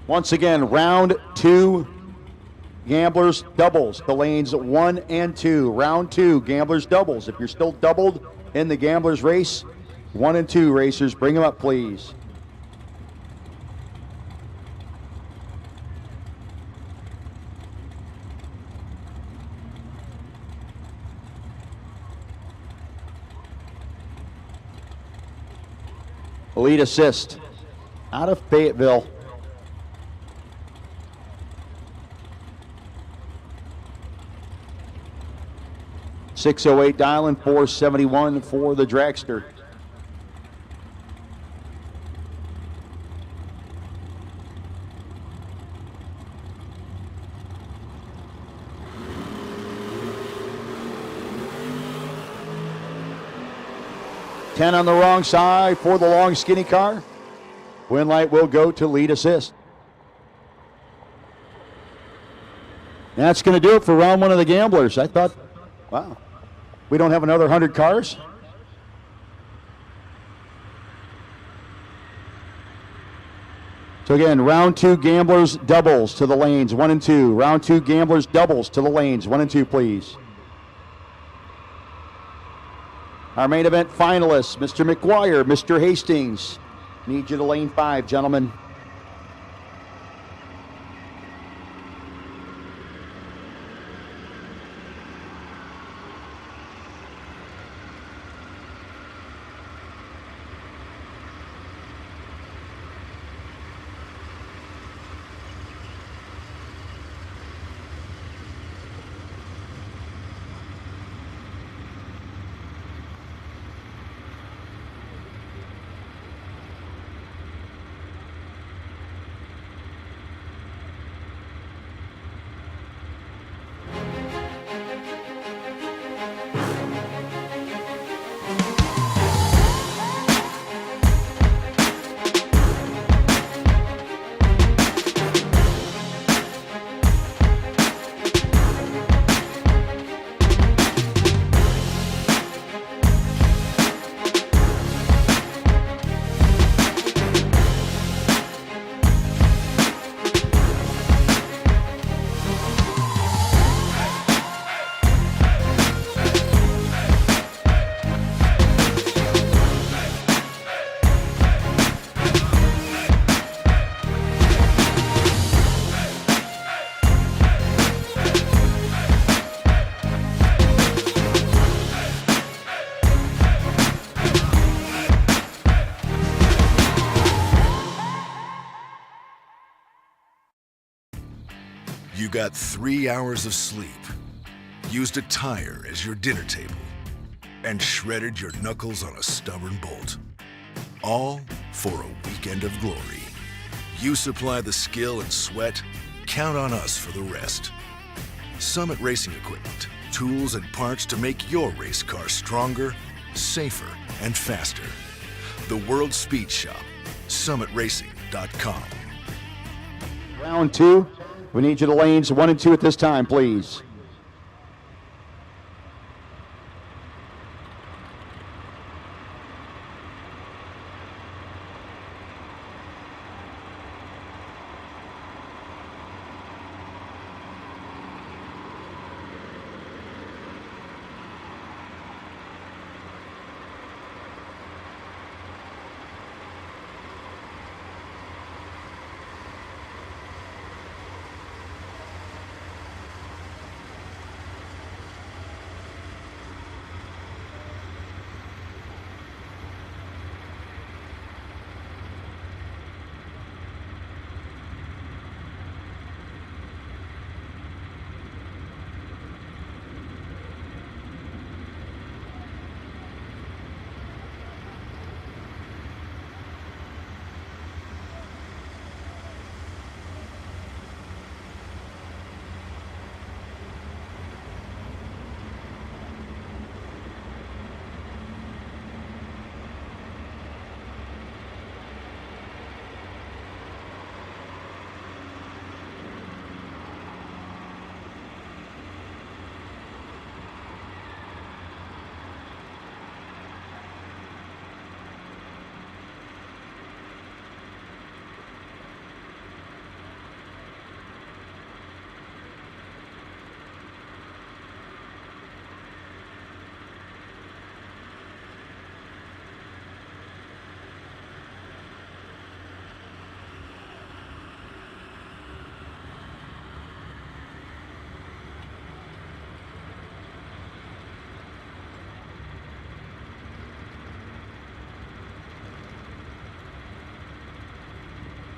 Once again, round 2 gamblers doubles. The lanes 1 and 2. Round 2 gamblers doubles. If you're still doubled in the gamblers race, 1 and 2 racers, bring them up, please. Lead assist out of Fayetteville. .608 dialing, 471 for the dragster. Ten on the wrong side for the long skinny car. Win light will go to lead assist. That's going to do it for round 1 of the gamblers. I thought, wow, we don't have another 100 cars? So again, round 2 gamblers doubles to the lanes, 1 and 2. Round 2 gamblers doubles to the lanes, 1 and 2, please. Our main event finalists, Mr. McGuire, Mr. Hastings. Need you to lane 5, gentlemen. You got 3 hours of sleep, used a tire as your dinner table, and shredded your knuckles on a stubborn bolt. All for a weekend of glory. You supply the skill and sweat, count on us for the rest. Summit Racing Equipment, tools and parts to make your race car stronger, safer, and faster. The World Speed Shop, summitracing.com. Round 2. We need you to lanes 1 and 2 at this time, please.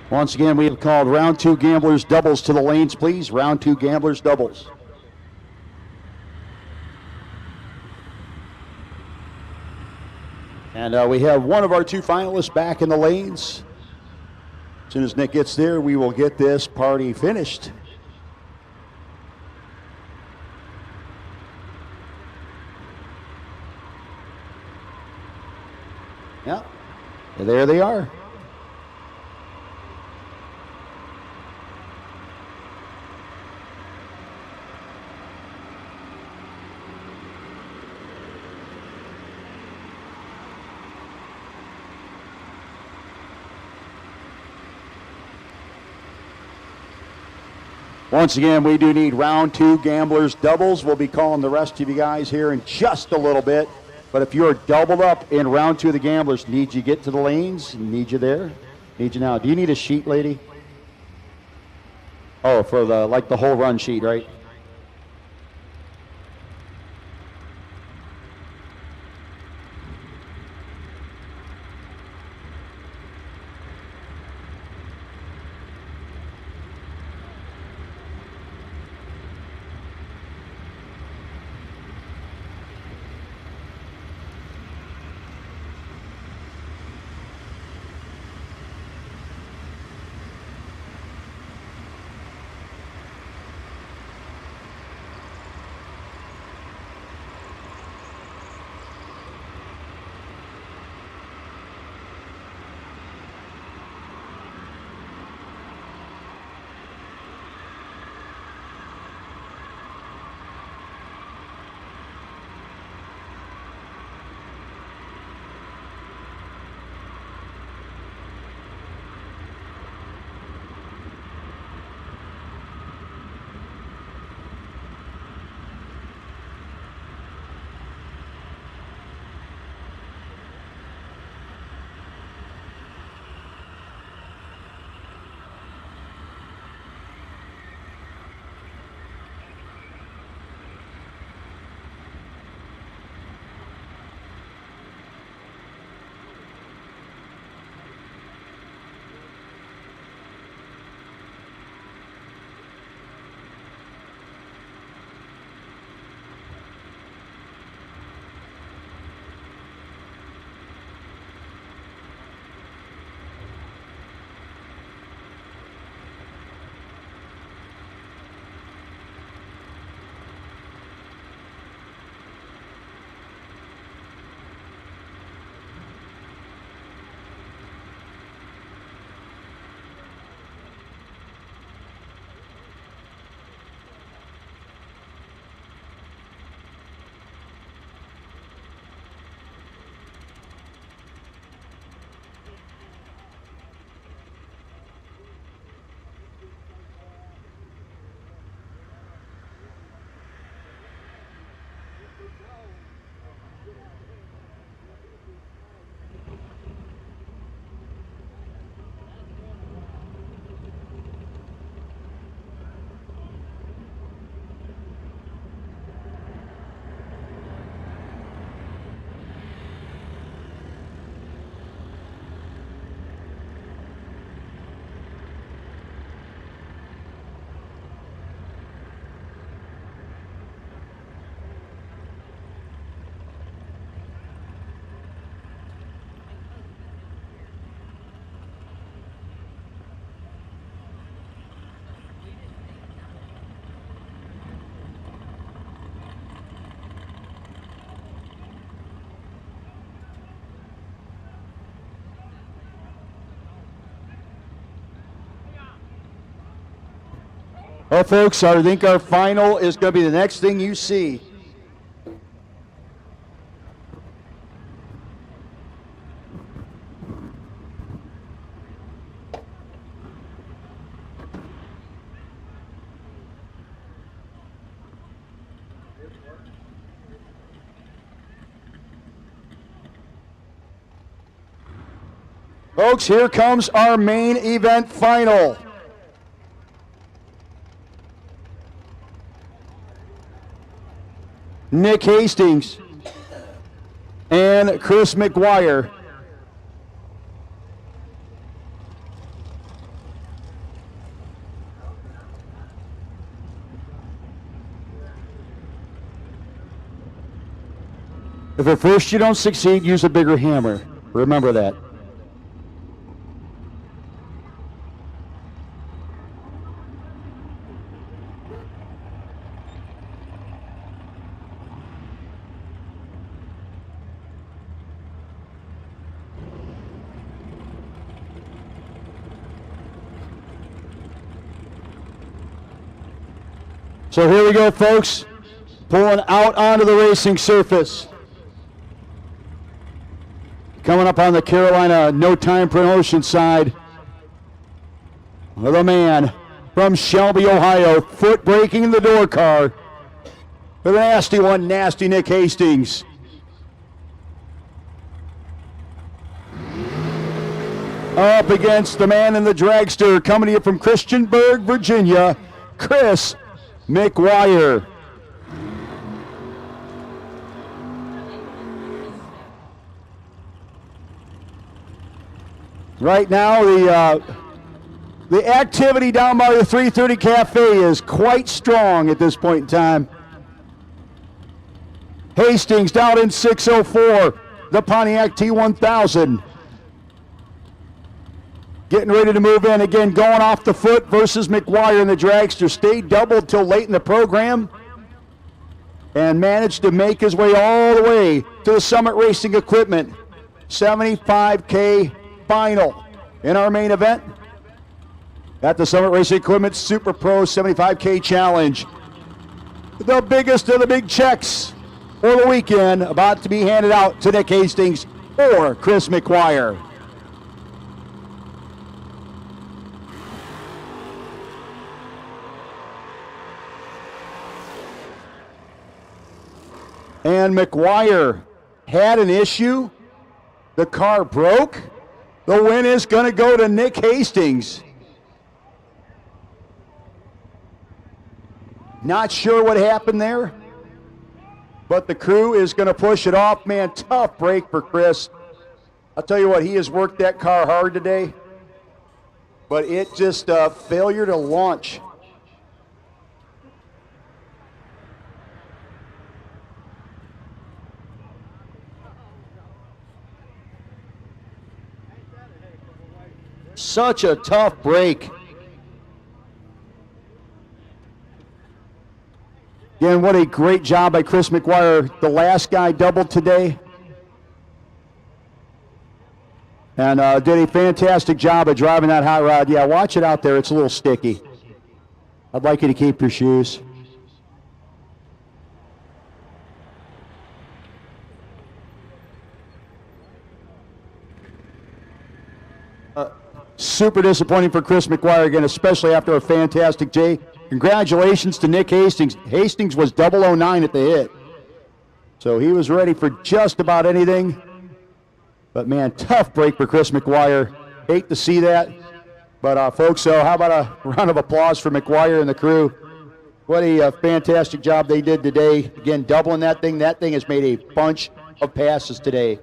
Once again, we have called round 2 gamblers doubles to the lanes, please. Round 2 gamblers doubles. And we have one of our 2 finalists back in the lanes. As soon as Nick gets there, we will get this party finished. Yeah, there they are. Once again, we do need round 2 gamblers doubles. We'll be calling the rest of you guys here in just a little bit. But if you're doubled up in round 2 of the gamblers, need you get to the lanes, need you there, need you now. Do you need a sheet, lady? Oh, for the whole run sheet, right? Well, folks, I think our final is going to be the next thing you see. Folks, here comes our main event final. Nick Hastings and Chris McGuire. If at first you don't succeed, use a bigger hammer. Remember that. So here we go, folks. Pulling out onto the racing surface. Coming up on the Carolina No Time Promotion side. The man from Shelby, Ohio, foot braking in the door car. The nasty one, nasty Nick Hastings. Up against the man in the dragster, coming to you from Christiansburg, Virginia, Chris McGuire. Right now, the activity down by the 330 Cafe is quite strong at this point in time. Hastings down in 604, the Pontiac T1000. Getting ready to move in again, going off the foot versus McGuire in the dragster. Stayed doubled till late in the program and managed to make his way all the way to the Summit Racing Equipment 75K final in our main event at the Summit Racing Equipment Super Pro 75K Challenge. The biggest of the big checks for the weekend about to be handed out to Nick Hastings or Chris McGuire. And McGuire had an issue. The car broke. The win is going to go to Nick Hastings. Not sure what happened there, but the crew is going to push it off. Man, tough break for Chris. I'll tell you what, he has worked that car hard today, but it just failure to launch. Such a tough break. Again, what a great job by Chris McGuire. The last guy doubled today. And did a fantastic job of driving that hot rod. Yeah, watch it out there. It's a little sticky. I'd like you to keep your shoes. Super disappointing for Chris McGuire again, especially after a fantastic day. Congratulations to Nick Hastings. Hastings was 009 at the hit. So he was ready for just about anything. But man, tough break for Chris McGuire. Hate to see that. But folks, so how about a round of applause for McGuire and the crew. What a fantastic job they did today. Again, doubling that thing. That thing has made a bunch of passes today.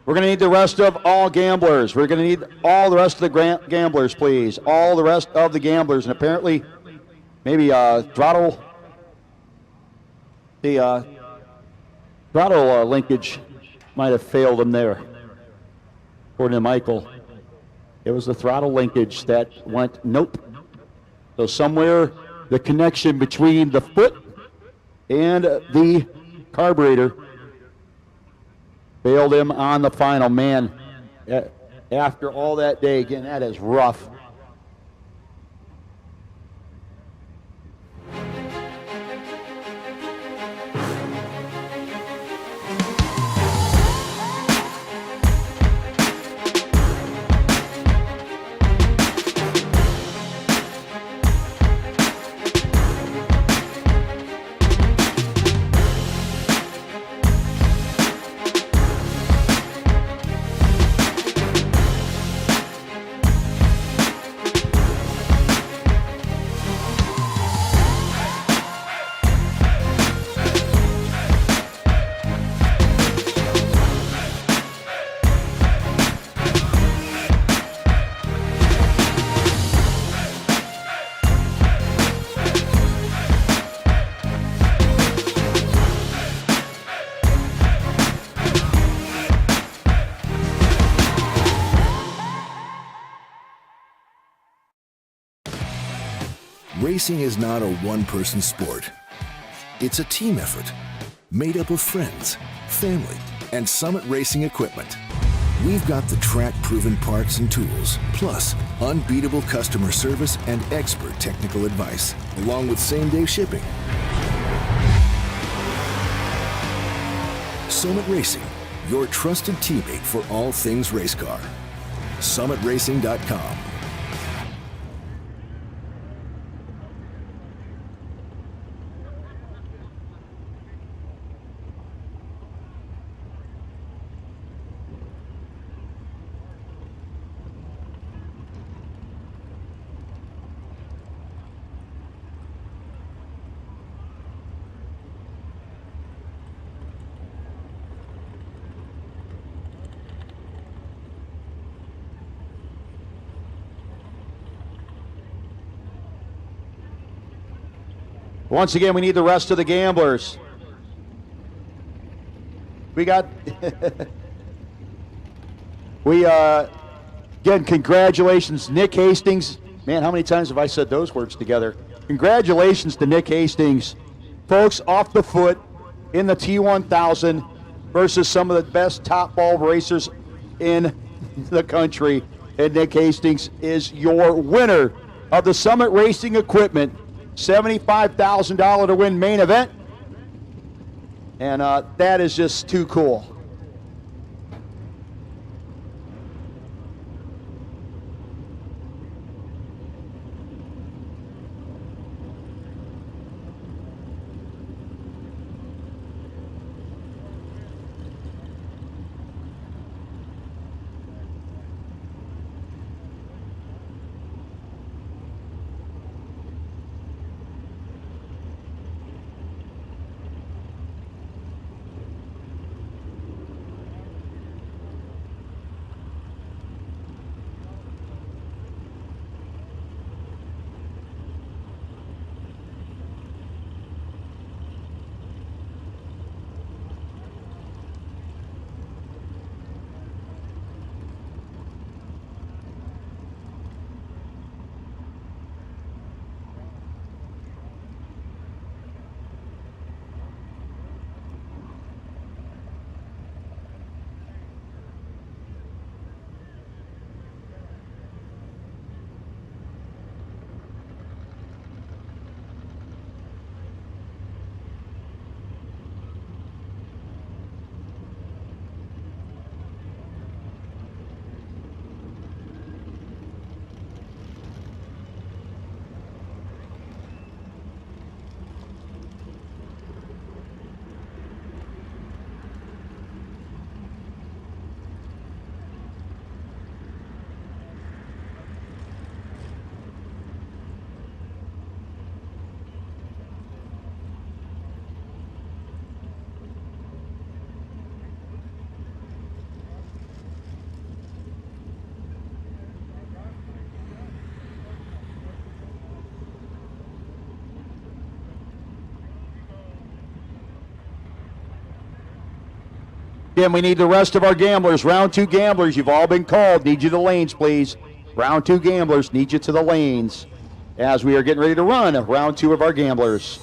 We're going to need the rest of all gamblers. We're going to need all the rest of the gamblers, please. All the rest of the gamblers. And apparently, maybe throttle linkage might have failed them there. According to Michael, it was the throttle linkage that went nope. So somewhere the connection between the foot and the carburetor failed him on the final. Man, after all that day, again, that is rough. Racing is not a one-person sport. It's a team effort made up of friends, family, and Summit Racing equipment. We've got the track-proven parts and tools, plus unbeatable customer service and expert technical advice, along with same-day shipping. Summit Racing, your trusted teammate for all things race car. SummitRacing.com. Once again, we need the rest of the gamblers. We got, again, congratulations, Nick Hastings. Man, how many times have I said those words together? Congratulations to Nick Hastings. Folks, off the foot in the T1000 versus some of the best top ball racers in the country. And Nick Hastings is your winner of the Summit Racing Equipment $75,000 to win main event. And that is just too cool. Again, we need the rest of our gamblers. Round 2 gamblers, you've all been called. Need you to the lanes, please. Round 2 gamblers, need you to the lanes as we are getting ready to run round 2 of our gamblers.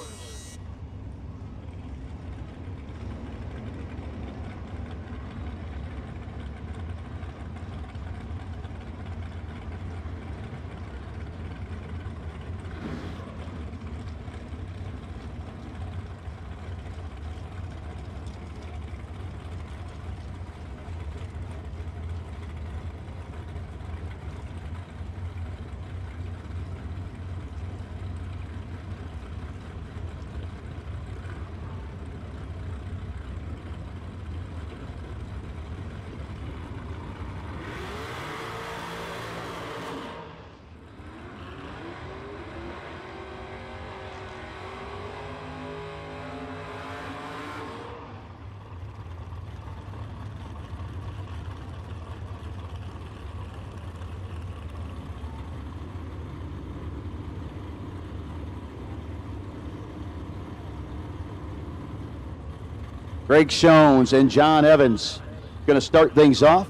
Greg Shones and John Evans going to start things off.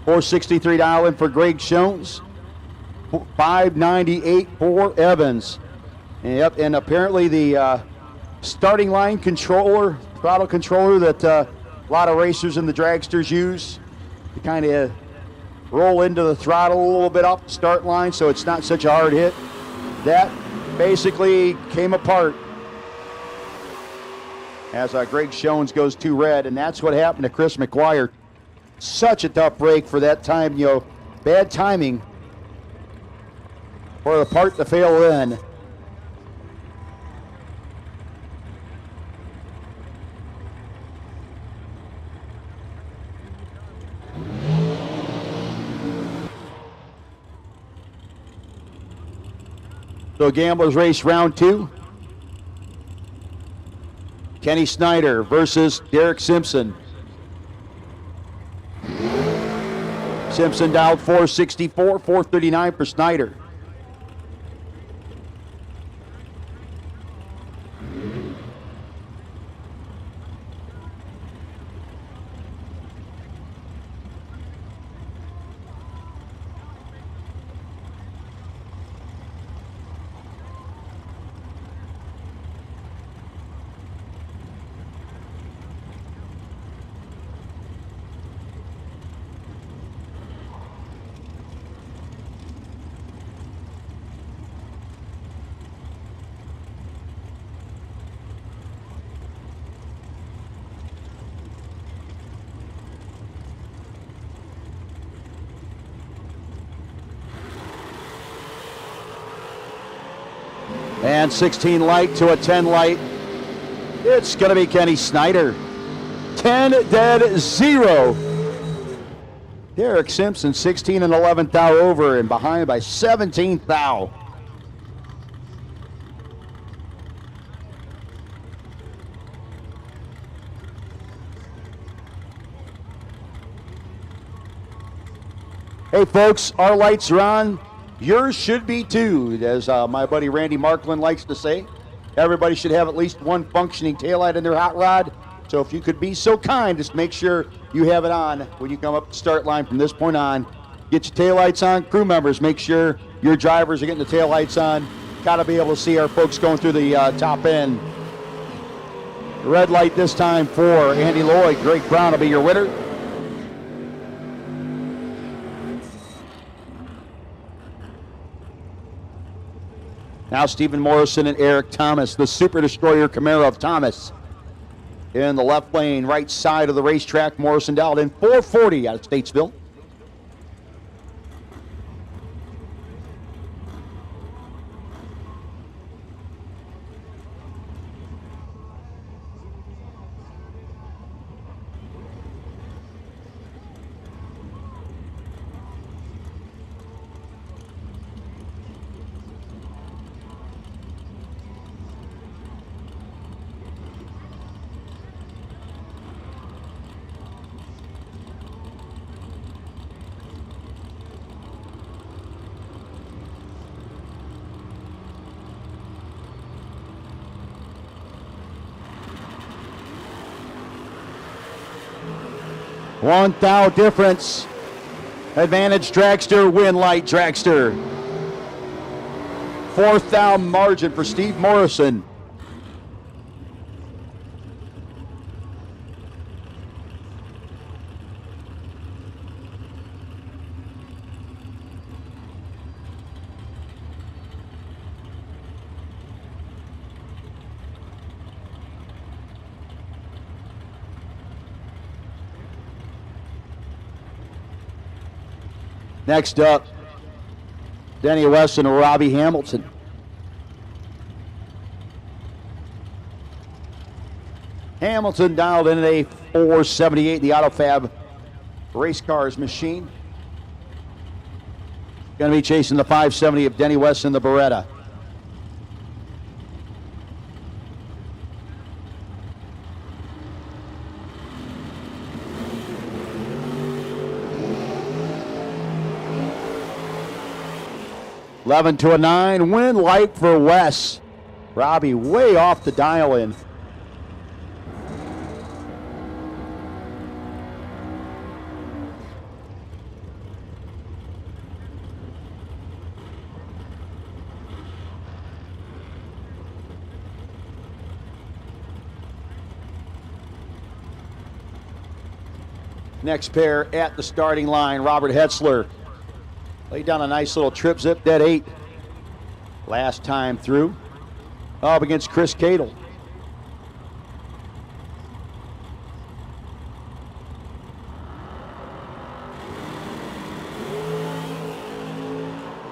$463 dial-in for Greg Shones. $598 for Evans. Yep, and apparently the starting line controller, throttle controller that a lot of racers in the dragsters use to kind of roll into the throttle a little bit off the start line so it's not such a hard hit. That basically came apart as Greg Shones goes to red, and that's what happened to Chris McGuire. Such a tough break for that time, you know, bad timing for the part to fail in. So Gamblers Race round 2. Kenny Snyder versus Derek Simpson. Simpson dialed 464, 439 for Snyder. And 16 light to a 10 light. It's going to be Kenny Snyder. 10 dead 0. Derek Simpson 16 and 11 thou over and behind by 17 thou. Hey folks, our lights are on. Yours should be too, as my buddy Randy Markland likes to say. Everybody should have at least one functioning taillight in their hot rod. So if you could be so kind, just make sure you have it on when you come up the start line from this point on. Get your taillights on. Crew members, make sure your drivers are getting the taillights on. Got to be able to see our folks going through the top end. Red light this time for Andy Lloyd. Greg Brown will be your winner. Now Stephen Morrison and Eric Thomas, the Super Destroyer Camaro of Thomas. In the left lane, right side of the racetrack, Morrison dialed in 440 out of Statesville. 1 thou difference. Advantage dragster, win light dragster. 4th thou margin for Steve Morrison. Next up, Denny Weston and Robbie Hamilton. Hamilton dialed in at a 478 in the AutoFab race cars machine. Going to be chasing the 570 of Denny Weston, the Beretta. Eleven to a 9, win light for Wes. Robbie way off the dial in. Next pair at the starting line, Robert Hetzler. Laid down a nice little trip zip, dead 8 last time through. Up against Chris Cadle.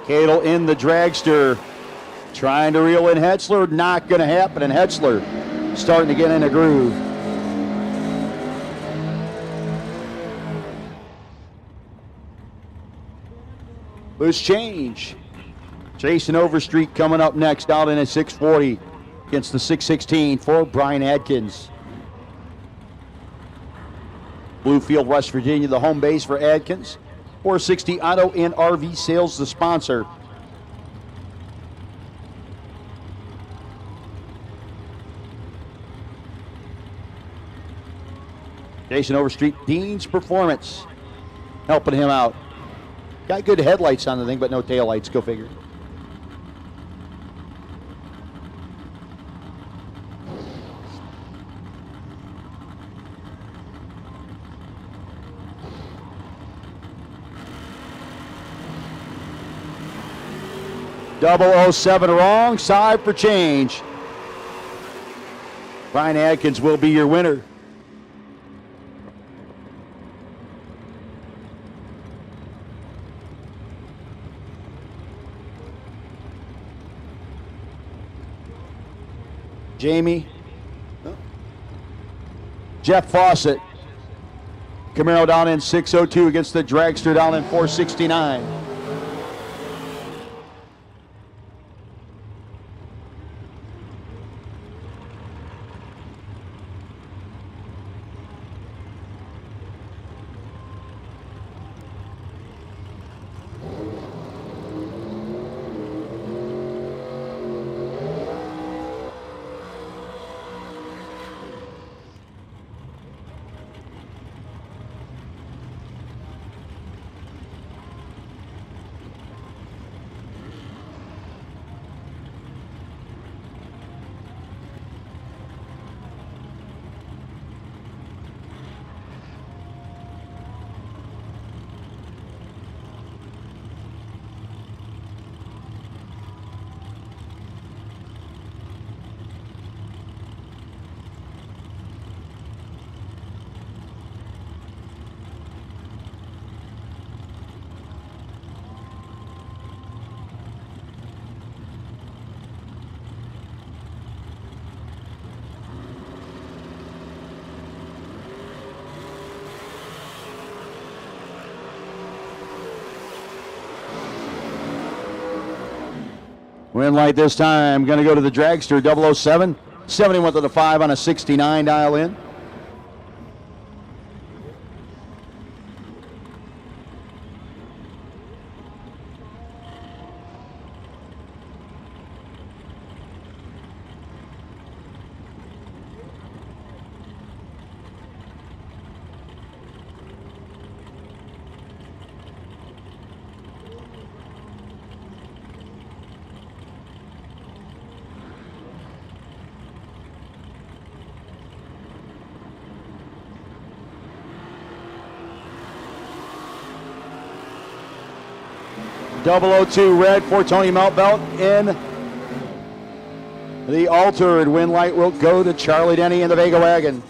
Cadle in the dragster, trying to reel in Hetzler, not going to happen, and Hetzler starting to get in a groove. Loose change. Jason Overstreet coming up next, out in a 640 against the 616 for Brian Adkins. Bluefield, West Virginia, the home base for Adkins. 460 Auto and RV Sales, the sponsor. Jason Overstreet, Dean's Performance, helping him out. Got good headlights on the thing, but no taillights. Go figure. .007 wrong side for change. Brian Adkins will be your winner. Jamie, Jeff Fawcett, Camaro down in 602 against the dragster down in 469. Win light this time. Going to go to the dragster, 007. 70 went to the 5 on a 69 dial in. 002 red for Tony Meltbelt. In the altered win light will go to Charlie Denny in the Vega wagon.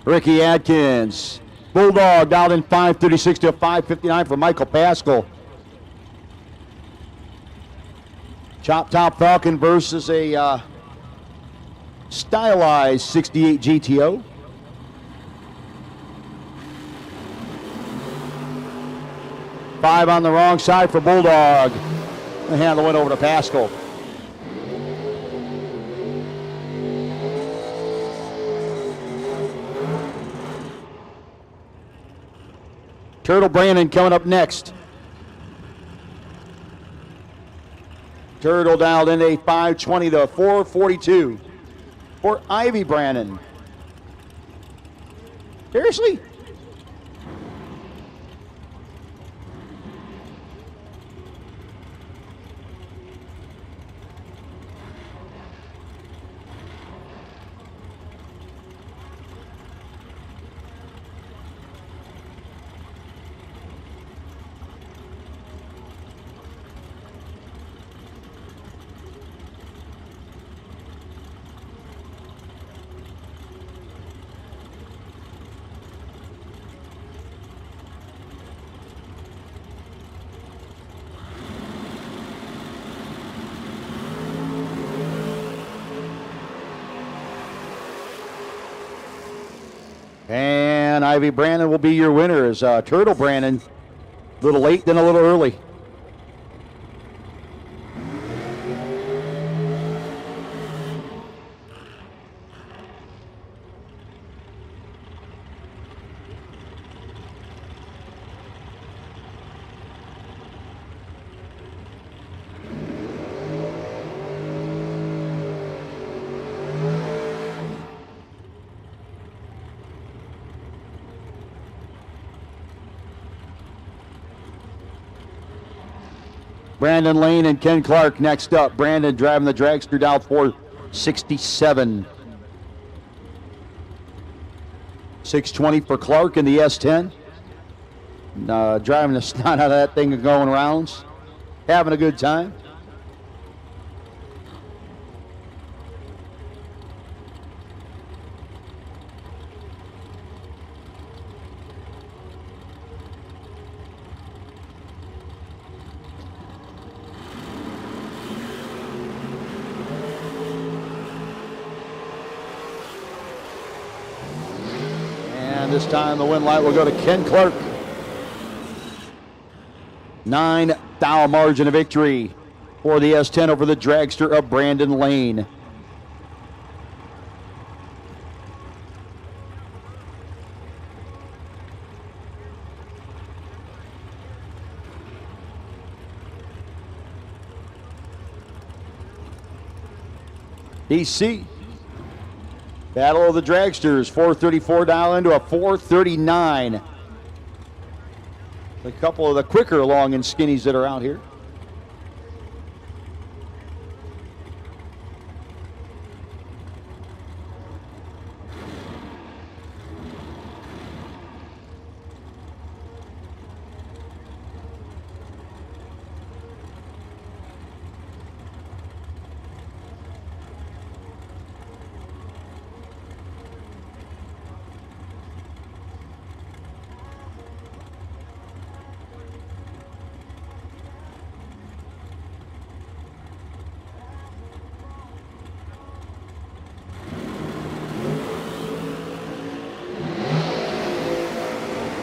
Ricky Adkins. Bulldog down in 5:36 to 5:59 for Michael Pascal. Chop Top Falcon versus a stylized 68 GTO. Five on the wrong side for Bulldog. They hand the win over to Pascal. Turtle Brandon coming up next. Turtle dialed in a 520 to 442 for Ivy Brandon. Seriously? And Ivy Brandon will be your winner as Turtle Brandon, a little late then a little early. Brandon Lane and Ken Clark next up. Brandon driving the dragster down 467. 620 for Clark in the S10. Driving the snot out of that thing and going rounds. Having a good time. This time the win light will go to Ken Clark. 9 thou margin of victory for the S10 over the dragster of Brandon Lane. DC. Battle of the Dragsters, 434 dial into a 439. A couple of the quicker long and skinnies that are out here.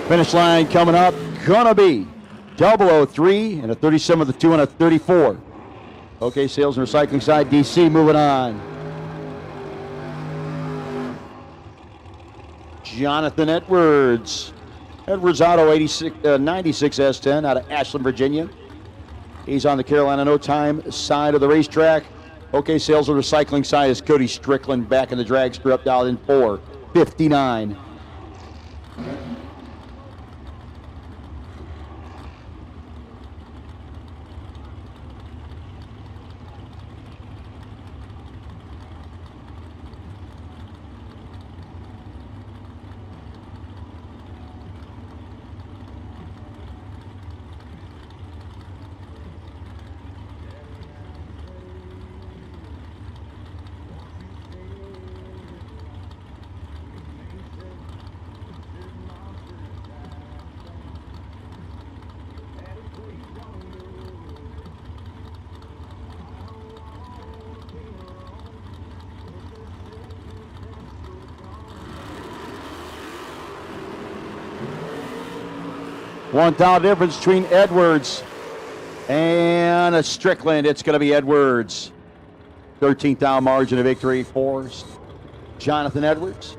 Finish line coming up, gonna be 003 and a 37 with a 2 and a 34. Okay, sales and recycling side, DC moving on. Jonathan Edwards Edwards Auto 96 S10 out of Ashland, Virginia. He's on the Carolina No Time side of the racetrack. OK Sales and Recycling side is Cody Strickland back in the dragster up dialed in 4:59. $1 difference between Edwards and a Strickland. It's going to be Edwards. 13th margin of victory for Jonathan Edwards.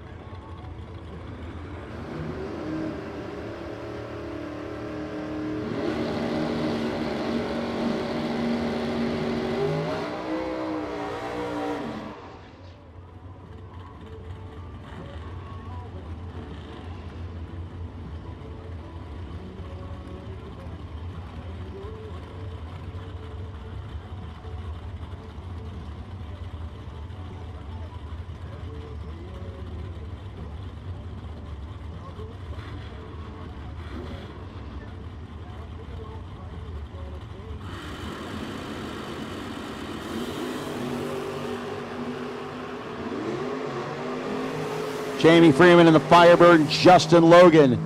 Jamie Freeman in the Firebird, Justin Logan.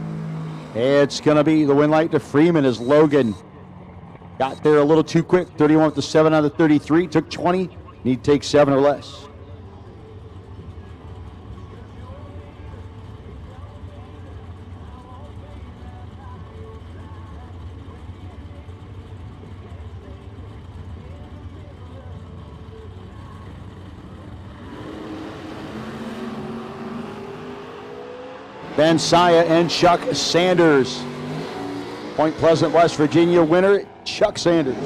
It's going to be the win light to Freeman as Logan got there a little too quick. 31 with the 7 out of 33. Took 20. Need to take 7 or less. Ben Saya and Chuck Sanders. Point Pleasant, West Virginia winner, Chuck Sanders.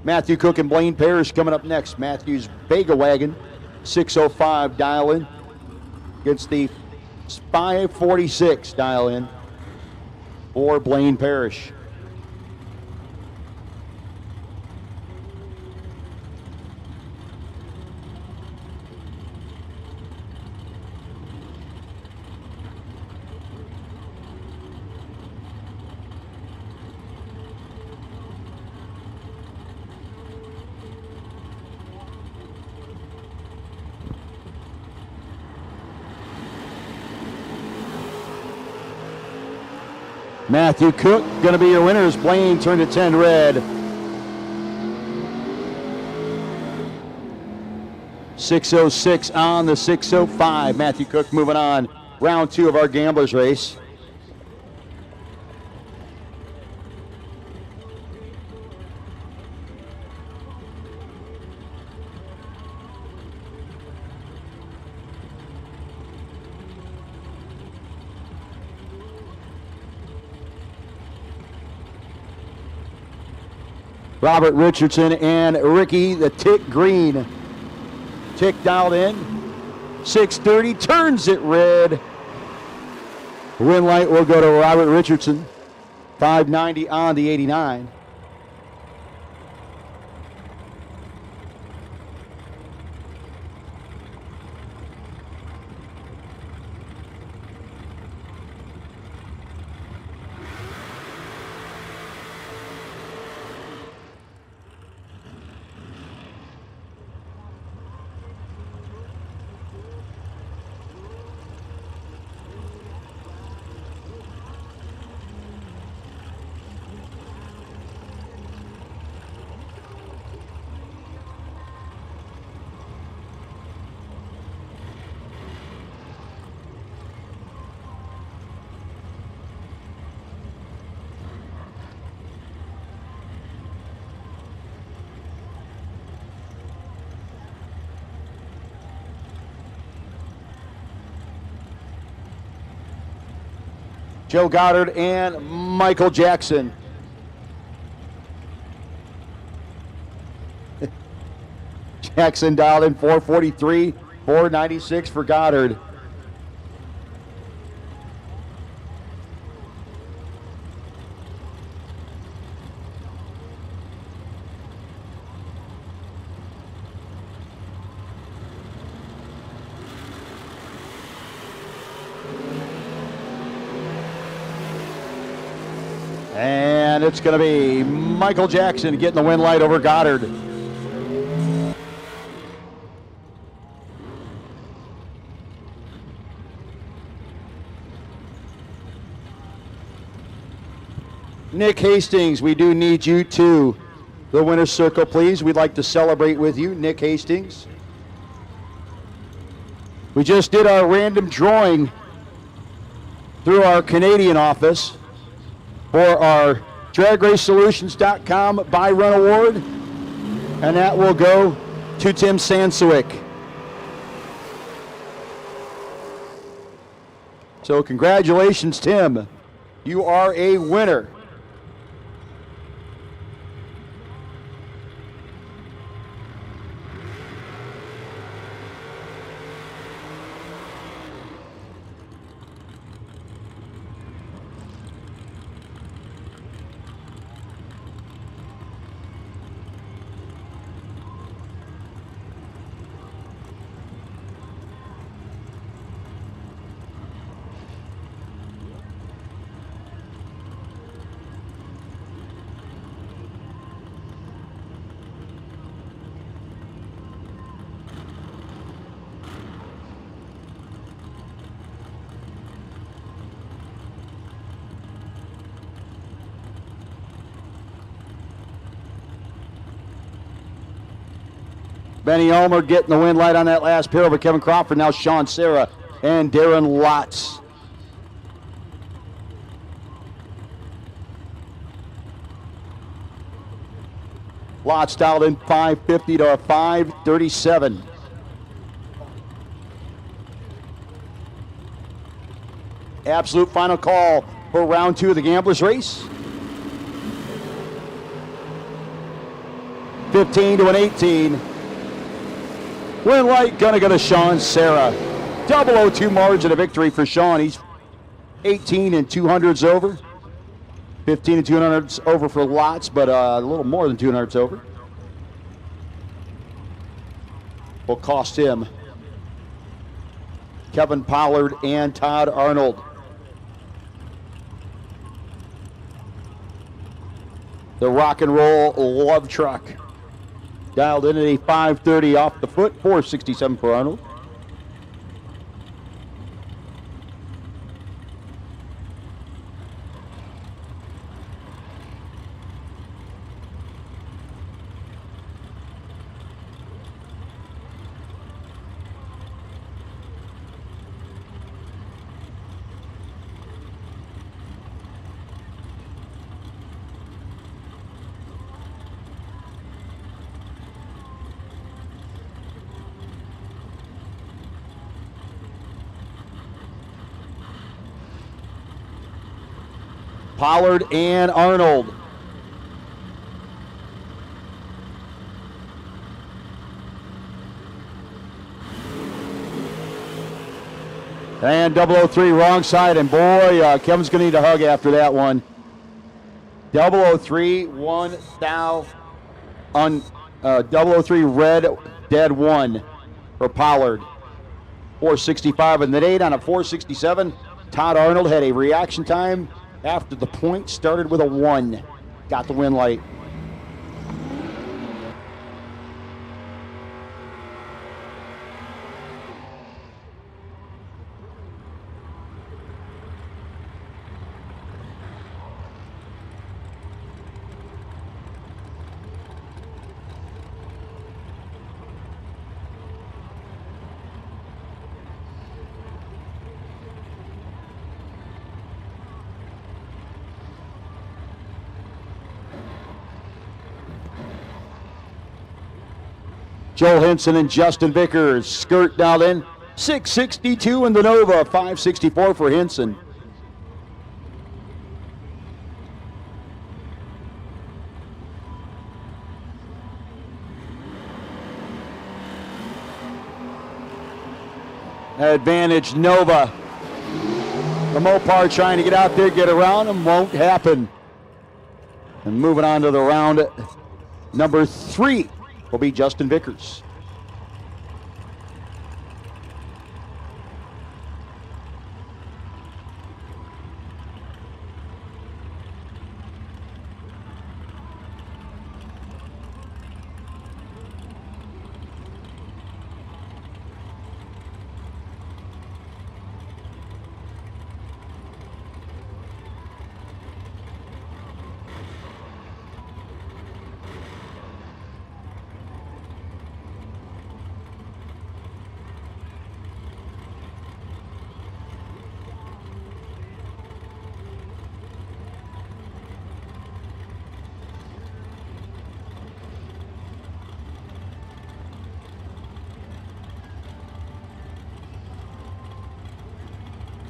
Matthew Cook and Blaine Parrish coming up next. Matthew's Vega Wagon, 605 dial in against the 546 dial in for Blaine Parrish. Matthew Cook going to be your winner as Blaine turned to 10 red. 606 on the 605. Matthew Cook moving on. Round 2 of our gamblers race. Robert Richardson and Ricky the Tick Green. Tick dialed in. 630, turns it red. Win light will go to Robert Richardson. 590 on the 89. Joe Goddard and Michael Jackson. Jackson dialed in 443, 496 for Goddard. And it's going to be Michael Jackson getting the win light over Goddard. Nick Hastings, we do need you to the winner's circle, please. We'd like to celebrate with you, Nick Hastings. We just did our random drawing through our Canadian office for our DragRaceSolutions.com Buy Run Award, and that will go to Tim Sansowick. So congratulations, Tim. You are a winner. Benny Ulmer getting the win light on that last pair over Kevin Crawford. Now Sean Serra and Darren Lotz. Lotz dialed in 550 to a 537. Absolute final call for round 2 of the Gamblers Race. 15 to an 18. Win light gonna go to Sean Serra. 002 margin of victory for Sean. He's 18 and 200s over. 15 and 200s over for Lotz, but a little more than 200s over. Will cost him Kevin Pollard and Todd Arnold. The rock and roll love truck. Dialed in at a 530 off the foot, 467 for Arnold. Pollard and Arnold. And 003 wrong side, and boy, Kevin's going to need a hug after that one. 003 1 thou on 003 red dead 1 for Pollard. 465 and then 8 on a 467. Todd Arnold had a reaction time after the point started with a 1. Got the win light. Joel Henson and Justin Vickers. Skirt dialed in. 662 in the Nova. 564 for Henson. advantage Nova. The Mopar trying to get out there, get around him, won't happen. And moving on to the round number 3 will be Justin Vickers.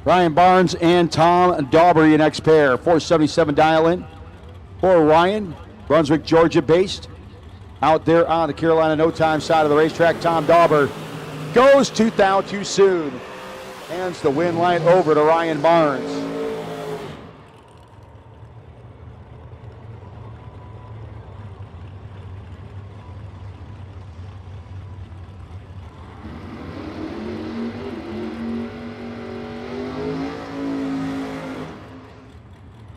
Ryan Barnes and Tom Dauber, your next pair. 477 dial in for Ryan, Brunswick, Georgia based. Out there on the Carolina No Time side of the racetrack, Tom Dauber goes 2,000 too soon. Hands the win light over to Ryan Barnes.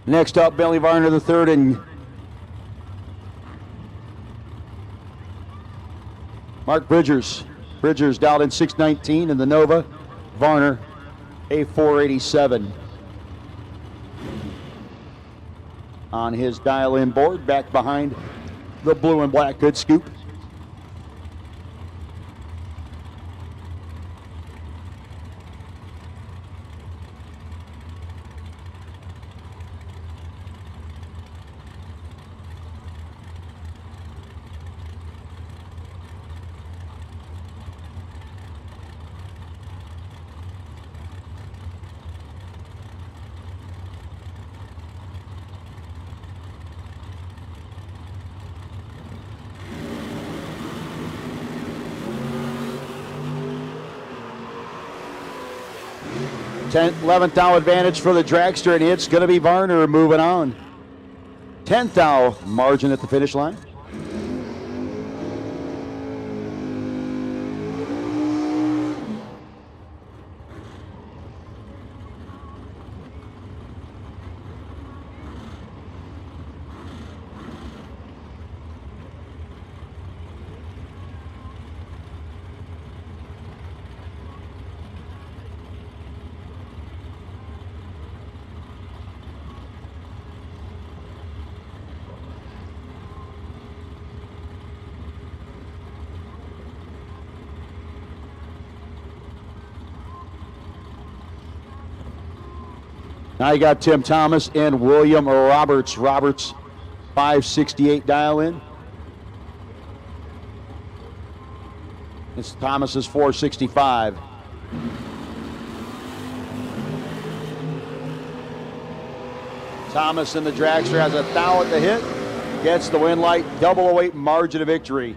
Next up, Billy Varner the third and Mark Bridgers. Bridgers dialed in 619 in the Nova. Varner a 487 on his dial-in board, back behind the blue and black good scoop. Tenth, 11th hour advantage for the dragster, and it's going to be Varner moving on. 10th hour margin at the finish line. Now you got Tim Thomas and William Roberts. Roberts, 568 dial in. It's Thomas's 465. Thomas in the dragster has a thou at the hit. Gets the win light, double await margin of victory.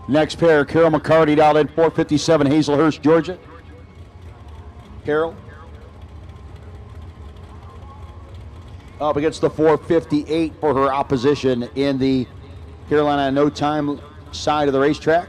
Next pair, Carol McCarty dialed in 457, Hazelhurst, Georgia. Carol. Up against the 458 for her opposition in the Carolina No Time side of the racetrack.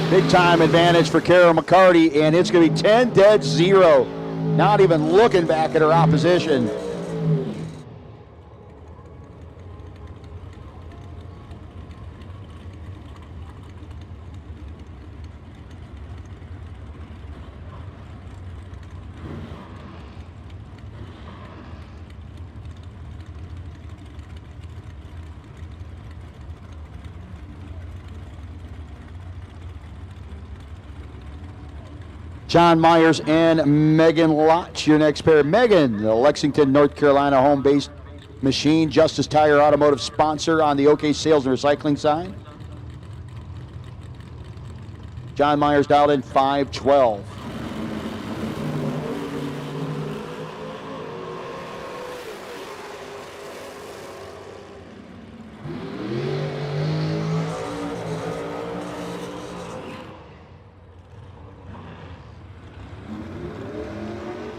Big time advantage for Carol McCarty, and it's going to be 10-0. Not even looking back at her opposition. John Myers and Megan Lotch, your next pair. Megan, the Lexington, North Carolina home-based machine, Justice Tire Automotive sponsor on the OK Sales and Recycling side. John Myers dialed in 512.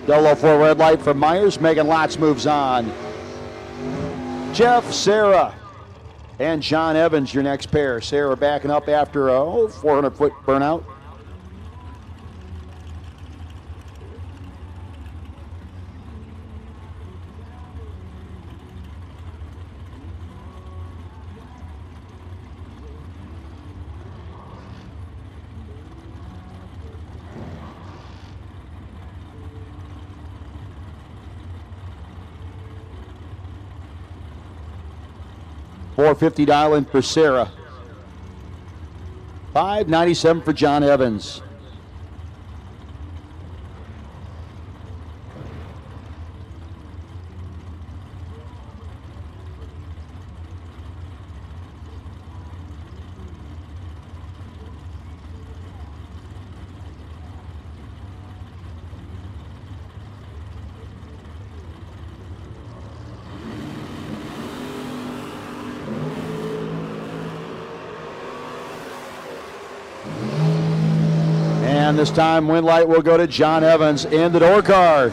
Yellow for red light from Myers. Megan Lotz moves on. Jeff, Sarah, and John Evans, your next pair. Sarah backing up after a 400-foot burnout. $450 dial in for Sarah. $597 for John Evans. And this time, win light will go to John Evans in the door car.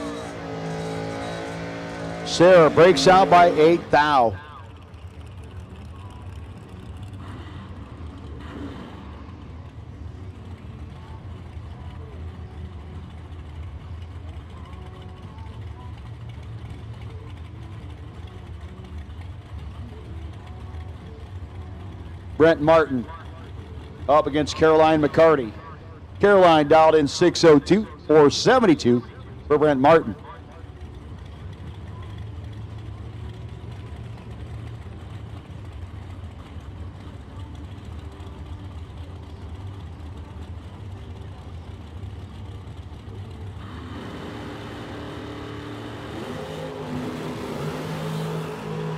Sarah breaks out by 8 thou. Brent Martin up against Caroline McCarty. Caroline dialed in 602 or 72 for Brent Martin.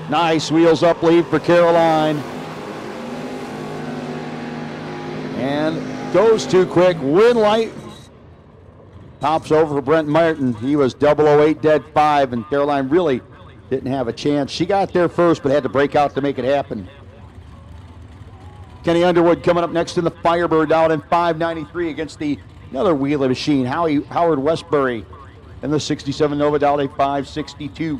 Nice wheels up lead for Caroline. And goes too quick. Win light. Tops over for Brent Martin. He was 008 dead 5, and Caroline really didn't have a chance. She got there first, but had to break out to make it happen. Kenny Underwood coming up next in the Firebird down in 593 against the another wheelie machine, Howard Westbury, and the 67 Nova down in 562.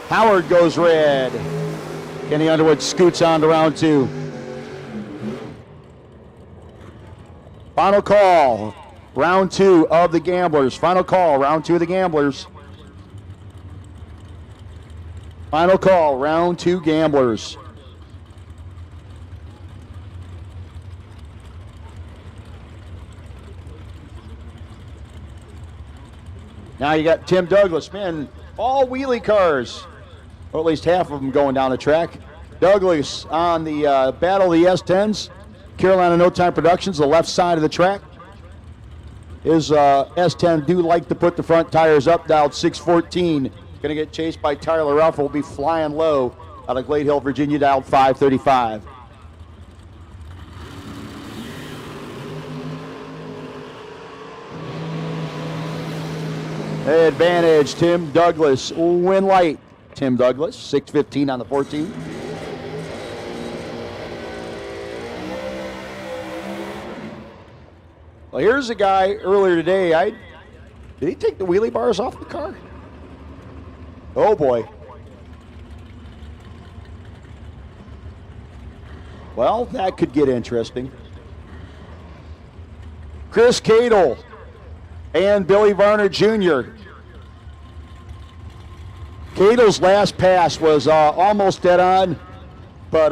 Howard goes red. Kenny Underwood scoots on to round 2. Final call, round 2 of the Gamblers. Final call, round 2 of the Gamblers. Final call, round 2 Gamblers. Now you got Tim Douglas, man, all wheelie cars. Or at least half of them going down the track. Douglas on the Battle of the S10s. Carolina No Time Productions, the left side of the track. His S10 do like to put the front tires up, dialed 614. Going to get chased by Tyler Ruffle. Will be flying low out of Glade Hill, Virginia, dialed 535. Advantage, Tim Douglas. Win light, Tim Douglas. 6:15 on the 14. Well, here's a guy earlier today. Did he take the wheelie bars off the car? Oh boy. Well, that could get interesting. Chris Cadle and Billy Varner Jr. Cadle's last pass was almost dead on, but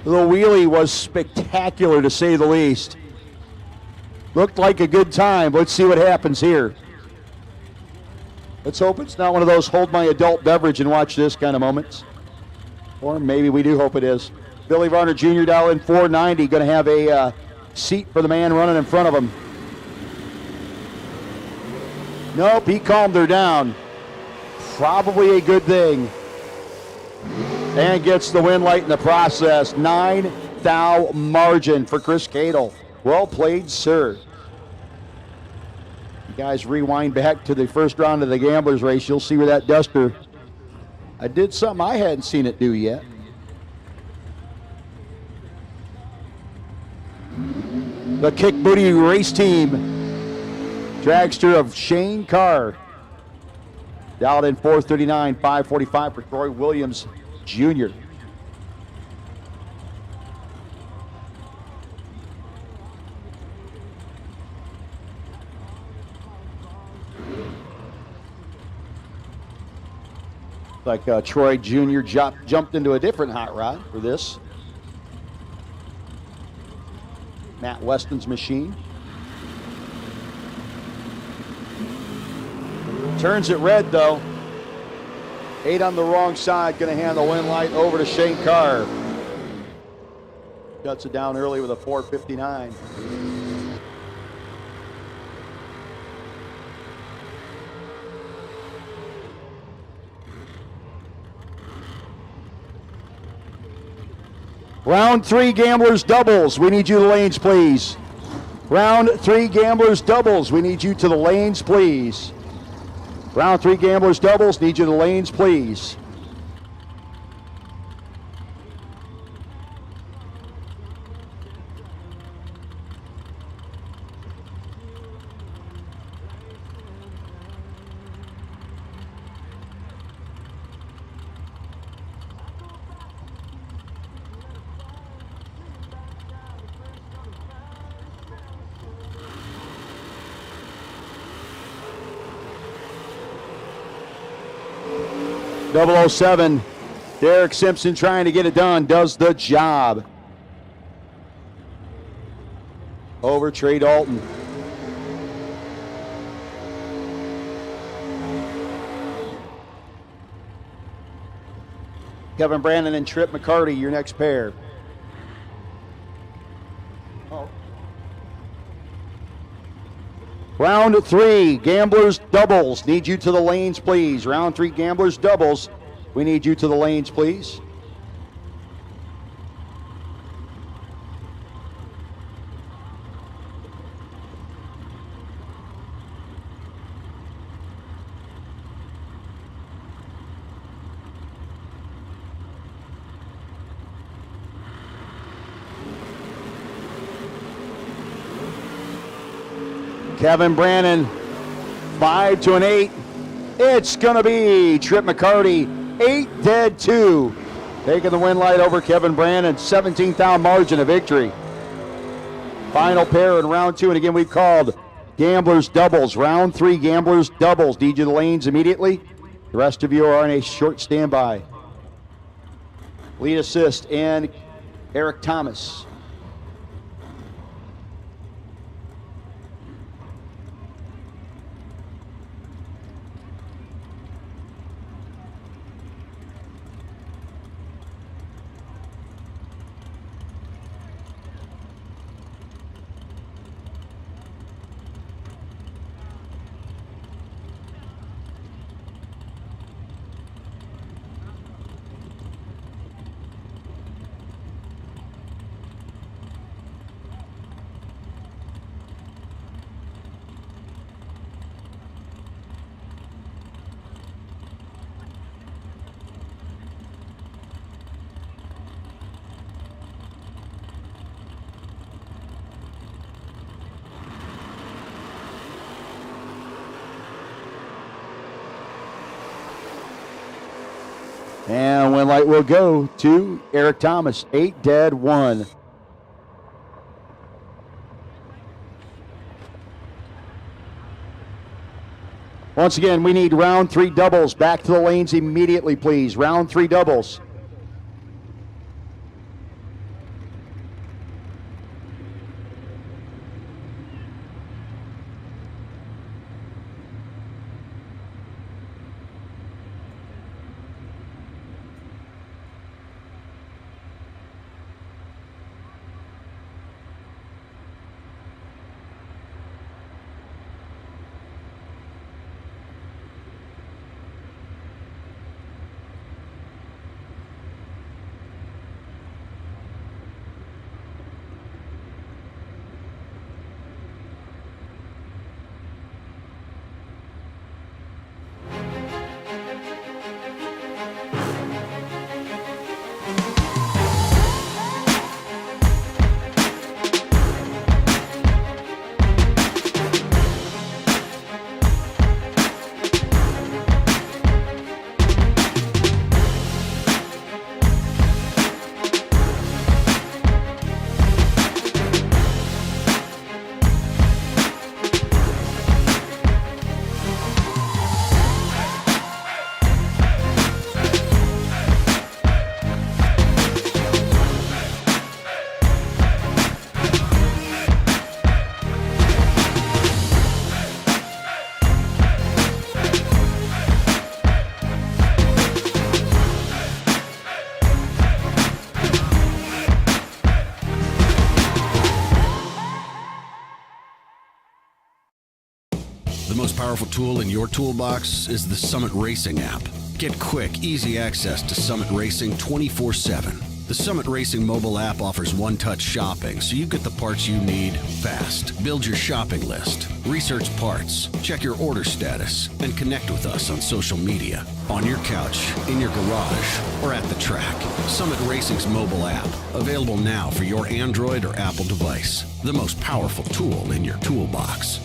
the wheelie was spectacular to say the least. Looked like a good time. Let's see what happens here. Let's hope it's not one of those hold my adult beverage and watch this kind of moments. Or maybe we do hope it is. Billy Varner Jr. dial in 490. Going to have a seat for the man running in front of him. Nope, he calmed her down. Probably a good thing. And gets the win light in the process. 9 thou margin for Chris Cadle. Well played, sir. You guys rewind back to the first round of the Gamblers race. You'll see where that duster, I did something I hadn't seen it do yet. The Kick Booty race team. Dragster of Shane Carr. Dialed in 439, 545 for Troy Williams Jr. Like Troy Jr. jumped into a different hot rod for this. Matt Weston's machine. Turns it red though. 8 on the wrong side, going to hand the win light over to Shane Carr. Shuts it down early with a 459. Round 3 Gamblers doubles. We need you to the lanes, please. Round 3 Gamblers doubles. We need you to the lanes, please. Round 3 Gamblers doubles. Need you to the lanes, please. .007, Derek Simpson trying to get it done, does the job. Over Trey Dalton. Kevin Brandon and Trip McCarty, your next pair. Round 3, Gamblers doubles. Need you to the lanes, please. Round 3, Gamblers doubles. We need you to the lanes, please. Kevin Brannon, 5 to an 8. It's going to be Trip McCarty, 8 dead 2. Taking the win light over Kevin Brannon, 17th margin of victory. Final pair in round 2, and again we've called Gamblers doubles. Round 3, Gamblers doubles. Need you the lanes immediately. The rest of you are on a short standby. Lead assist and Eric Thomas. Countdown win light will go to Eric Thomas, 8 dead, 1. Once again, we need round 3 doubles. Back to the lanes immediately, please. Round 3 doubles. The most powerful tool in your toolbox is the Summit Racing app. Get quick, easy access to Summit Racing 24/7. The Summit Racing mobile app offers one-touch shopping, so you get the parts you need fast. Build your shopping list, research parts, check your order status, and connect with us on social media, on your couch, in your garage, or at the track. Summit Racing's mobile app, available now for your Android or Apple device. The most powerful tool in your toolbox.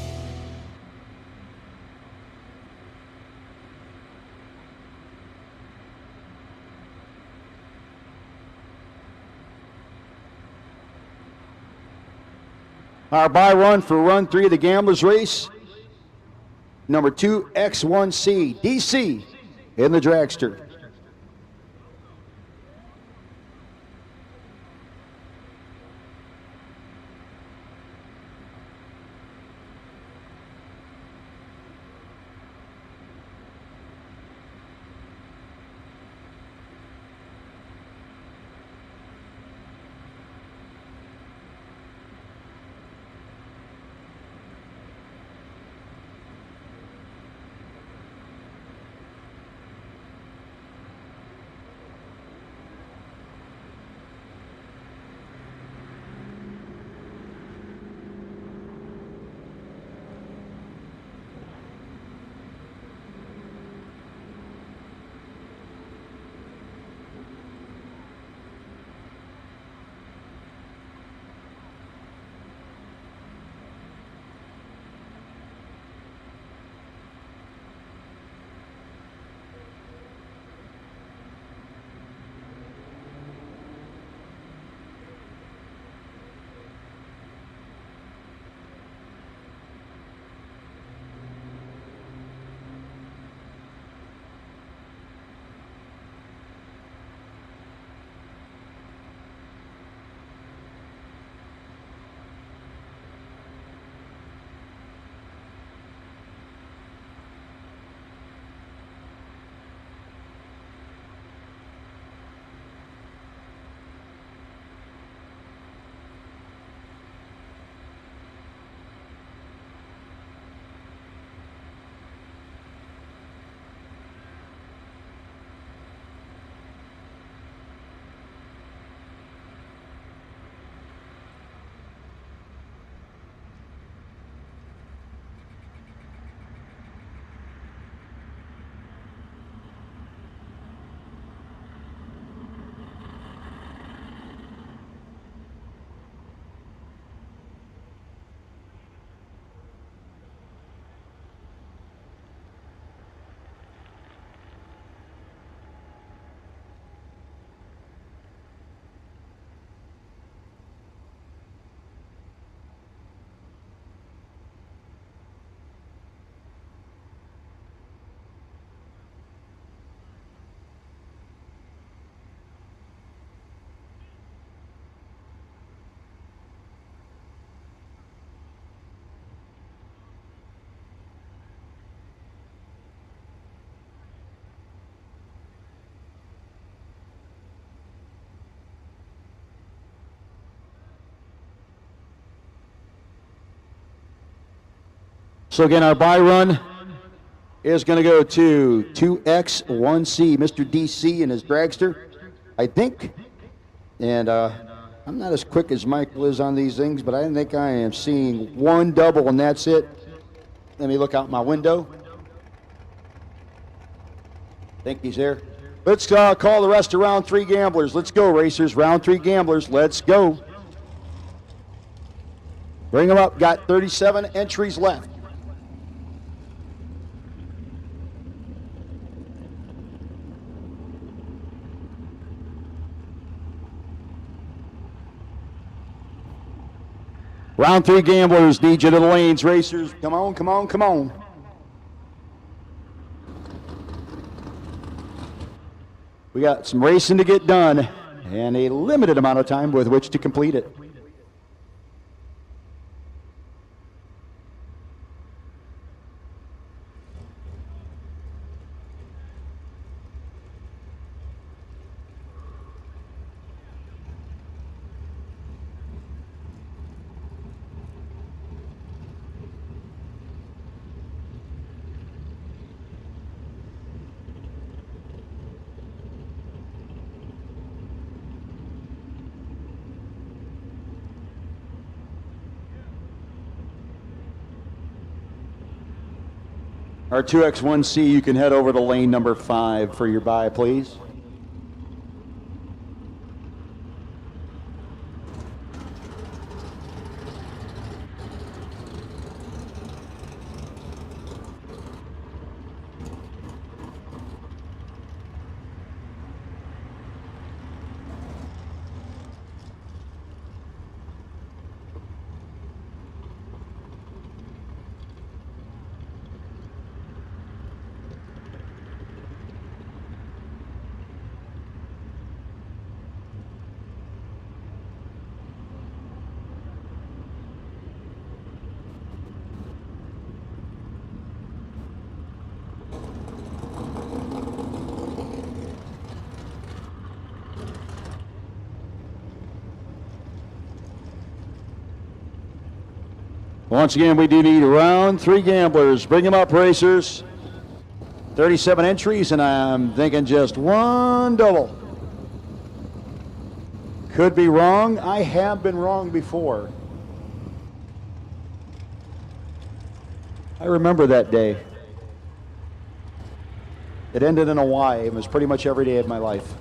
Our bye run for run 3 of the Gamblers Race, number 2, X1C, DC in the dragster. So again, our buy run is going to go to 2X1C, Mr. DC and his dragster, I think. And I'm not as quick as Michael is on these things, but I think I am seeing one double and that's it. Let me look out my window. I think he's there. Let's call the rest of round 3 gamblers. Let's go, racers. Round 3 gamblers. Let's go. Bring them up. Got 37 entries left. Round 3 gamblers. Need you to the lanes, racers. Come on, come on, come on. We got some racing to get done and a limited amount of time with which to complete it. Our 2X1C, you can head over to lane number 5 for your buy, please. Once again, we do need round 3 gamblers. Bring them up, racers. 37 entries, and I'm thinking just one double. Could be wrong. I have been wrong before. I remember that day. It ended in a Y. It was pretty much every day of my life.